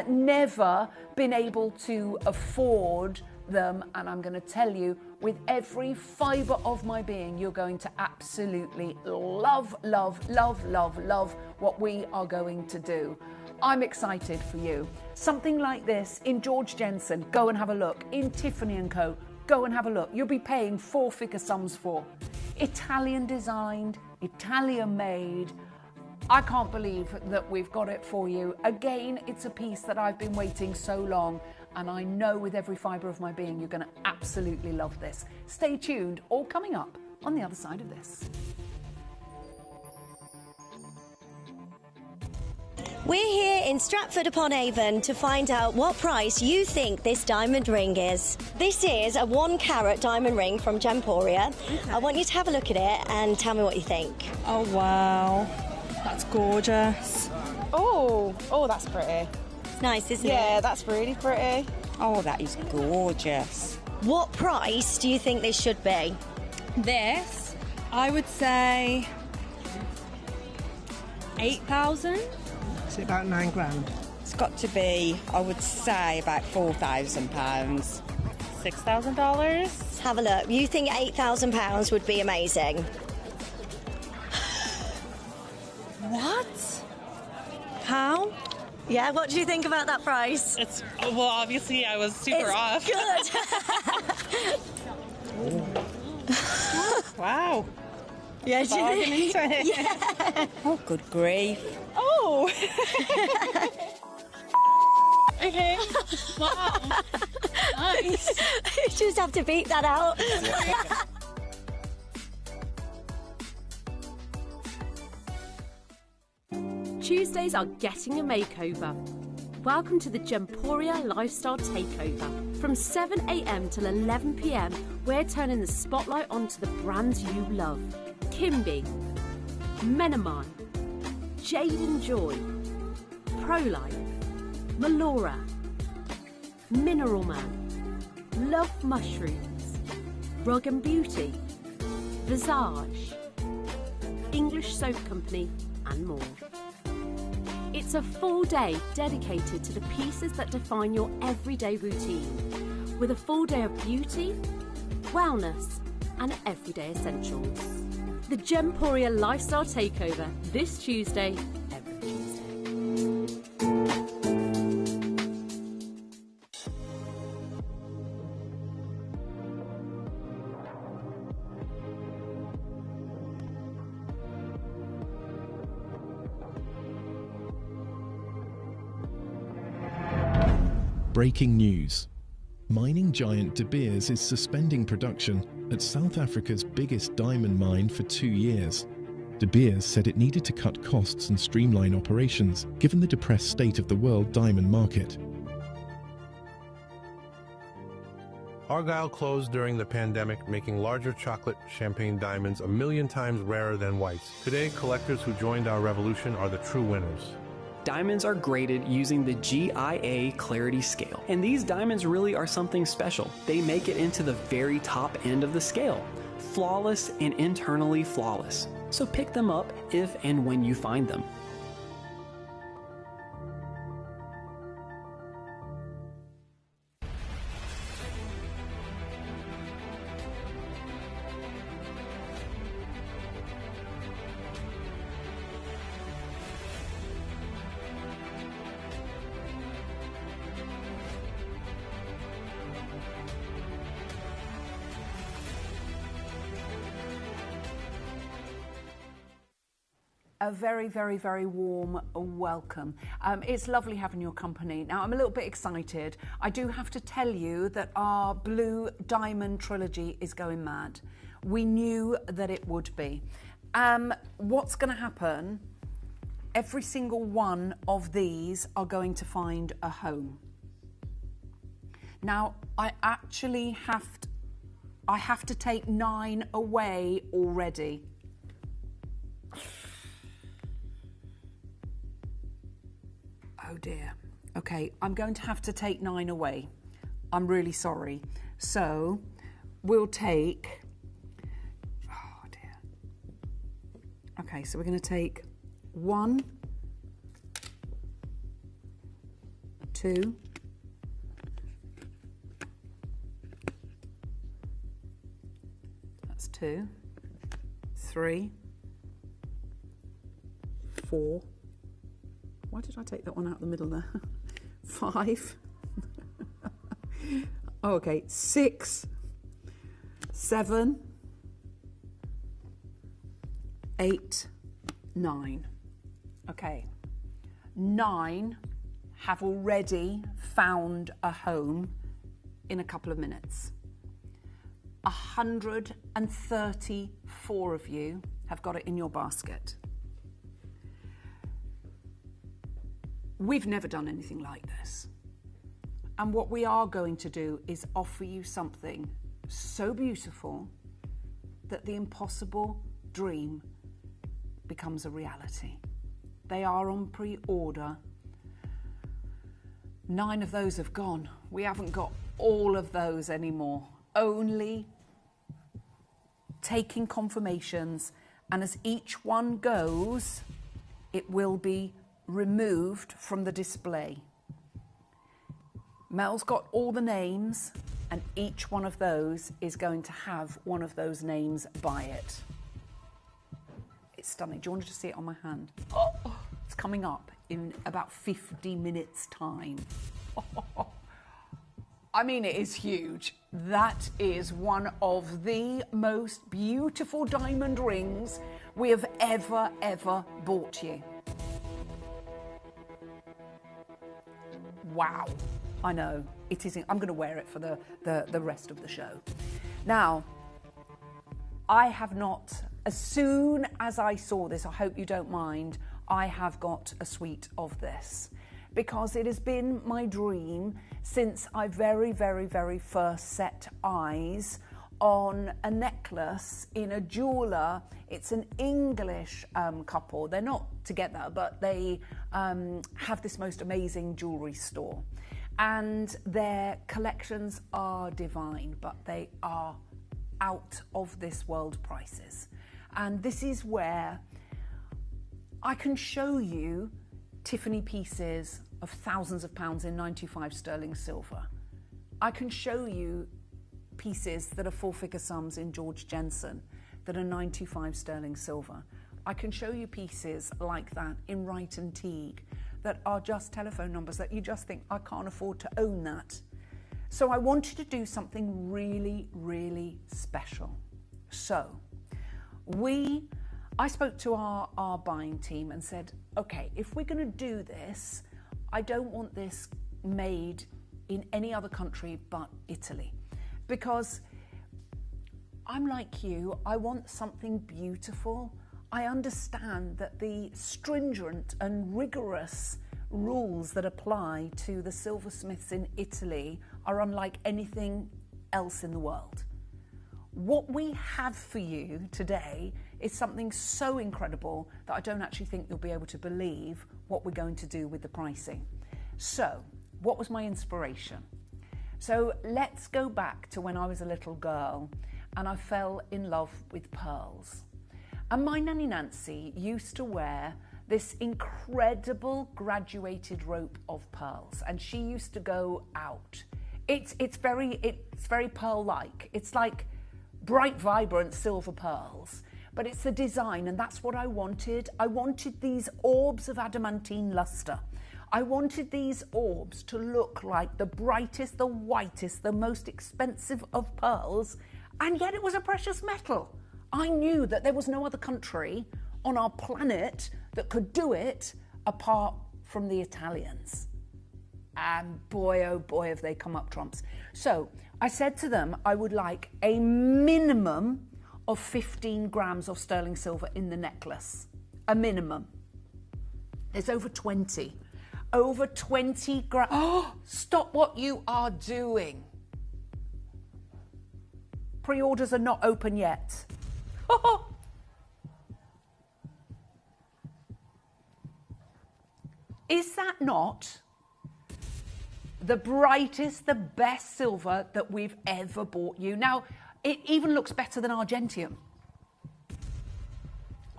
Speaker 18: Never been able to afford them, and I'm going to tell you, with every fibre of my being, you're going to absolutely love, love, love, love, love what we are going to do. I'm excited for you. Something like this in George Jensen, go and have a look. In Tiffany & Co, go and have a look. You'll be paying 4-figure sums for. Italian designed, Italian made. I can't believe that we've got it for you. Again, it's a piece that I've been waiting so long, and I know with every fibre of my being you're going to absolutely love this. Stay tuned, all coming up on the other side of this.
Speaker 1: We're here in Stratford-upon-Avon to find out what price you think this diamond ring is. This is a 1-carat diamond ring from Gemporia. Okay. I want you to have a look at it and tell me what you think.
Speaker 3: Oh, wow. That's gorgeous. Oh, that's pretty.
Speaker 1: It's nice, isn't it?
Speaker 3: Yeah, that's really pretty.
Speaker 2: Oh, that is gorgeous.
Speaker 1: What price do you think this should be?
Speaker 11: This, I would say 8,000.
Speaker 4: Is it about £9,000?
Speaker 2: It's got to be, I would say, about £4,000.
Speaker 5: $6,000.
Speaker 1: Let's have a look. You think £8,000 would be amazing?
Speaker 11: What? How?
Speaker 1: Yeah, what do you think about that price?
Speaker 5: Well, obviously I was super off.
Speaker 1: Good.
Speaker 2: Wow.
Speaker 1: Yeah, do you think?
Speaker 2: Yeah. Oh, good grief.
Speaker 3: Oh.
Speaker 5: Okay. Wow. Nice.
Speaker 1: You just have to beat that out.
Speaker 12: Tuesdays are getting a makeover. Welcome to the Gemporia Lifestyle Takeover. From 7 a.m. till 11 p.m, we're turning the spotlight onto the brands you love. Kimby, Menomine, Jade and Joy, ProLife, Melora, Mineral Man, Love Mushrooms, Rug and Beauty, Visage, English Soap Company, and more. It's a full day dedicated to the pieces that define your everyday routine, with a full day of beauty, wellness, and everyday essentials. The Gemporia Lifestyle Takeover this Tuesday, every Tuesday.
Speaker 6: Breaking news. Mining giant De Beers is suspending production at South Africa's biggest diamond mine for 2 years. De Beers said it needed to cut costs and streamline operations, given the depressed state of the world diamond market.
Speaker 7: Argyle closed during the pandemic, making larger chocolate champagne diamonds 1,000,000 times rarer than whites. Today, collectors who joined our revolution are the true winners.
Speaker 8: Diamonds are graded using the GIA Clarity Scale, and these diamonds really are something special. They make it into the very top end of the scale, flawless and internally flawless. So pick them up if and when you find them.
Speaker 18: A very, very, very warm welcome. It's lovely having your company. Now, I'm a little bit excited. I do have to tell you that our Blue Diamond trilogy is going mad. We knew that it would be. What's going to happen? Every single one of these are going to find a home. Now, I actually have to take 9 away already. Oh dear. Okay, I'm going to have to take 9 away. I'm really sorry. So we'll take, oh dear. Okay, so we're going to take 1, 2, that's 2, 3, 4. Why did I take that one out the middle there? 5. Oh, okay, 6, 7, 8, 9. Okay, 9 have already found a home in a couple of minutes. 134 of you have got it in your basket. We've never done anything like this. And what we are going to do is offer you something so beautiful that the impossible dream becomes a reality. They are on pre-order. 9 of those have gone. We haven't got all of those anymore. Only taking confirmations, and as each one goes, it will be removed from the display. Mel's got all the names, and each one of those is going to have one of those names by it. It's stunning. Do you want to see it on my hand? Oh, it's coming up in about 50 minutes time. I mean, it is huge. That is one of the most beautiful diamond rings we have ever bought you. Wow, I know, it isn't. I'm going to wear it for the rest of the show. Now, I have not, as soon as I saw this, I hope you don't mind, I have got a suite of this, because it has been my dream since I very first set eyes on a necklace in a jeweller. It's an English couple. They're not together, but they have this most amazing jewellery store. And their collections are divine, but they are out of this world prices. And this is where I can show you Tiffany pieces of thousands of pounds in 95 sterling silver. I can show you pieces that are 4-figure sums in George Jensen that are 925 sterling silver. I can show you pieces like that in Wright and Teague that are just telephone numbers that you just think, I can't afford to own that. So I wanted to do something really, really special. So I spoke to our buying team and said, okay, if we're going to do this, I don't want this made in any other country but Italy. Because I'm like you, I want something beautiful. I understand that the stringent and rigorous rules that apply to the silversmiths in Italy are unlike anything else in the world. What we have for you today is something so incredible that I don't actually think you'll be able to believe what we're going to do with the pricing. So, what was my inspiration? So let's go back to when I was a little girl and I fell in love with pearls. And my Nanny Nancy used to wear this incredible graduated rope of pearls, and she used to go out. It's very pearl-like. It's like bright, vibrant silver pearls, but it's the design, and that's what I wanted. I wanted these orbs of adamantine luster. I wanted these orbs to look like the brightest, the whitest, the most expensive of pearls, and yet it was a precious metal. I knew that there was no other country on our planet that could do it apart from the Italians. And boy, oh boy, have they come up trumps. So I said to them, I would like a minimum of 15 grams of sterling silver in the necklace. A minimum. There's over 20. Over 20 grams. Oh, stop what you are doing. Pre-orders are not open yet. Is that not the brightest, the best silver that we've ever bought you? Now, it even looks better than Argentium.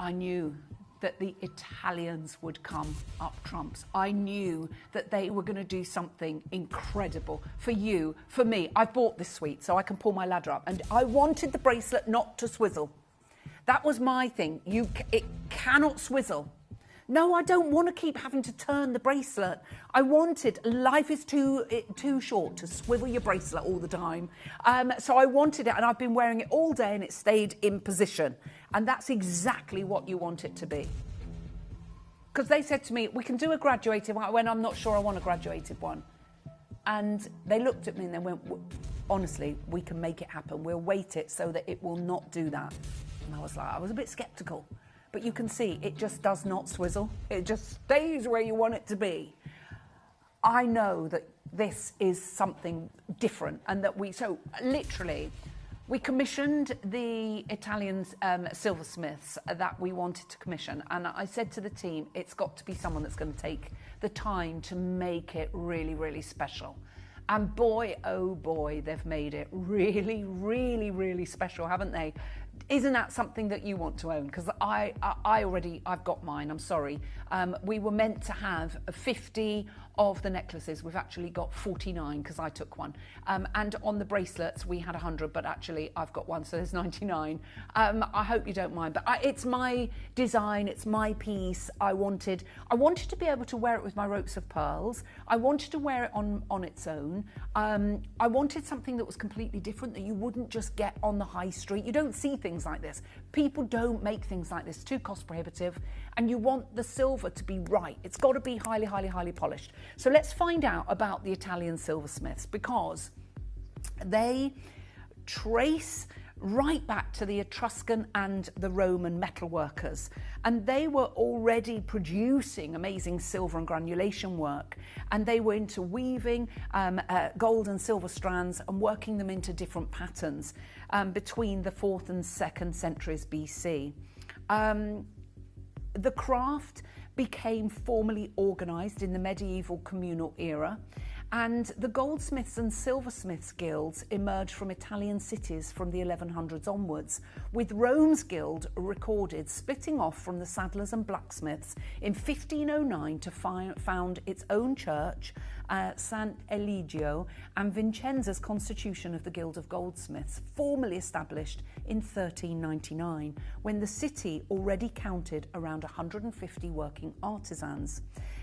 Speaker 18: I knew that the Italians would come up trumps. I knew that they were going to do something incredible for you, for me. I've bought this suite so I can pull my ladder up, and I wanted the bracelet not to swizzle. That was my thing. It cannot swizzle. No, I don't want to keep having to turn the bracelet. Life is too short to swivel your bracelet all the time. So I wanted it, and I've been wearing it all day, and it stayed in position. And that's exactly what you want it to be. Because they said to me, we can do a graduated one. I went, I'm not sure I want a graduated one. And they looked at me and they went, honestly, we can make it happen. We'll weight it so that it will not do that. And I was a bit skeptical. But you can see it just does not swizzle. It just stays where you want it to be. I know that this is something different, and that we commissioned the Italian silversmiths that we wanted to commission. And I said to the team, it's got to be someone that's going to take the time to make it really, really special. And boy, oh boy, they've made it really, really, really special, haven't they? Isn't that something that you want to own? Because I've got mine, I'm sorry. We were meant to have 50 of the necklaces. We've actually got 49 because I took one. And on the bracelets, we had 100, but actually I've got one, so there's 99. I hope you don't mind, but it's my design, it's my piece. I wanted to be able to wear it with my ropes of pearls. I wanted to wear it on its own. I wanted something that was completely different, that you wouldn't just get on the high street. You don't see things like this. People don't make things like this, too cost prohibitive, and you want the silver to be right. It's got to be highly, highly, highly polished. So let's find out about the Italian silversmiths, because they trace right back to the Etruscan and the Roman metalworkers, and they were already producing amazing silver and granulation work, and they were into weaving gold and silver strands and working them into different patterns between the 4th and 2nd centuries BC. The craft became formally organised in the medieval communal era, And the goldsmiths and silversmiths guilds emerged from Italian cities from the 1100s onwards, with Rome's guild recorded splitting off from the saddlers and blacksmiths in 1509 to found its own church, San Eligio, and Vincenza's constitution of the Guild of Goldsmiths, formally established in 1399, when the city already counted around 150 working artisans.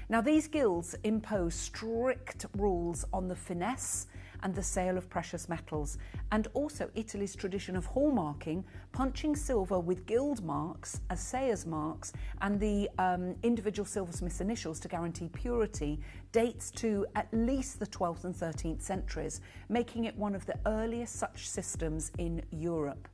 Speaker 18: Now, these guilds impose strict rules on the finesse and the sale of precious metals, and also Italy's tradition of hallmarking, punching silver with guild marks, assayers marks, and the individual silversmith's initials to guarantee purity, dates to at least the 12th and 13th centuries, making it one of the earliest such systems in Europe.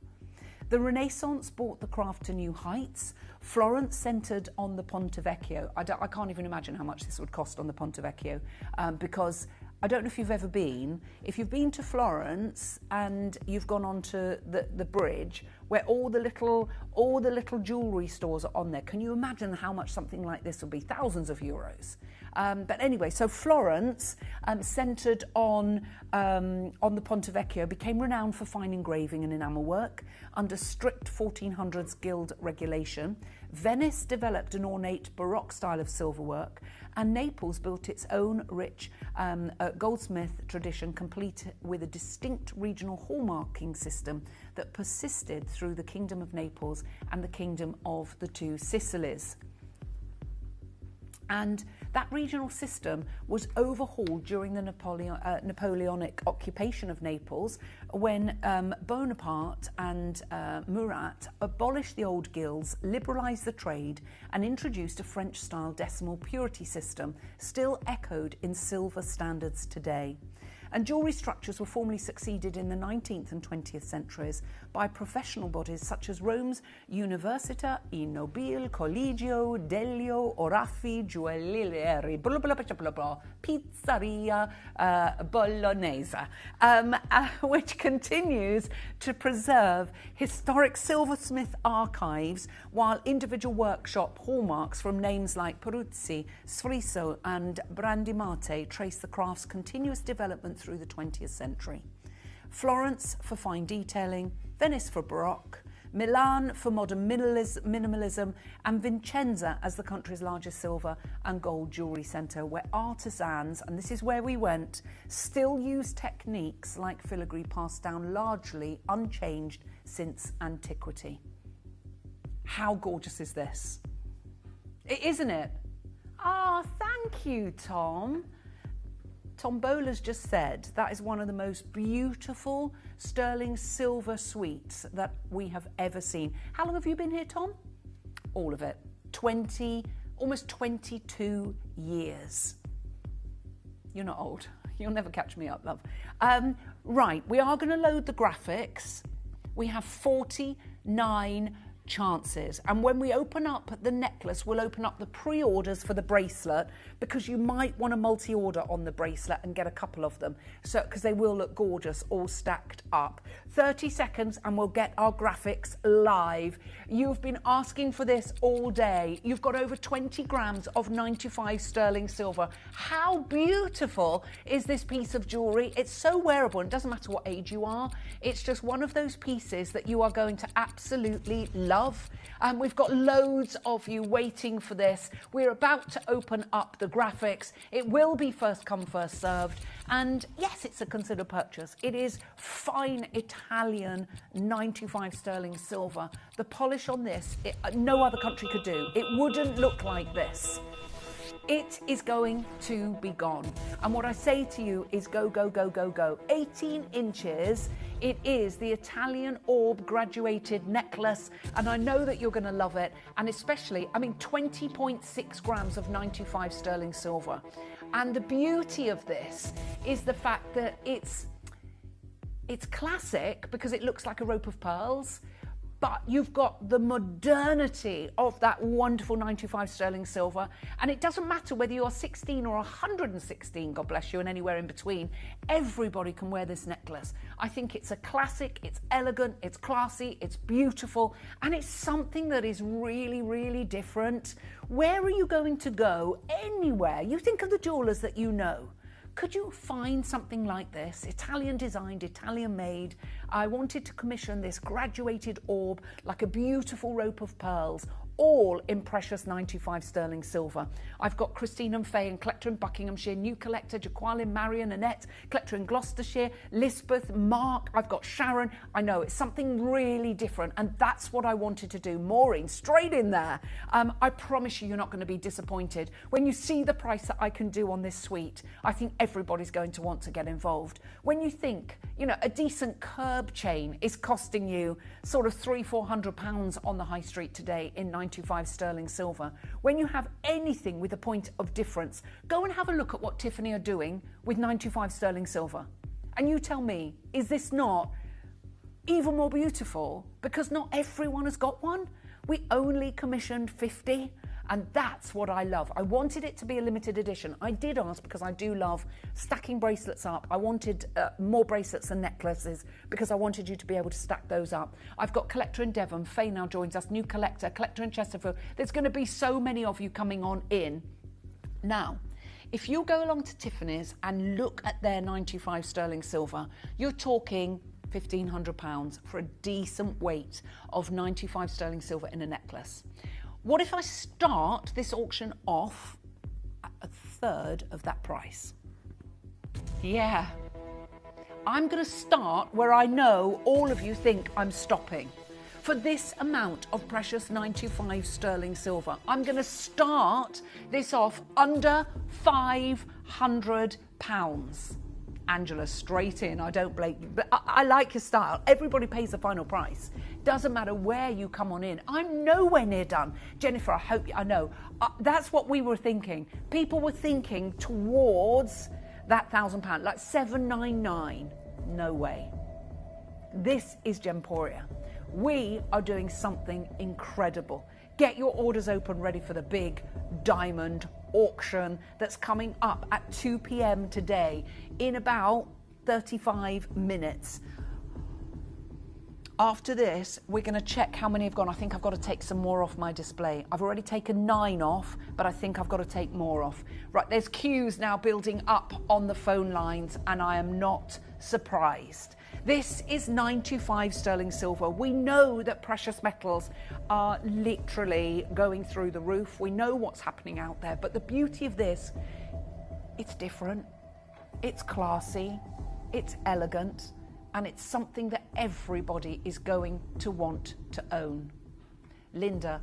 Speaker 18: The Renaissance brought the craft to new heights. Florence centred on the Ponte Vecchio. I can't even imagine how much this would cost on the Ponte Vecchio, because I don't know if you've ever been. If you've been to Florence and you've gone onto the bridge where all the little jewellery stores are on there, can you imagine how much something like this would be? Thousands of euros. But anyway, so Florence, centred on the Ponte Vecchio, became renowned for fine engraving and enamel work under strict 1400s guild regulation. Venice developed an ornate Baroque style of silverwork, and Naples built its own rich goldsmith tradition, complete with a distinct regional hallmarking system that persisted through the Kingdom of Naples and the Kingdom of the Two Sicilies. And that regional system was overhauled during the Napoleonic occupation of Naples, when Bonaparte and Murat abolished the old guilds, liberalised the trade, and introduced a French-style decimal purity system, still echoed in silver standards today. And jewellery structures were formally succeeded in the 19th and 20th centuries by professional bodies such as Rome's Università I Nobili Collegio Delio Oraffi Giuellieri, blah, blah, blah, blah, blah, Pizzeria Bolognese, which continues to preserve historic silversmith archives, while individual workshop hallmarks from names like Peruzzi, Sfriso and Brandimate trace the craft's continuous development through the 20th century. Florence for fine detailing, Venice for Baroque, Milan for modern minimalism, and Vincenza as the country's largest silver and gold jewellery centre, where artisans, and this is where we went, still use techniques like filigree passed down largely unchanged since antiquity. How gorgeous is this? Isn't it? Ah, thank you, Tom. Tom Bowler's just said that is one of the most beautiful sterling silver suites that we have ever seen. How long have you been here, Tom? All of it. Almost 22 years. You're not old. You'll never catch me up, love. Right, we are going to load the graphics. We have 49 chances, and when we open up the necklace, we'll open up the pre-orders for the bracelet, because you might want to multi-order on the bracelet and get a couple of them, so because they will look gorgeous all stacked up. 30 seconds and we'll get our graphics live. You've been asking for this all day. You've got over 20 grams of 95 sterling silver. How beautiful is this piece of jewellery? It's so wearable, and it doesn't matter what age you are. It's just one of those pieces that you are going to absolutely love. We've got loads of you waiting for this. We're about to open up the graphics. It will be first come, first served. And yes, it's a considered purchase. It is fine Italian 95 sterling silver. The polish on this, no other country could do. It wouldn't look like this. It is going to be gone. And what I say to you is go, go, go, go, go. 18 inches. It is the Italian orb graduated necklace. And I know that you're going to love it. And especially, 20.6 grams of 95 sterling silver. And the beauty of this is the fact that it's classic because it looks like a rope of pearls. But you've got the modernity of that wonderful 95 sterling silver. And it doesn't matter whether you're 16 or 116, God bless you, and anywhere in between. Everybody can wear this necklace. I think it's a classic, it's elegant, it's classy, it's beautiful, and it's something that is really, really different. Where are you going to go? Anywhere. You think of the jewellers that you know. Could you find something like this? Italian designed, Italian made. I wanted to commission this graduated orb like a beautiful rope of pearls, all in precious 95 sterling silver. I've got Christine and Faye and collector in Buckinghamshire, new collector Jaqueline, Marion, Annette, collector in Gloucestershire, Lisbeth, Mark, I've got Sharon. I know it's something really different, and that's what I wanted to do. Maureen, straight in there. I promise you're not going to be disappointed. When you see the price that I can do on this suite, I think everybody's going to want to get involved. When you think, you know, a decent curb chain is costing you sort of £300-400 on the high street today in 95 sterling silver. When you have anything with a point of difference, go and have a look at what Tiffany are doing with 95 sterling silver. And you tell me, is this not even more beautiful? Because not everyone has got one. We only commissioned 50. And that's what I love. I wanted it to be a limited edition. I did ask because I do love stacking bracelets up. I wanted more bracelets and necklaces because I wanted you to be able to stack those up. I've got collector in Devon. Faye now joins us. New collector in Chesterfield. There's going to be so many of you coming on in. Now, if you go along to Tiffany's and look at their 95 sterling silver, you're talking £1,500 for a decent weight of 95 sterling silver in a necklace. What if I start this auction off at a third of that price? Yeah. I'm going to start where I know all of you think I'm stopping. For this amount of precious 95 sterling silver, I'm going to start this off under £500. Angela, straight in. I don't blame you, but I like your style. Everybody pays the final price. Doesn't matter where you come on in. I'm nowhere near done. Jennifer, I hope I know. That's what we were thinking. People were thinking towards that £1,000, like 799. No way. This is Gemporia. We are doing something incredible. Get your orders open, ready for the big diamond auction that's coming up at 2 p.m. today in about 35 minutes. After this, we're going to check how many have gone. I think I've got to take some more off my display. I've already taken 9 off, but I think I've got to take more off. Right, there's queues now building up on the phone lines, and I am not surprised. This is 95 sterling silver. We know that precious metals are literally going through the roof. We know what's happening out there, but the beauty of this, it's different, it's classy, it's elegant, and it's something that everybody is going to want to own. Linda,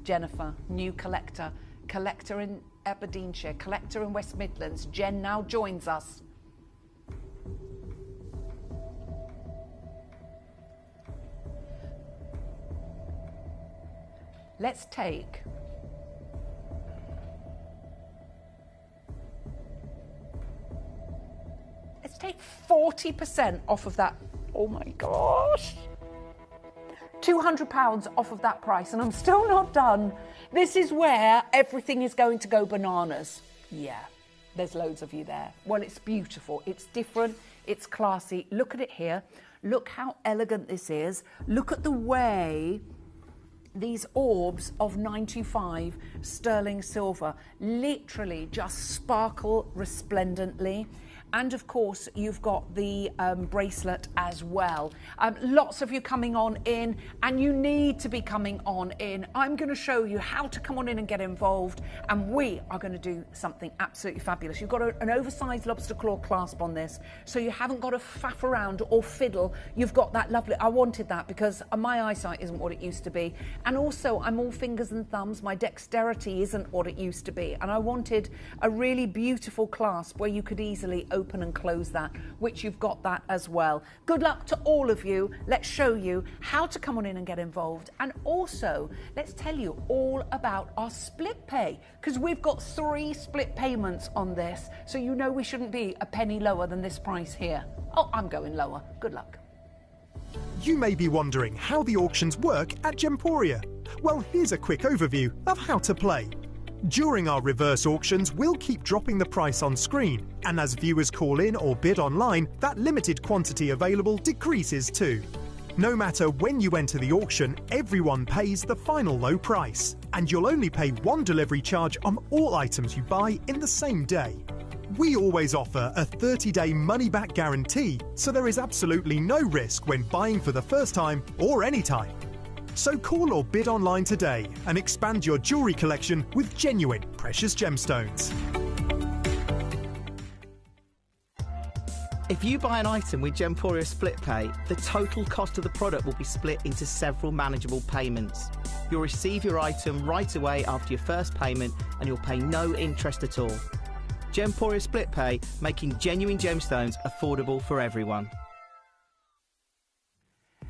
Speaker 18: Jennifer, new collector, collector in Aberdeenshire, collector in West Midlands. Jen now joins us. Let's take Let's take 40% off of that. Oh my gosh. £200 off of that price, and I'm still not done. This is where everything is going to go bananas. Yeah, there's loads of you there. Well, it's beautiful. It's different. It's classy. Look at it here. Look how elegant this is. Look at the way these orbs of 95 sterling silver literally just sparkle resplendently. And of course, you've got the bracelet as well. Lots of you coming on in, and you need to be coming on in. I'm going to show you how to come on in and get involved, and we are going to do something absolutely fabulous. You've got an oversized lobster claw clasp on this, so you haven't got to faff around or fiddle. You've got that lovely, I wanted that because my eyesight isn't what it used to be. And also, I'm all fingers and thumbs. My dexterity isn't what it used to be. And I wanted a really beautiful clasp where you could easily open and close that, which you've got that as well. Good luck to all of you. Let's show you how to come on in and get involved, and also let's tell you all about our split pay, because we've got 3 split payments on this, so you know we shouldn't be a penny lower than this price here. Oh, I'm going lower. Good luck.
Speaker 14: You may be wondering how the auctions work at Gemporia. Well, here's a quick overview of how to play. During our reverse auctions, we'll keep dropping the price on screen, and as viewers call in or bid online, that limited quantity available decreases too. No matter when you enter the auction, everyone pays the final low price, and you'll only pay 1 delivery charge on all items you buy in the same day. We always offer a 30-day money-back guarantee, so there is absolutely no risk when buying for the first time or any time. So call or bid online today and expand your jewellery collection with genuine precious gemstones.
Speaker 20: If you buy an item with Gemporia Split Pay, the total cost of the product will be split into several manageable payments. You'll receive your item right away after your first payment and you'll pay no interest at all. Gemporia Split Pay, making genuine gemstones affordable for everyone.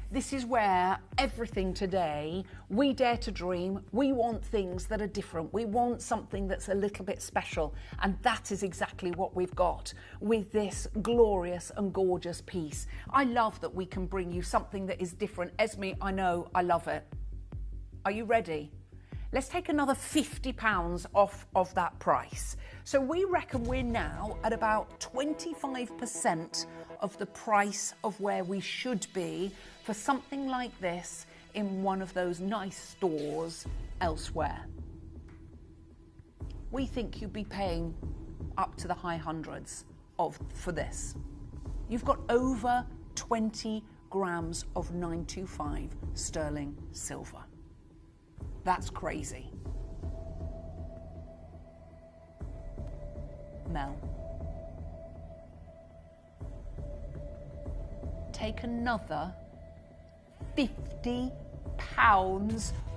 Speaker 18: This is where everything today, we dare to dream, we want things that are different, we want something that's a little bit special, and that is exactly what we've got with this glorious and gorgeous piece. I love that we can bring you something that is different. Esme, I know, I love it. Are you ready? Let's take another £50 off of that price. So we reckon we're now at about 25% of the price of where we should be for something like this in one of those nice stores elsewhere. We think you'd be paying up to the high hundreds for this. You've got over 20 grams of 925 sterling silver. That's crazy. Mel. Take another £50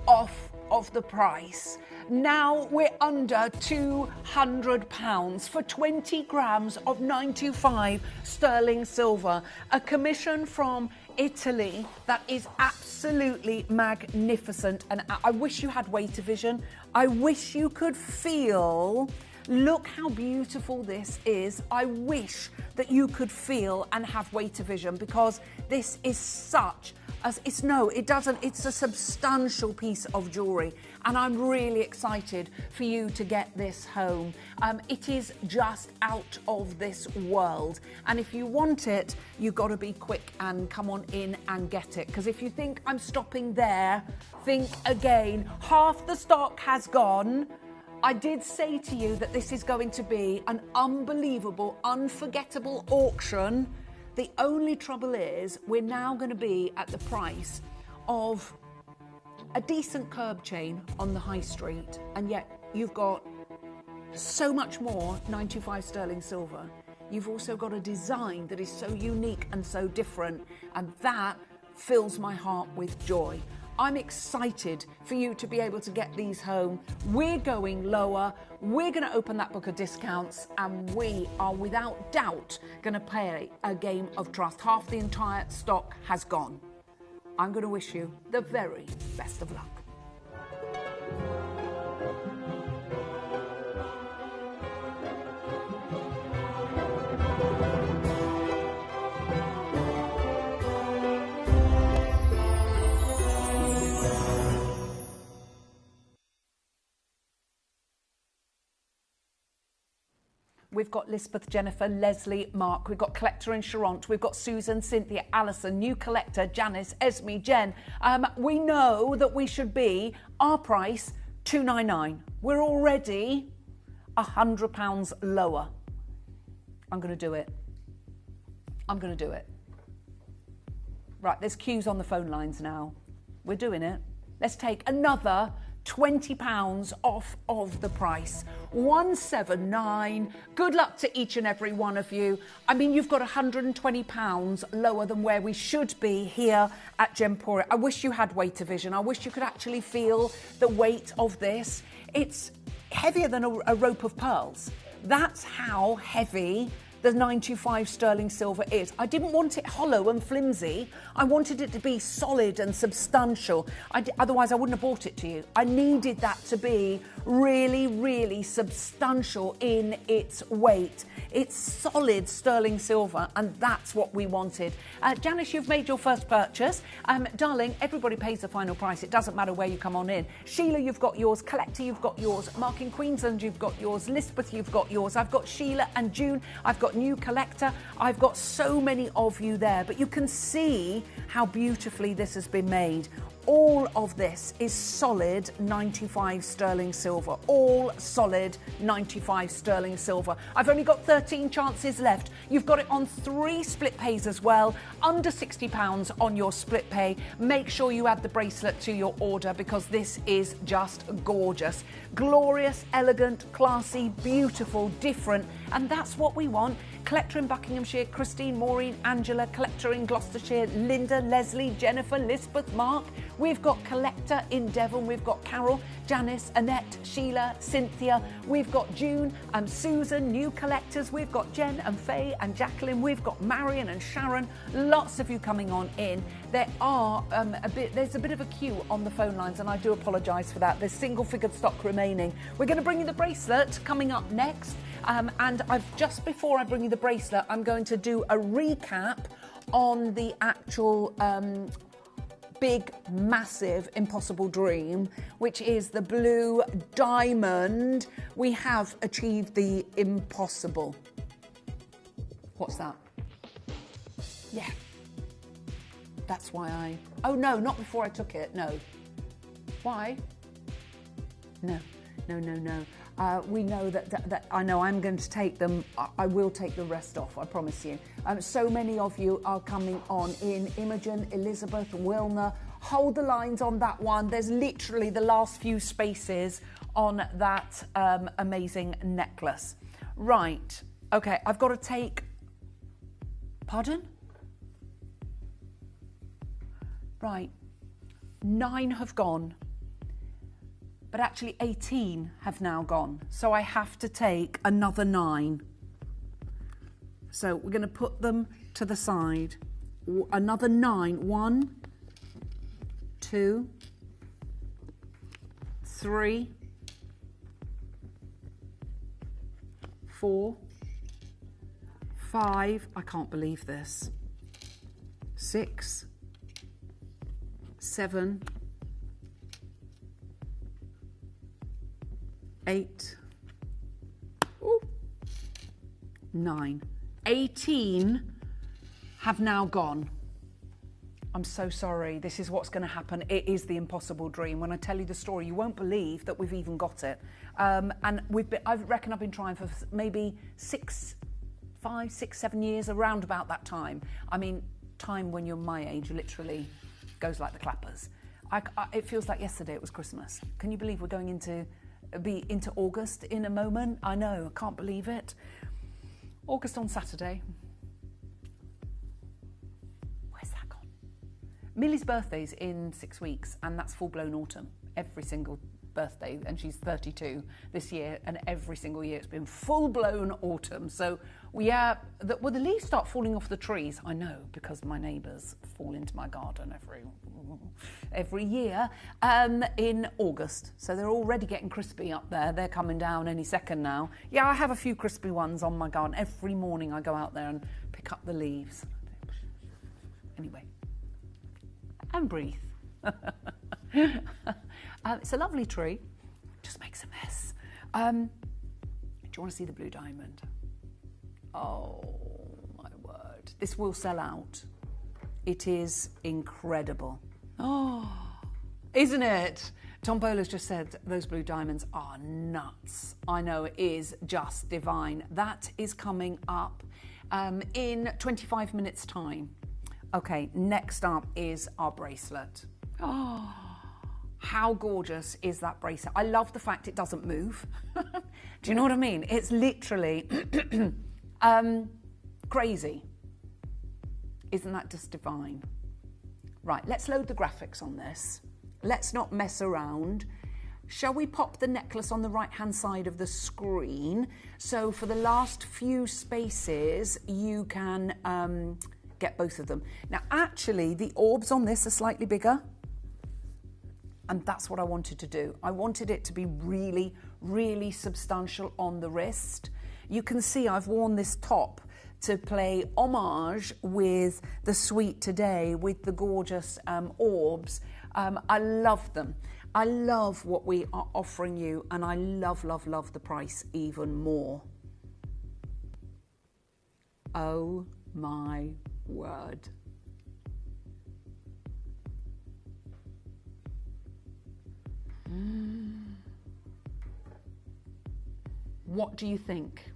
Speaker 18: off of the price. Now we're under £200 for 20 grams of 925 sterling silver. A commission from Italy that is absolutely magnificent. And I wish you had Waitervision. I wish you could feel. Look how beautiful this is. I wish that you could feel and have Waitervision, because this is such as it's a substantial piece of jewellery, and I'm really excited for you to get this home. It is just out of this world, and if you want it, you've got to be quick and come on in and get it, because if you think I'm stopping there, think again. Half the stock has gone. I did say to you that this is going to be an unbelievable, unforgettable auction. The only trouble is we're now going to be at the price of a decent curb chain on the high street, and yet you've got so much more 925 sterling silver. You've also got a design that is so unique and so different, and that fills my heart with joy. I'm excited for you to be able to get these home. We're going lower. We're going to open that book of discounts, and we are without doubt going to play a game of trust. Half the entire stock has gone. I'm going to wish you the very best of luck. We've got Lisbeth, Jennifer, Leslie, Mark. We've got Collector and Charont. We've got Susan, Cynthia, Alison, New Collector, Janice, Esme, Jen. We know that we should be, our price, $299. We're already £100 lower. I'm going to do it. I'm going to do it. Right, there's queues on the phone lines now. We're doing it. Let's take another £20 off of the price. 179. Good luck to each and every one of you. I mean, you've got £120 lower than where we should be here at Gemporia. I wish you had Waitervision. I wish you could actually feel the weight of this. It's heavier than a rope of pearls. That's how heavy the 925 sterling silver is. I didn't want it hollow and flimsy. I wanted it to be solid and substantial. Otherwise, I wouldn't have bought it to you. I needed that to be really, really substantial in its weight. It's solid sterling silver, and that's what we wanted. Janice, you've made your first purchase. Darling, everybody pays the final price. It doesn't matter where you come on in. Sheila, you've got yours. Collector, you've got yours. Mark in Queensland, you've got yours. Lisbeth, you've got yours. I've got Sheila and June. I've got New Collector. I've got so many of you there, but you can see how beautifully this has been made. all of this is solid 95 sterling silver. All solid 95 sterling silver. I've only got 13 chances left. You've got it on 3 split pays as well. Under £60 on your split pay. Make sure you add the bracelet to your order because this is just gorgeous. Glorious, elegant, classy, beautiful, different. And that's what we want. Collector in Buckinghamshire, Christine, Maureen, Angela, Collector in Gloucestershire, Linda, Leslie, Jennifer, Lisbeth, Mark. We've got Collector in Devon. We've got Carol, Janice, Annette, Sheila, Cynthia. We've got June and Susan, new collectors. We've got Jen and Faye and Jacqueline. We've got Marion and Sharon. Lots of you coming on in. There are there's a bit of a queue on the phone lines, and I do apologise for that. There's single-figured stock remaining. We're going to bring you the bracelet coming up next. And just before I bring you the bracelet, I'm going to do a recap on the actual big, massive, impossible dream, which is the blue diamond. We have achieved the impossible. What's that? Yeah. That's why oh no, not before I took it, no. Why? No. We know that I know I'm going to take them. I will take the rest off, I promise you. So many of you are coming on in. Imogen, Elizabeth, Wilner. Hold the lines on that one. There's literally the last few spaces on that amazing necklace. Right. Okay, I've got to take... Pardon? Right. 9 have gone. But actually 18 have now gone. So I have to take another 9. So we're going to put them to the side. Another 9. 1, 2, 3, 4, 5. I can't believe this. 6, 7, 8, 9, 18 have now gone. I'm so sorry. This is what's going to happen. It is the impossible dream. When I tell you the story, you won't believe that we've even got it. And I reckon I've been trying for maybe 5, 6, 7 years, around about that time. I mean, time when you're my age literally goes like the clappers. It feels like yesterday it was Christmas. Can you believe we're going into August in a moment? I know, I can't believe it. August on Saturday. Where's that gone? Millie's birthday's in 6 weeks, and that's full-blown autumn. Every single birthday, and she's 32 this year, and every single year it's been full-blown autumn. So the leaves start falling off the trees. I know, because my neighbours fall into my garden every year in August. So they're already getting crispy up there. They're coming down any second now. Yeah, I have a few crispy ones on my garden. Every morning I go out there and pick up the leaves. Anyway, and breathe. It's a lovely tree, just makes a mess. Do you want to see the blue diamond? Oh my word, this will sell out. It is incredible. Oh, isn't it? Tom Bowler's just said those blue diamonds are nuts. I know, it is just divine. That is coming up in 25 minutes time. Okay, next up is our bracelet. Oh, how gorgeous is that bracelet? I love the fact it doesn't move. Do you know what I mean? It's literally crazy. Isn't that just divine? Right, let's load the graphics on this. Let's not mess around. Shall we pop the necklace on the right-hand side of the screen? So for the last few spaces, you can get both of them. Now, actually, the orbs on this are slightly bigger. And that's what I wanted to do. I wanted it to be really, really substantial on the wrist. You can see I've worn this top to play homage with the suite today, with the gorgeous orbs. I love them. I love what we are offering you, and I love, love, love the price even more. Oh my word. What do you think?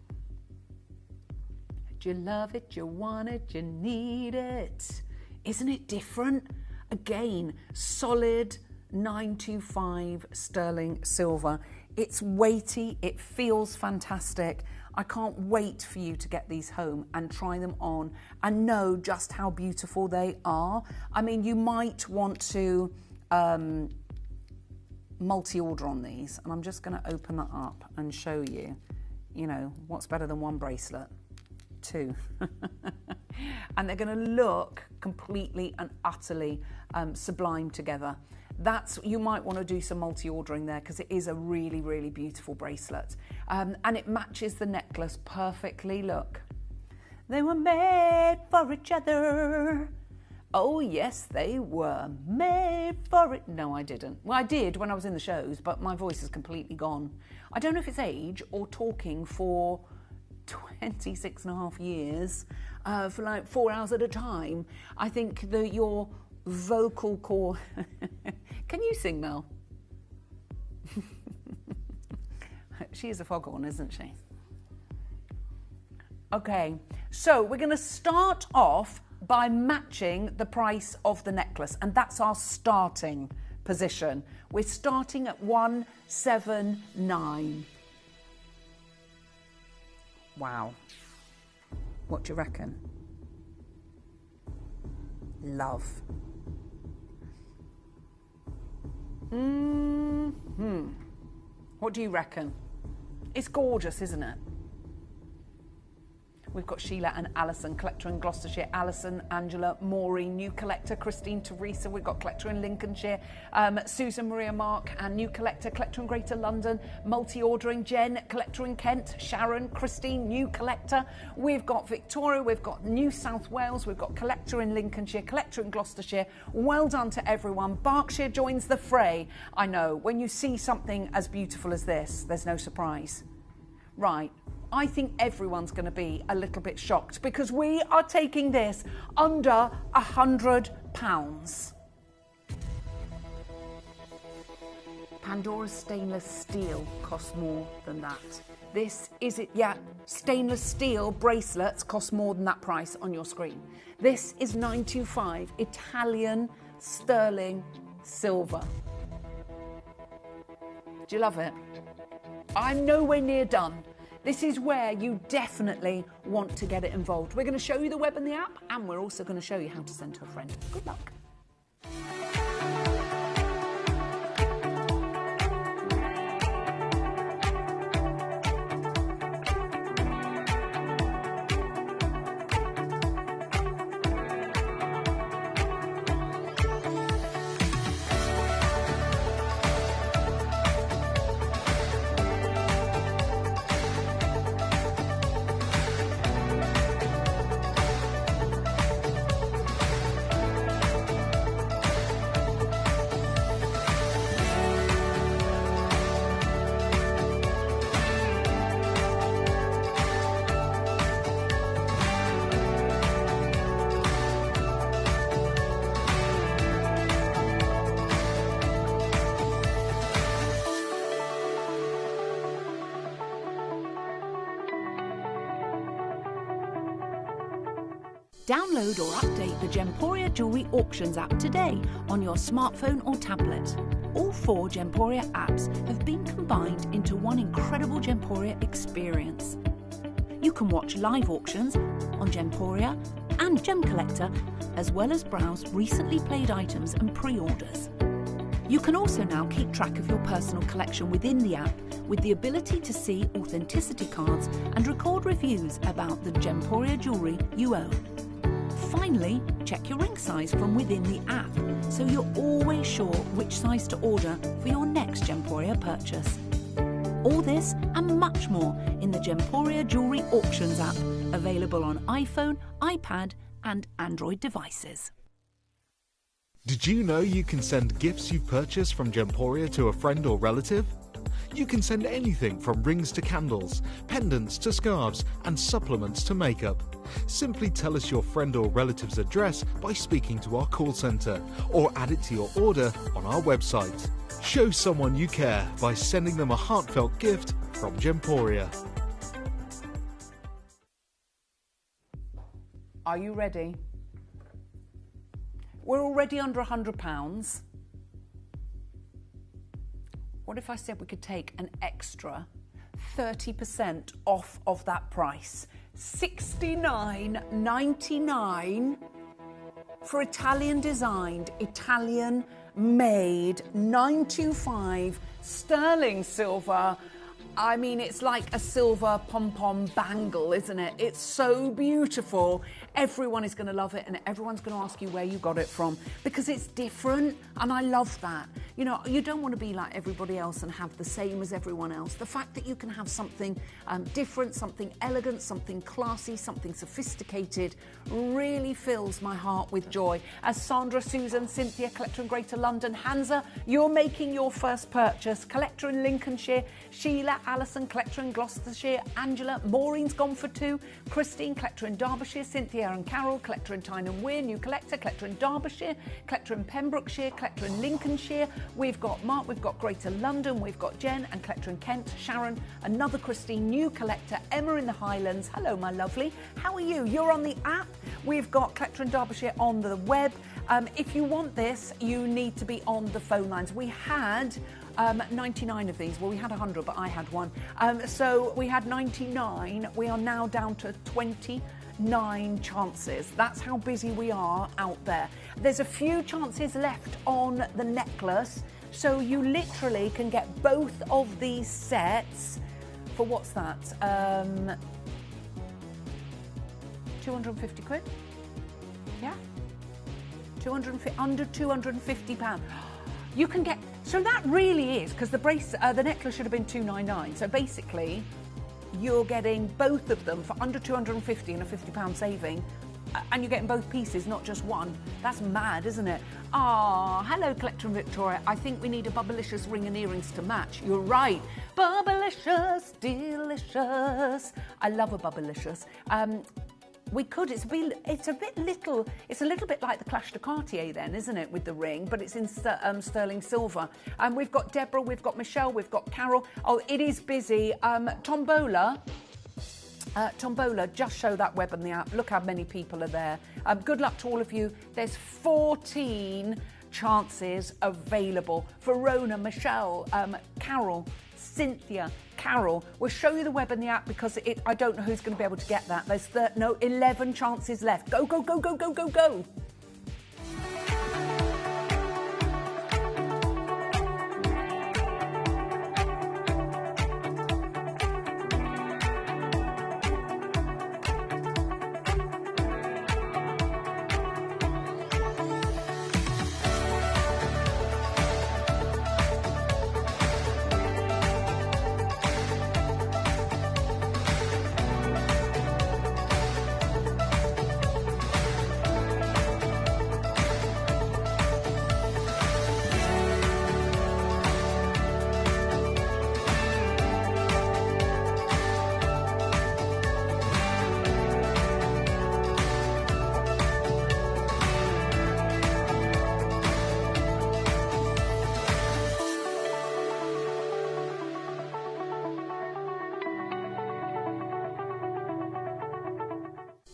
Speaker 18: Do you love it? Do you want it? Do you need it? Isn't it different? Again, solid 925 sterling silver. It's weighty, it feels fantastic. I can't wait for you to get these home and try them on and know just how beautiful they are. I mean, you might want to multi-order on these, and I'm just going to open that up and show you, what's better than one bracelet? Two. And they're going to look completely and utterly sublime together. You might want to do some multi-ordering there, because it is a really, really beautiful bracelet. And it matches the necklace perfectly, look. They were made for each other. Oh yes, they were made for it. No, I didn't. Well, I did when I was in the shows, but my voice is completely gone. I don't know if it's age or talking for 26 and a half years for like 4 hours at a time. I think that your vocal cord... Can you sing, Mel? She is a foghorn, isn't she? Okay, so we're going to start off by matching the price of the necklace, and that's our starting position. We're starting at 179. Wow. What do you reckon? Love. What do you reckon? It's gorgeous, isn't it? We've got Sheila and Alison, collector in Gloucestershire. Alison, Angela, Maureen, new collector. Christine, Teresa. We've got collector in Lincolnshire. Susan, Maria, Mark, and new collector in Greater London. Multi-ordering. Jen, collector in Kent. Sharon, Christine, new collector. We've got Victoria. We've got New South Wales. We've got collector in Lincolnshire, collector in Gloucestershire. Well done to everyone. Berkshire joins the fray. I know, when you see something as beautiful as this, there's no surprise. Right. I think everyone's going to be a little bit shocked, because we are taking this under £100. Pandora's stainless steel costs more than that. This is it, yeah, stainless steel bracelets cost more than that price on your screen. This is 925 Italian sterling silver. Do you love it? I'm nowhere near done. This is where you definitely want to get it involved. We're going to show you the web and the app, and we're also going to show you how to send to a friend. Good luck. Download or update the Gemporia Jewellery Auctions app today on your smartphone or tablet. All 4 Gemporia apps have been combined into one incredible Gemporia experience. You can watch live auctions on Gemporia and Gem Collector, as well as browse recently played items and pre-orders. You can also now keep track of your personal collection within the app, with the ability to see authenticity cards and record reviews about the Gemporia jewellery you own. Finally, check your ring size from within the app, so you're always sure which size to order for your next Gemporia purchase. All this and much more in the Gemporia Jewellery Auctions app, available on iPhone, iPad and Android devices.
Speaker 15: Did you know you can send gifts you've purchased from Gemporia to a friend or relative? You can send anything from rings to candles, pendants to scarves, and supplements to makeup. Simply tell us your friend or relative's address by speaking to our call centre, or add it to your order on our website. Show someone you care by sending them a heartfelt gift from Gemporia.
Speaker 18: Are you ready? We're already under £100. What if I said we could take an extra 30% off of that price? $69.99 for Italian designed, Italian made 925 sterling silver. I mean, it's like a silver pom-pom bangle, isn't it? It's so beautiful. Everyone is going to love it, and everyone's going to ask you where you got it from, because it's different, and I love that. You know, you don't want to be like everybody else and have the same as everyone else. The fact that you can have something different, something elegant, something classy, something sophisticated really fills my heart with joy. As Sandra, Susan, Cynthia, collector in Greater London, Hansa, you're making your first purchase. Collector in Lincolnshire, Sheila, Alison, collector in Gloucestershire, Angela, Maureen's gone for 2, Christine, collector in Derbyshire, Cynthia and Carol, collector in Tyne and Wear, new collector in Derbyshire, collector in Pembrokeshire, collector in Lincolnshire. We've got Mark, we've got Greater London, we've got Jen and collector in Kent, Sharon, another Christine, new collector, Emma in the Highlands. Hello, my lovely. How are you? You're on the app. We've got collector in Derbyshire on the web. If you want this, you need to be on the phone lines. We had 99 of these. Well, we had 100, but I had one. So we had 99. We are now down to 29 chances. That's how busy we are out there. There's a few chances left on the necklace, so you literally can get both of these sets for, what's that? 250 quid? Yeah? Under £250. You can get, so that really is, because the necklace should have been £299. So basically, you're getting both of them for under £250 and a £50 saving, and you're getting both pieces, not just one. That's mad, isn't it? Ah, hello, collector in Victoria. I think we need a Bubblicious ring and earrings to match. You're right. Bubblicious, delicious. I love a Bubblicious. We could. It's a little bit like the Clash de Cartier then, isn't it, with the ring? But it's in sterling silver. And we've got Deborah, we've got Michelle, we've got Carol. Oh, it is busy. Tombola, just show that web on the app. Look how many people are there. Good luck to all of you. There's 14 chances available. Verona, Michelle, Carol, Cynthia, Carol. We'll show you the web and the app, because I don't know who's going to be able to get that. There's 11 chances left. Go, go, go, go, go, go, go.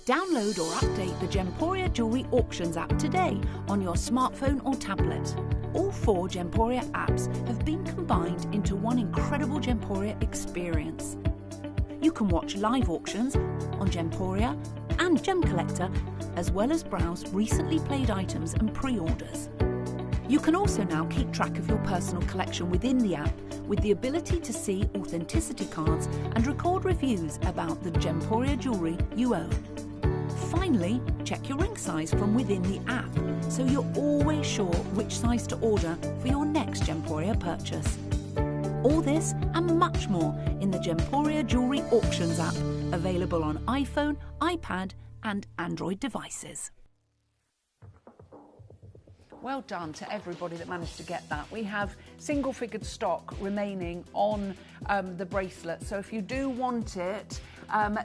Speaker 18: Download or update the Gemporia Jewellery Auctions app today on your smartphone or tablet. All 4 Gemporia apps have been combined into one incredible Gemporia experience. You can watch live auctions on Gemporia and Gem Collector, as well as browse recently played items and pre-orders. You can also now keep track of your personal collection within the app, with the ability to see authenticity cards and record reviews about the Gemporia jewellery you own. Finally, check your ring size from within the app, so you're always sure which size to order for your next Gemporia purchase. All this and much more in the Gemporia Jewellery Auctions app, available on iPhone, iPad and Android devices. Well done to everybody that managed to get that. We have single-figured stock remaining on the bracelet. So if you do want it,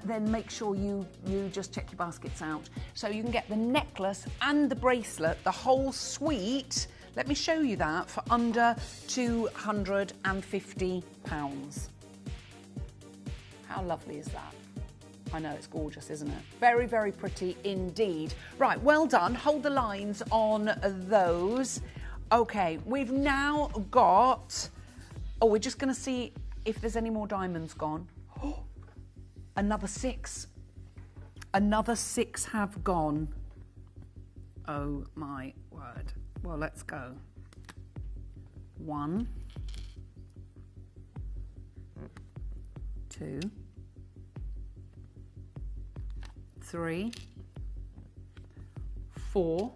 Speaker 18: then make sure you just check your baskets out. So you can get the necklace and the bracelet, the whole suite. Let me show you that for under £250. How lovely is that? I know, it's gorgeous, isn't it? Very, very pretty indeed. Right, well done. Hold the lines on those. Okay, we've now got... Oh, we're just going to see if there's any more diamonds gone. Oh, another 6. Another 6 have gone. Oh, my word. Well, let's go. 1, 2, 3, 4,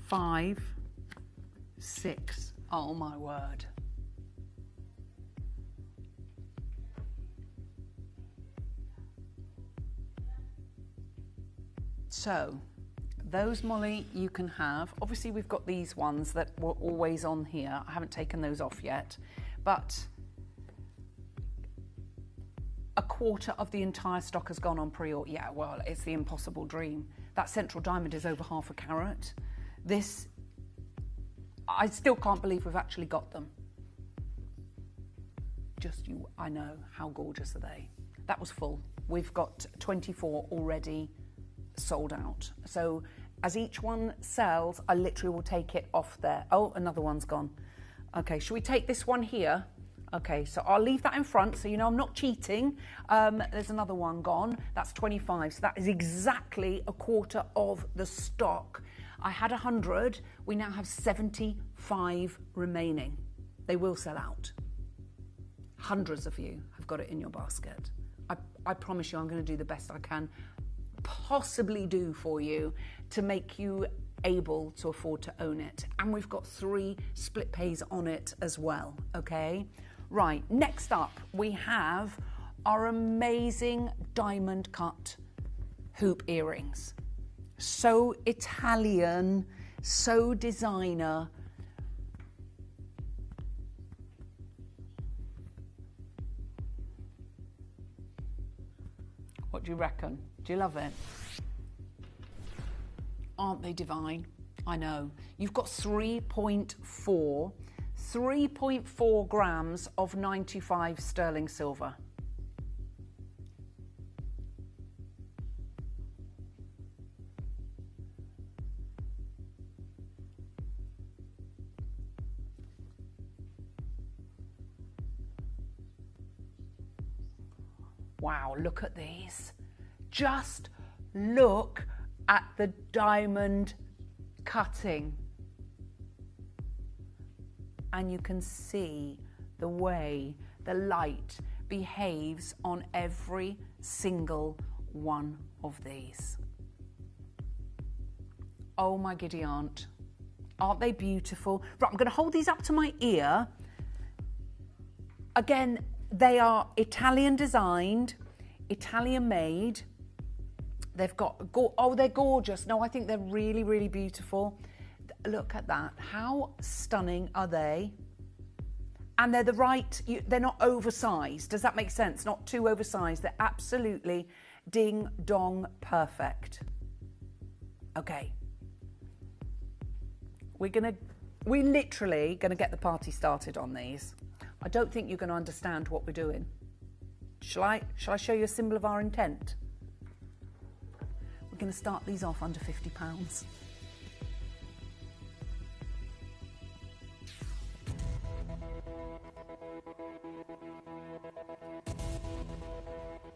Speaker 18: 5, 6. Oh my word. So, those, Molly, you can have. Obviously, we've got these ones that were always on here. I haven't taken those off yet, but a quarter of the entire stock has gone on pre-order. Yeah, well, it's the impossible dream. That central diamond is over half a carat. This, I still can't believe we've actually got them. Just you, I know, how gorgeous are they? That was full. We've got 24 already sold out. So as each one sells, I literally will take it off there. Oh, another one's gone. Okay, shall we take this one here? Okay, so I'll leave that in front so you know I'm not cheating. There's another one gone. That's 25, so that is exactly a quarter of the stock. I had 100, we now have 75 remaining. They will sell out. Hundreds of you have got it in your basket. I promise you I'm going to do the best I can possibly do for you to make you able to afford to own it. And we've got 3 split pays on it as well, okay? Right, next up we have our amazing diamond cut hoop earrings. So Italian, so designer. What do you reckon? Do you love it? Aren't they divine? I know. You've got 3.4 grams of 95 sterling silver. Wow, look at these. Just look at the diamond cutting. And you can see the way the light behaves on every single one of these. Oh my giddy aunt. Aren't they beautiful? Right, I'm going to hold these up to my ear. Again, they are Italian designed, Italian made. They've got, oh, they're gorgeous. No, I think they're really, really beautiful. Look at that. How stunning are they? And they're the right, they're not oversized. Does that make sense? Not too oversized. They're absolutely ding dong perfect. Okay. We're literally gonna get the party started on these. I don't think you're gonna understand what we're doing. Shall I show you a symbol of our intent? We're gonna start these off under £50.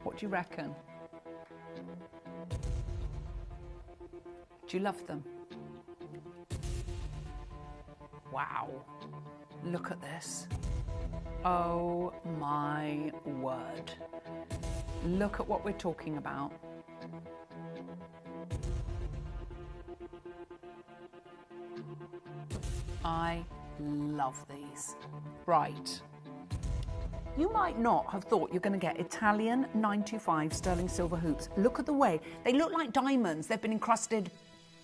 Speaker 18: What do you reckon? Do you love them? Wow, look at this. Oh my word. Look at what we're talking about. I love these. Right. You might not have thought you're going to get Italian 925 sterling silver hoops. Look at the way. They look like diamonds. They've been encrusted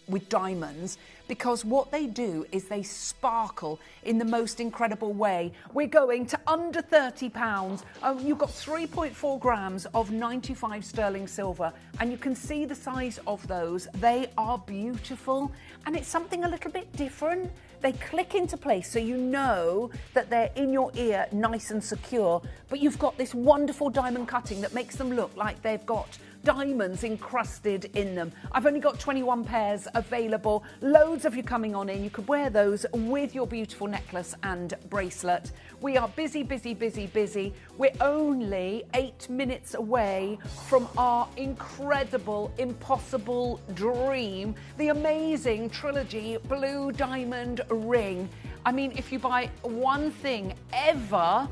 Speaker 18: with diamonds, because what they do is they sparkle in the most incredible way. We're going to under £30. You've got 3.4 grams of 95 sterling silver, and you can see the size of those. They are beautiful, and it's something a little bit different. They click into place so you know that they're in your ear nice and secure, but you've got this wonderful diamond cutting that makes them look like they've got diamonds encrusted in them. I've only got 21 pairs available. Loads of you coming on in. You could wear those with your beautiful necklace and bracelet. We are busy, busy, busy, busy. We're only 8 minutes away from our incredible, impossible dream, the amazing Trilogy Blue Diamond Ring. I mean, if you buy one thing ever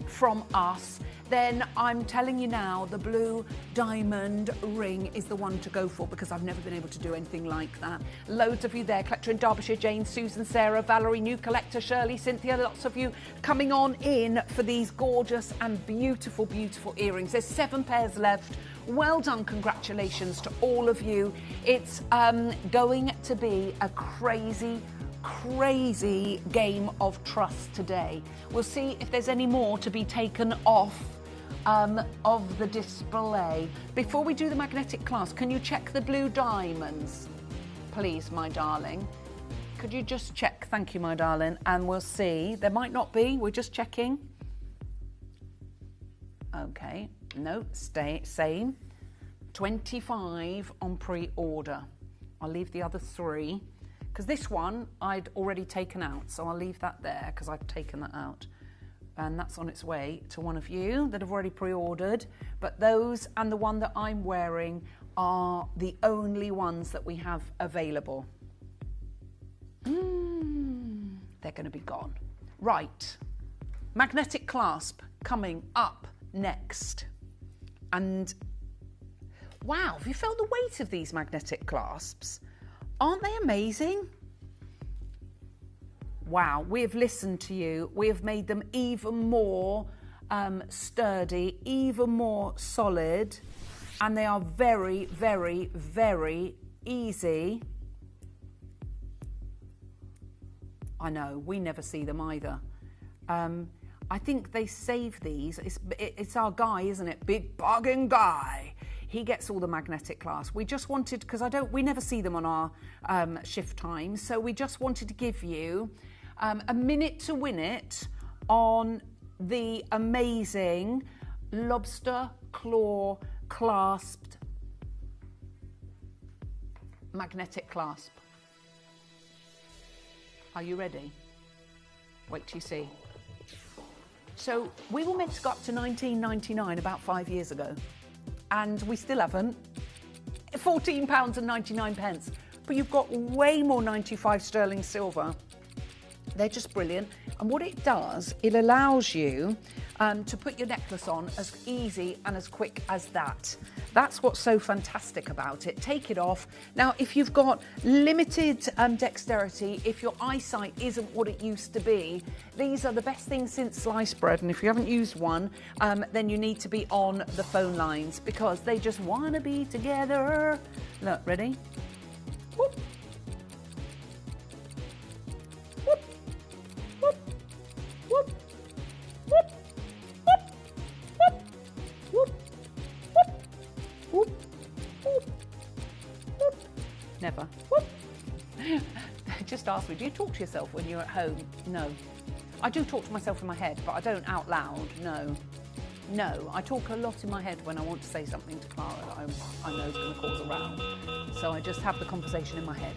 Speaker 18: from us, then I'm telling you now, the Blue Diamond Ring is the one to go for, because I've never been able to do anything like that. Loads of you there. Collector in Derbyshire, Jane, Susan, Sarah, Valerie, new collector, Shirley, Cynthia, lots of you coming on in for these gorgeous and beautiful, beautiful earrings. There's 7 pairs left. Well done, congratulations to all of you. It's going to be a crazy game of trust today. We'll see if there's any more to be taken off of the display. Before we do the magnetic clasp, can you check the blue diamonds, please, my darling? Could you just check? Thank you, my darling. And we'll see. There might not be. We're just checking. Okay. No, same. 25 on pre-order. I'll leave the other 3. Because this one I'd already taken out, so I'll leave that there because I've taken that out. And that's on its way to one of you that have already pre-ordered. But those and the one that I'm wearing are the only ones that we have available. They're going to be gone. Right. Magnetic clasp coming up next. And wow, have you felt the weight of these magnetic clasps? Aren't they amazing? Wow, we have listened to you. We have made them even more sturdy, even more solid, and they are very, very, very easy. I know, we never see them either. I think they save these. It's our guy, isn't it? Big bargain guy. He gets all the magnetic clasp. We just wanted, because we never see them on our shift times, so we just wanted to give you a minute to win it on the amazing lobster claw clasped magnetic clasp. Are you ready? Wait till you see. So we were meant to go up to £19.99 about 5 years ago, and we still haven't. £14.99. But you've got way more 95 sterling silver. They're just brilliant. And what it does, it allows you to put your necklace on as easy and as quick as that. That's what's so fantastic about it. Take it off. Now, if you've got limited dexterity, if your eyesight isn't what it used to be, these are the best things since sliced bread. And if you haven't used one, then you need to be on the phone lines, because they just want to be together. Look, ready? Whoop. Whoop. Whoop. Whoop. Whoop. Whoop. Whoop. Whoop. Whoop. Whoop. Never. Whoop. Just ask me, do you talk to yourself when you're at home? No. I do talk to myself in my head, but I don't out loud. No. No, I talk a lot in my head when I want to say something to Clara that I know is going to cause a row. So I just have the conversation in my head.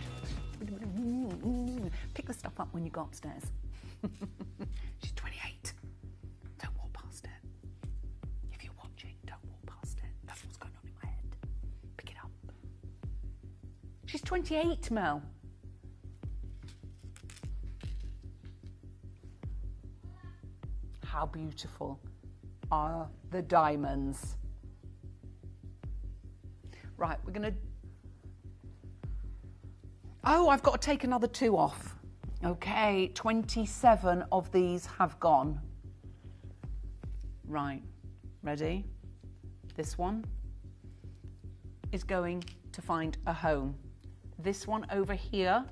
Speaker 18: Pick the stuff up when you go upstairs. She's 28. Don't walk past it. If you're watching, don't walk past it. That's what's going on in my head. Pick it up. She's 28, Mel. How beautiful are the diamonds. Right, we're going to... Oh, I've got to take another 2 off. Okay, 27 of these have gone. Right, ready? This one is going to find a home. this one over here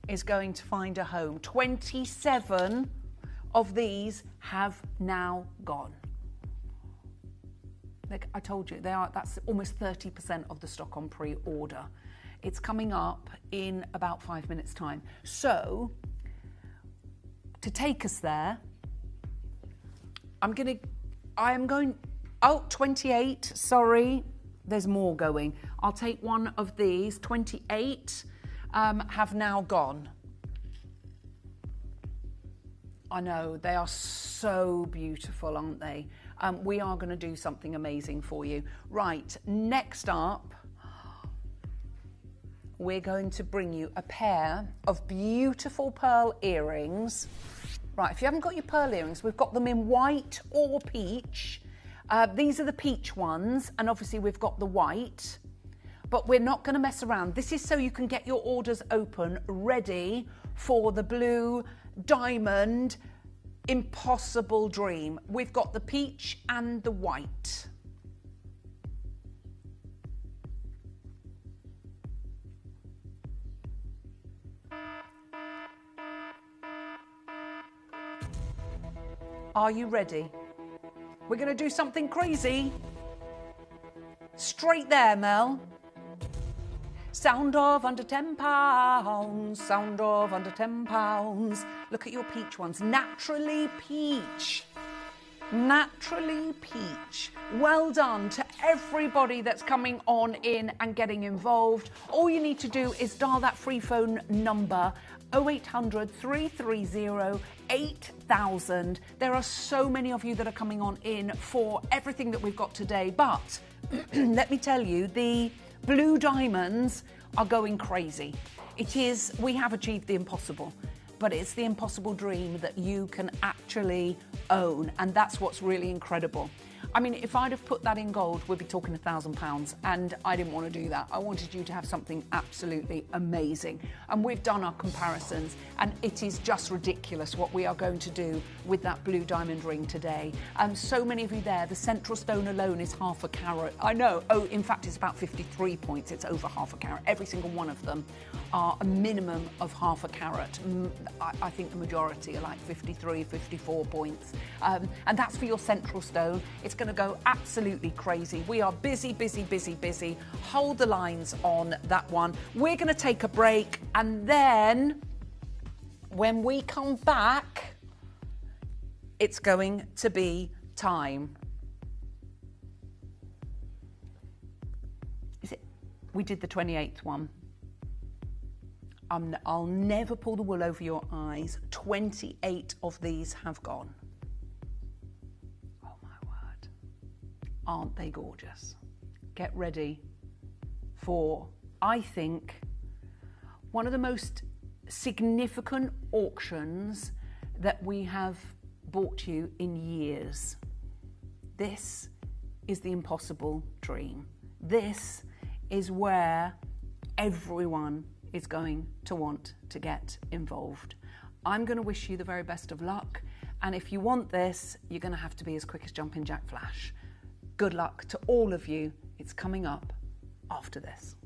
Speaker 18: is going to find a home. 27 of these have now gone. Like I told you, that's almost 30% of the stock on pre-order. It's coming up in about 5 minutes' time. So, to take us there, I am going, 28, sorry, there's more going. I'll take one of these, 28 have now gone. I know, they are so beautiful, aren't they? We are going to do something amazing for you. Right, next up, we're going to bring you a pair of beautiful pearl earrings. Right, if you haven't got your pearl earrings, we've got them in white or peach. These are the peach ones, and obviously we've got the white, but we're not going to mess around. This is so you can get your orders open, ready for the blue diamond impossible dream. We've got the peach and the white. Are you ready? We're going to do something crazy. Straight there, Mel. Sound of under £10, sound of under £10. Look at your peach ones. Naturally peach. Naturally peach. Well done to everybody that's coming on in and getting involved. All you need to do is dial that free phone number 0800 330 8000. There are so many of you that are coming on in for everything that we've got today, but let me tell you, the blue diamonds are going crazy. We have achieved the impossible, but it's the impossible dream that you can actually own, and that's what's really incredible. I mean, if I'd have put that in gold, we'd be talking £1,000, and I didn't want to do that. I wanted you to have something absolutely amazing. And we've done our comparisons, and it is just ridiculous what we are going to do with that blue diamond ring today. So many of you there, the central stone alone is half a carat. I know, in fact, it's about 53 points. It's over half a carat. Every single one of them are a minimum of half a carat. I think the majority are like 53, 54 points. And that's for your central stone. It's going to go absolutely crazy. We are busy, busy, busy, busy. Hold the lines on that one. We're going to take a break, and then when we come back, it's going to be time. We did the 28th one. I'll never pull the wool over your eyes. 28 of these have gone. Aren't they gorgeous? Get ready for, I think, one of the most significant auctions that we have bought you in years. This is the impossible dream. This is where everyone is going to want to get involved. I'm going to wish you the very best of luck, and if you want this, you're going to have to be as quick as Jumping Jack Flash. Good luck to all of you. It's coming up after this.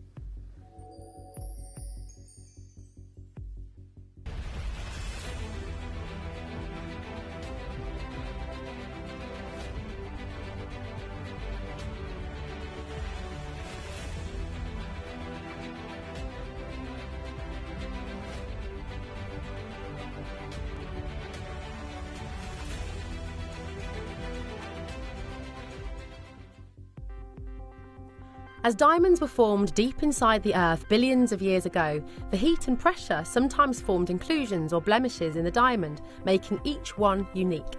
Speaker 12: As diamonds were formed deep inside the earth billions of years ago, the heat and pressure sometimes formed inclusions or blemishes in the diamond, making each one unique.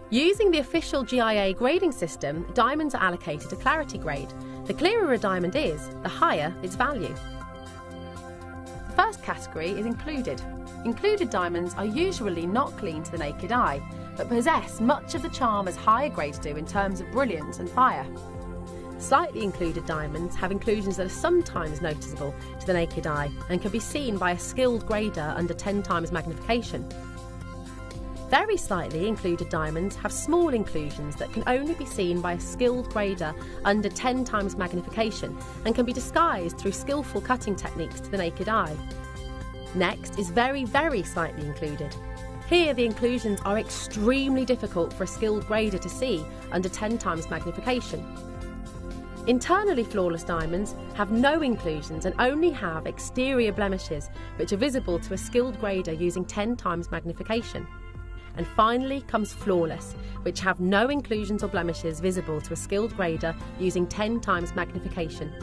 Speaker 12: Using the official GIA grading system, diamonds are allocated a clarity grade. The clearer a diamond is, the higher its value. The first category is included. Included diamonds are usually not clean to the naked eye, but possess much of the charm as higher grades do in terms of brilliance and fire. Slightly included diamonds have inclusions that are sometimes noticeable to the naked eye and can be seen by a skilled grader under 10 times magnification. Very slightly included diamonds have small inclusions that can only be seen by a skilled grader under 10 times magnification and can be disguised through skillful cutting techniques to the naked eye. Next is very, very slightly included. Here the inclusions are extremely difficult for a skilled grader to see under 10 times magnification. Internally flawless diamonds have no inclusions and only have exterior blemishes which are visible to a skilled grader using 10 times magnification. And finally comes flawless, which have no inclusions or blemishes visible to a skilled grader using 10 times magnification.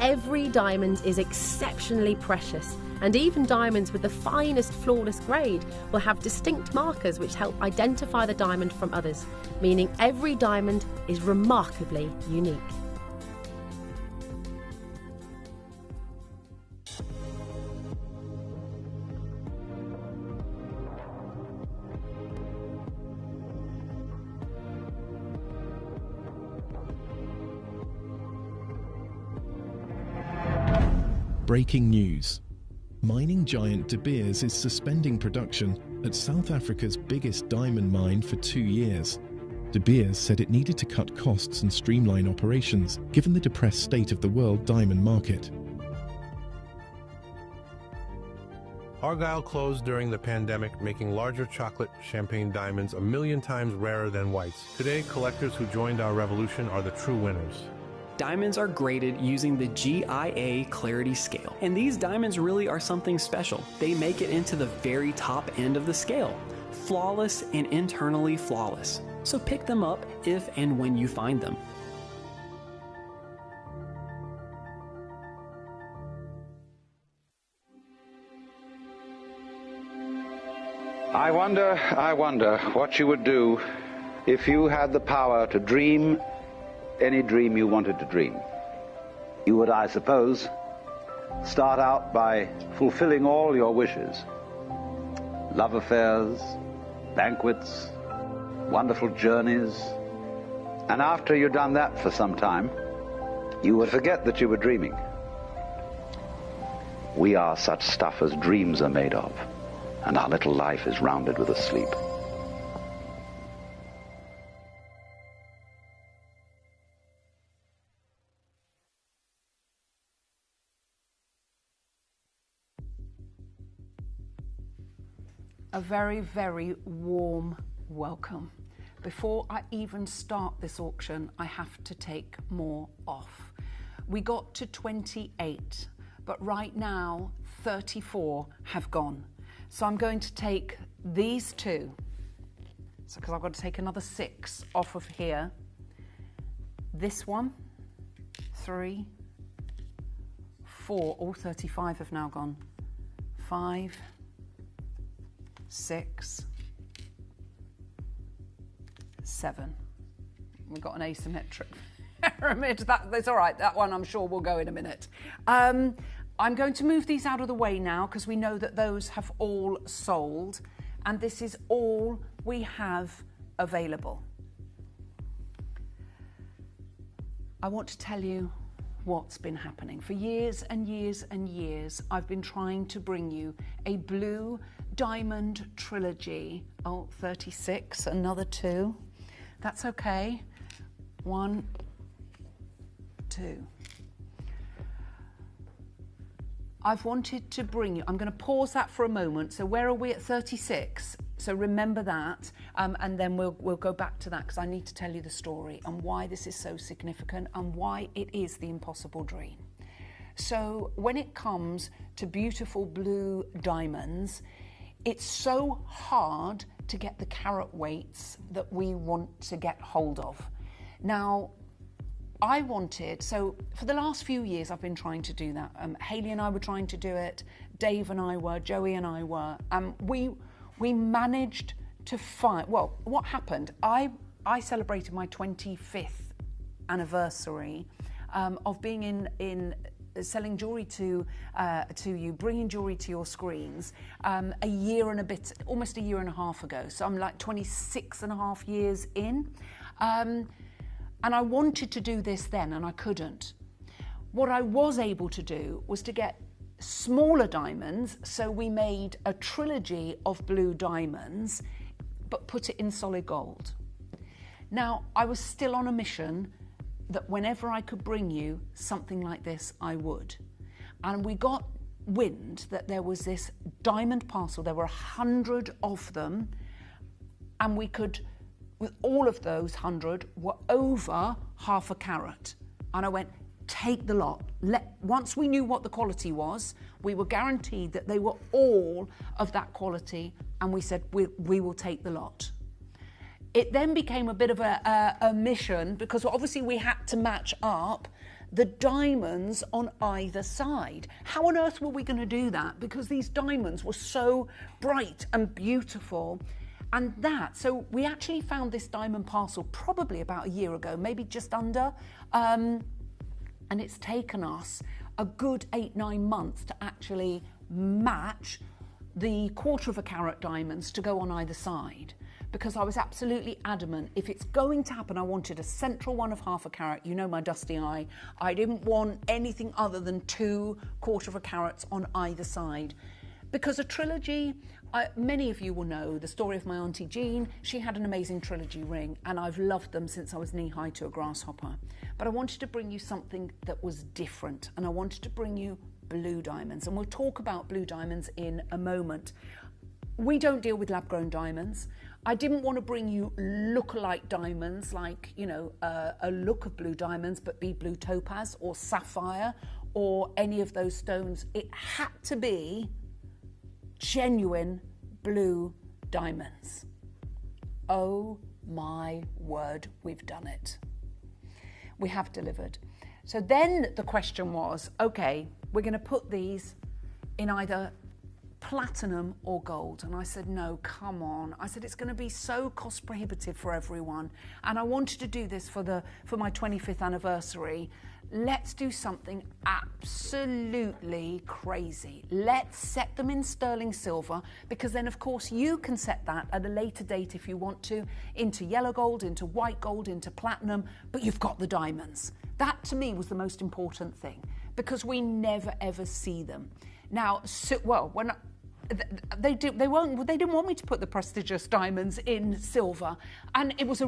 Speaker 12: Every diamond is exceptionally precious, and even diamonds with the finest flawless grade will have distinct markers which help identify the diamond from others, meaning every diamond is remarkably unique.
Speaker 6: Breaking news. Mining giant De Beers is suspending production at South Africa's biggest diamond mine for 2 years. De Beers said it needed to cut costs and streamline operations, given the depressed state of the world diamond market.
Speaker 7: Argyle closed during the pandemic, making larger chocolate champagne diamonds 1,000,000 times rarer than whites. Today, collectors who joined our revolution are the true winners.
Speaker 8: Diamonds are graded using the GIA clarity scale, and these diamonds really are something special. They make it into the very top end of the scale, flawless and internally flawless. So pick them up if and when you find them.
Speaker 21: I wonder what you would do if you had the power to dream any dream you wanted to dream. You would, I suppose, start out by fulfilling all your wishes. Love affairs, banquets, wonderful journeys. And after you'd done that for some time, you would forget that you were dreaming. We are such stuff as dreams are made of, and our little life is rounded with a sleep.
Speaker 18: A very, very warm welcome. Before I even start this auction, I have to take more off. We got to 28, but right now 34 have gone. So I'm going to take these two, so because I've got to take another 6 off of here. This one, 3, 4, all 35 have now gone. 5, 6, 7. We've got an asymmetric pyramid. That's all right. That one I'm sure will go in a minute. I'm going to move these out of the way now because we know that those have all sold, and this is all we have available. I want to tell you what's been happening. For years and years and years, I've been trying to bring you a blue diamond trilogy. Oh, 36, another 2. That's okay. 1, 2. I've wanted to bring you, I'm going to pause that for a moment. So where are we at 36? So remember that, and then we'll go back to that because I need to tell you the story and why this is so significant and why it is the impossible dream. So when it comes to beautiful blue diamonds, it's so hard to get the carat weights that we want to get hold of. Now, so for the last few years I've been trying to do that. Hayley and I were trying to do it, Dave and I were, Joey and I were. We managed to find, well, what happened? I celebrated my 25th anniversary of being in selling jewellery to you, bringing jewellery to your screens a year and a bit, almost a year and a half ago. So I'm like 26 and a half years in. And I wanted to do this then and I couldn't. What I was able to do was to get smaller diamonds, so we made a trilogy of blue diamonds, but put it in solid gold. Now, I was still on a mission that whenever I could bring you something like this, I would. And we got wind that there was this diamond parcel, there were 100 of them, and we could, with all of those 100, were over half a carat. And I went, take the lot. Once we knew what the quality was, we were guaranteed that they were all of that quality, and we said, we will take the lot. It then became a bit of a mission, because obviously we had to match up the diamonds on either side. How on earth were we going to do that? Because these diamonds were so bright and beautiful. So we actually found this diamond parcel probably about a year ago, maybe just under, and it's taken us a good 8-9 months to actually match the 1/4 carat diamonds to go on either side, because I was absolutely adamant, if it's going to happen, I wanted a central one of 1/2 carat. You know my dusty eye. I didn't want anything other than 2 1/4 carats on either side. Because a trilogy, many of you will know the story of my Auntie Jean. She had an amazing trilogy ring, and I've loved them since I was knee-high to a grasshopper. But I wanted to bring you something that was different, and I wanted to bring you blue diamonds. And we'll talk about blue diamonds in a moment. We don't deal with lab-grown diamonds. I didn't want to bring you look-alike diamonds, like, you know, a look of blue diamonds, but be blue topaz or sapphire or any of those stones. It had to be genuine blue diamonds. Oh my word, we've done it. We have delivered. So then the question was, okay, we're going to put these in either platinum or gold. And I said, no, come on. I said, it's going to be so cost prohibitive for everyone. And I wanted to do this for my 25th anniversary. Let's do something absolutely crazy. Let's set them in sterling silver, because then of course you can set that at a later date if you want to, into yellow gold, into white gold, into platinum, but you've got the diamonds. That to me was the most important thing, because we never ever see them. Now, when they didn't want me to put the prestigious diamonds in silver, and it was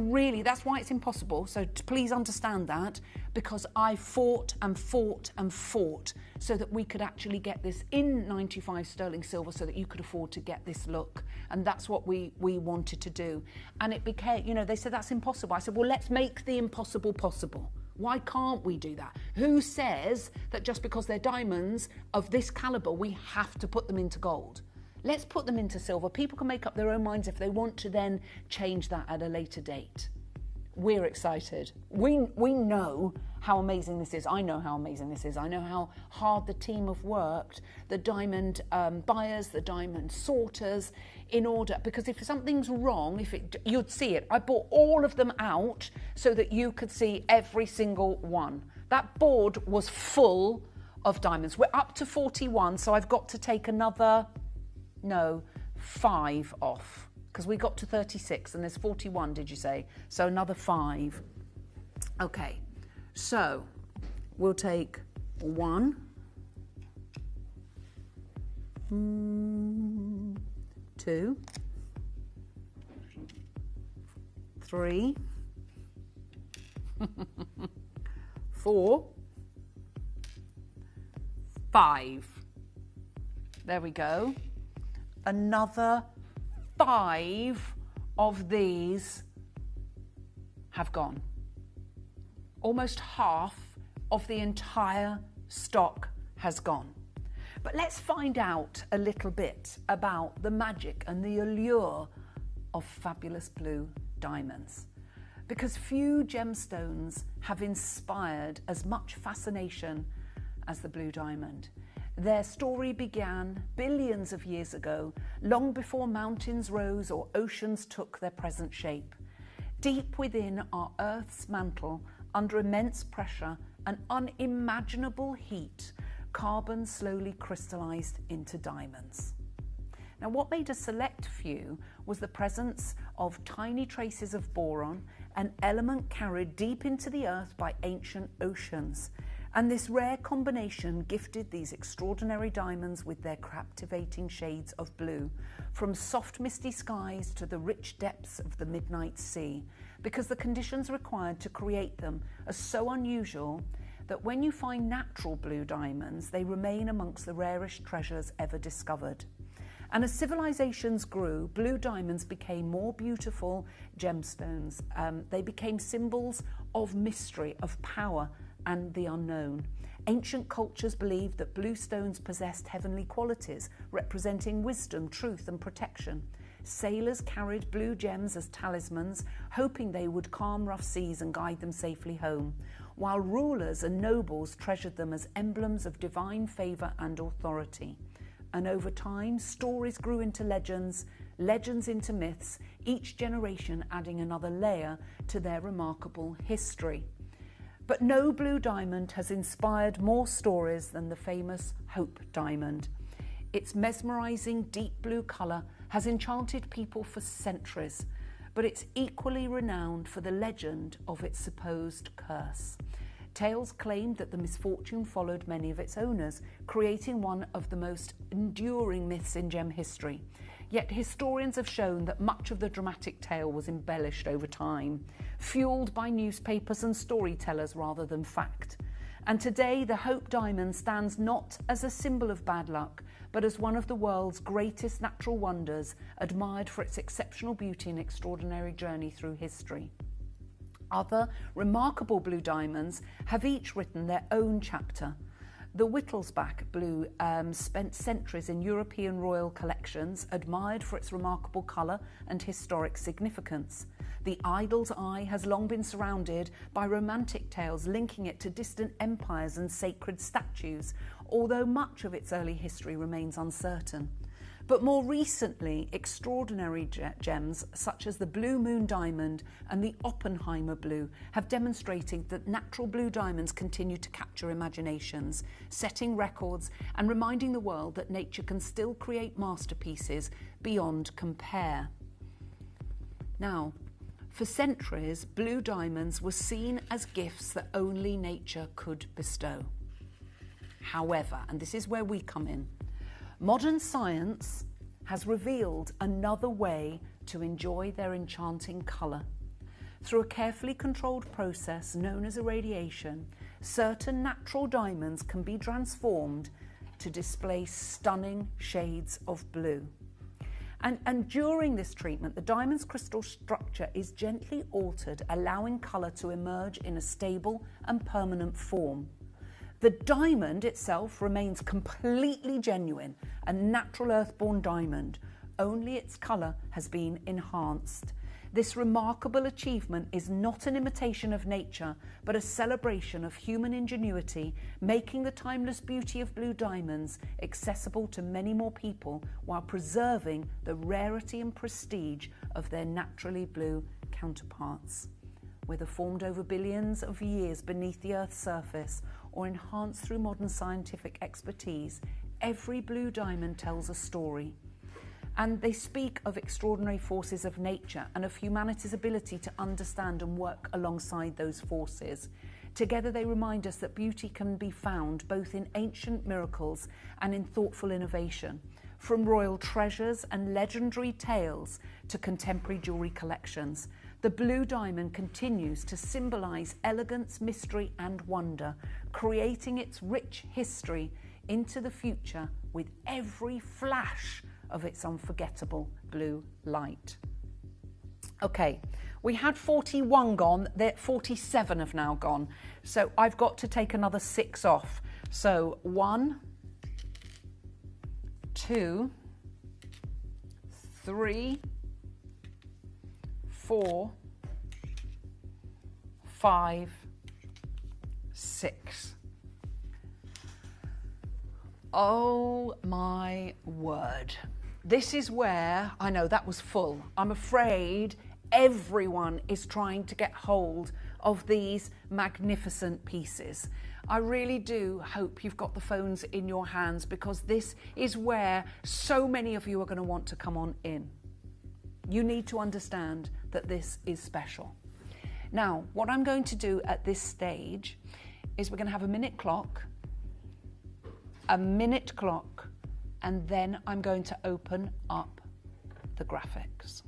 Speaker 18: that's why it's impossible. So please understand that, because I fought and fought and fought so that we could actually get this in 95 sterling silver, so that you could afford to get this look. And that's what we wanted to do. And it became, you know, they said that's impossible. I said, well, let's make the impossible possible. Why can't we do that? Who says that just because they're diamonds of this caliber, we have to put them into gold? Let's put them into silver. People can make up their own minds if they want to then change that at a later date. We're excited. We know how amazing this is. I know how amazing this is. I know how hard the team have worked, the diamond buyers, the diamond sorters, in order, because if something's wrong, you'd see it. I bought all of them out so that you could see every single one. That board was full of diamonds. We're up to 41, so I've got to take another, 5 off, because we got to 36 and there's 41, did you say? So another 5. Okay, so we'll take 1, 2, 3, 4, 5. There we go. Another 5 of these have gone. Almost half of the entire stock has gone. But let's find out a little bit about the magic and the allure of fabulous blue diamonds. Because few gemstones have inspired as much fascination as the blue diamond. Their story began billions of years ago, long before mountains rose or oceans took their present shape. Deep within our Earth's mantle, under immense pressure and unimaginable heat, carbon slowly crystallized into diamonds. Now, what made a select few was the presence of tiny traces of boron, an element carried deep into the earth by ancient oceans. And this rare combination gifted these extraordinary diamonds with their captivating shades of blue, from soft misty skies to the rich depths of the midnight sea, because the conditions required to create them are so unusual that when you find natural blue diamonds, they remain amongst the rarest treasures ever discovered. And as civilizations grew, blue diamonds became more beautiful gemstones. They became symbols of mystery, of power, and the unknown. Ancient cultures believed that blue stones possessed heavenly qualities, representing wisdom, truth, and protection. Sailors carried blue gems as talismans, hoping they would calm rough seas and guide them safely home, while rulers and nobles treasured them as emblems of divine favor and authority. And over time, stories grew into legends, legends into myths, each generation adding another layer to their remarkable history. But no blue diamond has inspired more stories than the famous Hope Diamond. Its mesmerizing deep blue colour has enchanted people for centuries, but it's equally renowned for the legend of its supposed curse. Tales claimed that the misfortune followed many of its owners, creating one of the most enduring myths in gem history. Yet historians have shown that much of the dramatic tale was embellished over time, fueled by newspapers and storytellers rather than fact. And today, the Hope Diamond stands not as a symbol of bad luck, but as one of the world's greatest natural wonders, admired for its exceptional beauty and extraordinary journey through history. Other remarkable blue diamonds have each written their own chapter. The Wittelsbach blue spent centuries in European royal collections, admired for its remarkable colour and historic significance. The idol's eye has long been surrounded by romantic tales linking it to distant empires and sacred statues, although much of its early history remains uncertain. But more recently, extraordinary gems such as the Blue Moon Diamond and the Oppenheimer Blue have demonstrated that natural blue diamonds continue to capture imaginations, setting records and reminding the world that nature can still create masterpieces beyond compare. Now, for centuries, blue diamonds were seen as gifts that only nature could bestow. However, and this is where we come in, modern science has revealed another way to enjoy their enchanting colour. Through a carefully controlled process known as irradiation, certain natural diamonds can be transformed to display stunning shades of blue. And during this treatment, the diamond's crystal structure is gently altered, allowing colour to emerge in a stable and permanent form. The diamond itself remains completely genuine, a natural earth-born diamond, only its colour has been enhanced. This remarkable achievement is not an imitation of nature, but a celebration of human ingenuity, making the timeless beauty of blue diamonds accessible to many more people while preserving the rarity and prestige of their naturally blue counterparts. Whether formed over billions of years beneath the Earth's surface or enhanced through modern scientific expertise, every blue diamond tells a story. And they speak of extraordinary forces of nature and of humanity's ability to understand and work alongside those forces. Together they remind us that beauty can be found both in ancient miracles and in thoughtful innovation, from royal treasures and legendary tales to contemporary jewellery collections. The blue diamond continues to symbolise elegance, mystery and wonder, creating its rich history into the future with every flash of its unforgettable blue light. Okay, we had 41 gone, 47 have now gone, so I've got to take another 6 off. So 1, 2, 3, 4, 5, 6. Oh my word. This is where, I know that was full. I'm afraid everyone is trying to get hold of these magnificent pieces. I really do hope you've got the phones in your hands, because this is where so many of you are going to want to come on in. You need to understand that this is special. Now, what I'm going to do at this stage is we're going to have a minute clock, and then I'm going to open up the graphics.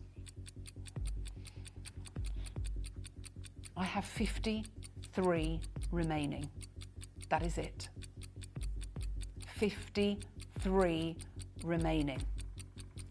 Speaker 18: I have 53 remaining. That is it. 53 remaining.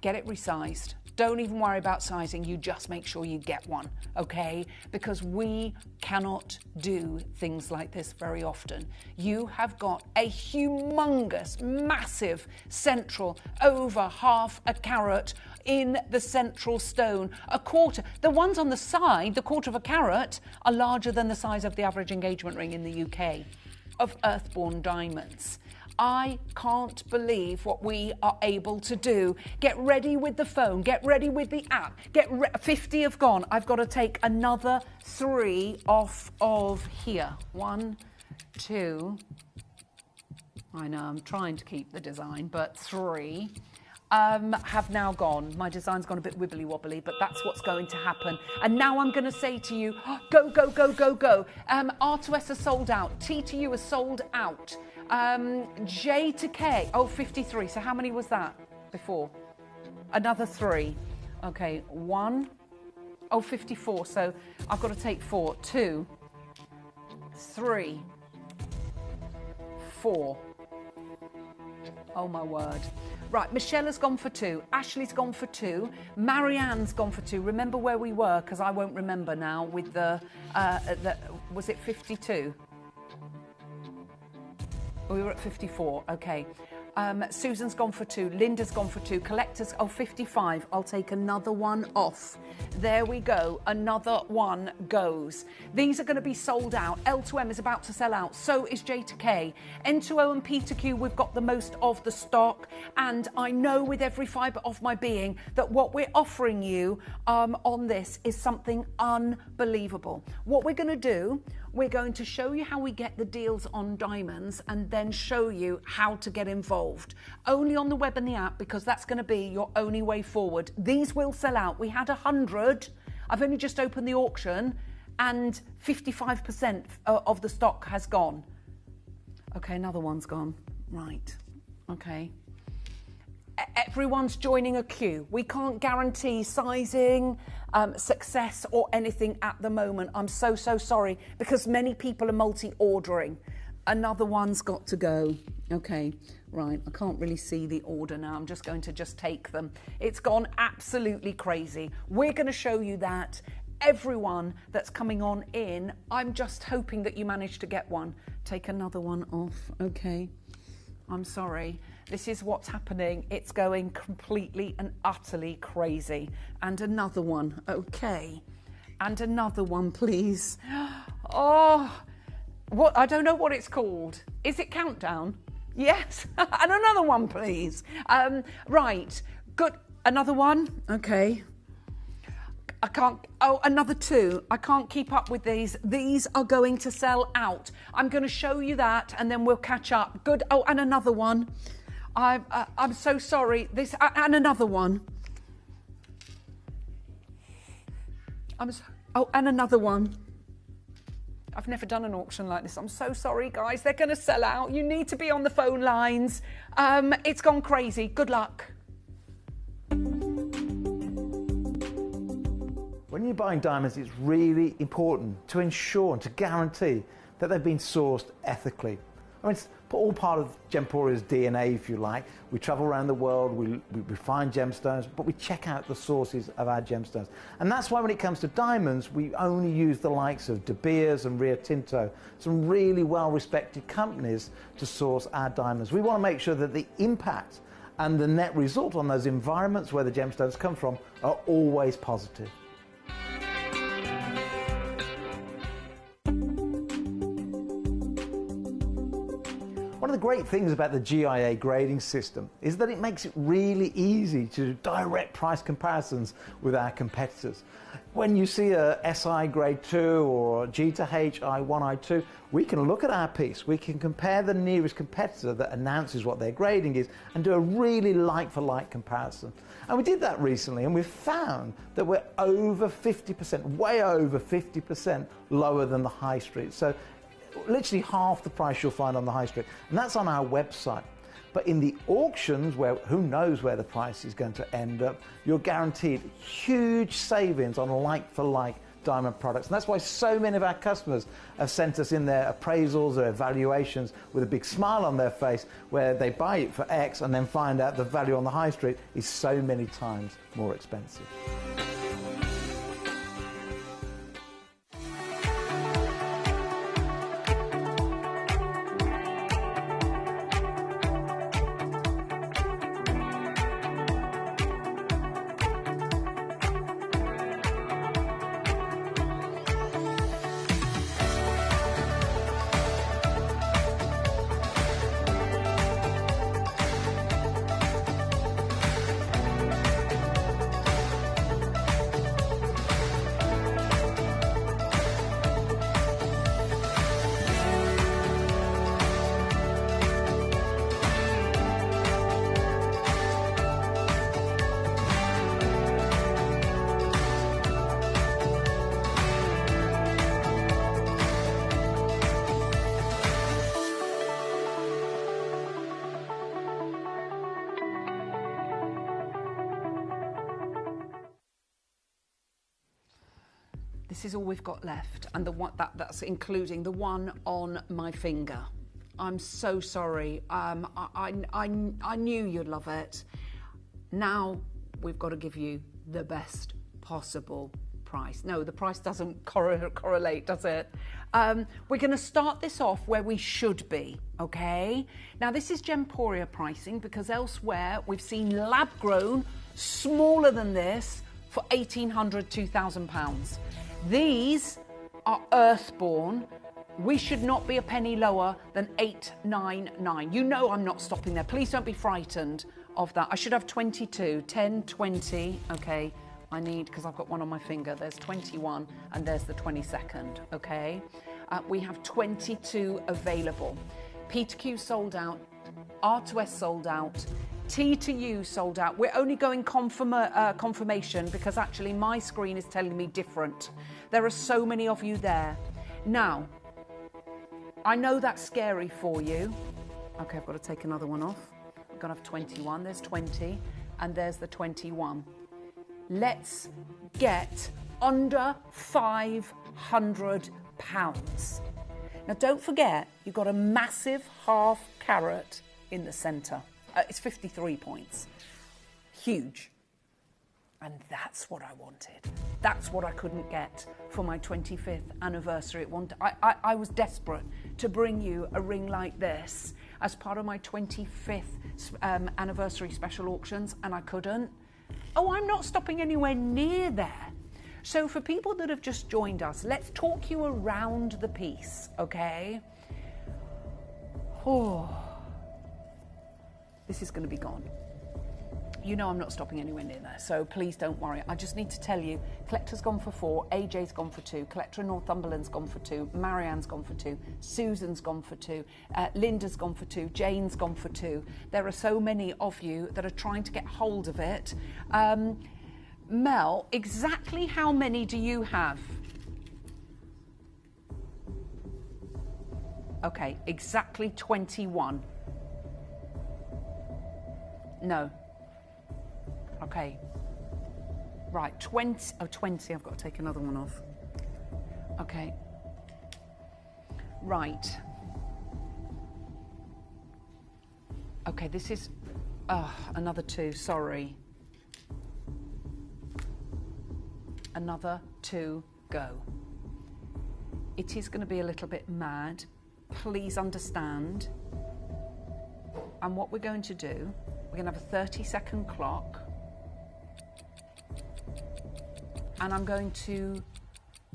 Speaker 18: Get it resized. Don't even worry about sizing, you just make sure you get one, okay? Because we cannot do things like this very often. You have got a humongous, massive central, over half a carat in the central stone, a quarter. The ones on the side, the quarter of a carat, are larger than the size of the average engagement ring in the UK of earthborn diamonds. I can't believe what we are able to do. Get ready with the phone, get ready with the app. 50 have gone. I've got to take another 3 off of here. 1, 2. I know, I'm trying to keep the design, but 3 have now gone. My design's gone a bit wibbly wobbly, but that's what's going to happen. And now I'm going to say to you, go, go, go, go, go. R2S are sold out. T to U are sold out. J to K, 53. So how many was that before? Another 3. Okay, 1. 54. So I've got to take 4. 2, 3, 4. Oh my word. Right, Michelle has gone for 2. Ashley's gone for 2. Marianne's gone for 2. Remember where we were, because I won't remember now with the was it 52? We were at 54, okay. Susan's gone for 2, Linda's gone for 2, Collector's, 55. I'll take another one off. There we go, another one goes. These are going to be sold out. L2M is about to sell out, so is J to K. N2O and P to Q, we've got the most of the stock, and I know with every fibre of my being that what we're offering you on this is something unbelievable. What we're going to do, we're going to show you how we get the deals on diamonds and then show you how to get involved. Only on the web and the app, because that's going to be your only way forward. These will sell out. We had 100. I've only just opened the auction and 55% of the stock has gone. Okay, another one's gone. Right. Okay. Everyone's joining a queue. We can't guarantee sizing, success or anything at the moment. I'm so sorry, because many people are multi-ordering. Another one's got to go. Okay, right, I can't really see the order now. I'm just going to take them. It's gone absolutely crazy. We're going to show you that. Everyone that's coming on in, I'm just hoping that you manage to get one. Take another one off, okay. I'm sorry. This is what's happening. It's going completely and utterly crazy. And another one, okay. And another one, please. Oh, what? I don't know what it's called. Is it Countdown? Yes. And another one, please. Right. Good. Another one. Okay. I can't. Oh, another 2. I can't keep up with these. These are going to sell out. I'm going to show you that, and then we'll catch up. Good. Oh, and another one. I'm so sorry. This and another one. And another one. I've never done an auction like this. I'm so sorry, guys. They're going to sell out. You need to be on the phone lines. It's gone crazy. Good luck.
Speaker 16: When you're buying diamonds, it's really important to ensure and to guarantee that they've been sourced ethically. I mean, it's all part of Gemporia's DNA, if you like. We travel around the world, we find gemstones, but we check out the sources of our gemstones. And that's why when it comes to diamonds, we only use the likes of De Beers and Rio Tinto, some really well-respected companies to source our diamonds. We want to make sure that the impact and the net result on those environments where the gemstones come from are always positive. One of the great things about the GIA grading system is that it makes it really easy to do direct price comparisons with our competitors. When you see a SI grade 2 or G to H I1 I2, we can look at our piece, we can compare the nearest competitor that announces what their grading is and do a really like-for-like comparison. And we did that recently, and we found that we're over 50%, way over 50% lower than the high street. So literally half the price you'll find on the high street. And that's on our website. But in the auctions, where who knows where the price is going to end up, you're guaranteed huge savings on like-for-like diamond products. And that's why so many of our customers have sent us in their appraisals or evaluations with a big smile on their face, where they buy it for X and then find out the value on the high street is so many times more expensive.
Speaker 18: This is all we've got left, and the one that's including the one on my finger. I'm so sorry. I knew you'd love it. Now we've got to give you the best possible price. No, the price doesn't correlate, does it? We're going to start this off where we should be, okay? Now this is Gemporia pricing, because elsewhere we've seen lab grown, smaller than this, for £1,800, £2,000. These are earthborn. We should not be a penny lower than £899. You know I'm not stopping there. Please don't be frightened of that. I should have 22, 10, 20. Okay, I need, because I've got one on my finger. There's 21 and there's the 22nd, okay? We have 22 available. P2Q sold out, R2S sold out, T2U sold out. We're only going confirmation because actually my screen is telling me different. There are so many of you there. Now, I know that's scary for you. Okay, I've got to take another one off. I've got to have 21, there's 20, and there's the 21. Let's get under £500. Now don't forget, you've got a massive half carat in the centre. It's 53 points. Huge. And that's what I wanted. That's what I couldn't get for my 25th anniversary. I was desperate to bring you a ring like this as part of my 25th anniversary special auctions, and I couldn't. Oh, I'm not stopping anywhere near there. So for people that have just joined us, let's talk you around the piece, okay? Oh, this is going to be gone. You know I'm not stopping anywhere near there, so please don't worry. I just need to tell you, Collector's gone for 4, AJ's gone for 2, Collector in Northumberland's gone for 2, Marianne's gone for 2, Susan's gone for 2, Linda's gone for 2, Jane's gone for 2. There are so many of you that are trying to get hold of it. Mel, exactly how many do you have? Okay, exactly 21. No. Okay. Right, 20. Oh, 20. I've got to take another one off. Okay. Right. Okay, this is another 2. Sorry. Another 2 go. It is going to be a little bit mad. Please understand. And what we're going to do, we're going to have a 30-second clock. And I'm going to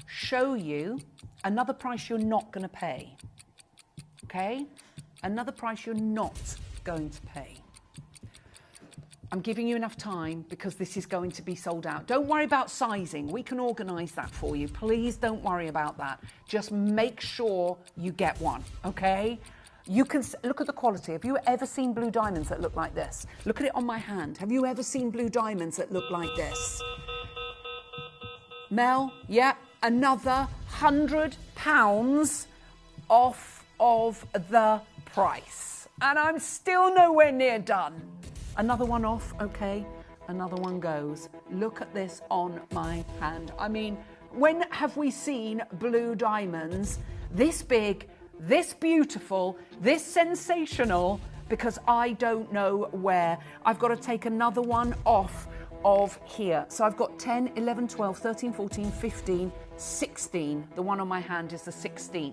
Speaker 18: show you another price you're not going to pay. Okay? Another price you're not going to pay. I'm giving you enough time because this is going to be sold out. Don't worry about sizing. We can organise that for you. Please don't worry about that. Just make sure you get one, okay? You can look at the quality. Have you ever seen blue diamonds that look like this? Look at it on my hand. Have you ever seen blue diamonds that look like this? Mel, yeah, another £100 off of the price. And I'm still nowhere near done. Another one off, okay. Another one goes. Look at this on my hand. I mean, when have we seen blue diamonds this big, this beautiful, this sensational? Because I don't know where. I've got to take another one off of here. So I've got 10, 11, 12, 13, 14, 15, 16. The one on my hand is the 16th.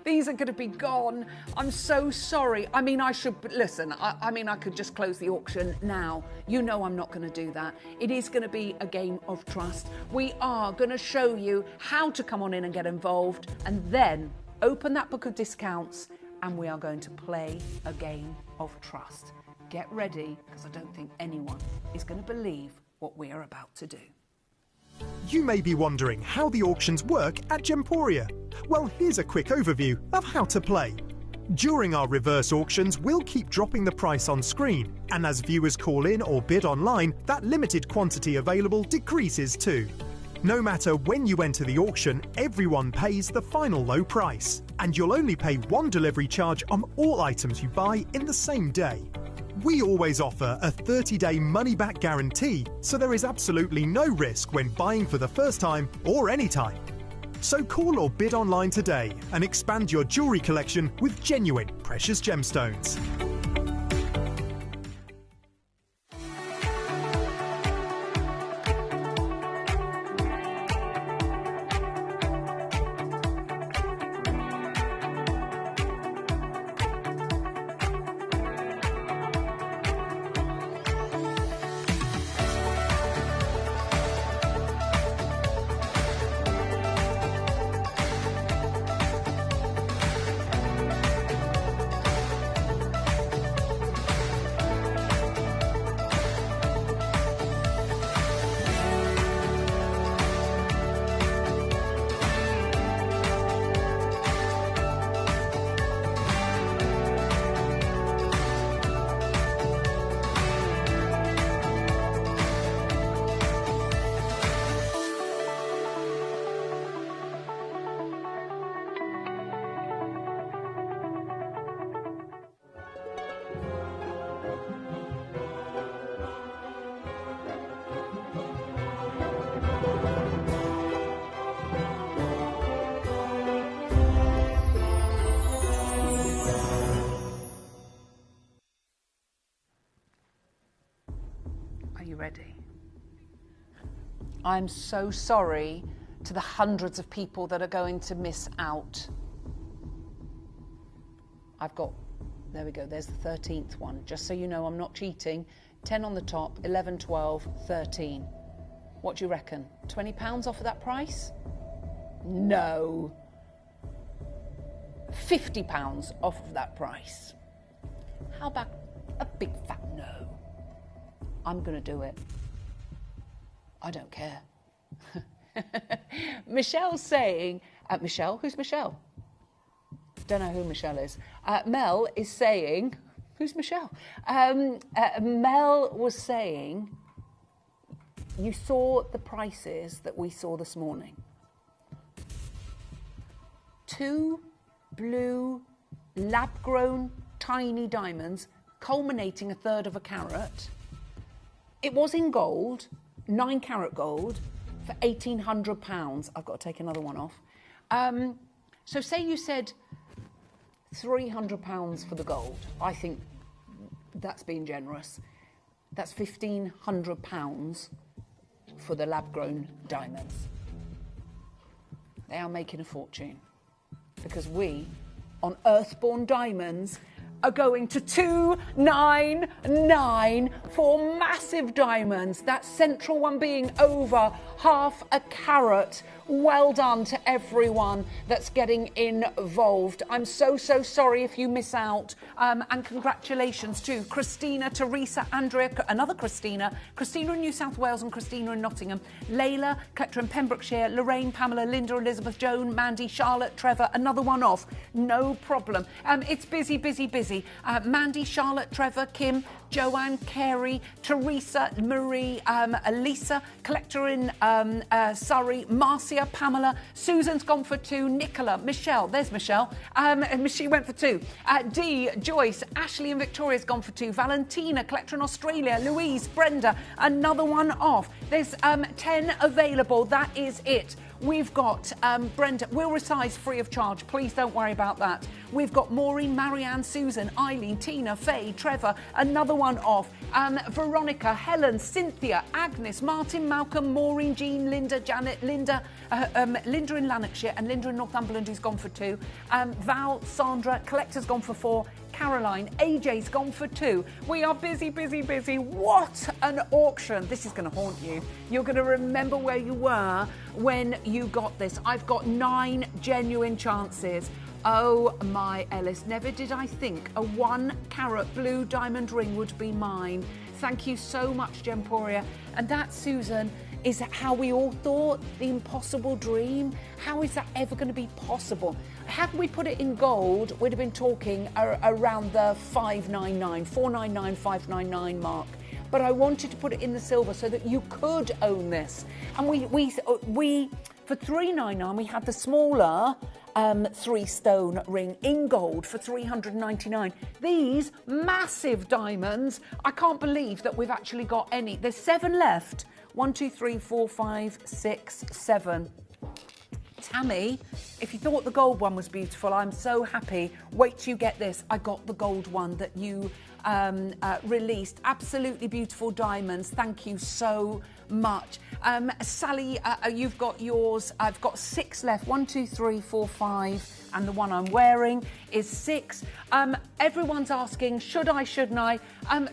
Speaker 18: These are going to be gone. I'm so sorry. I mean, I should, listen, I mean, I could just close the auction now. You know I'm not going to do that. It is going to be a game of trust. We are going to show you how to come on in and get involved, and then open that book of discounts, and we are going to play a game of trust. Get ready, because I don't think anyone is going to believe what we are about to do.
Speaker 14: You may be wondering how the auctions work at Gemporia. Well, here's a quick overview of how to play. During our reverse auctions, we'll keep dropping the price on screen, and as viewers call in or bid online, that limited quantity available decreases too. No matter when you enter the auction, everyone pays the final low price, and you'll only pay one delivery charge on all items you buy in the same day. We always offer a 30-day money-back guarantee, so there is absolutely no risk when buying for the first time or any time. So call or bid online today and expand your jewellery collection with genuine precious gemstones.
Speaker 18: Ready. I'm so sorry to the hundreds of people that are going to miss out. I've got, there we go, there's the 13th one. Just so you know, I'm not cheating. 10 on the top, 11, 12, 13. What do you reckon? £20 off of that price? No. £50 off of that price. How about a big fat no? I'm going to do it. I don't care. Michelle's saying, Michelle? Who's Michelle? Don't know who Michelle is. Mel is saying, who's Michelle? Mel was saying, you saw the prices that we saw this morning. 2 blue lab-grown tiny diamonds culminating 1/3 of a carat. It was in gold, 9 carat gold, for £1,800. I've got to take another one off. So say you said £300 for the gold. I think that's being generous. That's £1,500 for the lab-grown diamonds. They are making a fortune because we, on Earthborn Diamonds, are going to 299 for massive diamonds. That central one being over half a carat. Well done to everyone that's getting involved. I'm so sorry if you miss out. And congratulations to Christina, Teresa, Andrea, another Christina in New South Wales and Christina in Nottingham, Layla, Collector in Pembrokeshire, Lorraine, Pamela, Linda, Elizabeth, Joan, Mandy, Charlotte, Trevor, another one off. No problem. It's busy. Mandy, Charlotte, Trevor, Kim, Joanne, Carey, Teresa, Marie, Elisa, collector in Surrey, Marcia, Pamela, Susan's gone for 2, Nicola, Michelle, there's Michelle, she went for 2, Dee, Joyce, Ashley and Victoria's gone for 2, Valentina, collector in Australia, Louise, Brenda, another one off. There's 10 available, that is it. We've got Brenda, we'll resize free of charge, please don't worry about that. We've got Maureen, Marianne, Susan, Eileen, Tina, Faye, Trevor, another one off. Veronica, Helen, Cynthia, Agnes, Martin, Malcolm, Maureen, Jean, Linda, Janet, Linda, Linda in Lanarkshire and Linda in Northumberland who's gone for 2. Val, Sandra, collector's gone for 4. Caroline, AJ's gone for 2. We are busy, busy, busy. What an auction. This is going to haunt you. You're going to remember where you were when you got this. I've got 9 genuine chances. Oh my Ellis, never did I think a 1-carat blue diamond ring would be mine. Thank you so much, Gemporia. And that, Susan, is how we all thought, the impossible dream. How is that ever going to be possible? Had we put it in gold, we'd have been talking around the 599, 499, 599 mark. But I wanted to put it in the silver so that you could own this. And we for 399, we had the smaller 3-stone ring in gold for 399. These massive diamonds, I can't believe that we've actually got any. There's 7 left. 1, 2, 3, 4, 5, 6, 7. Tammy, if you thought the gold one was beautiful, I'm so happy. Wait till you get this. I got the gold one that you released. Absolutely beautiful diamonds. Thank you so much. Sally, you've got yours. I've got 6 left. 1, 2, 3, 4, 5. And the one I'm wearing is 6. Everyone's asking, should I, shouldn't I?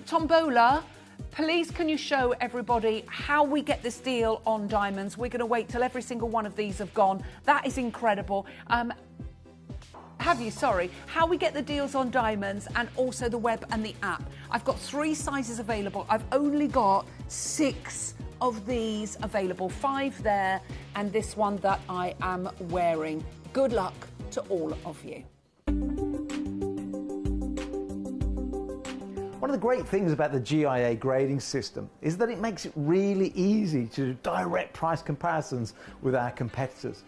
Speaker 18: Tombola, please can you show everybody how we get this deal on diamonds? We're going to wait till every single one of these have gone. That is incredible. How we get the deals on diamonds and also the web and the app. I've got 3 sizes available. I've only got 6 of these available, 5 there and this one that I am wearing. Good luck to all of you.
Speaker 16: One of the great things about the GIA grading system is that it makes it really easy to do direct price comparisons with our competitors.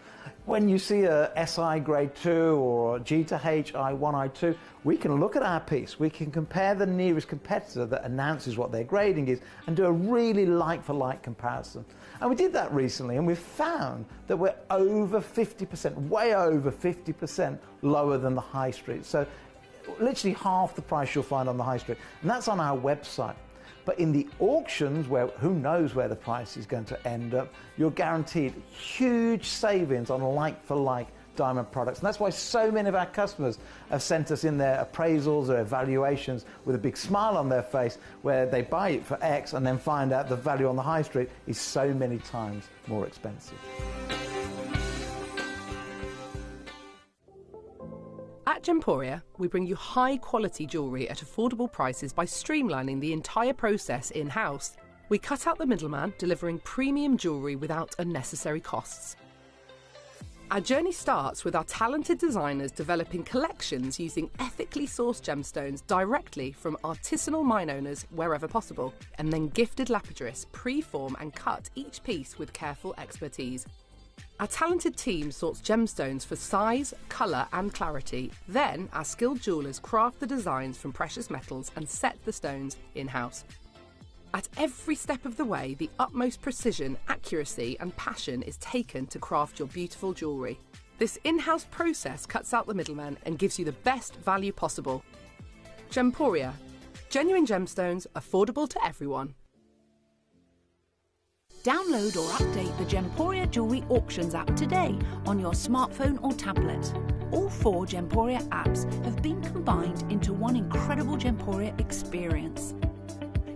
Speaker 16: When you see a SI grade 2 or G to H I1 I2, we can look at our piece, we can compare the nearest competitor that announces what their grading is and do a really like-for-like comparison. And we did that recently and we've found that we're over 50%, way over 50% lower than the high street. So literally half the price you'll find on the high street, and that's on our website. But in the auctions, where who knows where the price is going to end up, you're guaranteed huge savings on like-for-like diamond products. And that's why so many of our customers have sent us in their appraisals or evaluations with a big smile on their face, where they buy it for X and then find out the value on the high street is so many times more expensive.
Speaker 17: At Gemporia, we bring you high-quality jewellery at affordable prices by streamlining the entire process in-house. We cut out the middleman, delivering premium jewellery without unnecessary costs. Our journey starts with our talented designers developing collections using ethically sourced gemstones directly from artisanal mine owners wherever possible, and then gifted lapidarists pre-form and cut each piece with careful expertise. Our talented team sorts gemstones for size, colour and clarity. Then our skilled jewellers craft the designs from precious metals and set the stones in-house. At every step of the way, the utmost precision, accuracy and passion is taken to craft your beautiful jewellery. This in-house process cuts out the middleman and gives you the best value possible. Gemporia. Genuine gemstones, affordable to everyone.
Speaker 22: Download or update the Gemporia Jewellery Auctions app today on your smartphone or tablet. All 4 Gemporia apps have been combined into one incredible Gemporia experience.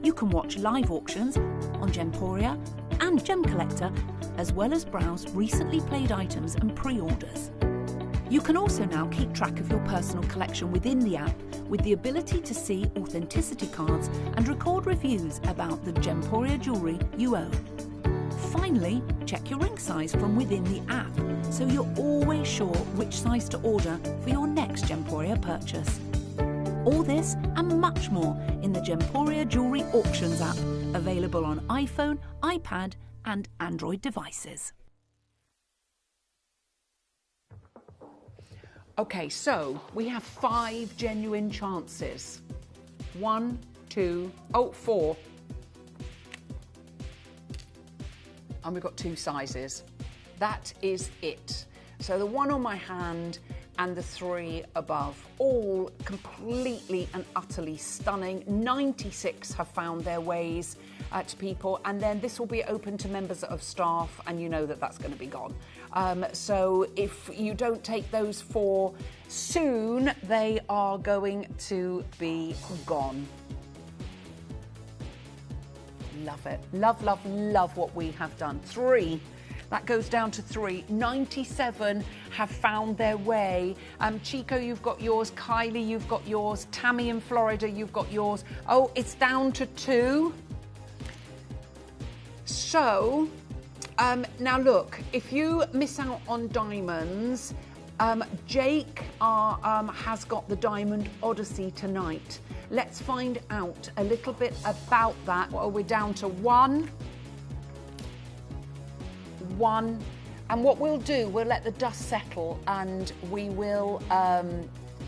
Speaker 22: You can watch live auctions on Gemporia and Gem Collector, as well as browse recently played items and pre-orders. You can also now keep track of your personal collection within the app with the ability to see authenticity cards and record reviews about the Gemporia jewellery you own. Finally, check your ring size from within the app, so you're always sure which size to order for your next Gemporia purchase. All this and much more in the Gemporia Jewellery Auctions app, available on iPhone, iPad and Android devices.
Speaker 18: Okay, so we have 5 genuine chances. 1, 2, 4. And we've got 2 sizes. That is it. So the 1 on my hand and the 3 above, all completely and utterly stunning. 96 have found their ways to people, and then this will be open to members of staff, and you know that that's going to be gone. So if you don't take those 4 soon, they are going to be gone. Love it. Love, love, love what we have done. 3. That goes down to 3. 97 have found their way. Chico, you've got yours. Kylie, you've got yours. Tammy in Florida, you've got yours. Oh, it's down to 2. So, now look, if you miss out on diamonds, Jake has got the Diamond Odyssey tonight. Let's find out a little bit about that. Well, we're down to 1. And what we'll do, we'll let the dust settle, and we will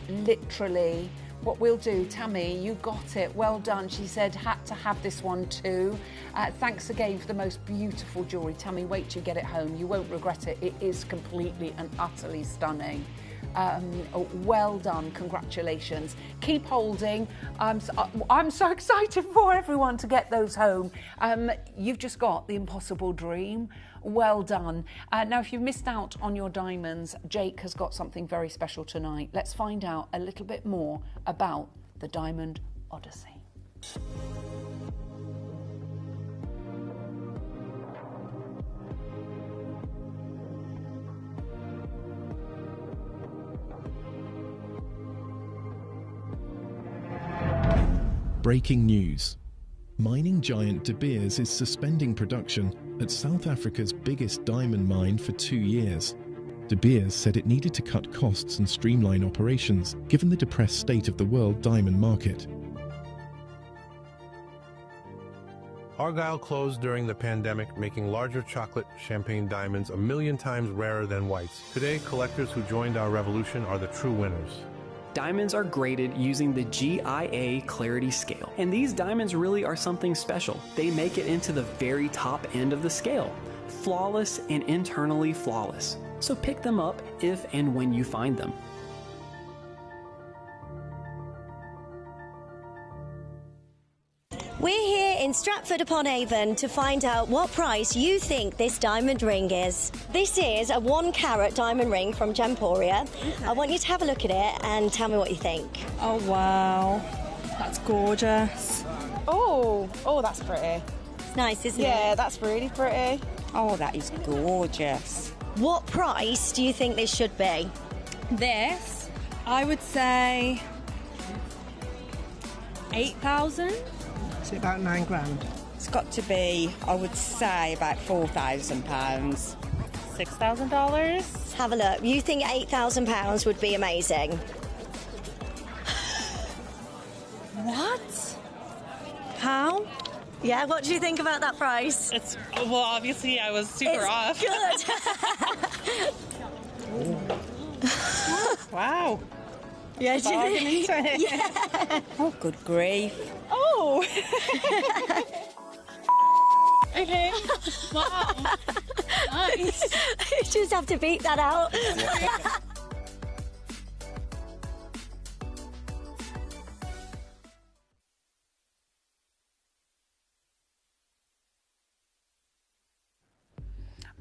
Speaker 18: literally, what we'll do, Tammy, you got it, well done. She said, had to have this one too. Thanks again for the most beautiful jewellery. Tammy, wait till you get it home. You won't regret it. It is completely and utterly stunning. Well done, congratulations. Keep holding. I'm so excited for everyone to get those home. You've just got the impossible dream. Well done. Now, if you've missed out on your diamonds, Jake has got something very special tonight. Let's find out a little bit more about the Diamond Odyssey.
Speaker 6: Breaking news. Mining giant De Beers is suspending production at South Africa's biggest diamond mine for 2 years. De Beers said it needed to cut costs and streamline operations, given the depressed state of the world diamond market.
Speaker 7: Argyle closed during the pandemic, making larger chocolate champagne diamonds 1 million times rarer than whites. Today, collectors who joined our revolution are the true winners.
Speaker 8: Diamonds are graded using the GIA Clarity Scale, and these diamonds really are something special. They make it into the very top end of the scale, flawless and internally flawless. So pick them up if and when you find them.
Speaker 1: We're here in Stratford-upon-Avon to find out what price you think this diamond ring is. This is a 1-carat diamond ring from Gemporia. Okay. I want you to have a look at it and tell me what you think.
Speaker 3: Oh, wow. That's gorgeous. Oh, that's pretty.
Speaker 1: It's nice, isn't it?
Speaker 3: Yeah, that's really pretty.
Speaker 2: Oh, that is gorgeous.
Speaker 1: What price do you think this should be?
Speaker 11: This, I would say 8,000.
Speaker 4: It's about £9,000.
Speaker 2: It's got to be, I would say, about £4,000.
Speaker 5: $6,000.
Speaker 1: Let's have a look. You think £8,000 would be amazing?
Speaker 11: What? How?
Speaker 1: Yeah, what do you think about that price?
Speaker 5: It's, well, obviously I was super off.
Speaker 1: Good.
Speaker 2: Wow.
Speaker 1: Yeah, do you think?
Speaker 2: Yeah. Oh, good grief.
Speaker 3: Oh.
Speaker 5: Okay. Wow. Nice.
Speaker 1: You just have to beat that out.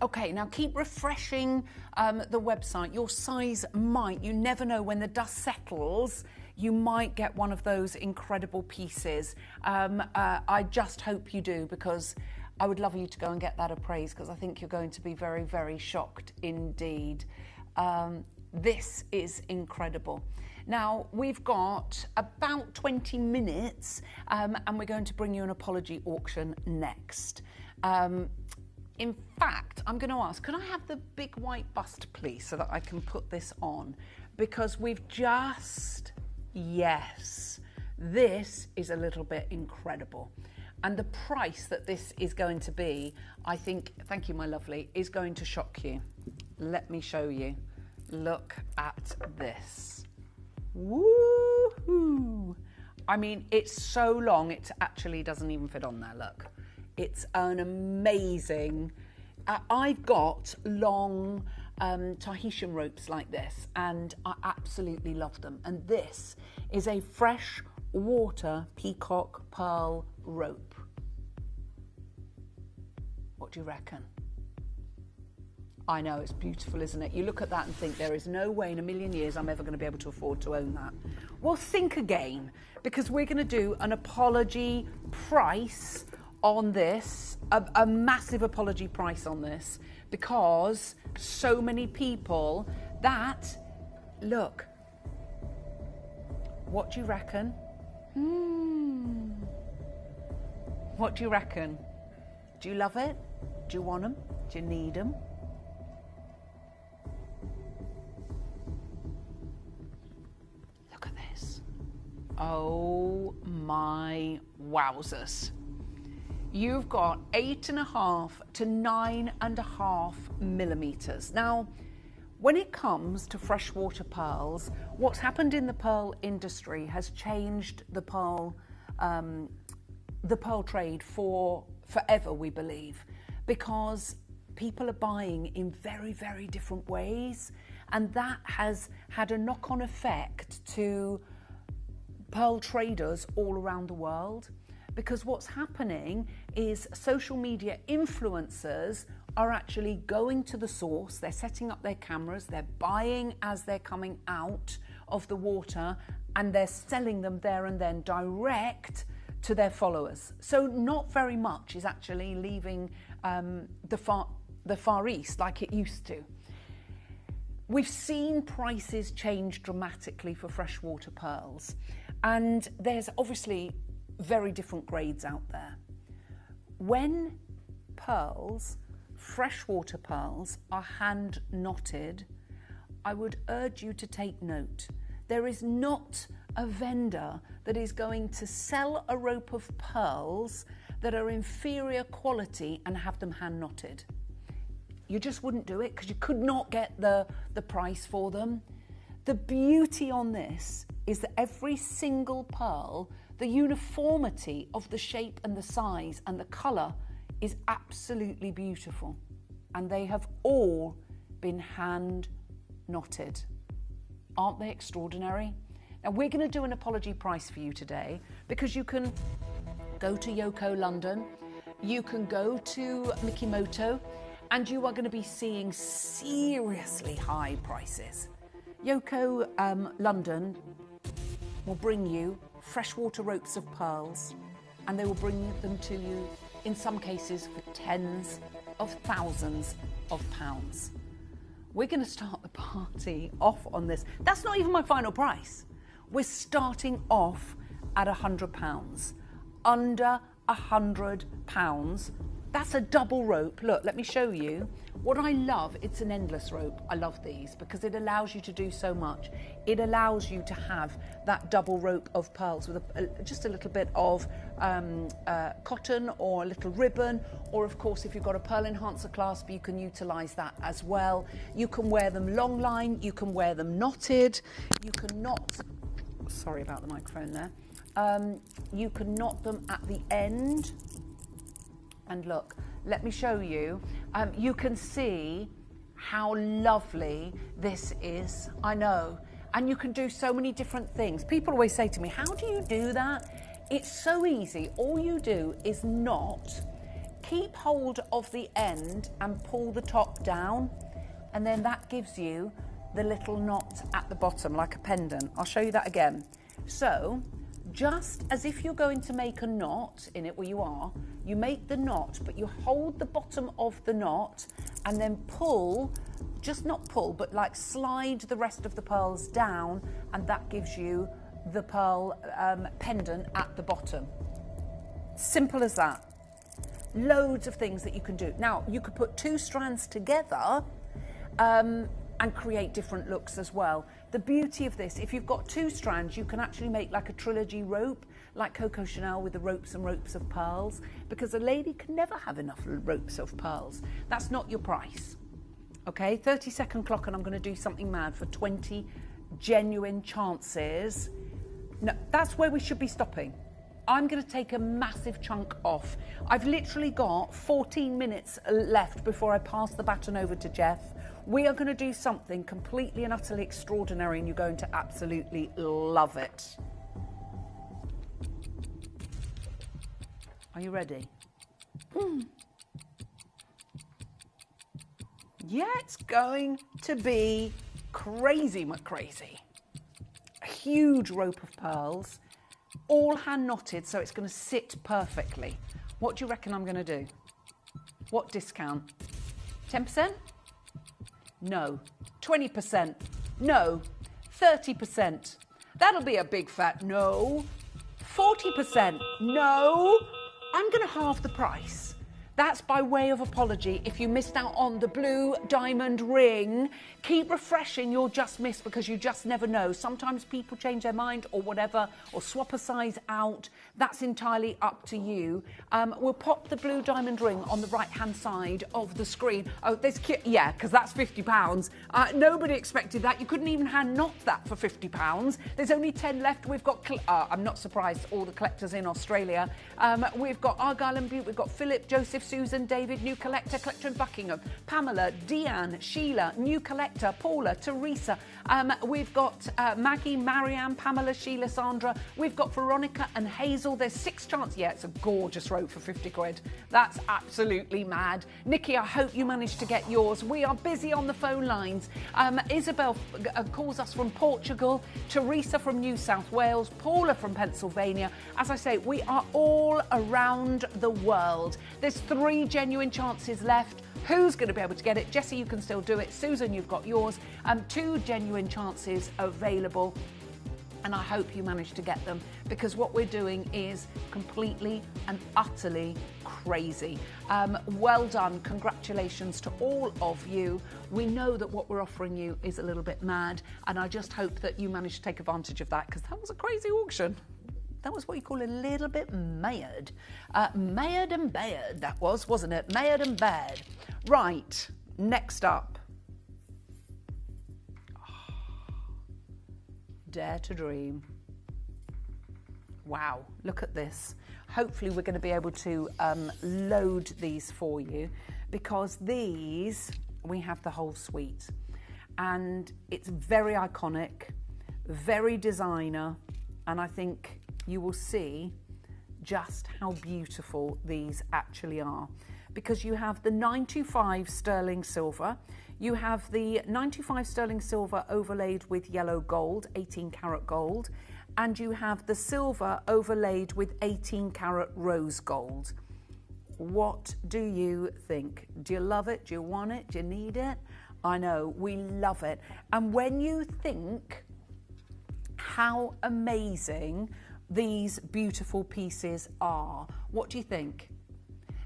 Speaker 18: Okay, now keep refreshing the website. Your size might, you never know, when the dust settles, you might get one of those incredible pieces. I just hope you do, because I would love you to go and get that appraised, because I think you're going to be very, very shocked indeed. This is incredible. Now, we've got about 20 minutes and we're going to bring you an apology auction next. In fact, I'm going to ask, can I have the big white bust, please, so that I can put this on? Because we've just Yes, this is a little bit incredible. And the price that this is going to be, I think, thank you, my lovely, is going to shock you. Let me show you. Look at this. Woohoo! I mean, it's so long, it actually doesn't even fit on there, look. It's an amazing... I've got long Tahitian ropes like this, and I absolutely love them. And this is a fresh water peacock pearl rope. What do you reckon? I know, it's beautiful, isn't it? You look at that and think, there is no way in a million years I'm ever going to be able to afford to own that. Well, think again, because we're going to do an apology price on this, a massive apology price on this, because so many people that, look, what do you reckon? What do you reckon? Do you love it? Do you want them? Do you need them? Look at this. Oh my wowzers. You've got 8.5 to 9.5 millimeters. Now, when it comes to freshwater pearls, what's happened in the pearl industry has changed the pearl trade for forever, we believe, because people are buying in very, very different ways, and that has had a knock-on effect to pearl traders all around the world. Because what's happening is social media influencers are actually going to the source, they're setting up their cameras, they're buying as they're coming out of the water, and they're selling them there and then direct to their followers. So not very much is actually leaving the Far East like it used to. We've seen prices change dramatically for freshwater pearls, and there's obviously very different grades out there. When pearls, freshwater pearls, are hand knotted, I would urge you to take note. There is not a vendor that is going to sell a rope of pearls that are inferior quality and have them hand knotted. You just wouldn't do it because you could not get the price for them. The beauty on this is that every single pearl, the uniformity of the shape and the size and the colour is absolutely beautiful. And they have all been hand knotted. Aren't they extraordinary? Now we're going to do an apology price for you today, because you can go to Yoko London, you can go to Mikimoto, and you are going to be seeing seriously high prices. Yoko London will bring you freshwater ropes of pearls, and they will bring them to you in some cases for tens of thousands of pounds. We're going to start the party off on this. That's not even my final price. We're starting off at £100, under £100. That's a double rope. Look, let me show you. What I love, it's an endless rope. I love these because it allows you to do so much. It allows you to have that double rope of pearls with just a little bit of cotton or a little ribbon, or of course if you've got a pearl enhancer clasp, you can utilise that as well. You can wear them long line, you can wear them knotted, you can knot, sorry about the microphone there, you can knot them at the end. And look, let me show you. You can see how lovely this is. I know. And you can do so many different things. People always say to me, how do you do that? It's so easy. All you do is knot, keep hold of the end and pull the top down. And then that gives you the little knot at the bottom, like a pendant. I'll show you that again. So, just as if you're going to make a knot in it where you are, you make the knot, but you hold the bottom of the knot and then pull, just not pull, but like slide the rest of the pearls down, and that gives you the pearl pendant at the bottom. Simple as that. Loads of things that you can do. Now, you could put two strands together and and create different looks as well. The beauty of this, if you've got 2 strands, you can actually make like a trilogy rope, like Coco Chanel with the ropes and ropes of pearls, because a lady can never have enough ropes of pearls. That's not your price. Okay, 30-second clock, and I'm going to do something mad for 20 genuine chances. No, that's where we should be stopping. I'm going to take a massive chunk off. I've literally got 14 minutes left before I pass the baton over to Jeff. We are going to do something completely and utterly extraordinary, and you're going to absolutely love it. Are you ready? Yeah, it's going to be crazy McCrazy. A huge rope of pearls, all hand knotted, so it's going to sit perfectly. What do you reckon I'm going to do? What discount? 10%? No. 20%? No. 30%? That'll be a big fat no. 40%? No. I'm going to halve the price. That's by way of apology. If you missed out on the blue diamond ring, keep refreshing your just missed, because you just never know. Sometimes people change their mind or whatever, or swap a size out. That's entirely up to you. We'll pop the blue diamond ring on the right-hand side of the screen. Oh, there's yeah, because that's £50. Nobody expected that. You couldn't even hand knot that for £50. There's only 10 left. We've got, I'm not surprised, all the collectors in Australia. We've got Argyle and Butte. We've got Philip, Joseph, Susan, David, new collector in Buckingham, Pamela, Deanne, Sheila, new collector, Paula, Teresa. We've got Maggie, Marianne, Pamela, Sheila, Sandra. We've got Veronica and Hazel. There's 6 chances. Yeah, it's a gorgeous rope for 50 quid. That's absolutely mad. Nikki, I hope you managed to get yours. We are busy on the phone lines. Isabel calls us from Portugal, Teresa from New South Wales, Paula from Pennsylvania. As I say, we are all around the world. There's 3 genuine chances left. Who's going to be able to get it? Jessie, you can still do it. Susan, you've got yours. 2 genuine chances available. And I hope you manage to get them, because what we're doing is completely and utterly crazy. Well done. Congratulations to all of you. We know that what we're offering you is a little bit mad, and I just hope that you manage to take advantage of that, because that was a crazy auction. That was what you call a little bit mad. Mad and bad, that was, wasn't it? Mad and bad. Right, next up. Dare to Dream. Wow, look at this. Hopefully we're going to be able to load these for you, because these, we have the whole suite. And it's very iconic, very designer, and I think you will see just how beautiful these actually are, because you have the 925 sterling silver, you have the 925 sterling silver overlaid with yellow gold, 18 karat gold, and you have the silver overlaid with 18 karat rose gold. What do you think? Do you love it? Do you want it? Do you need it? I know, we love it. And when you think how amazing these beautiful pieces are, what do you think?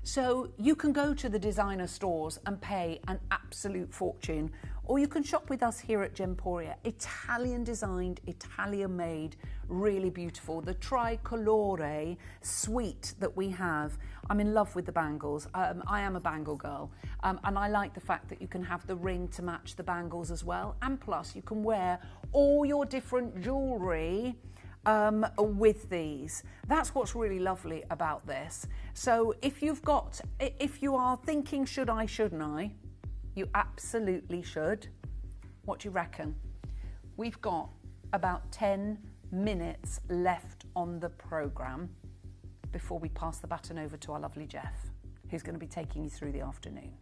Speaker 18: So you can go to the designer stores and pay an absolute fortune, or you can shop with us here at Gemporia. Italian designed, Italian made, really beautiful. The tricolore suite that we have, I'm in love with the bangles. I am a bangle girl, and I like the fact that you can have the ring to match the bangles as well, and plus you can wear all your different jewellery with these. That's what's really lovely about this. So if you are thinking, should I, shouldn't I? You absolutely should. What do you reckon? We've got about 10 minutes left on the programme before we pass the baton over to our lovely Jeff, who's going to be taking you through the afternoon.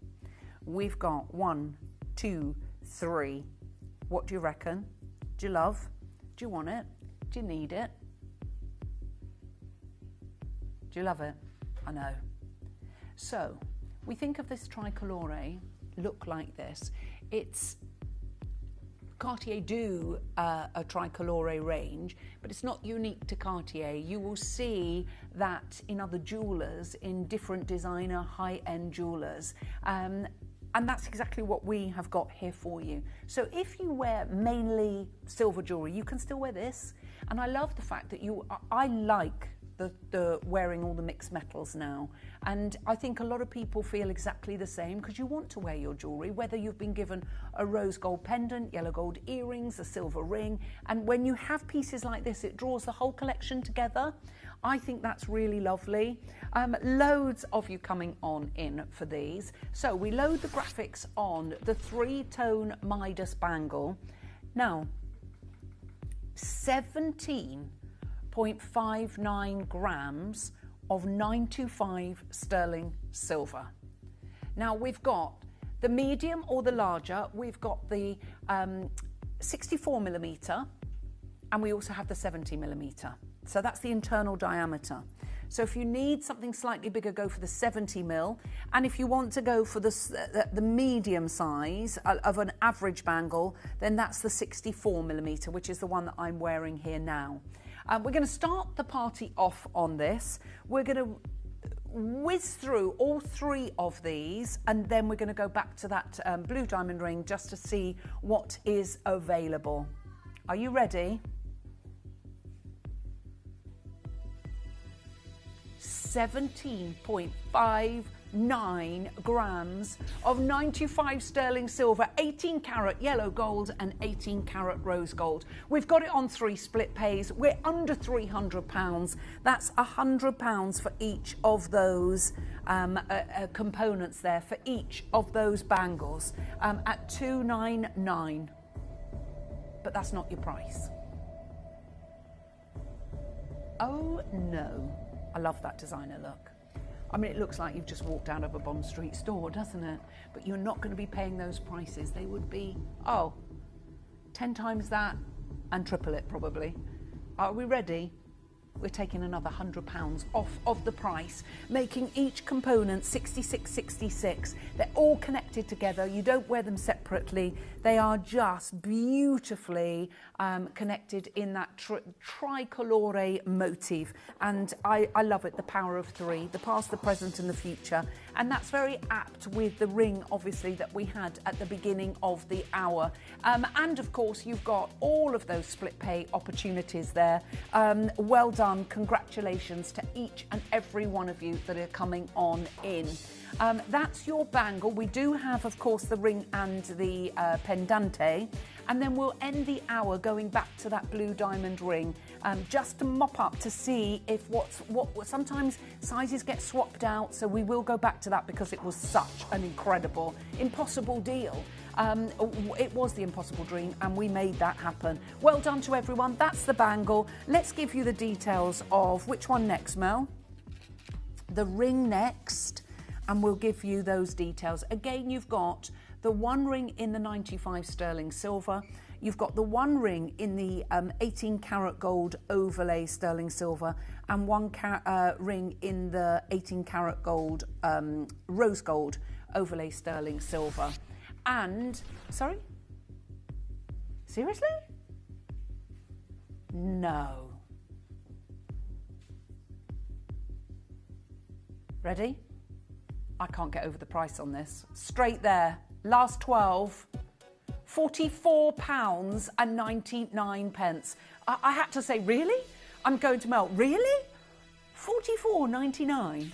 Speaker 18: We've got 1, 2, 3. What do you reckon? Do you love? Do you want it? Do you need it? Do you love it? I know. So, we think of this tricolore look like this. It's Cartier do a tricolore range, but it's not unique to Cartier. You will see that in other jewellers, in different designer high-end jewellers. And that's exactly what we have got here for you. So if you wear mainly silver jewellery, you can still wear this. And I love the fact that I like the wearing all the mixed metals now. And I think a lot of people feel exactly the same because you want to wear your jewellery, whether you've been given a rose gold pendant, yellow gold earrings, a silver ring. And when you have pieces like this, it draws the whole collection together. I think that's really lovely. Loads of you coming on in for these. So we load the graphics on the 3-tone Midas bangle. Now, 17.59 grams of 925 sterling silver. Now we've got the medium or the larger, we've got the 64mm, and we also have the 70mm. So that's the internal diameter. So if you need something slightly bigger, go for the 70mm. And if you want to go for the medium size of an average bangle, then that's the 64mm, which is the one that I'm wearing here now. We're going to start the party off on this. We're going to whiz through all 3 of these, and then we're going to go back to that blue diamond ring just to see what is available. Are you ready? 17.59 grams of 95 sterling silver, 18 carat yellow gold and 18 carat rose gold. We've got it on 3 split pays. We're under £300. That's £100 for each of those components there, for each of those bangles at $299. But that's not your price. Oh no. I love that designer look. I mean, it looks like you've just walked out of a Bond Street store, doesn't it? But you're not going to be paying those prices. They would be, 10 times that and triple it probably. Are we ready? We're taking another £100 off of the price, making each component $66.66. They're all connected together. You don't wear them separately. They are just beautifully connected in that tricolore motif. And I love it, the power of 3, the past, the present and the future. And that's very apt with the ring, obviously, that we had at the beginning of the hour. And of course, you've got all of those split pay opportunities there. Well done. Congratulations to each and every one of you that are coming on in. That's your bangle. We do have, of course, the ring and the pendante. And then we'll end the hour going back to that blue diamond ring, just to mop up to see if sometimes sizes get swapped out. So we will go back to that because it was such an incredible, impossible deal. It was the impossible dream and we made that happen. Well done to everyone. That's the bangle. Let's give you the details of which one next, Mel. The ring next, and we'll give you those details. Again, you've got the one ring in the 95 sterling silver. You've got the one ring in the 18 karat gold overlay sterling silver, and one ring in the 18 karat gold rose gold overlay sterling silver. And, sorry? Seriously? No. Ready? I can't get over the price on this. Straight there. Last 12. £44.99. I had to say, really? I'm going to Mel. Really? £44.99.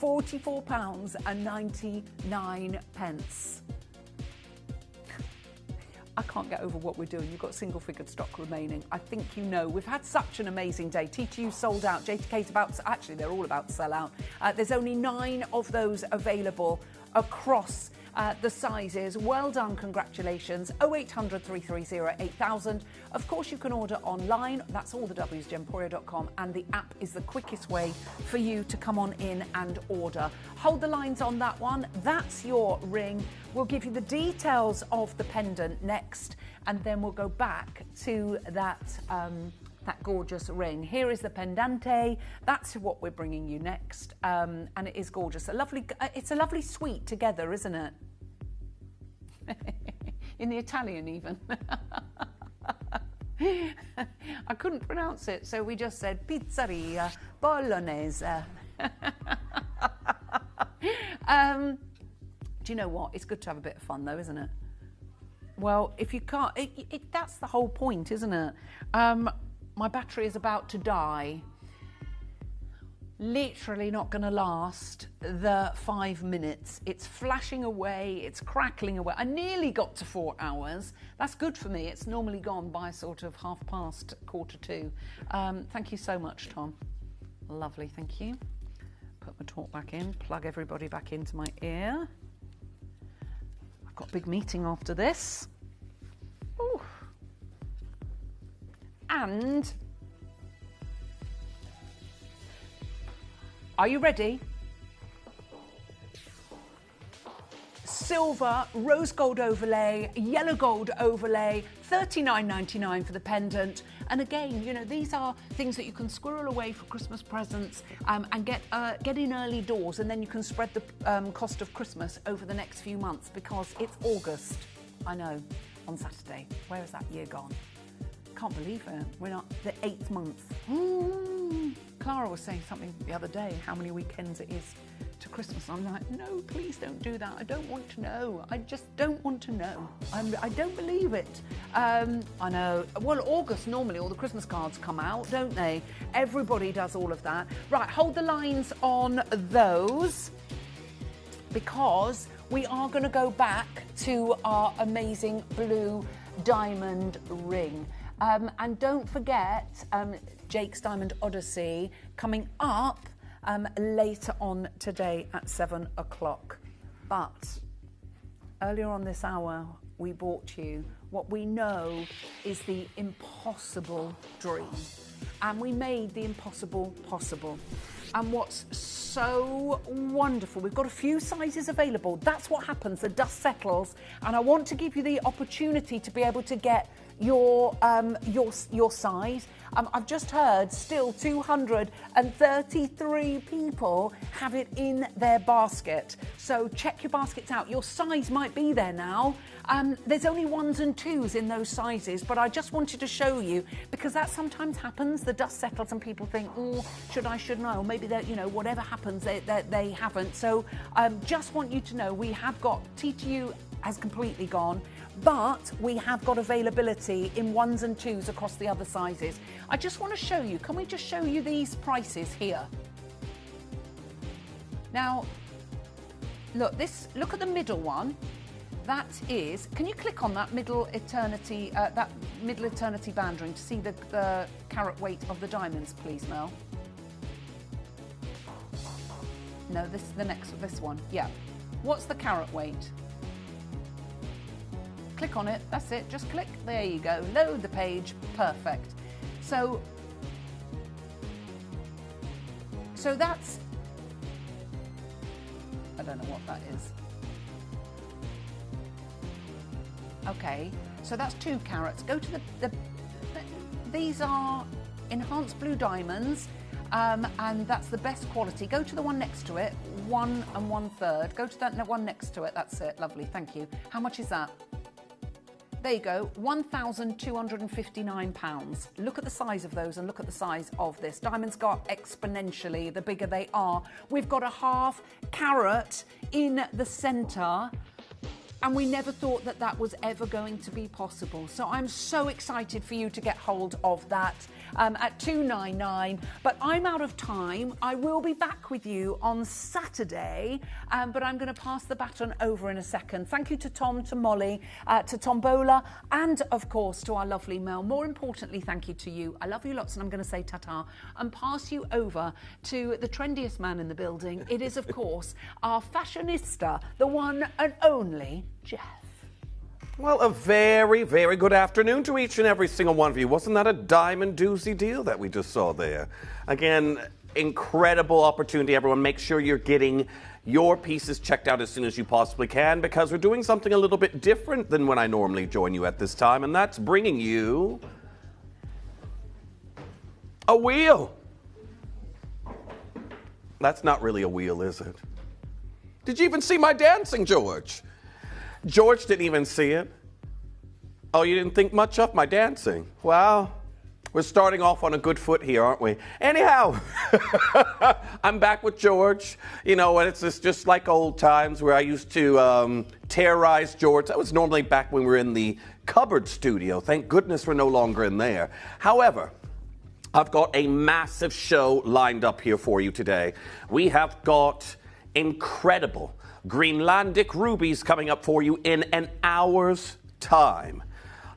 Speaker 18: £44.99. I can't get over what we're doing. You've got single-figured stock remaining. I think you know. We've had such an amazing day. TTU sold out. JTK's about to, actually, they're all about to sell out. There's only 9 of those available across the sizes. Well done, congratulations. 0800 330 8000. Of course, you can order online. That's all the W's, Gemporia.com, and the app is the quickest way for you to come on in and order. Hold the lines on that one. That's your ring. We'll give you the details of the pendant next, and then we'll go back to that gorgeous ring. Here is the pendante. That's what we're bringing you next, and it is gorgeous. It's a lovely suite together, isn't it? In the Italian, even. I couldn't pronounce it, so we just said pizzeria bolognese. Do you know what? It's good to have a bit of fun, though, isn't it? Well, if you can't, that's the whole point, isn't it? My battery is about to die. Literally not going to last the 5 minutes. It's flashing away, it's crackling away. I nearly got to 4 hours. That's good for me. It's normally gone by sort of 2:15. Thank you so much, Tom. Lovely, thank you. Put my talk back in, plug everybody back into my ear. I've got a big meeting after this. Ooh. And are you ready? Silver, rose gold overlay, yellow gold overlay, $39.99 for the pendant. And again, you know, these are things that you can squirrel away for Christmas presents and get in early doors, and then you can spread the cost of Christmas over the next few months, because it's August. I know, on Saturday. Where has that year gone? Can't believe it. We're not the 8th month. Clara was saying something the other day, how many weekends it is to Christmas. I'm like, no, please don't do that. I don't want to know. I just don't want to know. I don't believe it. I know. Well, August, normally all the Christmas cards come out, don't they? Everybody does all of that. Right, hold the lines on those, because we are going to go back to our amazing blue diamond ring. And don't forget Jake's Diamond Odyssey coming up later on today at 7 o'clock. But earlier on this hour, we brought you what we know is the impossible dream. And we made the impossible possible. And what's so wonderful, we've got a few sizes available. That's what happens, the dust settles. And I want to give you the opportunity to be able to get your size. I've just heard still 233 people have it in their basket. So check your baskets out. Your size might be there now. There's only 1s and 2s in those sizes, but I just wanted to show you, because that sometimes happens. The dust settles and people think, oh, shouldn't I? Or maybe that, you know, whatever happens, they haven't. So just want you to know we have got, TTU has completely gone, but we have got availability in 1s and 2s across the other sizes. I just want to show you, can we just show you these prices here? Now, look at the middle one. That is, can you click on that middle eternity band ring to see the carat weight of the diamonds, please, Mel? No, this one, yeah. What's the carat weight? Click on it, that's it, just click, there you go, load the page, perfect. So that's, I don't know what that is. Okay, so that's 2 carats. Go to these are enhanced blue diamonds, and that's the best quality. Go to the one next to it, 1 1/3. Go to that one next to it, that's it, lovely, thank you. How much is that? There you go, £1,259. Look at the size of those and look at the size of this. Diamonds go up exponentially the bigger they are. We've got a 1/2 carat in the centre, and we never thought that that was ever going to be possible. So I'm so excited for you to get hold of that at $299. But I'm out of time. I will be back with you on Saturday, but I'm going to pass the baton over in a second. Thank you to Tom, to Molly, to Tombola, and of course to our lovely Mel. More importantly, thank you to you. I love you lots, and I'm going to say ta-ta and pass you over to the trendiest man in the building. It is, of course, our fashionista, the one and only Jeff.
Speaker 10: Well, a very, very good afternoon to each and every single one of you. Wasn't that a diamond doozy deal that we just saw there? Again, incredible opportunity, everyone. Make sure you're getting your pieces checked out as soon as you possibly can, because we're doing something a little bit different than when I normally join you at this time, and that's bringing you a wheel. That's not really a wheel, is it? Did you even see my dancing, George? George didn't even see it. Oh, you didn't think much of my dancing? Well, we're starting off on a good foot here, aren't we? Anyhow, I'm back with George. You know, and it's just like old times where I used to terrorize George. That was normally back when we were in the cupboard studio. Thank goodness we're no longer in there. However, I've got a massive show lined up here for you today. We have got incredible Greenlandic rubies coming up for you in an hour's time.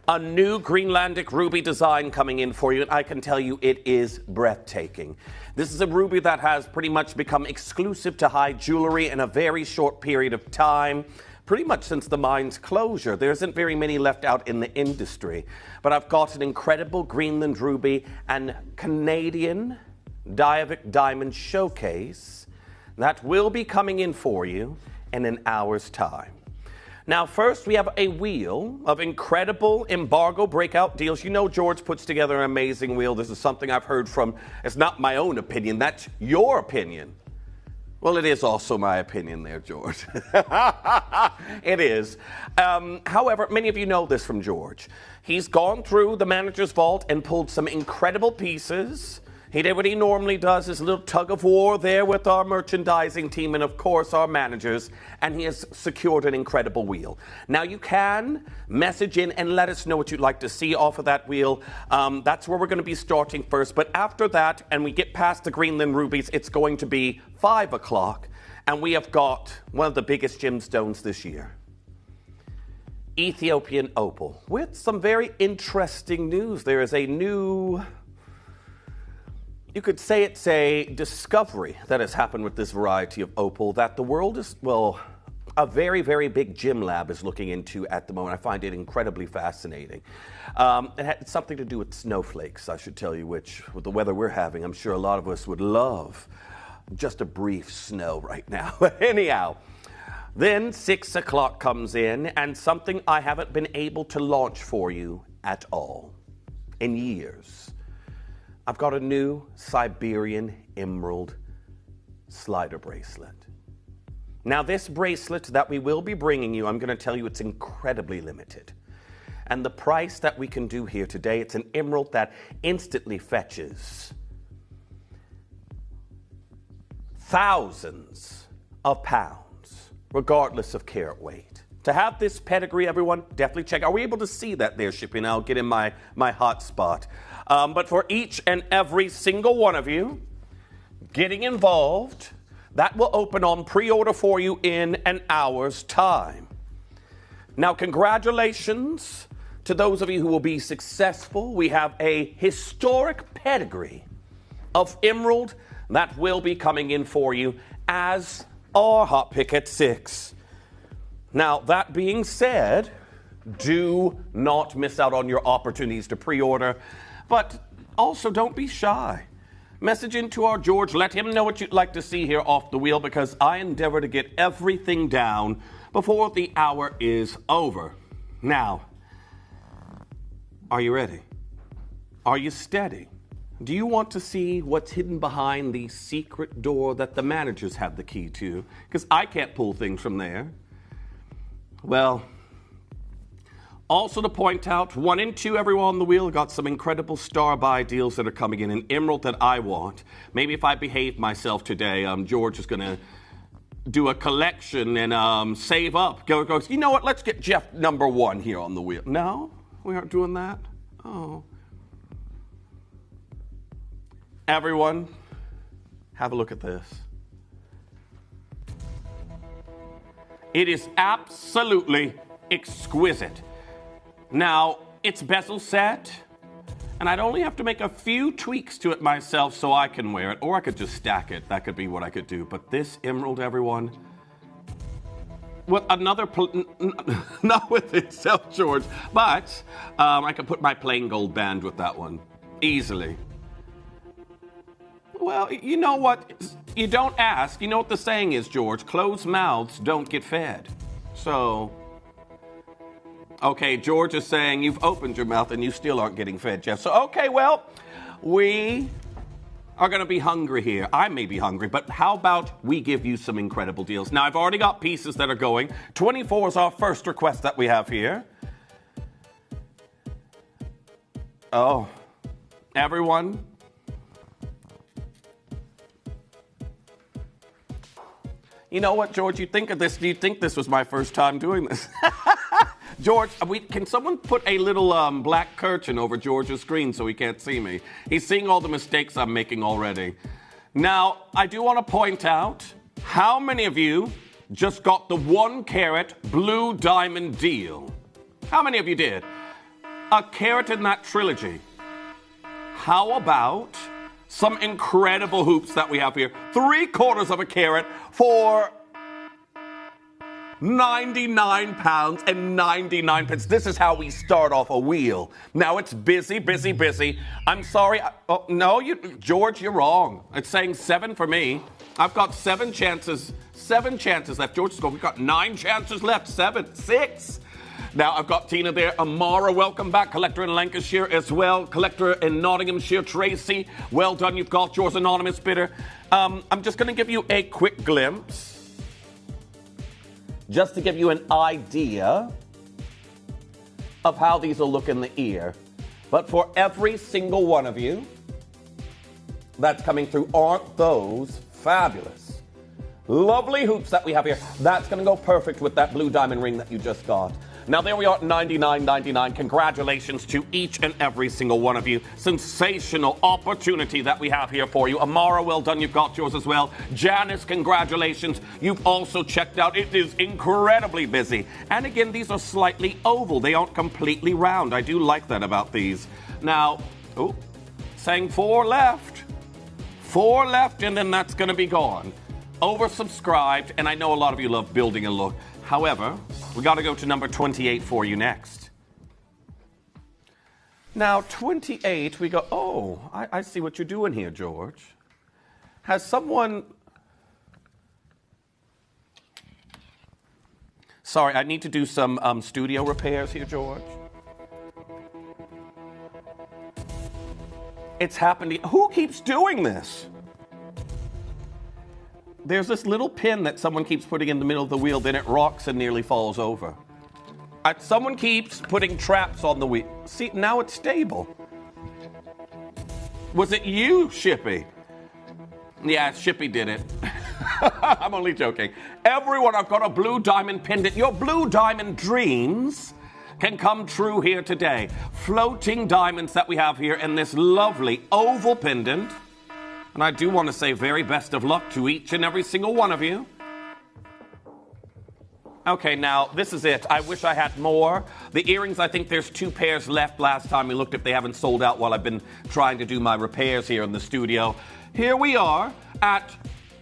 Speaker 10: A new Greenlandic ruby design coming in for you, and I can tell you it is breathtaking. This is a ruby that has pretty much become exclusive to high jewelry in a very short period of time, pretty much since the mine's closure. There isn't very many left out in the industry, but I've got an incredible Greenland ruby and Canadian Diavik diamond showcase that will be coming in for you in an hour's time. Now, first, we have a wheel of incredible embargo breakout deals. You know, George puts together an amazing wheel. This is something I've heard from. It's not my own opinion. That's your opinion. Well, it is also my opinion there, George. It is. However, many of you know this from George. He's gone through the manager's vault and pulled some incredible pieces. He did what he normally does, his little tug of war there with our merchandising team and, of course, our managers, and he has secured an incredible wheel. Now, you can message in and let us know what you'd like to see off of that wheel. That's where we're going to be starting first. But after that, and we get past the Greenland rubies, it's going to be 5 o'clock, and we have got one of the biggest gemstones this year. Ethiopian opal, with some very interesting news. There is a new... You could say it's a discovery that has happened with this variety of opal that the world is, well, a very, very big gem lab is looking into at the moment. I find it incredibly fascinating. It had something to do with snowflakes, I should tell you, which, with the weather we're having, I'm sure a lot of us would love just a brief snow right now. But anyhow, then 6 o'clock comes in, and something I haven't been able to launch for you at all in years. I've got a new Siberian emerald slider bracelet. Now, this bracelet that we will be bringing you, I'm going to tell you it's incredibly limited. And the price that we can do here today, it's an emerald that instantly fetches thousands of pounds, regardless of carat weight. To have this pedigree, everyone, definitely check. Are we able to see that there, Shipping? I'll get in my hot spot. But for each and every single one of you getting involved, that will open on pre-order for you in an hour's time. Now, congratulations to those of you who will be successful. We have a historic pedigree of emerald that will be coming in for you as our hot pick at 6. Now, that being said, do not miss out on your opportunities to pre-order. But also, don't be shy. Message into our George. Let him know what you'd like to see here off the wheel, because I endeavor to get everything down before the hour is over. Now, are you ready? Are you steady? Do you want to see what's hidden behind the secret door that the managers have the key to? Because I can't pull things from there. Well... Also to point out, 1 and 2, everyone on the wheel, got some incredible star buy deals that are coming in, an emerald that I want. Maybe if I behave myself today, George is going to do a collection and save up. Go, you know what, let's get Jeff number 1 here on the wheel. No, we aren't doing that. Oh. Everyone, have a look at this. It is absolutely exquisite. Now, it's bezel set, and I'd only have to make a few tweaks to it myself so I can wear it, or I could just stack it. That could be what I could do. But this emerald, everyone, well, not with itself, George, but I could put my plain gold band with that one easily. Well, you know what? You don't ask. You know what the saying is, George? Closed mouths don't get fed. So... Okay, George is saying you've opened your mouth and you still aren't getting fed, Jeff. So, okay, well, we are going to be hungry here. I may be hungry, but how about we give you some incredible deals? Now, I've already got pieces that are going. 24 is our first request that we have here. Oh, everyone. You know what, George? You think of this? Do you think this was my first time doing this? George, can someone put a little black curtain over George's screen so he can't see me? He's seeing all the mistakes I'm making already. Now, I do want to point out how many of you just got the 1 carat blue diamond deal. How many of you did? A carat in that trilogy. How about some incredible hoops that we have here? 3/4 of a carat for £99.99. This is how we start off a wheel. Now it's busy, busy, busy. I'm sorry. Oh, no, George, you're wrong. It's saying 7 for me. I've got 7 chances. 7 chances left. George is going, we've got 9 chances left. 7, 6. Now, I've got Tina there. Amara, welcome back. Collector in Lancashire as well. Collector in Nottinghamshire. Tracy, well done. You've got yours, anonymous bidder. I'm just going to give you a quick glimpse, just to give you an idea of how these will look in the ear. But for every single one of you that's coming through, aren't those fabulous? Lovely hoops that we have here. That's going to go perfect with that blue diamond ring that you just got. Now, there we are at $99.99. Congratulations to each and every single one of you. Sensational opportunity that we have here for you. Amara, well done. You've got yours as well. Janice, congratulations. You've also checked out. It is incredibly busy. And again, these are slightly oval. They aren't completely round. I do like that about these. Now, saying 4 left. 4 left, and then that's going to be gone. Oversubscribed, and I know a lot of you love building a look. However, we got to go to number 28 for you next. Now, 28, we go, I see what you're doing here, George. Has someone... Sorry, I need to do some studio repairs here, George. It's happening. Who keeps doing this? There's this little pin that someone keeps putting in the middle of the wheel, then it rocks and nearly falls over. Someone keeps putting traps on the wheel. See, now it's stable. Was it you, Shippy? Yeah, Shippy did it. I'm only joking. Everyone, I've got a blue diamond pendant. Your blue diamond dreams can come true here today. Floating diamonds that we have here in this lovely oval pendant. And I do want to say very best of luck to each and every single one of you. Okay, now, this is it. I wish I had more. The earrings, I think there's 2 pairs left. Last time we looked, if they haven't sold out while I've been trying to do my repairs here in the studio. Here we are at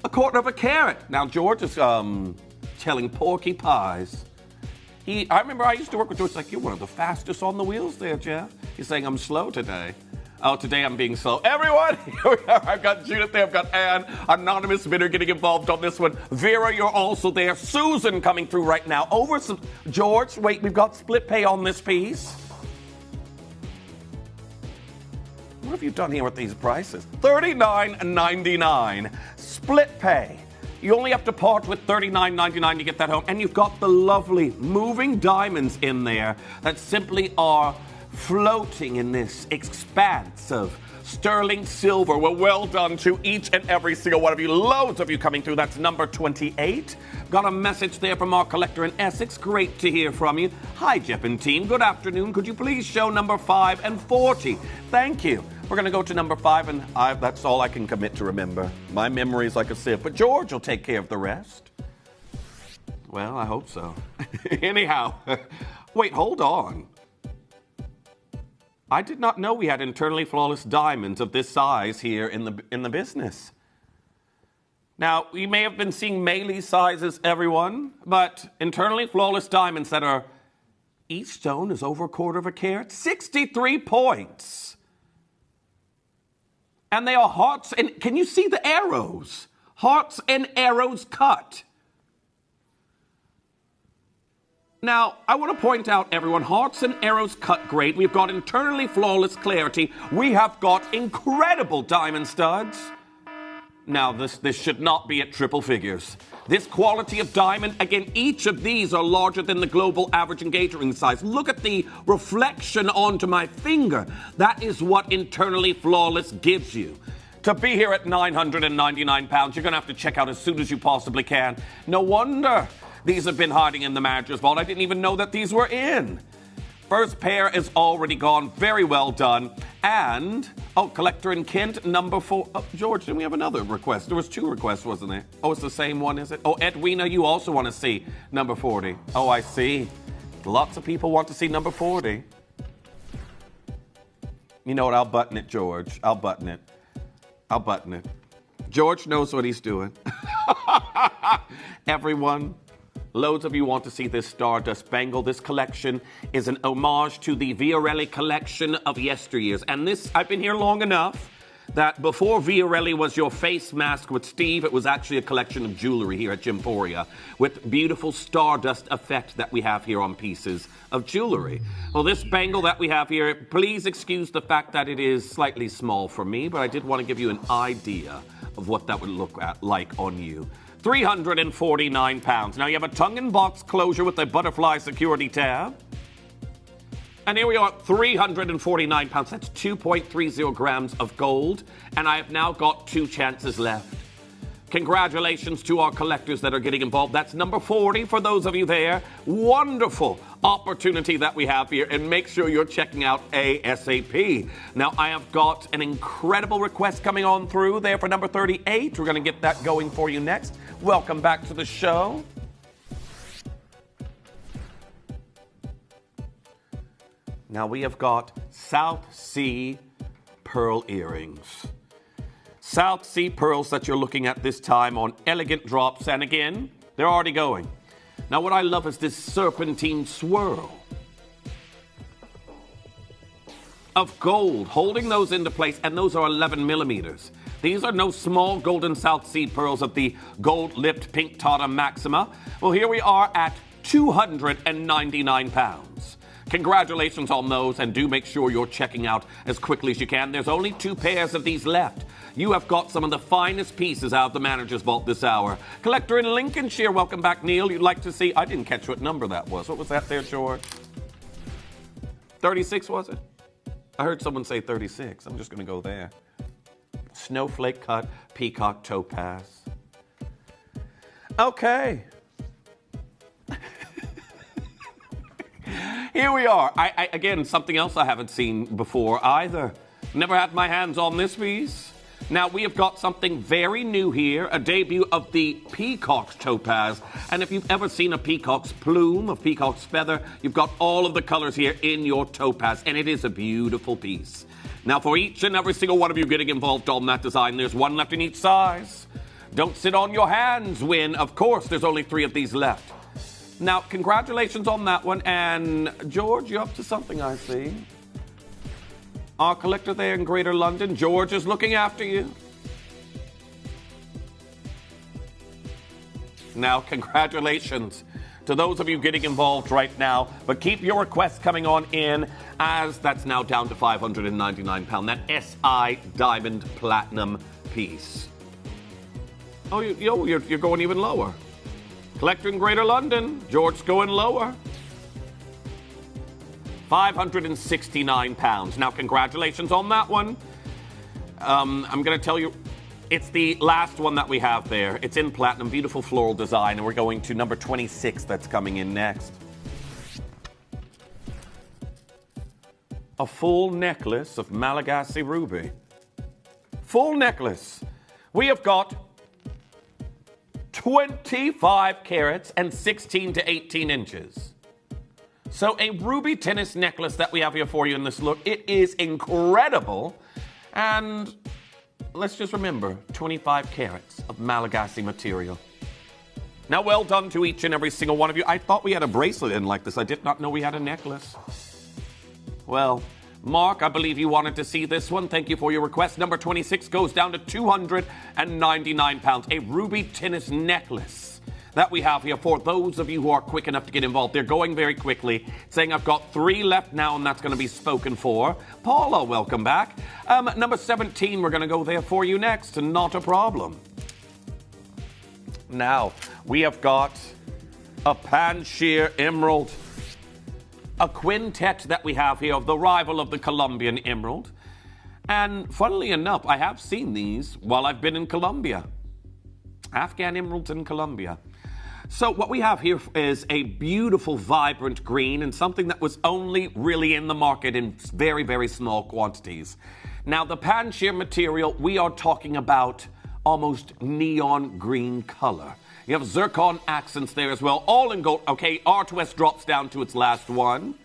Speaker 10: 1/4 carat. Now, George is telling Porky Pies. I remember I used to work with George. Like, you're one of the fastest on the wheels there, Jeff. He's saying I'm slow today. Oh, today I'm being slow. Everyone, here we are. I've got Judith there. I've got Anne, anonymous bidder getting involved on this one. Vera, you're also there. Susan coming through right now. George, wait, we've got split pay on this piece. What have you done here with these prices? $39.99. Split pay. You only have to part with $39.99 to get that home. And you've got the lovely moving diamonds in there that simply are floating in this expanse of sterling silver. Well done to each and every single one of you. Loads of you coming through. That's number 28. Got a message there from our collector in Essex. Great to hear from you. Hi, Jeff and team. Good afternoon. Could you please show number 5 and 40? Thank you. We're going to go to number 5, and that's all I can commit to remember. My memory is like a sieve. But George will take care of the rest. Well, I hope so. Anyhow, wait, hold on. I did not know we had internally flawless diamonds of this size here in the business. Now, we may have been seeing Meili sizes, everyone, but internally flawless diamonds that are, each stone is over 1/4 carat, 63 points. And they are hearts, and can you see the arrows? Hearts and arrows cut. Now, I want to point out, everyone, hearts and arrows cut great. We've got internally flawless clarity. We have got incredible diamond studs. Now, this should not be at triple figures. This quality of diamond, again, each of these are larger than the global average engagement ring size. Look at the reflection onto my finger. That is what internally flawless gives you. To be here at £999, you're going to have to check out as soon as you possibly can. No wonder these have been hiding in the manager's vault. I didn't even know that these were in. First pair is already gone. Very well done. And, collector in Kent, number 4. Oh, George, didn't we have another request? There was 2 requests, wasn't there? Oh, it's the same one, is it? Oh, Edwina, you also want to see number 40. Oh, I see. Lots of people want to see number 40. You know what? I'll button it, George. I'll button it. George knows what he's doing. Everyone, loads of you want to see this Stardust bangle. This collection is an homage to the Viorelli collection of yesteryears. And this, I've been here long enough that before Viorelli was your face mask with Steve, it was actually a collection of jewelry here at Gemporia with beautiful Stardust effect that we have here on pieces of jewelry. Well, this bangle that we have here, please excuse the fact that it is slightly small for me, but I did want to give you an idea of what that would look like on you. £349. Now you have a tongue and box closure with a butterfly security tab. And here we are, £349. That's 2.30 grams of gold. And I have now got 2 chances left. Congratulations to our collectors that are getting involved. That's number 40 for those of you there. Wonderful opportunity that we have here. And make sure you're checking out ASAP. Now, I have got an incredible request coming on through there for number 38. We're going to get that going for you next. Welcome back to the show. Now we have got South Sea pearl earrings. South Sea pearls that you're looking at this time on elegant drops. And again, they're already going. Now what I love is this serpentine swirl of gold, holding those into place. And those are 11 millimeters. These are no small golden South Sea pearls of the gold-lipped pink Tata Maxima. Well, here we are at £299. Congratulations on those, and do make sure you're checking out as quickly as you can. There's only 2 pairs of these left. You have got some of the finest pieces out of the manager's vault this hour. Collector in Lincolnshire, welcome back, Neil. You'd like to see... I didn't catch what number that was. What was that there, George? 36, was it? I heard someone say 36. I'm just going to go there. Snowflake cut, peacock topaz. Okay. Here we are. Again, something else I haven't seen before either. Never had my hands on this piece. Now, we have got something very new here, a debut of the peacock's topaz. And if you've ever seen a peacock's plume, a peacock's feather, you've got all of the colors here in your topaz, and it is a beautiful piece. Now, for each and every single one of you getting involved on that design, there's 1 left in each size. Don't sit on your hands, Win. Of course, there's only 3 of these left. Now, congratulations on that one. And, George, you're up to something, I see. Our collector there in Greater London, George is looking after you. Now, congratulations to those of you getting involved right now. But keep your requests coming on in, as that's now down to £599. That SI Diamond Platinum piece. Oh, you're going even lower. Collector in Greater London, George going lower. £569. Now, congratulations on that one. I'm going to tell you, it's the last one that we have there. It's in platinum, beautiful floral design, and we're going to number 26 that's coming in next. A full necklace of Malagasy ruby. Full necklace. We have got 25 carats and 16 to 18 inches. So a ruby tennis necklace that we have here for you in this look. It is incredible. And let's just remember, 25 carats of Malagasy material. Now, well done to each and every single one of you. I thought we had a bracelet in like this. I did not know we had a necklace. Well, Mark, I believe you wanted to see this one. Thank you for your request. Number 26 goes down to £299. A ruby tennis necklace that we have here for those of you who are quick enough to get involved. They're going very quickly, saying I've got 3 left now, and that's going to be spoken for. Paula, welcome back. Number 17, we're going to go there for you next. Not a problem. Now, we have got a Pan-Sheer Emerald, a quintet that we have here of the rival of the Colombian Emerald. And funnily enough, I have seen these while I've been in Colombia. Afghan emeralds in Colombia. So what we have here is a beautiful, vibrant green and something that was only really in the market in very, very small quantities. Now, the Pan-Sheer material, we are talking about almost neon green color. You have zircon accents there as well, all in gold. Okay, R2S drops down to its last one.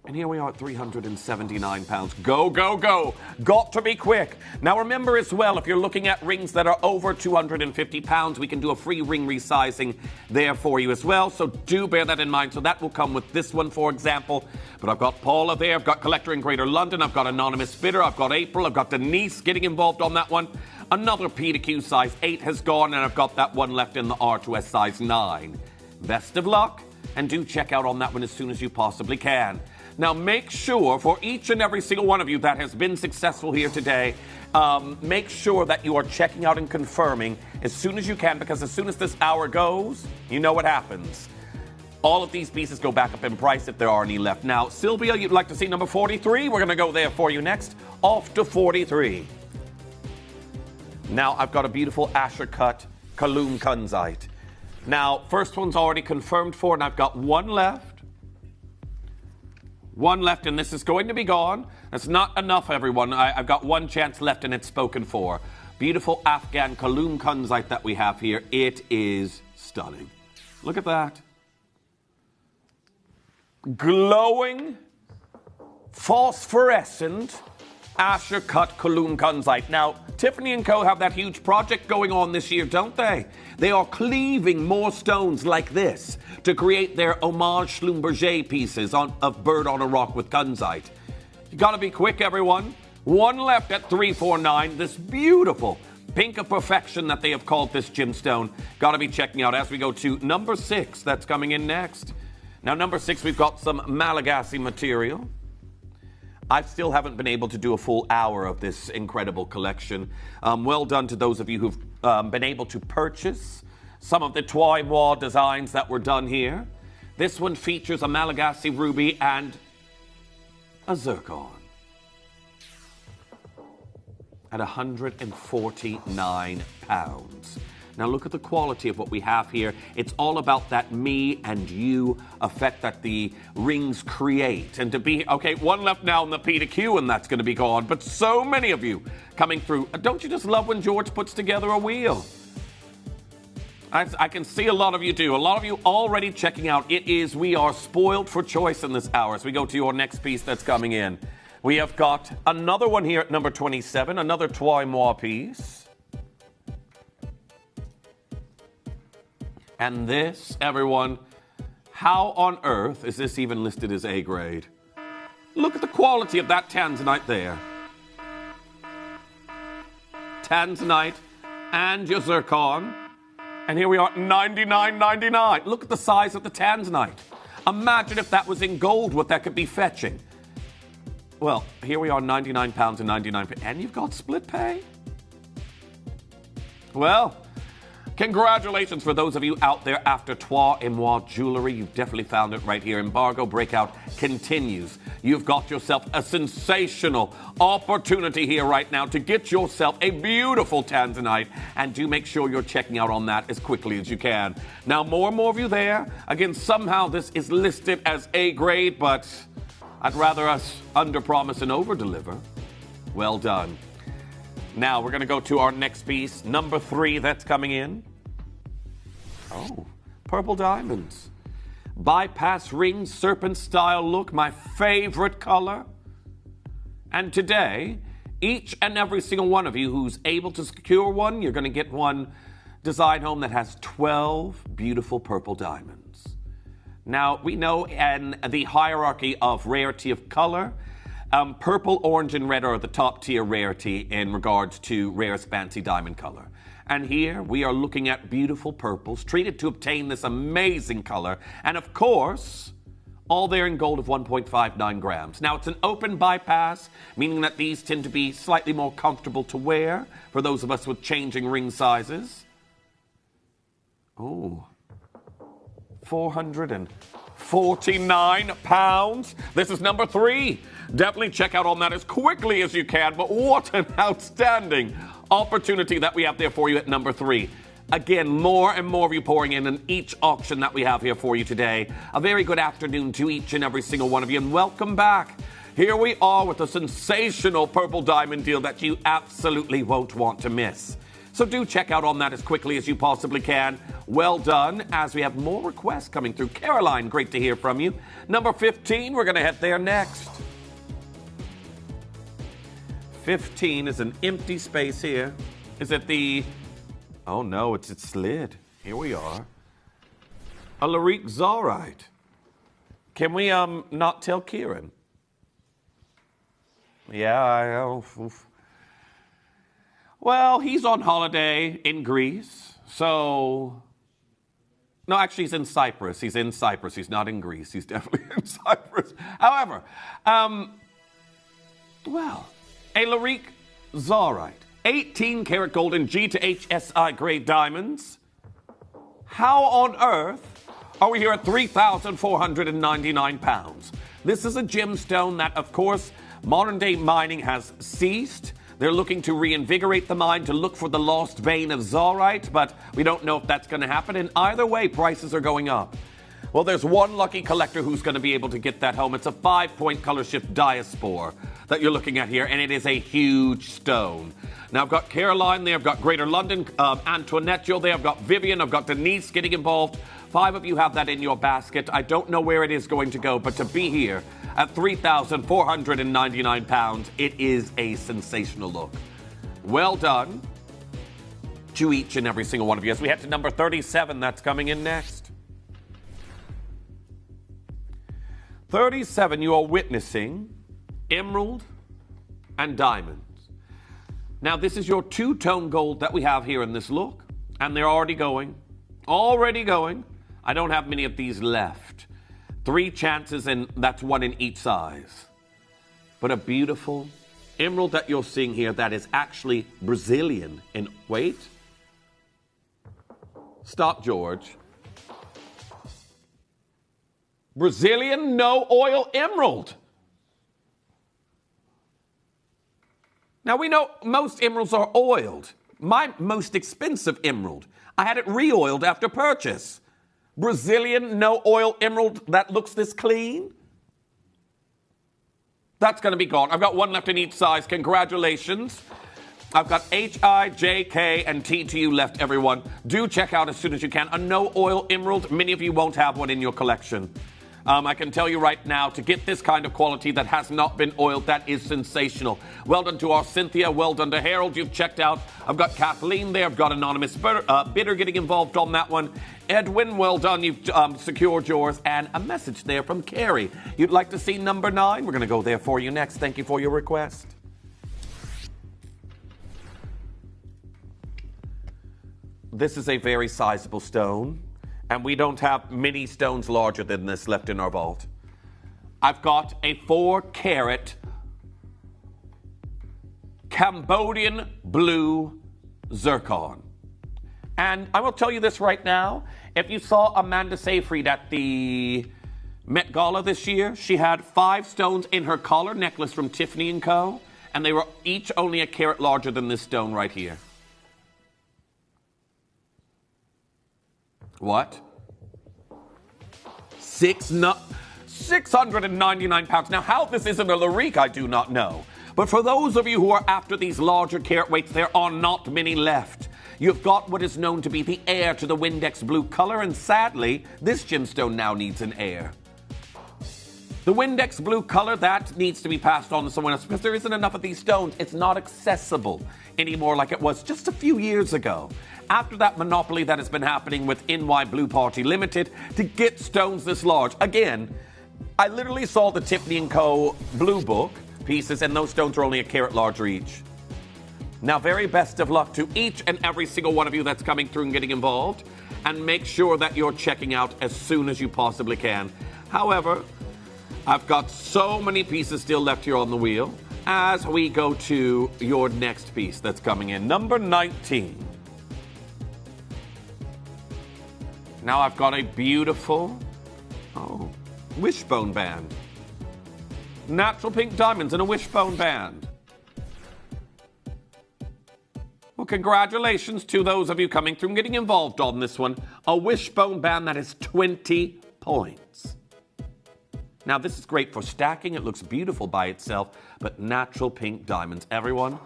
Speaker 10: And here we are at £379. Go, go, go. Got to be quick. Now remember as well, if you're looking at rings that are over £250, we can do a free ring resizing there for you as well. So do bear that in mind. So that will come with this one, for example. But I've got Paula there. I've got Collector in Greater London. I've got Anonymous Bidder. I've got April. I've got Denise getting involved on that one. Another P to Q size 8 has gone, and I've got that one left in the R2S size 9. Best of luck, and do check out on that one as soon as you possibly can. Now, make sure for each and every single one of you that has been successful here today, make sure that you are checking out and confirming as soon as you can, because as soon as this hour goes, you know what happens. All of these pieces go back up in price if there are any left. Now, Sylvia, you'd like to see number 43? We're going to go there for you next. Off to 43. Now, I've got a beautiful Asher cut Kaloum Kunzite. Now, first one's already confirmed for, and I've got one left. One left, and this is going to be gone. That's not enough, everyone. I've got one chance left, and it's spoken for. Beautiful Afghan Kaloum Kunzite that we have here. It is stunning. Look at that. Glowing, phosphorescent Asher cut Kaloum Kunzite. Now, Tiffany & Co. have that huge project going on this year, don't they? They are cleaving more stones like this to create their homage Schlumberger pieces of Bird on a Rock with Kunzite. You gotta be quick, everyone. One left at 349. This beautiful pink of perfection that they have called this gemstone. Gotta be checking out as we go to number 6. That's coming in next. Now, number 6, we've got some Malagasy material. I still haven't been able to do a full hour of this incredible collection. Well done to those of you who've been able to purchase some of the Trois Mois designs that were done here. This one features a Malagasy ruby and a zircon at £149. Now look at the quality of what we have here. It's all about that me and you effect that the rings create. And to be, okay, one left now in the P to Q, and that's going to be gone. But so many of you coming through. Don't you just love when George puts together a wheel? I can see a lot of you do. A lot of you already checking out. We are spoiled for choice in this hour. As we go to your next piece that's coming in. We have got another one here at number 27, another Trois Mois piece. And this, everyone, how on earth is this even listed as A grade? Look at the quality of that tanzanite there. Tanzanite and your zircon. And here we are at $99.99. Look at the size of the tanzanite. Imagine if that was in gold, what that could be fetching. Well, here we are, £99 and 99 pence. And you've got split pay? Well, congratulations for those of you out there after Trois et Moi jewelry. You've definitely found it right here. Embargo breakout continues. You've got yourself a sensational opportunity here right now to get yourself a beautiful tanzanite, and do make sure you're checking out on that as quickly as you can. Now, more and more of you there. Again, somehow this is listed as A grade, but I'd rather us under-promise and over-deliver. Well done. Now, we're going to go to our next piece, number 3 that's coming in. Oh, purple diamonds. Bypass ring, serpent style look, my favorite color. And today, each and every single one of you who's able to secure one, you're going to get one design home that has 12 beautiful purple diamonds. Now, we know in the hierarchy of rarity of color, Purple, orange, and red are the top tier rarity in regards to rarest fancy diamond color. And here we are looking at beautiful purples treated to obtain this amazing color. And of course, all there in gold of 1.59 grams. Now, it's an open bypass, meaning that these tend to be slightly more comfortable to wear for those of us with changing ring sizes. Oh, 449 pounds. This is number 3. Definitely check out on that as quickly as you can, but what an outstanding opportunity that we have there for you at number 3. Again, more and more of you pouring in each auction that we have here for you today. A very good afternoon to each and every single one of you, and welcome back. Here we are with a sensational purple diamond deal that you absolutely won't want to miss. So do check out on that as quickly as you possibly can. Well done, as we have more requests coming through. Caroline, great to hear from you. Number 15, we're going to head there next. 15 is an empty space here. Is it the... Oh no, it slid. Here we are. A Larik Zarite. Can we not tell Kieran? Yeah, well, he's on holiday in Greece, so... No, actually, he's in Cyprus. He's in Cyprus. He's not in Greece. He's definitely in Cyprus. However, well, a Larik Zarite. 18 karat gold in G to HSI grade diamonds. How on earth are we here at 3,499 pounds? This is a gemstone that, of course, modern day mining has ceased. They're looking to reinvigorate the mine to look for the lost vein of Zarite, but we don't know if that's going to happen. And either way, prices are going up. Well, there's one lucky collector who's going to be able to get that home. It's a 5-point color shift diaspore that you're looking at here, and it is a huge stone. Now, I've got Caroline there, I've got Greater London, Antoinetto there, I've got Vivian, I've got Denise getting involved. 5 of you have that in your basket. I don't know where it is going to go, but to be here at 3,499 pounds, it is a sensational look. Well done to each and every single one of you. As we head to number 37, that's coming in next. 37, you are witnessing emerald and diamonds. Now, this is your two-tone gold that we have here in this look, and they're already going. I don't have many of these left. 3 chances, and that's 1 in each size. But a beautiful emerald that you're seeing here that is actually Brazilian. And wait. Stop, George. Brazilian no oil emerald. Now, we know most emeralds are oiled. My most expensive emerald, I had it re-oiled after purchase. Brazilian no oil emerald that looks this clean? That's going to be gone. I've got 1 left in each size. Congratulations. I've got H, I, J, K, and T to you left, everyone. Do check out as soon as you can. A no oil emerald, many of you won't have one in your collection. I can tell you right now, to get this kind of quality that has not been oiled, that is sensational. Well done to our Cynthia. Well done to Harold. You've checked out. I've got Kathleen there. I've got Anonymous Bidder getting involved on that one. Edwin, well done. You've secured yours. And a message there from Carrie. You'd like to see number 9? We're going to go there for you next. Thank you for your request. This is a very sizable stone. And we don't have many stones larger than this left in our vault. I've got a 4-carat Cambodian blue zircon. And I will tell you this right now. If you saw Amanda Seyfried at the Met Gala this year, she had 5 stones in her collar necklace from Tiffany & Co. And they were each only a carat larger than this stone right here. What? 699 pounds. Now, how this isn't a Larik, I do not know. But for those of you who are after these larger carat weights, there are not many left. You've got what is known to be the heir to the Windex blue color, and sadly, this gemstone now needs an heir. The Windex blue color, that needs to be passed on to someone else because there isn't enough of these stones. It's not accessible anymore like it was just a few years ago. After that monopoly that has been happening with NY Blue Party Limited to get stones this large. Again, I literally saw the Tiffany & Co. Blue Book pieces, and those stones are only a carat larger each. Now, very best of luck to each and every single one of you that's coming through and getting involved. And make sure that you're checking out as soon as you possibly can. However, I've got so many pieces still left here on the wheel as we go to your next piece that's coming in. Number 19. Now I've got a beautiful, wishbone band. Natural pink diamonds in a wishbone band. Well, congratulations to those of you coming through and getting involved on this one. A wishbone band that is 20 points. Now, this is great for stacking. It looks beautiful by itself, but natural pink diamonds. Everyone,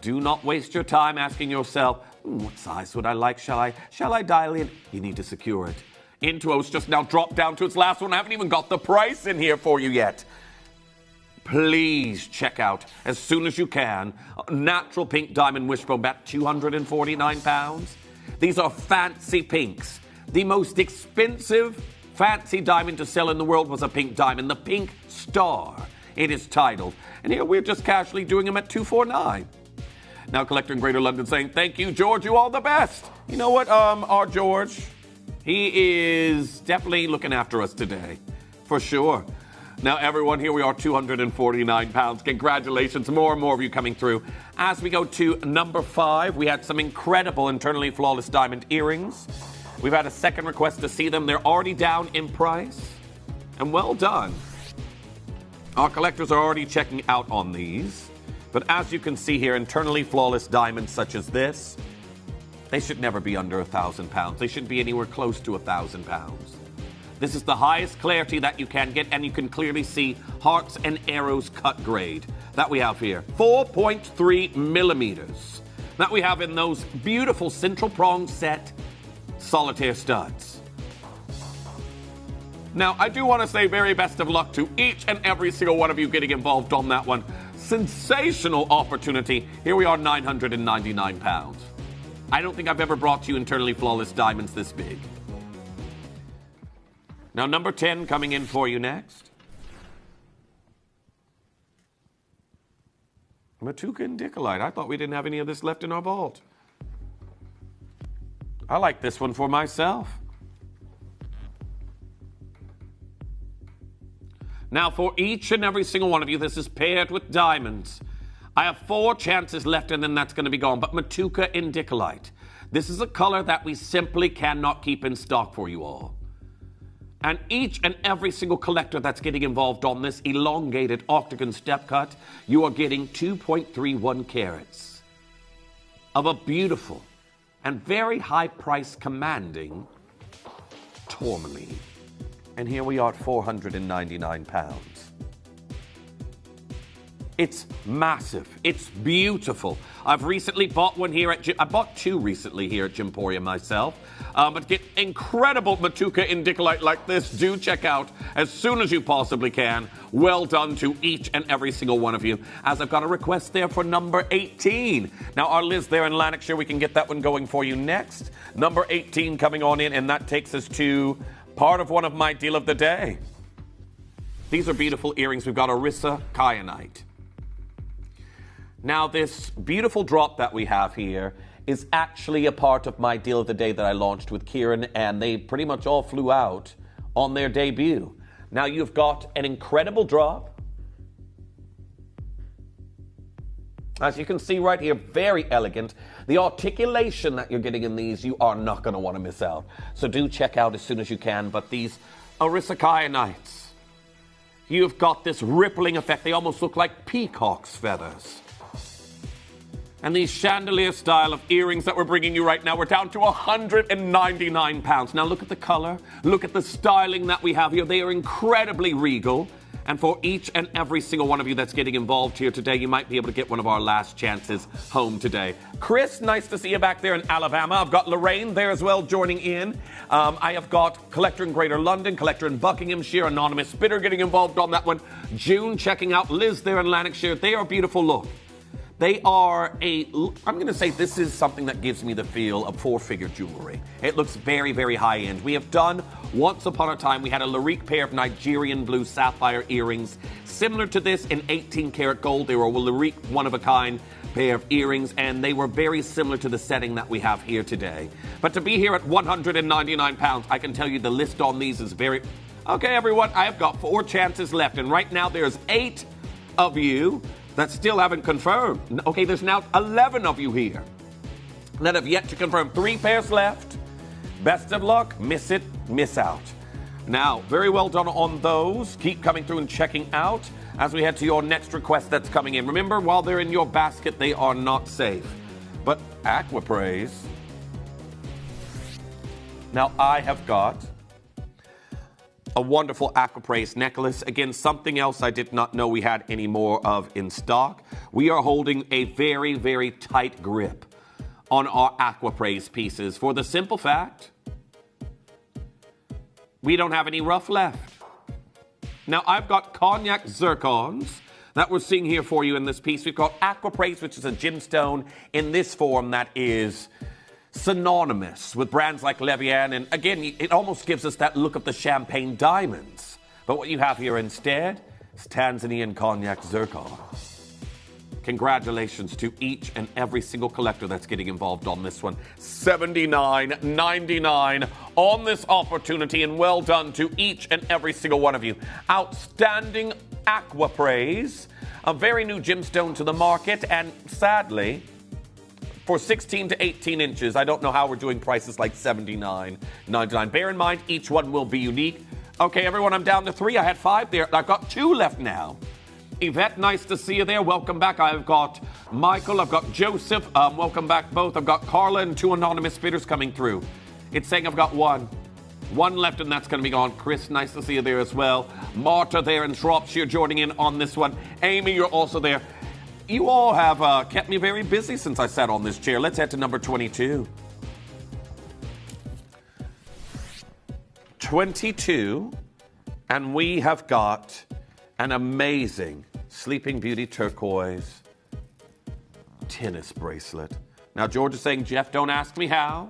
Speaker 10: do not waste your time asking yourself, what size would I like? Shall I dial in? You need to secure it. Intuo's just now dropped down to its last one. I haven't even got the price in here for you yet. Please check out, as soon as you can, natural pink diamond wishbone bat, £249. These are fancy pinks. The most expensive fancy diamond to sell in the world was a pink diamond, the Pink Star. It is titled. And here we're just casually doing them at $249. Now, collector in Greater London saying, thank you, George, you all the best. You know what, our George, he is definitely looking after us today, for sure. Now, everyone, here we are, £249. Congratulations. More and more of you coming through. As we go to number 5, we had some incredible internally flawless diamond earrings. We've had a second request to see them. They're already down in price. And well done. Our collectors are already checking out on these. But as you can see here, internally flawless diamonds such as this, they should never be under £1,000. They should be anywhere close to £1,000. This is the highest clarity that you can get, and you can clearly see hearts and arrows cut grade that we have here. 4.3 millimeters that we have in those beautiful central prong set solitaire studs. Now, I do want to say very best of luck to each and every single one of you getting involved on that one. Sensational opportunity. Here we are, £999. I don't think I've ever brought you internally flawless diamonds this big. Now, number 10 coming in for you next. Matuka and Dickolite. I thought we didn't have any of this left in our vault. I like this one for myself. Now, for each and every single one of you, this is paired with diamonds. I have 4 chances left, and then that's going to be gone. But Matuka and Dickolite. This is a color that we simply cannot keep in stock for you all. And each and every single collector that's getting involved on this elongated octagon step cut, you are getting 2.31 carats of a beautiful and very high price commanding tourmaline. And here we are at £499. It's massive. It's beautiful. I've recently bought one here I bought 2 recently here at Gemporia myself. But get incredible Matuka in Dickolite like this. Do check out as soon as you possibly can. Well done to each and every single one of you. As I've got a request there for number 18. Now, our Liz there in Lanarkshire, we can get that one going for you next. Number 18 coming on in, and that takes us to part of one of my deal of the day. These are beautiful earrings. We've got Orissa Kyanite. Now, this beautiful drop that we have here is actually a part of my deal of the day that I launched with Kieran, and they pretty much all flew out on their debut. Now, you've got an incredible drop. As you can see right here, very elegant. The articulation that you're getting in these, you are not going to want to miss out. So do check out as soon as you can. But these Orissa Kyanites, you've got this rippling effect. They almost look like peacock's feathers. And these chandelier style of earrings that we're bringing you right now, we're down to £199. Now look at the color, look at the styling that we have here. They are incredibly regal. And for each and every single one of you that's getting involved here today, you might be able to get one of our last chances home today. Chris, nice to see you back there in Alabama. I've got Lorraine there as well joining in. I have got collector in Greater London, collector in Buckinghamshire, anonymous spitter getting involved on that one. June checking out, Liz there in Lanarkshire. They are beautiful. Look. They are I'm going to say this is something that gives me the feel of four-figure jewelry. It looks very, very high-end. We have done, once upon a time, we had a Larique pair of Nigerian blue sapphire earrings, similar to this in 18-karat gold. They were a Larique one-of-a-kind pair of earrings, and they were very similar to the setting that we have here today. But to be here at £199, I can tell you the list on these is very... Okay, everyone, I have got 4 chances left, and right now there's 8 of you that still haven't confirmed. Okay, there's now 11 of you here that have yet to confirm. 3 pairs left. Best of luck. Miss it, miss out. Now, very well done on those. Keep coming through and checking out as we head to your next request that's coming in. Remember, while they're in your basket, they are not safe. But Aquapraise. Now, I have got a wonderful Aquapraise necklace. Again, something else I did not know we had any more of in stock. We are holding a very, very tight grip on our Aquapraise pieces for the simple fact we don't have any rough left. Now, I've got cognac zircons that we're seeing here for you in this piece. We've got Aquapraise, which is a gemstone in this form that is synonymous with brands like Levian, and again, it almost gives us that look of the champagne diamonds. But what you have here instead is Tanzanian cognac zircon. Congratulations to each and every single collector that's getting involved on this one. $79.99 on this opportunity, and well done to each and every single one of you. Outstanding Aquapraise, a very new gemstone to the market, and sadly, for 16 to 18 inches, I don't know how we're doing prices like $79.99. Bear in mind, each one will be unique. Okay, everyone, I'm down to 3. I had 5 there. I've got 2 left now. Yvette, nice to see you there. Welcome back. I've got Michael. I've got Joseph. Welcome back both. I've got Carla and 2 anonymous bidders coming through. It's saying I've got 1 left, and that's going to be gone. Chris, nice to see you there as well. Marta there in Shropshire joining in on this one. Amy, you're also there. You all have kept me very busy since I sat on this chair. Let's head to number 22. 22, and we have got an amazing Sleeping Beauty turquoise tennis bracelet. Now, George is saying, Jeff, don't ask me how.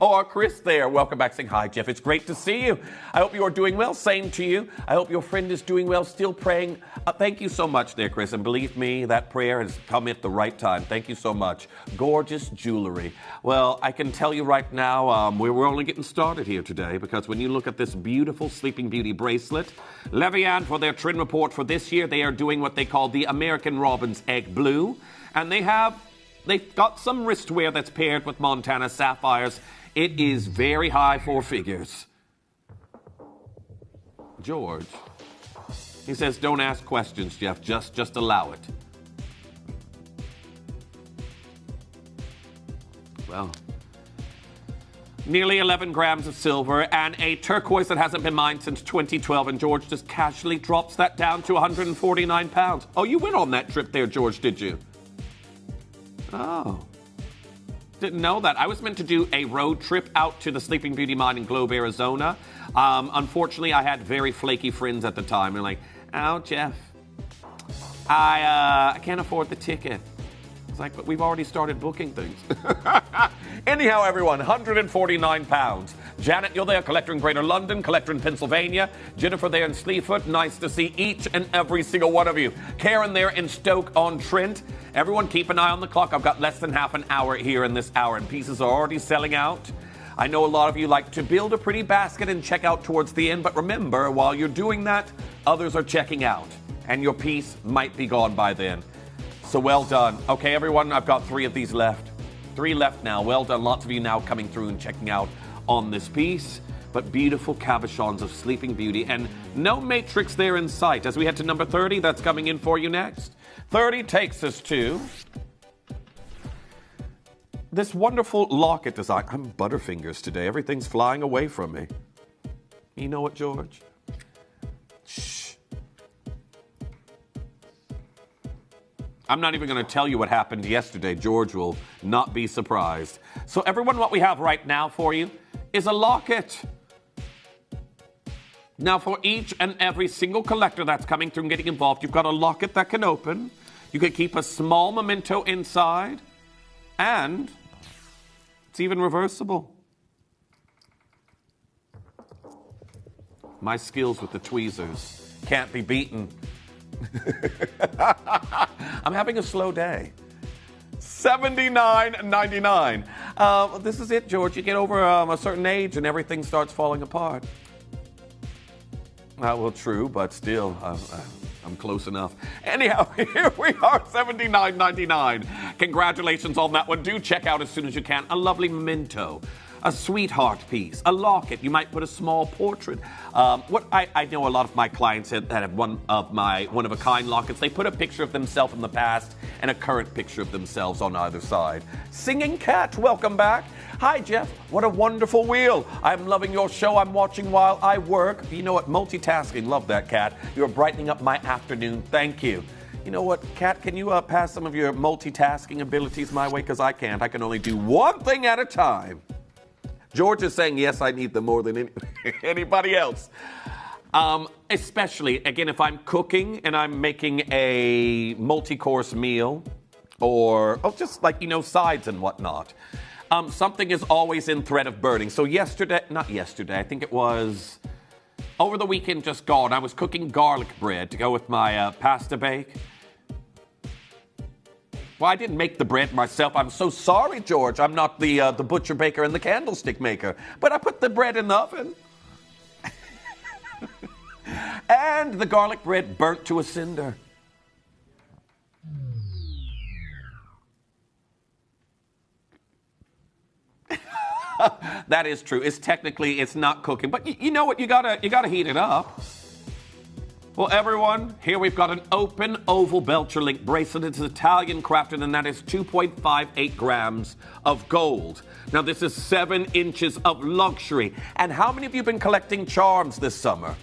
Speaker 10: Oh, Chris there. Welcome back saying, hi, Jeff. It's great to see you. I hope you are doing well. Same to you. I hope your friend is doing well. Still praying. Thank you so much there, Chris. And believe me, that prayer has come at the right time. Thank you so much. Gorgeous jewelry. Well, I can tell you right now, we're only getting started here today, because when you look at this beautiful Sleeping Beauty bracelet, Levian, for their trend report for this year, they are doing what they call the American Robin's Egg Blue. And they've got some wristwear that's paired with Montana sapphires. It is very high 4 figures. George, he says, don't ask questions, Jeff. Just allow it. Well, nearly 11 grams of silver and a turquoise that hasn't been mined since 2012. And George just casually drops that down to 149 pounds. Oh, you went on that trip there, George, did you? Oh, didn't know that. I was meant to do a road trip out to the Sleeping Beauty mine in Globe, Arizona. Unfortunately, I had very flaky friends at the time. They're like, oh, Jeff, I can't afford the ticket. It's like, but we've already started booking things. Anyhow, everyone, 149 pounds. Janet, you're there, collector in Greater London, collector in Pennsylvania. Jennifer there in Sleaford. Nice to see each and every single one of you. Karen there in Stoke-on-Trent. Everyone keep an eye on the clock. I've got less than half an hour here in this hour, and pieces are already selling out. I know a lot of you like to build a pretty basket and check out towards the end, but remember, while you're doing that, others are checking out, and your piece might be gone by then. So well done. Okay, everyone, I've got 3 of these left. 3 left now. Well done. Lots of you now coming through and checking out on this piece. But beautiful cabochons of Sleeping Beauty, and no matrix there in sight. As we head to number 30, that's coming in for you next. 30 takes us to this wonderful locket design. I'm Butterfingers today. Everything's flying away from me. You know what, George? Shh. I'm not even going to tell you what happened yesterday. George will not be surprised. So everyone, what we have right now for you is a locket. Now, for each and every single collector that's coming through and getting involved, you've got a locket that can open. You could keep a small memento inside, and it's even reversible. My skills with the tweezers can't be beaten. I'm having a slow day. $79.99. This is it, George. You get over a certain age and everything starts falling apart. Well, true, but still, I'm close enough. Anyhow, here we are, $79.99. Congratulations on that one. Do check out as soon as you can. A lovely memento. A sweetheart piece, a locket. You might put a small portrait. What I know a lot of my clients that have one of my one-of-a-kind lockets, they put a picture of themselves in the past and a current picture of themselves on either side. Singing Cat, welcome back. Hi, Jeff. What a wonderful wheel. I'm loving your show. I'm watching while I work. You know what? Multitasking. Love that, Cat. You're brightening up my afternoon. Thank you. You know what, Kat, can you pass some of your multitasking abilities my way? Because I can't. I can only do one thing at a time. George is saying, yes, I need them more than anybody else. Especially, again, if I'm cooking and I'm making a multi-course meal or just like, sides and whatnot. Something is always in threat of burning. So I think it was over the weekend just gone. I was cooking garlic bread to go with my pasta bake. Well, I didn't make the bread myself. I'm so sorry, George. I'm not the butcher baker and the candlestick maker. But I put the bread in the oven. And the garlic bread burnt to a cinder. That is true. It's not cooking. But you know what? You gotta heat it up. Well, everyone, here we've got an open oval Belcher link bracelet. It's Italian crafted, and that is 2.58 grams of gold. Now, this is 7 inches of luxury. And how many of you have been collecting charms this summer?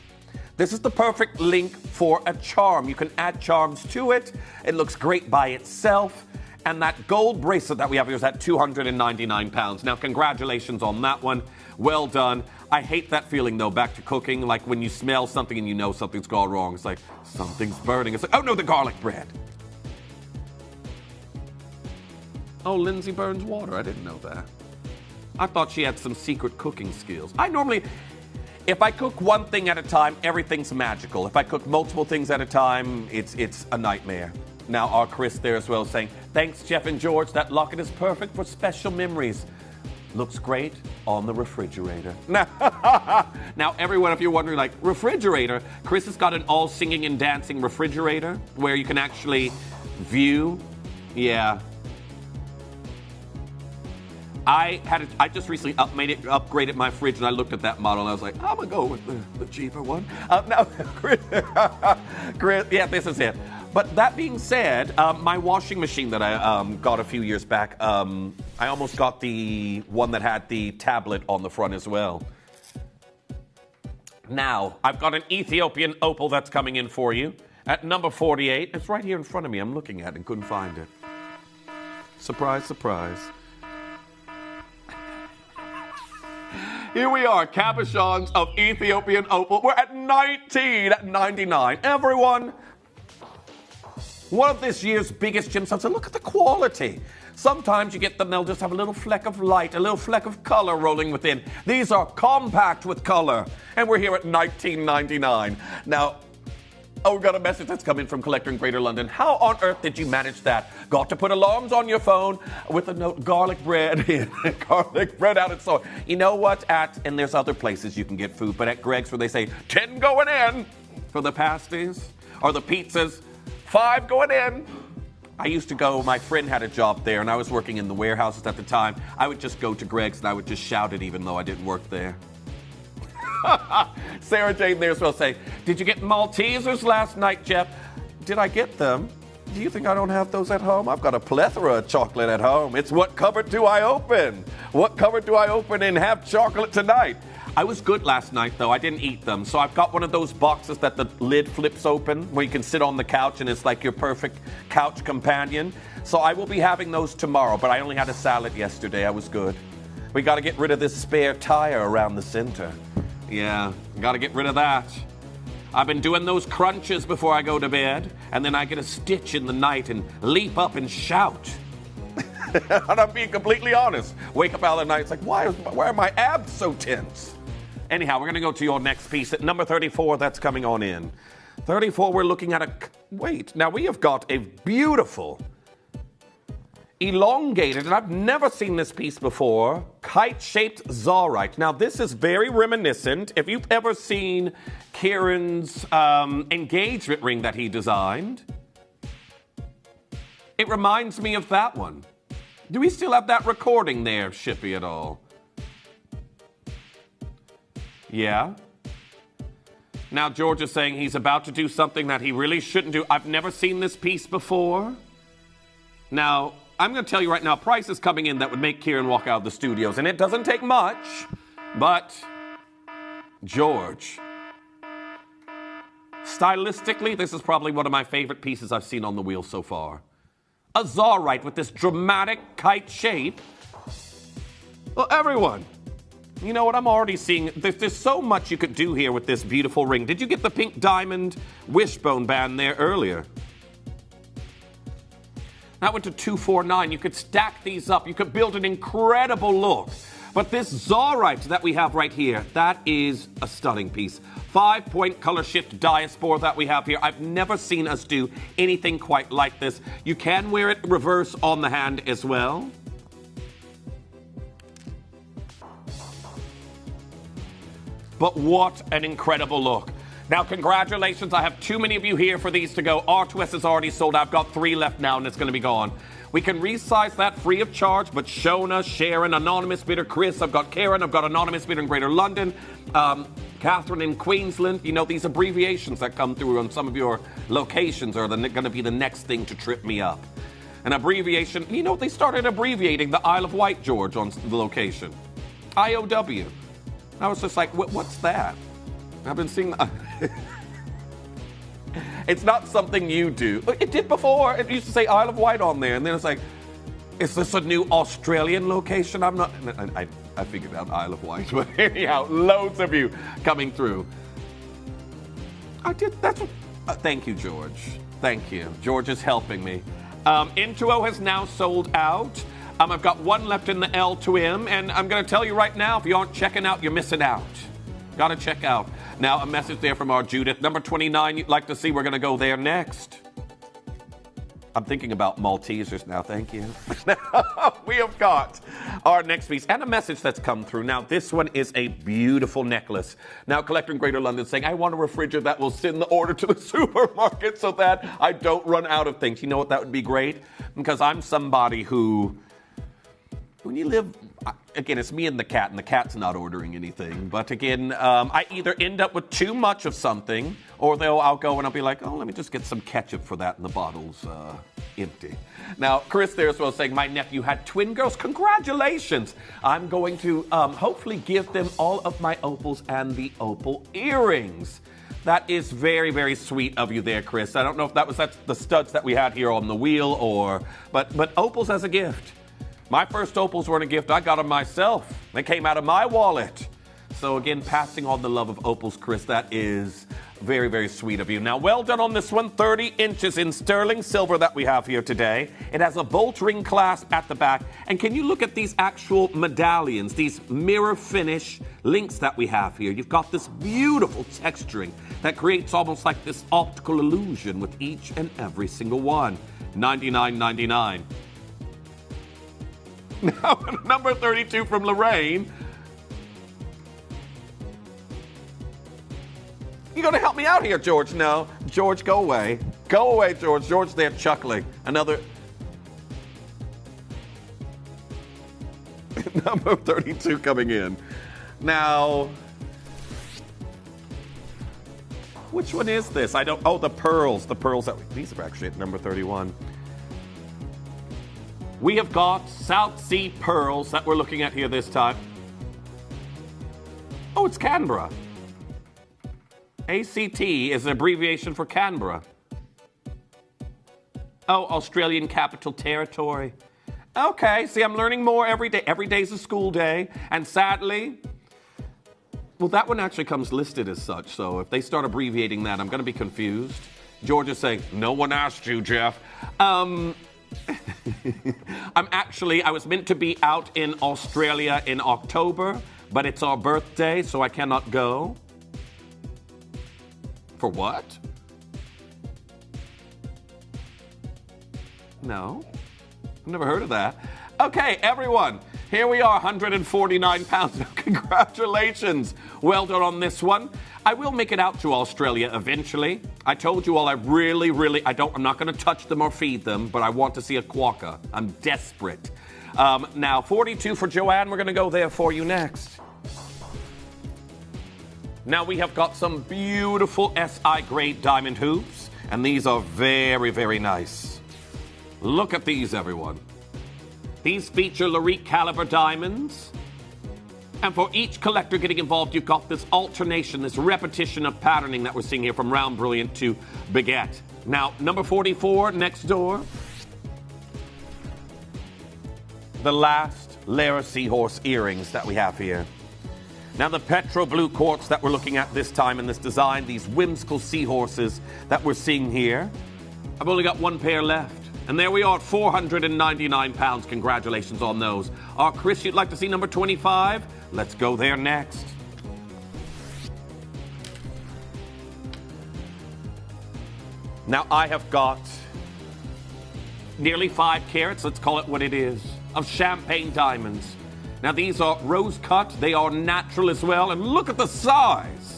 Speaker 10: This is the perfect link for a charm. You can add charms to it. It looks great by itself. And that gold bracelet that we have here is at 299 pounds. Now, congratulations on that one. Well done. I hate that feeling, though, back to cooking, like when you smell something and you know something's gone wrong. It's like, something's burning. It's like, oh, no, the garlic bread. Oh, Lindsay burns water. I didn't know that. I thought she had some secret cooking skills. If I cook one thing at a time, everything's magical. If I cook multiple things at a time, it's a nightmare. Now, our Chris there as well saying, thanks, Jeff and George. That locket is perfect for special memories. Looks great on the refrigerator. Now, everyone, if you're wondering, like, refrigerator, Chris has got an all singing and dancing refrigerator where you can actually view. Yeah. I just recently upgraded my fridge, and I looked at that model, and I was like, I'm going to go with the cheaper one. Now, Chris, yeah, this is it. But that being said, my washing machine that I got a few years back, I almost got the one that had the tablet on the front as well. Now, I've got an Ethiopian opal that's coming in for you at number 48. It's right here in front of me. I'm looking at it and couldn't find it. Surprise, surprise. Here we are, cabochons of Ethiopian opal. We're at $19.99. Everyone, one of this year's biggest gemstones, and look at the quality. Sometimes you get them, they'll just have a little fleck of light, a little fleck of color rolling within. These are compact with color, and we're here at $19.99. Now, we've got a message that's coming from Collector in Greater London. How on earth did you manage that? Got to put alarms on your phone with a note, garlic bread in, garlic bread out and so on. You know what? And there's other places you can get food, but at Greg's where they say 10 going in for the pasties or the pizzas, 5 going in. I used to go, my friend had a job there, and I was working in the warehouses at the time. I would just go to Greg's, and I would just shout it even though I didn't work there. Sarah Jane there as well saying, did you get Maltesers last night, Jeff? Did I get them? Do you think I don't have those at home? I've got a plethora of chocolate at home. It's what cupboard do I open? What cupboard do I open and have chocolate tonight? I was good last night, though. I didn't eat them. So I've got one of those boxes that the lid flips open where you can sit on the couch and it's like your perfect couch companion. So I will be having those tomorrow, but I only had a salad yesterday. I was good. We got to get rid of this spare tire around the center. Yeah, got to get rid of that. I've been doing those crunches before I go to bed, and then I get a stitch in the night and leap up and shout. And I'm being completely honest. Wake up out of the night, it's like, why are my abs so tense? Anyhow, we're going to go to your next piece at number 34. That's coming on in. 34, we're looking at a... Wait, now we have got a beautiful, elongated, and I've never seen this piece before, kite-shaped Zaurite. Now, this is very reminiscent. If you've ever seen Kieran's engagement ring that he designed, it reminds me of that one. Do we still have that recording there, Shippy, at all? Yeah? Now George is saying he's about to do something that he really shouldn't do. I've never seen this piece before. Now, I'm going to tell you right now, a price is coming in that would make Kieran walk out of the studios. And it doesn't take much, but George, stylistically, this is probably one of my favorite pieces I've seen on the wheel so far. A Zaurite with this dramatic kite shape. Well, everyone, you know what? I'm already seeing, there's so much you could do here with this beautiful ring. Did you get the pink diamond wishbone band there earlier? That went to $249. You could stack these up. You could build an incredible look. But this Zaurite that we have right here, that is a stunning piece. 5-point color shift diaspore that we have here. I've never seen us do anything quite like this. You can wear it reverse on the hand as well. But what an incredible look. Now, congratulations. I have too many of you here for these to go. R2S is already sold. I've got 3 left now, and it's going to be gone. We can resize that free of charge, but Shona, Sharon, anonymous bidder, Chris, I've got Karen, I've got anonymous bidder in Greater London, Catherine in Queensland. You know, these abbreviations that come through on some of your locations are going to be the next thing to trip me up. An abbreviation, you know, they started abbreviating the Isle of Wight, George, on the location. IOW. I was just like, what's that? I've been seeing that. It's not something you do. It did before. It used to say Isle of Wight on there. And then it's like, is this a new Australian location? I'm not... I figured out Isle of Wight. But anyhow, loads of you coming through. I did... That's what... thank you, George. Thank you. George is helping me. Intuo has now sold out. I've got 1 left in the L to M. And I'm going to tell you right now, if you aren't checking out, you're missing out. Got to check out. Now, a message there from our Judith. Number 29, you'd like to see. We're going to go there next. I'm thinking about Maltesers now. Thank you. We have got our next piece and a message that's come through. Now, this one is a beautiful necklace. Now, collector in Greater London saying, I want a refrigerator that will send the order to the supermarket so that I don't run out of things. You know what? That would be great. Because I'm somebody who... When you live, again, it's me and the cat's not ordering anything. But again, I either end up with too much of something, or I'll go and I'll be like, oh, let me just get some ketchup for that, and the bottle's empty. Now, Chris there as well saying, my nephew had twin girls. Congratulations. I'm going to hopefully give them all of my opals and the opal earrings. That is very, very sweet of you there, Chris. I don't know if that's the studs that we had here on the wheel, but opals as a gift. My first opals weren't a gift. I got them myself. They came out of my wallet. So again, passing on the love of opals, Chris, that is very, very sweet of you. Now, well done on this one. 30 inches in sterling silver that we have here today. It has a bolt ring clasp at the back. And can you look at these actual medallions, these mirror finish links that we have here? You've got this beautiful texturing that creates almost like this optical illusion with each and every single one. $99.99. Now, number 32 from Lorraine. You're going to help me out here, George? No. George, go away. Go away, George. George there chuckling. Another... number 32 coming in. Now... which one is this? I don't... oh, the pearls. The pearls that... these are actually at number 31. We have got South Sea pearls that we're looking at here this time. Oh, it's Canberra. ACT is an abbreviation for Canberra. Oh, Australian Capital Territory. Okay, see, I'm learning more every day. Every day's a school day. And sadly, Well, that one actually comes listed as such, so if they start abbreviating that, I'm going to be confused. George is saying, no one asked you, Jeff. I was meant to be out in Australia in October, but it's our birthday, so I cannot go. For what? No, I've never heard of that. Okay, everyone, here we are, 149 pounds. Congratulations. Well done on this one. I will make it out to Australia eventually. I told you all I'm not going to touch them or feed them, but I want to see a quokka. I'm desperate. Now, 42 for Joanne. We're going to go there for you next. Now, we have got some beautiful SI grade diamond hoops, and these are very, very nice. Look at these, everyone. These feature Larique caliber diamonds. And for each collector getting involved, you've got this alternation, this repetition of patterning that we're seeing here from Round Brilliant to Baguette. Now, number 44, next door. The last Lara Seahorse earrings that we have here. Now, the Petro Blue quartz that we're looking at this time in this design, these whimsical seahorses that we're seeing here. I've only got one pair left. And there we are at 499 pounds. Congratulations on those. Chris, you'd like to see number 25? Let's go there next. Now, I have got nearly 5 carats, let's call it what it is, of champagne diamonds. Now, these are rose cut. They are natural as well. And look at the size.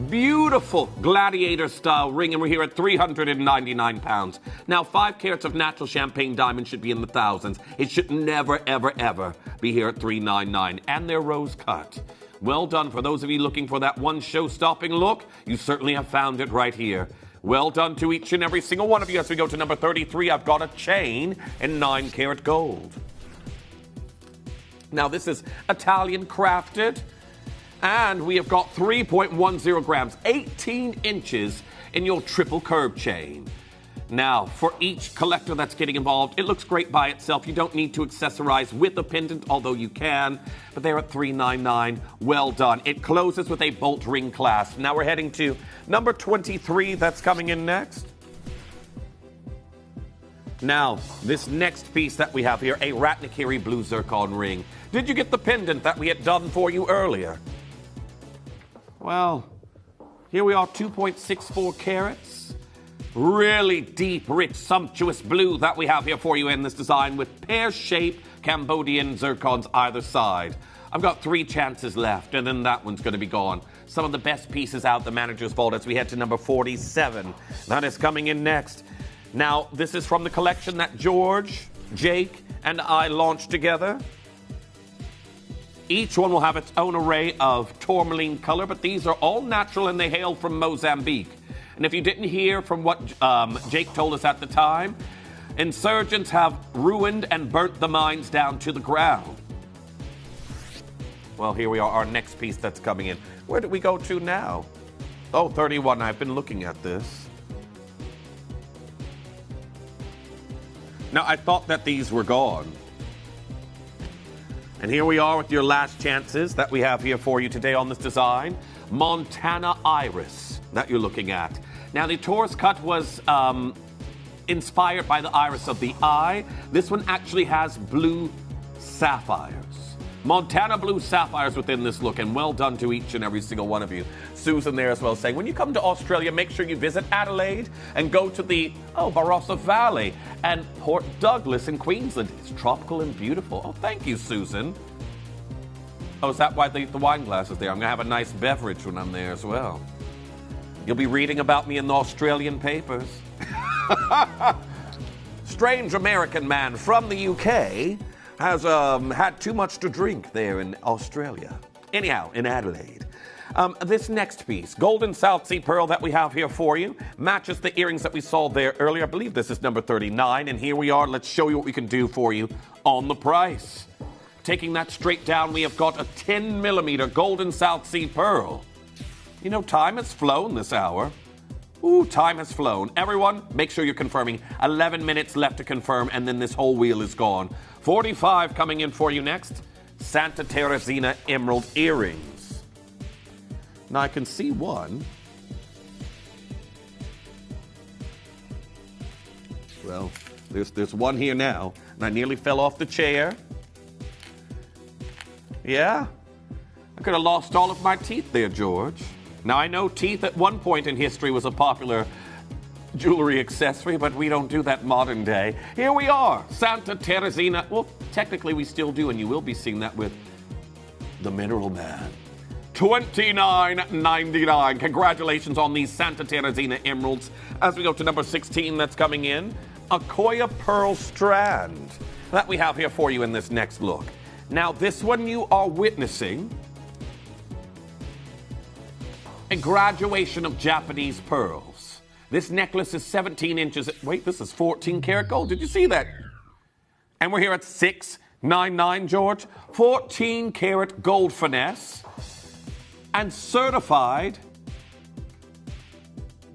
Speaker 10: Beautiful gladiator style ring, and we're here at 399 pounds. Now, 5 carats of natural champagne diamond should be in the thousands. It should never, ever, ever be here at 399, and they're rose cut. Well done for those of you looking for that one show-stopping look. You certainly have found it right here. Well done to each and every single one of you. As we go to number 33, I've got a chain in 9 karat gold. Now, this is Italian crafted. And we have got 3.10 grams, 18 inches in your triple curb chain. Now, for each collector that's getting involved, it looks great by itself. You don't need to accessorize with a pendant, although you can. But they're at $399. Well done. It closes with a bolt ring clasp. Now we're heading to number 23 that's coming in next. Now, this next piece that we have here, a Ratnakiri blue zircon ring. Did you get the pendant that we had done for you earlier? Well, here we are, 2.64 carats. Really deep, rich, sumptuous blue that we have here for you in this design with pear-shaped Cambodian zircons either side. I've got 3 chances left, and then that one's going to be gone. Some of the best pieces out the manager's vault as we head to number 47. That is coming in next. Now, this is from the collection that George, Jake, and I launched together. Each one will have its own array of tourmaline color, but these are all natural and they hail from Mozambique. And if you didn't hear from what Jake told us at the time, insurgents have ruined and burnt the mines down to the ground. Well, here we are, our next piece that's coming in. Where did we go to now? Oh, 31. I've been looking at this. Now, I thought that these were gone. And here we are with your last chances that we have here for you today on this design. Montana Iris that you're looking at. Now, the Taurus cut was inspired by the iris of the eye. This one actually has blue sapphires. Montana blue sapphires within this look, and well done to each and every single one of you. Susan there as well saying, when you come to Australia, make sure you visit Adelaide and go to the Barossa Valley and Port Douglas in Queensland. It's tropical and beautiful. Oh, thank you, Susan. Oh, is that why the wine glass is there? I'm going to have a nice beverage when I'm there as well. You'll be reading about me in the Australian papers. Strange American man from the UK has had too much to drink there in Australia. Anyhow, in Adelaide. This next piece, Golden South Sea Pearl that we have here for you, matches the earrings that we saw there earlier. I believe this is number 39, and here we are. Let's show you what we can do for you on the price. Taking that straight down, we have got a 10-millimeter Golden South Sea Pearl. You know, time has flown this hour. Ooh, time has flown. Everyone, make sure you're confirming. 11 minutes left to confirm, and then this whole wheel is gone. 45 coming in for you next. Santa Teresina Emerald Earrings. Now I can see one. Well, there's one here now, and I nearly fell off the chair. Yeah, I could have lost all of my teeth there, George. Now I know teeth at one point in history was a popular jewelry accessory, but we don't do that modern day. Here we are, Santa Teresina. Well, technically we still do, and you will be seeing that with the Mineral Man. $29.99. Congratulations on these Santa Teresina emeralds. As we go to number 16 that's coming in, a Koya Pearl Strand that we have here for you in this next look. Now, this one you are witnessing a graduation of Japanese pearls. This necklace is 17 inches. Wait, this is 14 karat gold. Did you see that? And we're here at $699, George. 14 karat gold finesse and certified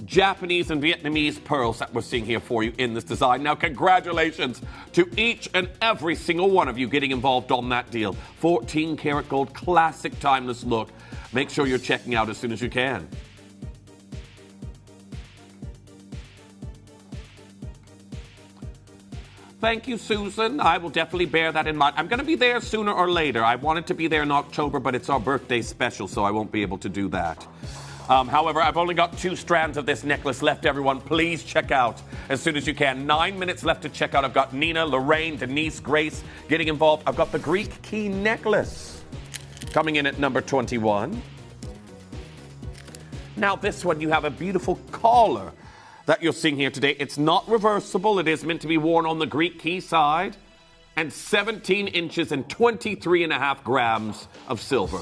Speaker 10: Japanese and Vietnamese pearls that we're seeing here for you in this design. Now, congratulations to each and every single one of you getting involved on that deal. 14 karat gold, classic timeless look. Make sure you're checking out as soon as you can. Thank you, Susan. I will definitely bear that in mind. I'm going to be there sooner or later. I wanted to be there in October, but it's our birthday special, so I won't be able to do that. However, I've only got 2 strands of this necklace left, everyone. Please check out as soon as you can. 9 minutes left to check out. I've got Nina, Lorraine, Denise, Grace getting involved. I've got the Greek key necklace coming in at number 21. Now, this one, you have a beautiful collar that you're seeing here today. It's not reversible. It is meant to be worn on the Greek key side. And 17 inches and 23.5 grams of silver.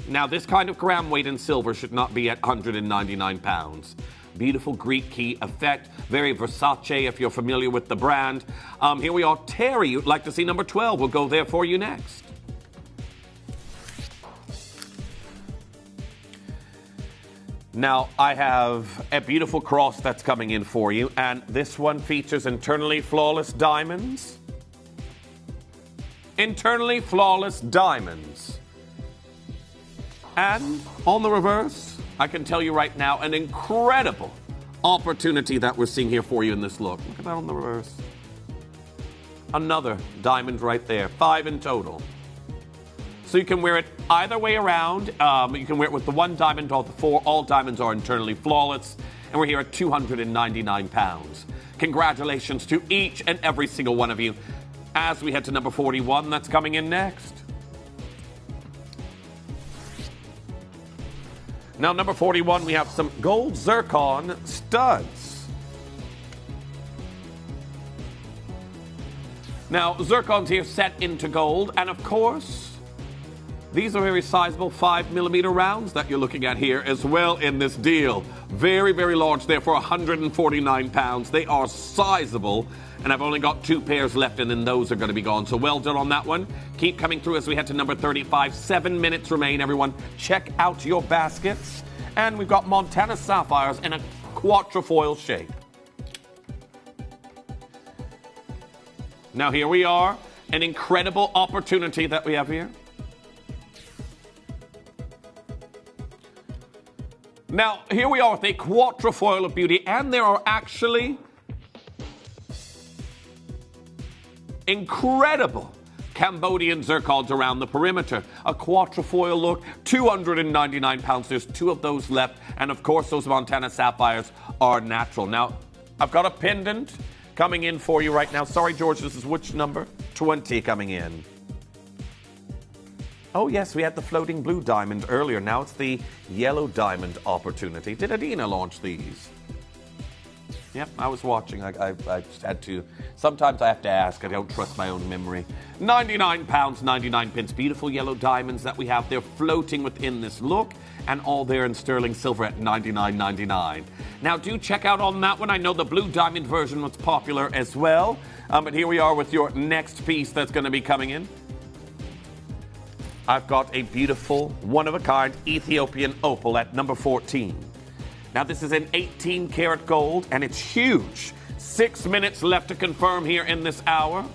Speaker 10: Now, this kind of gram weight in silver should not be at 199 pounds. Beautiful Greek key effect. Very Versace if you're familiar with the brand. Here we are. Terry, you'd like to see number 12. We'll go there for you next. Now, I have a beautiful cross that's coming in for you, and this one features internally flawless diamonds. Internally flawless diamonds. And on the reverse, I can tell you right now, an incredible opportunity that we're seeing here for you in this look. Look at that on the reverse. Another diamond right there, 5 in total. So you can wear it either way around. You can wear it with the 1 diamond or the 4. All diamonds are internally flawless. And we're here at 299 pounds. Congratulations to each and every single one of you. As we head to number 41, that's coming in next. Now, number 41, we have some gold zircon studs. Now, zircon's here set into gold, and of course, these are very sizable 5mm rounds that you're looking at here as well in this deal. Very, very large there for 149 pounds. They are sizable, and I've only got 2 pairs left, and then those are going to be gone. So well done on that one. Keep coming through as we head to number 35. 7 minutes remain, everyone. Check out your baskets. And we've got Montana sapphires in a quatrefoil shape. Now here we are. An incredible opportunity that we have here. Now, here we are with a quatrefoil of beauty, and there are actually incredible Cambodian zircons around the perimeter. A quatrefoil look, 299 pounds. There's 2 of those left, and of course, those Montana sapphires are natural. Now, I've got a pendant coming in for you right now. Sorry, George, this is which number? 20 coming in. Oh, yes, we had the floating blue diamond earlier. Now it's the yellow diamond opportunity. Did Adina launch these? Yep, I was watching. I just had to. Sometimes I have to ask. I don't trust my own memory. 99 pounds, 99 pence. Beautiful yellow diamonds that we have. They're floating within this look, and all there in sterling silver at $99.99. Now, do check out on that one. I know the blue diamond version was popular as well. But here we are with your next piece that's going to be coming in. I've got a beautiful, one-of-a-kind Ethiopian opal at number 14. Now, this is an 18 karat gold, and it's huge. 6 minutes left to confirm here in this hour.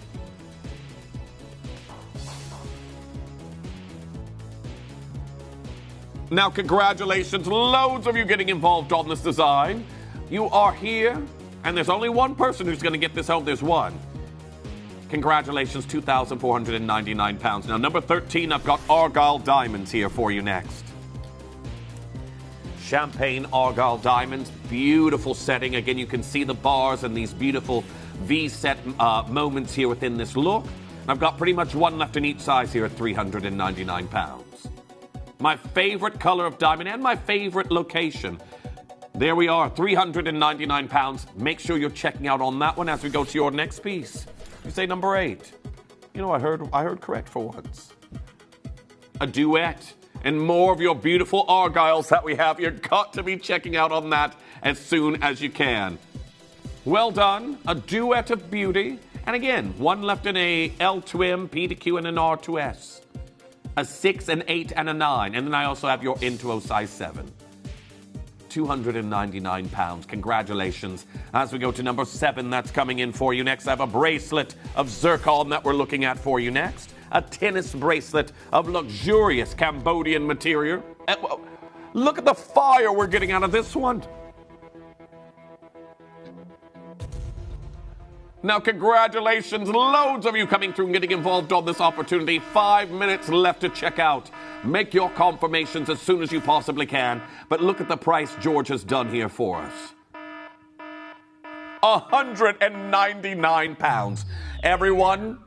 Speaker 10: Now, congratulations, loads of you getting involved on this design. You are here, and there's only one person who's going to get this home. There's one. Congratulations, £2,499. Now, number 13, I've got Argyle Diamonds here for you next. Champagne Argyle Diamonds, beautiful setting. Again, you can see the bars and these beautiful V-set moments here within this look. And I've got pretty much one left in each size here at £399. My favorite color of diamond and my favorite location. There we are, £399. Make sure you're checking out on that one as we go to your next piece. You say number 8. You know, I heard correct for once. A duet. And more of your beautiful Argyles that we have. You've got to be checking out on that as soon as you can. Well done. A duet of beauty. And again, one left in a L to M, P to Q, and an R to S. A 6, an 8, and a 9. And then I also have your N to O size 7. £299. Congratulations. As we go to number 7, that's coming in for you next. I have a bracelet of zircon that we're looking at for you next. A tennis bracelet of luxurious Cambodian material. Look at the fire we're getting out of this one. Now, congratulations. Loads of you coming through and getting involved on this opportunity. 5 minutes left to check out. Make your confirmations as soon as you possibly can. But look at the price George has done here for us. £199. Everyone,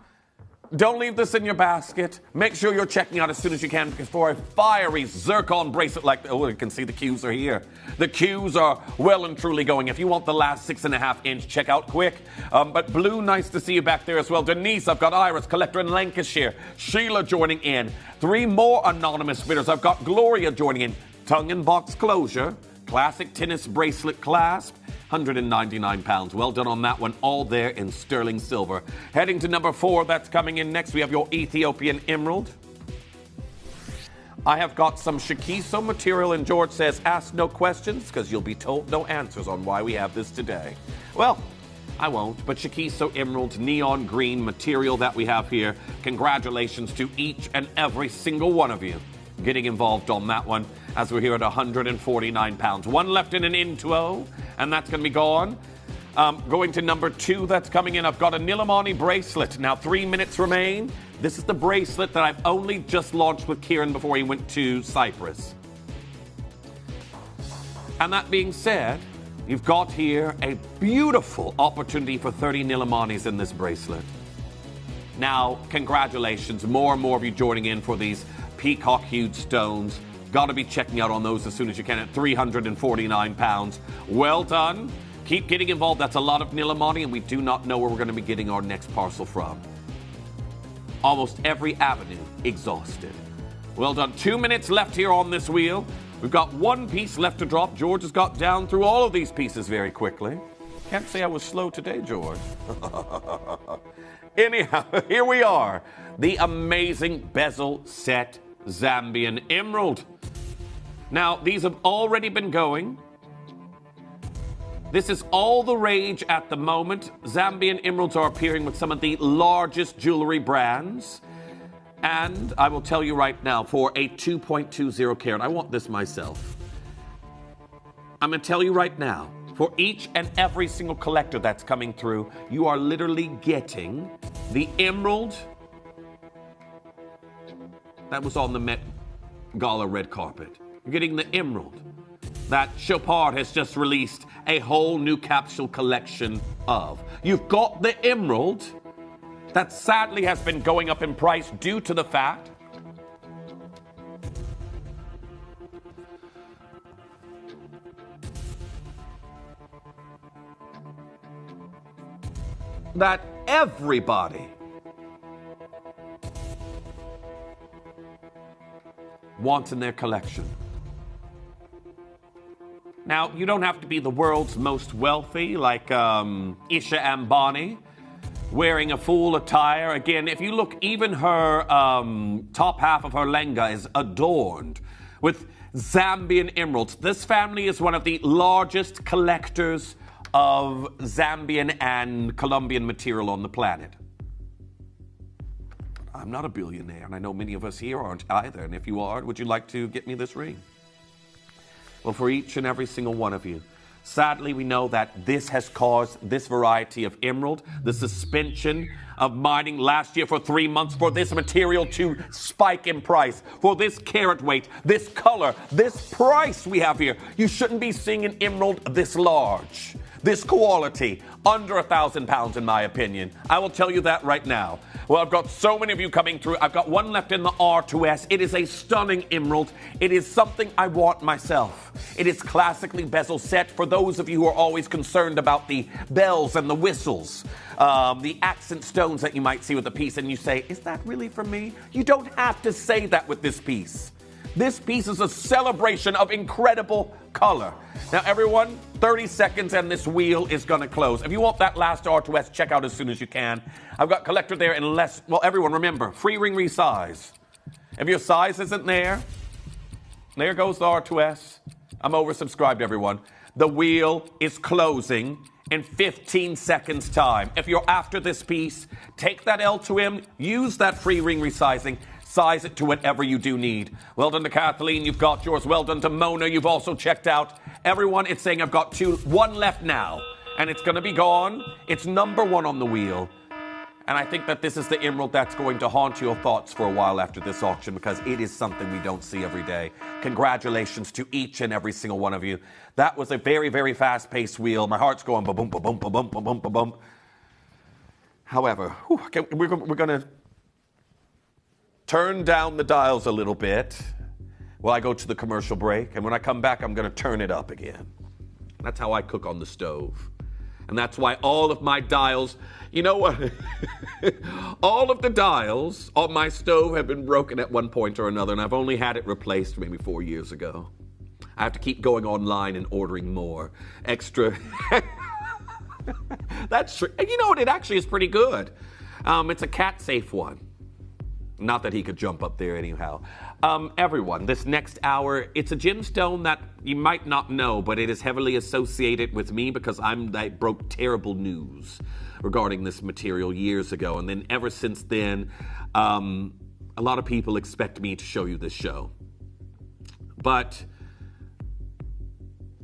Speaker 10: don't leave this in your basket. Make sure you're checking out as soon as you can, because for a fiery zircon bracelet like that, oh, you can see the cues are here. The cues are well and truly going. If you want the last 6.5 inch, check out quick. But Blue, nice to see you back there as well. Denise, I've got Iris, Collector in Lancashire. Sheila joining in. 3 more anonymous bidders. I've got Gloria joining in. Tongue and box closure. Classic tennis bracelet clasp. £199. Well done on that one. All there in sterling silver. Heading to number 4, that's coming in next. We have your Ethiopian emerald. I have got some Shikiso material, and George says, ask no questions, because you'll be told no answers on why we have this today. Well, I won't, but Shikiso emerald neon green material that we have here. Congratulations to each and every single one of you getting involved on that one, as we're here at £149. One left in an N2O, and that's going to be gone. Going to number 2, that's coming in. I've got a Nilamani bracelet. Now 3 minutes remain. This is the bracelet that I've only just launched with Kieran before he went to Cyprus. And that being said, you've got here a beautiful opportunity for 30 Nilamanis in this bracelet. Now, congratulations. More and more of you joining in for these peacock-hued stones. Got to be checking out on those as soon as you can at £349. Well done. Keep getting involved. That's a lot of Nilamani, and we do not know where we're going to be getting our next parcel from. Almost every avenue exhausted. Well done. 2 minutes left here on this wheel. We've got one piece left to drop. George has got down through all of these pieces very quickly. Can't say I was slow today, George. Anyhow, here we are. The amazing bezel set Zambian emerald. Now, these have already been going. This is all the rage at the moment. Zambian emeralds are appearing with some of the largest jewelry brands. And I will tell you right now, for a 2.20 carat, I want this myself. I'm going to tell you right now, for each and every single collector that's coming through, you are literally getting the emerald that was on the Met Gala red carpet. You're getting the emerald that Chopard has just released a whole new capsule collection of. You've got the emerald that sadly has been going up in price due to the fact that everybody wants in their collection. Now, you don't have to be the world's most wealthy, like Isha Ambani, wearing a full attire. Again, if you look, even her top half of her lenga is adorned with Zambian emeralds. This family is one of the largest collectors of Zambian and Colombian material on the planet. I'm not a billionaire, and I know many of us here aren't either. And if you are, would you like to get me this ring? Well, for each and every single one of you, sadly, we know that this has caused this variety of emerald, the suspension of mining last year for 3 months, for this material to spike in price, for this carat weight, this color, this price we have here. You shouldn't be seeing an emerald this large, this quality, under 1,000 pounds in my opinion. I will tell you that right now. Well, I've got so many of you coming through. I've got one left in the R2S. It is a stunning emerald. It is something I want myself. It is classically bezel set for those of you who are always concerned about the bells and the whistles, the accent stones that you might see with the piece, and you say, is that really for me? You don't have to say that with this piece. This piece is a celebration of incredible color. Now, everyone, 30 seconds and this wheel is going to close. If you want that last R2S, check out as soon as you can. I've got collector there in less. Well, everyone, remember, free ring resize. If your size isn't there goes the R2S. I'm oversubscribed, everyone. The wheel is closing in 15 seconds time. If you're after this piece, take that L2M, use that free ring resizing, size it to whatever you do need. Well done to Kathleen, you've got yours. Well done to Mona, you've also checked out. Everyone, it's saying I've got one left now, and it's going to be gone. It's number one on the wheel. And I think that this is the emerald that's going to haunt your thoughts for a while after this auction, because it is something we don't see every day. Congratulations to each and every single one of you. That was a very, very fast-paced wheel. My heart's going ba-boom, ba-boom, ba-boom, ba-boom, ba-boom. However, we're going to turn down the dials a little bit while I go to the commercial break. And when I come back, I'm going to turn it up again. That's how I cook on the stove. And that's why all of my dials, you know what? All of the dials on my stove have been broken at one point or another, and I've only had it replaced maybe 4 years ago. I have to keep going online and ordering more extra. That's true. And you know what? It actually is pretty good. It's a cat-safe one. Not that he could jump up there anyhow. Everyone, this next hour, it's a gemstone that you might not know, but it is heavily associated with me because I broke terrible news regarding this material years ago. And then ever since then, a lot of people expect me to show you this show. But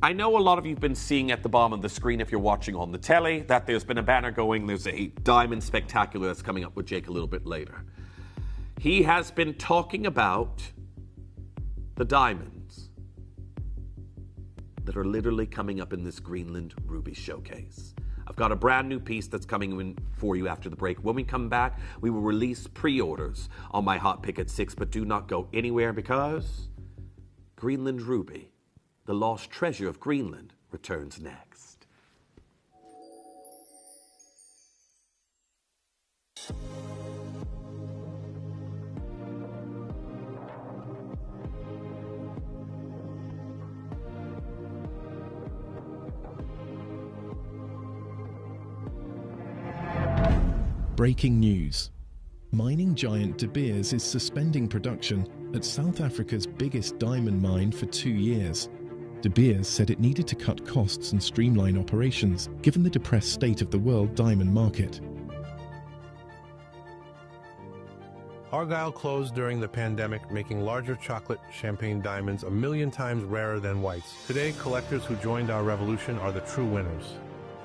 Speaker 10: I know a lot of you have been seeing at the bottom of the screen, if you're watching on the telly, that there's been a banner going. There's a diamond spectacular that's coming up with Jake a little bit later. He has been talking about the diamonds that are literally coming up in this Greenland Ruby Showcase. I've got a brand new piece that's coming in for you after the break. When we come back, we will release pre-orders on my Hot Pick at 6, but do not go anywhere because Greenland Ruby, the lost treasure of Greenland, returns next.
Speaker 6: Breaking news. Mining giant De Beers is suspending production at South Africa's biggest diamond mine for 2 years. De Beers said it needed to cut costs and streamline operations, given the depressed state of the world diamond market.
Speaker 7: Argyle closed during the pandemic, making larger chocolate champagne diamonds 1 million times rarer than whites. Today, collectors who joined our revolution are the true winners.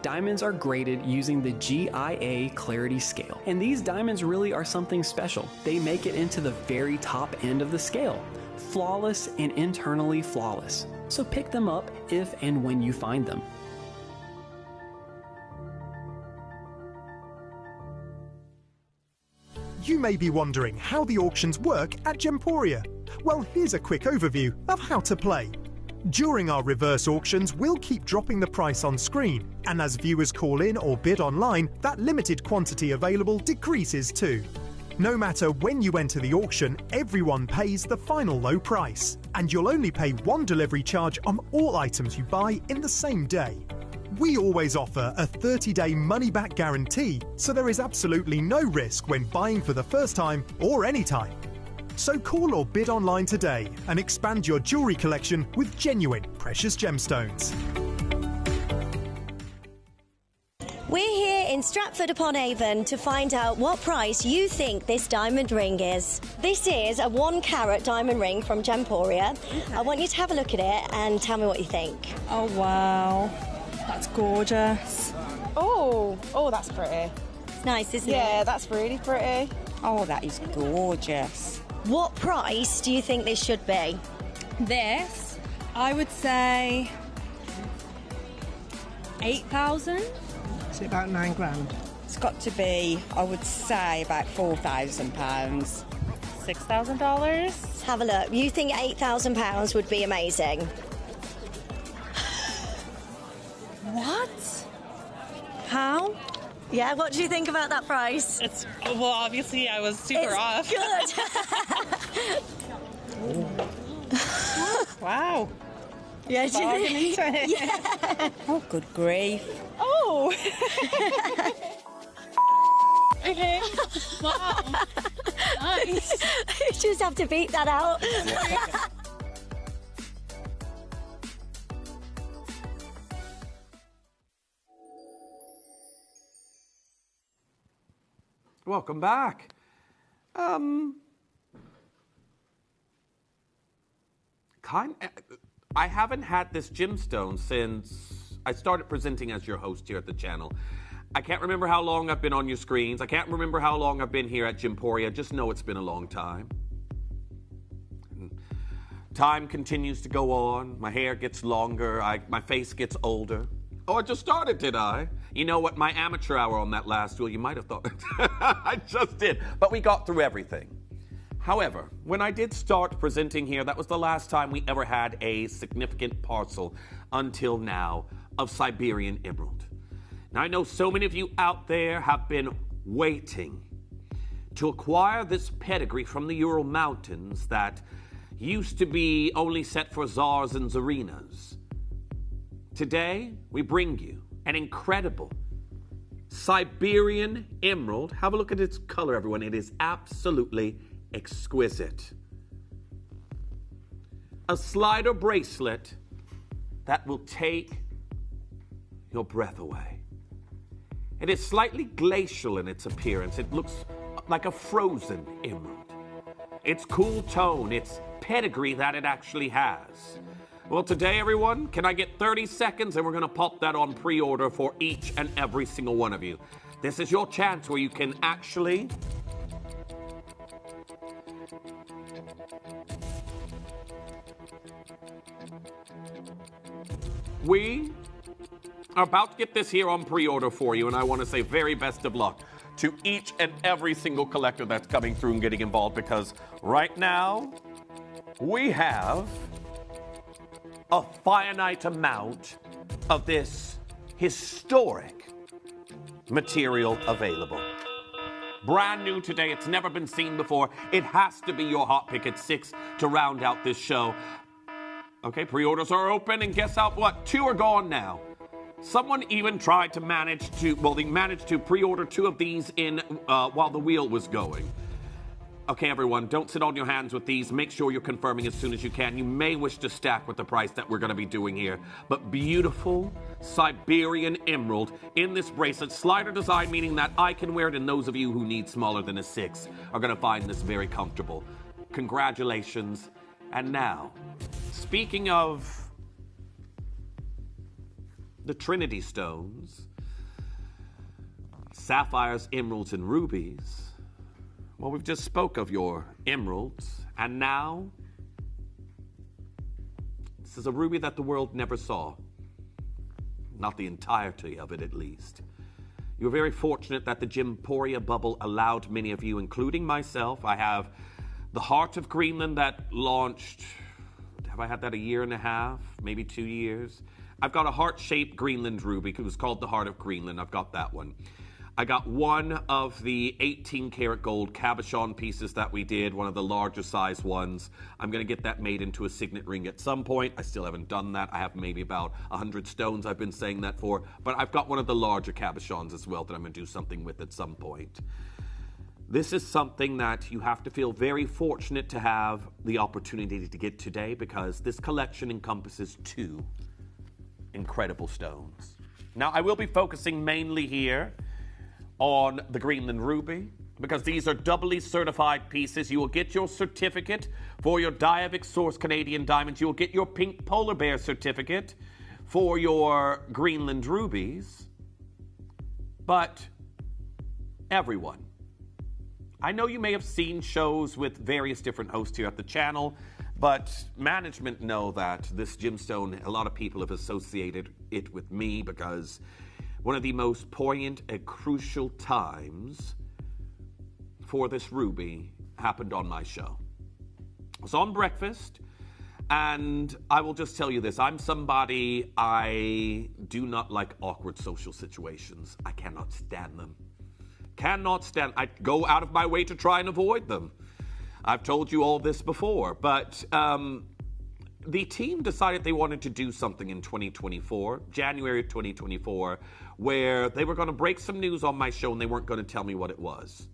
Speaker 8: Diamonds are graded using the GIA Clarity Scale. And these diamonds really are something special. They make it into the very top end of the scale. Flawless and internally flawless. So pick them up if and when you find them.
Speaker 14: You may be wondering how the auctions work at Gemporia. Well, here's a quick overview of how to play. During our reverse auctions, we'll keep dropping the price on screen, and as viewers call in or bid online, that limited quantity available decreases too. No matter when you enter the auction, everyone pays the final low price, and you'll only pay one delivery charge on all items you buy in the same day. We always offer a 30-day money-back guarantee, so there is absolutely no risk when buying for the first time or any time. So call or bid online today and expand your jewellery collection with genuine precious gemstones.
Speaker 1: We're here in Stratford-upon-Avon to find out what price you think this diamond ring is. This is a 1 carat diamond ring from Gemporia. I want you to have a look at it and tell me what you think.
Speaker 3: Oh, wow. That's gorgeous. Oh, that's pretty.
Speaker 1: It's nice, isn't it?
Speaker 3: Yeah, that's really pretty.
Speaker 2: Oh, that is gorgeous.
Speaker 1: What price do you think this should be?
Speaker 11: This, I would say 8,000.
Speaker 4: It's about £9,000.
Speaker 2: It's got to be, I would say, about £4,000.
Speaker 5: $6,000.
Speaker 1: Let's have a look. You think £8,000 would be amazing?
Speaker 11: What? How?
Speaker 1: Yeah, what do you think about that price?
Speaker 5: It's well, obviously I was super off.
Speaker 1: Good.
Speaker 2: Wow.
Speaker 1: Yeah, do you think?
Speaker 2: Yeah. Oh, good grief.
Speaker 3: Oh.
Speaker 5: Okay. Wow. Nice.
Speaker 1: You just have to beat that out.
Speaker 10: Welcome back. I haven't had this gemstone since I started presenting as your host here at the channel. I can't remember how long I've been on your screens. I can't remember how long I've been here at Gemporia. Just know it's been a long time. Time continues to go on. My hair gets longer. My face gets older. Oh, I just started, did I? You know what? My amateur hour on that last duel, you might have thought I just did. But we got through everything. However, when I did start presenting here, that was the last time we ever had a significant parcel until now of Siberian emerald. Now, I know so many of you out there have been waiting to acquire this pedigree from the Ural Mountains that used to be only set for czars and tsarinas. Today, we bring you an incredible Siberian emerald. Have a look at its color, everyone. It is absolutely exquisite. A slider bracelet that will take your breath away. It is slightly glacial in its appearance. It looks like a frozen emerald. Its cool tone, its pedigree that it actually has. Well, today, everyone, can I get 30 seconds and we're going to pop that on pre-order for each and every single one of you. This is your chance where you can actually we are about to get this here on pre-order for you, and I want to say very best of luck to each and every single collector that's coming through and getting involved, because right now we have a finite amount of this historic material available. Brand new today. It's never been seen before. It has to be your hot pick at 6 to round out this show. Okay, pre-orders are open, and guess out what? 2 are gone now. Someone even tried to they managed to pre-order 2 of these in while the wheel was going. Okay, everyone, don't sit on your hands with these. Make sure you're confirming as soon as you can. You may wish to stack with the price that we're going to be doing here. But beautiful Siberian emerald in this bracelet. Slider design, meaning that I can wear it, and those of you who need smaller than a 6 are going to find this very comfortable. Congratulations. And now, speaking of the Trinity stones, sapphires, emeralds, and rubies, well, we've just spoke of your emeralds, and now this is a ruby that the world never saw. Not the entirety of it, at least. You're very fortunate that the Gemporia bubble allowed many of you, including myself. I have the Heart of Greenland that launched, have I had that a year and a half, maybe 2 years? I've got a heart-shaped Greenland ruby. It was called the Heart of Greenland. I've got that one. I got one of the 18 karat gold cabochon pieces that we did, one of the larger size ones. I'm going to get that made into a signet ring at some point. I still haven't done that. I have maybe about 100 stones I've been saying that for. But I've got one of the larger cabochons as well that I'm going to do something with at some point. This is something that you have to feel very fortunate to have the opportunity to get today, because this collection encompasses 2 incredible stones. Now, I will be focusing mainly here on the Greenland Ruby, because these are doubly certified pieces. You will get your certificate for your Diavik Source Canadian diamonds. You will get your pink polar bear certificate for your Greenland rubies. But everyone, I know you may have seen shows with various different hosts here at the channel, but management know that this gemstone, a lot of people have associated it with me because one of the most poignant and crucial times for this ruby happened on my show. I was on breakfast, and I will just tell you this. I'm somebody, I do not like awkward social situations. I cannot stand them. I go out of my way to try and avoid them. I've told you all this before, but the team decided they wanted to do something in 2024, January of 2024, where they were going to break some news on my show and they weren't going to tell me what it was.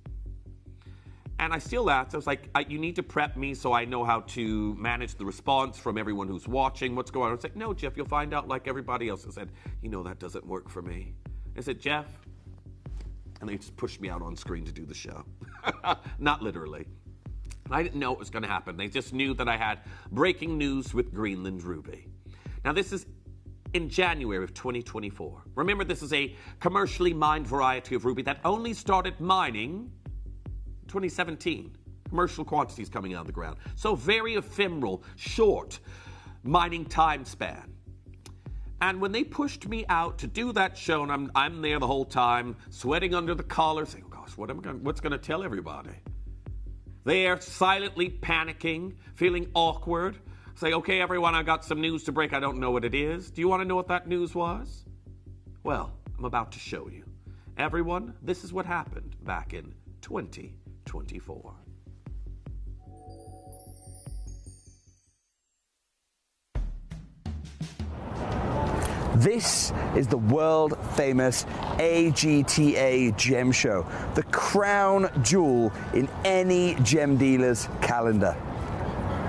Speaker 10: And I still asked, I was like, you need to prep me so I know how to manage the response from everyone who's watching, what's going on. I was like, no, Jeff, you'll find out like everybody else. I said, that doesn't work for me. I said, Jeff, and they just pushed me out on screen to do the show. Not literally. I didn't know it was going to happen. They just knew that I had breaking news with Greenland Ruby. Now, this is in January of 2024. Remember, this is a commercially mined variety of ruby that only started mining 2017. Commercial quantities coming out of the ground. So very ephemeral, short mining time span. And when they pushed me out to do that show, and I'm there the whole time, sweating under the collar, saying, oh gosh, what's going to tell everybody? They're silently panicking, feeling awkward. Say, okay, everyone, I got some news to break. I don't know what it is. Do you want to know what that news was? Well, I'm about to show you. Everyone, this is what happened back in 2024.
Speaker 13: This is the world-famous AGTA Gem Show, the crown jewel in any gem dealer's calendar.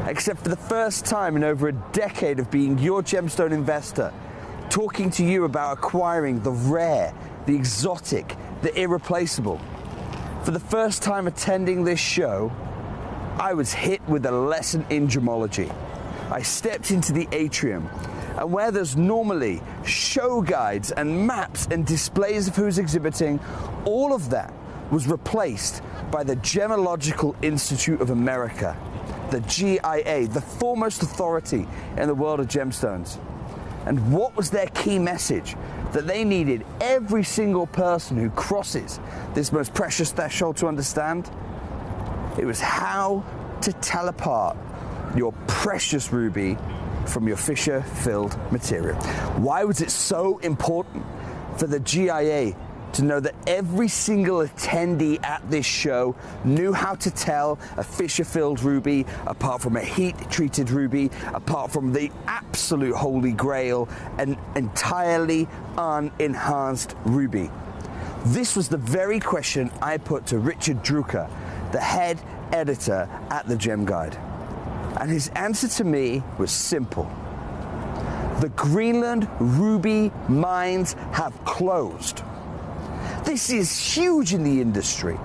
Speaker 13: Except for the first time in over a decade of being your gemstone investor, talking to you about acquiring the rare, the exotic, the irreplaceable. For the first time attending this show, I was hit with a lesson in gemology. I stepped into the atrium, and where there's normally show guides and maps and displays of who's exhibiting, all of that was replaced by the Gemological Institute of America, the GIA, the foremost authority in the world of gemstones. And what was their key message? That they needed every single person who crosses this most precious threshold to understand? It was how to tell apart your precious ruby from your fissure-filled material. Why was it so important for the GIA to know that every single attendee at this show knew how to tell a fissure-filled ruby apart from a heat-treated ruby, apart from the absolute holy grail, an entirely unenhanced ruby? This was the very question I put to Richard Drucker, the head editor at the Gem Guide. And his answer to me was simple. The Greenland ruby mines have closed. This is huge in the industry.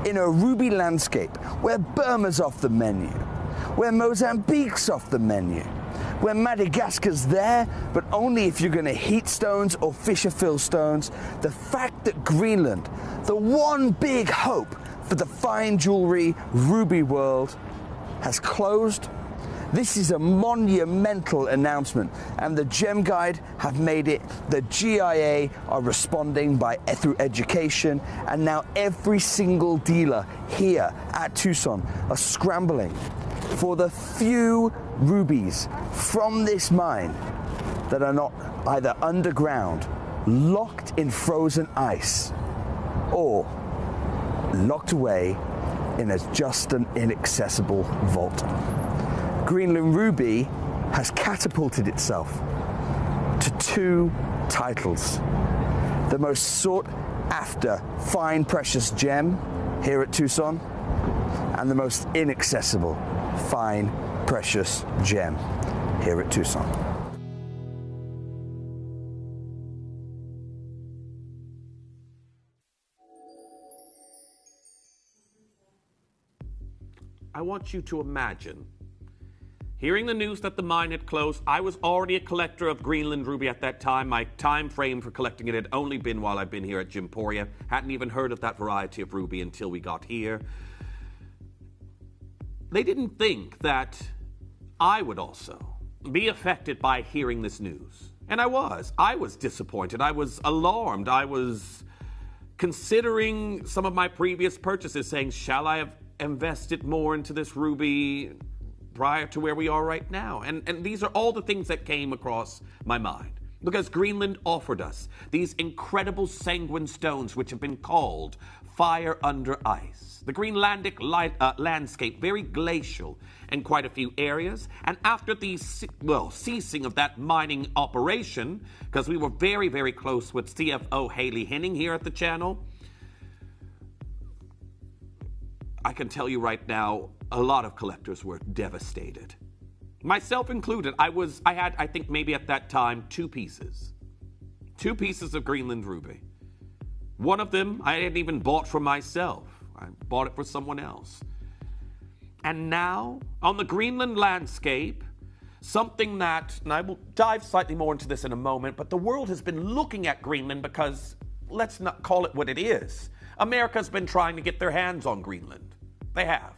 Speaker 13: In a ruby landscape where Burma's off the menu, where Mozambique's off the menu, where Madagascar's there, but only if you're going to heat stones or fissure-fill stones, the fact that Greenland, the one big hope for the fine jewelry ruby world, has closed. This is a monumental announcement, and the Gem Guide have made it. The GIA are responding through education, and now every single dealer here at Tucson are scrambling for the few rubies from this mine that are not either underground, locked in frozen ice, or locked away in just an inaccessible vault. Greenland Ruby has catapulted itself to 2 titles. The most sought after fine precious gem here at Tucson, and the most inaccessible fine precious gem here at Tucson.
Speaker 10: I want you to imagine hearing the news that the mine had closed. I was already a collector of Greenland ruby at that time. My time frame for collecting it had only been while I've been here at Gemporia. Hadn't even heard of that variety of ruby until we got here. They didn't think that I would also be affected by hearing this news. And I was. I was disappointed. I was alarmed. I was considering some of my previous purchases, saying, shall I have invested more into this ruby prior to where we are right now? And these are all the things that came across my mind. Because Greenland offered us these incredible sanguine stones, which have been called fire under ice. The Greenlandic landscape, very glacial in quite a few areas. And after the ceasing of that mining operation, because we were very, very close with CFO Haley Henning here at the channel, I can tell you right now, a lot of collectors were devastated. Myself included. I had, I think maybe at that time, two pieces of Greenland ruby. One of them I hadn't even bought for myself. I bought it for someone else. And now, on the Greenland landscape, something that, and I will dive slightly more into this in a moment, but the world has been looking at Greenland because, let's not call it what it is. America's been trying to get their hands on Greenland. They have.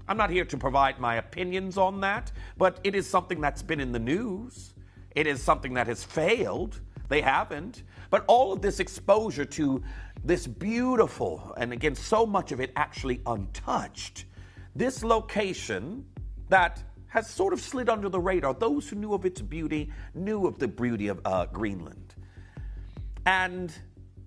Speaker 10: I'm not here to provide my opinions on that, but it is something that's been in the news. It is something that has failed. They haven't. But all of this exposure to this beautiful, and again, so much of it actually untouched, this location that has sort of slid under the radar. Those who knew of its beauty knew of the beauty of Greenland. And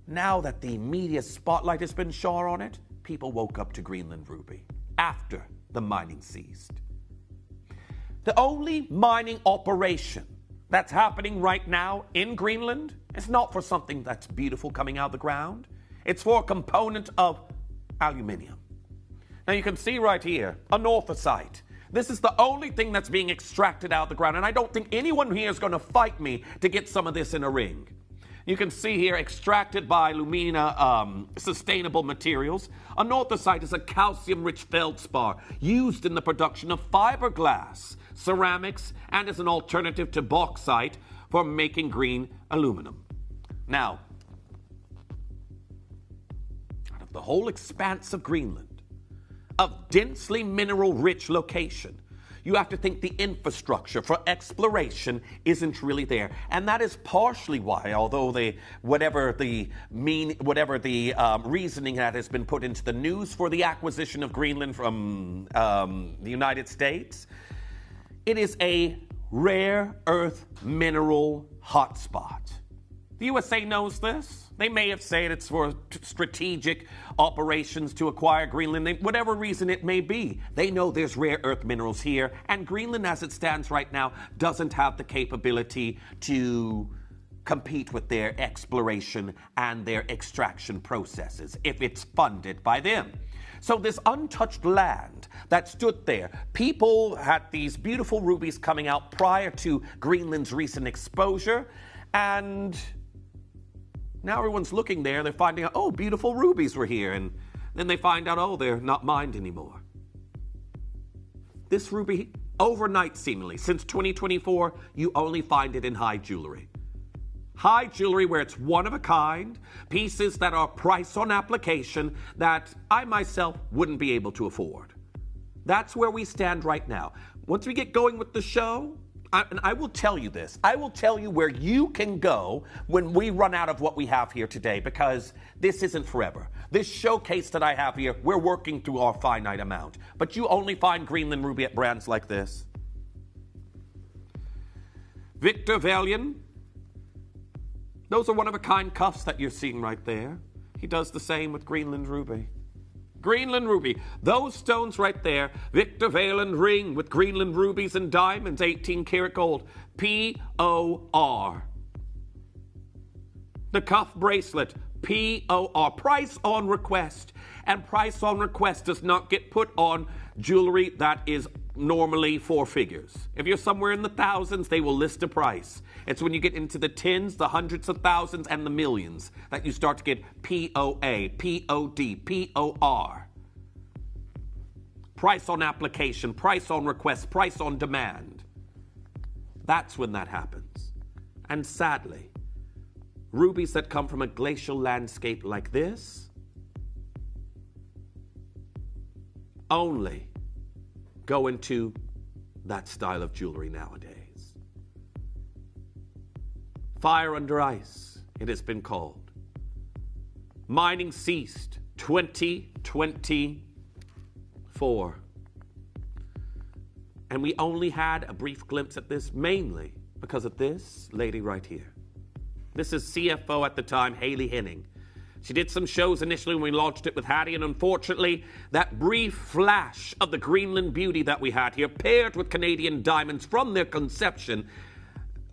Speaker 10: now that the media spotlight has been shone on it, people woke up to Greenland ruby after the mining ceased. The only mining operation that's happening right now in Greenland is not for something that's beautiful coming out of the ground. It's for a component of aluminium. Now you can see right here, anorthosite. This is the only thing that's being extracted out of the ground, and I don't think anyone here is going to fight me to get some of this in a ring. You can see here, extracted by Lumina Sustainable Materials. Anorthosite is a calcium-rich feldspar used in the production of fiberglass, ceramics, and as an alternative to bauxite for making green aluminum. Now, out of the whole expanse of Greenland, a densely mineral-rich location, you have to think the infrastructure for exploration isn't really there. And that is partially why, although whatever the reasoning that has been put into the news for the acquisition of Greenland from the United States, it is a rare earth mineral hotspot. The USA knows this. They may have said it's for strategic operations to acquire Greenland, whatever reason it may be. They know there's rare earth minerals here, and Greenland, as it stands right now, doesn't have the capability to compete with their exploration and their extraction processes if it's funded by them. So this untouched land that stood there, people had these beautiful rubies coming out prior to Greenland's recent exposure, and now everyone's looking there, they're finding out, oh, beautiful rubies were here, and then they find out, oh, they're not mined anymore. This ruby, overnight seemingly, since 2024, you only find it in high jewelry. High jewelry where it's one of a kind, pieces that are priced on application that I myself wouldn't be able to afford. That's where we stand right now. Once we get going with the show, and I will tell you this, I will tell you where you can go when we run out of what we have here today, because this isn't forever. This showcase that I have here, we're working through our finite amount. But you only find Greenland ruby at brands like this. Victor Valian. Those are one-of-a-kind cuffs that you're seeing right there. He does the same with Greenland ruby. Greenland ruby. Those stones right there, Victor Valen ring with Greenland rubies and diamonds, 18 karat gold, POR. The cuff bracelet, POR, price on request. And price on request does not get put on jewelry that is normally 4 figures. If you're somewhere in the thousands, they will list a price. It's when you get into the tens, the hundreds of thousands, and the millions that you start to get POA, POD, POR. price on application, price on request, price on demand. That's when that happens. And sadly, rubies that come from a glacial landscape like this only go into that style of jewelry nowadays. Fire under ice, it has been called. Mining ceased 2024. And we only had a brief glimpse at this mainly because of this lady right here. This is CFO at the time, Haley Henning. She did some shows initially when we launched it with Hattie, and unfortunately, that brief flash of the Greenland beauty that we had here, paired with Canadian diamonds from their conception,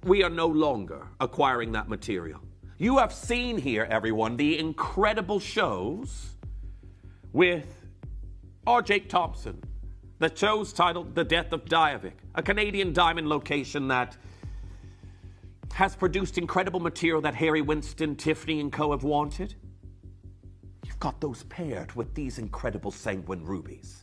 Speaker 10: we are no longer acquiring that material. You have seen here, everyone, the incredible shows with R. Jake Thompson. The show's titled The Death of Diavik, a Canadian diamond location that has produced incredible material that Harry Winston, Tiffany, and co. have wanted. You've got those paired with these incredible sanguine rubies.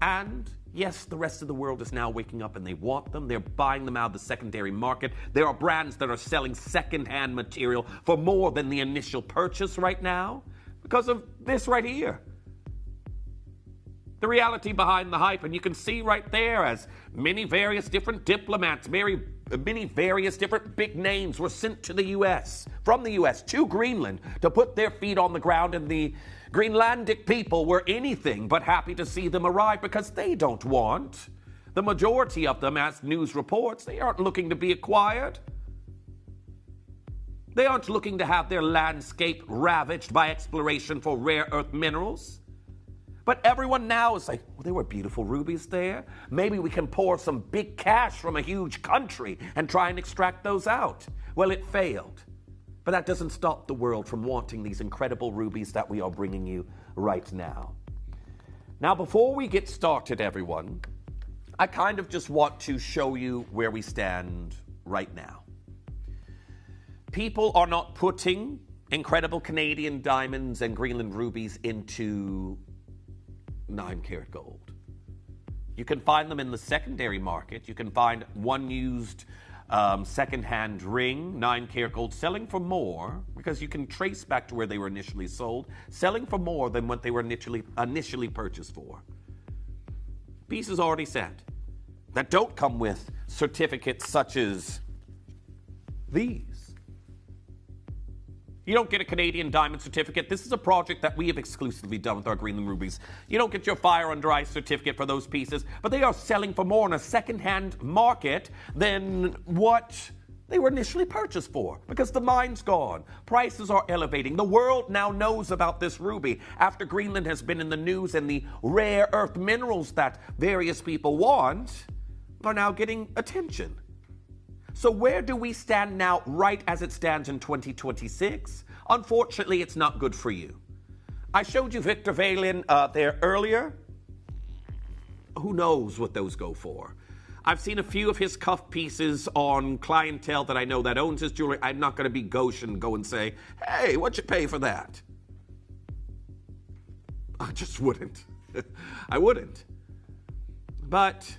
Speaker 10: And yes, the rest of the world is now waking up and they want them. They're buying them out of the secondary market. There are brands that are selling secondhand material for more than the initial purchase right now because of this right here. The reality behind the hype, and you can see right there as many various different diplomats, many various different big names were sent to the U.S., from the U.S. to Greenland to put their feet on the ground, and the Greenlandic people were anything but happy to see them arrive because they don't want, the majority of them, as news reports, they aren't looking to be acquired. They aren't looking to have their landscape ravaged by exploration for rare earth minerals. But everyone now is like, well, there were beautiful rubies there. Maybe we can pour some big cash from a huge country and try and extract those out. Well, it failed. But that doesn't stop the world from wanting these incredible rubies that we are bringing you right now. Now, before we get started, everyone, I kind of just want to show you where we stand right now. People are not putting incredible Canadian diamonds and Greenland rubies into 9-karat gold. You can find them in the secondary market. You can find one used second-hand ring, 9-karat gold, selling for more, because you can trace back to where they were initially sold, selling for more than what they were initially purchased for. Pieces already set that don't come with certificates such as these. You don't get a Canadian diamond certificate. This is a project that we have exclusively done with our Greenland rubies. You don't get your fire under ice certificate for those pieces, but they are selling for more in a second-hand market than what they were initially purchased for, because the mine's gone. Prices are elevating. The world now knows about this ruby after Greenland has been in the news, and the rare earth minerals that various people want are now getting attention. So where do we stand now, right as it stands in 2026? Unfortunately, it's not good for you. I showed you Victor Valen there earlier. Who knows what those go for? I've seen a few of his cuff pieces on clientele that I know that owns his jewelry. I'm not going to be gauche and go and say, hey, what'd you pay for that? I just wouldn't. I wouldn't. But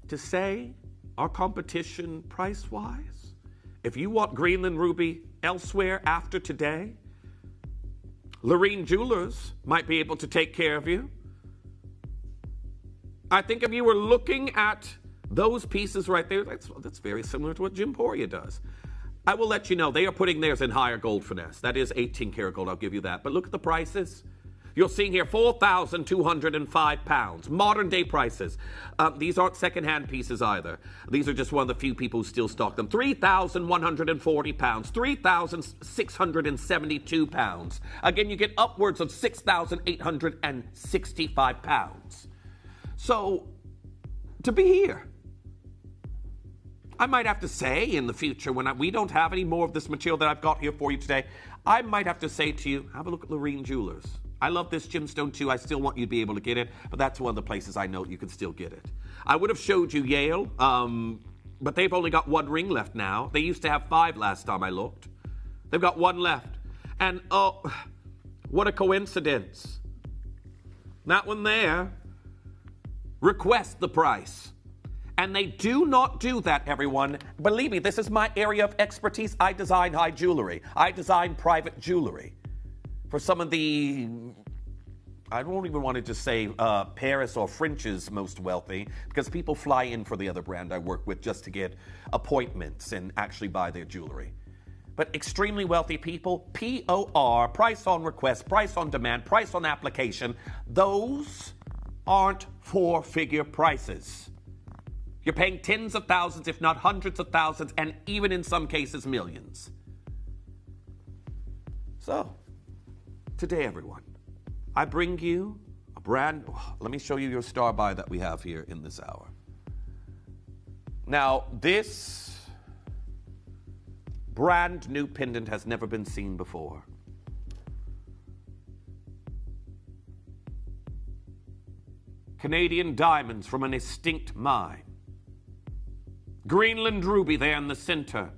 Speaker 10: to say our competition price-wise, if you want Greenland ruby elsewhere after today, Lorene Jewelers might be able to take care of you. I think if you were looking at those pieces right there, that's very similar to what Gemporia does. I will let you know, they are putting theirs in higher gold finesse. That is 18 karat gold, I'll give you that. But look at the prices. You're seeing here 4,205 pounds, modern day prices. These aren't secondhand pieces either. These are just one of the few people who still stock them. 3,140 pounds, 3,672 pounds. Again, you get upwards of 6,865 pounds. So, to be here, I might have to say in the future when we don't have any more of this material that I've got here for you today, I might have to say to you, have a look at Lorene Jewelers. I love this gemstone too. I still want you to be able to get it, but that's one of the places I know you can still get it. I would have showed you Yale, but they've only got one ring left now. They used to have 5 last time I looked. They've got 1 left. And oh, what a coincidence. that one there, request the price. And they do not do that, everyone. Believe me, this is my area of expertise. I design high jewelry. I design private jewelry for some of the, I don't even want to just say Paris or French's most wealthy, because people fly in for the other brand I work with just to get appointments and actually buy their jewelry. But extremely wealthy people, POR, price on request, price on demand, price on application, those aren't four-figure prices. You're paying tens of thousands, if not hundreds of thousands, and even in some cases, millions. So, today, everyone, I bring you a brand, let me show you your star buy that we have here in this hour. Now, this brand new pendant has never been seen before. Canadian diamonds from an extinct mine. Greenland ruby there in the center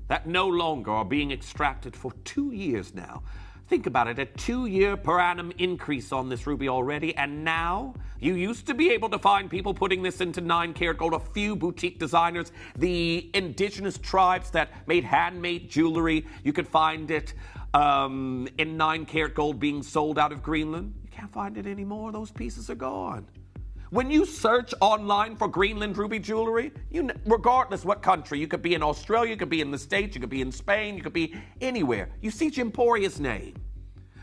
Speaker 10: that no longer are being extracted for 2 years now. Think about it, a 2-year per annum increase on this ruby already, and now you used to be able to find people putting this into 9-karat gold, a few boutique designers, the indigenous tribes that made handmade jewelry. You could find it in 9-karat gold being sold out of Greenland. You can't find it anymore. Those pieces are gone. When you search online for Greenland ruby jewelry, regardless what country, you could be in Australia, you could be in the States, you could be in Spain, you could be anywhere, you see Gemporia's name.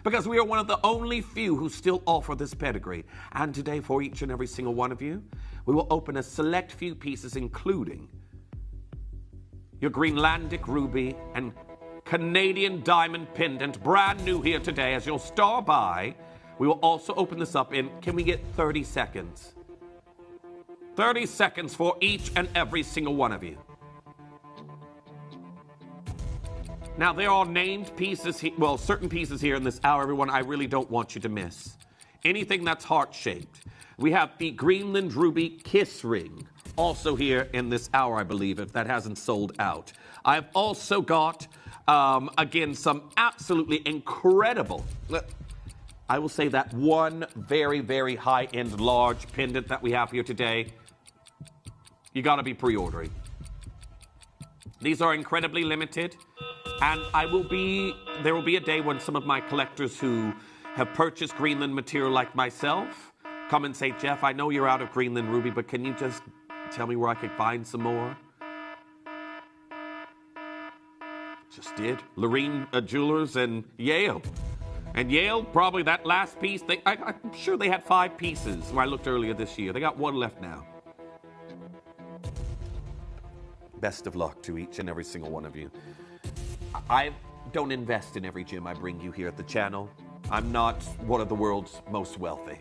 Speaker 10: Because we are one of the only few who still offer this pedigree. And today, for each and every single one of you, we will open a select few pieces, including your Greenlandic ruby and Canadian diamond pendant, brand new here today as your star buy. We will also open this up in, can we get 30 seconds? 30 seconds for each and every single one of you. Now, there are named pieces, certain pieces here in this hour, everyone, I really don't want you to miss. Anything that's heart-shaped. We have the Greenland Ruby Kiss Ring, also here in this hour, I believe, if that hasn't sold out. I've also got, again, some absolutely incredible, I will say that one very, very high-end large pendant that we have here today, you got to be pre-ordering. These are incredibly limited, and there will be a day when some of my collectors who have purchased Greenland material like myself come and say, Jeff, I know you're out of Greenland ruby, but can you just tell me where I could find some more? Just did. Lorene Jewelers and Yale. And Yale, probably that last piece, I'm sure they had 5 pieces when I looked earlier this year. They got 1 left now. Best of luck to each and every single one of you. I don't invest in every gem I bring you here at the channel. I'm not one of the world's most wealthy.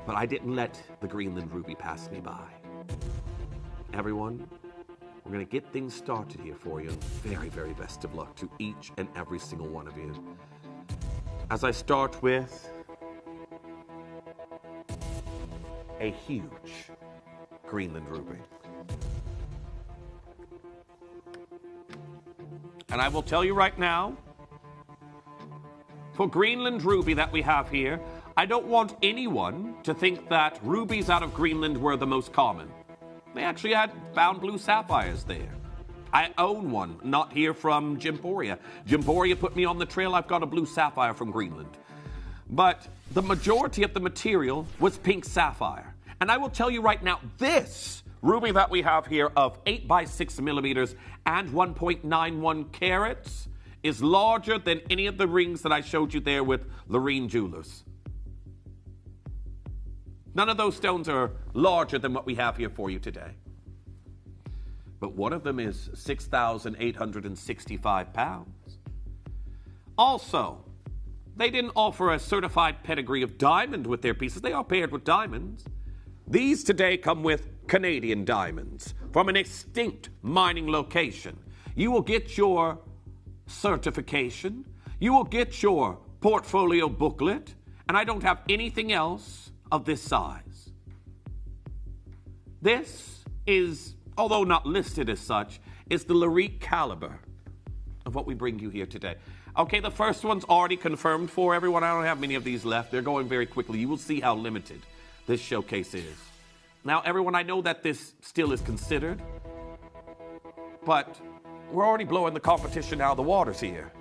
Speaker 10: But I didn't let the Greenland ruby pass me by. Everyone, we're going to get things started here for you. Very, very best of luck to each and every single one of you. As I start with a huge Greenland ruby. And I will tell you right now, for Greenland ruby that we have here, I don't want anyone to think that rubies out of Greenland were the most common. They actually had found blue sapphires there. I own one, not here from Gemporia. Gemporia put me on the trail. I've got a blue sapphire from Greenland. But the majority of the material was pink sapphire. And I will tell you right now, this ruby that we have here of 8 by 6 millimeters and 1.91 carats is larger than any of the rings that I showed you there with Lorene Jewelers. None of those stones are larger than what we have here for you today. But one of them is 6,865 pounds. Also, they didn't offer a certified pedigree of diamond with their pieces. They are paired with diamonds. These today come with Canadian diamonds from an extinct mining location. You will get your certification. You will get your portfolio booklet. And I don't have anything else of this size. This is, although not listed as such, is the Larique caliber of what we bring you here today. Okay, the first one's already confirmed for everyone. I don't have many of these left. They're going very quickly. You will see how limited this showcase is. Now, everyone, I know that this still is considered, but we're already blowing the competition out of the waters here.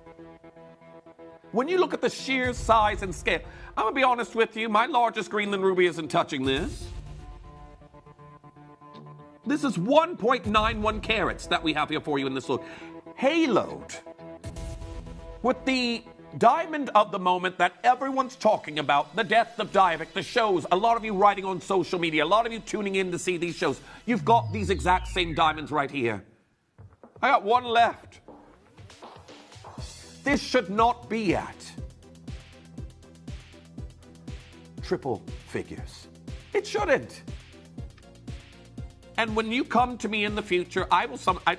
Speaker 10: When you look at the sheer size and scale, I'm going to be honest with you, my largest Greenland ruby isn't touching this. This is 1.91 carats that we have here for you in this look. Haloed with the diamond of the moment that everyone's talking about, the death of Diavik, the shows, a lot of you writing on social media, a lot of you tuning in to see these shows. You've got these exact same diamonds right here. I got one left. This should not be at triple figures. It shouldn't. And when you come to me in the future,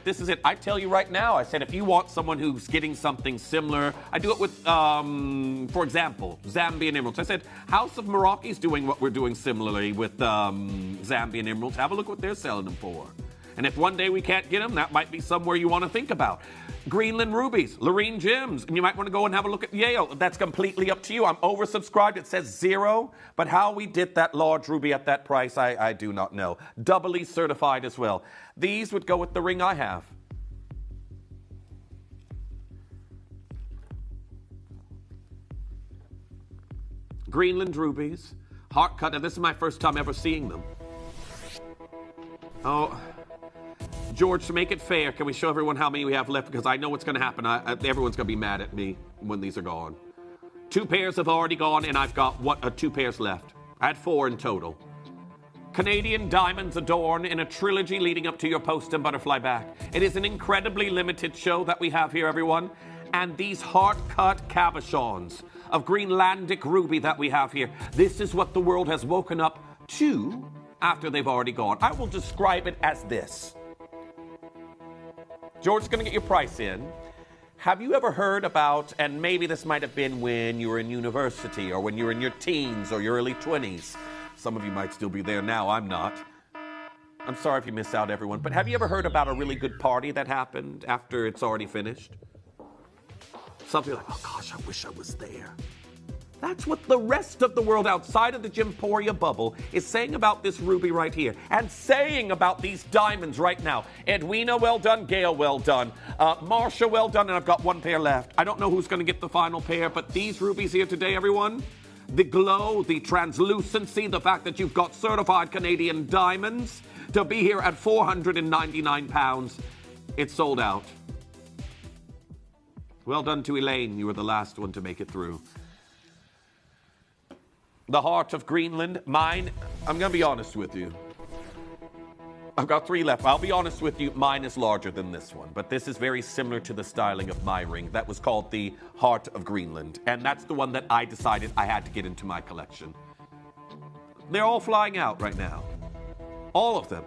Speaker 10: this is it. I tell you right now, I said, if you want someone who's getting something similar, I do it with, for example, Zambian emeralds. I said, House of Meraki's doing what we're doing similarly with Zambian emeralds. Have a look what they're selling them for. And if one day we can't get them, that might be somewhere you want to think about. Greenland rubies, Lorene gems, and you might want to go and have a look at Yale. That's completely up to you. I'm oversubscribed. It says 0, but how we did that large ruby at that price, I do not know. Doubly certified as well. These would go with the ring I have. Greenland rubies, heart cut, and this is my first time ever seeing them. Oh, George, to make it fair, can we show everyone how many we have left? Because I know what's going to happen. Everyone's going to be mad at me when these are gone. 2 pairs have already gone, and I've got 2 pairs left. I had 4 in total. Canadian diamonds adorn in a trilogy leading up to your post and butterfly back. It is an incredibly limited show that we have here, everyone. And these heart-cut cabochons of Greenlandic ruby that we have here, this is what the world has woken up to after they've already gone. I will describe it as this. George's going to get your price in. Have you ever heard about, and maybe this might have been when you were in university or when you were in your teens or your early 20s. Some of you might still be there now. I'm not. I'm sorry if you missed out, everyone. But have you ever heard about a really good party that happened after it's already finished? Something like, oh gosh, I wish I was there. That's what the rest of the world outside of the Gemporia bubble is saying about this ruby right here and saying about these diamonds right now. Edwina, well done. Gail, well done. Marsha, well done. And I've got 1 pair left. I don't know who's going to get the final pair, but these rubies here today, everyone, the glow, the translucency, the fact that you've got certified Canadian diamonds to be here at £499, it's sold out. Well done to Elaine. You were the last one to make it through. The heart of Greenland, mine, I'm going to be honest with you. I've got 3 left. I'll be honest with you, mine is larger than this one, but this is very similar to the styling of my ring. That was called the Heart of Greenland, and that's the one that I decided I had to get into my collection. They're all flying out right now. All of them.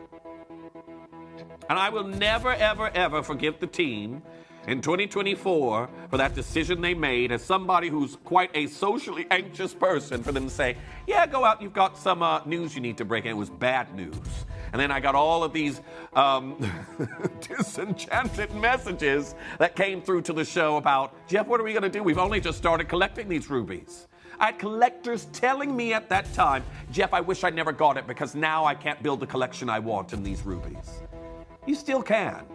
Speaker 10: And I will never, ever, ever forgive the team in 2024 for that decision they made as somebody who's quite a socially anxious person for them to say, yeah, go out, you've got some news you need to break, and it was bad news. And then I got all of these disenchanted messages that came through to the show about, Jeff, what are we going to do? We've only just started collecting these rubies. I had collectors telling me at that time, Jeff, I wish I never got it because now I can't build the collection I want in these rubies. You still can.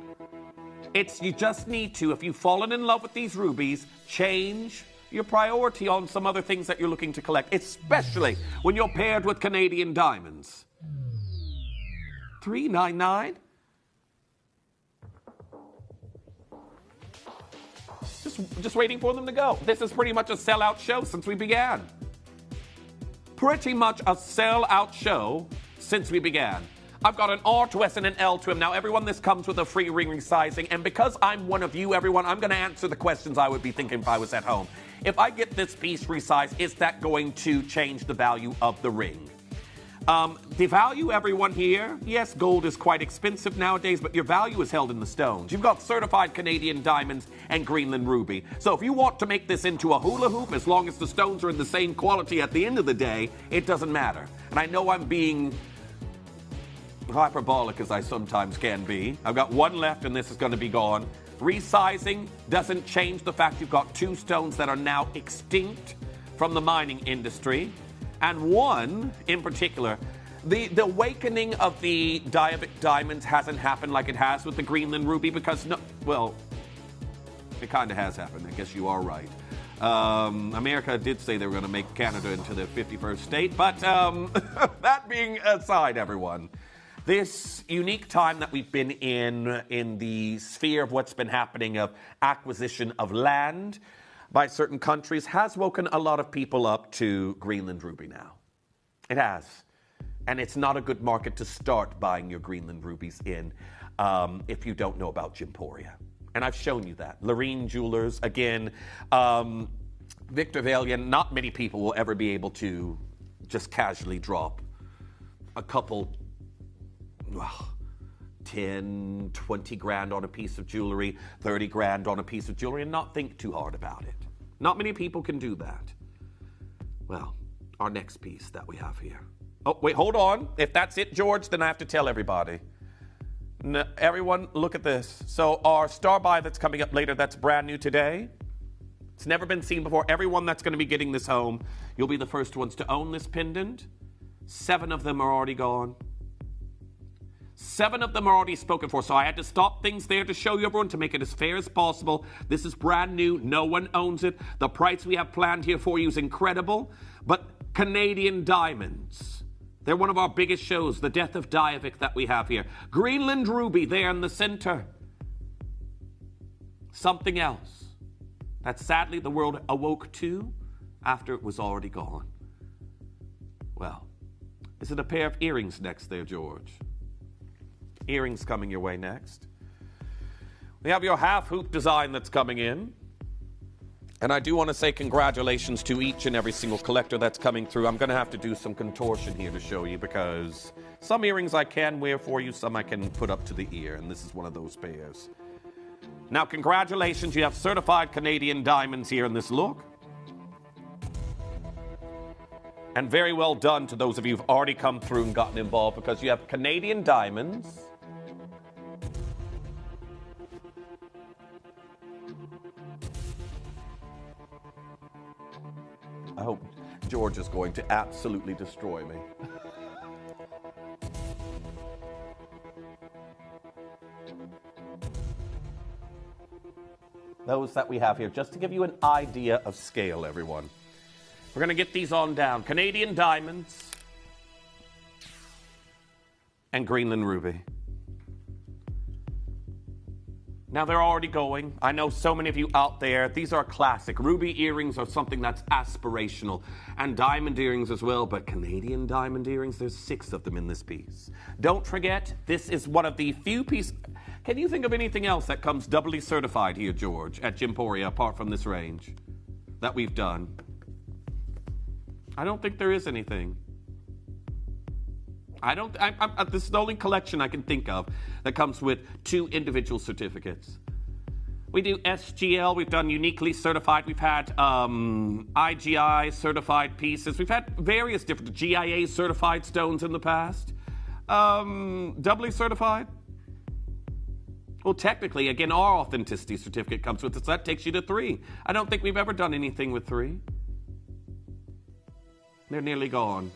Speaker 10: You just need to, if you've fallen in love with these rubies, change your priority on some other things that you're looking to collect, especially when you're paired with Canadian diamonds. $399? Just waiting for them to go. This is pretty much a sellout show since we began. Pretty much a sellout show since we began. I've got an R to S and an L to M. Now, everyone, this comes with a free ring resizing. And because I'm one of you, everyone, I'm going to answer the questions I would be thinking if I was at home. If I get this piece resized, is that going to change the value of the ring? The value, everyone here, yes, gold is quite expensive nowadays, but your value is held in the stones. You've got certified Canadian diamonds and Greenland ruby. So if you want to make this into a hula hoop, as long as the stones are in the same quality at the end of the day, it doesn't matter. And I know I'm being hyperbolic as I sometimes can be. I've got 1 left and this is going to be gone. Resizing doesn't change the fact you've got 2 stones that are now extinct from the mining industry, and one in particular. The awakening of the Diavic diamonds hasn't happened like it has with the Greenland ruby because, it kind of has happened. I guess you are right. America did say they were going to make Canada into the 51st state, but that being aside, everyone, this unique time that we've been in the sphere of what's been happening of acquisition of land by certain countries has woken a lot of people up to Greenland ruby now. It has. And it's not a good market to start buying your Greenland rubies in if you don't know about Gemporia. And I've shown you that. Lorene Jewelers, again, Victor Valiant, not many people will ever be able to just casually drop a couple, 10, 20 grand on a piece of jewelry, 30 grand on a piece of jewelry, and not think too hard about it. Not many people can do that. Well, our next piece that we have here. Oh, wait, hold on. If that's it, George, then I have to tell everybody. No, everyone, look at this. So our star buy that's coming up later, that's brand new today. It's never been seen before. Everyone that's going to be getting this home, you'll be the first ones to own this pendant. 7 of them are already gone. 7 of them are already spoken for, so I had to stop things there to show you everyone to make it as fair as possible. This is brand new. No one owns it. The price we have planned here for you is incredible. But Canadian diamonds. They're one of our biggest shows, the death of Diavic that we have here. Greenland ruby there in the center. Something else that sadly the world awoke to after it was already gone. Well, is it a pair of earrings next there, George? Earrings coming your way next. We have your half hoop design that's coming in. And I do want to say congratulations to each and every single collector that's coming through. I'm going to have to do some contortion here to show you because some earrings I can wear for you, some I can put up to the ear, and this is one of those pairs. Now, congratulations, you have certified Canadian diamonds here in this look. And very well done to those of you who've already come through and gotten involved because you have Canadian diamonds. I hope George is going to absolutely destroy me. Those that we have here, just to give you an idea of scale, everyone. We're going to get these on down. Canadian diamonds and Greenland ruby. Now, they're already going. I know so many of you out there, these are classic. Ruby earrings are something that's aspirational. And diamond earrings as well, but Canadian diamond earrings, there's 6 of them in this piece. Don't forget, this is one of the few pieces. Can you think of anything else that comes doubly certified here, George, at Gemporia, apart from this range that we've done? I don't think there is anything. This is the only collection I can think of that comes with 2 individual certificates. We do SGL, we've done uniquely certified, we've had IGI certified pieces, we've had various different GIA certified stones in the past. Doubly certified? Well, technically, again, our authenticity certificate comes with it, so that takes you to 3. I don't think we've ever done anything with 3. They're nearly gone.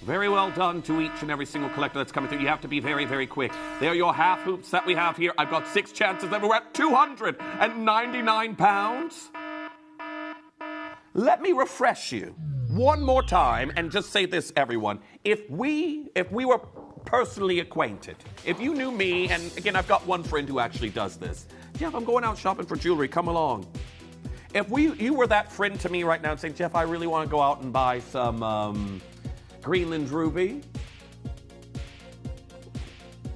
Speaker 10: Very well done to each and every single collector that's coming through. You have to be very, very quick. They're your half hoops that we have here. I've got 6 chances that we're at £299. Let me refresh you one more time and just say this, everyone. If we were personally acquainted, if you knew me, and again, I've got one friend who actually does this. Jeff, I'm going out shopping for jewelry. Come along. If you were that friend to me right now and saying, Jeff, I really want to go out and buy some Greenland ruby.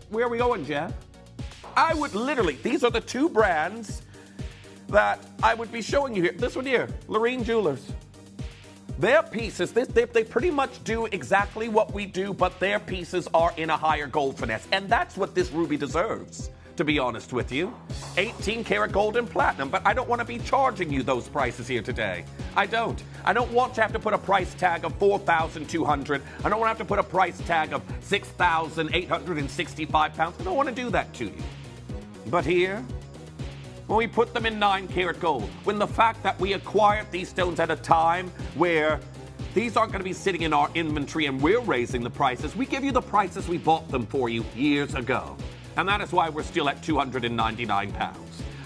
Speaker 10: Where are we going, Jeff? I would literally, these are the 2 brands that I would be showing you here. This one here, Lorene Jewelers. Their pieces, they pretty much do exactly what we do, but their pieces are in a higher gold finesse. And that's what this ruby deserves, to be honest with you. 18 karat gold and platinum, but I don't want to be charging you those prices here today. I don't. I don't want to have to put a price tag of $4,200. I don't want to have to put a price tag of £6,865. I don't want to do that to you. But here, when we put them in 9-karat gold, when the fact that we acquired these stones at a time where these aren't going to be sitting in our inventory and we're raising the prices, we give you the prices we bought them for you years ago. And that is why we're still at £299.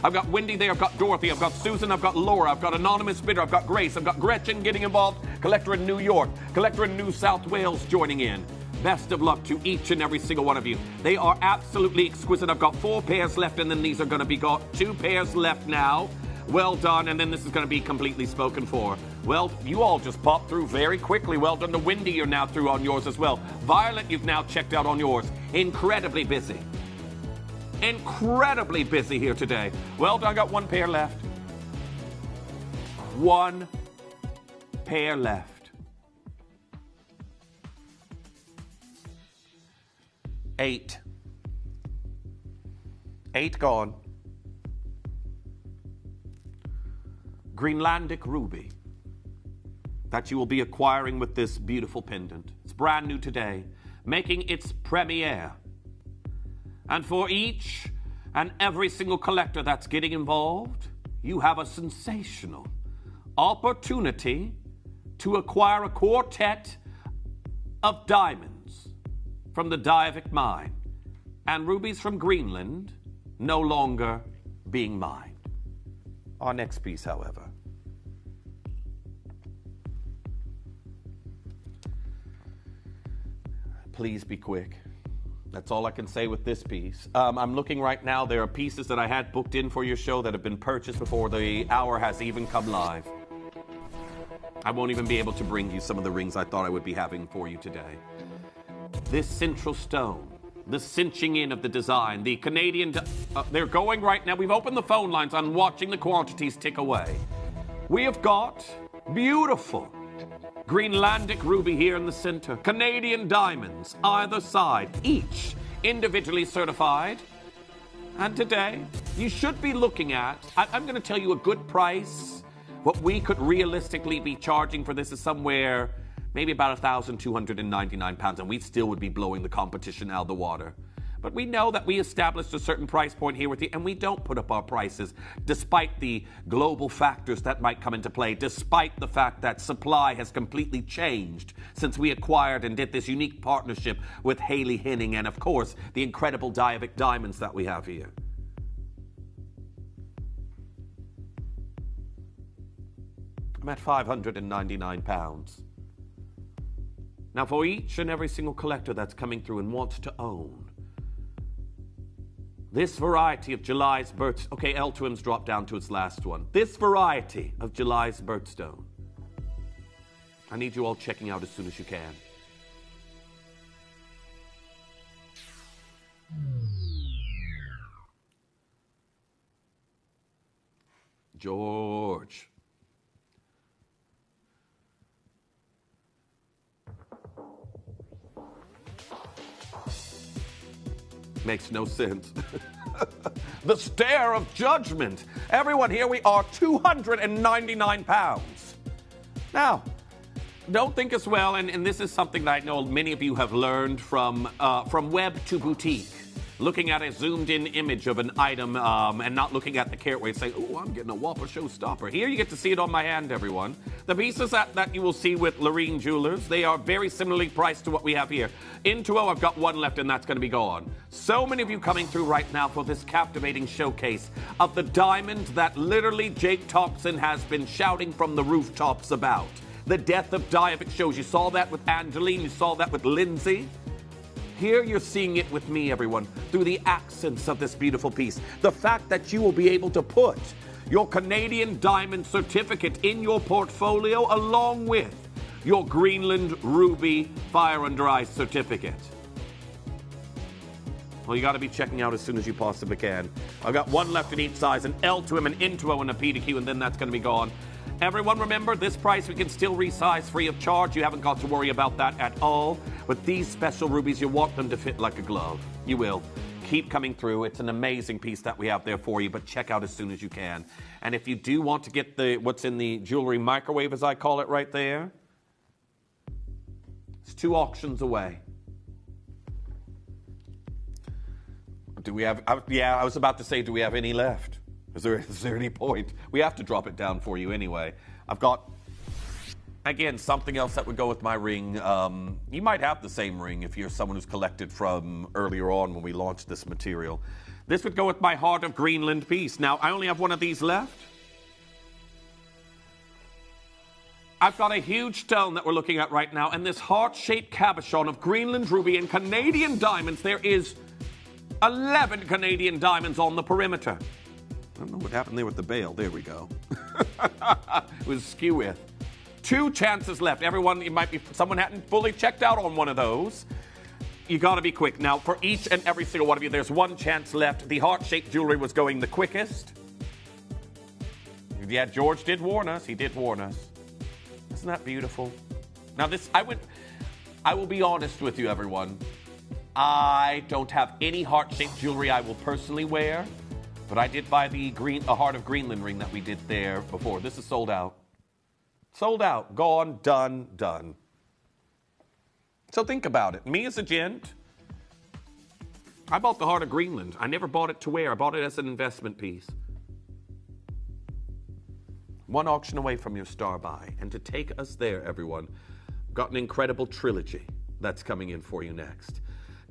Speaker 10: I've got Wendy there, I've got Dorothy, I've got Susan, I've got Laura, I've got Anonymous Bidder, I've got Grace, I've got Gretchen getting involved, collector in New York, collector in New South Wales joining in. Best of luck to each and every single one of you. They are absolutely exquisite. I've got 4 pairs left, and then these are going to be got 2 pairs left now. Well done, and then this is going to be completely spoken for. Well, you all just popped through very quickly. Well done to Wendy, you're now through on yours as well. Violet, you've now checked out on yours. Incredibly busy. Incredibly busy here today. Well done, I got 1 pair left. 1 pair left. 8. 8 gone. Greenlandic ruby that you will be acquiring with this beautiful pendant. It's brand new today, making its premiere. And for each and every single collector that's getting involved, you have a sensational opportunity to acquire a quartet of diamonds from the Diavik mine, and rubies from Greenland no longer being mined. Our next piece, however. Please be quick. That's all I can say with this piece. I'm looking right now. There are pieces that I had booked in for your show that have been purchased before the hour has even come live. I won't even be able to bring you some of the rings I thought I would be having for you today. This central stone, the cinching in of the design, the Canadian, they're going right now. We've opened the phone lines. I'm watching the quantities tick away. We have got beautiful Greenlandic ruby here in the center, Canadian diamonds either side, each individually certified. And today, you should be looking at, I'm going to tell you a good price. What we could realistically be charging for this is somewhere maybe about £1,299, and we still would be blowing the competition out of the water. But we know that we established a certain price point here with you, and we don't put up our prices despite the global factors that might come into play, despite the fact that supply has completely changed since we acquired and did this unique partnership with Haley Henning and, of course, the incredible Diavik diamonds that we have here. I'm at £599. Now, for each and every single collector that's coming through and wants to own this variety of July's birth... Okay, L2M's dropped down to its last one. This variety of July's birthstone, I need you all checking out as soon as you can. George. Makes no sense. The stare of judgment. Everyone, here we are, £299. Now, don't think as well, and this is something that I know many of you have learned from web to boutique. Looking at a zoomed-in image of an item and not looking at the carat weight saying, oh, I'm getting a whopper showstopper. Here you get to see it on my hand, everyone. The pieces that you will see with Lorene Jewelers, they are very similarly priced to what we have here. In 2.0, I've got one left, and that's going to be gone. So many of you coming through right now for this captivating showcase of the diamond that literally Jake Thompson has been shouting from the rooftops about. The death of Diavik shows. You saw that with Angeline. You saw that with Lindsay. Here you're seeing it with me, everyone, through the accents of this beautiful piece. The fact that you will be able to put your Canadian diamond certificate in your portfolio along with your Greenland Ruby Fire Under Ice certificate. Well, you got to be checking out as soon as you possibly can. I've got one left in each size, an L2M, an N2O, and a P2Q, and then that's going to be gone. Everyone, remember, this price we can still resize free of charge. You haven't got to worry about that at all. With these special rubies, you want them to fit like a glove. You will. Keep coming through. It's an amazing piece that we have there for you, but check out as soon as you can. And if you do want to get what's in the jewelry microwave, as I call it right there, it's 2 auctions away. Do we have... I was about to say, do we have any left? Is there any point? We have to drop it down for you anyway. I've got, again, something else that would go with my ring. You might have the same ring if you're someone who's collected from earlier on when we launched this material. This would go with my Heart of Greenland piece. Now, I only have one of these left. I've got a huge stone that we're looking at right now, and this heart-shaped cabochon of Greenland ruby and Canadian diamonds. There is 11 Canadian diamonds on the perimeter. I don't know what happened there with the bail. There we go. It was skew with. 2 chances left. Everyone, someone hadn't fully checked out on one of those. You got to be quick. Now, for each and every single one of you, there's 1 chance left. The heart-shaped jewelry was going the quickest. Yeah, George did warn us. He did warn us. Isn't that beautiful? Now, I will be honest with you, everyone. I don't have any heart-shaped jewelry I will personally wear, but I did buy the Heart of Greenland ring that we did there before. This is sold out. Sold out. Gone. Done. So think about it. Me as a gent, I bought the Heart of Greenland. I never bought it to wear. I bought it as an investment piece. 1 auction away from your star buy. And to take us there, everyone, I've got an incredible trilogy that's coming in for you next.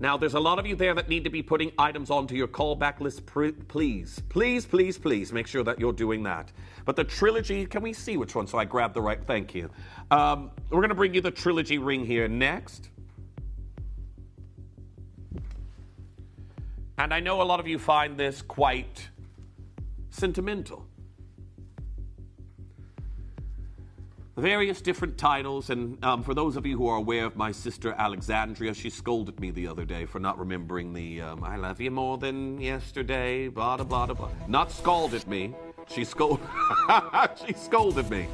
Speaker 10: Now, there's a lot of you there that need to be putting items onto your callback list. Please make sure that you're doing that. But the trilogy, can we see which one? So I grabbed the right, thank you. We're going to bring you the trilogy ring here next. And I know a lot of you find this quite sentimental. Various different titles, and for those of you who are aware of my sister Alexandria, she scolded me the other day for not remembering the I love you more than yesterday, blah, blah, blah, blah. Not scalded me. She scolded me.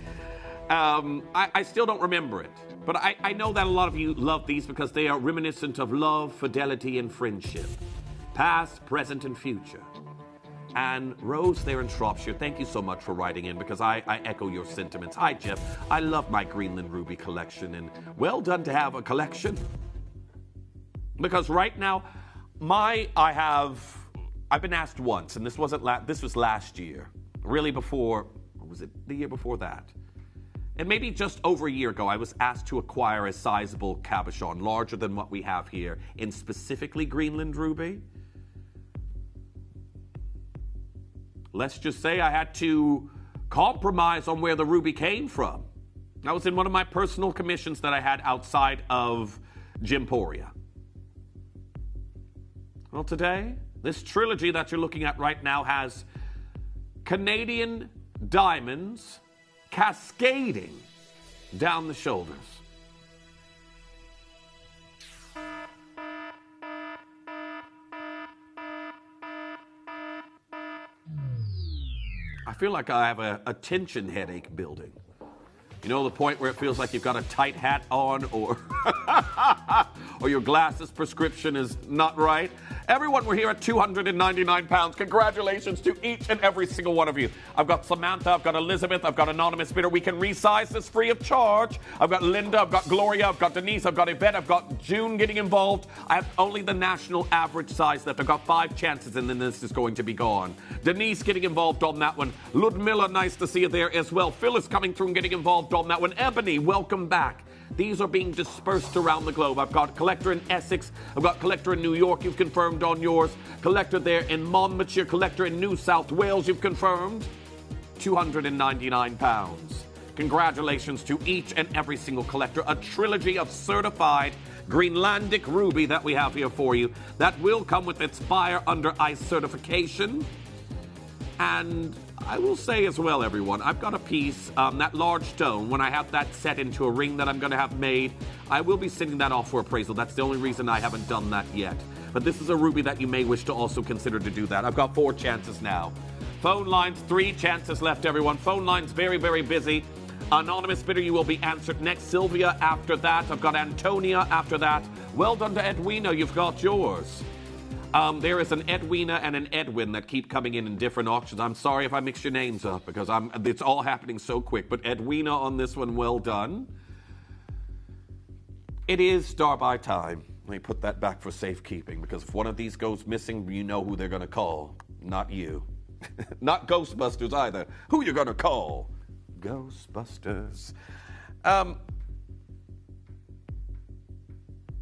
Speaker 10: I still don't remember it, but I know that a lot of you love these because they are reminiscent of love, fidelity, and friendship, past, present, and future. And Rose there in Shropshire, thank you so much for writing in because I echo your sentiments. Hi, Jeff. I love my Greenland Ruby collection, and well done to have a collection. Because right now, I've been asked once, and this was last year, really before, or was it the year before that? And maybe just over a year ago, I was asked to acquire a sizable cabochon, larger than what we have here, in specifically Greenland Ruby. Let's just say I had to compromise on where the ruby came from. That was in one of my personal commissions that I had outside of Gemporia. Well, today, this trilogy that you're looking at right now has Canadian diamonds cascading down the shoulders. I feel like I have a tension headache building. You know, the point where it feels like you've got a tight hat on or your glasses prescription is not right. Everyone, we're here at £299. Congratulations to each and every single one of you. I've got Samantha, I've got Elizabeth, I've got Anonymous Bidder. We can resize this free of charge. I've got Linda, I've got Gloria, I've got Denise, I've got Yvette, I've got June getting involved. I have only the national average size left. I've got 5 chances and then this is going to be gone. Denise getting involved on that one. Ludmilla, nice to see you there as well. Phil is coming through and getting involved on that one. Ebony, welcome back. These are being dispersed around the globe. I've got Collector in Essex. I've got Collector in New York. You've confirmed on yours. Collector there in Monmouthshire. Collector in New South Wales. You've confirmed. £299. Congratulations to each and every single collector. A trilogy of certified Greenlandic ruby that we have here for you. That will come with its Fire Under Ice certification. And I will say as well, everyone, I've got a piece, that large stone, when I have that set into a ring that I'm going to have made, I will be sending that off for appraisal. That's the only reason I haven't done that yet. But this is a ruby that you may wish to also consider to do that. I've got 4 chances now. Phone lines, 3 chances left, everyone. Phone lines very, very busy. Anonymous Bidder, you will be answered next. Sylvia after that. I've got Antonia after that. Well done to Edwina. You've got yours. There is an Edwina and an Edwin that keep coming in different auctions. I'm sorry if I mix your names up because it's all happening so quick. But Edwina on this one, well done. It is star by time. Let me put that back for safekeeping because if one of these goes missing, you know who they're going to call, not you. Not Ghostbusters either. Who you gonna call? Ghostbusters.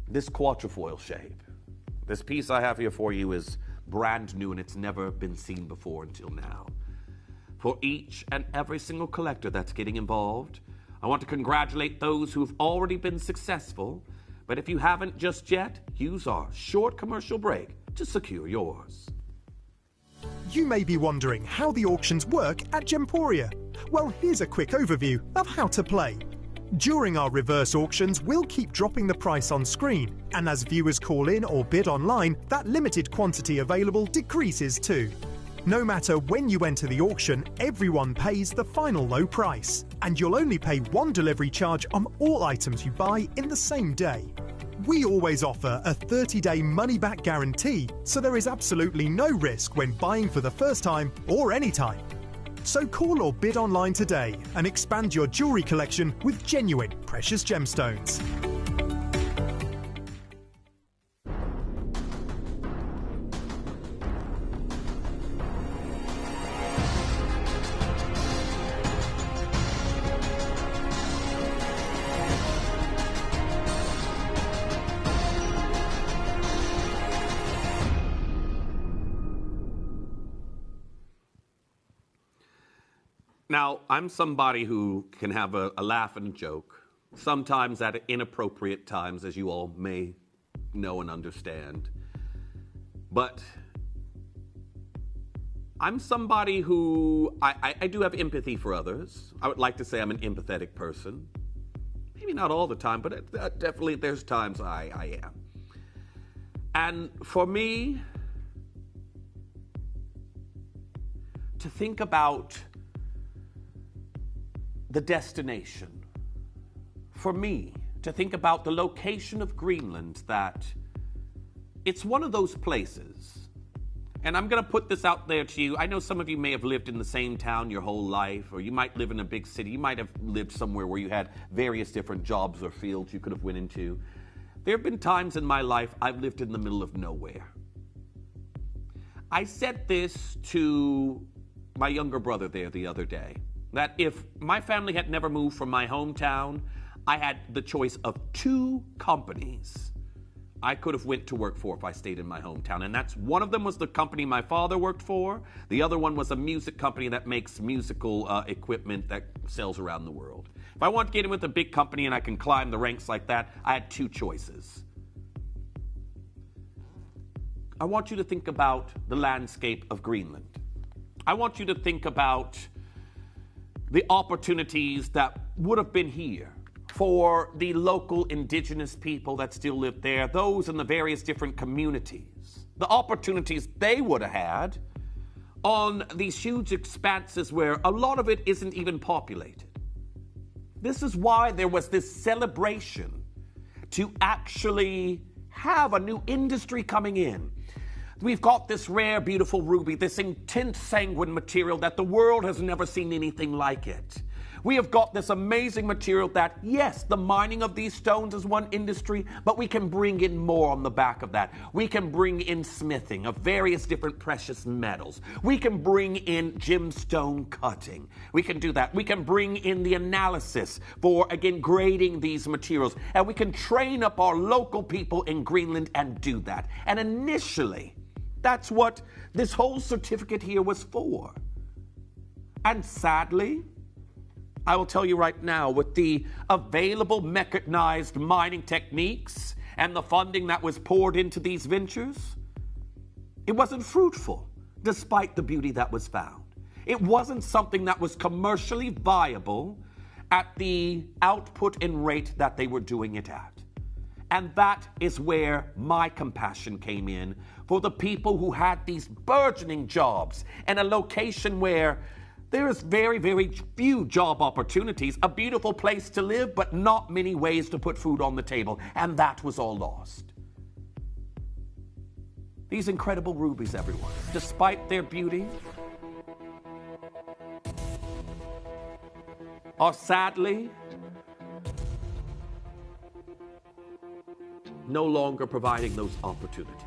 Speaker 10: This quatrefoil shape. This piece I have here for you is brand new and it's never been seen before until now. For each and every single collector that's getting involved, I want to congratulate those who've already been successful, but if you haven't just yet, use our short commercial break to secure yours.
Speaker 14: You may be wondering how the auctions work at Gemporia. Well, here's a quick overview of how to play. During our reverse auctions, we'll keep dropping the price on screen, and as viewers call in or bid online, that limited quantity available decreases too. No matter when you enter the auction, everyone pays the final low price, and you'll only pay one delivery charge on all items you buy in the same day. We always offer a 30-day money-back guarantee, so there is absolutely no risk when buying for the first time or any time. So call or bid online today and expand your jewellery collection with genuine precious gemstones.
Speaker 10: Now, I'm somebody who can have a laugh and a joke, sometimes at inappropriate times, as you all may know and understand. But I'm somebody who, I do have empathy for others. I would like to say I'm an empathetic person. Maybe not all the time, but definitely there's times I am. And for me, to think about the destination, for me, to think about the location of Greenland, that it's one of those places, and I'm going to put this out there to you. I know some of you may have lived in the same town your whole life, or you might live in a big city. You might have lived somewhere where you had various different jobs or fields you could have went into. There have been times in my life I've lived in the middle of nowhere. I said this to my younger brother there the other day, that if my family had never moved from my hometown, I had the choice of 2 companies I could have went to work for if I stayed in my hometown. And that's one of them was the company my father worked for. The other one was a music company that makes musical equipment that sells around the world. If I want to get in with a big company and I can climb the ranks like that, I had 2 choices. I want you to think about the landscape of Greenland. I want you to think about the opportunities that would have been here for the local indigenous people that still live there, those in the various different communities, the opportunities they would have had on these huge expanses where a lot of it isn't even populated. This is why there was this celebration to actually have a new industry coming in. We've got this rare, beautiful ruby, this intense sanguine material that the world has never seen anything like it. We have got this amazing material that, yes, the mining of these stones is one industry, but we can bring in more on the back of that. We can bring in smithing of various different precious metals. We can bring in gemstone cutting. We can do that. We can bring in the analysis for, again, grading these materials. And we can train up our local people in Greenland and do that. And initially, that's what this whole certificate here was for. And sadly, I will tell you right now, with the available mechanized mining techniques and the funding that was poured into these ventures, it wasn't fruitful, despite the beauty that was found. It wasn't something that was commercially viable at the output and rate that they were doing it at. And that is where my compassion came in for the people who had these burgeoning jobs in a location where there's very, very few job opportunities, a beautiful place to live, but not many ways to put food on the table. And that was all lost. These incredible rubies, everyone, despite their beauty, are sadly no longer providing those opportunities.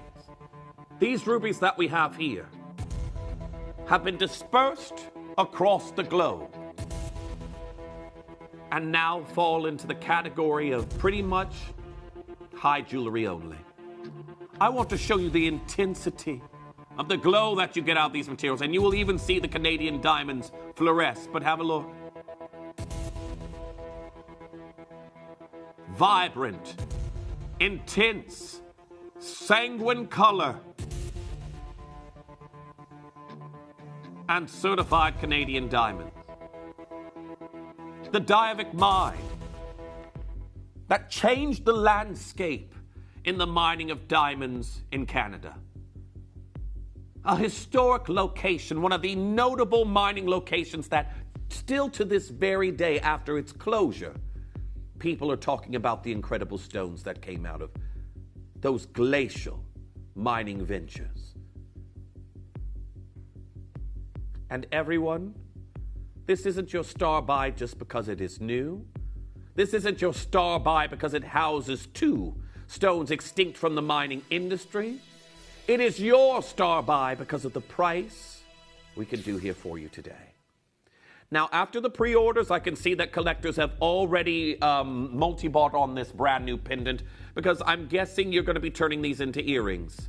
Speaker 10: These rubies that we have here, have been dispersed across the globe and now fall into the category of pretty much high jewelry only. I want to show you the intensity of the glow that you get out of these materials, and you will even see the Canadian diamonds fluoresce. But have a look. Vibrant, intense, sanguine color, and certified Canadian diamonds. The Diavik mine that changed the landscape in the mining of diamonds in Canada. A historic location, one of the notable mining locations that still to this very day after its closure, people are talking about the incredible stones that came out of those glacial mining ventures. And everyone, this isn't your star buy just because it is new. This isn't your star buy because it houses two stones extinct from the mining industry. It is your star buy because of the price we can do here for you today. Now, after the pre-orders, I can see that collectors have already multi-bought on this brand new pendant because I'm guessing you're going to be turning these into earrings.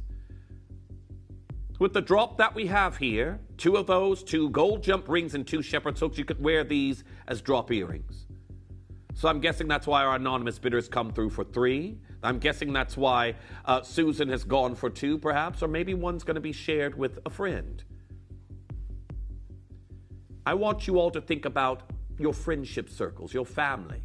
Speaker 10: With the drop that we have here, two of those, two gold jump rings and two shepherd's hooks, you could wear these as drop earrings. So I'm guessing that's why our anonymous bidders come through for 3. I'm guessing that's why Susan has gone for 2, perhaps, or maybe one's going to be shared with a friend. I want you all to think about your friendship circles, your family,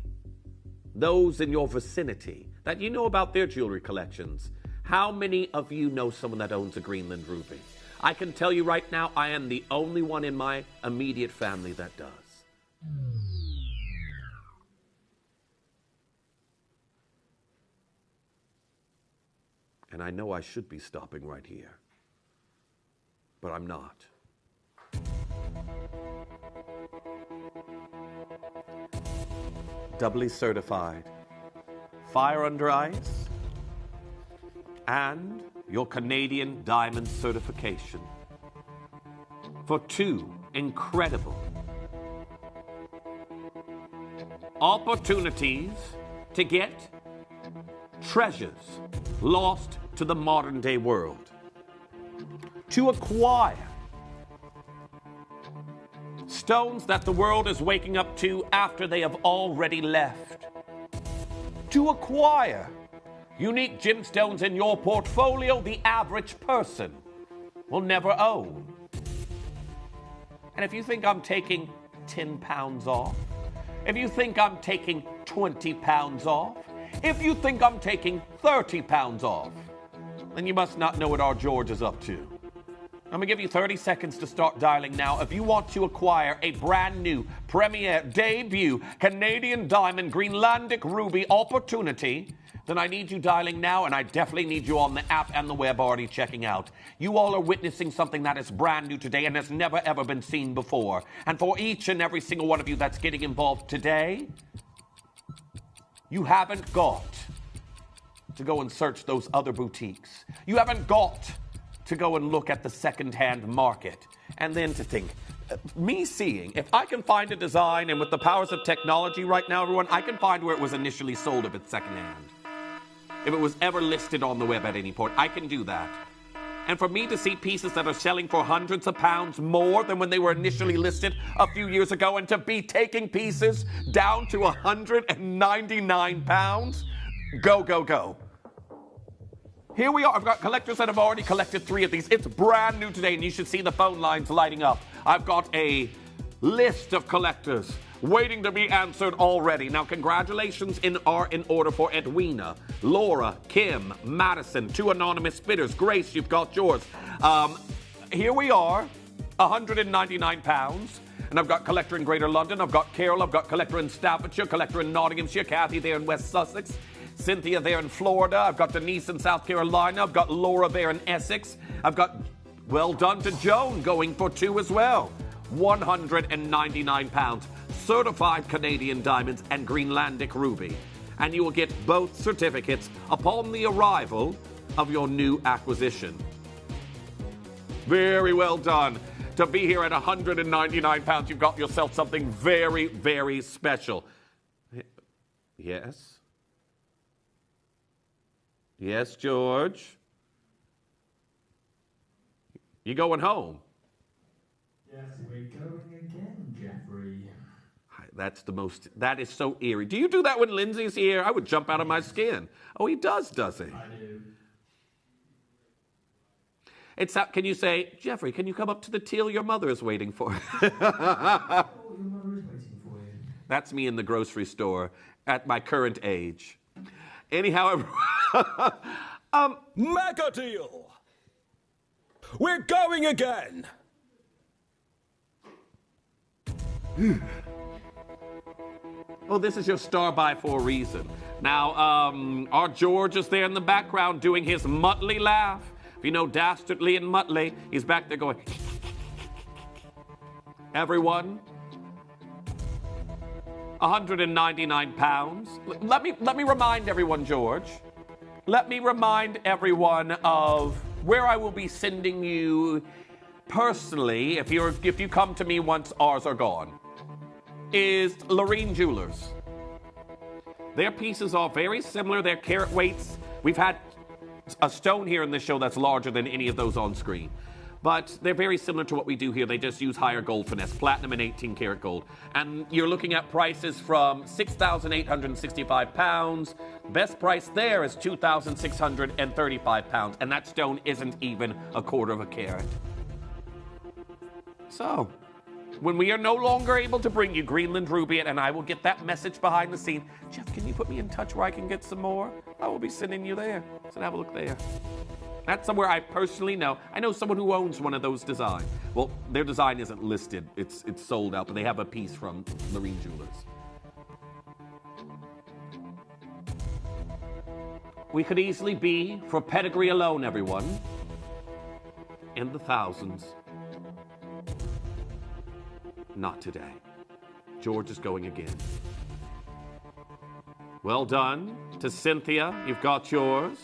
Speaker 10: those in your vicinity that you know about their jewelry collections. How many of you know someone that owns a Greenland ruby? I can tell you right now, I am the only one in my immediate family that does. And I know I should be stopping right here, but I'm not. Doubly certified, fire under ice, and your Canadian diamond certification for 2 incredible opportunities to get treasures lost to the modern day world, to acquire stones that the world is waking up to after they have already left, to acquire unique gemstones in your portfolio the average person will never own. And if you think I'm taking 10 pounds off, if you think I'm taking 20 pounds off, if you think I'm taking 30 pounds off, then you must not know what our George is up to. I'm going to give you 30 seconds to start dialing now. If you want to acquire a brand new, premier, debut, Canadian diamond, Greenlandic ruby opportunity, then I need you dialing now, and I definitely need you on the app and the web already checking out. You all are witnessing something that is brand new today and has never ever been seen before. And for each and every single one of you that's getting involved today, you haven't got to go and search those other boutiques. You haven't got to go and look at the second-hand market and then to think, me seeing, if I can find a design, and with the powers of technology right now, everyone, I can find where it was initially sold if it's second-hand. If it was ever listed on the web at any point, I can do that. And for me to see pieces that are selling for hundreds of pounds more than when they were initially listed a few years ago, and to be taking pieces down to 199 pounds, go, go, go. Here we are. I've got collectors that have already collected 3 of these. It's brand new today, and you should see the phone lines lighting up. I've got a list of collectors waiting to be answered already. Now, congratulations are in order for Edwina, Laura, Kim, Madison, 2 anonymous bidders. Grace, you've got yours. Here we are, 199 pounds. And I've got collector in Greater London. I've got Carol. I've got collector in Staffordshire, collector in Nottinghamshire, Kathy there in West Sussex, Cynthia there in Florida. I've got Denise in South Carolina. I've got Laura there in Essex. I've got, well done to Joan, going for 2 as well. 199 pounds. Certified Canadian diamonds and Greenlandic ruby. And you will get both certificates upon the arrival of your new acquisition. Very well done. to be here at £199. You've got yourself something very, very special. Yes? Yes, George? You going home?
Speaker 9: Yes, we're going again, Jeffrey.
Speaker 10: That is so eerie. Do you do that when Lindsay's here? I would jump out of my skin. Oh, he does he?
Speaker 9: I do.
Speaker 10: Can you say, Jeffrey, can you come up to the teal your mother is waiting for?
Speaker 9: Your mother is waiting for you.
Speaker 10: That's me in the grocery store at my current age. Anyhow,
Speaker 19: Mega deal! We're going again!
Speaker 10: Oh, this is your star by for a reason. Now, our George is there in the background doing his Muttley laugh. If you know Dastardly and Muttley, he's back there going, everyone, £199. Let me remind everyone, George. Let me remind everyone of where I will be sending you personally, if you come to me once ours are gone, is Lorene Jewelers. Their pieces are very similar. Their carat weights. We've had a stone here in this show that's larger than any of those on screen. But they're very similar to what we do here. They just use higher gold finesse, platinum and 18 karat gold. And you're looking at prices from £6,865. Best price there is £2,635. And that stone isn't even a quarter of a carat. So, when we are no longer able to bring you Greenland Ruby, and I will get that message behind the scene, Jeff, can you put me in touch where I can get some more? I will be sending you there. So have a look there. That's somewhere I personally know. I know someone who owns one of those designs. Well, their design isn't listed. It's sold out, but they have a piece from Lorene Jewelers. We could easily be, for pedigree alone, everyone, in the thousands. Not today. George is going again. Well done to Cynthia. You've got yours.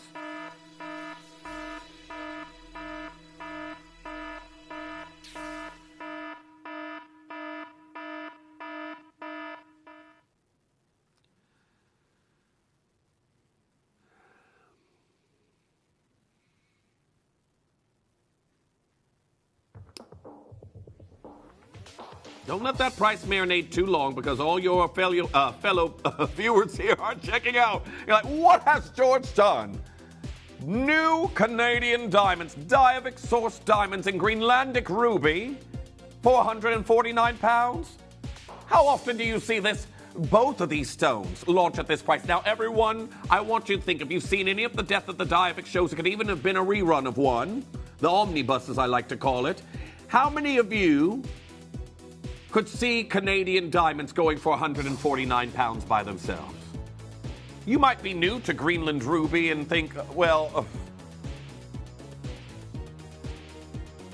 Speaker 10: Don't let that price marinate too long, because all your fellow viewers here are checking out. You're like, what has George done? New Canadian diamonds, Diavik sourced diamonds in Greenlandic ruby, £449. How often do you see both of these stones launch at this price? Now, everyone, I want you to think, if you've seen any of the Death of the Diavik shows, it could even have been a rerun of one, the omnibus, as I like to call it. How many of you could see Canadian diamonds going for £149 by themselves? You might be new to Greenland Ruby and think, well,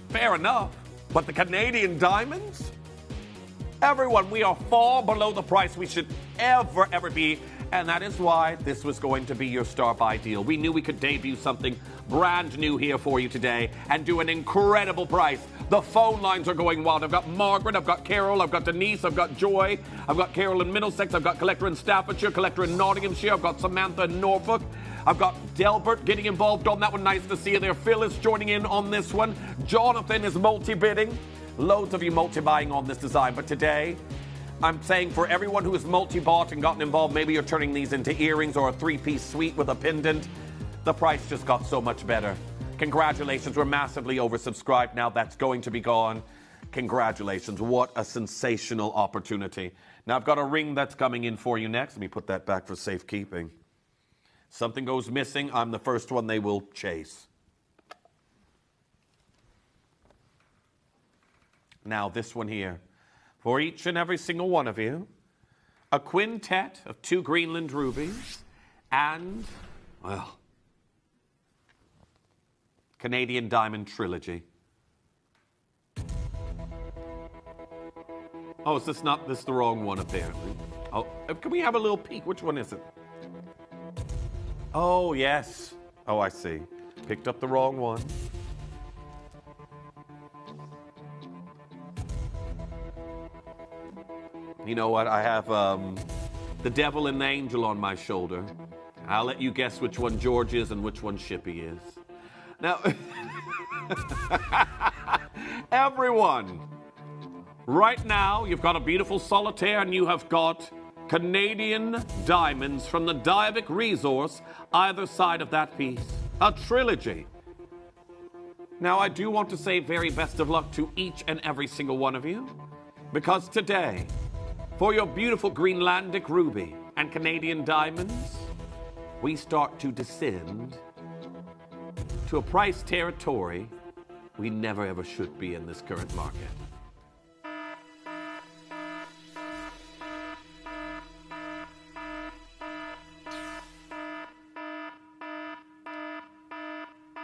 Speaker 10: fair enough, but the Canadian diamonds? Everyone, we are far below the price we should ever be, and that is why this was going to be your star buy deal. We knew we could debut something brand new here for you today and do an incredible price. The phone lines are going wild. I've got Margaret, I've got Carol, I've got Denise, I've got Joy, I've got Carol in Middlesex, I've got Collector in Staffordshire, Collector in Nottinghamshire, I've got Samantha in Norfolk, I've got Delbert getting involved on that one. Nice to see you there. Phyllis joining in on this one. Jonathan is multi-bidding. Loads of you multi-buying on this design, but today I'm saying for everyone who has multi-bought and gotten involved, maybe you're turning these into earrings or a three-piece suite with a pendant, the price just got so much better. Congratulations, we're massively oversubscribed now. That's going to be gone. Congratulations, what a sensational opportunity. Now I've got a ring that's coming in for you next. Let me put that back for safekeeping. Something goes missing, I'm the first one they will chase. Now this one here, for each and every single one of you, a quintet of 2 Greenland rubies and, well, Canadian Diamond Trilogy. Oh, is this the wrong one, apparently? Oh, can we have a little peek? Which one is it? Oh, yes. Oh, I see. Picked up the wrong one. You know what? I have the devil and the angel on my shoulder. I'll let you guess which one George is and which one Shippy is. Now, everyone, right now, you've got a beautiful solitaire and you have got Canadian diamonds from the Diavik resource either side of that piece. A trilogy. Now, I do want to say very best of luck to each and every single one of you, because today, for your beautiful Greenlandic ruby and Canadian diamonds, we start to descend to a price territory we never ever should be in this current market.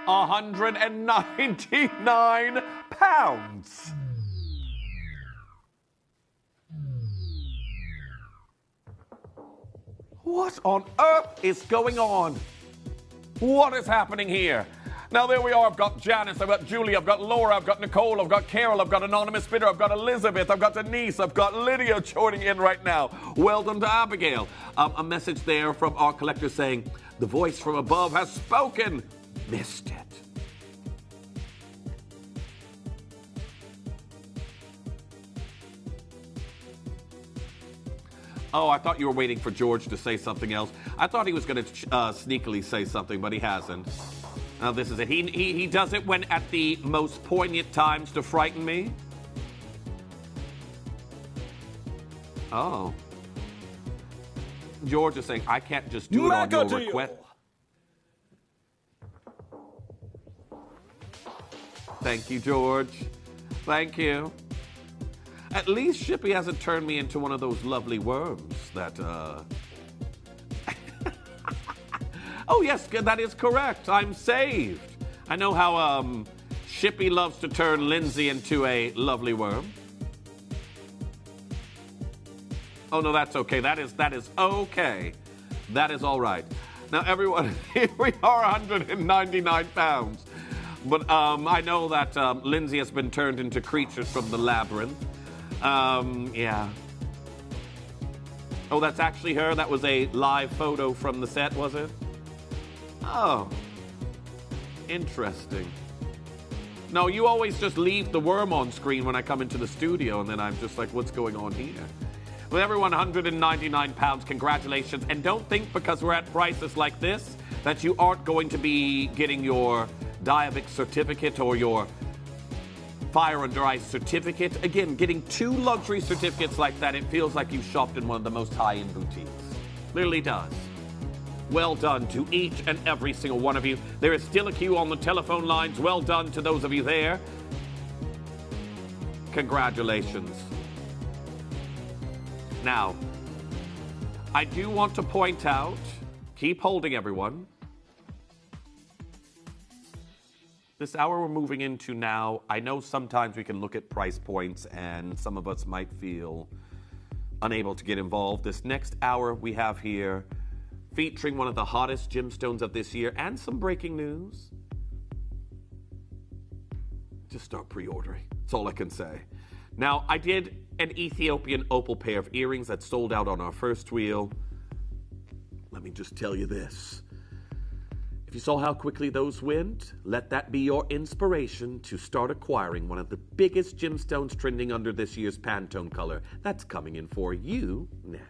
Speaker 10: £199. What on earth is going on? What is happening here? Now, there we are. I've got Janice, I've got Julie, I've got Laura, I've got Nicole, I've got Carol, I've got Anonymous Bidder, I've got Elizabeth, I've got Denise, I've got Lydia joining in right now. Well done to Abigail. A message there from our collector saying, the voice from above has spoken. Missed it. Oh, I thought you were waiting for George to say something else. I thought he was going to sneakily say something, but he hasn't. Now, this is it. He does it when at the most poignant times to frighten me. Oh. George is saying, I can't just do it on your request. Thank you, George. Thank you. At least Shippy hasn't turned me into one of those lovely worms that, Oh, yes, that is correct. I'm saved. I know how, Shippy loves to turn Lindsay into a lovely worm. Oh, no, that's okay. That is okay. That is all right. Now, everyone, here we are, £199. But I know that Lindsay has been turned into creatures from the labyrinth. Yeah. Oh, that's actually her? That was a live photo from the set, was it? Oh. Interesting. No, you always just leave the worm on screen when I come into the studio, and then I'm just like, what's going on here? Well, everyone, £199, congratulations. And don't think because we're at prices like this that you aren't going to be getting your Diavik certificate or your Fire Under Ice certificate. Again, getting 2 luxury certificates like that, it feels like you've shopped in one of the most high-end boutiques. Literally does. Well done to each and every single one of you. There is still a queue on the telephone lines. Well done to those of you there. Congratulations. Now, I do want to point out, keep holding everyone. This hour we're moving into now, I know sometimes we can look at price points and some of us might feel unable to get involved. This next hour we have here featuring one of the hottest gemstones of this year and some breaking news. Just start pre-ordering. That's all I can say. Now, I did an Ethiopian opal pair of earrings that sold out on our first wheel. Let me just tell you this. If you saw how quickly those went, let that be your inspiration to start acquiring one of the biggest gemstones trending under this year's Pantone color. That's coming in for you next.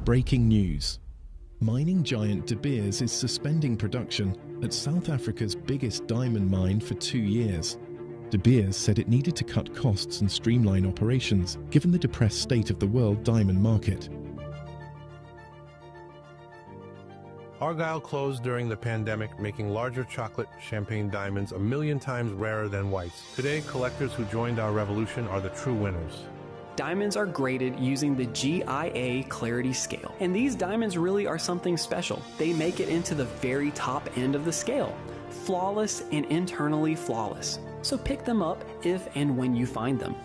Speaker 6: Breaking news. Mining giant De Beers is suspending production at South Africa's biggest diamond mine for 2 years. De Beers said it needed to cut costs and streamline operations, given the depressed state of the world diamond market.
Speaker 7: Argyle closed during the pandemic, making larger chocolate champagne diamonds 1,000,000 times rarer than whites. Today, collectors who joined our revolution are the true winners.
Speaker 8: Diamonds are graded using the GIA Clarity Scale. And these diamonds really are something special. They make it into the very top end of the scale. flawless and internally flawless. So pick them up if and when you find them.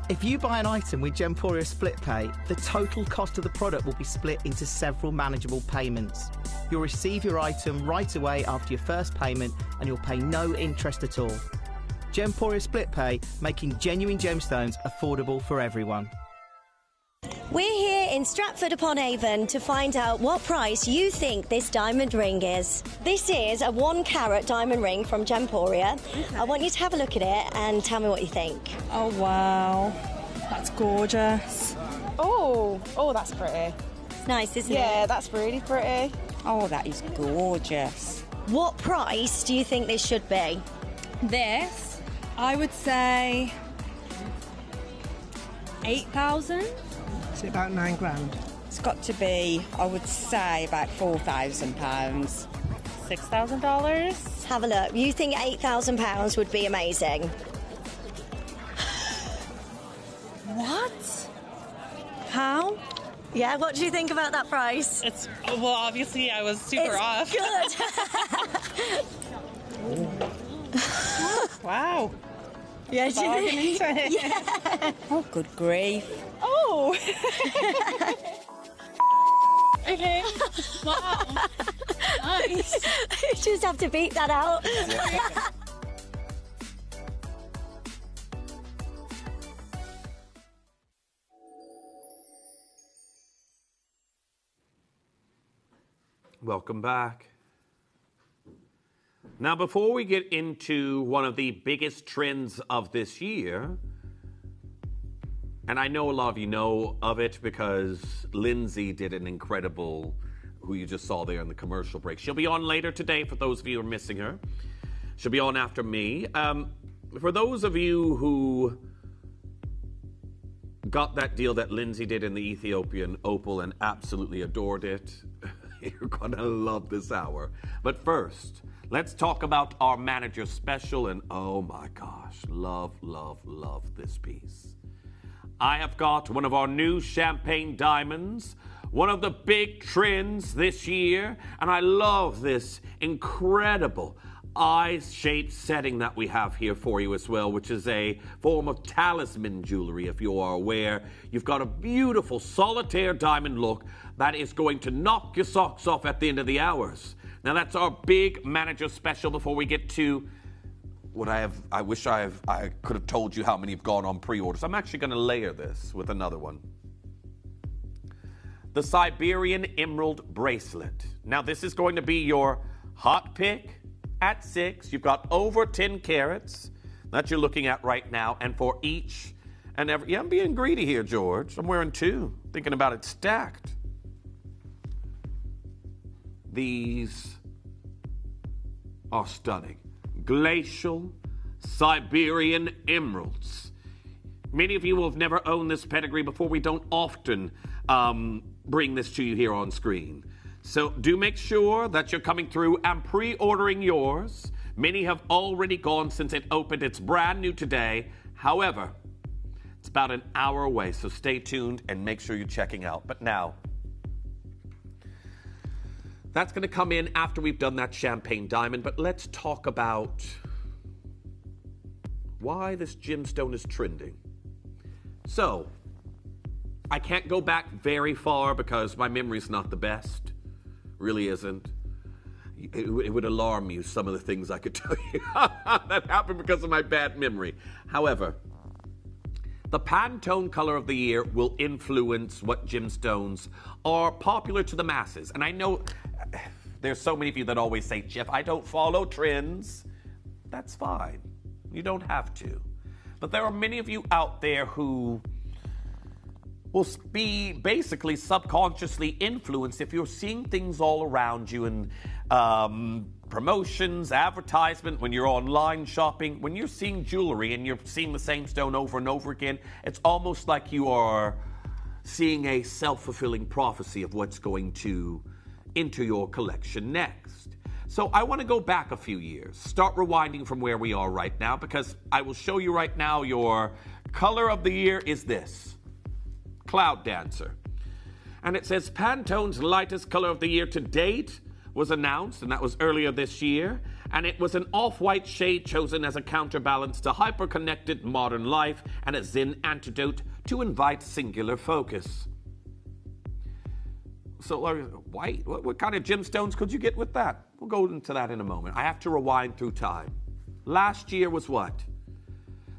Speaker 4: If you buy an item with Gemporia Split Pay, the total cost of the product will be split into several manageable payments. You'll receive your item right away after your first payment and you'll pay no interest at all. Gemporia Split Pay, making genuine gemstones affordable for everyone.
Speaker 1: We're here in Stratford-upon-Avon to find out what price you think this diamond ring is. This is a 1 carat diamond ring from Gemporia. Okay. I want you to have a look at it and tell me what you think.
Speaker 3: Oh, wow. That's gorgeous. Oh, that's pretty.
Speaker 1: It's nice, isn't it?
Speaker 3: Yeah, that's really pretty.
Speaker 2: Oh, that is gorgeous.
Speaker 1: What price do you think this should be?
Speaker 11: This, I would say 8,000.
Speaker 4: It's about 9 grand.
Speaker 2: It's got to be, I would say, about £4,000.
Speaker 5: $6,000.
Speaker 1: Let's have a look. You think £8,000 would be amazing?
Speaker 11: What? How?
Speaker 1: Yeah, what do you think about that price?
Speaker 5: It's, well, obviously I was super off.
Speaker 1: Good.
Speaker 2: Wow.
Speaker 1: Yeah, do you think?
Speaker 2: Yeah. Oh, good grief.
Speaker 3: Oh.
Speaker 5: Okay. Wow. Nice.
Speaker 1: You just have to beat that out.
Speaker 10: Yeah. Welcome back. Now, before we get into one of the biggest trends of this year, and I know a lot of you know of it because Lindsay did an incredible, who you just saw there in the commercial break. She'll be on later today for those of you who are missing her. She'll be on after me. For those of you who got that deal that Lindsay did in the Ethiopian opal and absolutely adored it, you're gonna love this hour. But first, let's talk about our manager special, and oh my gosh, love, love, love this piece. I have got one of our new champagne diamonds, one of the big trends this year, and I love this incredible eye-shaped setting that we have here for you as well, which is a form of talisman jewelry, if you are aware. You've got a beautiful solitaire diamond look that is going to knock your socks off at the end of the hours. Now, that's our big manager special before we get to what I wish I could have told you how many have gone on pre-orders. I'm actually going to layer this with another one. The Siberian Emerald Bracelet. Now, this is going to be your hot pick at 6. You've got over 10 carats that you're looking at right now. And for each and every... Yeah, I'm being greedy here, George. I'm wearing 2. Thinking about it stacked. These are stunning. Glacial Siberian emeralds. Many of you will have never owned this pedigree before. We don't often bring this to you here on screen. So do make sure that you're coming through and pre-ordering yours. Many have already gone since it opened. It's brand new today. However, it's about an hour away, so stay tuned and make sure you're checking out. But now, that's going to come in after we've done that champagne diamond. But let's talk about why this gemstone is trending. So, I can't go back very far because my memory's not the best. Really isn't. It would alarm you, some of the things I could tell you that happened because of my bad memory. However, the Pantone color of the year will influence what gemstones are popular to the masses. And I know there's so many of you that always say, Jeff, I don't follow trends. That's fine. You don't have to. But there are many of you out there who will be basically subconsciously influenced if you're seeing things all around you in promotions, advertisement, when you're online shopping, when you're seeing jewelry and you're seeing the same stone over and over again, it's almost like you are seeing a self-fulfilling prophecy of what's going to enter your collection next. So I want to go back a few years, start rewinding from where we are right now, because I will show you right now your color of the year is this. Cloud Dancer. And it says Pantone's lightest color of the year to date was announced, and that was earlier this year. And it was an off-white shade chosen as a counterbalance to hyper-connected modern life and a zen antidote to invite singular focus. So, white? What kind of gemstones could you get with that? We'll go into that in a moment. I have to rewind through time. Last year was what?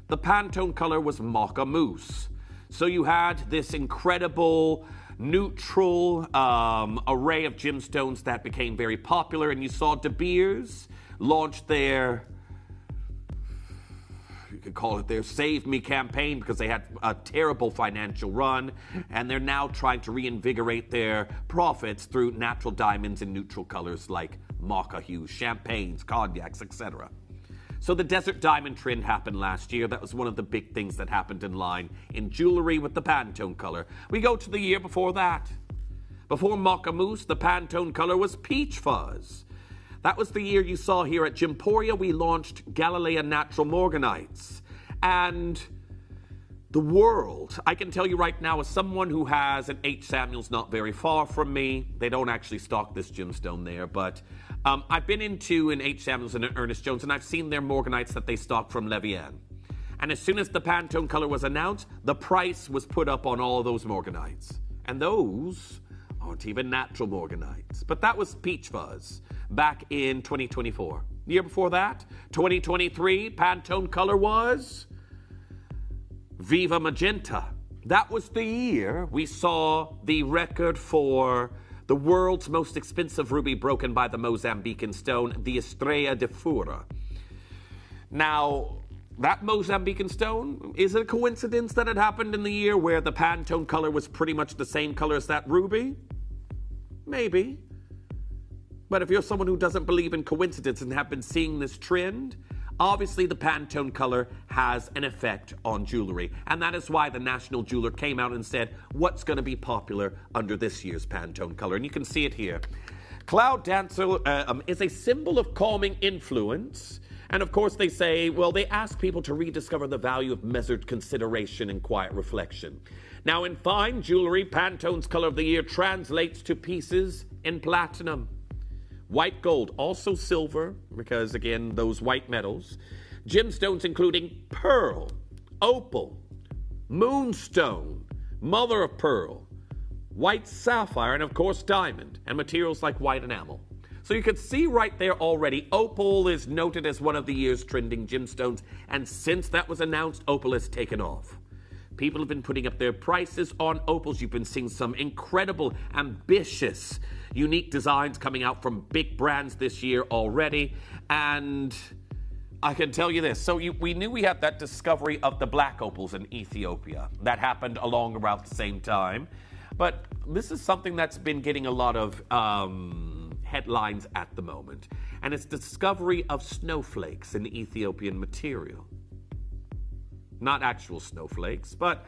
Speaker 10: The Pantone color was Mocha Mousse. So you had this incredible neutral array of gemstones that became very popular, and you saw De Beers launch their, you could call it their Save Me campaign, because they had a terrible financial run, and they're now trying to reinvigorate their profits through natural diamonds in neutral colors like mocha hues, champagnes, cognacs, etc. So the desert diamond trend happened last year. That was one of the big things that happened in line in jewelry with the Pantone color. We go to the year before that. Before Mocha Mousse, the Pantone color was Peach Fuzz. That was the year you saw here at Gemporia. We launched Galilean Natural Morganites. And the world, I can tell you right now, as someone who has an H. Samuels not very far from me, they don't actually stock this gemstone there, but I've been into an H. Samuels and an Ernest Jones, and I've seen their Morganites that they stock from Levian. And as soon as the Pantone color was announced, the price was put up on all of those Morganites. And those aren't even natural Morganites. But that was Peach Fuzz back in 2024. The year before that, 2023, Pantone color was Viva Magenta. That was the year we saw the record for the world's most expensive ruby broken by the Mozambican stone, the Estrella de Fura. Now, that Mozambican stone, is it a coincidence that it happened in the year where the Pantone color was pretty much the same color as that ruby? Maybe. But if you're someone who doesn't believe in coincidence and have been seeing this trend, obviously the Pantone color has an effect on jewelry. And that is why the national jeweler came out and said, what's going to be popular under this year's Pantone color? And you can see it here. Cloud Dancer is a symbol of calming influence. And of course they say, well, they ask people to rediscover the value of measured consideration and quiet reflection. Now in fine jewelry, Pantone's color of the year translates to pieces in platinum. White gold, also silver, because again, those white metals. Gemstones including pearl, opal, moonstone, mother of pearl, white sapphire, and of course diamond, and materials like white enamel. So you can see right there already, opal is noted as one of the year's trending gemstones, and since that was announced, opal has taken off. People have been putting up their prices on opals. You've been seeing some incredible, ambitious, unique designs coming out from big brands this year already. And I can tell you this. So we knew we had that discovery of the black opals in Ethiopia. That happened along around the same time. But this is something that's been getting a lot of headlines at the moment. And it's the discovery of snowflakes in Ethiopian material. Not actual snowflakes, but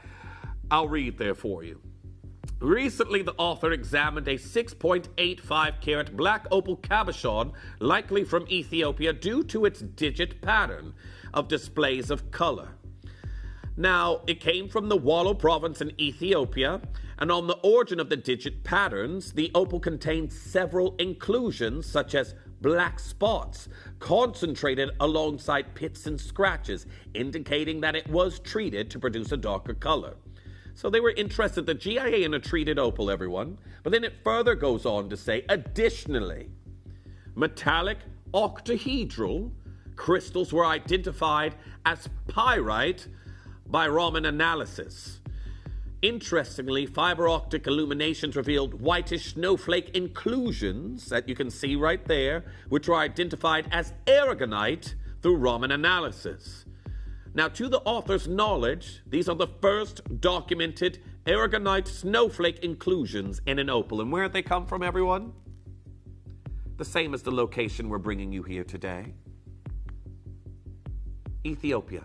Speaker 10: I'll read there for you. Recently, the author examined a 6.85 carat black opal cabochon, likely from Ethiopia, due to its digit pattern of displays of color. Now, it came from the Wallo province in Ethiopia, and on the origin of the digit patterns, the opal contained several inclusions, such as black spots concentrated alongside pits and scratches, indicating that it was treated to produce a darker color. So they were interested, the GIA in a treated opal, everyone. But then it further goes on to say, additionally, metallic octahedral crystals were identified as pyrite by Raman analysis. Interestingly, fiber optic illuminations revealed whitish snowflake inclusions that you can see right there, which were identified as aragonite through Raman analysis. Now, to the author's knowledge, these are the first documented aragonite snowflake inclusions in an opal. And where did they come from, everyone? The same as the location we're bringing you here today. Ethiopia.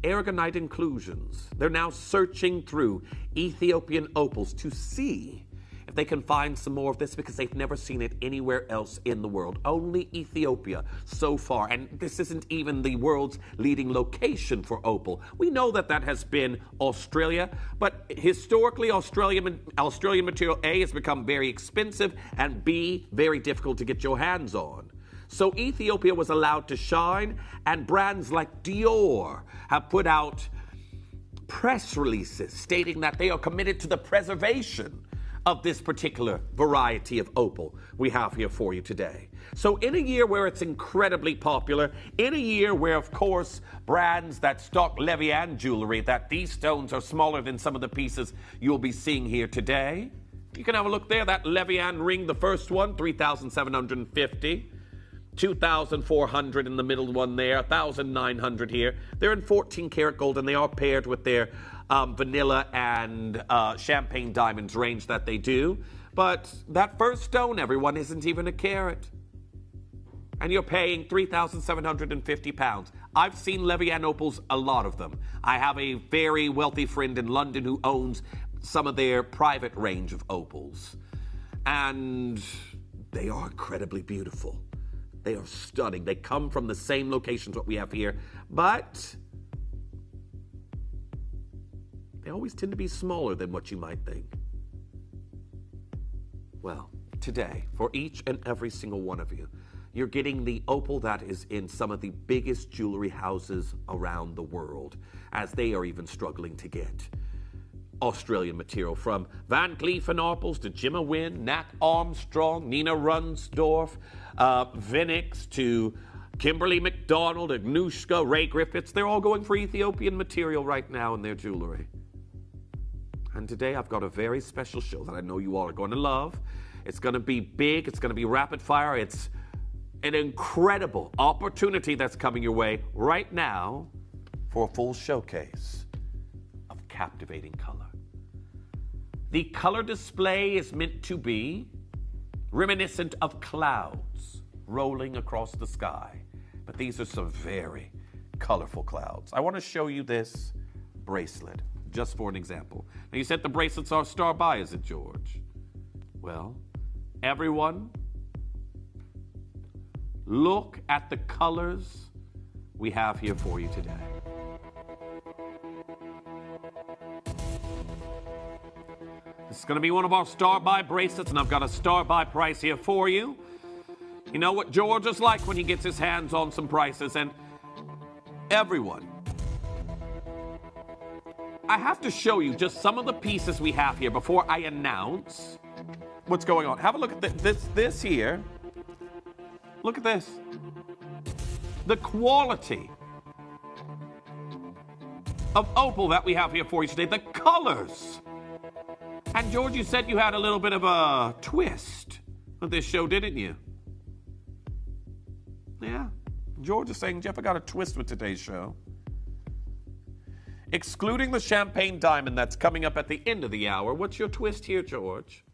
Speaker 10: Aragonite inclusions. They're now searching through Ethiopian opals to see if they can find some more of this, because they've never seen it anywhere else in the world. Only Ethiopia so far. And this isn't even the world's leading location for opal. We know that that has been Australia, but historically, Australian material, A, has become very expensive, and B, very difficult to get your hands on. So Ethiopia was allowed to shine, and brands like Dior have put out press releases stating that they are committed to the preservation of this particular variety of opal we have here for you today. So in a year where it's incredibly popular, in a year where, of course, brands that stock Levian jewelry, that these stones are smaller than some of the pieces you'll be seeing here today. You can have a look there, that Levian ring, the first one, $3,750. $2,400 in the middle one there, $1,900 here. They're in 14 karat gold, and they are paired with their vanilla and champagne diamonds range that they do. But that first stone, everyone, isn't even a carat. And you're paying £3,750. I've seen Levian opals, a lot of them. I have a very wealthy friend in London who owns some of their private range of opals. And they are incredibly beautiful. They are stunning. They come from the same locations what we have here, but they always tend to be smaller than what you might think. Well, today, for each and every single one of you, you're getting the opal that is in some of the biggest jewelry houses around the world, as they are even struggling to get Australian material, from Van Cleef & Arpels to Gemma Wynn, Nat Armstrong, Nina Runsdorf, Vinix to Kimberly McDonald, Agnushka, Ray Griffiths. They're all going for Ethiopian material right now in their jewelry. And today I've got a very special show that I know you all are going to love. It's going to be big. It's going to be rapid fire. It's an incredible opportunity that's coming your way right now for a full showcase of captivating color. The color display is meant to be reminiscent of clouds rolling across the sky. But these are some very colorful clouds. I want to show you this bracelet, just for an example. Now, you said the bracelets are star by, is it, George? Well, everyone, look at the colors we have here for you today. This is going to be one of our star-buy bracelets, and I've got a star-buy price here for you. You know what George is like when he gets his hands on some prices, and everyone, I have to show you just some of the pieces we have here before I announce what's going on. Have a look at this here. Look at this. The quality of opal that we have here for you today, the colors. And George, you said you had a little bit of a twist with this show, didn't you? Yeah. George is saying, Jeff, I got a twist with today's show. Excluding the champagne diamond that's coming up at the end of the hour, what's your twist here, George?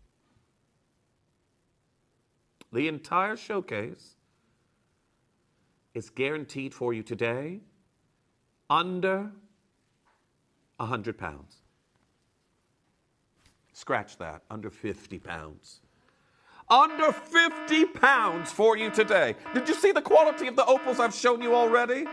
Speaker 10: The entire showcase is guaranteed for you today under £100. Scratch that, under £50. Under £50 for you today. Did you see the quality of the opals I've shown you already?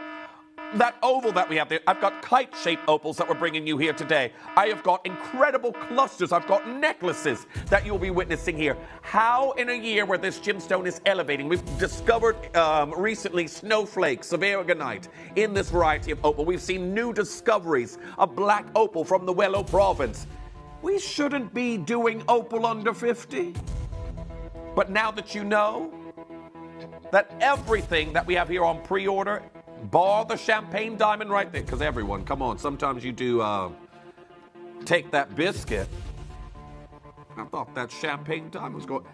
Speaker 10: That oval that we have there, I've got kite-shaped opals that we're bringing you here today. I have got incredible clusters. I've got necklaces that you'll be witnessing here. How in a year where this gemstone is elevating, we've discovered recently snowflakes of aragonite in this variety of opal. We've seen new discoveries of black opal from the Wello province. We shouldn't be doing opal under 50. But now that you know that everything that we have here on pre-order, bar the champagne diamond right there, because everyone, come on, sometimes you do take that biscuit. I thought that champagne diamond was going.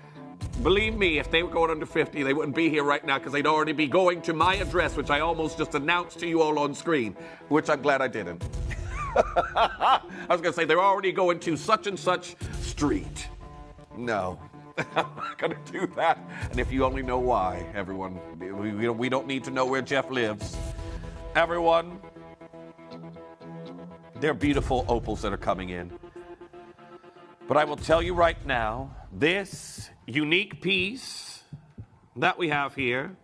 Speaker 10: Believe me, if they were going under 50, they wouldn't be here right now, because they'd already be going to my address, which I almost just announced to you all on screen, which I'm glad I didn't. I was going to say, they're already going to such and such street. No. I'm not going to do that. And if you only know why, everyone, we don't need to know where Jeff lives. Everyone, they're beautiful opals that are coming in. But I will tell you right now, this unique piece that we have here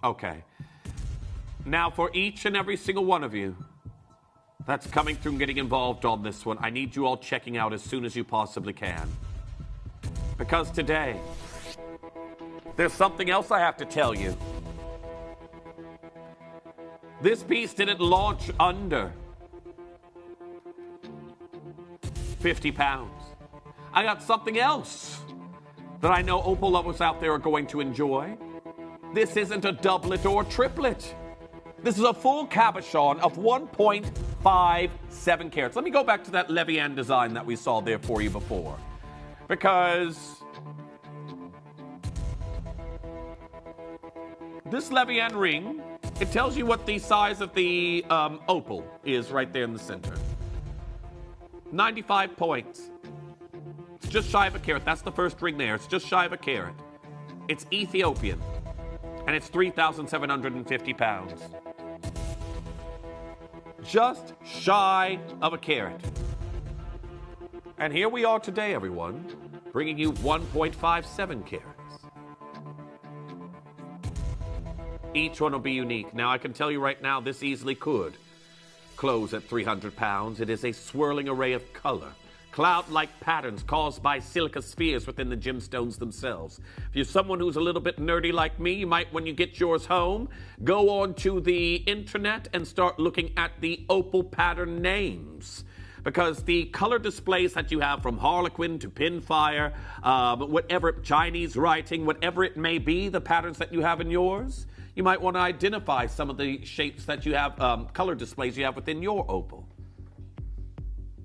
Speaker 10: okay. Now for each and every single one of you that's coming through and getting involved on this one, I need you all checking out as soon as you possibly can. Because today, there's something else I have to tell you. This piece didn't launch under 50 pounds. I got something else that I know opal lovers out there are going to enjoy. This isn't a doublet or triplet. This is a full cabochon of 1.57 carats. Let me go back to that Levian design that we saw there for you before. Because this Levian ring, it tells you what the size of the opal is right there in the center. 95 points. It's just shy of a carat. That's the first ring there. It's just shy of a carat. It's Ethiopian. And it's 3,750 pounds. Just shy of a carat. And here we are today, everyone, bringing you 1.57 carats. Each one will be unique. Now, I can tell you right now, this easily could close at 300 pounds. It is a swirling array of color, cloud-like patterns caused by silica spheres within the gemstones themselves. If you're someone who's a little bit nerdy like me, you might, when you get yours home, go on to the internet and start looking at the opal pattern names. Because the color displays that you have from Harlequin to Pinfire, whatever Chinese writing, whatever it may be, the patterns that you have in yours, you might want to identify some of the shapes that you have, color displays you have within your opal.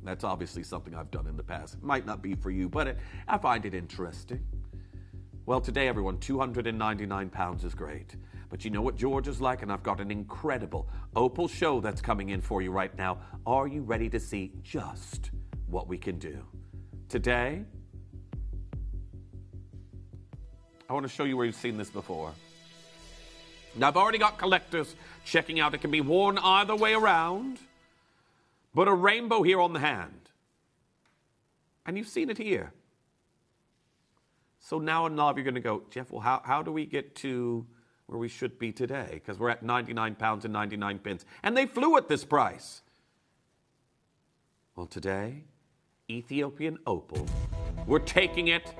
Speaker 10: That's obviously something I've done in the past. It might not be for you, but I find it interesting. Well, today, everyone, 299 pounds is great. But you know what George is like, and I've got an incredible opal show that's coming in for you right now. Are you ready to see just what we can do? Today, I want to show you where you've seen this before. Now, I've already got collectors checking out. It can be worn either way around, but a rainbow here on the hand. And you've seen it here. So now in love, you're going to go, Jeff, well, how do we get to where we should be today? Because we're at 99 pounds and 99 pence. And they flew at this price. Well, today, Ethiopian opal, we're taking it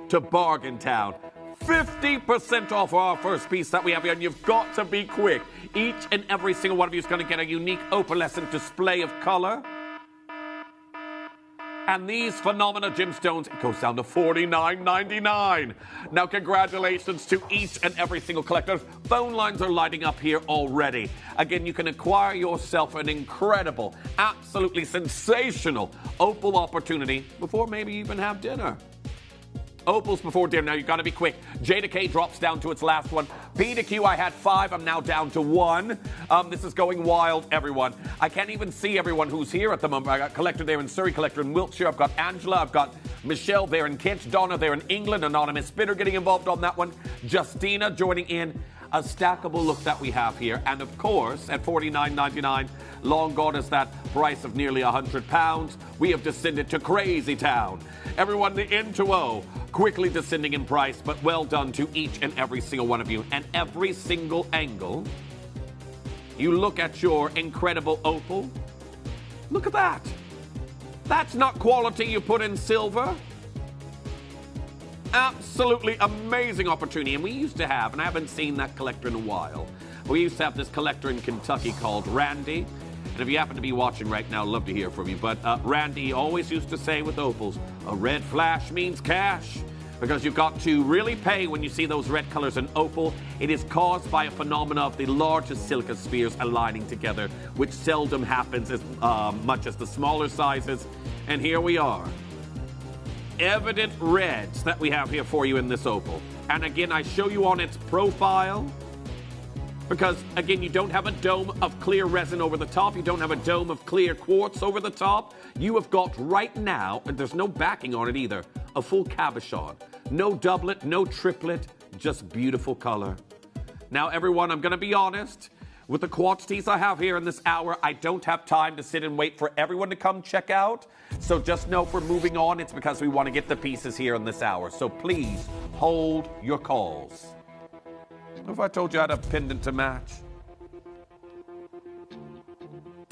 Speaker 10: to Bargain Town. 50% off our first piece that we have here, and you've got to be quick. Each and every single one of you is going to get a unique opalescent display of color. And these phenomenal gemstones, it goes down to $49.99. Now, congratulations to each and every single collector. Phone lines are lighting up here already. Again, you can acquire yourself an incredible, absolutely sensational opal opportunity before maybe you even have dinner. Opals before dinner. Now, you've got to be quick. J to K drops down to its last one. P to Q, I had 5. I'm now down to 1. This is going wild, everyone. I can't even see everyone who's here at the moment. I got Collector there in Surrey, Collector in Wiltshire. I've got Angela. I've got Michelle there in Kent. Donna there in England. Anonymous Spinner getting involved on that one. Justina joining in. A stackable look that we have here. And, of course, at $49.99, long gone is that price of nearly £100. We have descended to Crazy Town. Everyone, the N2O, quickly descending in price, but well done to each and every single one of you. And every single angle, you look at your incredible opal. Look at that. That's not quality you put in silver. Absolutely amazing opportunity. And we used to have, and I haven't seen that collector in a while, we used to have this collector in Kentucky called Randy. And if you happen to be watching right now, I'd love to hear from you. But Randy always used to say with opals, a red flash means cash. Because you've got to really pay when you see those red colors in opal. It is caused by a phenomena of the largest silica spheres aligning together, which seldom happens as much as the smaller sizes. And here we are. Evident reds that we have here for you in this opal. And again, I show you on its profile because, again, you don't have a dome of clear resin over the top. You don't have a dome of clear quartz over the top. You have got right now, and there's no backing on it either, a full cabochon. No doublet, no triplet, just beautiful color. Now, everyone, I'm going to be honest. With the quantities I have here in this hour, I don't have time to sit and wait for everyone to come check out. So just know if we're moving on, it's because we want to get the pieces here in this hour. So please hold your calls. What if I told you I had a pendant to match?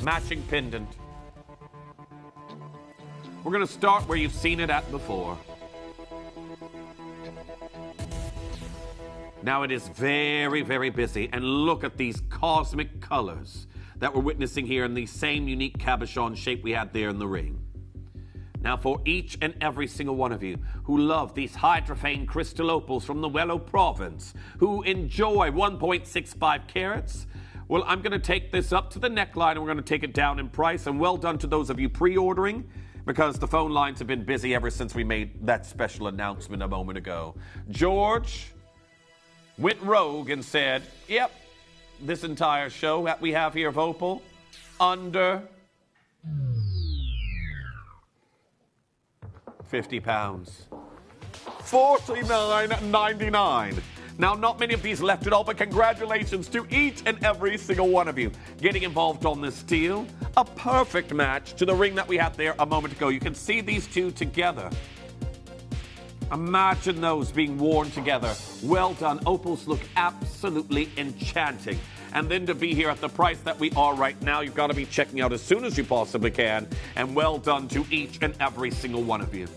Speaker 10: Matching pendant. We're going to start where you've seen it at before. Now it is very, very busy, and look at these cosmic colors that we're witnessing here in the same unique cabochon shape we had there in the ring. Now for each and every single one of you who love these hydrophane crystal opals from the Wello province, who enjoy 1.65 carats, well, I'm going to take this up to the neckline and we're going to take it down in price. And well done to those of you pre-ordering, because the phone lines have been busy ever since we made that special announcement a moment ago. George went rogue and said, yep, this entire show that we have here of Opal, under £50. $49.99. Now, not many of these left at all, but congratulations to each and every single one of you getting involved on this deal. A perfect match to the ring that we had there a moment ago. You can see these two together. Imagine those being worn together. Well done. Opals look absolutely enchanting. And then to be here at the price that we are right now, you've got to be checking out as soon as you possibly can. And well done to each and every single one of you.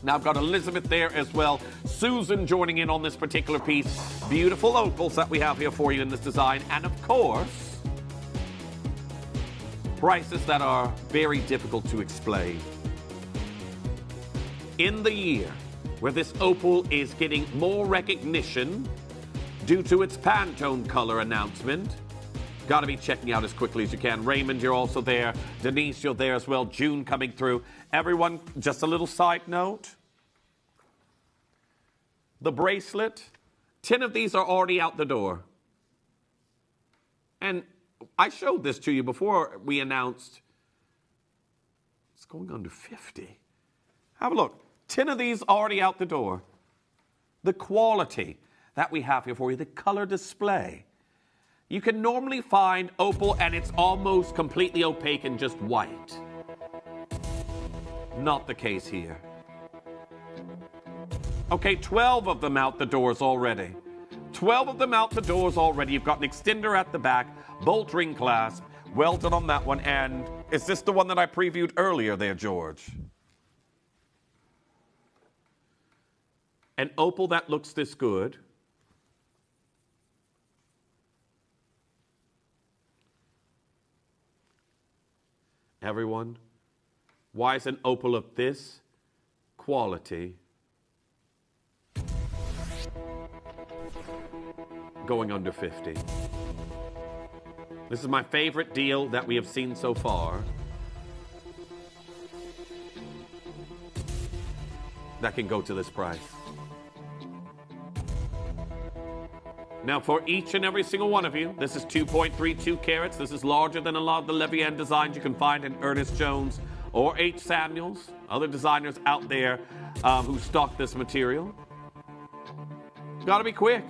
Speaker 10: Now I've got Elizabeth there as well. Susan joining in on this particular piece. Beautiful opals that we have here for you in this design. And of course, prices that are very difficult to explain. In the year where this opal is getting more recognition due to its Pantone color announcement, got to be checking out as quickly as you can. Raymond, you're also there. Denise, you're there as well. June coming through. Everyone, just a little side note. The bracelet, 10 of these are already out the door. And I showed this to you before we announced it's going under 50. Have a look. 10 of these already out the door. The quality that we have here for you, the color display. You can normally find opal and it's almost completely opaque and just white. Not the case here. Okay, 12 of them out the doors already. 12 of them out the doors already. You've got an extender at the back, bolt ring clasp. Well done on that one. And is this the one that I previewed earlier there, George? An opal that looks this good. Everyone, why is an opal of this quality going under 50? This is my favorite deal that we have seen so far. That can go to this price. Now, for each and every single one of you, this is 2.32 carats. This is larger than a lot of the Levian designs you can find in Ernest Jones or H. Samuels, other designers out there who stock this material. Got to be quick.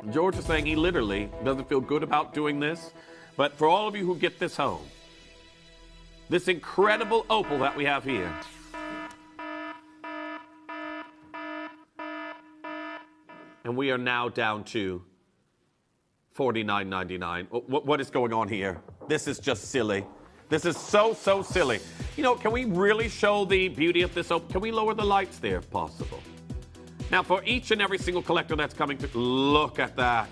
Speaker 10: George is saying he literally doesn't feel good about doing this, but for all of you who get this home, this incredible opal that we have here, and we are now down to $49.99. What is going on here? This is just silly. This is so silly. You know, can we really show the beauty of this opal? Can we lower the lights there if possible? Now, for each and every single collector that's coming through, look at that.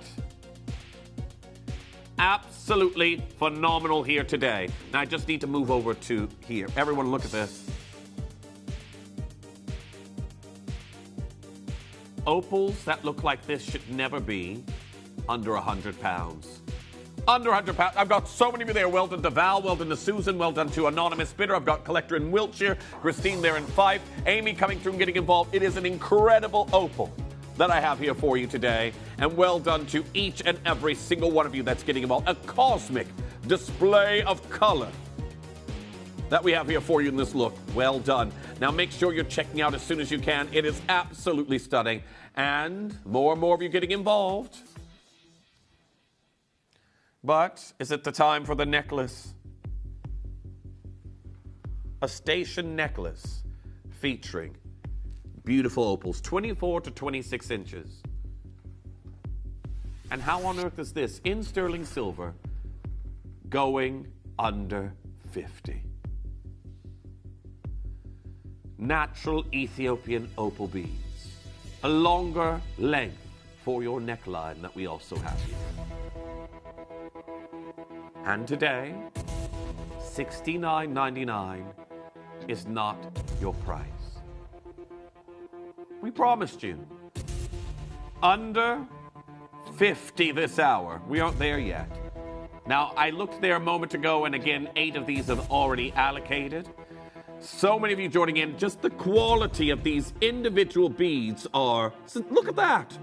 Speaker 10: Absolutely phenomenal here today. Now, I just need to move over to here. Everyone, look at this. Opals that look like this should never be under 100 pounds. Under 100 pounds. I've got so many of you there. Well done to Val, well done to Susan, well done to Anonymous Bidder. I've got Collector in Wiltshire, Christine there in Fife, Amy coming through and getting involved. It is an incredible opal that I have here for you today. And well done to each and every single one of you that's getting involved. A cosmic display of color. that we have here for you in this look. Well done. Now make sure you're checking out as soon as you can. It is absolutely stunning. And more and more of you getting involved. But is it the time for the necklace? A station necklace featuring beautiful opals, 24 to 26 inches. And how on earth is this, in sterling silver, going under 50? Natural Ethiopian opal beads. A longer length for your neckline that we also have here. And today, $69.99 is not your price. We promised you. Under 50 this hour. We aren't there yet. Now, I looked there a moment ago, and again, 8 of these have already allocated. So many of you joining in. Just the quality of these individual beads are... Look at that.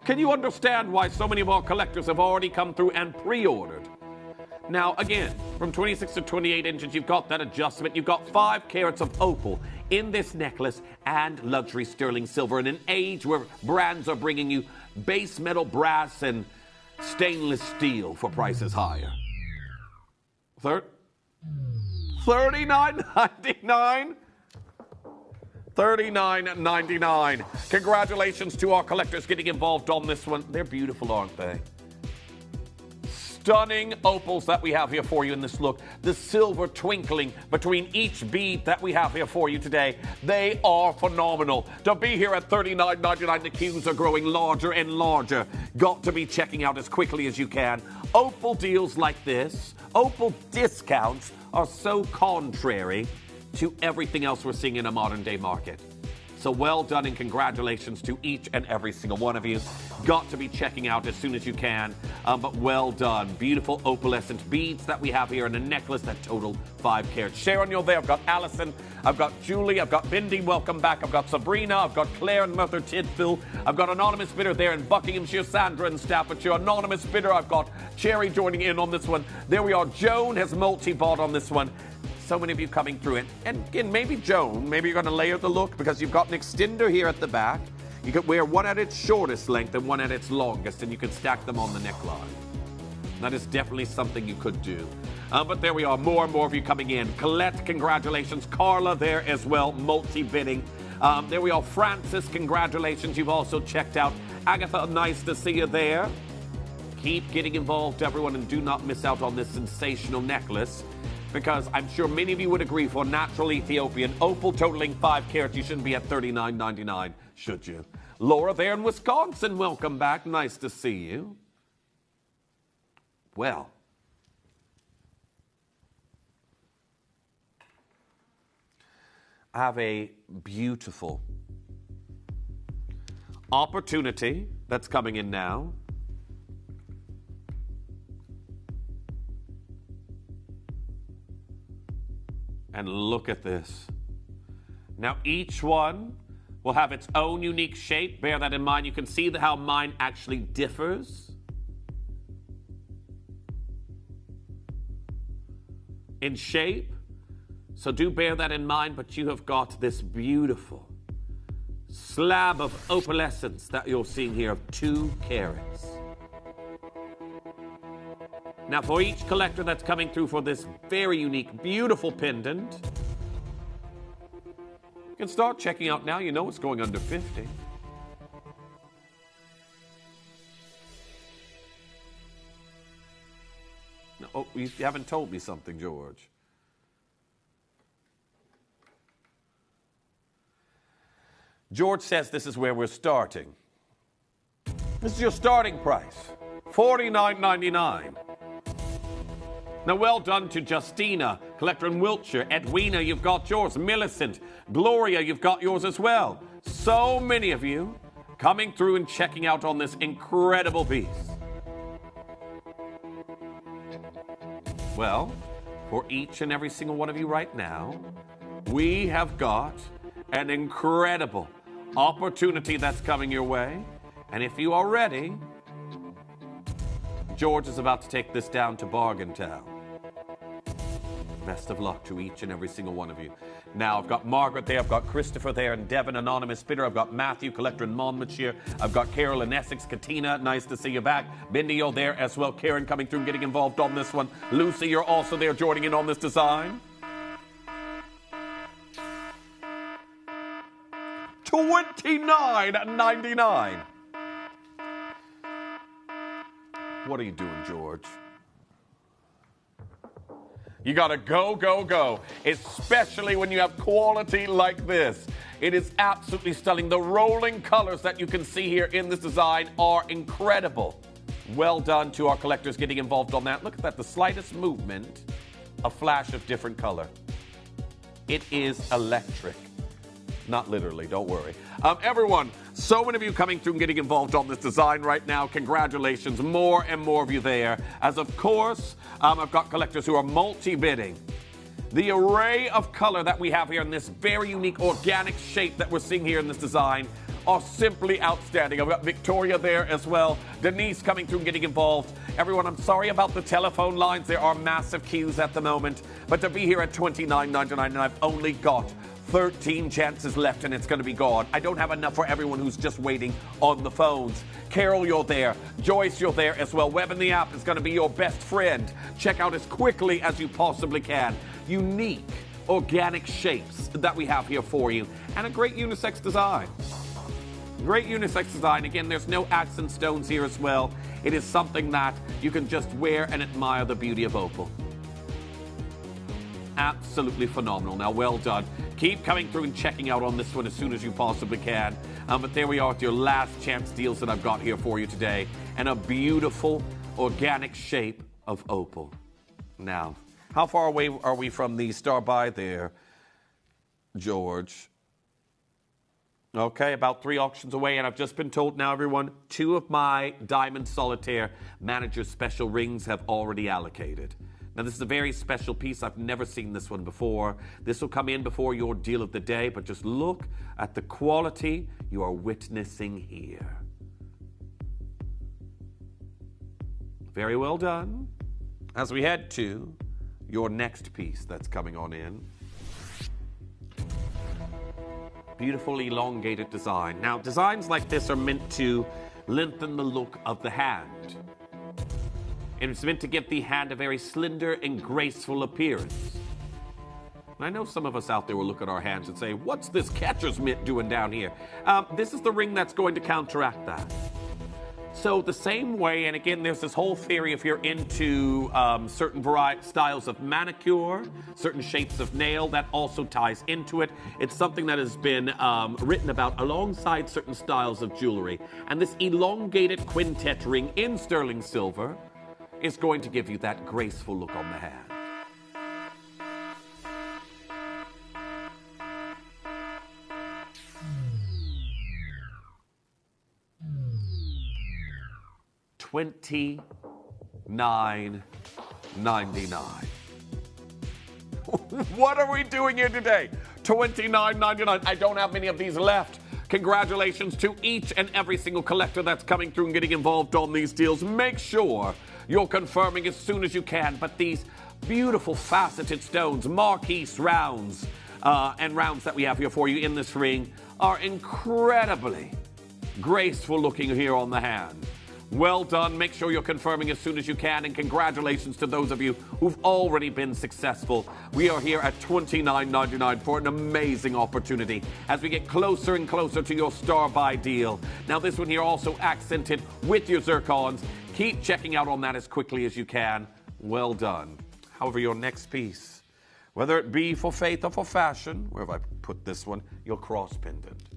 Speaker 10: Can you understand why so many of our collectors have already come through and pre-ordered? Now, again, from 26 to 28 inches, you've got that adjustment. You've got 5 carats of opal in this necklace and luxury sterling silver in an age where brands are bringing you base metal brass and stainless steel for prices higher. $39.99? $39.99. Congratulations to our collectors getting involved on this one. They're beautiful, aren't they? Stunning opals that we have here for you in this look. The silver twinkling between each bead that we have here for you today. They are phenomenal. To be here at $39.99, the queues are growing larger and larger. Got to be checking out as quickly as you can. Opal deals like this, opal discounts, are so contrary to everything else we're seeing in a modern day market. So well done and congratulations to each and every single one of you. Got to be checking out as soon as you can, but well done. Beautiful opalescent beads that we have here in a necklace that total 5 carats. Sharon, you're there. I've got Allison. I've got Julie. I've got Bindi. Welcome back. I've got Sabrina. I've got Claire and Mother Tidfill. I've got Anonymous Bidder there in Buckinghamshire. Sandra and Staffordshire. Anonymous Bidder. I've got Cherry joining in on this one. There we are. Joan has multi-bought on this one. So many of you coming through it. And again, maybe Joan, maybe you're going to layer the look because you've got an extender here at the back. You could wear one at its shortest length and one at its longest, and you could stack them on the neckline. That is definitely something you could do. But there we are, more and more of you coming in. Colette, congratulations. Carla there as well, multi-bidding. There we are. Francis, congratulations. You've also checked out. Agatha, nice to see you there. Keep getting involved, everyone, and do not miss out on this sensational necklace, because I'm sure many of you would agree for natural Ethiopian opal totaling 5 carats, you shouldn't be at $39.99, should you? Laura there in Wisconsin, welcome back. Nice to see you. Well, I have a beautiful opportunity that's coming in now. And look at this. Now, each one will have its own unique shape. Bear that in mind. You can see how mine actually differs in shape. So do bear that in mind, but you have got this beautiful slab of opalescence that you're seeing here of 2 carats. Now, for each collector that's coming through for this very unique, beautiful pendant, you can start checking out now. You know it's going under 50. No, oh, you haven't told me something, George. George says this is where we're starting. This is your starting price, $49.99. Now, well done to Justina, collector in Wiltshire. Edwina, you've got yours. Millicent, Gloria, you've got yours as well. So many of you coming through and checking out on this incredible piece. Well, for each and every single one of you right now, we have got an incredible opportunity that's coming your way. And if you are ready, George is about to take this down to Bargain Town. best of luck to each and every single one of you. Now, I've got Margaret there, I've got Christopher there, and Devon, anonymous bidder. I've got Matthew, collector in Monmouthshire. I've got Carol in Essex. Katina, nice to see you back. Bindi, you're there as well. Karen coming through and getting involved on this one. Lucy, you're also there joining in on this design. $29.99. What are you doing, George? You gotta go, go, go, especially when you have quality like this. It is absolutely stunning. The rolling colors that you can see here in this design are incredible. Well done to our collectors getting involved on that. Look at that, the slightest movement, a flash of different color. It is electric. Not literally, don't worry. Everyone, so many of you coming through and getting involved on this design right now. Congratulations, more and more of you there. As of course, I've got collectors who are multi-bidding. The array of color that we have here in this very unique organic shape that we're seeing here in this design are simply outstanding. I've got Victoria there as well. Denise coming through and getting involved. Everyone, I'm sorry about the telephone lines. There are massive queues at the moment. But to be here at $29.99, and I've only got 13 chances left and it's going to be gone. I don't have enough for everyone who's just waiting on the phones. Carol, you're there. Joyce, you're there as well. Web in the app is going to be your best friend. Check out as quickly as you possibly can. Unique, organic shapes that we have here for you. And a great unisex design. Great unisex design. Again, there's no accent stones here as well. It is something that you can just wear and admire the beauty of opal. Absolutely phenomenal. Now, well done. Keep coming through and checking out on this one as soon as you possibly can. But there we are with your last chance deals that I've got here for you today. And a beautiful organic shape of opal. Now, how far away are we from the star buy there, George? Okay, about 3 auctions away, and I've just been told now, everyone, 2 of my Diamond Solitaire Manager Special rings have already allocated. Now, this is a very special piece. I've never seen this one before. This will come in before your deal of the day, but just look at the quality you are witnessing here. Very well done. As we head to your next piece that's coming on in. Beautiful elongated design. Now, designs like this are meant to lengthen the look of the hand. And it's meant to give the hand a very slender and graceful appearance. And I know some of us out there will look at our hands and say, what's this catcher's mitt doing down here? This is the ring that's going to counteract that. So the same way, and again, there's this whole theory if you're into certain styles of manicure, certain shapes of nail, that also ties into it. It's something that has been written about alongside certain styles of jewelry. And this elongated quintet ring in sterling silver is going to give you that graceful look on the hand. $29.99. What are we doing here today? $29.99. I don't have many of these left. Congratulations to each and every single collector that's coming through and getting involved on these deals. Make sure you're confirming as soon as you can. But these beautiful faceted stones, Marquise rounds, and rounds that we have here for you in this ring are incredibly graceful looking here on the hand. Well done. Make sure you're confirming as soon as you can. And congratulations to those of you who've already been successful. We are here at $29.99 for an amazing opportunity as we get closer and closer to your star buy deal. Now, this one here also accented with your zircons. Keep checking out on that as quickly as you can. Well done. However, your next piece, whether it be for faith or for fashion, where have I put this one? Your cross pendant.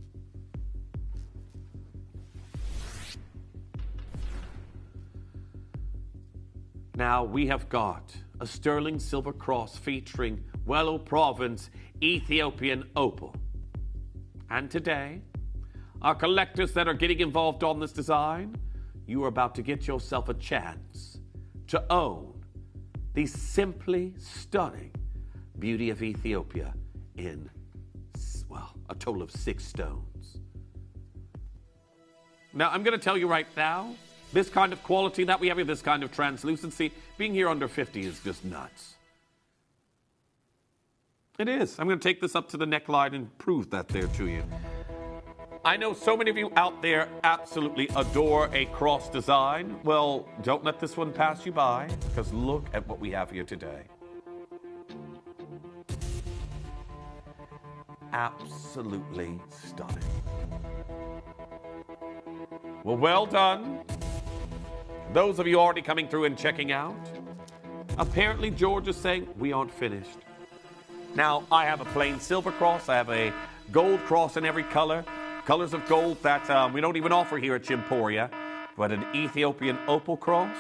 Speaker 10: Now, we have got a sterling silver cross featuring Wello Province Ethiopian opal. And today, our collectors that are getting involved on this design, you are about to get yourself a chance to own the simply stunning beauty of Ethiopia in, well, a total of 6 stones. Now, I'm going to tell you right now, this kind of quality that we have here, this kind of translucency, being here under 50 is just nuts. It is. I'm going to take this up to the neckline and prove that there to you. I know so many of you out there absolutely adore a cross design. Well, don't let this one pass you by, because look at what we have here today. Absolutely stunning. Well, well done. Those of you already coming through and checking out. Apparently, George is saying we aren't finished. Now, I have a plain silver cross. I have a gold cross in every color. Colors of gold that we don't even offer here at Gemporia. But an Ethiopian opal cross.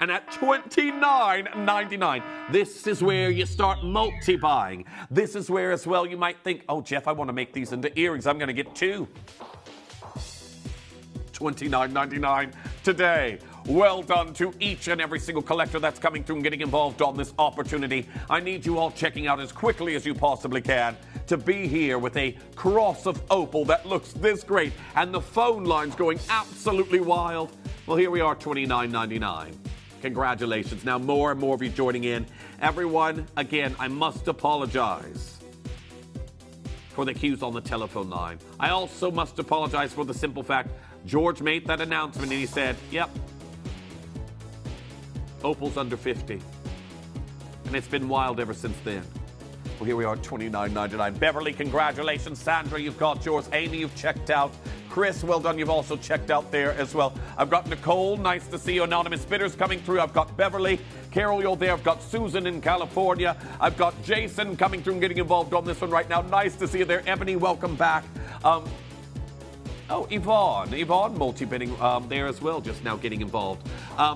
Speaker 10: And at $29.99, this is where you start multi-buying. This is where as well you might think, oh, Jeff, I want to make these into earrings. I'm going to get two. $29.99 today. Well done to each and every single collector that's coming through and getting involved on this opportunity. I need you all checking out as quickly as you possibly can to be here with a cross of opal that looks this great and the phone lines going absolutely wild. Well, here we are, $29.99. Congratulations. Now more and more of you joining in. Everyone, again, I must apologize for the queues on the telephone line. I also must apologize for the simple fact George made that announcement and he said, yep, opal's under 50. And it's been wild ever since then. Well, here we are, $29.99. Beverly, congratulations. Sandra, you've got yours. Amy, you've checked out. Chris, well done. You've also checked out there as well. I've got Nicole. Nice to see you. Anonymous bidders coming through. I've got Beverly. Carol, you're there. I've got Susan in California. I've got Jason coming through and getting involved on this one right now. Nice to see you there. Ebony, welcome back. Oh, Yvonne multi-bidding there as well, just now getting involved.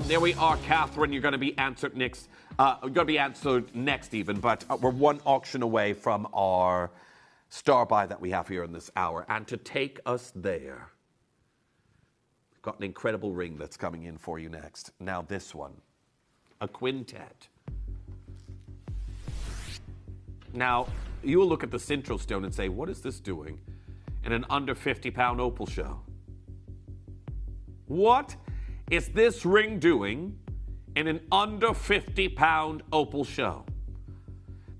Speaker 10: There we are, Catherine. You're going to be answered next. Going to be answered next even, but we're one auction away from our star buy that we have here in this hour. And to take us there, we've got an incredible ring that's coming in for you next. Now this one, a quintet. Now, you will look at the central stone and say, what is this doing in an under 50-pound opal show? What is this ring doing in an under 50-pound opal show?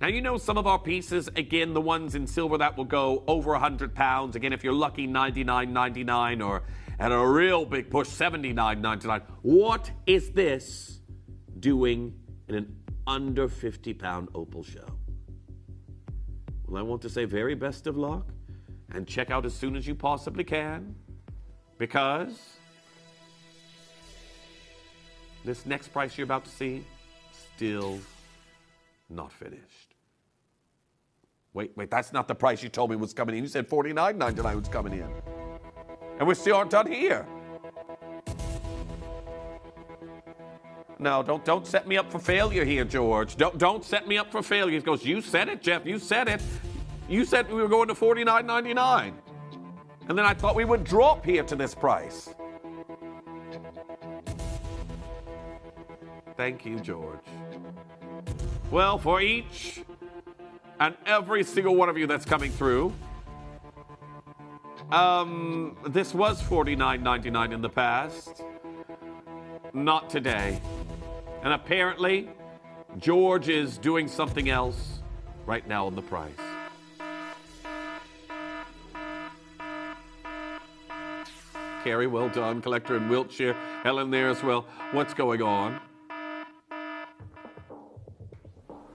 Speaker 10: Now, you know some of our pieces, again, the ones in silver that will go over 100 pounds. Again, if you're lucky, $99.99, or at a real big push, $79.99. What is this doing in an under 50-pound opal show? Well, I want to say very best of luck, and check out as soon as you possibly can, because this next price you're about to see, still not finished. Wait, that's not the price you told me was coming in. You said $49.99 was coming in. And we still aren't done here. No, don't set me up for failure here, George. Don't set me up for failure. He goes, you said it, Jeff, you said it. You said we were going to $49.99. And then I thought we would drop here to this price. Thank you, George. Well, for each and every single one of you that's coming through, this was $49.99 in the past. Not today. And apparently, George is doing something else right now on the price. Carrie, well done. Collector in Wiltshire. Helen there as well. What's going on?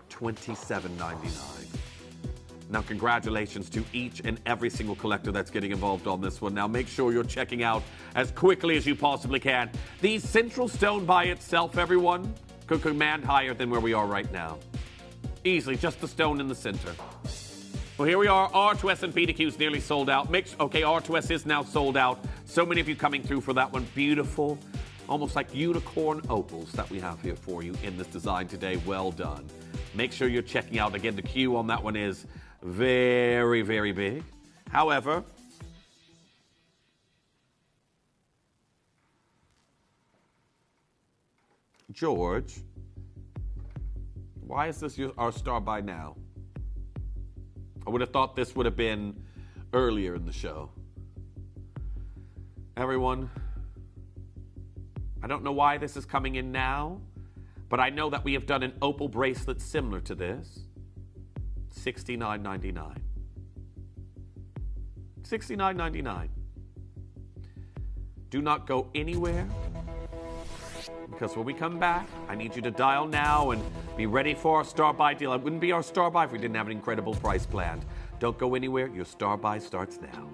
Speaker 10: $27.99. Now, congratulations to each and every single collector that's getting involved on this one. Now, make sure you're checking out as quickly as you possibly can. The central stone by itself, everyone, could command higher than where we are right now. Easily, just the stone in the center. Well, here we are. R2S and PDQ is nearly sold out. Okay, R2S is now sold out. So many of you coming through for that one. Beautiful, almost like unicorn opals that we have here for you in this design today. Well done. Make sure you're checking out. Again, the queue on that one is very, very big. However, George, why is this our star by now? I would have thought this would have been earlier in the show. Everyone, I don't know why this is coming in now, but I know that we have done an opal bracelet similar to this. $69.99. $69.99. Do not go anywhere, because when we come back, I need you to dial now and be ready for our Star Buy deal. It wouldn't be our Star Buy if we didn't have an incredible price planned. Don't go anywhere. Your Star Buy starts now.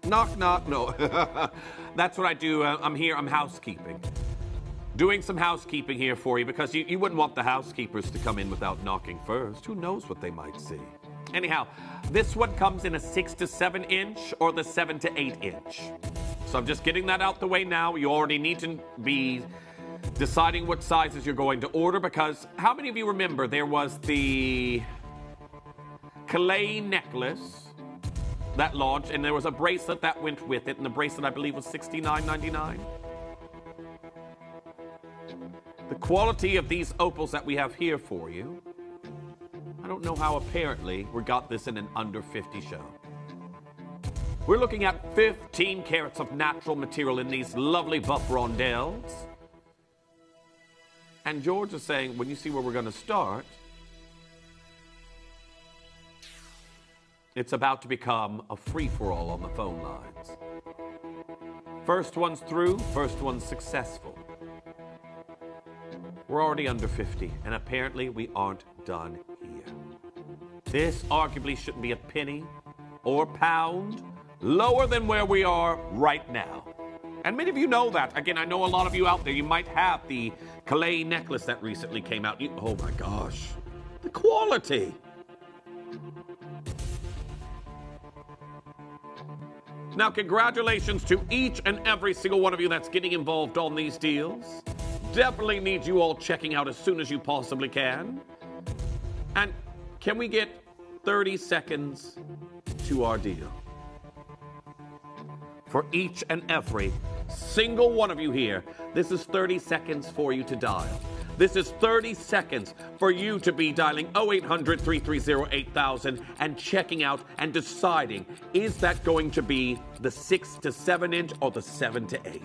Speaker 10: Knock, knock, no. That's what I do. I'm here, I'm housekeeping. Doing some housekeeping here for you, because you wouldn't want the housekeepers to come in without knocking first. Who knows what they might see? Anyhow, this one comes in a 6 to 7 inch or the 7 to 8 inch. So I'm just getting that out the way now. You already need to be deciding what sizes you're going to order, because how many of you remember there was the clay necklace that launched, and there was a bracelet that went with it, and the bracelet, I believe, was $69.99. The quality of these opals that we have here for you, I don't know how apparently we got this in an under 50 show. We're looking at 15 carats of natural material in these lovely buff rondelles. And George is saying, when you see where we're going to start, it's about to become a free-for-all on the phone lines. First one's through, first one's successful. We're already under 50, and apparently we aren't done here. This arguably shouldn't be a penny or pound lower than where we are right now. And many of you know that. Again, I know a lot of you out there, you might have the clay necklace that recently came out. Oh my gosh, the quality. Now, congratulations to each and every single one of you that's getting involved on these deals. Definitely need you all checking out as soon as you possibly can. And can we get 30 seconds to our deal? For each and every single one of you here, this is 30 seconds for you to dial. This is 30 seconds for you to be dialing 0800-330-8000 and checking out and deciding, is that going to be the 6 to 7 inch or the 7 to 8?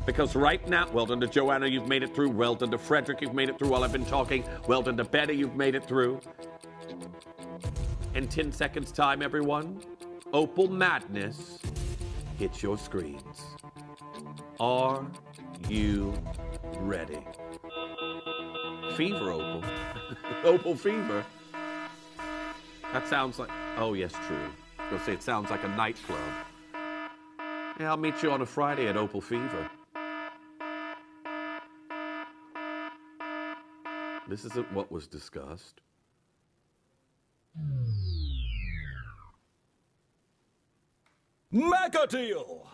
Speaker 10: Because right now, well done to Joanna, you've made it through. Well done to Frederick, you've made it through while I've been talking. Well done to Betty, you've made it through. In 10 seconds time, everyone, Opal Madness hits your screens. Are you ready? Fever Opal. Opal Fever. That sounds like, oh yes, true. I was gonna say it sounds like a nightclub. Yeah, I'll meet you on a Friday at Opal Fever. This isn't what was discussed.
Speaker 19: Mega deal!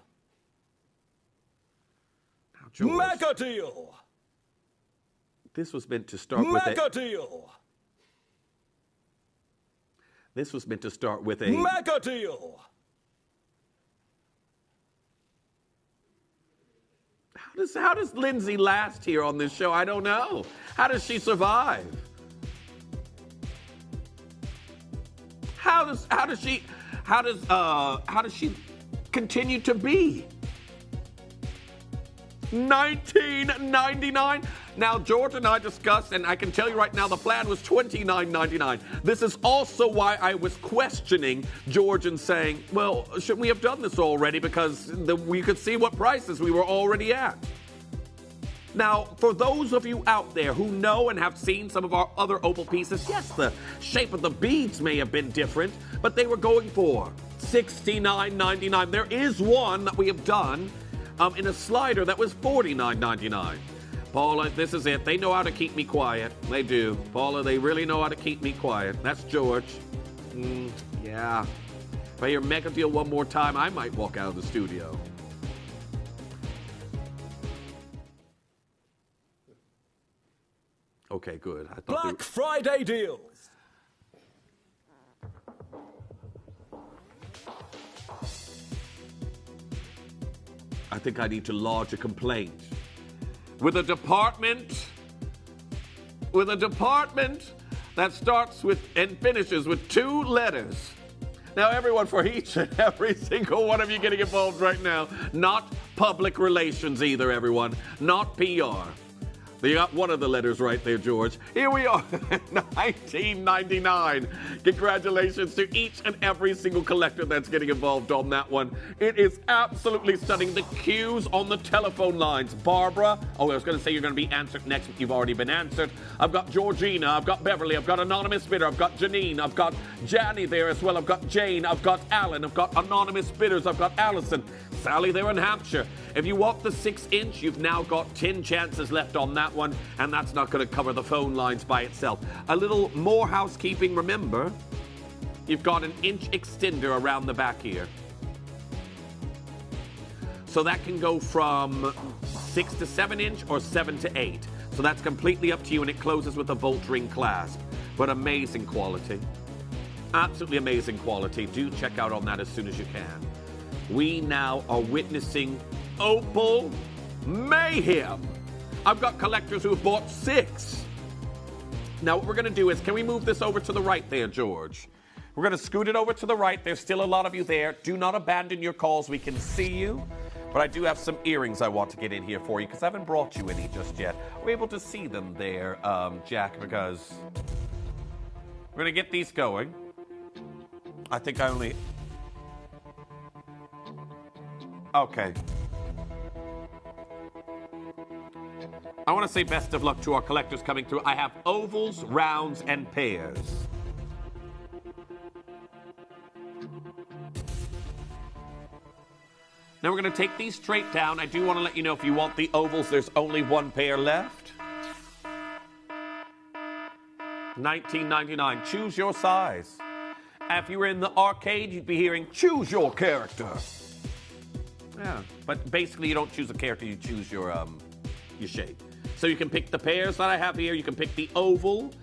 Speaker 19: Mega deal!
Speaker 10: This was meant to start with
Speaker 19: Mega deal!
Speaker 10: This was meant to start with a
Speaker 19: Mega deal!
Speaker 10: How does Lindsay last here on this show? I don't know. How does she survive? How does she continue to be? $19.99. Now, George and I discussed, and I can tell you right now, the plan was $29.99. This is also why I was questioning George and saying, well, shouldn't we have done this already? Because we could see what prices we were already at. Now, for those of you out there who know and have seen some of our other opal pieces, yes, the shape of the beads may have been different, but they were going for $69.99. There is one that we have done in a slider that was $49.99. Paula, this is it. They know how to keep me quiet. They do. Paula, they really know how to keep me quiet. That's George. Yeah. If I hear Mega Deal one more time, I might walk out of the studio. Okay, good. I thought
Speaker 19: Black Friday deals.
Speaker 10: I think I need to lodge a complaint with a department that starts with and finishes with 2 letters. Now, everyone, for each and every single one of you getting involved right now, not public relations either, everyone, not PR. You got one of the letters right there, George. Here we are, 1999. Congratulations to each and every single collector that's getting involved on that one. It is absolutely stunning. The queues on the telephone lines. Barbara, I was going to say you're going to be answered next, but you've already been answered. I've got Georgina, I've got Beverly, I've got Anonymous Bidder, I've got Janine, I've got Janny there as well, I've got Jane, I've got Alan, I've got Anonymous Bidders, I've got Allison, Sally there in Hampshire. If you want the 6-inch, you've now got 10 chances left on that one, and that's not going to cover the phone lines by itself. A little more housekeeping, remember, you've got an inch extender around the back here. So that can go from 6 to 7 inch or 7 to 8. So that's completely up to you, and it closes with a bolt ring clasp. But amazing quality. Absolutely amazing quality. Do check out on that as soon as you can. We now are witnessing opal mayhem. I've got collectors who have bought 6. Now what we're going to do is, can we move this over to the right there, George? We're going to scoot it over to the right. There's still a lot of you there. Do not abandon your calls. We can see you. But I do have some earrings I want to get in here for you because I haven't brought you any just yet. We're able to see them there, Jack, because we're going to get these going. I think I only... Okay. I want to say best of luck to our collectors coming through. I have ovals, rounds, and pairs. Now we're going to take these straight down. I do want to let you know if you want the ovals, there's only 1 pair left. $19.99. Choose your size. If you were in the arcade, you'd be hearing, choose your character. Yeah, but basically you don't choose a character, you choose your shape. So you can pick the pairs that I have here. You can pick the oval.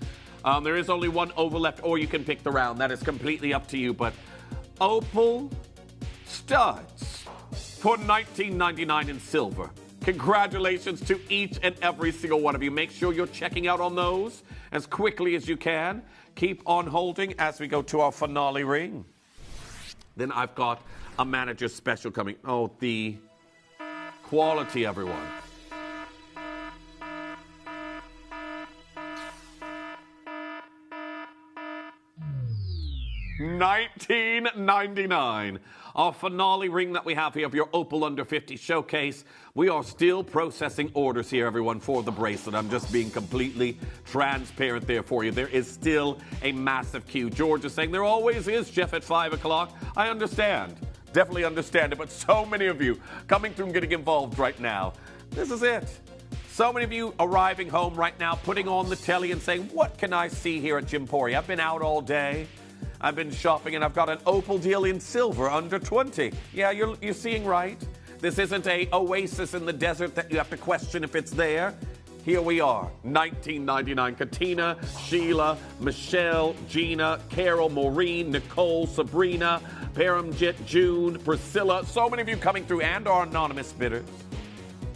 Speaker 10: There is only 1 oval left, or you can pick the round. That is completely up to you. But opal studs for $19.99 in silver. Congratulations to each and every single one of you. Make sure you're checking out on those as quickly as you can. Keep on holding as we go to our finale ring. Then I've got a manager special coming. Oh, the quality, everyone. $19.99. Our finale ring that we have here of your Opal Under 50 showcase. We are still processing orders here, everyone, for the bracelet. I'm just being completely transparent there for you. There is still a massive queue. George is saying there always is, Jeff, at 5 o'clock. I understand. Definitely understand it, but so many of you coming through and getting involved right now. This is it. So many of you arriving home right now, putting on the telly and saying, what can I see here at Gemporia? I've been out all day. I've been shopping, and I've got an opal deal in silver under 20. Yeah, you're seeing right. This isn't a oasis in the desert that you have to question if it's there. Here we are, $19.99. Katina, Sheila, Michelle, Gina, Carol, Maureen, Nicole, Sabrina, Paramjit, June, Priscilla. So many of you coming through, and our anonymous bidders.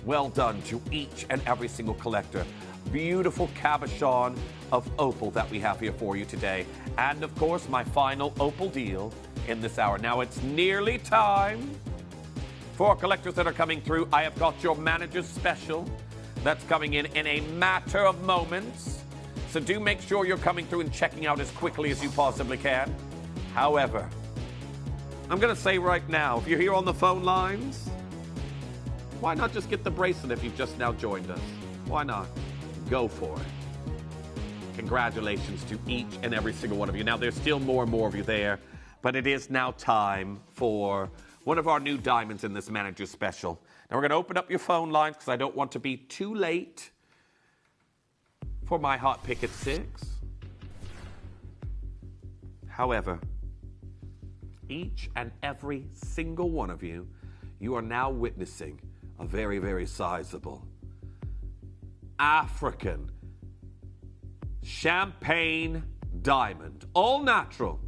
Speaker 10: Well done to each and every single collector. Beautiful cabochon of opal that we have here for you today. And of course, my final opal deal in this hour. Now it's nearly time for our collectors that are coming through. I have got your manager's special that's coming in a matter of moments. So do make sure you're coming through and checking out as quickly as you possibly can. However, I'm going to say right now, if you're here on the phone lines, why not just get the bracelet if you've just now joined us? Why not? Go for it. Congratulations to each and every single one of you. Now, there's still more and more of you there, but it is now time for one of our new diamonds in this manager special. Now, we're going to open up your phone lines because I don't want to be too late for my hot pick at 6. However, each and every single one of you, you are now witnessing a very, very sizable African champagne diamond, all natural.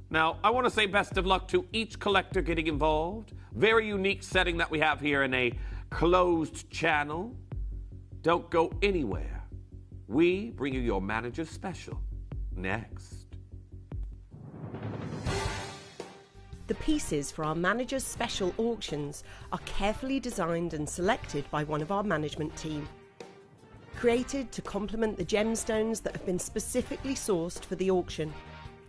Speaker 10: Now, I want to say best of luck to each collector getting involved. Very unique setting that we have here in a closed channel. Don't go anywhere. We bring you your manager's special next.
Speaker 15: The pieces for our manager's special auctions are carefully designed and selected by one of our management team. Created to complement the gemstones that have been specifically sourced for the auction,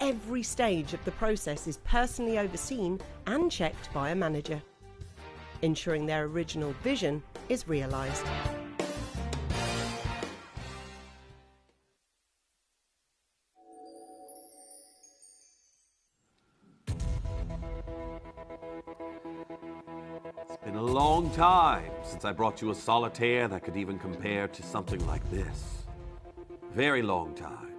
Speaker 15: every stage of the process is personally overseen and checked by a manager, ensuring their original vision is realised.
Speaker 10: It's been a long time since I brought you a solitaire that could even compare to something like this. Very long time.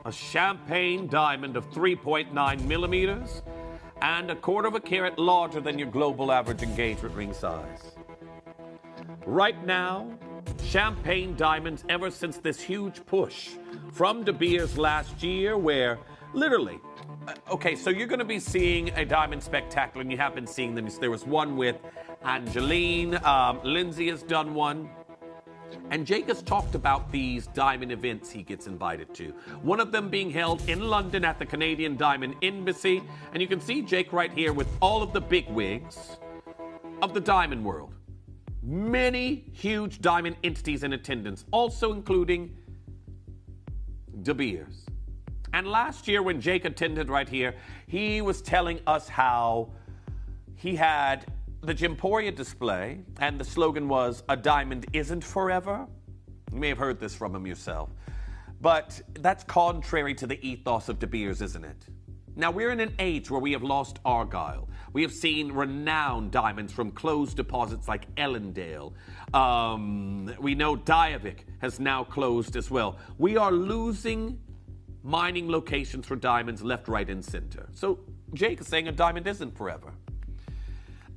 Speaker 10: A champagne diamond of 3.9 millimeters and 1/4 carat larger than your global average engagement ring size. Right now, champagne diamonds, ever since this huge push from De Beers last year, where literally, okay, so you're going to be seeing a diamond spectacular, and you have been seeing them. There was one with Angeline, Lindsay has done one. And Jake has talked about these diamond events he gets invited to. One of them being held in London at the Canadian Diamond Embassy. And you can see Jake right here with all of the bigwigs of the diamond world. Many huge diamond entities in attendance, also including De Beers. And last year when Jake attended right here, he was telling us how he had the Gemporia display, and the slogan was, "A diamond isn't forever." You may have heard this from him yourself. But that's contrary to the ethos of De Beers, isn't it? Now, we're in an age where we have lost Argyle. We have seen renowned diamonds from closed deposits like Ellendale. We know Diavik has now closed as well. We are losing mining locations for diamonds left, right, and center. So Jake is saying a diamond isn't forever.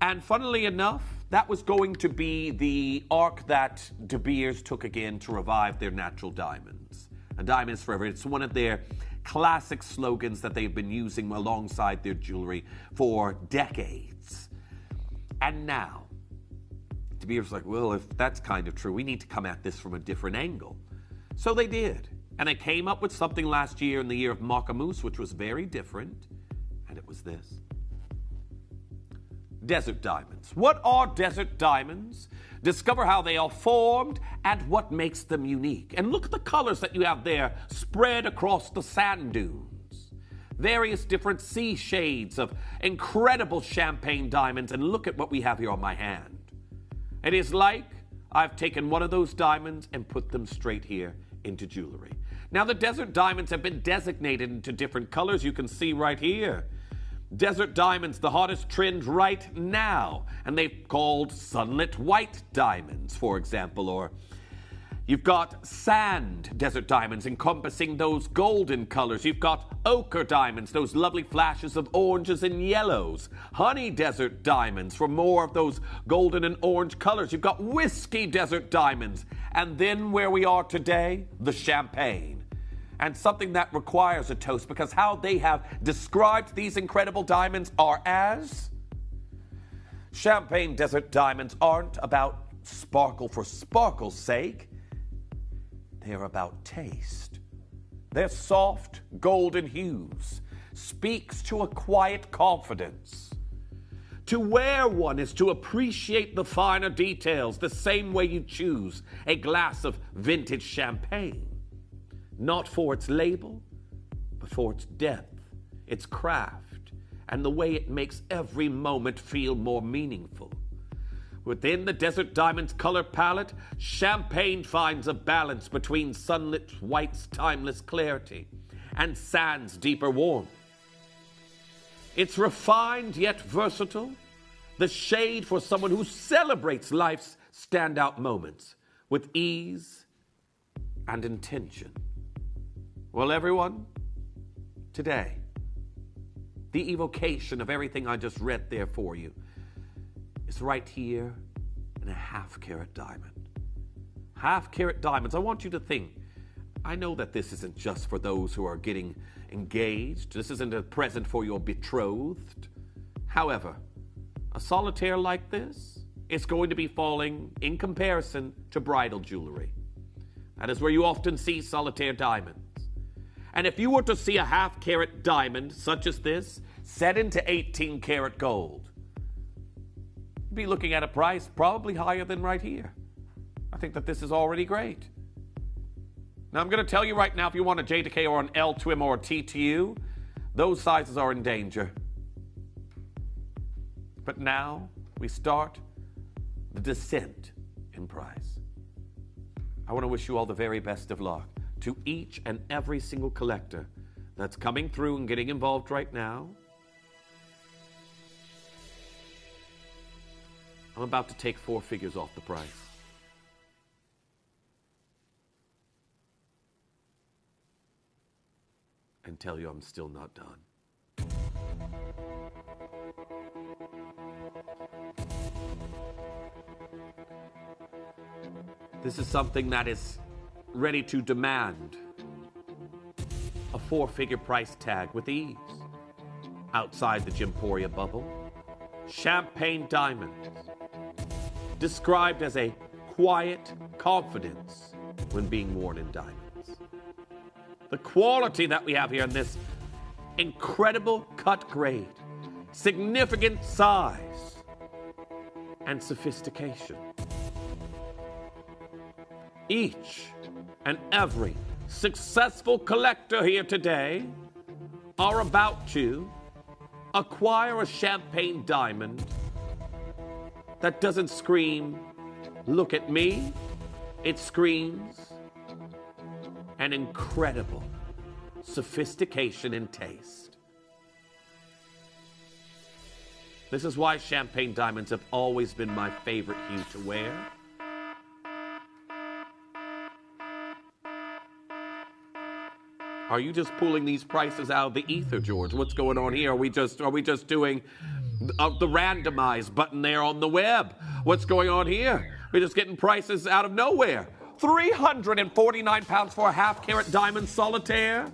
Speaker 10: And funnily enough, that was going to be the arc that De Beers took again to revive their natural diamonds. A diamond is forever. It's one of their classic slogans that they've been using alongside their jewelry for decades. And now, De Beers was like, well, if that's kind of true, we need to come at this from a different angle. So they did. And they came up with something last year in the year of Makamoose, which was very different. And it was this. Desert diamonds. What are desert diamonds? Discover how they are formed and what makes them unique. And look at the colors that you have there spread across the sand dunes. Various different sea shades of incredible champagne diamonds. And look at what we have here on my hand. It is like I've taken one of those diamonds and put them straight here into jewelry. Now, the desert diamonds have been designated into different colors. You can see right here. Desert diamonds, the hottest trend right now. And they've called sunlit white diamonds, for example. Or you've got sand desert diamonds encompassing those golden colors. You've got ochre diamonds, those lovely flashes of oranges and yellows. Honey desert diamonds for more of those golden and orange colors. You've got whiskey desert diamonds. And then where we are today, the champagne. And something that requires a toast, because how they have described these incredible diamonds are as champagne desert diamonds aren't about sparkle for sparkle's sake. They're about taste. Their soft golden hues speaks to a quiet confidence. To wear one is to appreciate the finer details the same way you choose a glass of vintage champagne. Not for its label, but for its depth, its craft, and the way it makes every moment feel more meaningful. Within the desert diamond's color palette, champagne finds a balance between sunlit white's timeless clarity and sand's deeper warmth. It's refined yet versatile, the shade for someone who celebrates life's standout moments with ease and intention. Well, everyone, today, the evocation of everything I just read there for you is right here in a 1/2 carat diamond. 1/2 carat diamonds. I want you to think, I know that this isn't just for those who are getting engaged. This isn't a present for your betrothed. However, a solitaire like this is going to be falling in comparison to bridal jewelry. That is where you often see solitaire diamonds. And if you were to see a half-carat diamond such as this set into 18-karat gold, you'd be looking at a price probably higher than right here. I think that this is already great. Now, I'm going to tell you right now, if you want a J2K or an L to M or a T to U, those sizes are in danger. But now we start the descent in price. I want to wish you all the very best of luck. To each and every single collector that's coming through and getting involved right now, I'm about to take 4 figures off the price. And tell you I'm still not done. This is something that is ready to demand a 4-figure price tag with ease. Outside the Gemporia bubble, champagne diamonds, described as a quiet confidence when being worn in diamonds. The quality that we have here in this incredible cut grade, significant size, and sophistication. Each and every successful collector here today are about to acquire a champagne diamond that doesn't scream, "Look at me." It screams an incredible sophistication and taste. This is why champagne diamonds have always been my favorite hue to wear. Are you just pulling these prices out of the ether, George? What's going on here? Are we just doing the randomize button there on the web? What's going on here? We're just getting prices out of nowhere. £349 for a half-carat diamond solitaire.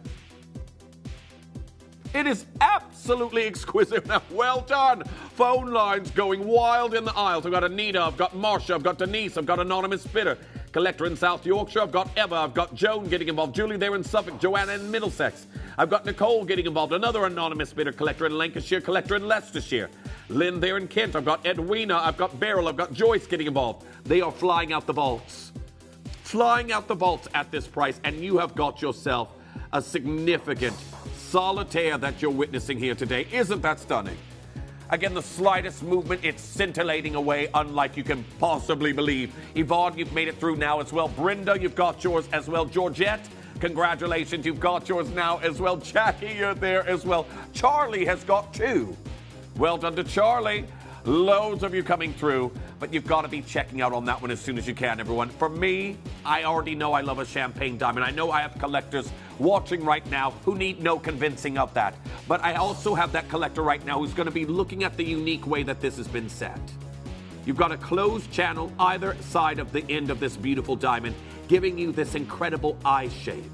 Speaker 10: It is absolutely exquisite. Well done. Phone lines going wild in the aisles. I've got Anita, I've got Marsha, I've got Denise, I've got Anonymous Bidder. Collector in South Yorkshire, I've got Eva, I've got Joan getting involved, Julie there in Suffolk, Joanna in Middlesex. I've got Nicole getting involved, another anonymous bidder, collector in Lancashire, collector in Leicestershire. Lynn there in Kent, I've got Edwina, I've got Beryl, I've got Joyce getting involved. They are flying out the vaults. Flying out the vaults at this price, and you have got yourself a significant solitaire that you're witnessing here today. Isn't that stunning? Again, the slightest movement, it's scintillating away, unlike you can possibly believe. Yvonne, you've made it through now as well. Brenda, you've got yours as well. Georgette, congratulations, you've got yours now as well. Jackie, you're there as well. Charlie has got 2. Well done to Charlie. Loads of you coming through, but you've got to be checking out on that one as soon as you can, everyone. For me, I already know I love a champagne diamond. I know I have collectors watching right now who need no convincing of that. But I also have that collector right now who's going to be looking at the unique way that this has been set. You've got a closed channel either side of the end of this beautiful diamond, giving you this incredible eye shape.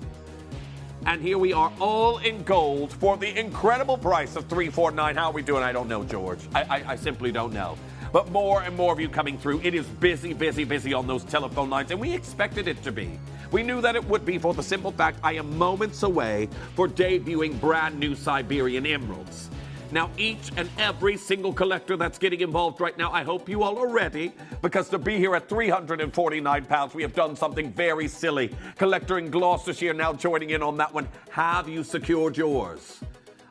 Speaker 10: And here we are, all in gold for the incredible price of $349. How are we doing? I don't know, George. I simply don't know. But more and more of you coming through. It is busy, busy, busy on those telephone lines, and we expected it to be. We knew that it would be for the simple fact I am moments away for debuting brand new Siberian emeralds. Now, each and every single collector that's getting involved right now, I hope you all are ready, because to be here at £349, we have done something very silly. Collector in Gloucestershire now joining in on that one. Have you secured yours?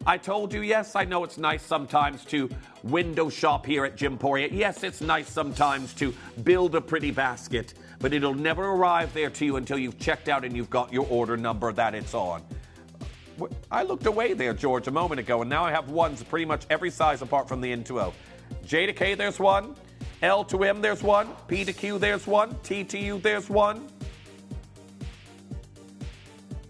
Speaker 10: I told you, yes, I know it's nice sometimes to window shop here at Gemporia. Yes, it's nice sometimes to build a pretty basket, but it'll never arrive there to you until you've checked out and you've got your order number that it's on. I looked away there, George, a moment ago, and now I have ones pretty much every size apart from the N2O. J to K, there's one. L to M, there's one. P to Q, there's one. T to U, there's one.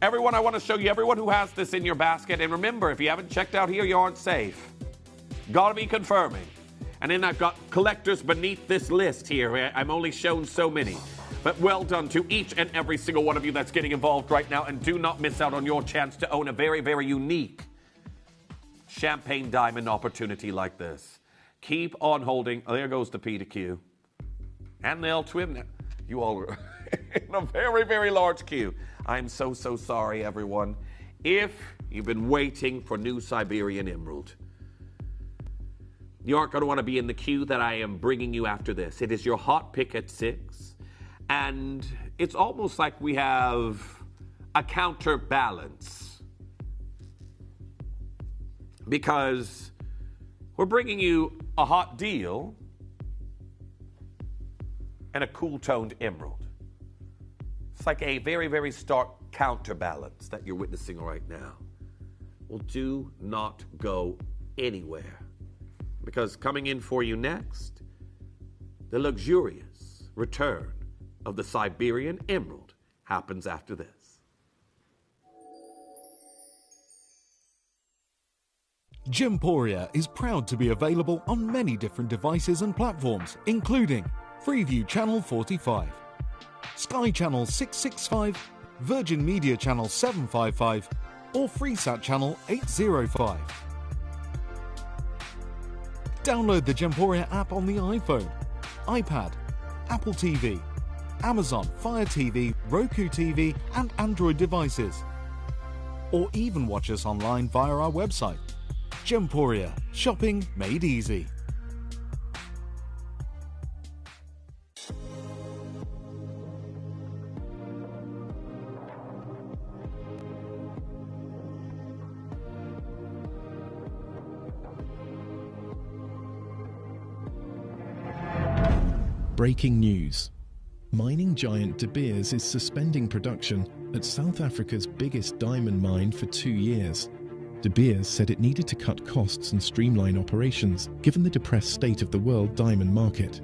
Speaker 10: Everyone, I want to show you, everyone who has this in your basket, and remember, if you haven't checked out here, you aren't safe. Gotta be confirming. And then I've got collectors beneath this list here. I'm only shown so many. But well done to each and every single one of you that's getting involved right now, and do not miss out on your chance to own a very, very unique champagne diamond opportunity like this. Keep on holding. Oh, there goes the P to Q. And they'll twin. You all are in a very, very large queue. I'm so sorry, everyone. If you've been waiting for new Siberian Emerald, you aren't going to want to be in the queue that I am bringing you after this. It is your hot pick at 6. And it's almost like we have a counterbalance. Because we're bringing you a hot deal and a cool-toned emerald. It's like a very, very stark counterbalance that you're witnessing right now. Well, do not go anywhere. Because coming in for you next, the luxurious return of the Siberian Emerald happens after this.
Speaker 12: Gemporia is proud to be available on many different devices and platforms, including Freeview Channel 45, Sky Channel 665, Virgin Media Channel 755, or Freesat Channel 805. Download the Gemporia app on the iPhone, iPad, Apple TV, Amazon Fire TV, Roku TV, and Android devices. Or even watch us online via our website. Gemporia, shopping made easy.
Speaker 6: Breaking news. Mining giant De Beers is suspending production at South Africa's biggest diamond mine for 2 years. De Beers said it needed to cut costs and streamline operations, given the depressed state of the world diamond market.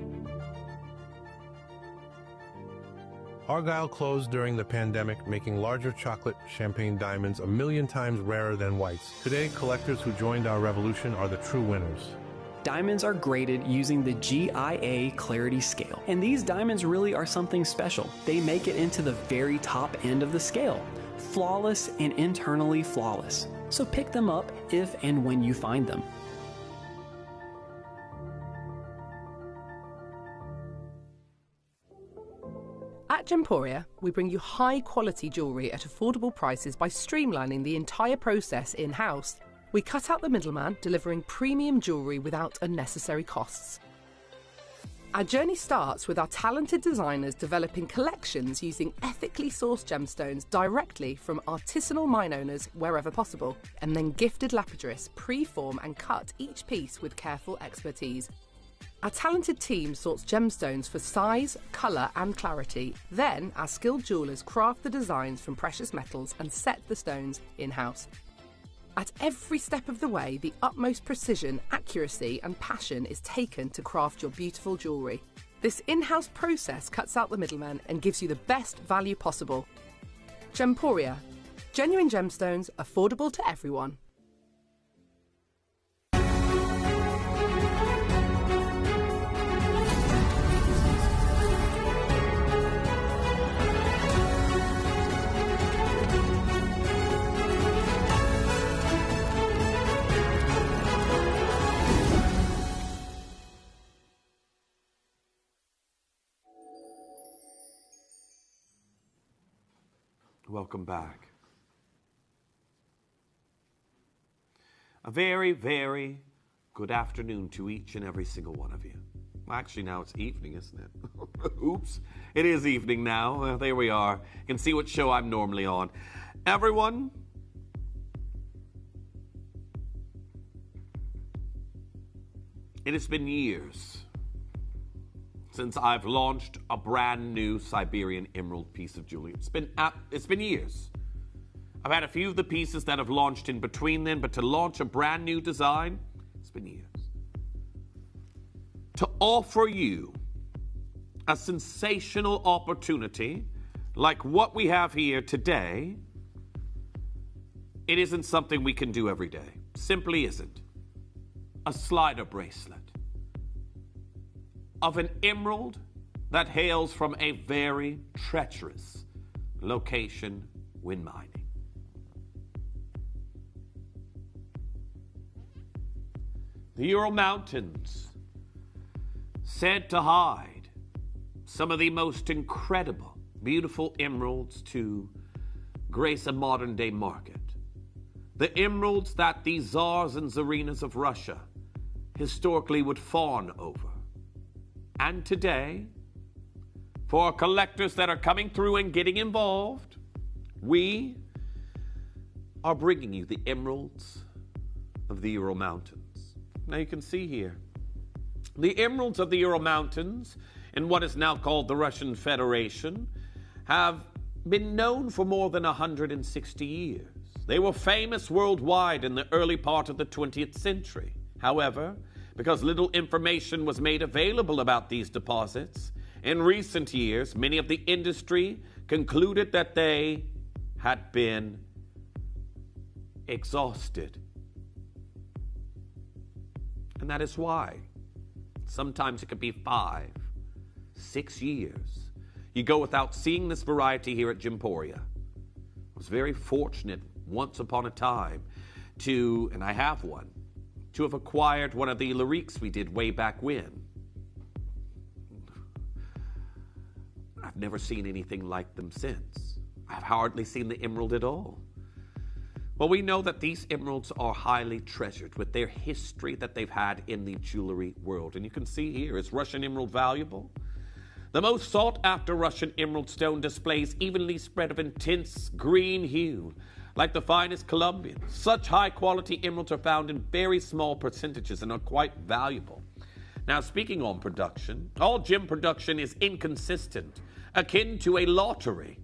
Speaker 7: Argyle closed during the pandemic, making larger chocolate champagne diamonds 1 million times rarer than whites. Today, collectors who joined our revolution are the true winners.
Speaker 8: Diamonds are graded using the GIA Clarity Scale, and these diamonds really are something special. They make it into the very top end of the scale, flawless and internally flawless. So pick them up if and when you find them.
Speaker 17: At Gemporia, we bring you high-quality jewellery at affordable prices by streamlining the entire process in-house. We cut out the middleman, delivering premium jewellery without unnecessary costs. Our journey starts with our talented designers developing collections using ethically sourced gemstones directly from artisanal mine owners wherever possible, and then gifted lapidarists pre-form and cut each piece with careful expertise. Our talented team sorts gemstones for size, colour and clarity. Then our skilled jewellers craft the designs from precious metals and set the stones in-house. At every step of the way, the utmost precision, accuracy and passion is taken to craft your beautiful jewellery. This in-house process cuts out the middleman and gives you the best value possible. Gemporia. Genuine gemstones, affordable to everyone.
Speaker 10: Welcome back. A very, very good afternoon to each and every single one of you. Well, actually, now it's evening, isn't it? Oops. It is evening now. Well, there we are. You can see what show I'm normally on. Everyone, it has been years since I've launched a brand new Siberian Emerald piece of jewelry. It's been years. I've had a few of the pieces that have launched in between then, but to launch a brand new design, it's been years. To offer you a sensational opportunity like what we have here today, it isn't something we can do every day. Simply isn't. A slider bracelet of an emerald that hails from a very treacherous location when mining.
Speaker 20: The Ural Mountains, said to hide some of the most incredible, beautiful emeralds to grace a modern-day market. The emeralds that the czars and czarinas of Russia historically would fawn over. And today, for collectors that are coming through and getting involved, we are bringing you the emeralds of the Ural Mountains. Now you can see here, the emeralds of the Ural Mountains in what is now called the Russian Federation have been known for more than 160 years. They were famous worldwide in the early part of the 20th century. However, because little information was made available about these deposits, in recent years, many of the industry concluded that they had been exhausted. And that is why sometimes it could be 5, 6 years. You go without seeing this variety here at Gemporia. I was very fortunate once upon a time to, and I have one, to have acquired one of the lyriques we did way back when. I've never seen anything like them since. I've hardly seen the emerald at all. Well, we know that these emeralds are highly treasured with their history that they've had in the jewelry world. And you can see here, is Russian emerald valuable? The most sought-after Russian emerald stone displays evenly spread of intense green hue, like the finest Colombian. Such high-quality emeralds are found in very small percentages and are quite valuable. Now, speaking on production, all gem production is inconsistent, akin to a lottery.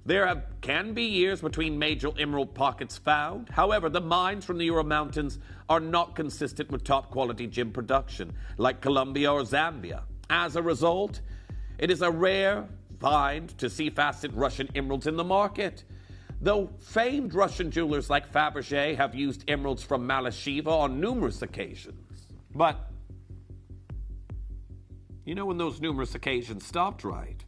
Speaker 20: There can be years between major emerald pockets found. However, the mines from the Ural Mountains are not consistent with top-quality gem production, like Colombia or Zambia. As a result, it is a rare find to see facet Russian emeralds in the market. Though famed Russian jewelers like Fabergé have used emeralds from Malasheva on numerous occasions. But, you know when those numerous occasions stopped, right?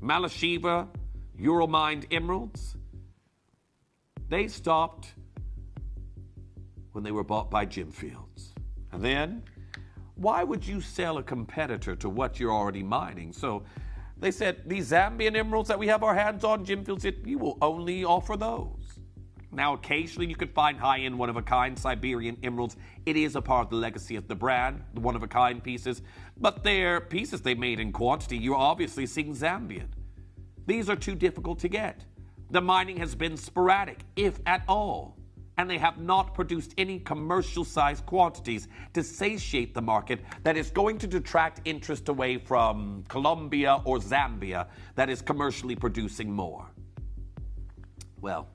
Speaker 20: Malasheva, Ural mined emeralds, they stopped when they were bought by Gemfields. And then, why would you sell a competitor to what you're already mining? So they said, these Zambian emeralds that we have our hands on, Gemfields said, you will only offer those. Now, occasionally you could find high-end one-of-a-kind Siberian emeralds. It is a part of the legacy of the brand, the one-of-a-kind pieces. But they're pieces they made in quantity. You're obviously seeing Zambian. These are too difficult to get. The mining has been sporadic, if at all, and they have not produced any commercial-sized quantities to satiate the market that is going to detract interest away from Colombia or Zambia that is commercially producing more. Well,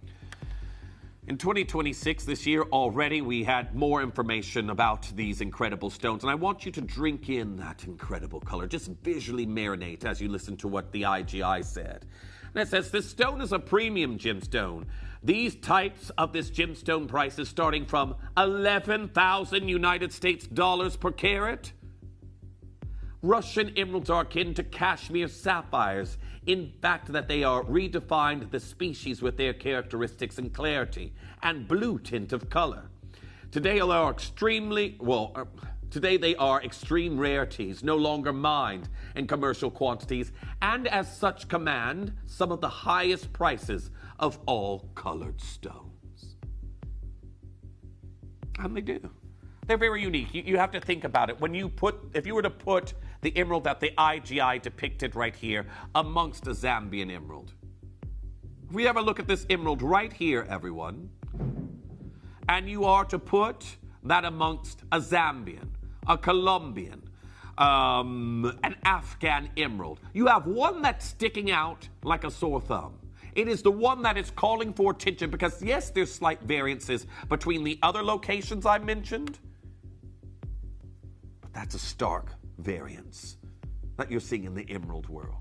Speaker 20: in 2026, this year already, we had more information about these incredible stones, and I want you to drink in that incredible color. Just visually marinate as you listen to what the IGI said. And it says, this stone is a premium gemstone. These types of this gemstone price is starting from 11,000 United States dollars per carat. Russian emeralds are akin to cashmere sapphires, in fact that they are redefined the species with their characteristics and clarity and blue tint of color. Today they are extreme rarities, no longer mined in commercial quantities, and as such command some of the highest prices of all colored stones. And they do. They're very unique. You have to think about it. If you were to put the emerald that the IGI depicted right here amongst a Zambian emerald. If we have a look at this emerald right here, everyone, and you are to put that amongst a Zambian, a Colombian, an Afghan emerald, you have one that's sticking out like a sore thumb. It is the one that is calling for attention because, yes, there's slight variances between the other locations I mentioned, but that's a stark variance that you're seeing in the emerald world.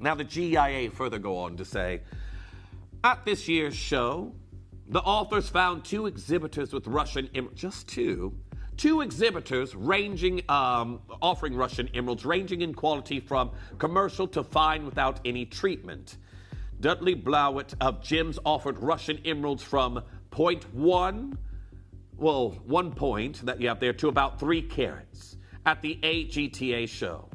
Speaker 20: Now, the GIA further go on to say, at this year's show, the authors found 2 exhibitors with Russian emeralds, just 2 exhibitors ranging, offering Russian emeralds, ranging in quality from commercial to fine without any treatment. Dudley Blowett of Gems offered Russian emeralds from 0.1 well, 1 point that you have there to about 3 carats at the AGTA show.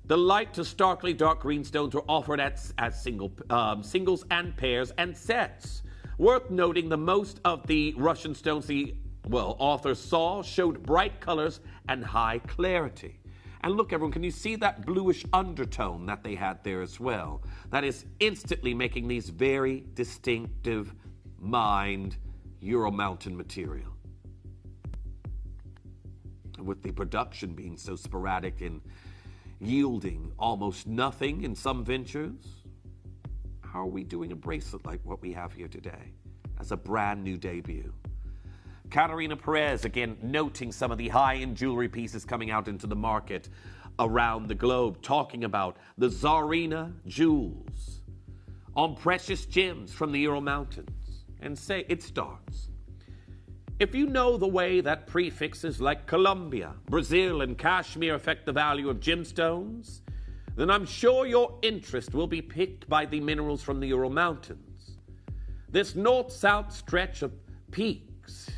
Speaker 20: The light to starkly dark green stones were offered as singles and pairs and sets. Worth noting, the most of the Russian stones the author saw showed bright colors and high clarity. And look, everyone, can you see that bluish undertone that they had there as well? That is instantly making these very distinctive mined Ural Mountain material. With the production being so sporadic and yielding almost nothing in some ventures, how are we doing a bracelet like what we have here today as a brand new debut? Katarina Perez, again, noting some of the high-end jewelry pieces coming out into the market around the globe, talking about the Tsarina jewels on precious gems from the Ural Mountains, and say it starts. If you know the way that prefixes like Colombia, Brazil, and Kashmir affect the value of gemstones, then I'm sure your interest will be piqued by the minerals from the Ural Mountains. This north-south stretch of peaks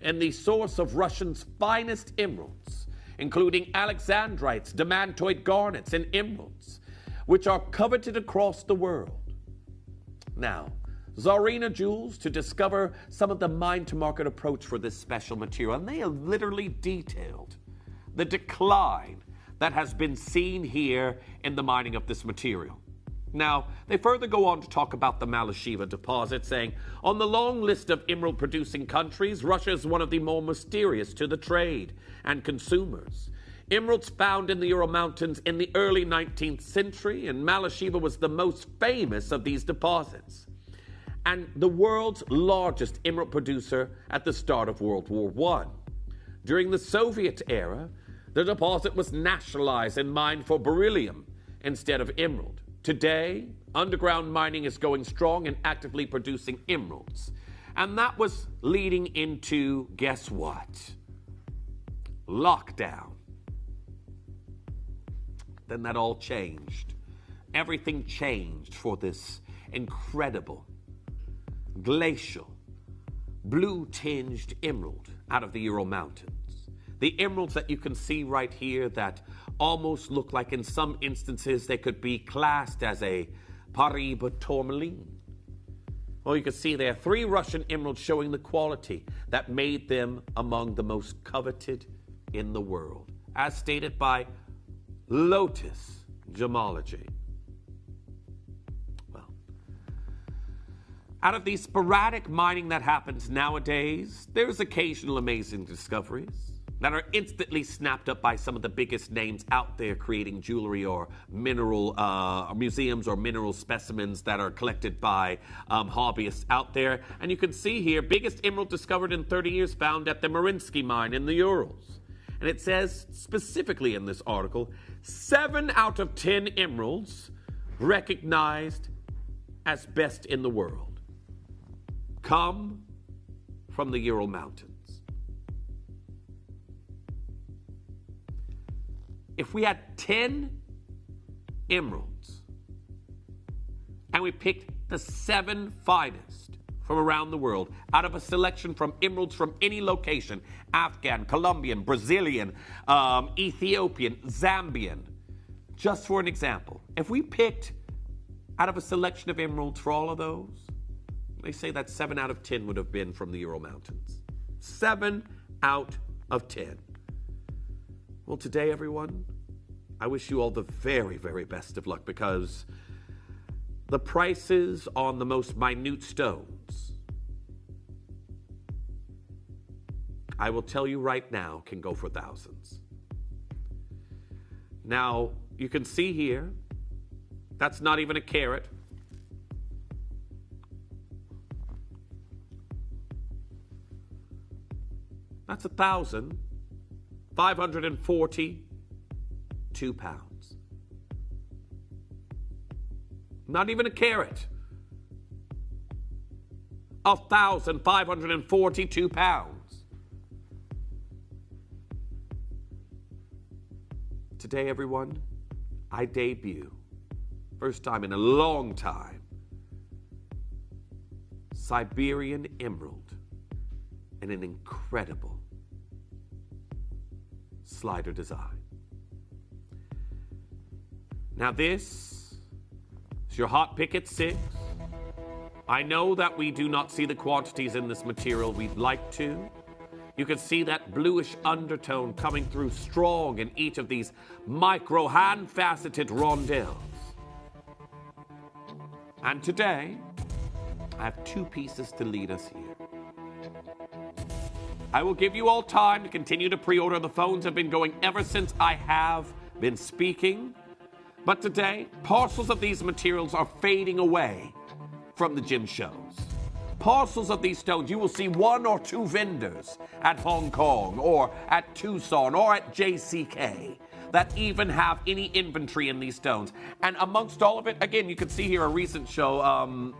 Speaker 20: and the source of Russia's finest emeralds, including alexandrites, demantoid garnets, and emeralds, which are coveted across the world. Now, Tsarina Jewels to discover some of the mine-to-market approach for this special material, and they have literally detailed the decline that has been seen here in the mining of this material. Now, they further go on to talk about the Malasheva deposit, saying, on the long list of emerald-producing countries, Russia is one of the more mysterious to the trade and consumers. Emeralds found in the Ural Mountains in the early 19th century, and Malasheva was the most famous of these deposits, and the world's largest emerald producer at the start of World War I. During the Soviet era, the deposit was nationalized and mined for beryllium instead of emerald. Today, underground mining is going strong and actively producing emeralds. And that was leading into, guess what? Lockdown. Then that all changed. Everything changed for this incredible, glacial, blue-tinged emerald out of the Ural Mountains. The emeralds that you can see right here that almost look like, in some instances, they could be classed as a Paraiba tourmaline. Well, you can see there 3 Russian emeralds showing the quality that made them among the most coveted in the world, as stated by Lotus Gemology. Well, out of the sporadic mining that happens nowadays, there's occasional amazing discoveries that are instantly snapped up by some of the biggest names out there creating jewelry or mineral museums or mineral specimens that are collected by hobbyists out there. And you can see here, biggest emerald discovered in 30 years found at the Mariinsky mine in the Urals. And it says specifically in this article, 7 out of 10 emeralds recognized as best in the world come from the Ural Mountains. If we had 10 emeralds and we picked the 7 finest from around the world out of a selection from emeralds from any location, Afghan, Colombian, Brazilian, Ethiopian, Zambian, just for an example, if we picked out of a selection of emeralds for all of those, they say that 7 out of 10 would have been from the Ural Mountains. 7 out of 10. Well, today, everyone, I wish you all the very, very best of luck, because the prices on the most minute stones, I will tell you right now, can go for thousands. Now, you can see here, that's not even a carat. That's 1,542 pounds. Not even a carat. 1,542 pounds. Today, everyone, I debut, first time in a long time, Siberian emerald and an incredible slider design. Now this is your Hot Picket 6. I know that we do not see the quantities in this material we'd like to. You can see that bluish undertone coming through strong in each of these micro hand-faceted rondelles. And today, I have 2 pieces to lead us here. I will give you all time to continue to pre-order. The phones have been going ever since I have been speaking. But today, parcels of these materials are fading away from the gym shows. Parcels of these stones, you will see 1 or 2 vendors at Hong Kong or at Tucson or at JCK that even have any inventory in these stones. And amongst all of it, again, you can see here a recent show,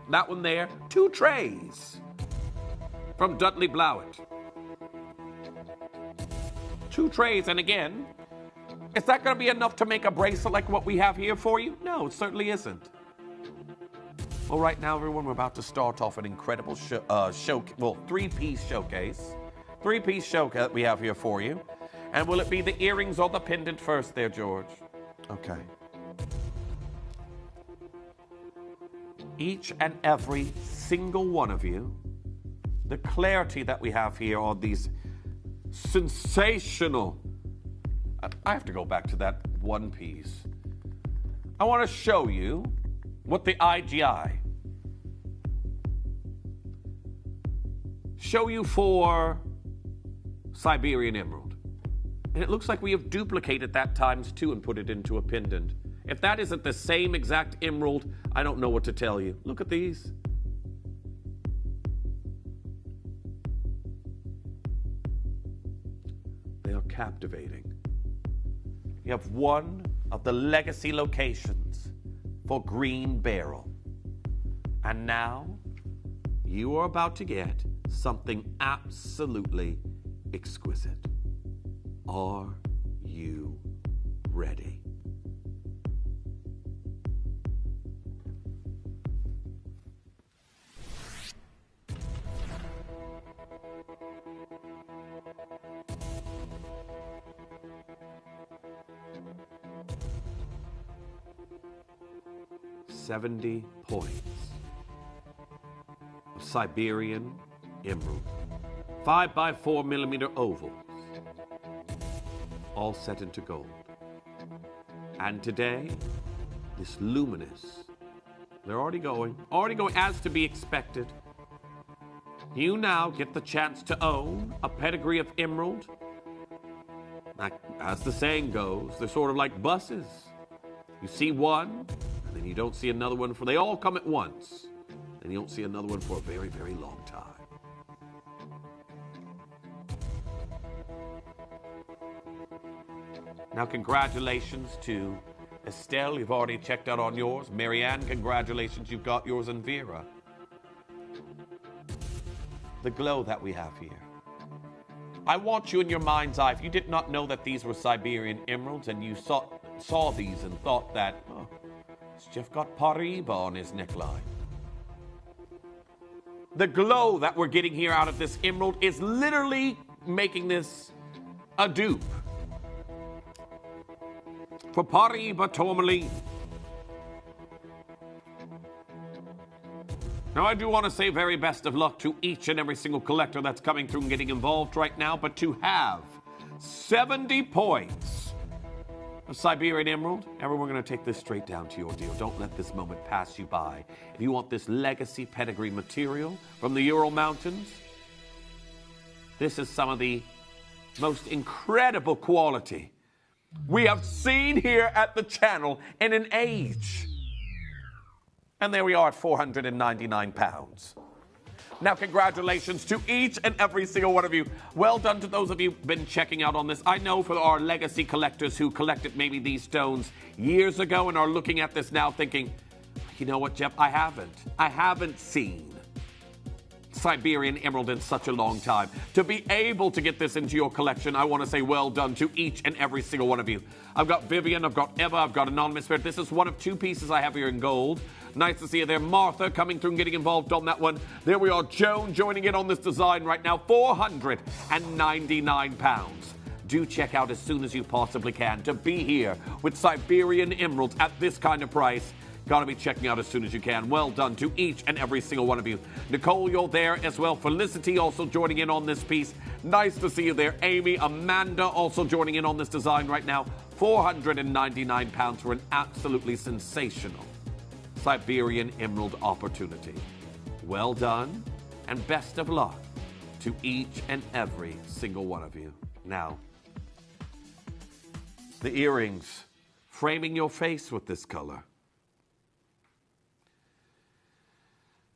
Speaker 20: that one there, 2 trays from Dudley Blowett. 2 trays, and again, is that going to be enough to make a bracelet like what we have here for you? No, it certainly isn't. Well, right now, everyone, we're about to start off an incredible 3-piece showcase. 3-piece showcase that we have here for you. And will it be the earrings or the pendant first there, George? Okay. Each and every single one of you, the clarity that we have here on these sensational... I have to go back to that one piece. I want to show you what the IGI show you for Siberian Emerald. And it looks like we have duplicated that ×2 and put it into a pendant. If that isn't the same exact emerald, I don't know what to tell you. Look at these. They are captivating. You have one of the legacy locations for Green Beryl. And now, you are about to get something absolutely exquisite. Are you ready? $70 points of Siberian Emerald, 5x4mm ovals, all set into gold. And today, this luminous, they're already going as to be expected. You now get the chance to own a pedigree of emerald. As the saying goes, they're sort of like buses. You see one, and then you don't see another one they all come at once. And you don't see another one for a very, very long time. Now, congratulations to Estelle. You've already checked out on yours. Marianne, congratulations. You've got yours. And Vera. The glow that we have here. I want you in your mind's eye, if you did not know that these were Siberian emeralds and you saw these and thought that, oh, Jeff got Pariba on his neckline. The glow that we're getting here out of this emerald is literally making this a dupe for Pariba Tourmaline. Now, I do want to say very best of luck to each and every single collector that's coming through and getting involved right now, but to have 70 points of Siberian Emerald, everyone, we're going to take this straight down to your deal. Don't let this moment pass you by. If you want this legacy pedigree material from the Ural Mountains, this is some of the most incredible quality we have seen here at the channel in an age. And there we are at 499 pounds. Now, congratulations to each and every single one of you. Well done to those of you who've been checking out on this. I know for our legacy collectors who collected maybe these stones years ago and are looking at this now thinking, you know what, Jeff, I haven't seen Siberian emerald in such a long time. To be able to get this into your collection, I want to say well done to each and every single one of you. I've got Vivian, I've got Eva, I've got Anonymous Spirit. This is one of two pieces I have here in gold. Nice to see you there. Martha coming through and getting involved on that one. There we are. Joan joining in on this design right now. £499. Do check out as soon as you possibly can to be here with Siberian emeralds at this kind of price. Got to be checking out as soon as you can. Well done to each and every single one of you. Nicole, you're there as well. Felicity also joining in on this piece. Nice to see you there. Amy, Amanda also joining in on this design right now. £499 for an absolutely sensational Siberian emerald opportunity. Well done and best of luck to each and every single one of you. Now, the earrings, framing your face with this color.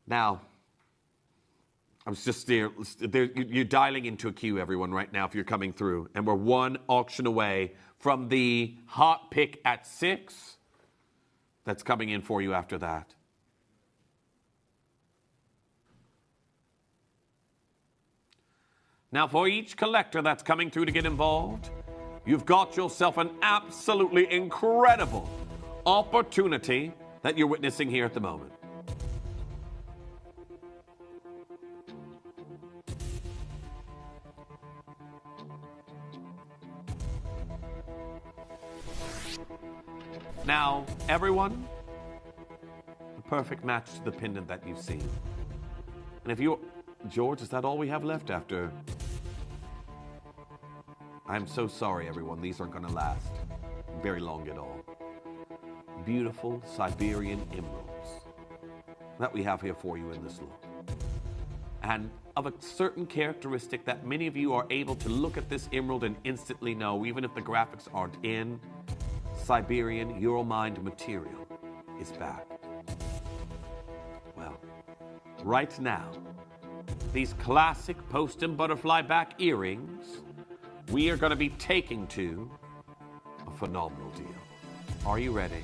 Speaker 20: Now, I was just there. You're dialing into a queue, everyone, right now, if you're coming through. And we're one auction away from the hot pick at 6 that's coming in for you after that. Now, for each collector that's coming through to get involved, you've got yourself an absolutely incredible opportunity that you're witnessing here at the moment. Now, everyone, the perfect match to the pendant that you've seen. And if you... George, is that all we have left after... I'm so sorry, everyone. These aren't going to last very long at all. Beautiful Siberian emeralds that we have here for you in this look. And of a certain characteristic that many of you are able to look at this emerald and instantly know, even if the graphics aren't in, Siberian Euromined material is back. Well, right now, these classic post and butterfly back earrings, we are going to be taking to a phenomenal deal. Are you ready?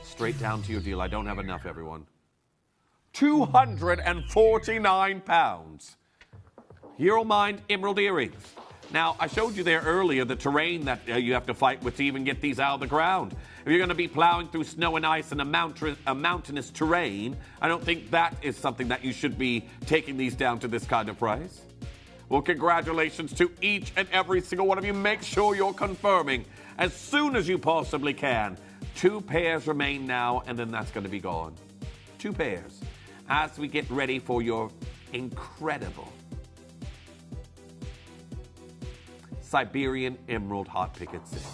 Speaker 20: Straight down to your deal. I don't have enough, everyone. £249. Euromined emerald earrings. Now, I showed you there earlier the terrain that you have to fight with to even get these out of the ground. If you're going to be plowing through snow and ice and a mountainous terrain, I don't think that is something that you should be taking these down to this kind of price. Well, congratulations to each and every single one of you. Make sure you're confirming as soon as you possibly can. 2 pairs remain now, and then that's going to be gone. 2 pairs as we get ready for your incredible Siberian Emerald Hot Pick at 6.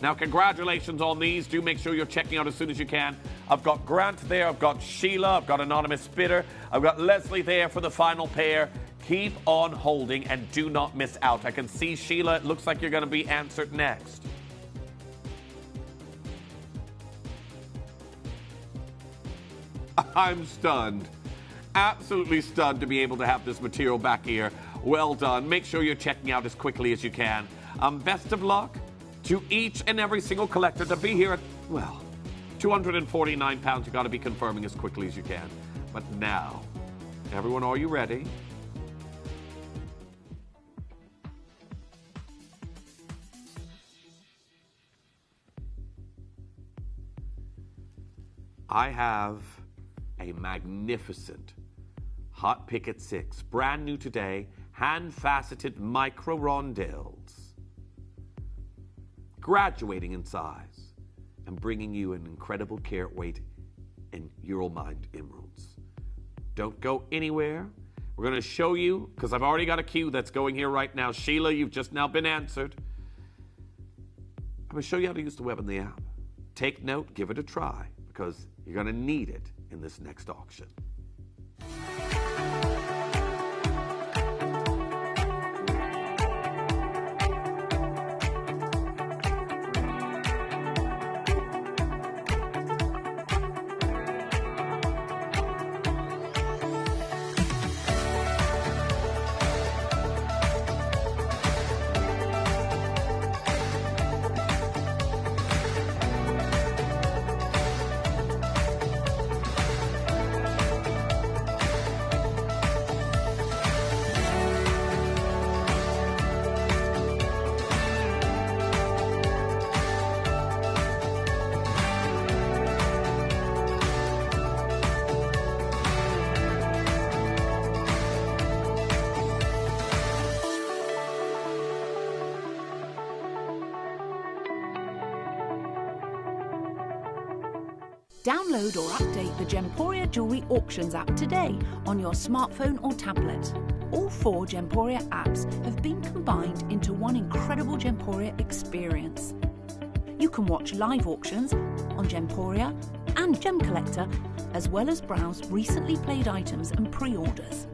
Speaker 20: Now, congratulations on these. Do make sure you're checking out as soon as you can. I've got Grant there. I've got Sheila. I've got Anonymous Spitter. I've got Leslie there for the final pair. Keep on holding and do not miss out. I can see Sheila. It looks like you're going to be answered next. I'm stunned. Absolutely stunned to be able to have this material back here. Well done. Make sure you're checking out as quickly as you can. Best of luck to each and every single collector to be here at, well, £249. You got to be confirming as quickly as you can. But now, everyone, are you ready? I have a magnificent hot pick at 6, brand new today, hand-faceted micro rondelles, graduating in size and bringing you an incredible carat weight in Euromined emeralds. Don't go anywhere. We're going to show you, because I've already got a queue that's going here right now. Sheila, you've just now been answered. I'm going to show you how to use the web in the app. Take note, give it a try, because you're going to need it in this next auction.
Speaker 22: Download or update the Gemporia Jewellery Auctions app today on your smartphone or tablet. All 4 Gemporia apps have been combined into one incredible Gemporia experience. You can watch live auctions on Gemporia and Gem Collector, as well as browse recently played items and pre-orders.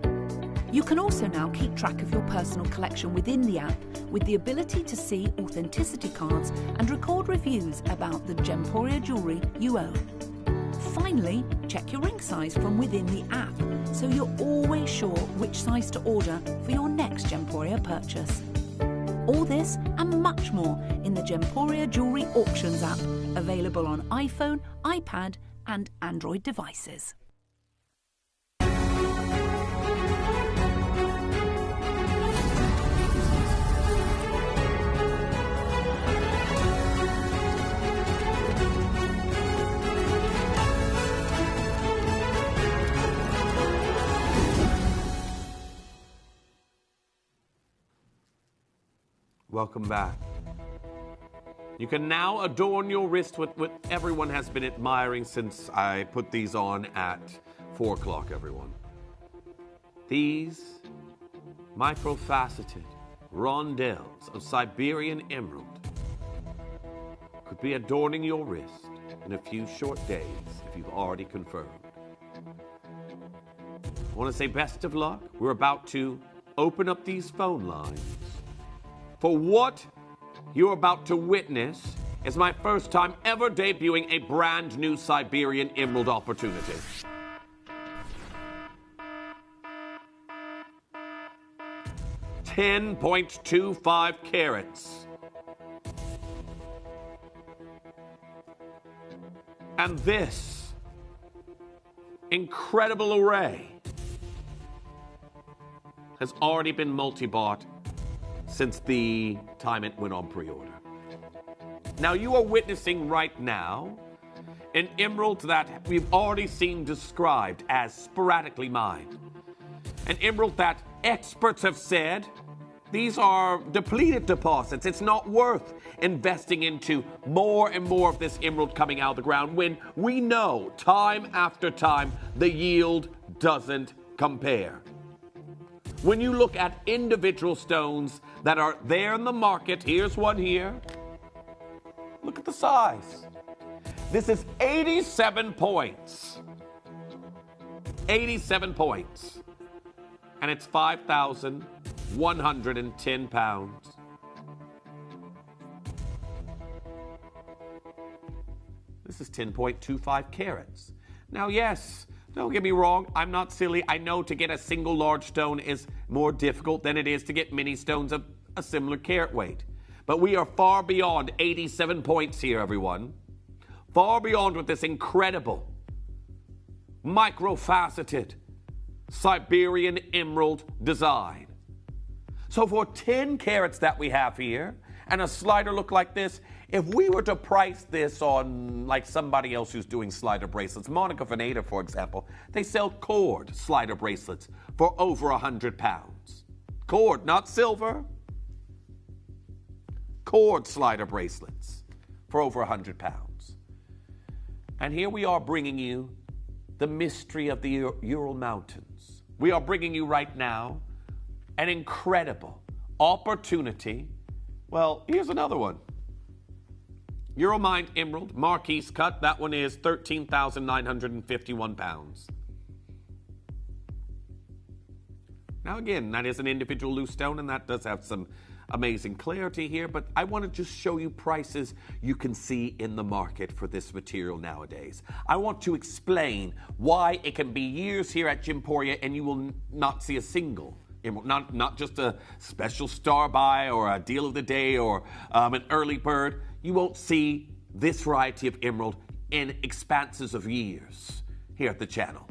Speaker 22: You can also now keep track of your personal collection within the app with the ability to see authenticity cards and record reviews about the Gemporia jewellery you own. Finally, check your ring size from within the app so you're always sure which size to order for your next Gemporia purchase. All this and much more in the Gemporia Jewellery Auctions app, available on iPhone, iPad and Android devices.
Speaker 20: Welcome back. You can now adorn your wrist with what everyone has been admiring since I put these on at 4 o'clock, everyone. These microfaceted rondelles of Siberian emerald could be adorning your wrist in a few short days if you've already confirmed. I want to say best of luck. We're about to open up these phone lines. For what you're about to witness is my first time ever debuting a brand new Siberian emerald opportunity. $10.25 carats. And this incredible array has already been multi-bought since the time it went on pre-order. Now you are witnessing right now an emerald that we've already seen described as sporadically mined. An emerald that experts have said these are depleted deposits. It's not worth investing into more and more of this emerald coming out of the ground when we know time after time the yield doesn't compare. When you look at individual stones that are there in the market, here's one here. Look at the size. This is 87 points. 87 points. And it's 5,110 pounds. This is 10.25 carats. Now, yes, don't get me wrong, I'm not silly. I know to get a single large stone is more difficult than it is to get many stones of a similar carat weight. But we are far beyond 87 points here, everyone. Far beyond with this incredible, microfaceted Siberian emerald design. So for 10 carats that we have here, and a slider look like this, if we were to price this on like somebody else who's doing slider bracelets, Monica Veneta, for example, they sell cord slider bracelets for over 100 pounds. Cord, not silver. Cord slider bracelets for over 100 pounds. And here we are bringing you the mystery of the Ural Mountains. We are bringing you right now an incredible opportunity. Well, here's another one. Ural Mined Emerald, Marquise cut. That one is 13,951 pounds. Now again, that is an individual loose stone, and that does have some amazing clarity here, but I want to just show you prices you can see in the market for this material nowadays. I want to explain why it can be years here at Gemporia and you will not see a single emerald, not just a special star buy or a deal of the day or an early bird. You won't see this variety of emerald in expanses of years here at the channel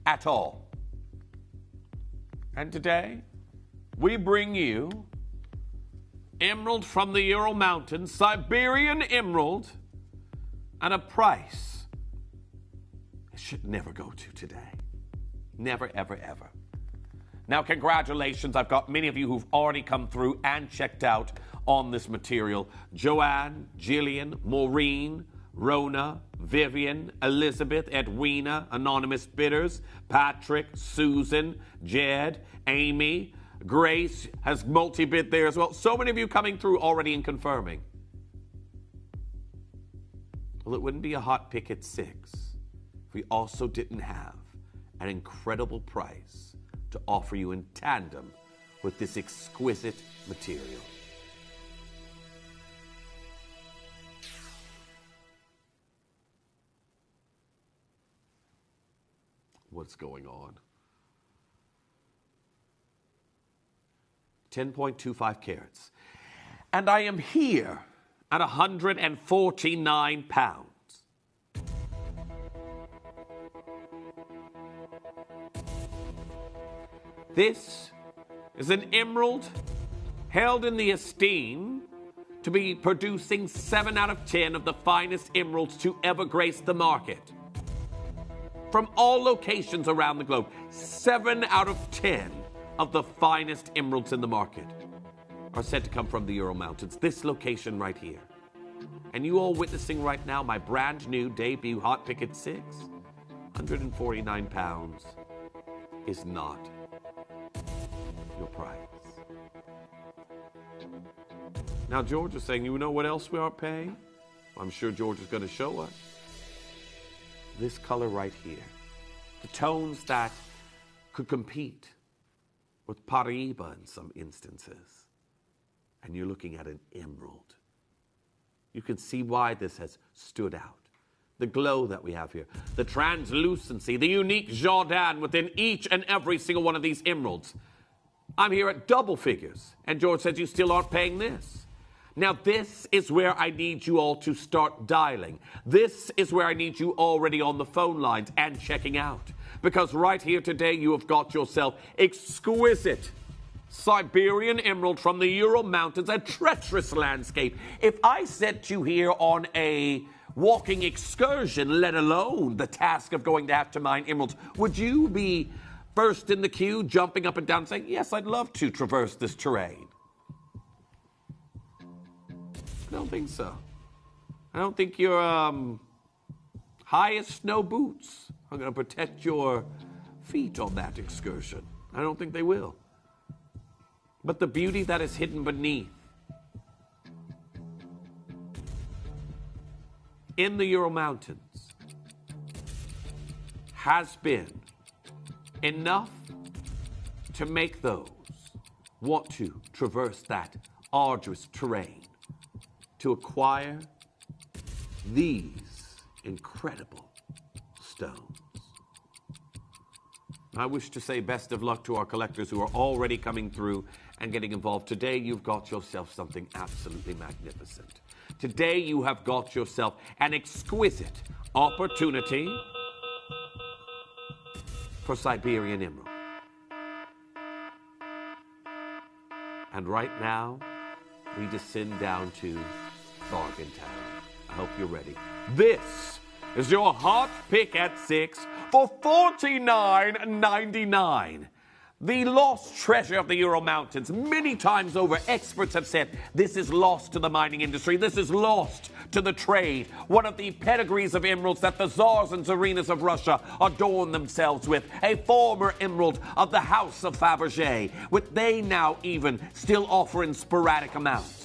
Speaker 20: at all. And today, we bring you emerald from the Ural Mountains, Siberian emerald, at a price it should never go to today. Never, ever, ever. Now, congratulations. I've got many of you who've already come through and checked out on this material. Joanne, Jillian, Maureen, Rona, Vivian, Elizabeth, Edwina, anonymous bidders, Patrick, Susan, Jed, Amy, Grace has multi-bid there as well. So many of you coming through already and confirming. Well, it wouldn't be a hot pick at 6 if we also didn't have an incredible price to offer you in tandem with this exquisite material. What's going on? 10.25 carats. And I am here at 149 pounds. This is an emerald held in the esteem to be producing 7 out of 10 of the finest emeralds to ever grace the market. From all locations around the globe, 7 out of 10 of the finest emeralds in the market are said to come from the Ural Mountains, this location right here. And you all witnessing right now my brand new debut hot pick at 6, 149 pounds is not your price. Now George is saying, you know what else we aren't paying? I'm sure George is going to show us. This color right here, the tones that could compete with Paraiba in some instances. And you're looking at an emerald. You can see why this has stood out. The glow that we have here, the translucency, the unique Jordan within each and every single one of these emeralds. I'm here at double figures, and George says you still aren't paying this. Now, this is where I need you all to start dialing. This is where I need you already on the phone lines and checking out. Because right here today, you have got yourself exquisite Siberian emerald from the Ural Mountains, a treacherous landscape. If I set you here on a walking excursion, let alone the task of going to have to mine emeralds, would you be first in the queue, jumping up and down, saying, yes, I'd love to traverse this terrain? I don't think so. I don't think your highest snow boots are going to protect your feet on that excursion. I don't think they will. But the beauty that is hidden beneath in the Ural Mountains has been enough to make those want to traverse that arduous terrain to acquire these incredible stones. I wish to say best of luck to our collectors who are already coming through and getting involved. Today, you've got yourself something absolutely magnificent. Today, you have got yourself an exquisite opportunity for Siberian emerald. And right now, we descend down to Bargain Town. I hope you're ready. This is your hot pick at 6 for $49.99. The lost treasure of the Ural Mountains. Many times over, experts have said this is lost to the mining industry. This is lost to the trade. One of the pedigrees of emeralds that the czars and tsarinas of Russia adorn themselves with. A former emerald of the House of Fabergé, which they now even still offer in sporadic amounts.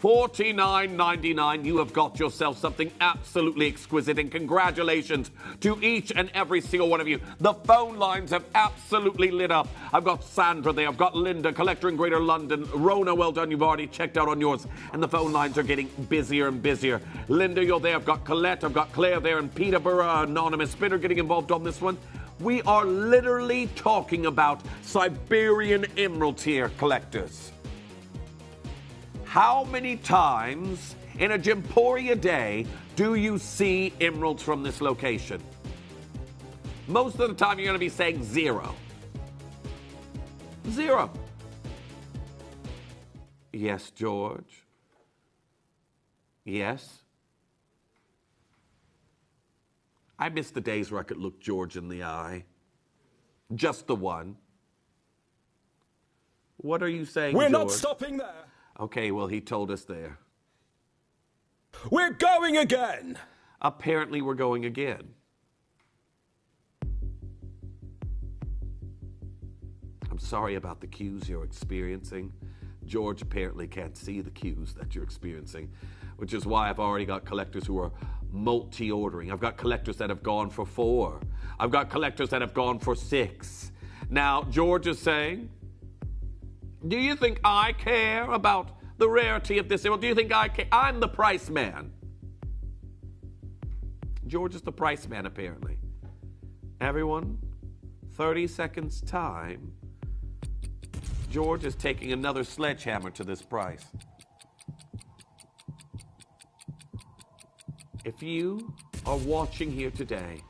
Speaker 20: $49.99, you have got yourself something absolutely exquisite, and congratulations to each and every single one of you. The phone lines have absolutely lit up. I've got Sandra there, I've got Linda, collector in Greater London. Rona, well done, you've already checked out on yours, and the phone lines are getting busier and busier. Linda, you're there, I've got Colette, I've got Claire there, and Peterborough, anonymous bidder, getting involved on this one. We are literally talking about Siberian emeralds here, collectors. How many times in a Gemporia day do you see emeralds from this location? Most of the time you're going to be saying 0. 0. Yes, George. Yes. I miss the days where I could look George in the eye. Just the one. What are you saying,
Speaker 19: We're
Speaker 20: George?
Speaker 19: not stopping there.
Speaker 20: Okay, well, he told us there.
Speaker 19: We're going again.
Speaker 20: apparently we're going again. I'm sorry about the queues you're experiencing. George apparently can't see the queues that you're experiencing, which is why I've already got collectors who are multi-ordering. I've got collectors that have gone for 4. I've got collectors that have gone for 6. Now, George is saying, do you think I care about the rarity of this emerald? Do you think I care? I'm the price man. George is the price man, apparently. Everyone, 30 seconds time. George is taking another sledgehammer to this price. If you are watching here today,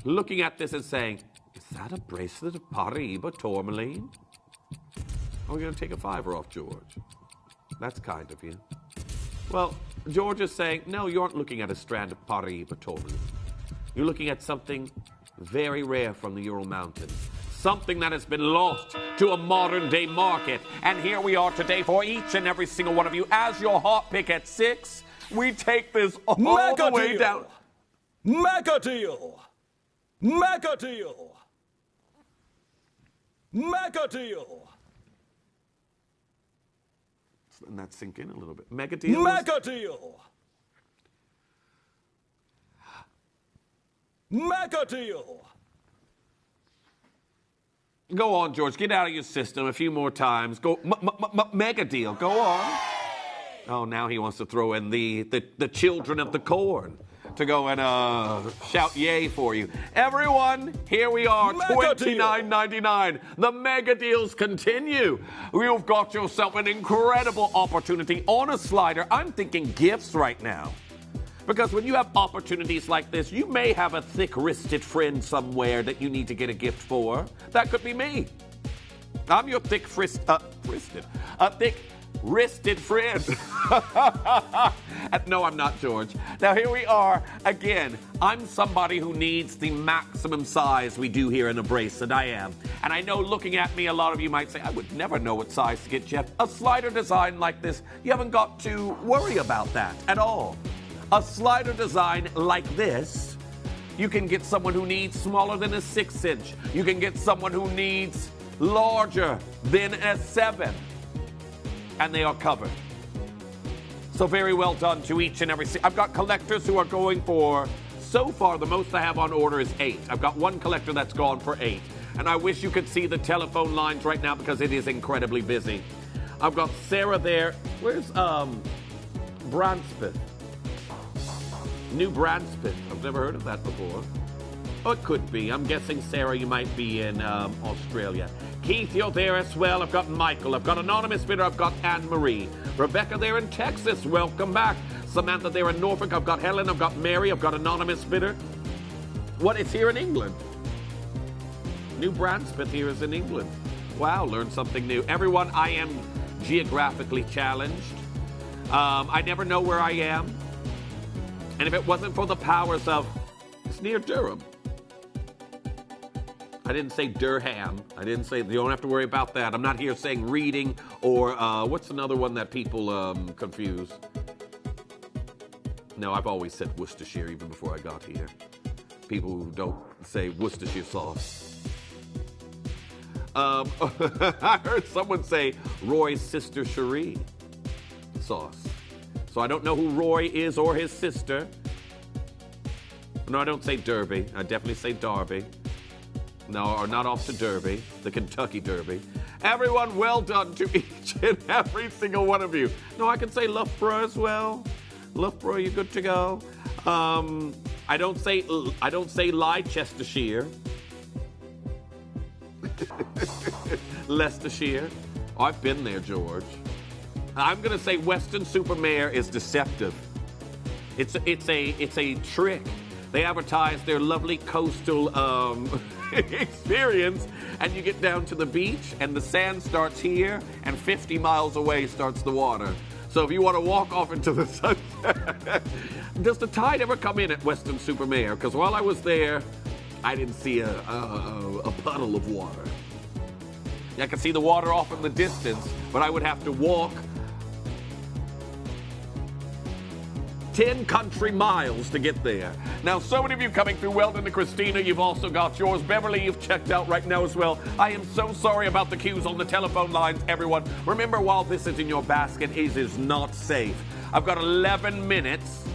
Speaker 20: looking at this and saying, is that a bracelet of Paraiba tourmaline? Are we going to take a $5 off George? That's kind of you. Well, George is saying, no, you aren't looking at a strand of Paraiba tourmaline. You're looking at something very rare from the Ural Mountains. Something that has been lost to a modern-day market. And here we are today for each and every single one of you. As your hot pick at 6, we take this all the way down.
Speaker 19: Mega deal! Mega deal! Mega deal!
Speaker 20: Letting that sink in a little bit. Mega deal.
Speaker 19: Mega deal! Mega deal!
Speaker 20: Go on, George. Get out of your system a few more times. Go, mega deal. Go on. Oh, now he wants to throw in the children of the corn to go and shout yay for you. Everyone, here we are, $29.99. The mega deals continue. You've got yourself an incredible opportunity on a slider. I'm thinking gifts right now. Because when you have opportunities like this, you may have a thick-wristed friend somewhere that you need to get a gift for. That could be me. I'm your thick-wristed friend. No, I'm not, George. Now, here we are. Again, I'm somebody who needs the maximum size we do here in a bracelet. I am. And I know looking at me, a lot of you might say, I would never know what size to get, Jeff. A slider design like this, you haven't got to worry about that at all. A slider design like this, you can get someone who needs smaller than a 6-inch. You can get someone who needs larger than a 7. And they are covered. So very well done to each and every. I've got collectors who are going for, so far the most I have on order is 8. I've got one collector that's gone for 8. And I wish you could see the telephone lines right now because it is incredibly busy. I've got Sarah there. Where's Branspeth? New Branspeth. I've never heard of that before. Oh, it could be. I'm guessing, Sarah, you might be in Australia. Keith, you're there as well. I've got Michael. I've got Anonymous Bidder. I've got Anne-Marie. Rebecca there in Texas. Welcome back. Samantha there in Norfolk. I've got Helen. I've got Mary. I've got Anonymous Bidder. What is here in England? New Branspeth here is in England. Wow, learned something new. Everyone, I am geographically challenged. I never know where I am. And if it wasn't for the powers of, it's near Durham. I didn't say Durham. I didn't say, you don't have to worry about that. I'm not here saying Reading or what's another one that people confuse? No, I've always said Worcestershire even before I got here. People who don't say Worcestershire sauce. I heard someone say Roy's sister Cherie sauce. So I don't know who Roy is or his sister. No, I don't say Derby. I definitely say Derby. No, or not off to Derby, the Kentucky Derby. Everyone, well done to each and every single one of you. No, I can say Loughborough as well. Loughborough, you good to go? I don't say Leicestershire. Leicestershire. Oh, I've been there, George. I'm going to say Weston-super-Mare is deceptive. It's a trick. They advertise their lovely coastal experience, and you get down to the beach, and the sand starts here, and 50 miles away starts the water. So if you want to walk off into the sunset, does the tide ever come in at Weston-super-Mare? Because while I was there, I didn't see a puddle of water. I could see the water off in the distance, but I would have to walk 10 country miles to get there. Now, so many of you coming through. Weldon and Christina, you've also got yours. Beverly, you've checked out right now as well. I am so sorry about the queues on the telephone lines, everyone. Remember, while this is in your basket, it is not safe. I've got 11 minutes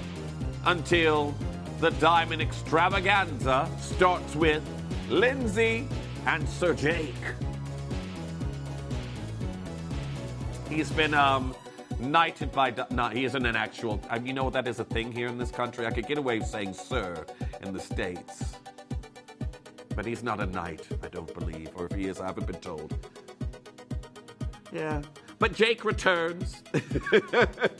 Speaker 20: until the Diamond Extravaganza starts with Lindsay and Sir Jake. He's been knighted by... No, he isn't an actual... you know what, that is a thing here in this country. I could get away with saying sir in the States. But he's not a knight, I don't believe. Or if he is, I haven't been told. Yeah. But Jake returns.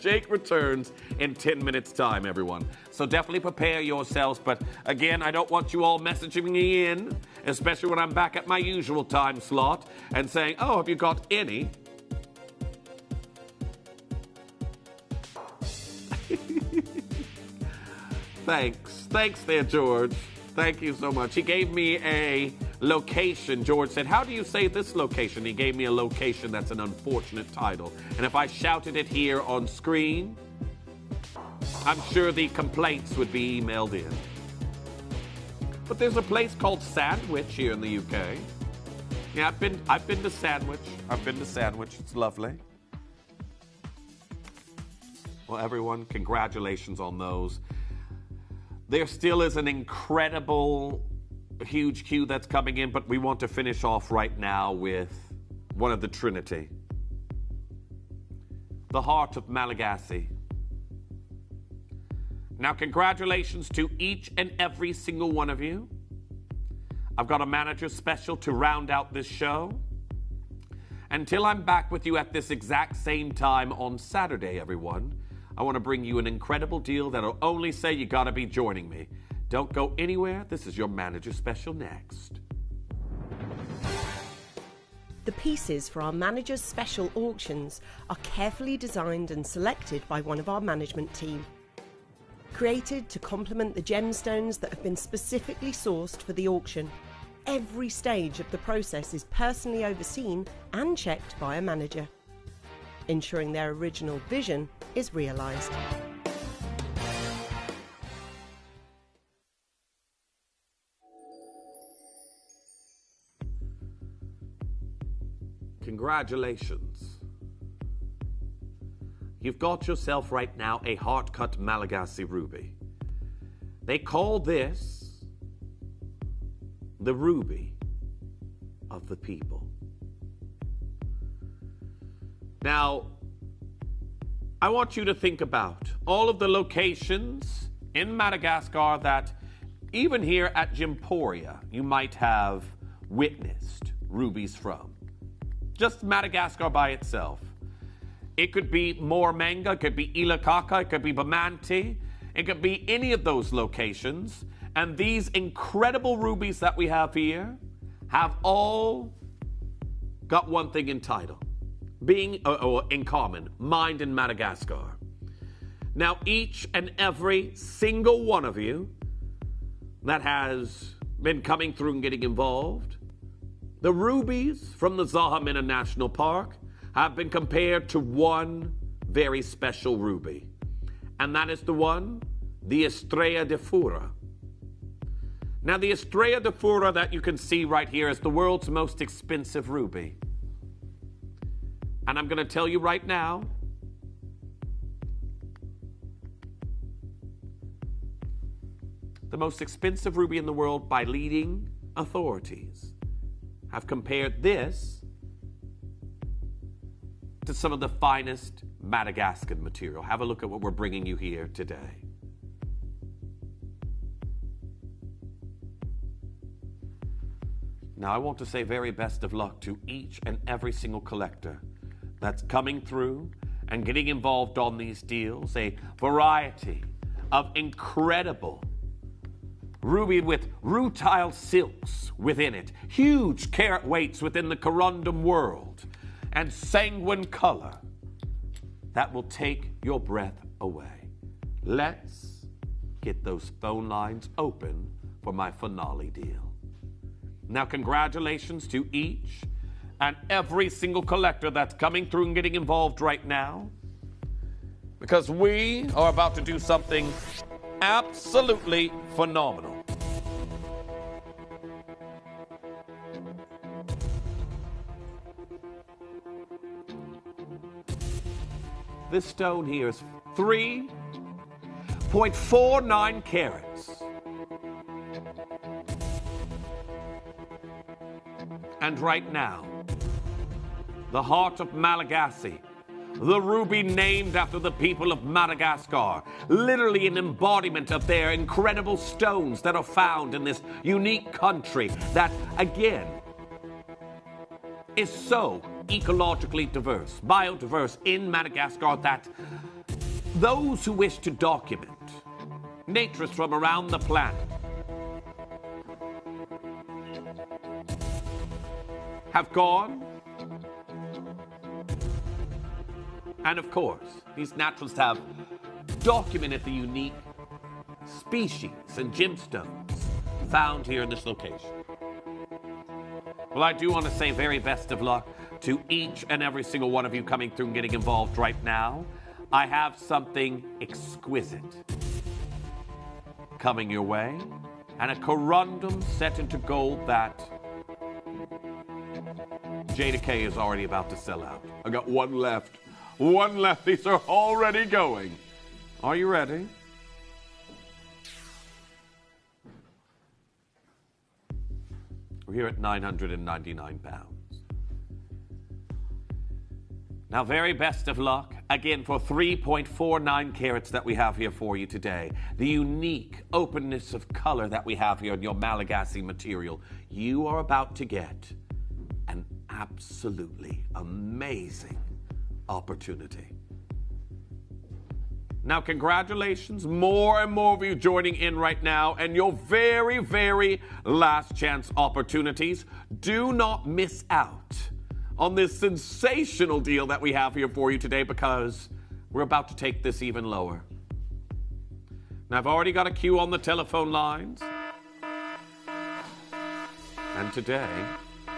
Speaker 20: Jake returns in 10 minutes' time, everyone. So definitely prepare yourselves. But again, I don't want you all messaging me in, especially when I'm back at my usual time slot, and saying, oh, have you got any? Thanks there, George. Thank you so much. He gave me a location. George said, how do you say this location? He gave me a location that's an unfortunate title. And if I shouted it here on screen, I'm sure the complaints would be emailed in. But there's a place called Sandwich here in the UK. Yeah, I've been to Sandwich. It's lovely. Well, everyone, congratulations on those. There still is an incredible, huge queue that's coming in, but we want to finish off right now with one of the Trinity. The Heart of Malagasy. Now, congratulations to each and every single one of you. I've got a manager special to round out this show. Until I'm back with you at this exact same time on Saturday, everyone, I want to bring you an incredible deal that'll only say you gotta be joining me. Don't go anywhere. This is your manager special next.
Speaker 15: The pieces for our manager's special auctions are carefully designed and selected by one of our management team. Created to complement the gemstones that have been specifically sourced for the auction. Every stage of the process is personally overseen and checked by a manager, ensuring their original vision is realised.
Speaker 20: Congratulations. You've got yourself right now a heart-cut Malagasy ruby. They call this the ruby of the people. Now, I want you to think about all of the locations in Madagascar that, even here at Gemporia, you might have witnessed rubies from. Just Madagascar by itself. It could be Moramanga, it could be Ilakaka, it could be Bamanti, it could be any of those locations. And these incredible rubies that we have here have all got one thing in title. Being in common, mined in Madagascar. Now, each and every single one of you that has been coming through and getting involved, the rubies from the Zahamena National Park have been compared to one very special ruby. And that is the one, the Estrella de Fura. Now, the Estrella de Fura that you can see right here is the world's most expensive ruby. And I'm going to tell you right now, the most expensive ruby in the world by leading authorities have compared this to some of the finest Madagascan material. Have a look at what we're bringing you here today. Now, I want to say very best of luck to each and every single collector that's coming through and getting involved on these deals. A variety of incredible ruby with rutile silks within it, huge carat weights within the corundum world, and sanguine color that will take your breath away. Let's get those phone lines open for my finale deal. Now, congratulations to each and every single collector that's coming through and getting involved right now. because we are about to do something absolutely phenomenal. This stone here is 3.49 carats. And right now, the heart of Malagasy, the ruby named after the people of Madagascar, literally an embodiment of their incredible stones that are found in this unique country that, again, is so ecologically diverse, biodiverse in Madagascar that those who wish to document natures from around the planet have gone. And of course, these naturalists have documented the unique species and gemstones found here in this location. Well, I do want to say very best of luck to each and every single one of you coming through and getting involved right now. I have something exquisite coming your way, and a corundum set into gold that Jada K is already about to sell out. I got one left. One left. These are already going. Are you ready? We're here at 999 pounds. Now, very best of luck, again, for 3.49 carats that we have here for you today. The unique openness of color that we have here in your Malagasy material. You are about to get an absolutely amazing opportunity. Now, congratulations, more and more of you joining in right now, and your very, very last chance opportunities. Do not miss out on this sensational deal that we have here for you today, because we're about to take this even lower. Now, I've already got a queue on the telephone lines, and today